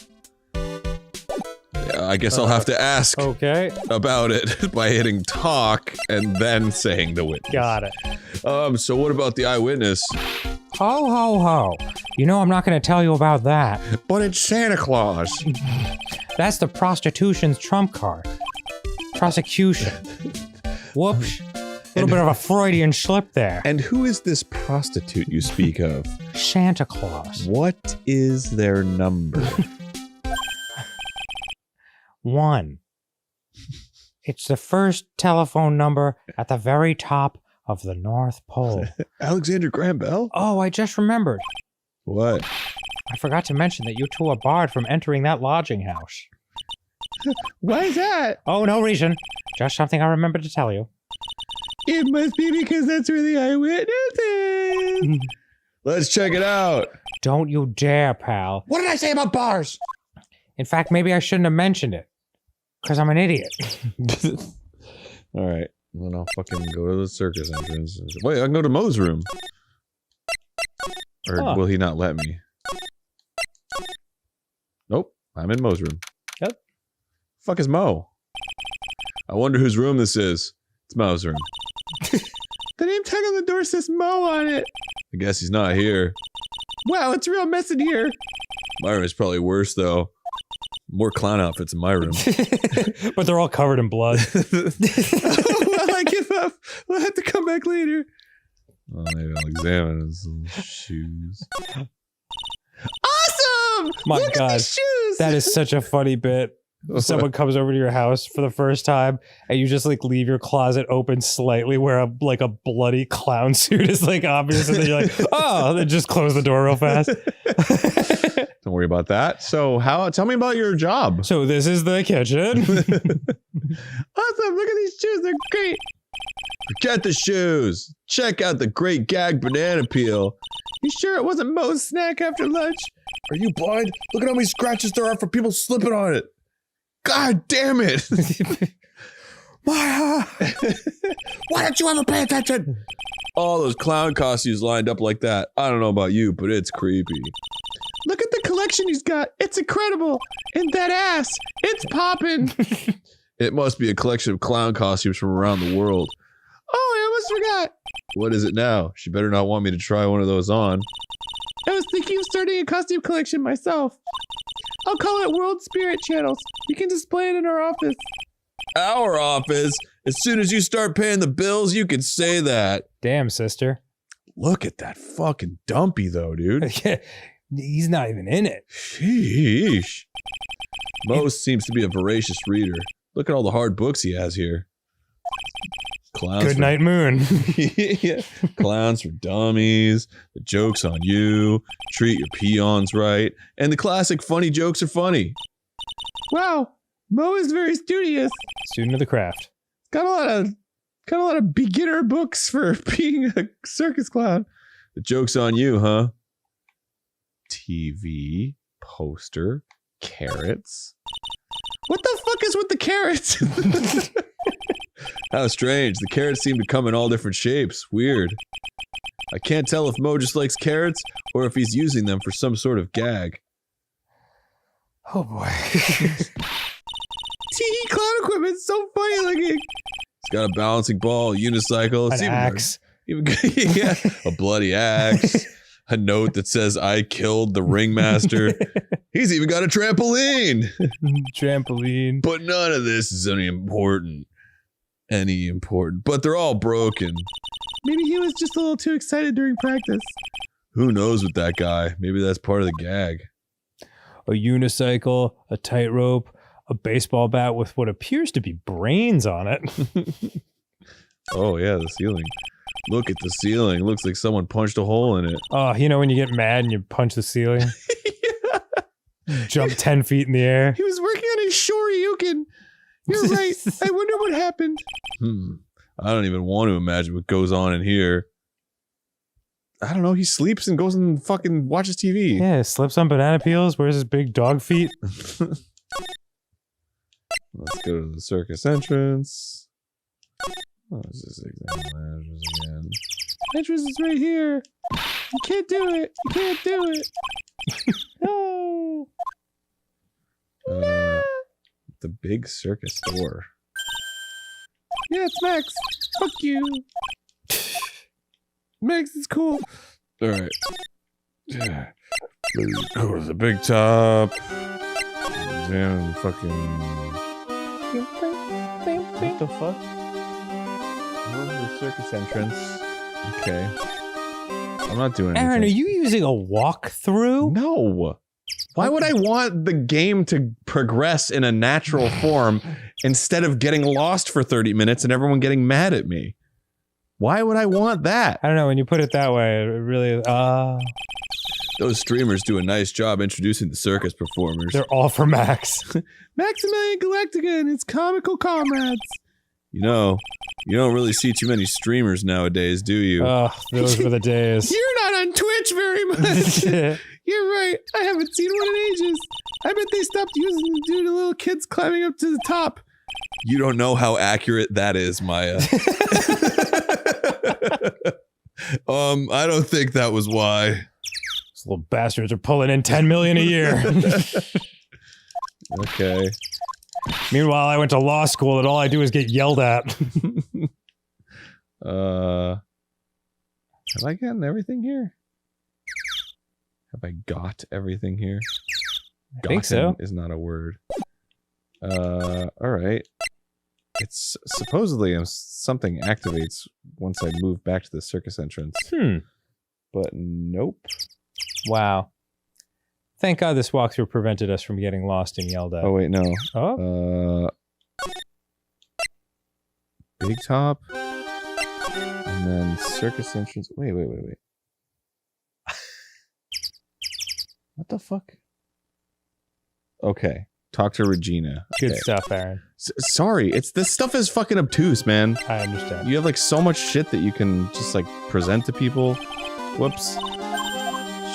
Yeah, I guess I'll have to ask Okay. about it by hitting talk and then saying the witness. Got it. So what about the eyewitness? Ho, ho, ho. You know I'm not going to tell you about that. But it's Santa Claus. That's the prostitution's trump card. Prosecution. Whoops. A little bit of a Freudian slip there. And who is this prostitute you speak of? Santa Claus. What is their number? 1. It's the first telephone number at the very top of the North Pole. Alexander Graham Bell? Oh, I just remembered. What? I forgot to mention that you two are barred from entering that lodging house. Why is that? Oh, no reason. Just something I remembered to tell you. It must be because that's where the eyewitness is. Let's check it out. Don't you dare, pal. What did I say about bars? In fact, maybe I shouldn't have mentioned it. Because I'm an idiot. All right. Then I'll fucking go to the circus entrance. Wait, I can go to Mo's room. Or will he not let me? Nope. I'm in Mo's room. Yep. Fuck is Mo? I wonder whose room this is. It's Mo's room. The name tag on the door says Mo on it. I guess he's not here. Wow, it's real mess in here. My room is probably worse, though. More clown outfits in my room. But they're all covered in blood. Well, I give up. We'll have to come back later. Well, maybe I'll examine his shoes. Awesome! My Look God. at these shoes! That is such a funny bit. Someone comes over to your house for the first time and you just like leave your closet open slightly where a bloody clown suit is like obvious and then you're like, oh, then just close the door real fast. Don't worry about that. So tell me about your job. So this is the kitchen. Awesome! Look at these shoes. They're great. Forget the shoes. Check out the great gag banana peel. You sure it wasn't Mo's snack after lunch? Are you blind? Look at how many scratches there are for people slipping on it. God damn it. Why don't you ever pay attention? All those clown costumes lined up like that. I don't know about you, but it's creepy. Look at the collection he's got. It's incredible. And that ass. It's popping. It must be a collection of clown costumes from around the world. Oh, I almost forgot. What is it now? She better not want me to try one of those on. I was thinking of starting a costume collection myself. I'll call it World Spirit Channels. You can display it in our office. Our office? As soon as you start paying the bills, you can say that. Damn, sister. Look at that fucking dumpy though, dude. He's not even in it. Sheesh. Most seems to be a voracious reader. Look at all the hard books he has here. Clowns Good night, moon. Yeah. Clowns for dummies, the jokes on you, treat your peons right, and the classic funny jokes are funny. Wow, Mo is very studious. Student of the craft. Got a lot of beginner books for being a circus clown. The joke's on you, huh? TV, poster, carrots. What the fuck is with the carrots? How strange. The carrots seem to come in all different shapes. Weird. I can't tell if Mo just likes carrots or if he's using them for some sort of gag. Oh boy. Tiki clown equipment's so funny looking. He's got a balancing ball, a unicycle, An axe. Yeah, a bloody axe, a note that says "I killed the ringmaster." He's even got a trampoline. Trampoline. But none of this is any important. But they're all broken. Maybe he was just a little too excited during practice. Who knows with that guy? Maybe that's part of the gag. A unicycle, a tightrope, a baseball bat with what appears to be brains on it. Oh yeah, the ceiling. Look at the ceiling. Looks like someone punched a hole in it. Oh, you know when you get mad and you punch the ceiling? Jump 10 feet in the air. He was working on his shoryuken. You're right. I wonder what happened. I don't even want to imagine what goes on in here. I don't know. He sleeps and goes and fucking watches TV. Yeah, slips on banana peels, wears his big dog feet. Let's go to the circus entrance. Oh, is this exam again? Entrance is right here. You can't do it. You can't do it. No. The big circus door. Yeah, it's Max. Fuck you. Max is cool. All right. Let's go to the big top. Damn fucking. What the fuck? Where's the circus entrance? Okay. I'm not doing anything. Aaron, are you using a walkthrough? No. Why would I want the game to progress in a natural form instead of getting lost for 30 minutes and everyone getting mad at me? Why would I want that? I don't know, when you put it that way, it really, Those streamers do a nice job introducing the circus performers. they're all for Max. Maximilian Galactica and his comical comrades. You know, you don't really see too many streamers nowadays, do you? Oh, those were the days. You're not on Twitch very much. You're right. I haven't seen one in ages. I bet they stopped using them due to little kids climbing up to the top. You don't know how accurate that is, Maya. I don't think that was why. Those little bastards are pulling in 10 million a year. Okay. Meanwhile, I went to law school and all I do is get yelled at. Have I gotten everything here? Have I got everything here? I think so. Is not a word. Alright. It's supposedly something activates once I move back to the circus entrance. But nope. Wow. Thank God this walkthrough prevented us from getting lost and yelled at. Oh wait, no. Oh? Big top. And then circus entrance. Wait. What the fuck? Okay. Talk to Regina. Good Okay. stuff, Aaron. Sorry, this stuff is fucking obtuse, man. I understand. You have like so much shit that you can just like present to people. Whoops.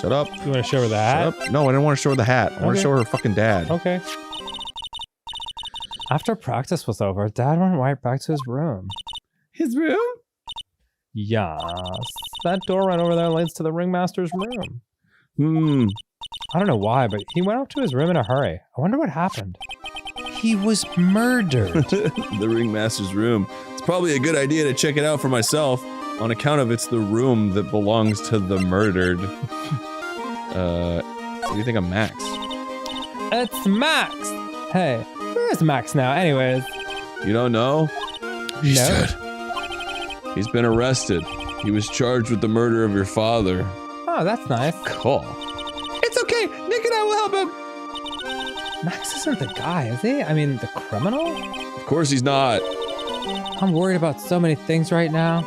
Shut up. You want to show her the hat? Shut up. No, I didn't want to show her the hat. I want to Okay. show her fucking dad. Okay. After practice was over, Dad went right back to his room. His room? Yes. That door right over there leads to the ringmaster's room. I don't know why, but he went up to his room in a hurry. I wonder what happened. He was murdered. The ringmaster's room. It's probably a good idea to check it out for myself, on account of it's the room that belongs to the murdered. What do you think of Max? It's Max! Hey, where's Max now, anyways? You don't know? He's No. dead. He's been arrested. He was charged with the murder of your father. Oh, that's nice. Cool. It's okay. Nick and I will help him. Max isn't the guy, is he? I mean, the criminal? Of course he's not. I'm worried about so many things right now.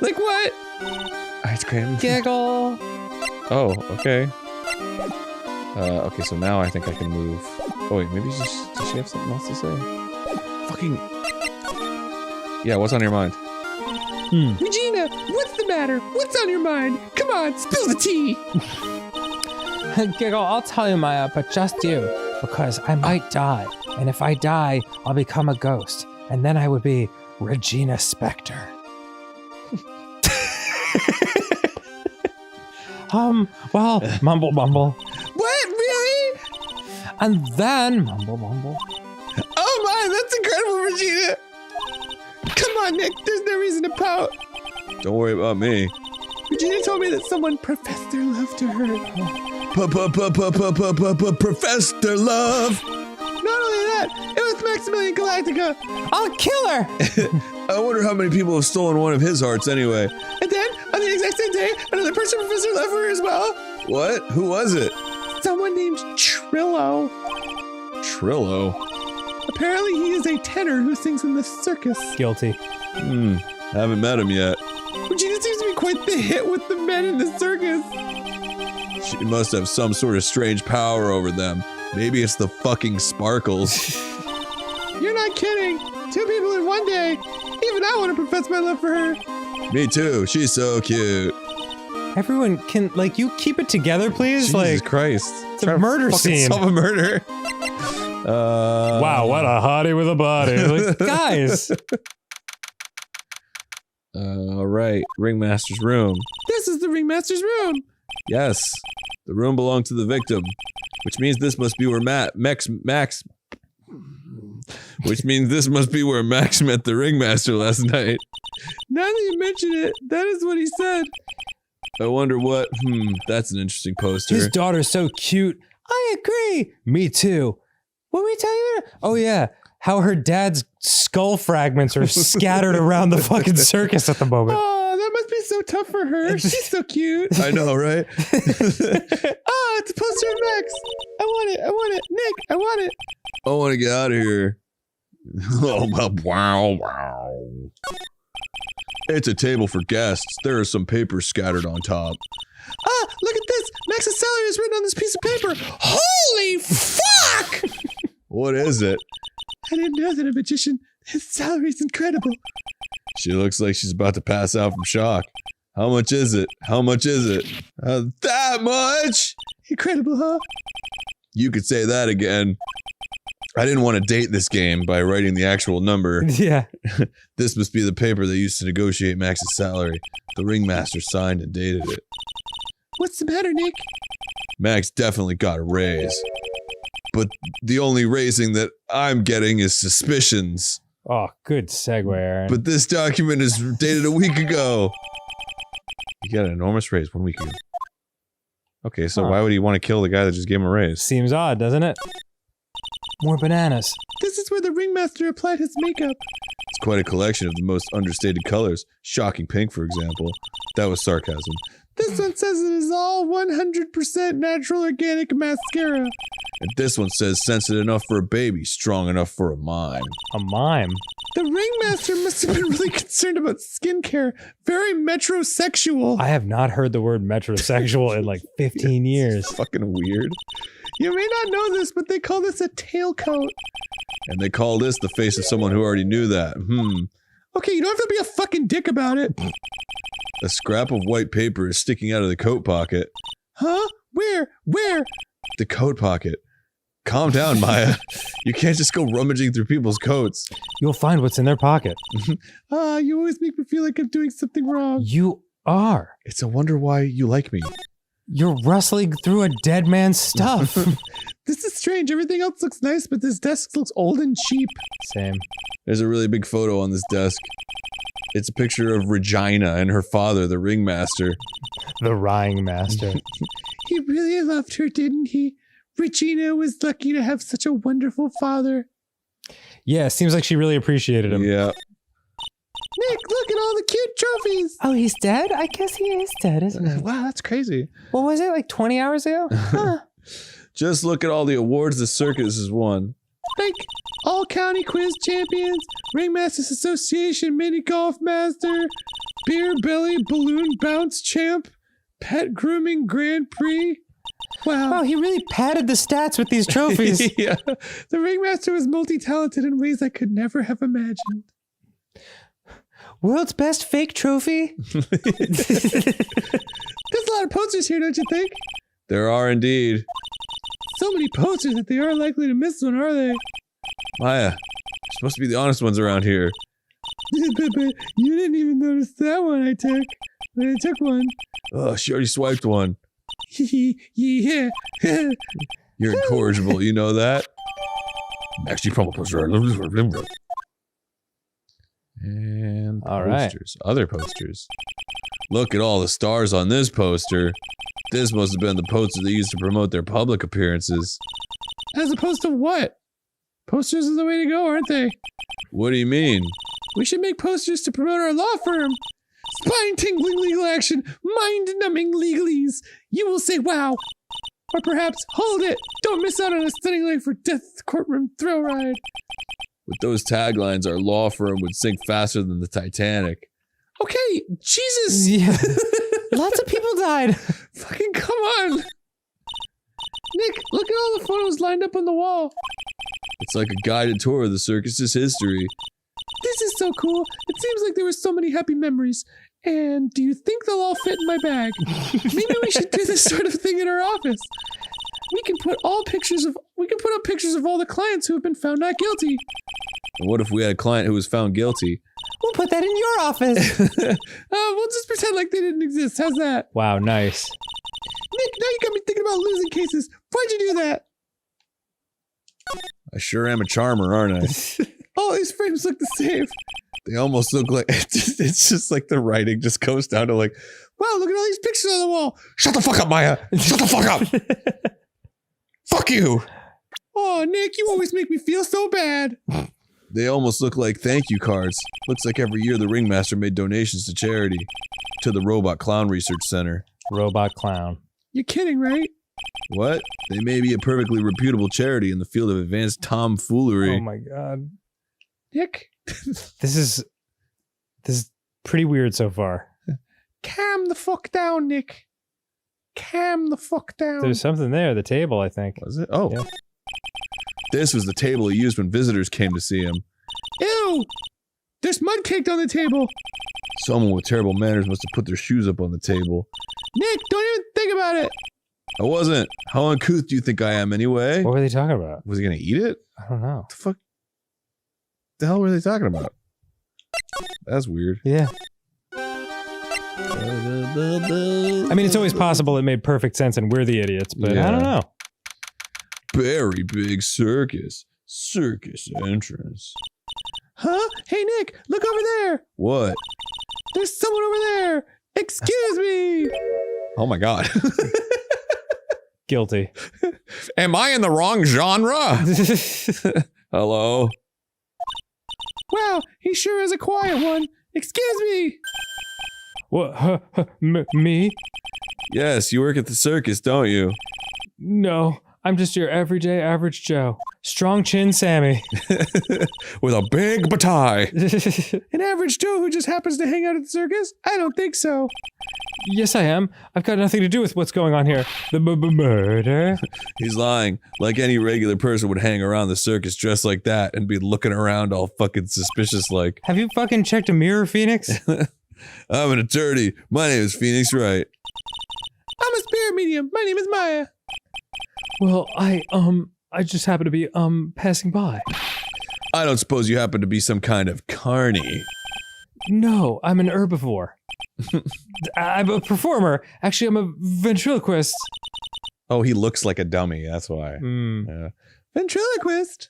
Like what? Ice cream. Giggle. Oh, okay. Okay, so now I think I can move. Oh wait, maybe does she have something else to say? Fucking. Yeah, what's on your mind? Regina, what's the matter? What's on your mind? Come on, spill the tea. Giggle, I'll tell you, Maya, but just you, because I might die, and if I die, I'll become a ghost, and then I would be Regina Spektor. Well, mumble, mumble. What? Really? And then, mumble, mumble. Oh my, that's incredible, Regina. Come on, Nick. There's no reason to pout. Don't worry about me. Regina told me that someone professed their love to her. Profess their love. Not only that, it was Maximilian Galactica. I'll kill her! I wonder how many people have stolen one of his hearts anyway. And then, on the exact same day, another person professed their love for her as well. What? Who was it? Someone named Trillo. Trillo. Apparently he is a tenor who sings in the circus. Guilty. Haven't met him yet. Regina seems to be quite the hit with the men in the circus. She must have some sort of strange power over them. Maybe it's the fucking sparkles. You're not kidding. 2 people in one day. Even I want to profess my love for her. Me too. She's so cute. Everyone can, like, you keep it together, please? Jesus like, Christ. it's a murder scene. Solve a murder. Wow, what a hottie with a body. Like, guys. All right. Ringmaster's room. This is the ringmaster's room. Yes. The room belonged to the victim. Which means this must be where Max. Which means this must be where Max met the ringmaster last night. Now that you mention it, that is what he said. I wonder what. That's an interesting poster. His daughter's so cute. I agree. Me too. What were we telling you? Oh, yeah. How her dad's skull fragments are scattered around the fucking circus at the moment. Oh, that must be so tough for her. She's so cute. I know, right? Oh, it's a poster of Max. I want it. I want it. Nick, I want it. I want to get out of here. Oh, wow. It's a table for guests. There are some papers scattered on top. Ah, look at this. Max's salary is written on this piece of paper. Holy fuck! What is it? I didn't know that a magician, his salary is incredible. She looks like she's about to pass out from shock. How much is it? How much is it? That much? Incredible, huh? You could say that again. I didn't want to date this game by writing the actual number. Yeah. This must be the paper they used to negotiate Max's salary. The ringmaster signed and dated it. What's the matter, Nick? Max definitely got a raise. But the only raising that I'm getting is suspicions. Oh, good segue, Aaron. But this document is dated a week ago. He got an enormous raise 1 week ago. Okay, so why would he want to kill the guy that just gave him a raise? Seems odd, doesn't it? More bananas. This is where the ringmaster applied his makeup. It's quite a collection of the most understated colors. Shocking pink, for example. That was sarcasm. This one says it is all 100% natural organic mascara. And this one says sensitive enough for a baby, strong enough for a mime. A mime. The ringmaster must have been really concerned about skincare. Very metrosexual. I have not heard the word metrosexual in like 15 years. It's fucking weird. You may not know this, but they call this a tailcoat. And they call this the face of someone who already knew that. Okay, you don't have to be a fucking dick about it. A scrap of white paper is sticking out of the coat pocket. Huh? Where? Where? The coat pocket. Calm down, Maya. You can't just go rummaging through people's coats. You'll find what's in their pocket. You always make me feel like I'm doing something wrong. You are. It's a wonder why you like me. You're rustling through a dead man's stuff. This is strange. Everything else looks nice, but this desk looks old and cheap. Same. There's a really big photo on this desk. It's a picture of Regina and her father, the ringmaster. The Rhying Master. He really loved her, didn't he? Regina was lucky to have such a wonderful father. Yeah, seems like she really appreciated him. Yeah. Nick, look at all the cute trophies. Oh, he's dead? I guess he is dead, isn't he? Wow, that's crazy. What was it, like 20 hours ago? Huh. Just look at all the awards the circus has won. Like all county quiz champions, Ringmasters Association mini golf master, beer belly balloon bounce champ, pet grooming Grand Prix. Wow, he really padded the stats with these trophies. Yeah. The ringmaster was multi-talented in ways I could never have imagined. World's best fake trophy? There's a lot of posters here, don't you think? There are indeed. So many posters that they aren't likely to miss one, are they? Maya, you're supposed to be the honest ones around here. But you didn't even notice that one I took. But I took one. Oh, she already swiped one. Yeah. You're incorrigible, you know that? Actually, promo poster. And All right. posters. Other posters. Look at all the stars on this poster. This must have been the poster they used to promote their public appearances. As opposed to what? Posters is the way to go, aren't they? What do you mean? We should make posters to promote our law firm. Spine-tingling legal action, mind-numbing legalese. You will say wow. Or perhaps, hold it. Don't miss out on a stunning life or death courtroom thrill ride. With those taglines, our law firm would sink faster than the Titanic. Okay, Jesus. Yeah. Lots of people died. Fucking come on. Nick, look at all the photos lined up on the wall. It's like a guided tour of the circus's history. This is so cool. It seems like there were so many happy memories. And do you think they'll all fit in my bag? Maybe we should do this sort of thing in our office. We can put up pictures of all the clients who have been found not guilty. And what if we had a client who was found guilty? We'll put that in your office. We'll just pretend like they didn't exist. How's that? Wow, nice. Nick, now you got me thinking about losing cases. Why'd you do that? I sure am a charmer, aren't I? All these frames look the same. They almost look like it's just like the writing just goes down to like, Wow, look at all these pictures on the wall. shut the fuck up, Maya! Shut the fuck up! Fuck you! Oh, Nick, you always make me feel so bad. They almost look like thank you cards. Looks like every year the ringmaster made donations to charity. To the Robot Clown Research Center. Robot clown. You're kidding, right? What? They may be a perfectly reputable charity in the field of advanced tomfoolery. Oh my god. Nick, This is pretty weird so far. calm the fuck down, Nick. Calm the fuck down. There's something there, the table, I think. Was it? Oh. Yeah. This was the table he used when visitors came to see him. Ew! There's mud caked on the table. Someone with terrible manners must have put their shoes up on the table. Nick, don't even think about it. I wasn't. How uncouth do you think I am anyway? What were they talking about? Was he gonna eat it? I don't know. The fuck? The hell were they talking about? That's weird. Yeah. I mean, it's always possible it made perfect sense and we're the idiots, but I don't know. Very big circus. Circus entrance. Huh? Hey, Nick, look over there. What? There's someone over there. Excuse me. Oh my god. Guilty. Am I in the wrong genre? Hello? Wow, he sure is a quiet one. Excuse me. What? Me? Yes, you work at the circus, don't you? No, I'm just your everyday average Joe. Strong chin Sammy. With a big batai. An average Joe who just happens to hang out at the circus? I don't think so. Yes, I am. I've got nothing to do with what's going on here. The murder. He's lying. Like any regular person would hang around the circus dressed like that and be looking around all fucking suspicious like. Have you fucking checked a mirror, Phoenix? I'm an attorney. My name is Phoenix Wright. I'm a spirit medium. My name is Maya. Well, I just happen to be, passing by. I don't suppose you happen to be some kind of carny. No, I'm an herbivore. I'm a performer. Actually, I'm a ventriloquist. Oh, he looks like a dummy, that's why. Yeah. Ventriloquist.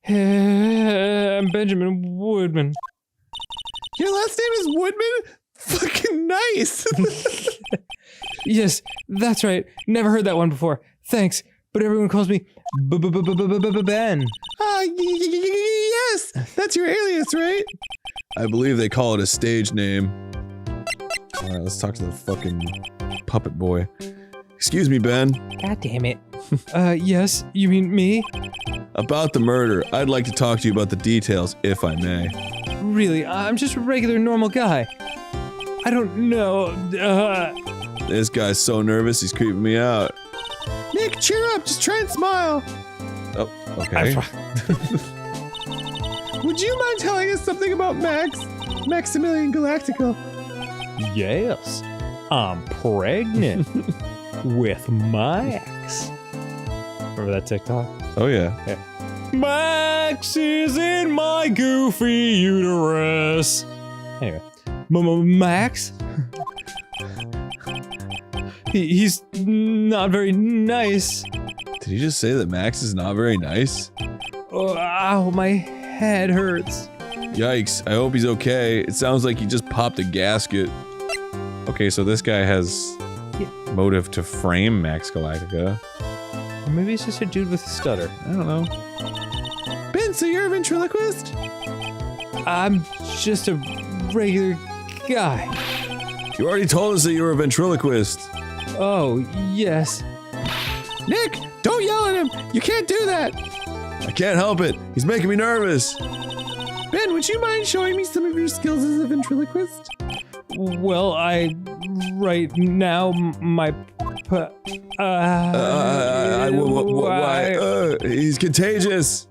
I'm Benjamin Woodman. Your last name is Woodman? Fucking nice. Yes, that's right. Never heard that one before. Thanks, but everyone calls me Ben. Yes. That's your alias, right? I believe they call it a stage name. Alright, let's talk to the fucking puppet boy. Excuse me, Ben. God damn it. Yes, you mean me? About the murder, I'd like to talk to you about the details, if I may. Really, I'm just a regular normal guy. I don't know. This guy's so nervous, he's creeping me out. Nick, cheer up. Just try and smile. Oh, okay. Would you mind telling us something about Maximilian Galactical? Yes, I'm pregnant with Max. Remember that TikTok? Oh yeah. Max is in my goofy uterus. Anyway, Max? He's not very nice. Did he just say that Max is not very nice? Oh, ow, my head hurts. Yikes, I hope he's okay. It sounds like he just popped a gasket. Okay, so this guy has motive to frame Max Galactica. Or maybe it's just a dude with a stutter. I don't know. Ben, so you're a ventriloquist? I'm just a regular guy. You already told us that you were a ventriloquist. Oh, yes. Nick, don't yell at him. You can't do that. I can't help it. He's making me nervous. Ben, would you mind showing me some of your skills as a ventriloquist? Well, right now, my... He's contagious.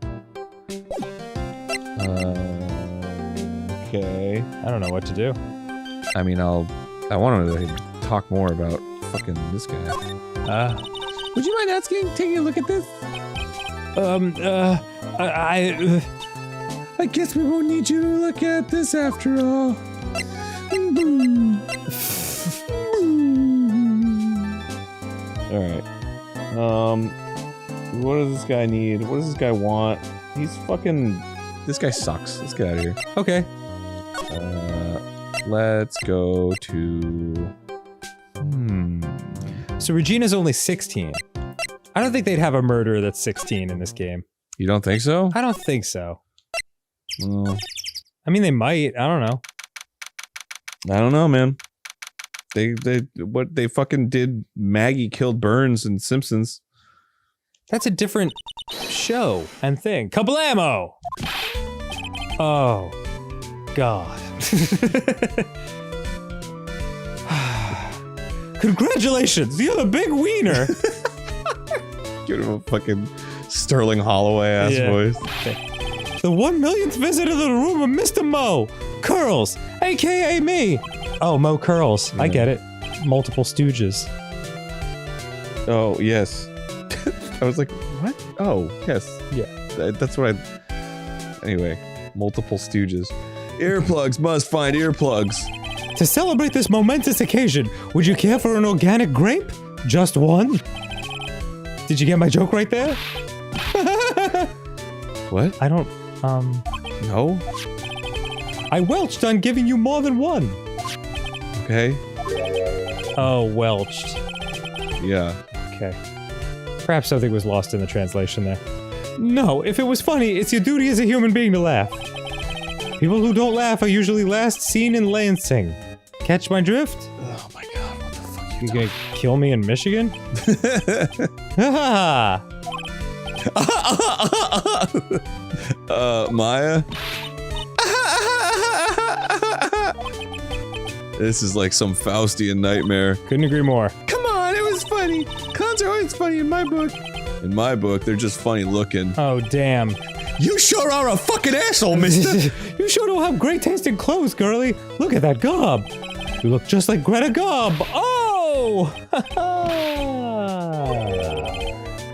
Okay. I don't know what to do. I mean, I want to talk more about fucking this guy. Would you mind taking a look at this? I guess we won't need you to look at this after all. Boom. Alright. What does this guy need? What does this guy want? He's fucking... This guy sucks. Let's get out of here. Okay. Let's go to... So Regina's only 16. I don't think they'd have a murderer that's 16 in this game. You don't think so? I don't think so. Well, I mean, they might. I don't know. I don't know, man. They fucking did Maggie killed Burns and Simpsons. That's a different show and thing. Kablamo! Oh, God. Congratulations, you're the big wiener. Give him a fucking Sterling Holloway ass voice. The 1 millionth visit to the room of Mr. Mo Curls, aka me. Oh, Mo Curls. I get it. Multiple Stooges. Oh yes. I was like, what? Oh yes. Yeah. That's what I. Anyway, multiple Stooges. Earplugs must find earplugs. To celebrate this momentous occasion, would you care for an organic grape? Just one? Did you get my joke right there? What? I don't, No? I welched on giving you more than one. Okay. Oh, welched. Yeah. Okay. Perhaps something was lost in the translation there. No, if it was funny, it's your duty as a human being to laugh. People who don't laugh are usually last seen in Lansing. Catch my drift? Oh my god, what the fuck? You gonna kill me in Michigan? Haha! Maya? This is like some Faustian nightmare. Couldn't agree more. Come on, it was funny. Clowns are always funny in my book. In my book, they're just funny looking. Oh, damn. You sure are a fucking asshole, mister! You sure don't have great taste in clothes, girlie. Look at that gob. You look just like Greta Gob. Oh!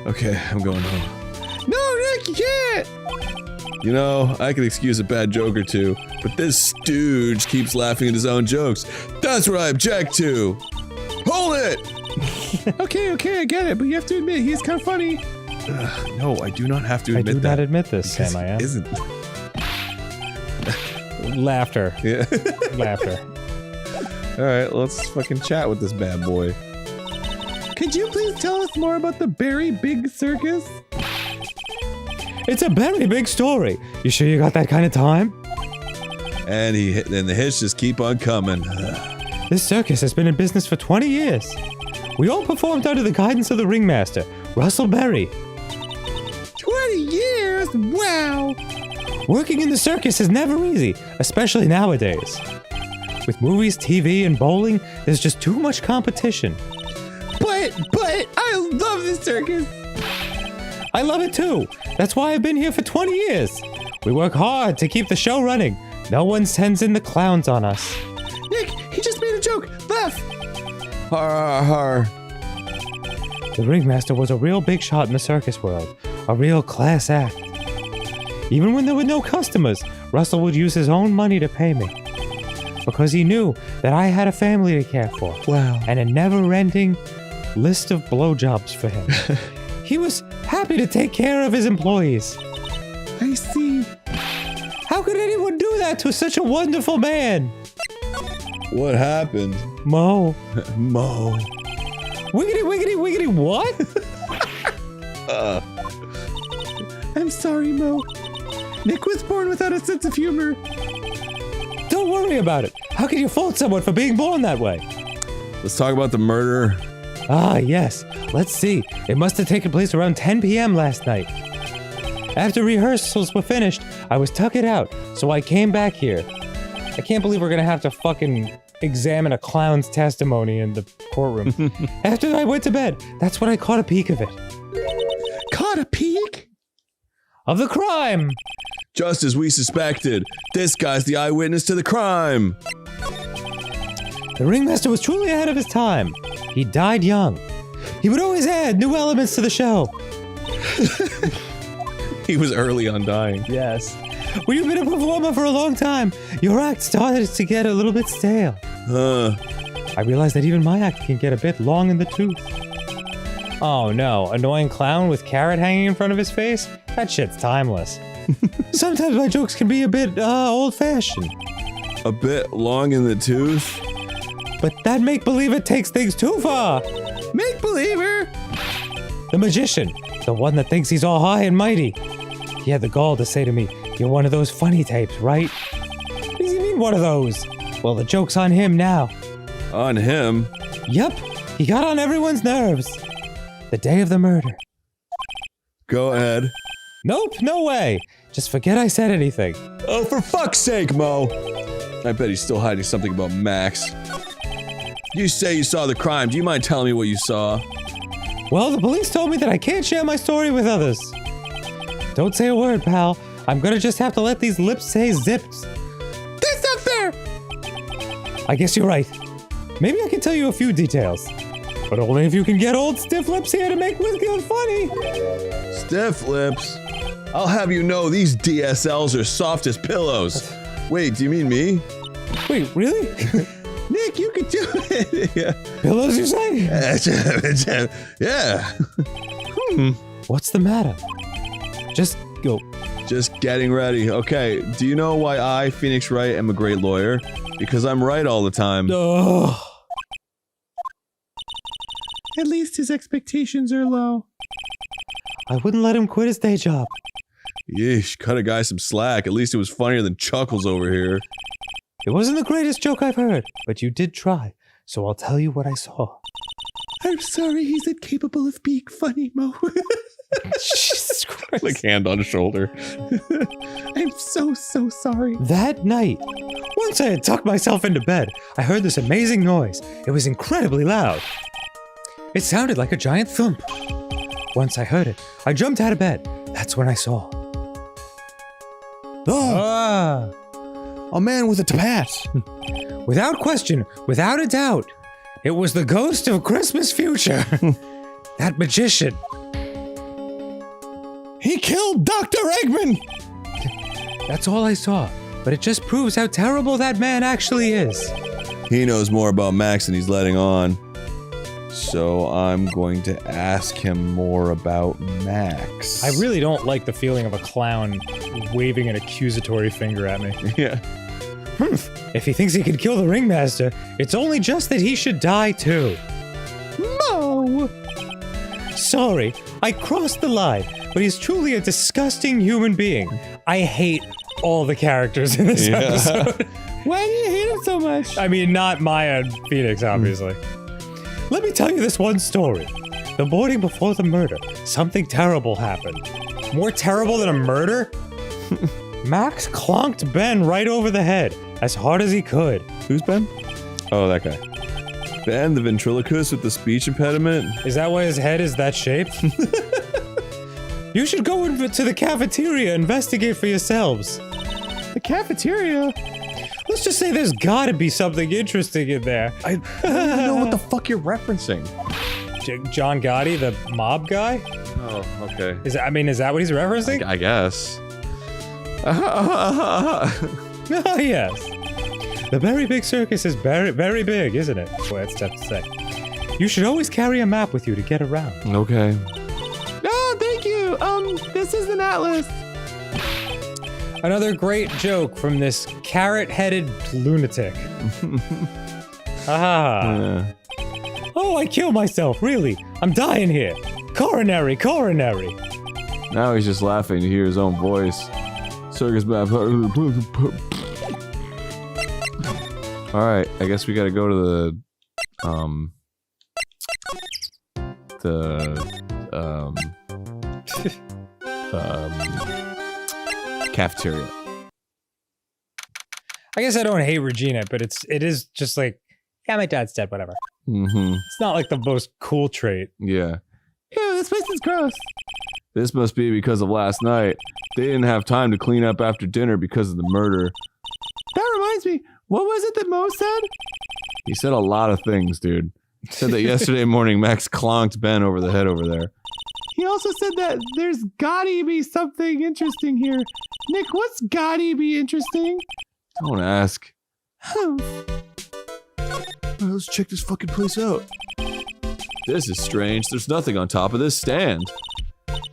Okay, I'm going home. No, Nick, you can't! You know, I could excuse a bad joke or two, but this stooge keeps laughing at his own jokes. That's what I object to! Hold it! Okay, I get it, but you have to admit, he's kind of funny. No, I do not have to admit that. I do not admit this, because Sam, I am. he isn't. Laughter. Yeah. Laughter. Alright, let's fucking chat with this bad boy. Could you please tell us more about the Berry Big Circus? It's a very big story. You sure you got that kind of time? And the hits just keep on coming. This circus has been in business for 20 years. We all performed under the guidance of the ringmaster, Russell Berry. 20 years? Wow! Working in the circus is never easy, especially nowadays. With movies, TV, and bowling, there's just too much competition. But I love this circus. I love it too. That's why I've been here for 20 years. We work hard to keep the show running. No one sends in the clowns on us. Nick, he just made a joke. Laugh. Har har. The ringmaster was a real big shot in the circus world. A real class act. Even when there were no customers, Russell would use his own money to pay me. Because he knew that I had a family to care for. Wow. And a never-ending list of blowjobs for him. He was happy to take care of his employees. I see. How could anyone do that to such a wonderful man? What happened? Mo. Mo. Wiggity, wiggity, wiggity, what? I'm sorry, Mo. Nick was born without a sense of humor. Don't worry about it. How could you fault someone for being born that way? Let's talk about the murder. Ah, yes. Let's see. It must have taken place around 10 p.m. last night. After rehearsals were finished, I was tucking out, so I came back here. I can't believe we're gonna have to fucking examine a clown's testimony in the courtroom. After I went to bed, that's when I caught a peek of it. Caught a peek? Of the crime! Just as we suspected, this guy's the eyewitness to the crime. The ringmaster was truly ahead of his time. He died young. He would always add new elements to the show. He was early on dying. Yes. When you've been a performer for a long time, your act started to get a little bit stale. I realized that even my act can get a bit long in the tooth. Oh no, annoying clown with carrot hanging in front of his face? That shit's timeless. Sometimes my jokes can be a bit, old-fashioned. A bit long in the tooth? But that make-believe it takes things too far. Make-believer? The magician, the one that thinks he's all high and mighty. He had the gall to say to me, "You're one of those funny types, right?" What does he mean, one of those? Well, the joke's on him now. On him? Yup, he got on everyone's nerves. The day of the murder. Go ahead. Nope, no way. Just forget I said anything. Oh, for fuck's sake, Mo! I bet he's still hiding something about Max. You say you saw the crime. Do you mind telling me what you saw? Well, the police told me that I can't share my story with others. Don't say a word, pal. I'm gonna just have to let these lips say zips. That's not fair! I guess you're right. Maybe I can tell you a few details. But only if you can get old stiff lips here to make Whitfield funny. Stiff lips? I'll have you know these DSLs are soft as pillows. Wait, do you mean me? Wait, really? Nick, you could do it! Yeah. Pillows, you say? Yeah. What's the matter? Just go. Just getting ready. Okay, do you know why I, Phoenix Wright, am a great lawyer? Because I'm right all the time. Ugh. At least his expectations are low. I wouldn't let him quit his day job. Yeesh, cut a guy some slack. At least it was funnier than Chuckles over here. It wasn't the greatest joke I've heard, but you did try, so I'll tell you what I saw. I'm sorry he's incapable of being funny, Mo. Jesus Christ. Like hand on shoulder. I'm so sorry. That night, once I had tucked myself into bed, I heard this amazing noise. It was incredibly loud. It sounded like a giant thump. Once I heard it, I jumped out of bed. That's when I saw. Oh, a man with a tapat. Without question, without a doubt, it was the ghost of Christmas future. That magician. He killed Dr. Eggman! That's all I saw, but it just proves how terrible that man actually is. He knows more about Max than he's letting on. So I'm going to ask him more about Max. I really don't like the feeling of a clown waving an accusatory finger at me. Yeah. If he thinks he can kill the ringmaster, it's only just that he should die too. Mo! Sorry, I crossed the line, but he's truly a disgusting human being. I hate all the characters in this episode. Why do you hate him so much? I mean, not Maya and Phoenix, obviously. Let me tell you this one story. The morning before the murder, something terrible happened. More terrible than a murder? Max clonked Ben right over the head, as hard as he could. Who's Ben? Oh, that guy. Ben, the ventriloquist with the speech impediment? Is that why his head is that shape? You should go to the cafeteria, investigate for yourselves. The cafeteria? Let's just say there's gotta be something interesting in there. I don't even know what the fuck you're referencing. John Gotti, the mob guy? Oh, okay. Is that what he's referencing? I guess. Oh, yes. The very big circus is very, very big, isn't it? Boy, that's tough to say. You should always carry a map with you to get around. Okay. Oh, thank you. This is an atlas. Another great joke from this carrot-headed lunatic. Ah. Oh, I killed myself, really. I'm dying here. Coronary. Now he's just laughing to hear his own voice. Circus map. Alright, I guess we gotta go to cafeteria. I guess I don't hate Regina, but it is just like, yeah, my dad's dead, whatever. Mm-hmm. It's not like the most cool trait. Yeah. Ew, this place is gross. This must be because of last night. They didn't have time to clean up after dinner because of the murder. That reminds me, what was it that Mo said? He said a lot of things, dude. Said that yesterday morning Max clonked Ben over the head over there. He also said that there's gotta be something interesting here. Nick, what's gotta be interesting? Don't ask. Alright, let's check this fucking place out. This is strange. There's nothing on top of this stand.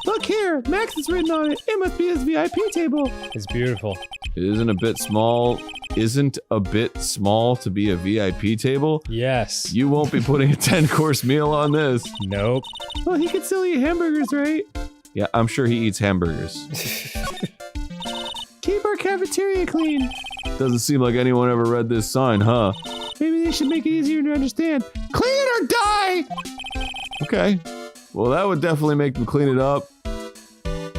Look here, Max is written on it. It must be his VIP table. It's beautiful. It isn't a bit small. Isn't a bit small to be a VIP table? Yes. You won't be putting a 10-course meal on this. Nope. Well, he could still eat hamburgers, right? Yeah, I'm sure he eats hamburgers. Keep our cafeteria clean. Doesn't seem like anyone ever read this sign, huh? Maybe they should make it easier to understand. Clean it or die! Okay. Well, that would definitely make them clean it up.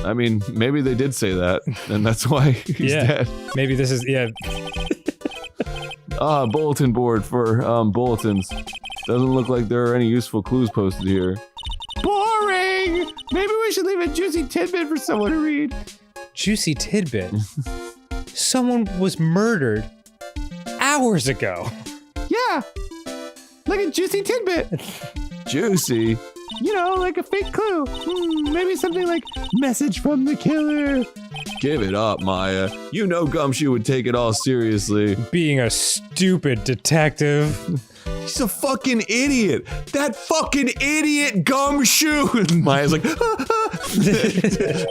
I mean, maybe they did say that, and that's why he's dead. Maybe this is, bulletin board for, bulletins. Doesn't look like there are any useful clues posted here. Boring! Maybe we should leave a juicy tidbit for someone to read. Juicy tidbit? Someone was murdered hours ago. Yeah! Like a juicy tidbit. Juicy? You know, like a fake clue. Maybe something like, message from the killer. Give it up, Maya. You know Gumshoe would take it all seriously. Being a stupid detective. He's a fucking idiot. That fucking idiot Gumshoe. Maya's like,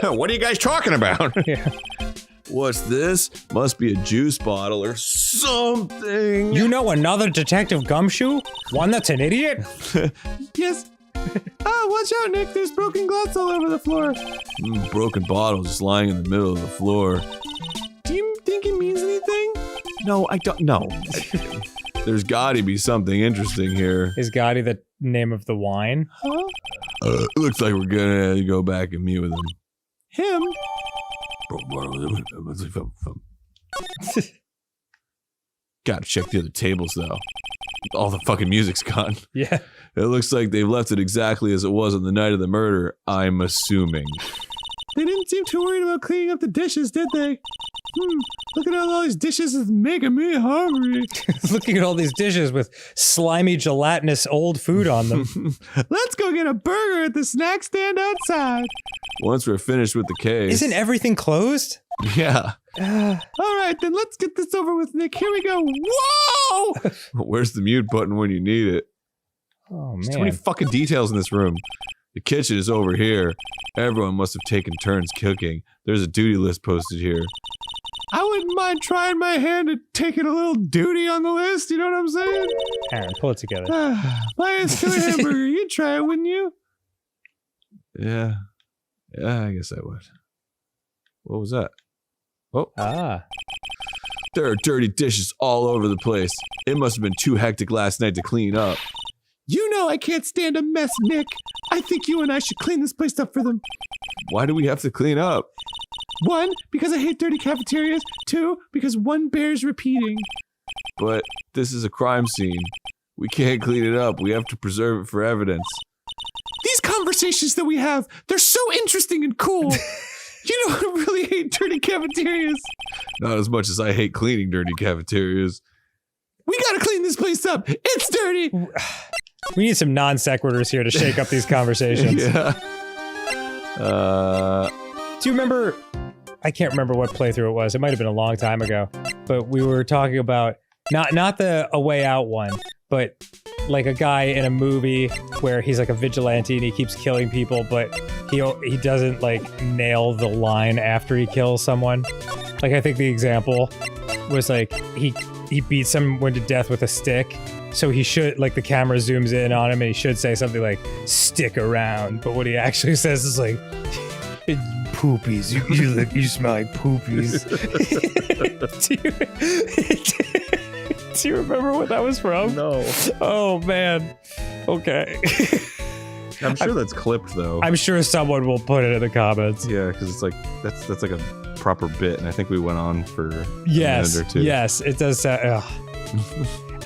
what are you guys talking about? Yeah. What's this? Must be a juice bottle or something. You know another Detective Gumshoe? One that's an idiot? Yes. Watch out, Nick. There's broken glass all over the floor. Broken bottle just lying in the middle of the floor. Do you think it means anything? No, I don't know. There's gotta be something interesting here. Is Gotti the name of the wine? Huh? Looks like we're gonna go back and meet with him. Him? Gotta check the other tables, though. All the fucking music's gone. Yeah. It looks like they've left it exactly as it was on the night of the murder, I'm assuming. They didn't seem too worried about cleaning up the dishes, did they? Looking at all these dishes is making me hungry. Looking at all these dishes with slimy, gelatinous old food on them. Let's go get a burger at the snack stand outside. Once we're finished with the case... Isn't everything closed? Yeah. All right, then let's get this over with, Nick. Here we go. Whoa! Where's the mute button when you need it? Oh, man. There's too many fucking details in this room. The kitchen is over here. Everyone must have taken turns cooking. There's a duty list posted here. I wouldn't mind trying my hand at taking a little duty on the list, you know what I'm saying? Aaron, pull it together. My killer hamburger, you'd try it, wouldn't you? Yeah. Yeah, I guess I would. What was that? Oh. Ah. There are dirty dishes all over the place. It must have been too hectic last night to clean up. You know I can't stand a mess, Nick. I think you and I should clean this place up for them. Why do we have to clean up? 1, because I hate dirty cafeterias. 2, because one bears repeating. But this is a crime scene. We can't clean it up. We have to preserve it for evidence. These conversations that we have, they're so interesting and cool. You know, I really hate dirty cafeterias. Not as much as I hate cleaning dirty cafeterias. We gotta clean this place up. It's dirty. We need some non sequiturs here to shake up these conversations. Yeah. Do you remember? I can't remember what playthrough it was. It might have been a long time ago, but we were talking about not the A Way Out one, but like a guy in a movie where he's like a vigilante and he keeps killing people, but he doesn't like nail the line after he kills someone. Like I think the example was like he beats someone to death with a stick. So he should, like, the camera zooms in on him and he should say something like, stick around. But what he actually says is like, poopies. You smell like poopies. Do you remember what that was from? No. Oh, man. Okay. I'm sure that's clipped, though. I'm sure someone will put it in the comments. Yeah, because it's like, that's like a proper bit, and I think we went on for a minute or two. Yes, it does sound...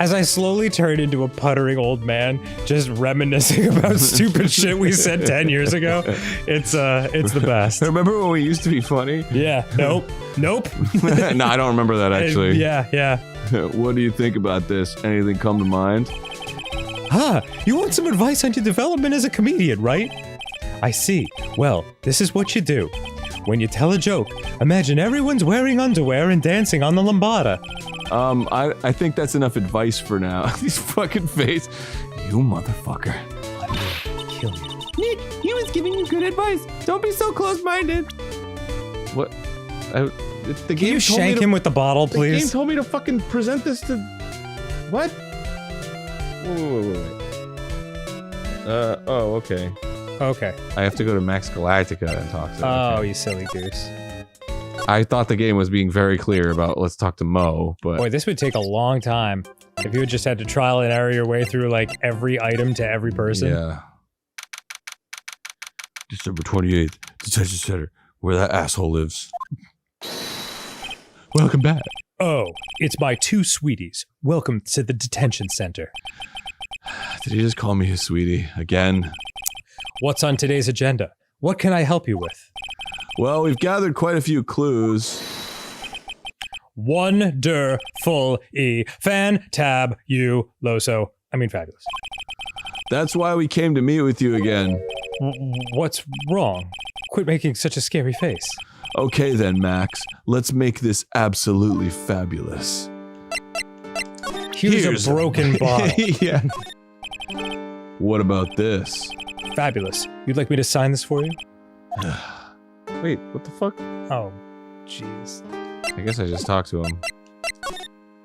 As I slowly turned into a puttering old man, just reminiscing about stupid shit we said 10 years ago, it's the best. Remember when we used to be funny? Yeah. Nope. No, I don't remember that, actually. Yeah. What do you think about this? Anything come to mind? You want some advice on your development as a comedian, right? I see. Well, this is what you do. When you tell a joke, imagine everyone's wearing underwear and dancing on the lambada. I think that's enough advice for now. These fucking face. You motherfucker. I will kill you. Nick, he was giving you good advice. Don't be so close-minded. What? The Can game you told me shank to, him with the bottle, The game please? told me to fucking present this to... What? Wait. Oh, okay. Okay. I have to go to Max Galactica and talk to him. Oh, Okay. you silly goose. I thought the game was being very clear about let's talk to Mo, but... Boy, this would take a long time if you had just had to trial and error your way through, like, every item to every person. Yeah. December 28th, Detention Center, where that asshole lives. Welcome back. Oh, it's my two sweeties. Welcome to the detention center. Did he just call me his sweetie again? What's on today's agenda? What can I help you with? Well, we've gathered quite a few clues. Wonderful-y. Fabulous. That's why we came to meet with you again. What's wrong? Quit making such a scary face. Okay then, Max. Let's make this absolutely fabulous. Here's a broken bottle. Yeah. What about this? Fabulous. You'd like me to sign this for you? Wait, what the fuck? Oh, jeez. I guess I just talked to him.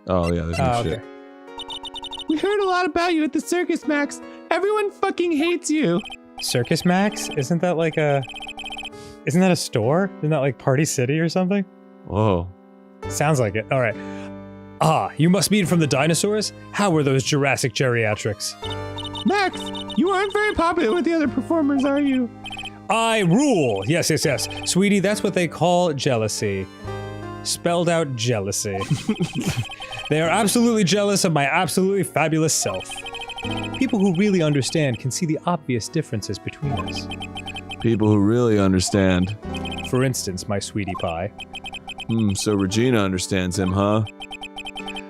Oh, yeah, there's no shit. Okay. We heard a lot about you at the circus, Max. Everyone fucking hates you. Circus Max? Isn't that like a... Isn't that a store? Isn't that like Party City or something? Whoa. Sounds like it. All right. Ah, you must be from the dinosaurs? How were those Jurassic geriatrics? Max, you aren't very popular with the other performers, are you? I rule! Yes. Sweetie, that's what they call jealousy. Spelled out jealousy. They are absolutely jealous of my absolutely fabulous self. People who really understand can see the obvious differences between us. People who really understand. For instance, my sweetie pie. So Regina understands him, huh?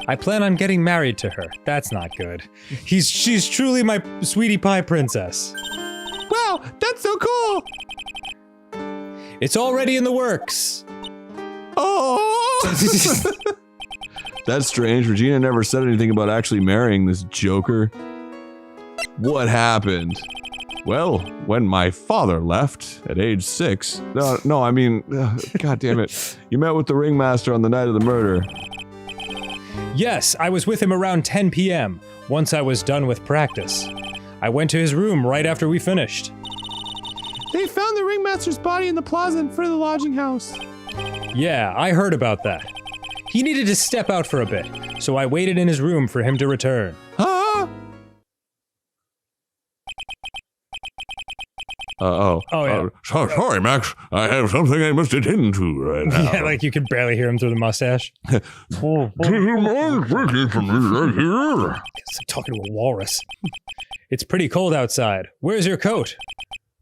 I plan on getting married to her. That's not good. She's truly my sweetie pie princess. Wow, that's so cool! It's already in the works. Oh! That's strange. Regina never said anything about actually marrying this joker. What happened? Well, when my father left at age 6. No, I mean, God damn it. You met with the ringmaster on the night of the murder. Yes, I was with him around 10 p.m. once I was done with practice. I went to his room right after we finished. They found the ringmaster's body in the plaza in front of the lodging house. Yeah, I heard about that. He needed to step out for a bit, so I waited in his room for him to return. Huh? yeah. Sorry, Max. I have something I must attend to right now. Yeah, like you can barely hear him through the mustache. Do you mind drinking from me right here? It's like talking to a walrus. It's pretty cold outside. Where's your coat?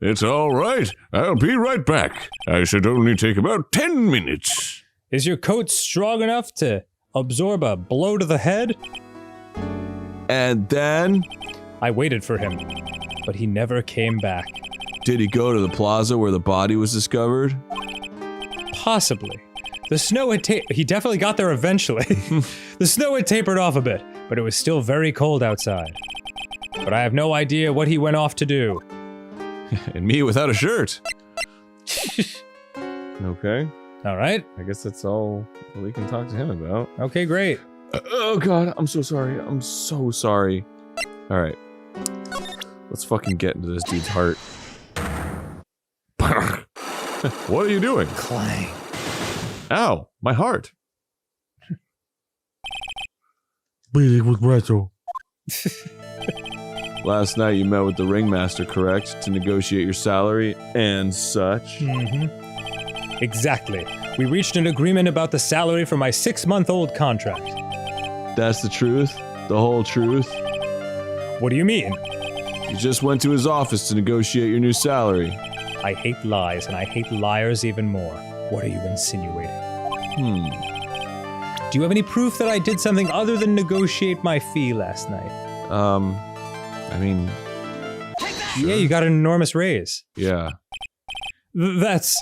It's all right. I'll be right back. I should only take about 10 minutes. Is your coat strong enough to absorb a blow to the head? And then? I waited for him, but he never came back. Did he go to the plaza where the body was discovered? Possibly. The snow had he definitely got there eventually. The snow had tapered off a bit, but it was still very cold outside. But I have no idea what he went off to do. And me without a shirt. Okay. All right. I guess that's all we can talk to him about. Okay, great. Oh god, I'm so sorry. I'm so sorry. Alright. Let's fucking get into this dude's heart. What are you doing? Clang. Ow, my heart. Bleeding with retro. Last night you met with the ringmaster, correct? To negotiate your salary and such? Mm-hmm. Exactly. We reached an agreement about the salary for my 6-month-old contract. That's the truth? The whole truth? What do you mean? You just went to his office to negotiate your new salary. I hate lies, and I hate liars even more. What are you insinuating? Do you have any proof that I did something other than negotiate my fee last night? I mean... Sure. Yeah, you got an enormous raise. Yeah. That's...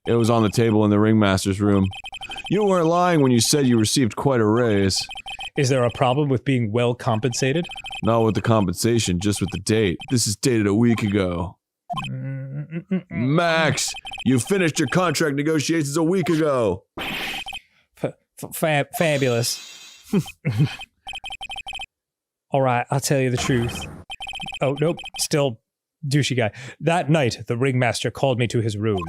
It was on the table in the ringmaster's room. You weren't lying when you said you received quite a raise. Is there a problem with being well compensated? Not with the compensation, just with the date. This is dated a week ago. Max, you finished your contract negotiations a week ago. Fabulous. All right, I'll tell you the truth. Oh, nope, still douchey guy. That night, the ringmaster called me to his room.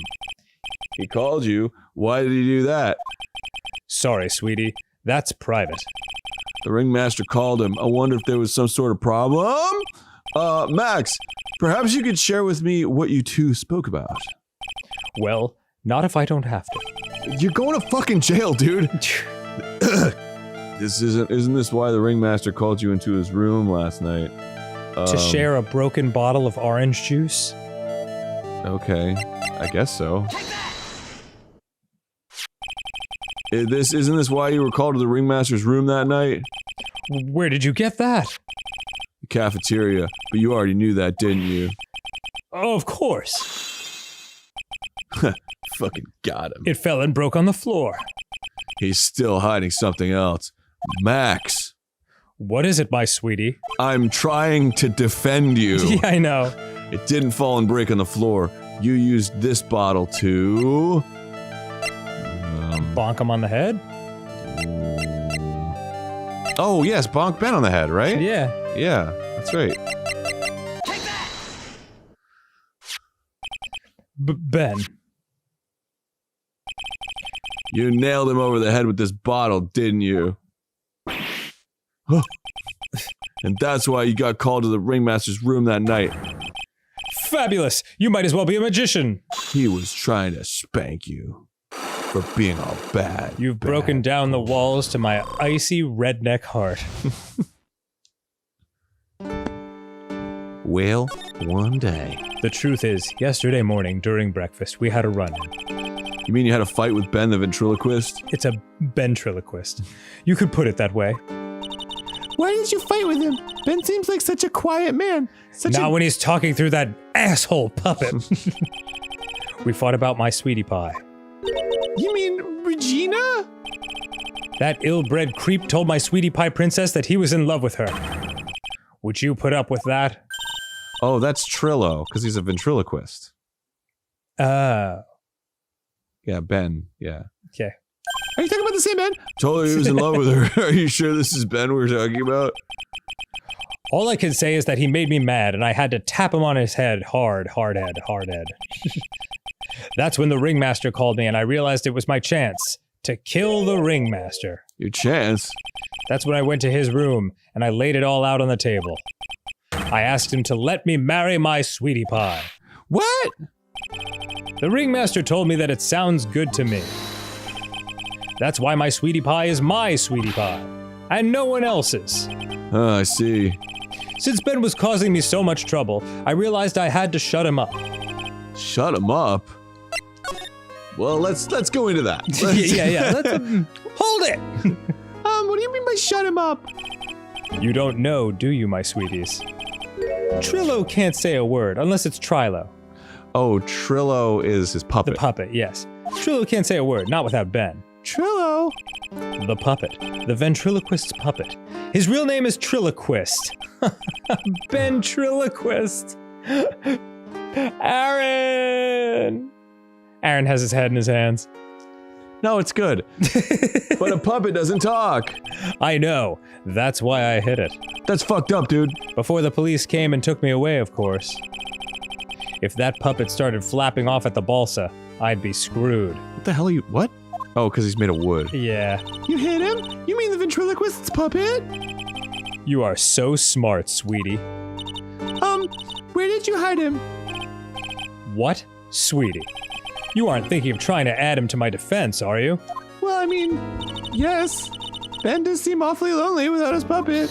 He called you? Why did he do that? Sorry, sweetie. That's private. The ringmaster called him. I wonder if there was some sort of problem? Max, perhaps you could share with me what you two spoke about. Well, not if I don't have to. You're going to fucking jail, dude. Isn't this why the ringmaster called you into his room last night? To share a broken bottle of orange juice? Okay, I guess so. Isn't this why you were called to the ringmaster's room that night? Where did you get that? The cafeteria, but you already knew that, didn't you? Oh, of course. Fucking got him. It fell and broke on the floor. He's still hiding something else. Max. What is it, my sweetie? I'm trying to defend you. Yeah, I know. It didn't fall and break on the floor. You used this bottle to... bonk him on the head? Oh, yes, bonk Ben on the head, right? Yeah. Yeah, that's right. Ben. You nailed him over the head with this bottle, didn't you? And that's why you got called to the ringmaster's room that night. Fabulous! You might as well be a magician. He was trying to spank you for being all bad. You've broken down the walls to my icy redneck heart. Well, one day. The truth is, yesterday morning during breakfast, we had a run-in. You mean you had a fight with Ben the ventriloquist? It's a ventriloquist. You could put it that way. Why did you fight with him? Ben seems like such a quiet man. Not when he's talking through that asshole puppet. We fought about my sweetie pie. You mean Regina? That ill-bred creep told my sweetie pie princess that he was in love with her. Would you put up with that? Oh, that's Trillo, because he's a ventriloquist. Yeah, Ben, yeah. Okay. Are you talking about the same Ben? Totally he was in love with her. Are you sure this is Ben we're talking about? All I can say is that he made me mad, and I had to tap him on his head hard head. That's when the ringmaster called me, and I realized it was my chance to kill the ringmaster. Your chance? That's when I went to his room, and I laid it all out on the table. I asked him to let me marry my sweetie pie. What? The ringmaster told me that it sounds good to me. That's why my sweetie pie is my sweetie pie, and no one else's. I see. Since Ben was causing me so much trouble, I realized I had to shut him up. Shut him up? Well, let's go into that. yeah. Let's, hold it! What do you mean by shut him up? You don't know, do you, my sweeties? Trillo can't say a word, unless it's Trilo. Oh, Trillo is his puppet. The puppet, yes. Trillo can't say a word, not without Ben. Trillo? The puppet. The ventriloquist's puppet. His real name is Triloquist. Ben Triloquist. Aaron! Aaron has his head in his hands. No, it's good. But a puppet doesn't talk. I know. That's why I hid it. That's fucked up, dude. Before the police came and took me away, of course. If that puppet started flapping off at the balsa, I'd be screwed. What the hell are you... What? Oh, because he's made of wood. Yeah. You hit him? You mean the ventriloquist's puppet? You are so smart, sweetie. Where did you hide him? What? Sweetie. You aren't thinking of trying to add him to my defense, are you? Well, I mean, yes. Ben does seem awfully lonely without his puppet.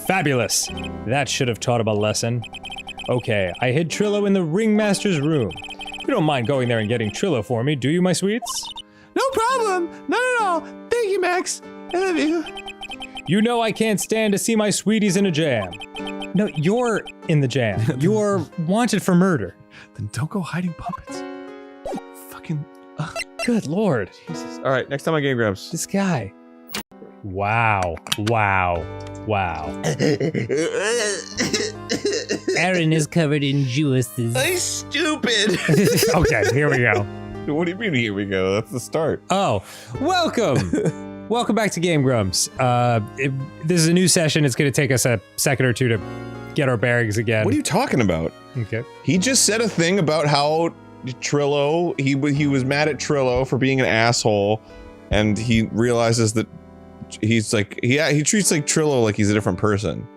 Fabulous. That should have taught him a lesson. Okay, I hid Trillo in the ringmaster's room. You don't mind going there and getting Trillo for me, do you, my sweets? No problem. Not at all. Thank you, Max. I love you. You know I can't stand to see my sweeties in a jam. No, you're in the jam. You're wanted for murder. Then don't go hiding puppets. Fucking... Good lord. Jesus. All right, next time on Game Grumps. This guy. Wow. Aaron is covered in juices. I'm stupid. Okay, here we go. What do you mean, here we go? That's the start. Oh, welcome. Welcome back to Game Grumps. This is a new session. It's going to take us a second or two to get our bearings again. What are you talking about? Okay. He just said a thing about how Trillo, he was mad at Trillo for being an asshole, and he realizes that he's like, he treats like Trillo like he's a different person.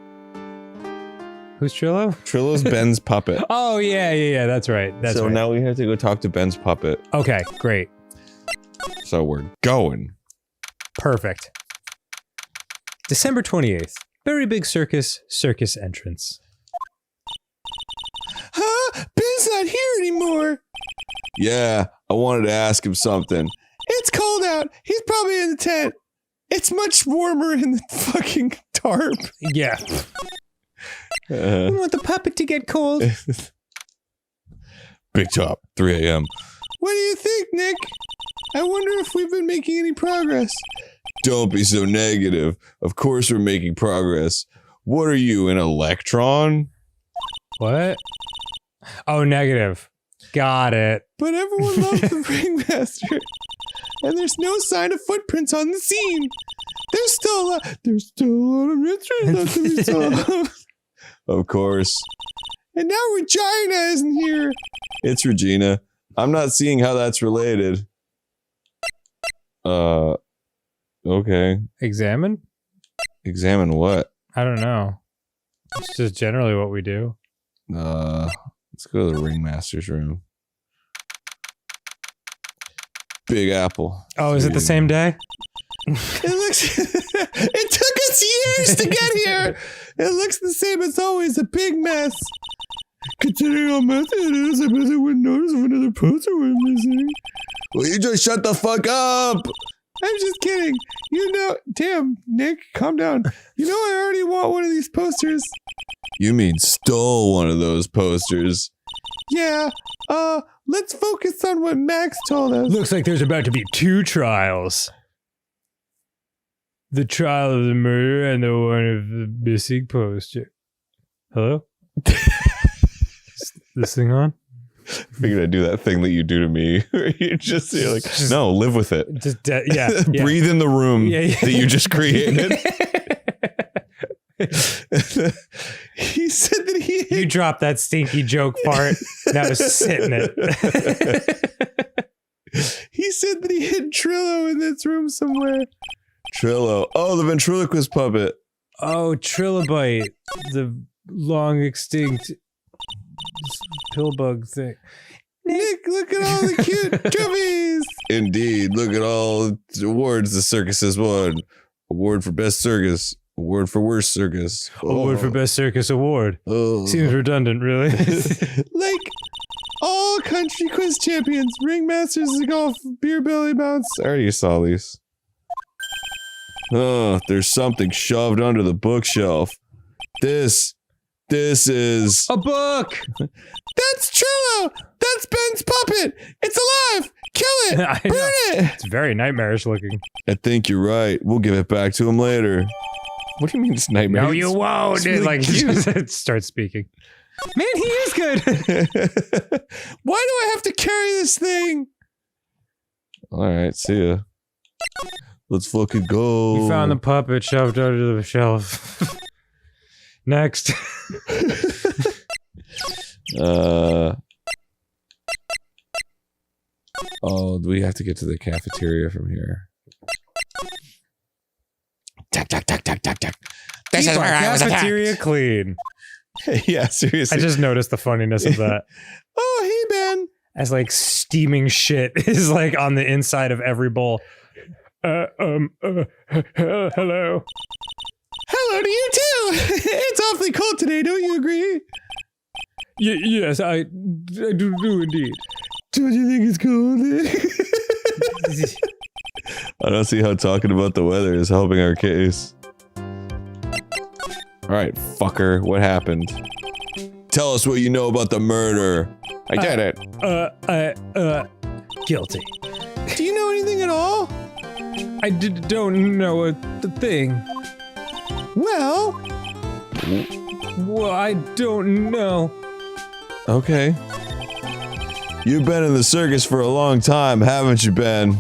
Who's Trillo? Trillo's Ben's puppet. Oh, yeah, that's right. That's so right. now we have to go talk to Ben's puppet. Okay, great. So we're going. Perfect. December 28th. Very big circus entrance. Huh? Ben's not here anymore. Yeah, I wanted to ask him something. It's cold out. He's probably in the tent. It's much warmer in the fucking tarp. Yeah. I want the puppet to get cold. Big Top, 3 a.m. What do you think, Nick? I wonder if we've been making any progress. Don't be so negative. Of course we're making progress. What are you, an electron? What? Oh, negative. Got it. But everyone loves the ringmaster. And there's no sign of footprints on the scene. There's still a lot of mysteries left to be solved. Of course. And now Regina isn't here. It's Regina. I'm not seeing how that's related. Okay. Examine? Examine what? I don't know. It's just generally what we do. Let's go to the ringmaster's room. Big Apple. Oh, is it the same day? It took us years to get here. It looks the same as always, a big mess. Considering how messy it is, I bet I wouldn't notice if another poster were missing. Will you just shut the fuck up? I'm just kidding. You know, damn, Nick, calm down. You know I already want one of these posters. You mean stole one of those posters? Yeah, let's focus on what Max told us. Looks like there's about to be two trials. The trial of the murder and the one of the missing poster. Hello? Is this thing on? I figured I'd do that thing that you do to me. Where you're like, no, live with it. Just yeah. Breathe in the room that you just created. He said that You dropped that stinky joke part. Now sit in it. He said that he hid Trillo in this room somewhere. Trillo. Oh, the ventriloquist puppet. Oh, Trilobite. The long extinct Pillbug thing. Nick, look at all the cute trophies. Indeed, look at all the awards the circus has won. Award for best circus. Award for worst circus. Award for best circus award. Oh. Seems redundant, really. Like all country quiz champions, ringmasters of golf, beer belly bounce. I already saw these. Oh, there's something shoved under the bookshelf. This is... A book! That's Trillo! That's Ben's puppet! It's alive! Kill it! I Burn know. it! It's very nightmarish looking. I think you're right. We'll give it back to him later. What do you mean it's nightmare? No, you won't. It's really Like, good. you start speaking. Man, he is good. Why do I have to carry this thing? Alright, see ya. Let's fucking go. You found the puppet shoved under the shelf. Next. Oh, do we have to get to the cafeteria from here? Tuck, tuck, tuck, tuck, tuck, tuck. This Keep is our where I was attacked. cafeteria clean. Yeah, seriously. I just noticed the funniness of that. Oh, hey, Ben. As like steaming shit is like on the inside of every bowl. Hello. Hello to you, too. It's awfully cold today, don't you agree? Yes, I do indeed. Don't you think it's cold? I don't see how talking about the weather is helping our case. Alright, fucker, what happened? Tell us what you know about the murder. I did it. Guilty. Do you know anything at all? I don't know a thing. Well, I don't know. Okay. You've been in the circus for a long time, haven't you, Ben?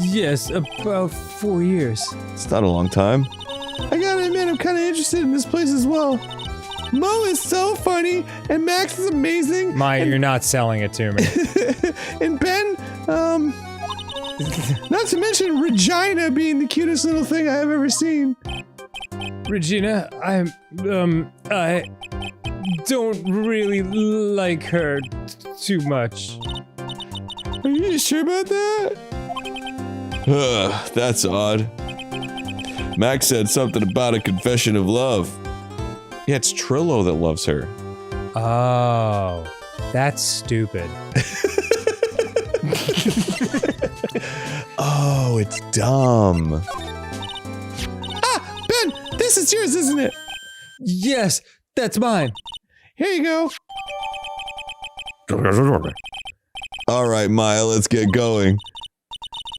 Yes, about 4 years. It's not a long time. I gotta admit, I'm kind of interested in this place as well. Mo is so funny, and Max is amazing. Maya, you're not selling it to me. And Ben, not to mention Regina being the cutest little thing I've ever seen. Regina, I don't really like her too much. Are you sure about that? That's odd. Max said something about a confession of love. Yeah, it's Trillo that loves her. Oh, that's stupid. Oh, it's dumb. Ah, Ben, this is yours, isn't it? Yes, that's mine. Here you go. All right, Maya, let's get going.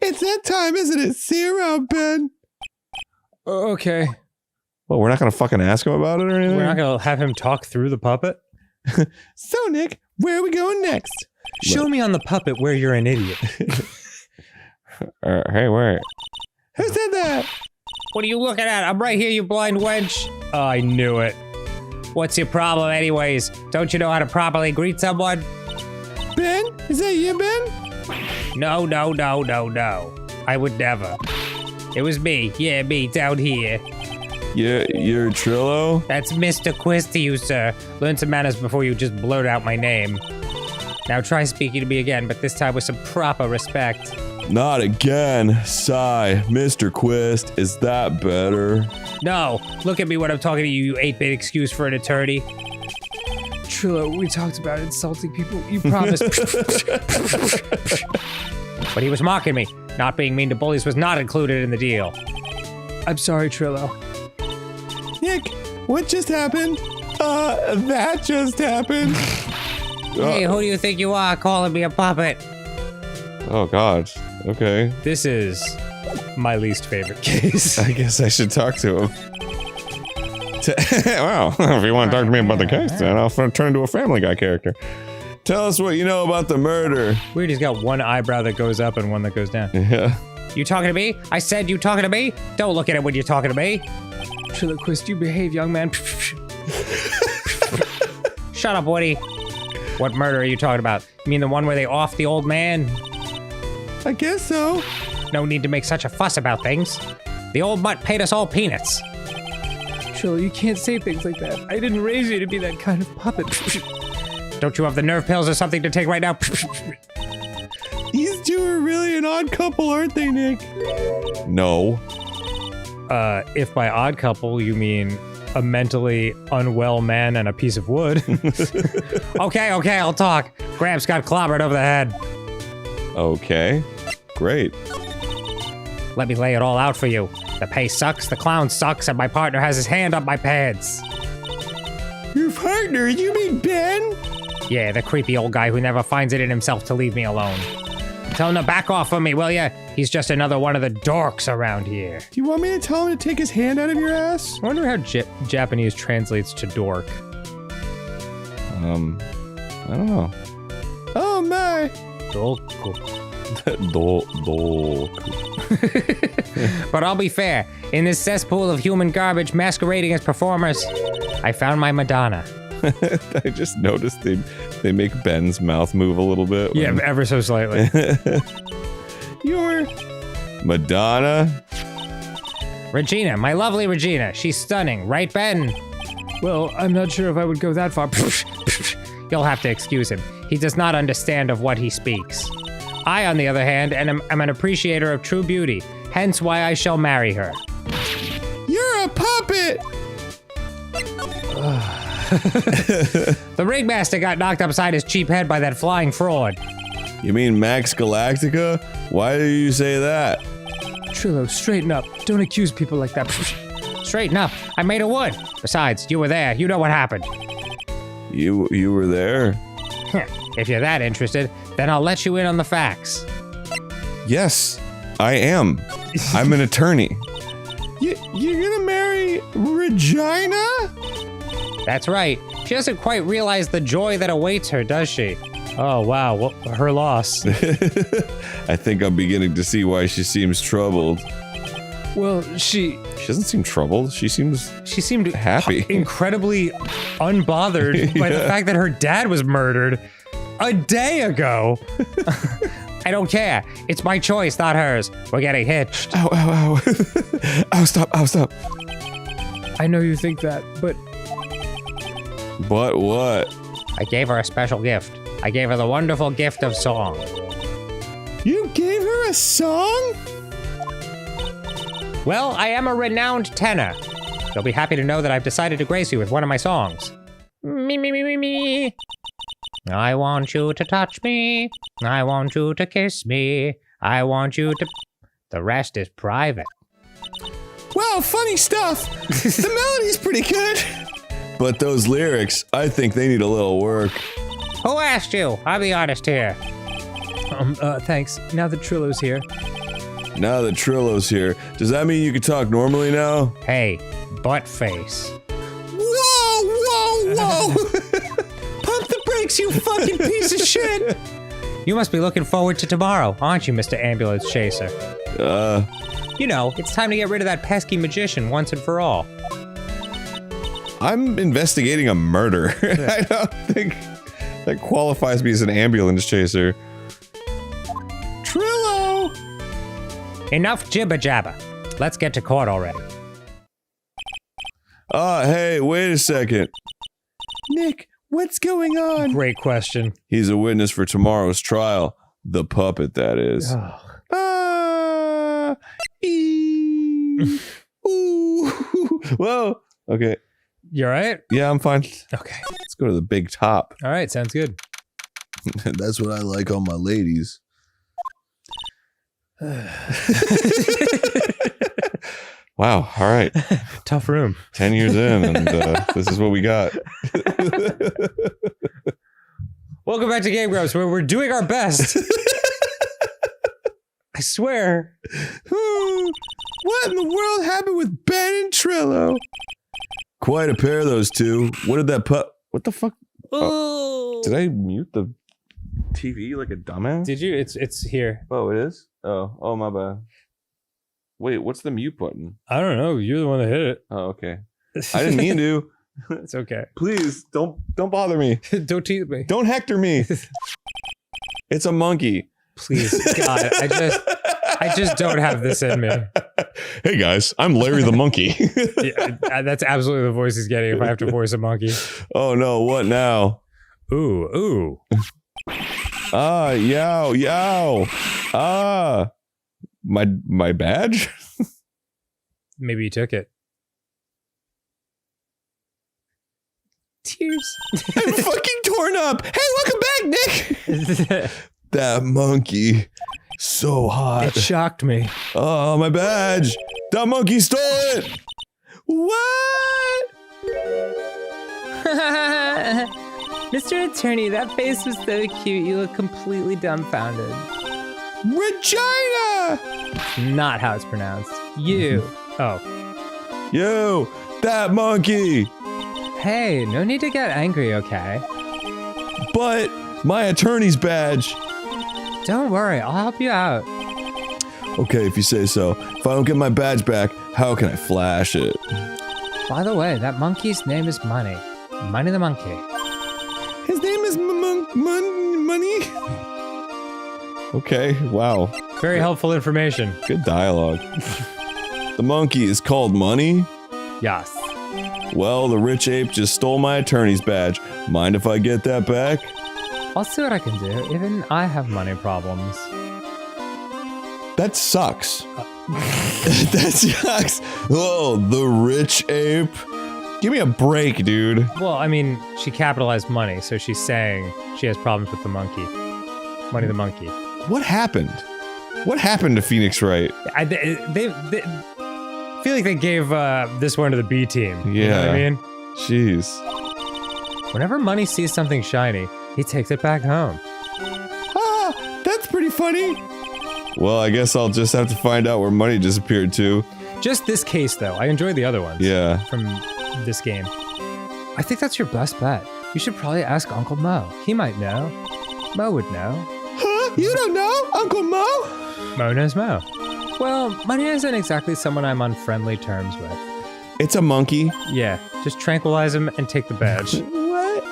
It's that time, isn't it? See you around, Ben. Okay. Well, we're not gonna fucking ask him about it or anything? We're not gonna have him talk through the puppet? So, Nick, where are we going next? Show me on the puppet where you're an idiot. Hey, wait. Who said that? What are you looking at? I'm right here, you blind wench. Oh, I knew it. What's your problem anyways? Don't you know how to properly greet someone? Ben? Is that you, Ben? No. I would never. It was me. Yeah, me, down here. Yeah, you're Trillo? That's Mr. Quiz to you, sir. Learn some manners before you just blurt out my name. Now try speaking to me again, but this time with some proper respect. Not again. Sigh. Mr. Quist, is that better? No, look at me when I'm talking to you, you 8-bit excuse for an attorney. Trillo, we talked about insulting people. You promised. But he was mocking me. Not being mean to bullies was not included in the deal. I'm sorry, Trillo. Nick, what just happened? That just happened. Hey, who do you think you are calling me a puppet? Oh, God. Okay. This is my least favorite case. I guess I should talk to him. Well, if you want to talk to me about the case, then I'll turn into a Family Guy character. Tell us what you know about the murder. Weird, he's got one eyebrow that goes up and one that goes down. Yeah. You talking to me? I said you talking to me? Don't look at it when you're talking to me. Trillo, Quist, you behave, young man. Shut up, Woody. What murder are you talking about? You mean the one where they offed the old man? I guess so. No need to make such a fuss about things. The old mutt paid us all peanuts. Trillo, you can't say things like that. I didn't raise you to be that kind of puppet. Don't you have the nerve pills or something to take right now? These two are really an odd couple, aren't they, Nick? No. If by odd couple you mean a mentally unwell man and a piece of wood. Okay, I'll talk. Gramps got clobbered over the head. Okay. Great. Let me lay it all out for you. The pay sucks, the clown sucks, and my partner has his hand up my pants. Your partner? You mean Ben? Yeah, the creepy old guy who never finds it in himself to leave me alone. Tell him to back off of me, will ya? He's just another one of the dorks around here. Do you want me to tell him to take his hand out of your ass? I wonder how Japanese translates to dork. I don't know. Oh my. Dorku. Dork. But I'll be fair. In this cesspool of human garbage masquerading as performers, I found my Madonna. I just noticed they make Ben's mouth move a little bit. Yeah, ever so slightly. Your Madonna? Regina, my lovely Regina. She's stunning, right, Ben? Well, I'm not sure if I would go that far. You'll have to excuse him. He does not understand of what he speaks. I, on the other hand, am an appreciator of true beauty, hence why I shall marry her. You're a puppet! The ringmaster got knocked upside his cheap head by that flying fraud. You mean Max Galactica? Why do you say that? Trillo, straighten up. Don't accuse people like that. Straighten up. I made a wood. Besides, you were there. You know what happened. You were there? If you're that interested, then I'll let you in on the facts. Yes, I am. I'm an attorney. You're gonna marry Regina? That's right. She doesn't quite realize the joy that awaits her, does she? Oh, wow. Well, her loss. I think I'm beginning to see why she seems troubled. Well, she doesn't seem troubled. She seemed happy. Incredibly unbothered by the fact that her dad was murdered a day ago. I don't care. It's my choice, not hers. We're getting hitched. Ow, ow, ow. Oh, stop. I know you think that, but... But what? I gave her a special gift. I gave her the wonderful gift of song. You gave her a song? Well, I am a renowned tenor. You'll be happy to know that I've decided to grace you with one of my songs. Me, me, me, me, me. I want you to touch me. I want you to kiss me. I want you to... The rest is private. Wow, funny stuff. The melody's pretty good. But those lyrics, I think they need a little work. Who asked you? I'm the artist here. Thanks. Now that Trillo's here. Now that Trillo's here, does that mean you can talk normally now? Hey, butt face. Whoa! Pump the brakes, you fucking piece of shit! You must be looking forward to tomorrow, aren't you, Mr. Ambulance Chaser? You know, it's time to get rid of that pesky magician once and for all. I'm investigating a murder. I don't think that qualifies me as an ambulance chaser. Trillo! Enough jibber jabber. Let's get to court already. Hey, wait a second. Nick, what's going on? Great question. He's a witness for tomorrow's trial. The puppet, that is. Ooh. Whoa. Okay. You alright? Yeah, I'm fine. Okay. Let's go to the big top. Alright, sounds good. That's what I like on my ladies. Wow, all right. Tough room. 10 years in, and this is what we got. Welcome back to Game Grumps, where we're doing our best. I swear. What in the world happened with Ben and Trillo? Quite a pair, those two. What did that what the fuck? Oh, did I mute the TV like a dumbass? Did you? It's here. Oh, it is? Oh, my bad. Wait, what's the mute button? I don't know. You're the one that hit it. Oh, okay. I didn't mean to. It's okay. Please, don't bother me. Don't tease me. Don't hector me. It's a monkey. Please, God, I just don't have this in me. Hey guys, I'm Larry the monkey. Yeah, that's absolutely the voice he's getting if I have to voice a monkey. Oh no, what now? Ooh. Yow. My badge? Maybe you took it. Tears. I'm fucking torn up. Hey, welcome back, Nick. That monkey. So hot. It shocked me. Oh, my badge. That monkey stole it. What? Mr. Attorney, that face was so cute. You look completely dumbfounded. Regina. Not how it's pronounced. You. Oh. Yo, that monkey. Hey, no need to get angry, okay? But my attorney's badge. Don't worry, I'll help you out. Okay, if you say so. If I don't get my badge back, how can I flash it? By the way, that monkey's name is Money. Money the monkey. His name is Money. Okay, wow. Very helpful information. Good dialogue. The monkey is called Money? Yes. Well, the rich ape just stole my attorney's badge. Mind if I get that back? I'll see what I can do. Even I have money problems. That sucks. That sucks. Oh, the rich ape. Give me a break, dude. Well, I mean, she capitalized money, so she's saying she has problems with the monkey. Money the monkey. What happened? What happened to Phoenix Wright? They feel like they gave this one to the B team. Yeah. You know what I mean? Jeez. Whenever Money sees something shiny, he takes it back home. Ah, that's pretty funny. Well, I guess I'll just have to find out where Money disappeared to. Just this case, though. I enjoyed the other ones. Yeah. From this game. I think that's your best bet. You should probably ask Uncle Mo. He might know. Mo would know. Huh? You don't know? Uncle Mo? Mo knows Mo. Well, Money isn't exactly someone I'm on friendly terms with. It's a monkey. Yeah, just tranquilize him and take the badge. What?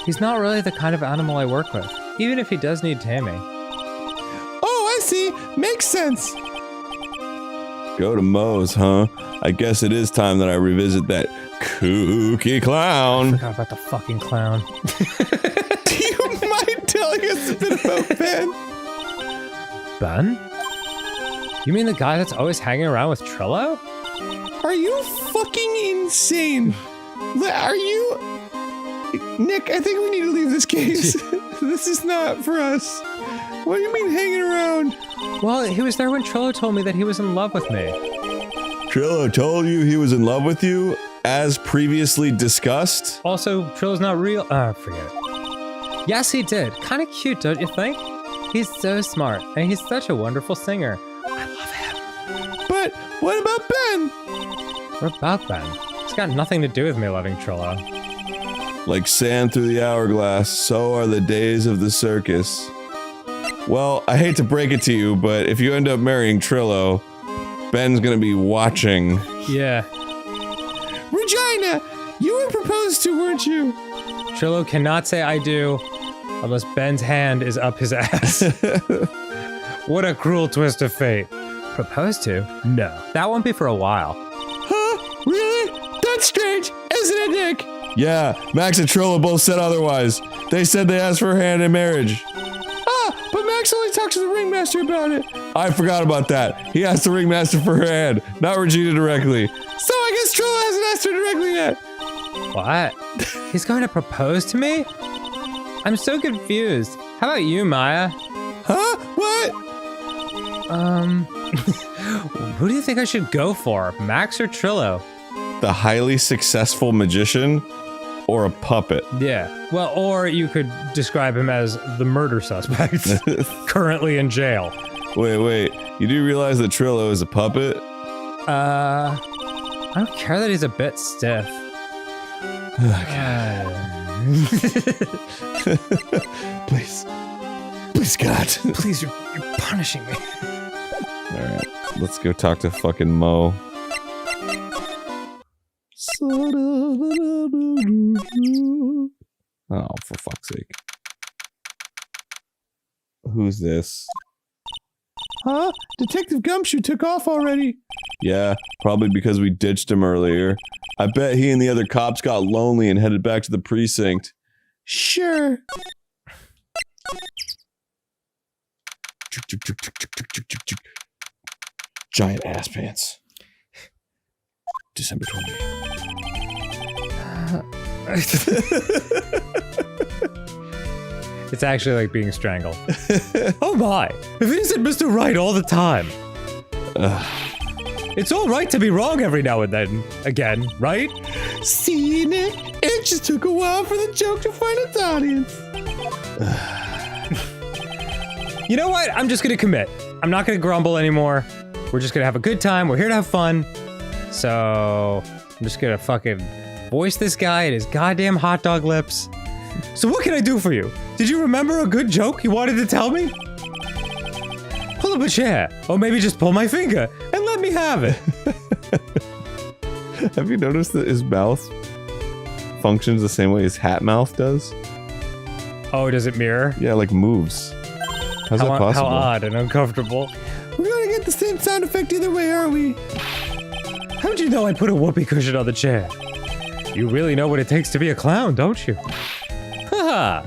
He's not really the kind of animal I work with, even if he does need taming. Oh, I see. Makes sense. Go to Moe's, huh? I guess it is time that I revisit that kooky clown. Forgot about the fucking clown. Do you mind telling us a bit about Ben? Ben? You mean the guy that's always hanging around with Trillo? Are you fucking insane? Are you... Nick, I think we need to leave this case. This is not for us. What do you mean hanging around? Well, he was there when Trillo told me that he was in love with me. Trillo told you he was in love with you, as previously discussed? Also, Trillo's not real. Forget it. Yes, he did. Kind of cute, don't you think? He's so smart, and he's such a wonderful singer. I love him. But what about Ben? What about Ben? It's got nothing to do with me loving Trillo. Like sand through the hourglass, so are the days of the circus. Well, I hate to break it to you, but if you end up marrying Trillo, Ben's gonna be watching. Yeah. Regina, you were proposed to, weren't you? Trillo cannot say I do unless Ben's hand is up his ass. What a cruel twist of fate. Proposed to? No. That won't be for a while. Huh? Really? That's strange, isn't it, Nick? Yeah, Max and Trillo both said otherwise. They said they asked for her hand in marriage. Ah, but Max only talked to the ringmaster about it. I forgot about that. He asked the ringmaster for her hand, not Regina directly. So I guess Trillo hasn't asked her directly yet. What? He's going to propose to me? I'm so confused. How about you, Maya? Huh? What? Who do you think I should go for? Max or Trillo? The highly successful magician or a puppet? Yeah. Well, or you could describe him as the murder suspect, currently in jail. Wait. You do realize that Trillo is a puppet? I don't care that he's a bit stiff. Please. Please, God. Please, you're punishing me. Alright, let's go talk to fucking Mo. Oh, for fuck's sake. Who's this? Huh? Detective Gumshoe took off already. Yeah, probably because we ditched him earlier. I bet he and the other cops got lonely and headed back to the precinct. Sure. Giant ass pants. December 20th. It's actually like being strangled. Oh my! If it isn't Mr. Wright all the time. It's all right to be wrong every now and then. Again, right? See, Nick? It just took a while for the joke to find its audience. You know what? I'm just gonna commit. I'm not gonna grumble anymore. We're just gonna have a good time. We're here to have fun. So I'm just gonna fucking voice this guy at his goddamn hot dog lips. So what can I do for you? Did you remember a good joke you wanted to tell me? Pull up a chair, or maybe just pull my finger and let me have it. Have you noticed that his mouth functions the same way his hat mouth does? Oh, does it mirror? Yeah, like moves. How's that possible? How odd and uncomfortable. We're gonna get the same sound effect either way, are we? How'd you know I put a whoopee cushion on the chair? You really know what it takes to be a clown, don't you? Haha.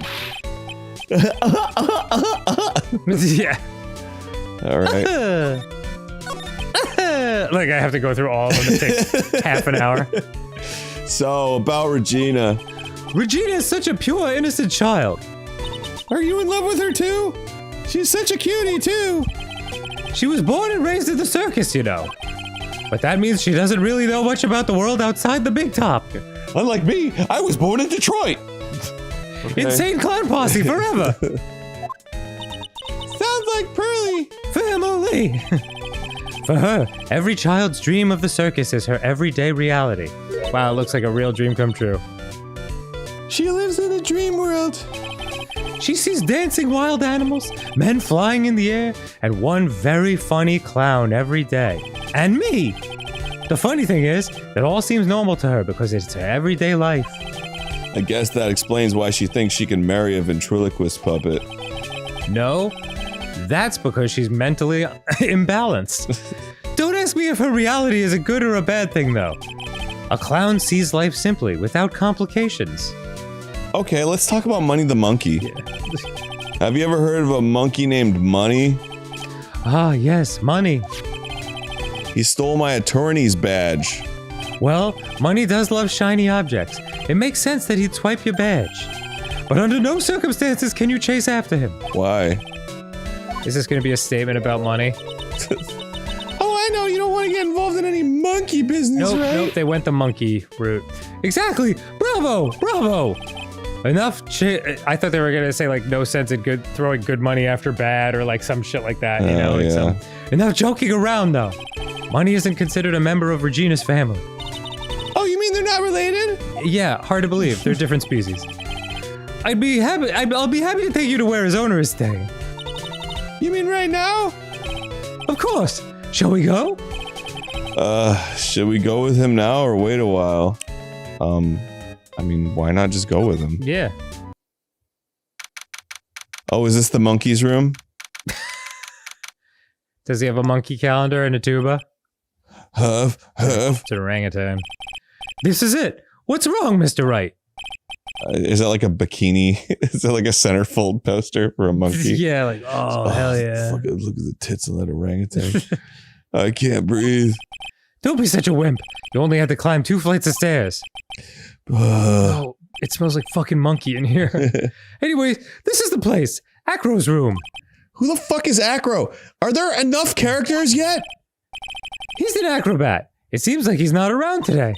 Yeah. All right. Like I have to go through all of them. It takes half an hour. So, about Regina. Regina is such a pure, innocent child. Are you in love with her too? She's such a cutie too. She was born and raised in the circus, you know. But that means she doesn't really know much about the world outside the big top. Unlike me, I was born in Detroit. Okay. Insane clown posse forever. Sounds like Pearly. Family. For her, every child's dream of the circus is her everyday reality. Wow, it looks like a real dream come true. She lives in a dream world. She sees dancing wild animals, men flying in the air, and one very funny clown every day. And me! The funny thing is, it all seems normal to her because it's her everyday life. I guess that explains why she thinks she can marry a ventriloquist puppet. No, that's because she's mentally imbalanced. Don't ask me if her reality is a good or a bad thing, though. A clown sees life simply, without complications. Okay, let's talk about Money the Monkey. Yeah. Have you ever heard of a monkey named Money? Ah, yes, Money. He stole my attorney's badge. Well, Money does love shiny objects. It makes sense that he'd swipe your badge. But under no circumstances can you chase after him. Why? Is this going to be a statement about Money? Oh, I know. You don't want to get involved in any monkey business, right? Nope, they went the monkey route. Exactly! Bravo! Bravo! Enough I thought they were going to say, like, no sense in throwing good money after bad or, like, some shit like that, you know? Like yeah. Enough joking around, though. Money isn't considered a member of Regina's family. Oh, you mean they're not related? Yeah, hard to believe. They're different species. I'll be happy to take you to where his owner is staying. You mean right now? Of course. Shall we go? Should we go with him now or wait a while? I mean, why not just go with him? Yeah. Oh, is this the monkey's room? Does he have a monkey calendar and a tuba? Huff. It's an orangutan. This is it. What's wrong, Mr. Wright? Is that like a bikini? Is that like a centerfold poster for a monkey? Yeah, like, oh hell yeah. Fuck it, look at the tits of that orangutan. I can't breathe. Don't be such a wimp. You only had to climb 2 flights of stairs. Oh, it smells like fucking monkey in here. Anyways, this is the place. Acro's room. Who the fuck is Acro? Are there enough characters yet? He's an acrobat. It seems like he's not around today.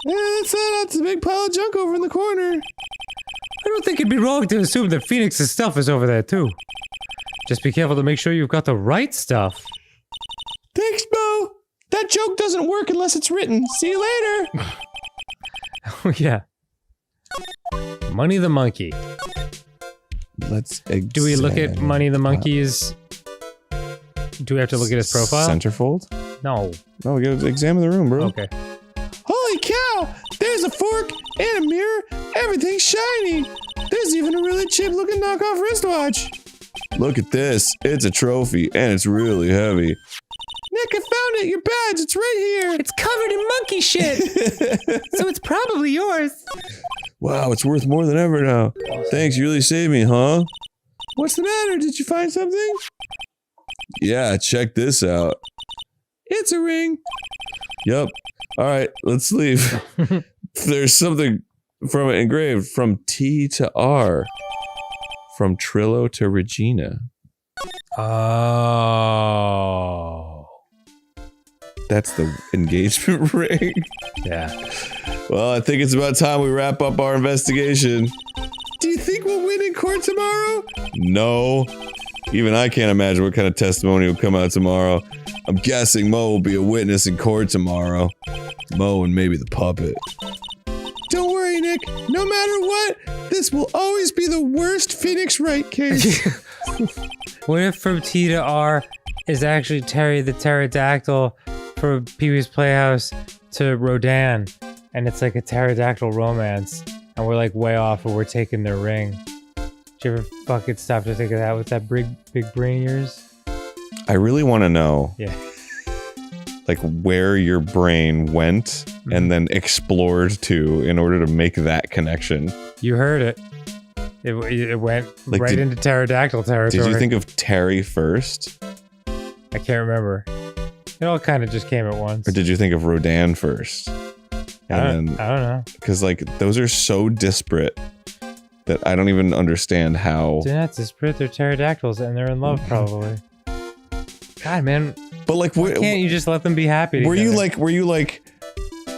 That's a big pile of junk over in the corner. I don't think it'd be wrong to assume that Phoenix's stuff is over there too. Just be careful to make sure you've got the right stuff. Thanks, Bo. That joke doesn't work unless it's written. See you later. Oh yeah. Money the Monkey. Let's Do we look at Money the Monkey's... Do we have to look at his profile? Centerfold? No. No, we gotta examine the room, bro. Okay. Holy cow! There's a fork and a mirror. Everything's shiny. There's even a really cheap looking knockoff wristwatch. Look at this. It's a trophy, and it's really heavy. Nick, I found it. Your badge. It's right here. It's covered in monkey shit. So it's probably yours. Wow, it's worth more than ever now. Thanks, you really saved me, huh? What's the matter? Did you find something? Yeah, check this out. It's a ring. Yup. Alright, let's leave. There's something from it engraved. From T to R. From Trillo to Regina. Oh. That's the engagement ring. Yeah. Well, I think it's about time we wrap up our investigation. Do you think we'll win in court tomorrow? No. Even I can't imagine what kind of testimony will come out tomorrow. I'm guessing Mo will be a witness in court tomorrow. Mo and maybe the puppet. Don't worry, Nick. No matter what, this will always be the worst Phoenix Wright case. What if from T to R is actually Terry the pterodactyl from Pee-wee's Playhouse to Rodan, and it's like a pterodactyl romance, and we're like way off and we're taking their ring. Did you ever fucking stop to think of that with that big brain of yours? I really want to know, Yeah. like, where your brain went and then explored to in order to make that connection. You heard it. It went Like, right into pterodactyl territory. Did you think of Terry first? I can't remember. It all kind of just came at once. Or did you think of Rodan first? I don't know. Because, like, those are so disparate that I don't even understand how. They're not disparate. They're pterodactyls, and they're in love, probably. God, man. But, like, Why can't you just let them be happy were you together? like,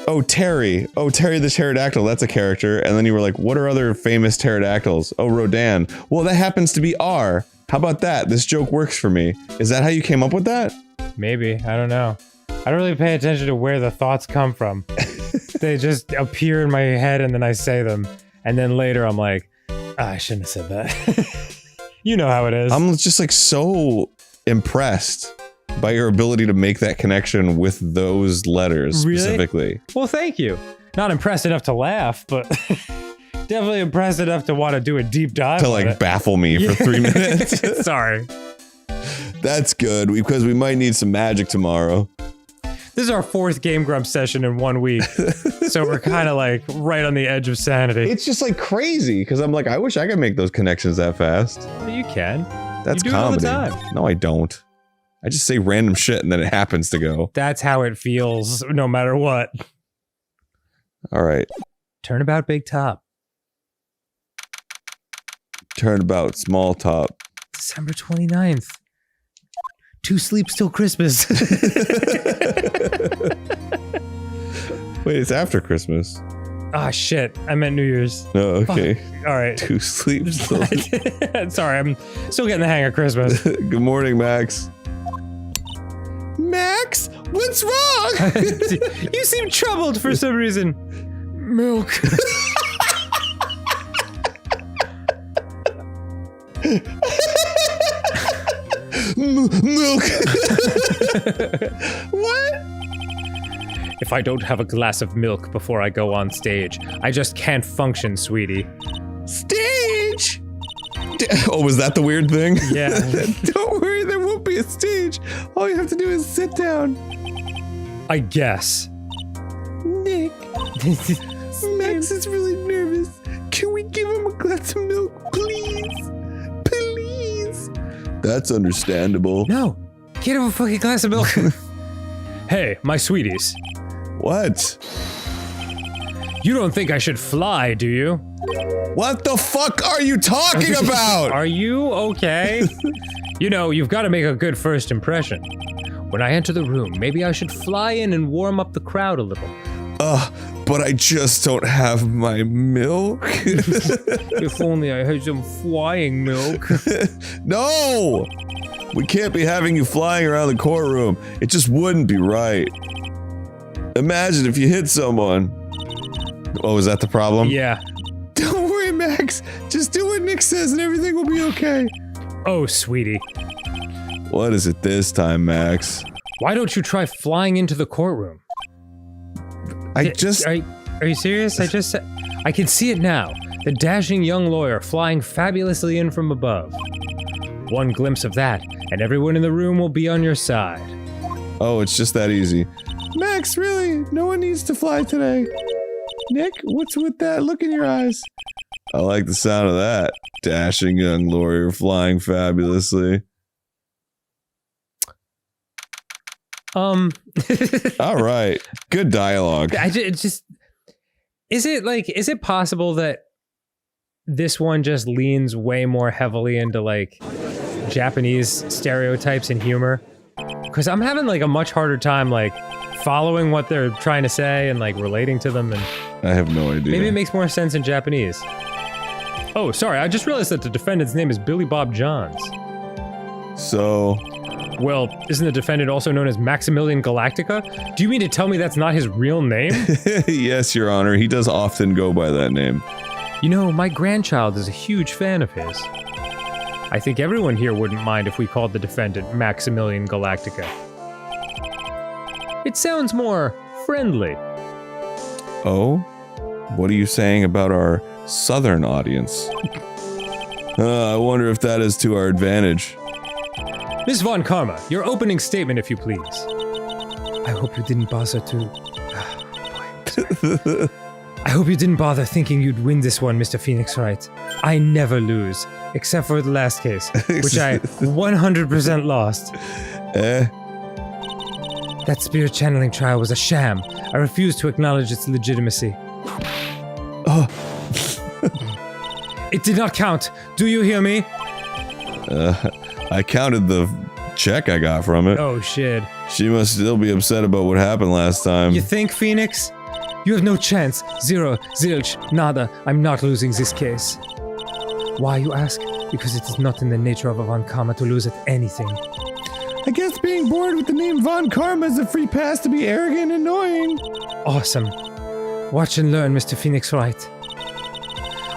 oh, Terry the pterodactyl, that's a character. And then you were like, what are other famous pterodactyls? Oh, Rodan. Well, that happens to be R. How about that? This joke works for me. Is that how you came up with that? Maybe. I don't know. I don't really pay attention to where the thoughts come from. They just appear in my head and then I say them. And then later I'm like, I shouldn't have said that. You know how it is. I'm just like so impressed by your ability to make that connection with those letters specifically. Well, thank you. Not impressed enough to laugh, but definitely impressed enough to want to do a deep dive To on like it. baffle me for 3 minutes. Sorry. That's good because we might need some magic tomorrow. This is our 4th Game Grumps session in 1 week. So we're kind of like right on the edge of sanity. It's just like crazy because I'm like, I wish I could make those connections that fast. You can. That's You do it all the comedy. time. No, I don't. I just say random shit and then it happens to go. That's how it feels no matter what. All right. Turnabout Big Top. Turnabout small top. December 29th. 2 sleeps till Christmas. Wait, it's after Christmas. Ah, shit. I meant New Year's. No, okay. All right. 2 sleeps. Sorry, I'm still getting the hang of Christmas. Good morning, Max. Max, what's wrong? You seem troubled for some reason. Milk. Milk. What? If I don't have a glass of milk before I go on stage, I just can't function, sweetie. Stage? Oh, was that the weird thing? Yeah. Don't worry, there won't be a stage. All you have to do is sit down. I guess. Nick, Max is really nervous. Can we give him a glass of milk, please? Please. That's understandable. No. Get him a fucking glass of milk. Hey, my sweeties. What? You don't think I should fly, do you? What the fuck are you talking about? Are you okay? You know, you've got to make a good first impression. When I enter the room, maybe I should fly in and warm up the crowd a little. But I just don't have my milk. If only I had some flying milk. No! We can't be having you flying around the courtroom. It just wouldn't be right. Imagine if you hit someone. Oh, is that the problem? Yeah. Don't worry, Max. Just do what Nick says and everything will be okay. Oh, sweetie. What is it this time, Max? Why don't you try flying into the courtroom? Are you serious? I can see it now. The dashing young lawyer flying fabulously in from above. One glimpse of that, and everyone in the room will be on your side. Oh, it's just that easy. Max, really? No one needs to fly today. Nick, what's with that look in your eyes? I like the sound of that. Dashing young lawyer flying fabulously. All right. Good dialogue. Is it possible that this one just leans way more heavily into like Japanese stereotypes and humor? Because I'm having like a much harder time like following what they're trying to say and like relating to them, and I have no idea. maybe it makes more sense in Japanese. Oh, sorry, I just realized that the defendant's name is Billy Bob Johns. So... Well, isn't the defendant also known as Maximilian Galactica? Do you mean to tell me that's not his real name? Yes, Your Honor, he does often go by that name. You know, my grandchild is a huge fan of his. I think everyone here wouldn't mind if we called the defendant Maximilian Galactica. It sounds more friendly. Oh? What are you saying about our southern audience? I wonder if that is to our advantage. Miss Von Karma, your opening statement, if you please. I hope you didn't bother to... I hope you didn't bother thinking you'd win this one, Mr. Phoenix Wright. I never lose, except for the last case, which I 100% lost. That spirit channeling trial was a sham. I refuse to acknowledge its legitimacy. Oh. It did not count. Do you hear me? I counted the check I got from it. Oh shit. She must still be upset about what happened last time. You think, Phoenix? You have no chance. Zero, zilch, nada. I'm not losing this case. Why, you ask? Because it is not in the nature of a Von Karma to lose at anything. I guess being bored with the name Von Karma is a free pass to be arrogant and annoying. Awesome. Watch and learn, Mr. Phoenix Wright.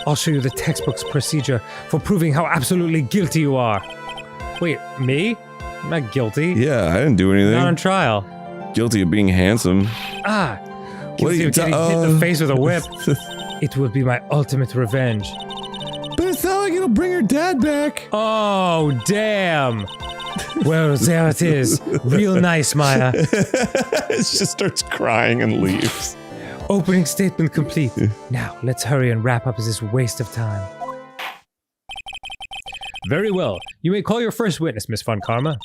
I'll show you the textbook's procedure for proving how absolutely guilty you are. Wait, me? I'm not guilty. Yeah, I didn't do anything. Not on trial. Guilty of being handsome. Ah! What are Guilty you of getting hit in the face with a whip. It will be my ultimate revenge. But it's not like it'll bring her dad back. Oh, damn! Well, there it is. Real nice, Maya. It just starts crying and leaves. Opening statement complete. Now, let's hurry and wrap up this waste of time. Very well. You may call your first witness, Miss Von Karma.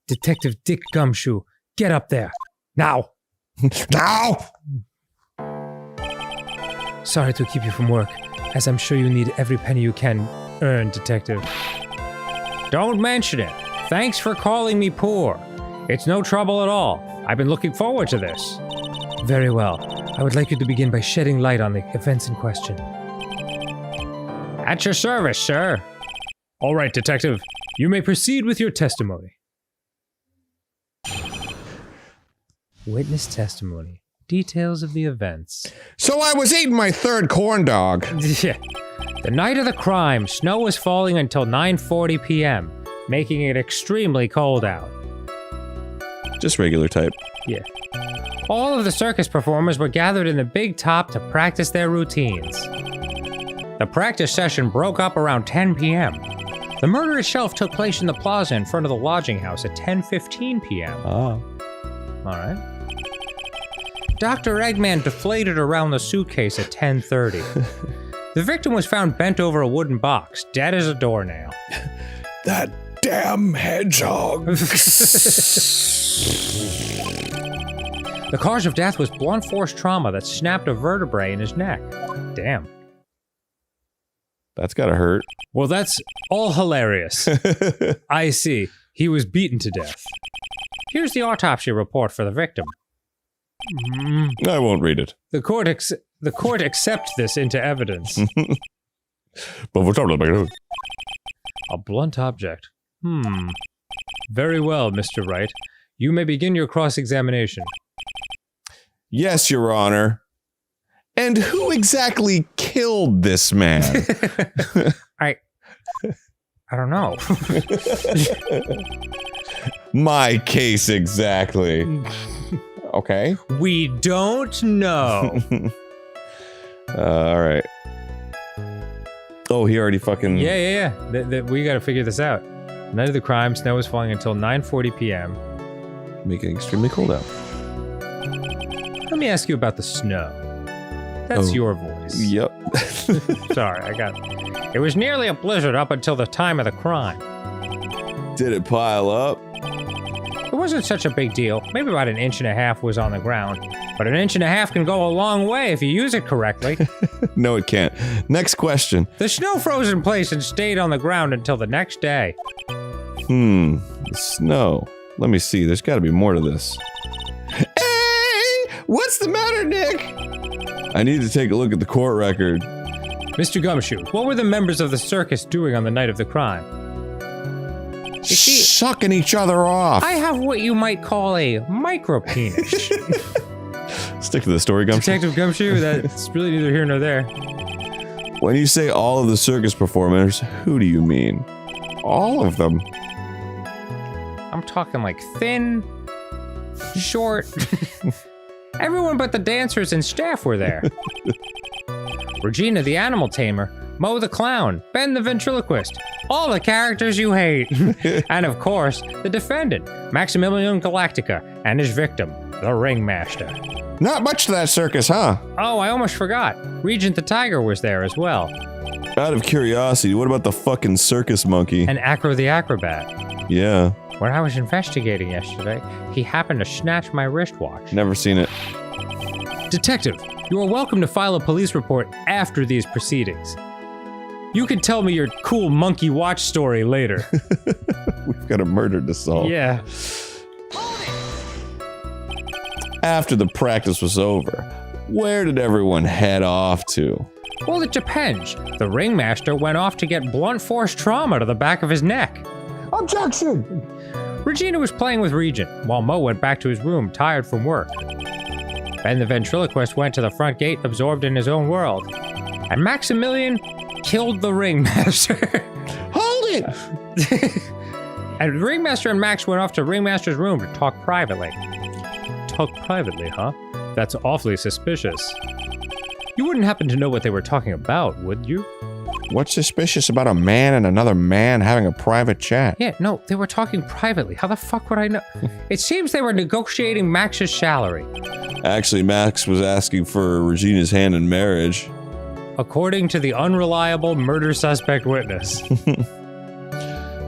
Detective Dick Gumshoe, get up there. Now! Now! Sorry to keep you from work, as I'm sure you need every penny you can earn, Detective. Don't mention it. Thanks for calling me poor. It's no trouble at all. I've been looking forward to this. Very well. I would like you to begin by shedding light on the events in question. At your service, sir. All right, Detective. You may proceed with your testimony. Witness testimony. Details of the events. So I was eating my third corn dog. The night of the crime, snow was falling until 9:40 p.m., making it extremely cold out. Just regular type. Yeah. All of the circus performers were gathered in the big top to practice their routines. The practice session broke up around 10 p.m. The murder itself took place in the plaza in front of the lodging house at 10:15 p.m. Oh. Alright. Dr. Eggman deflated around the suitcase at 10:30. The victim was found bent over a wooden box, dead as a doornail. That damn hedgehog. The cause of death was blunt force trauma that snapped a vertebrae in his neck. Damn. That's gotta hurt. Well, that's all hilarious. I see. He was beaten to death. Here's the autopsy report for the victim. I won't read it. The court accepts this into evidence. But we're talking about A blunt object. Very well, Mr. Wright. You may begin your cross-examination. Yes, Your Honor. And who exactly killed this man? I don't know. My case exactly. Okay. We don't know. All right. Oh, he already fucking... Yeah. We gotta figure this out. Night of the crime, snow was falling until 9:40 p.m. Making it extremely cold out. Let me ask you about the snow. That's your voice. Yep. Sorry, It was nearly a blizzard up until the time of the crime. Did it pile up? It wasn't such a big deal. Maybe about 1.5 inches was on the ground. But 1.5 inches can go a long way if you use it correctly. No, it can't. Next question. The snow froze in place and stayed on the ground until the next day. The snow. Let me see. There's got to be more to this. Hey! What's the matter, Nick? I need to take a look at the court record. Mr. Gumshoe, what were the members of the circus doing on the night of the crime? Sucking each other off. I have what you might call a micro-penis. Stick to the story, Gumshoe. Detective Gumshoe, that's really neither here nor there. When you say all of the circus performers, who do you mean? All of them. I'm talking like thin, short. Everyone but the dancers and staff were there. Regina the animal tamer, Mo the clown, Ben the ventriloquist, all the characters you hate. And of course, the defendant, Maximilian Galactica, and his victim, the ringmaster. Not much to that circus, huh? Oh, I almost forgot. Regent the tiger was there as well. Out of curiosity, what about the fucking circus monkey? And Acro the acrobat. Yeah. When I was investigating yesterday, he happened to snatch my wristwatch. Never seen it. Detective, you are welcome to file a police report after these proceedings. You can tell me your cool monkey watch story later. We've got a murder to solve. Yeah. After the practice was over, where did everyone head off to? Well, it depends. The ringmaster went off to get blunt force trauma to the back of his neck. Objection! Regina was playing with Regent, while Mo went back to his room, tired from work. Ben the ventriloquist went to the front gate, absorbed in his own world. And Maximilian killed the ringmaster. Hold it! And the ringmaster and Max went off to ringmaster's room to talk privately. Talk privately, huh? That's awfully suspicious. You wouldn't happen to know what they were talking about, would you? What's suspicious about a man and another man having a private chat? Yeah, no, they were talking privately. How the fuck would I know? It seems they were negotiating Max's salary. Actually, Max was asking for Regina's hand in marriage. According to the unreliable murder suspect witness.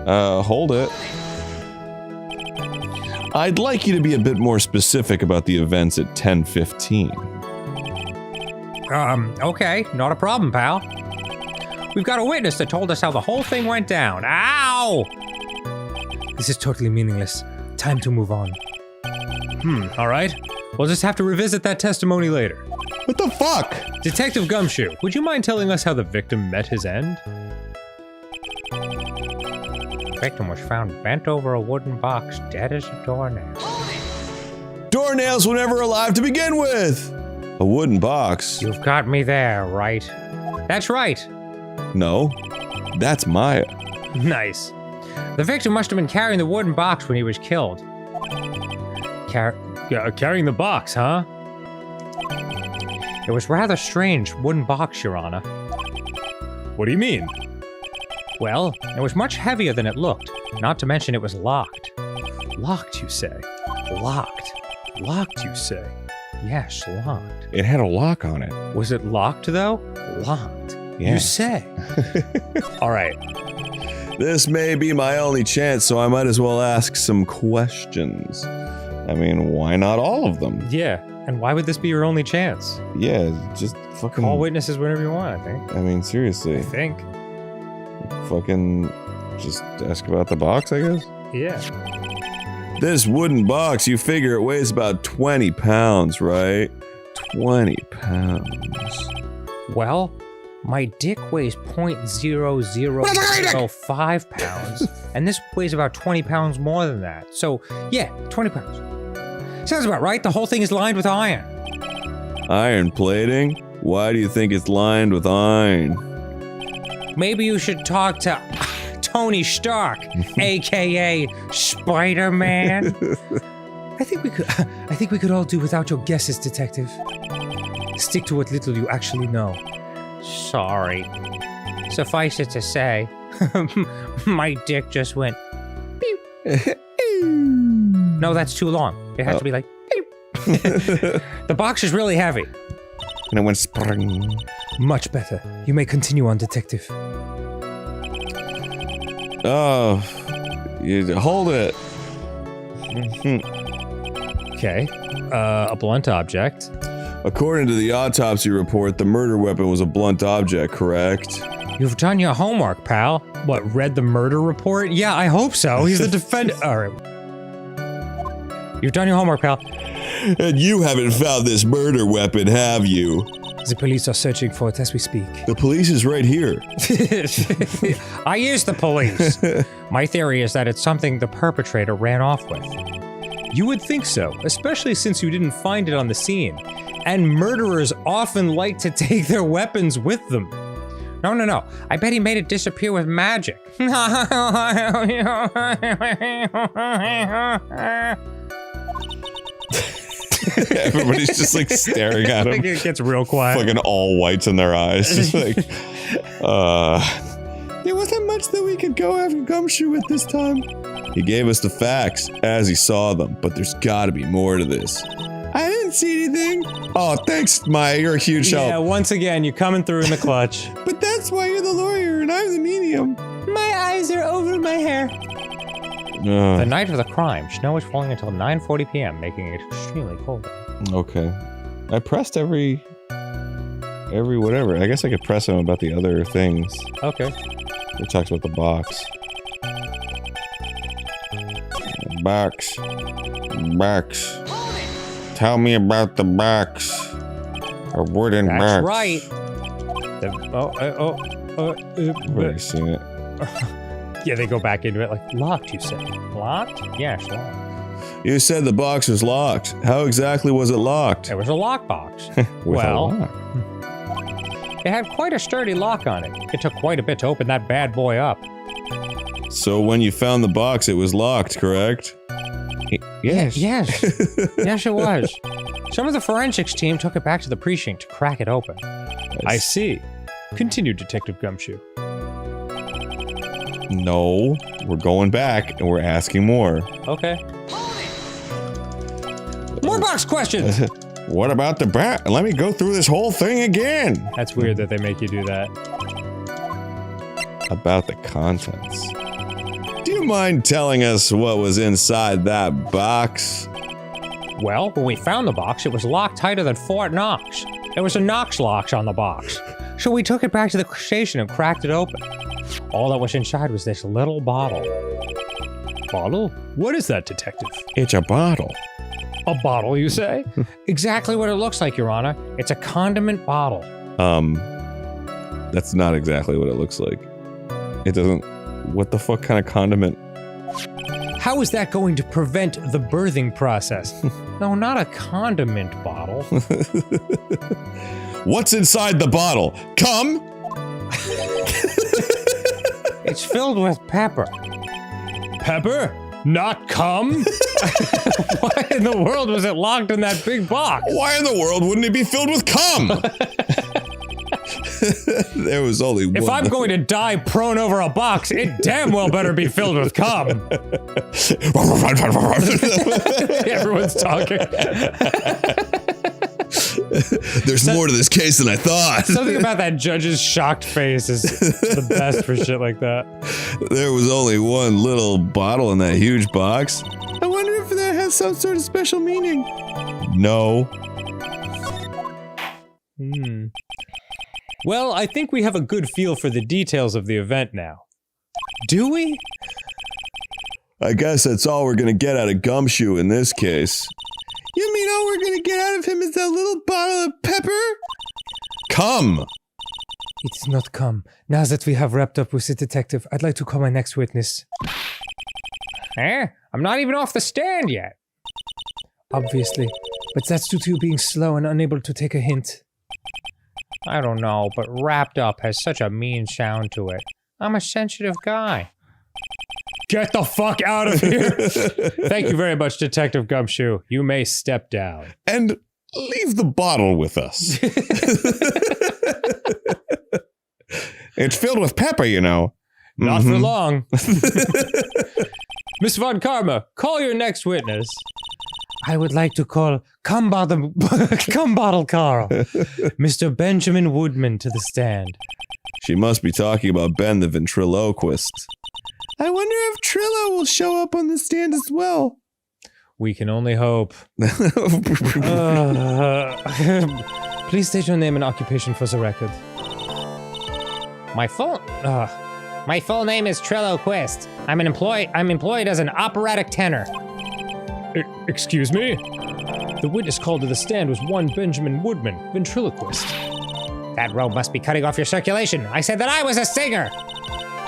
Hold it. I'd like you to be a bit more specific about the events at 10:15. Okay, not a problem, pal. We've got a witness that told us how the whole thing went down. Ow! This is totally meaningless. Time to move on. All right. We'll just have to revisit that testimony later. What the fuck? Detective Gumshoe, would you mind telling us how the victim met his end? The victim was found bent over a wooden box, dead as a doornail. Doornails were never alive to begin with! A wooden box? You've got me there, right? That's right. No, that's Maya. Nice. The victim must have been carrying the wooden box when he was killed. Carrying the box, huh? It was rather strange wooden box, Your Honor. What do you mean? Well, it was much heavier than it looked, not to mention it was locked. Locked, you say? Locked. Locked, you say? Yes, locked. It had a lock on it. Was it locked, though? Locked. Yeah. You say? All right. This may be my only chance, so I might as well ask some questions. I mean, why not all of them? Yeah, and why would this be your only chance? Yeah, just fucking... Call witnesses whenever you want, I think. I mean, seriously. I think. Fucking just ask about the box, I guess? Yeah. This wooden box, you figure it weighs about 20 pounds, right? 20 pounds. Well, my dick weighs 0.0005 pounds, and this weighs about 20 pounds more than that. So, yeah, 20 pounds. Sounds about right. The whole thing is lined with iron. Iron plating? Why do you think it's lined with iron? Maybe you should talk to Tony Stark, aka Spider-Man. I think we could all do without your guesses, Detective. Stick to what little you actually know. Sorry. Suffice it to say, my dick just went beep. No, that's too long. It has to be like beep. The box is really heavy. and it went spring. Much better. You may continue on, Detective. Oh, hold it. Okay. A blunt object. According to the autopsy report, the murder weapon was a blunt object, correct? You've done your homework, pal. What, read the murder report? Yeah, I hope so. He's the defendant. All right. You've done your homework, pal. And you haven't found this murder weapon, have you? The police are searching for it as we speak. The police is right here. I is the police. My theory is that it's something the perpetrator ran off with. You would think so, especially since you didn't find it on the scene. And murderers often like to take their weapons with them. No. I bet he made it disappear with magic. Everybody's just like staring at him. It gets real quiet. Fucking all whites in their eyes. Just like, there wasn't much that we could go after Gumshoe at this time. He gave us the facts as he saw them, but there's gotta be more to this. I didn't see anything. Oh, thanks, Maya. You're a huge help. Yeah, once again, you're coming through in the clutch. But that's why you're the lawyer and I'm the medium. My eyes are over my hair. The night of the crime, snow was falling until 9:40 p.m., making it extremely cold. Okay. I pressed every whatever. I guess I could press him about the other things. Okay. He talks about the box. Box. Tell me about the box. A wooden box. That's right. I've already seen it. Yeah, they go back into it like, locked, you said. Locked? Yes, locked. You said the box was locked. How exactly was it locked? It was a lockbox. With a well, lock. It had quite a sturdy lock on it. It took quite a bit to open that bad boy up. So when you found the box, it was locked, correct? Yes. Yes. Yes, it was. Some of the forensics team took it back to the precinct to crack it open. I see. Continue, Detective Gumshoe. No, we're going back and we're asking more. Okay. More box questions! What about the bat? Let me go through this whole thing again. That's weird that they make you do that. About the contents. Do you mind telling us what was inside that box? Well, when we found the box, it was locked tighter than Fort Knox. There was a Knox lock on the box. So we took it back to the station and cracked it open. All that was inside was this little bottle. Bottle? What is that, Detective? It's a bottle. A bottle, you say? Exactly what it looks like, Your Honor. It's a condiment bottle. That's not exactly what it looks like. It doesn't... What the fuck kind of condiment? How is that going to prevent the birthing process? No, not a condiment bottle. What's inside the bottle? Cum? It's filled with pepper. Pepper? Not cum? Why in the world was it locked in that big box? Why in the world wouldn't it be filled with cum? There was only one. If I'm going to die prone over a box, it damn well better be filled with cum. Everyone's talking. There's more to this case than I thought. Something about that judge's shocked face is the best for shit like that. There was only one little bottle in that huge box. I wonder if that has some sort of special meaning. No. Well, I think we have a good feel for the details of the event now. Do we? I guess that's all we're gonna get out of Gumshoe in this case. You mean all we're gonna get out of him is that little bottle of pepper? Come! It is not come. Now that we have wrapped up with the detective, I'd like to call my next witness. I'm not even off the stand yet. Obviously. But that's due to you being slow and unable to take a hint. I don't know, but wrapped up has such a mean sound to it. I'm a sensitive guy. Get the fuck out of here! Thank you very much, Detective Gumshoe. You may step down. And leave the bottle with us. It's filled with pepper, you know. Not for long. Miss Von Karma, call your next witness. I would like to call Cum Bottle Carl, Mr. Benjamin Woodman to the stand. She must be talking about Ben the ventriloquist. I wonder if Trillo will show up on the stand as well. We can only hope. Please state your name and occupation for the record. My full name is Trillo Quist. I'm employed as an operatic tenor. Excuse me? The witness called to the stand was one Benjamin Woodman, ventriloquist. That robe must be cutting off your circulation. I said that I was a singer.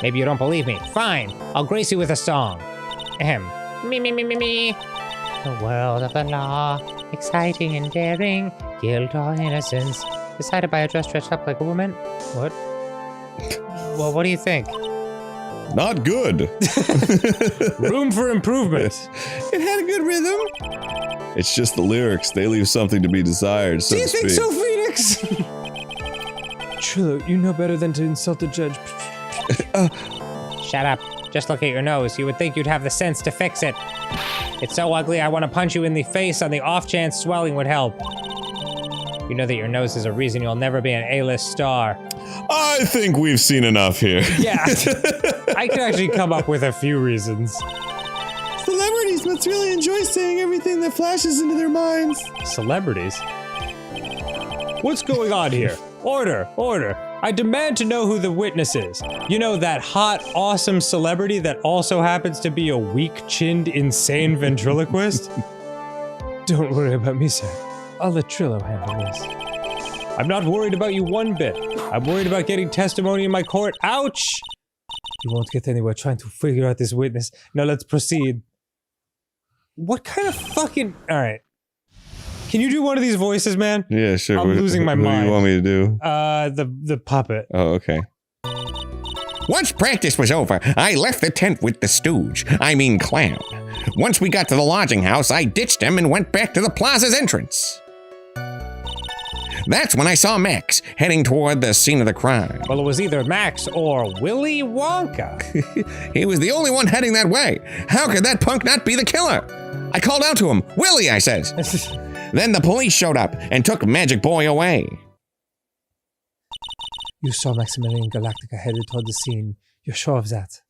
Maybe you don't believe me. Fine. I'll grace you with a song. Ahem. Me. The world of the law, exciting and daring, guilt or innocence, decided by a dress dressed up like a woman. What? Well, what do you think? Not good. Room for improvement. It had a good rhythm. It's just the lyrics. They leave something to be desired, so Do you to think speak. so, Phoenix? Trillo, you know better than to insult the judge. Shut up. Just look at your nose. You would think you'd have the sense to fix it. It's so ugly I want to punch you in the face on the off chance swelling would help. You know that your nose is a reason you'll never be an A-list star. I think we've seen enough here. Yeah, I could actually come up with a few reasons. Celebrities must really enjoy saying everything that flashes into their minds. Celebrities? What's going on here? Order, order. I demand to know who the witness is. You know, that hot, awesome celebrity that also happens to be a weak-chinned, insane ventriloquist? Don't worry about me, sir. I'll let Trillo handle this. I'm not worried about you one bit. I'm worried about getting testimony in my court. Ouch! You won't get anywhere trying to figure out this witness. Now let's proceed. What kind of fucking... Alright. Can you do one of these voices, man? Yeah, sure. I'm losing my What do mind. you want me to do? The puppet. Oh, okay. Once practice was over, I left the tent with the stooge. Clown. Once we got to the lodging house, I ditched him and went back to the plaza's entrance. That's when I saw Max heading toward the scene of the crime. Well, it was either Max or Willy Wonka. He was the only one heading that way. How could that punk not be the killer? I called out to him, Willie, I says. Then the police showed up and took Magic Boy away. You saw Maximilian Galactica headed toward the scene. You're sure of that?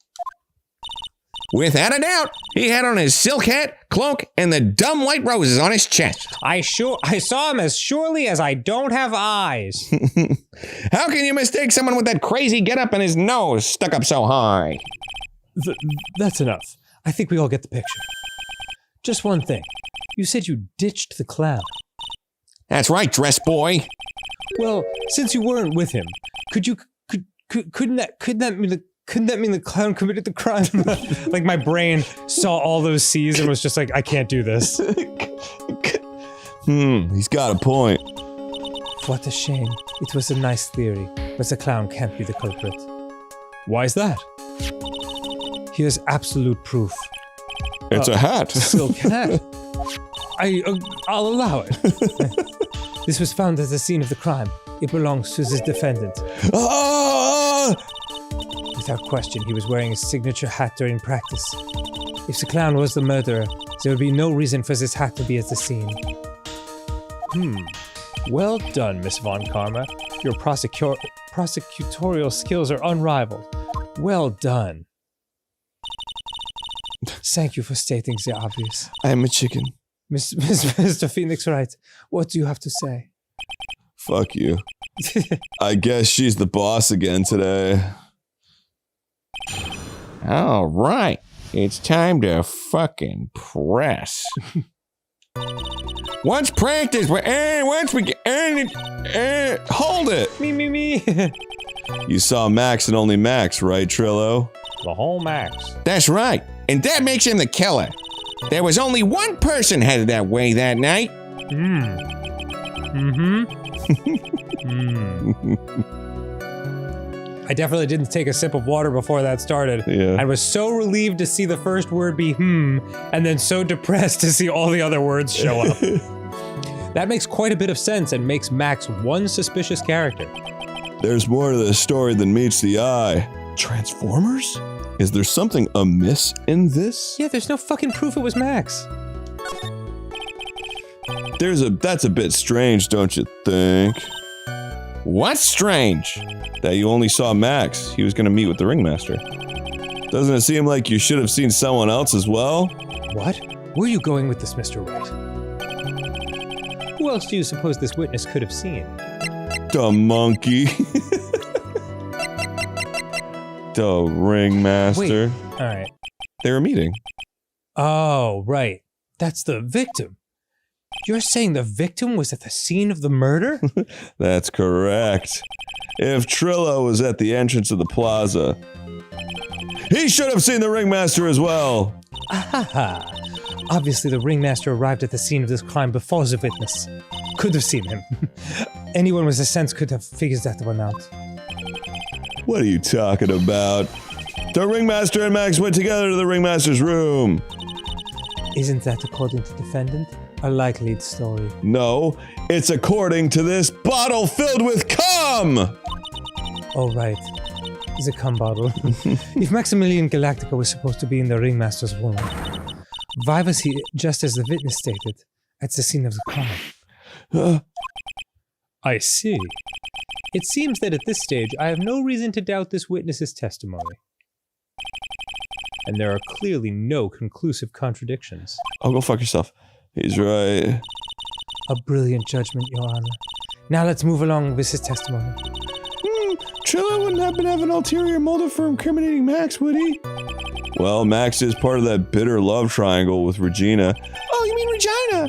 Without a doubt, he had on his silk hat, cloak, and the dumb white roses on his chest. I saw him as surely as I don't have eyes. How can you mistake someone with that crazy getup and his nose stuck up so high? That's enough. I think we all get the picture. Just one thing. You said you ditched the clown. That's right, dress boy. Well, since you weren't with him, couldn't that mean the clown committed the crime? Like my brain saw all those C's and was just like, I can't do this. He's got a point. What a shame. It was a nice theory, but the clown can't be the culprit. Why is that? Here's absolute proof. It's a hat. Silk hat. I'll allow it. This was found at the scene of the crime. It belongs to the defendant. Without question, he was wearing his signature hat during practice. If the clown was the murderer, there would be no reason for this hat to be at the scene. Well done, Miss Von Karma. Your prosecutorial skills are unrivaled. Well done. Thank you for stating the obvious. I'm a chicken. Mr. Phoenix Wright, what do you have to say? Fuck you. I guess she's the boss again today. All right, it's time to fucking press. Once practice, hold it. Me. You saw Max and only Max, right, Trillo? The whole Max. That's right, and that makes him the killer. There was only one person headed that way that night. I definitely didn't take a sip of water before that started. Yeah. I was so relieved to see the first word be and then so depressed to see all the other words show up. That makes quite a bit of sense and makes Max one suspicious character. There's more to this story than meets the eye. Transformers? Is there something amiss in this? Yeah, there's no fucking proof it was Max. That's a bit strange, don't you think? What's strange? That you only saw Max. He was gonna meet with the ringmaster. Doesn't it seem like you should have seen someone else as well? What? Where are you going with this, Mr. Wright? Who else do you suppose this witness could have seen? The monkey. The ringmaster. Wait. All right. They were meeting. Oh, right. That's the victim. You're saying the victim was at the scene of the murder? That's correct. If Trillo was at the entrance of the plaza, he should have seen the ringmaster as well. Ahaha. Obviously, the ringmaster arrived at the scene of this crime before the witness. Could have seen him. Anyone with a sense could have figured that one out. What are you talking about? The ringmaster and Max went together to the ringmaster's room. Isn't that according to defendant? A likely story. No, it's according to this bottle filled with cum! Oh, right. The cum bottle. If Maximilian Galactica was supposed to be in the ringmaster's room, why was he, just as the witness stated, at the scene of the crime? I see. It seems that at this stage, I have no reason to doubt this witness's testimony. And there are clearly no conclusive contradictions. Oh, go fuck yourself. He's right. A brilliant judgment, Your Honor. Now let's move along with his testimony. Trillo wouldn't happen to have an ulterior motive for incriminating Max, would he? Well, Max is part of that bitter love triangle with Regina. Oh, you mean Regina?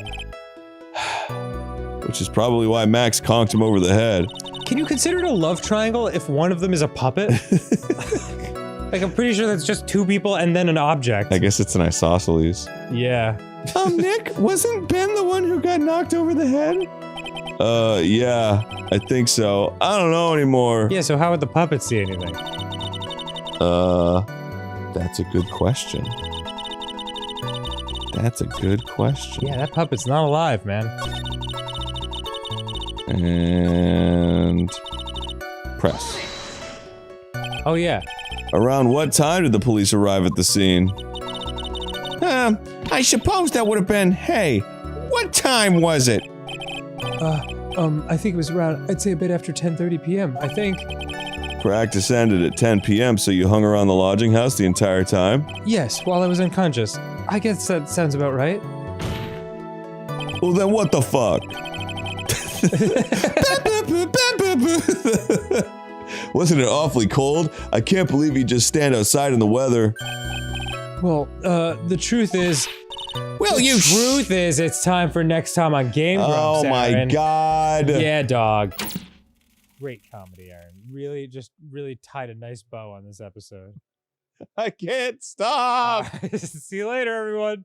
Which is probably why Max conked him over the head. Can you consider it a love triangle if one of them is a puppet? Like, I'm pretty sure that's just two people and then an object. I guess it's an isosceles. Yeah. Nick, wasn't Ben the one who got knocked over the head? Yeah, I think so. I don't know anymore. Yeah, so how would the puppet see anything? That's a good question. That's a good question. Yeah, that puppet's not alive, man. And... press. Oh, yeah. Around what time did the police arrive at the scene? I suppose that would have been, hey, what time was it? I think it was around, I'd say a bit after 10:30 p.m., I think. Practice ended at 10 p.m., so you hung around the lodging house the entire time? Yes, while I was unconscious. I guess that sounds about right. Well, then what the fuck? Wasn't it awfully cold? I can't believe you just stand outside in the weather. Well, the truth is... Well, the truth is, it's time for next time on Game Grumps, Oh my Aaron. god. Yeah, dog. Great comedy, Aaron. Really tied a nice bow on this episode. I can't stop. See you later, everyone.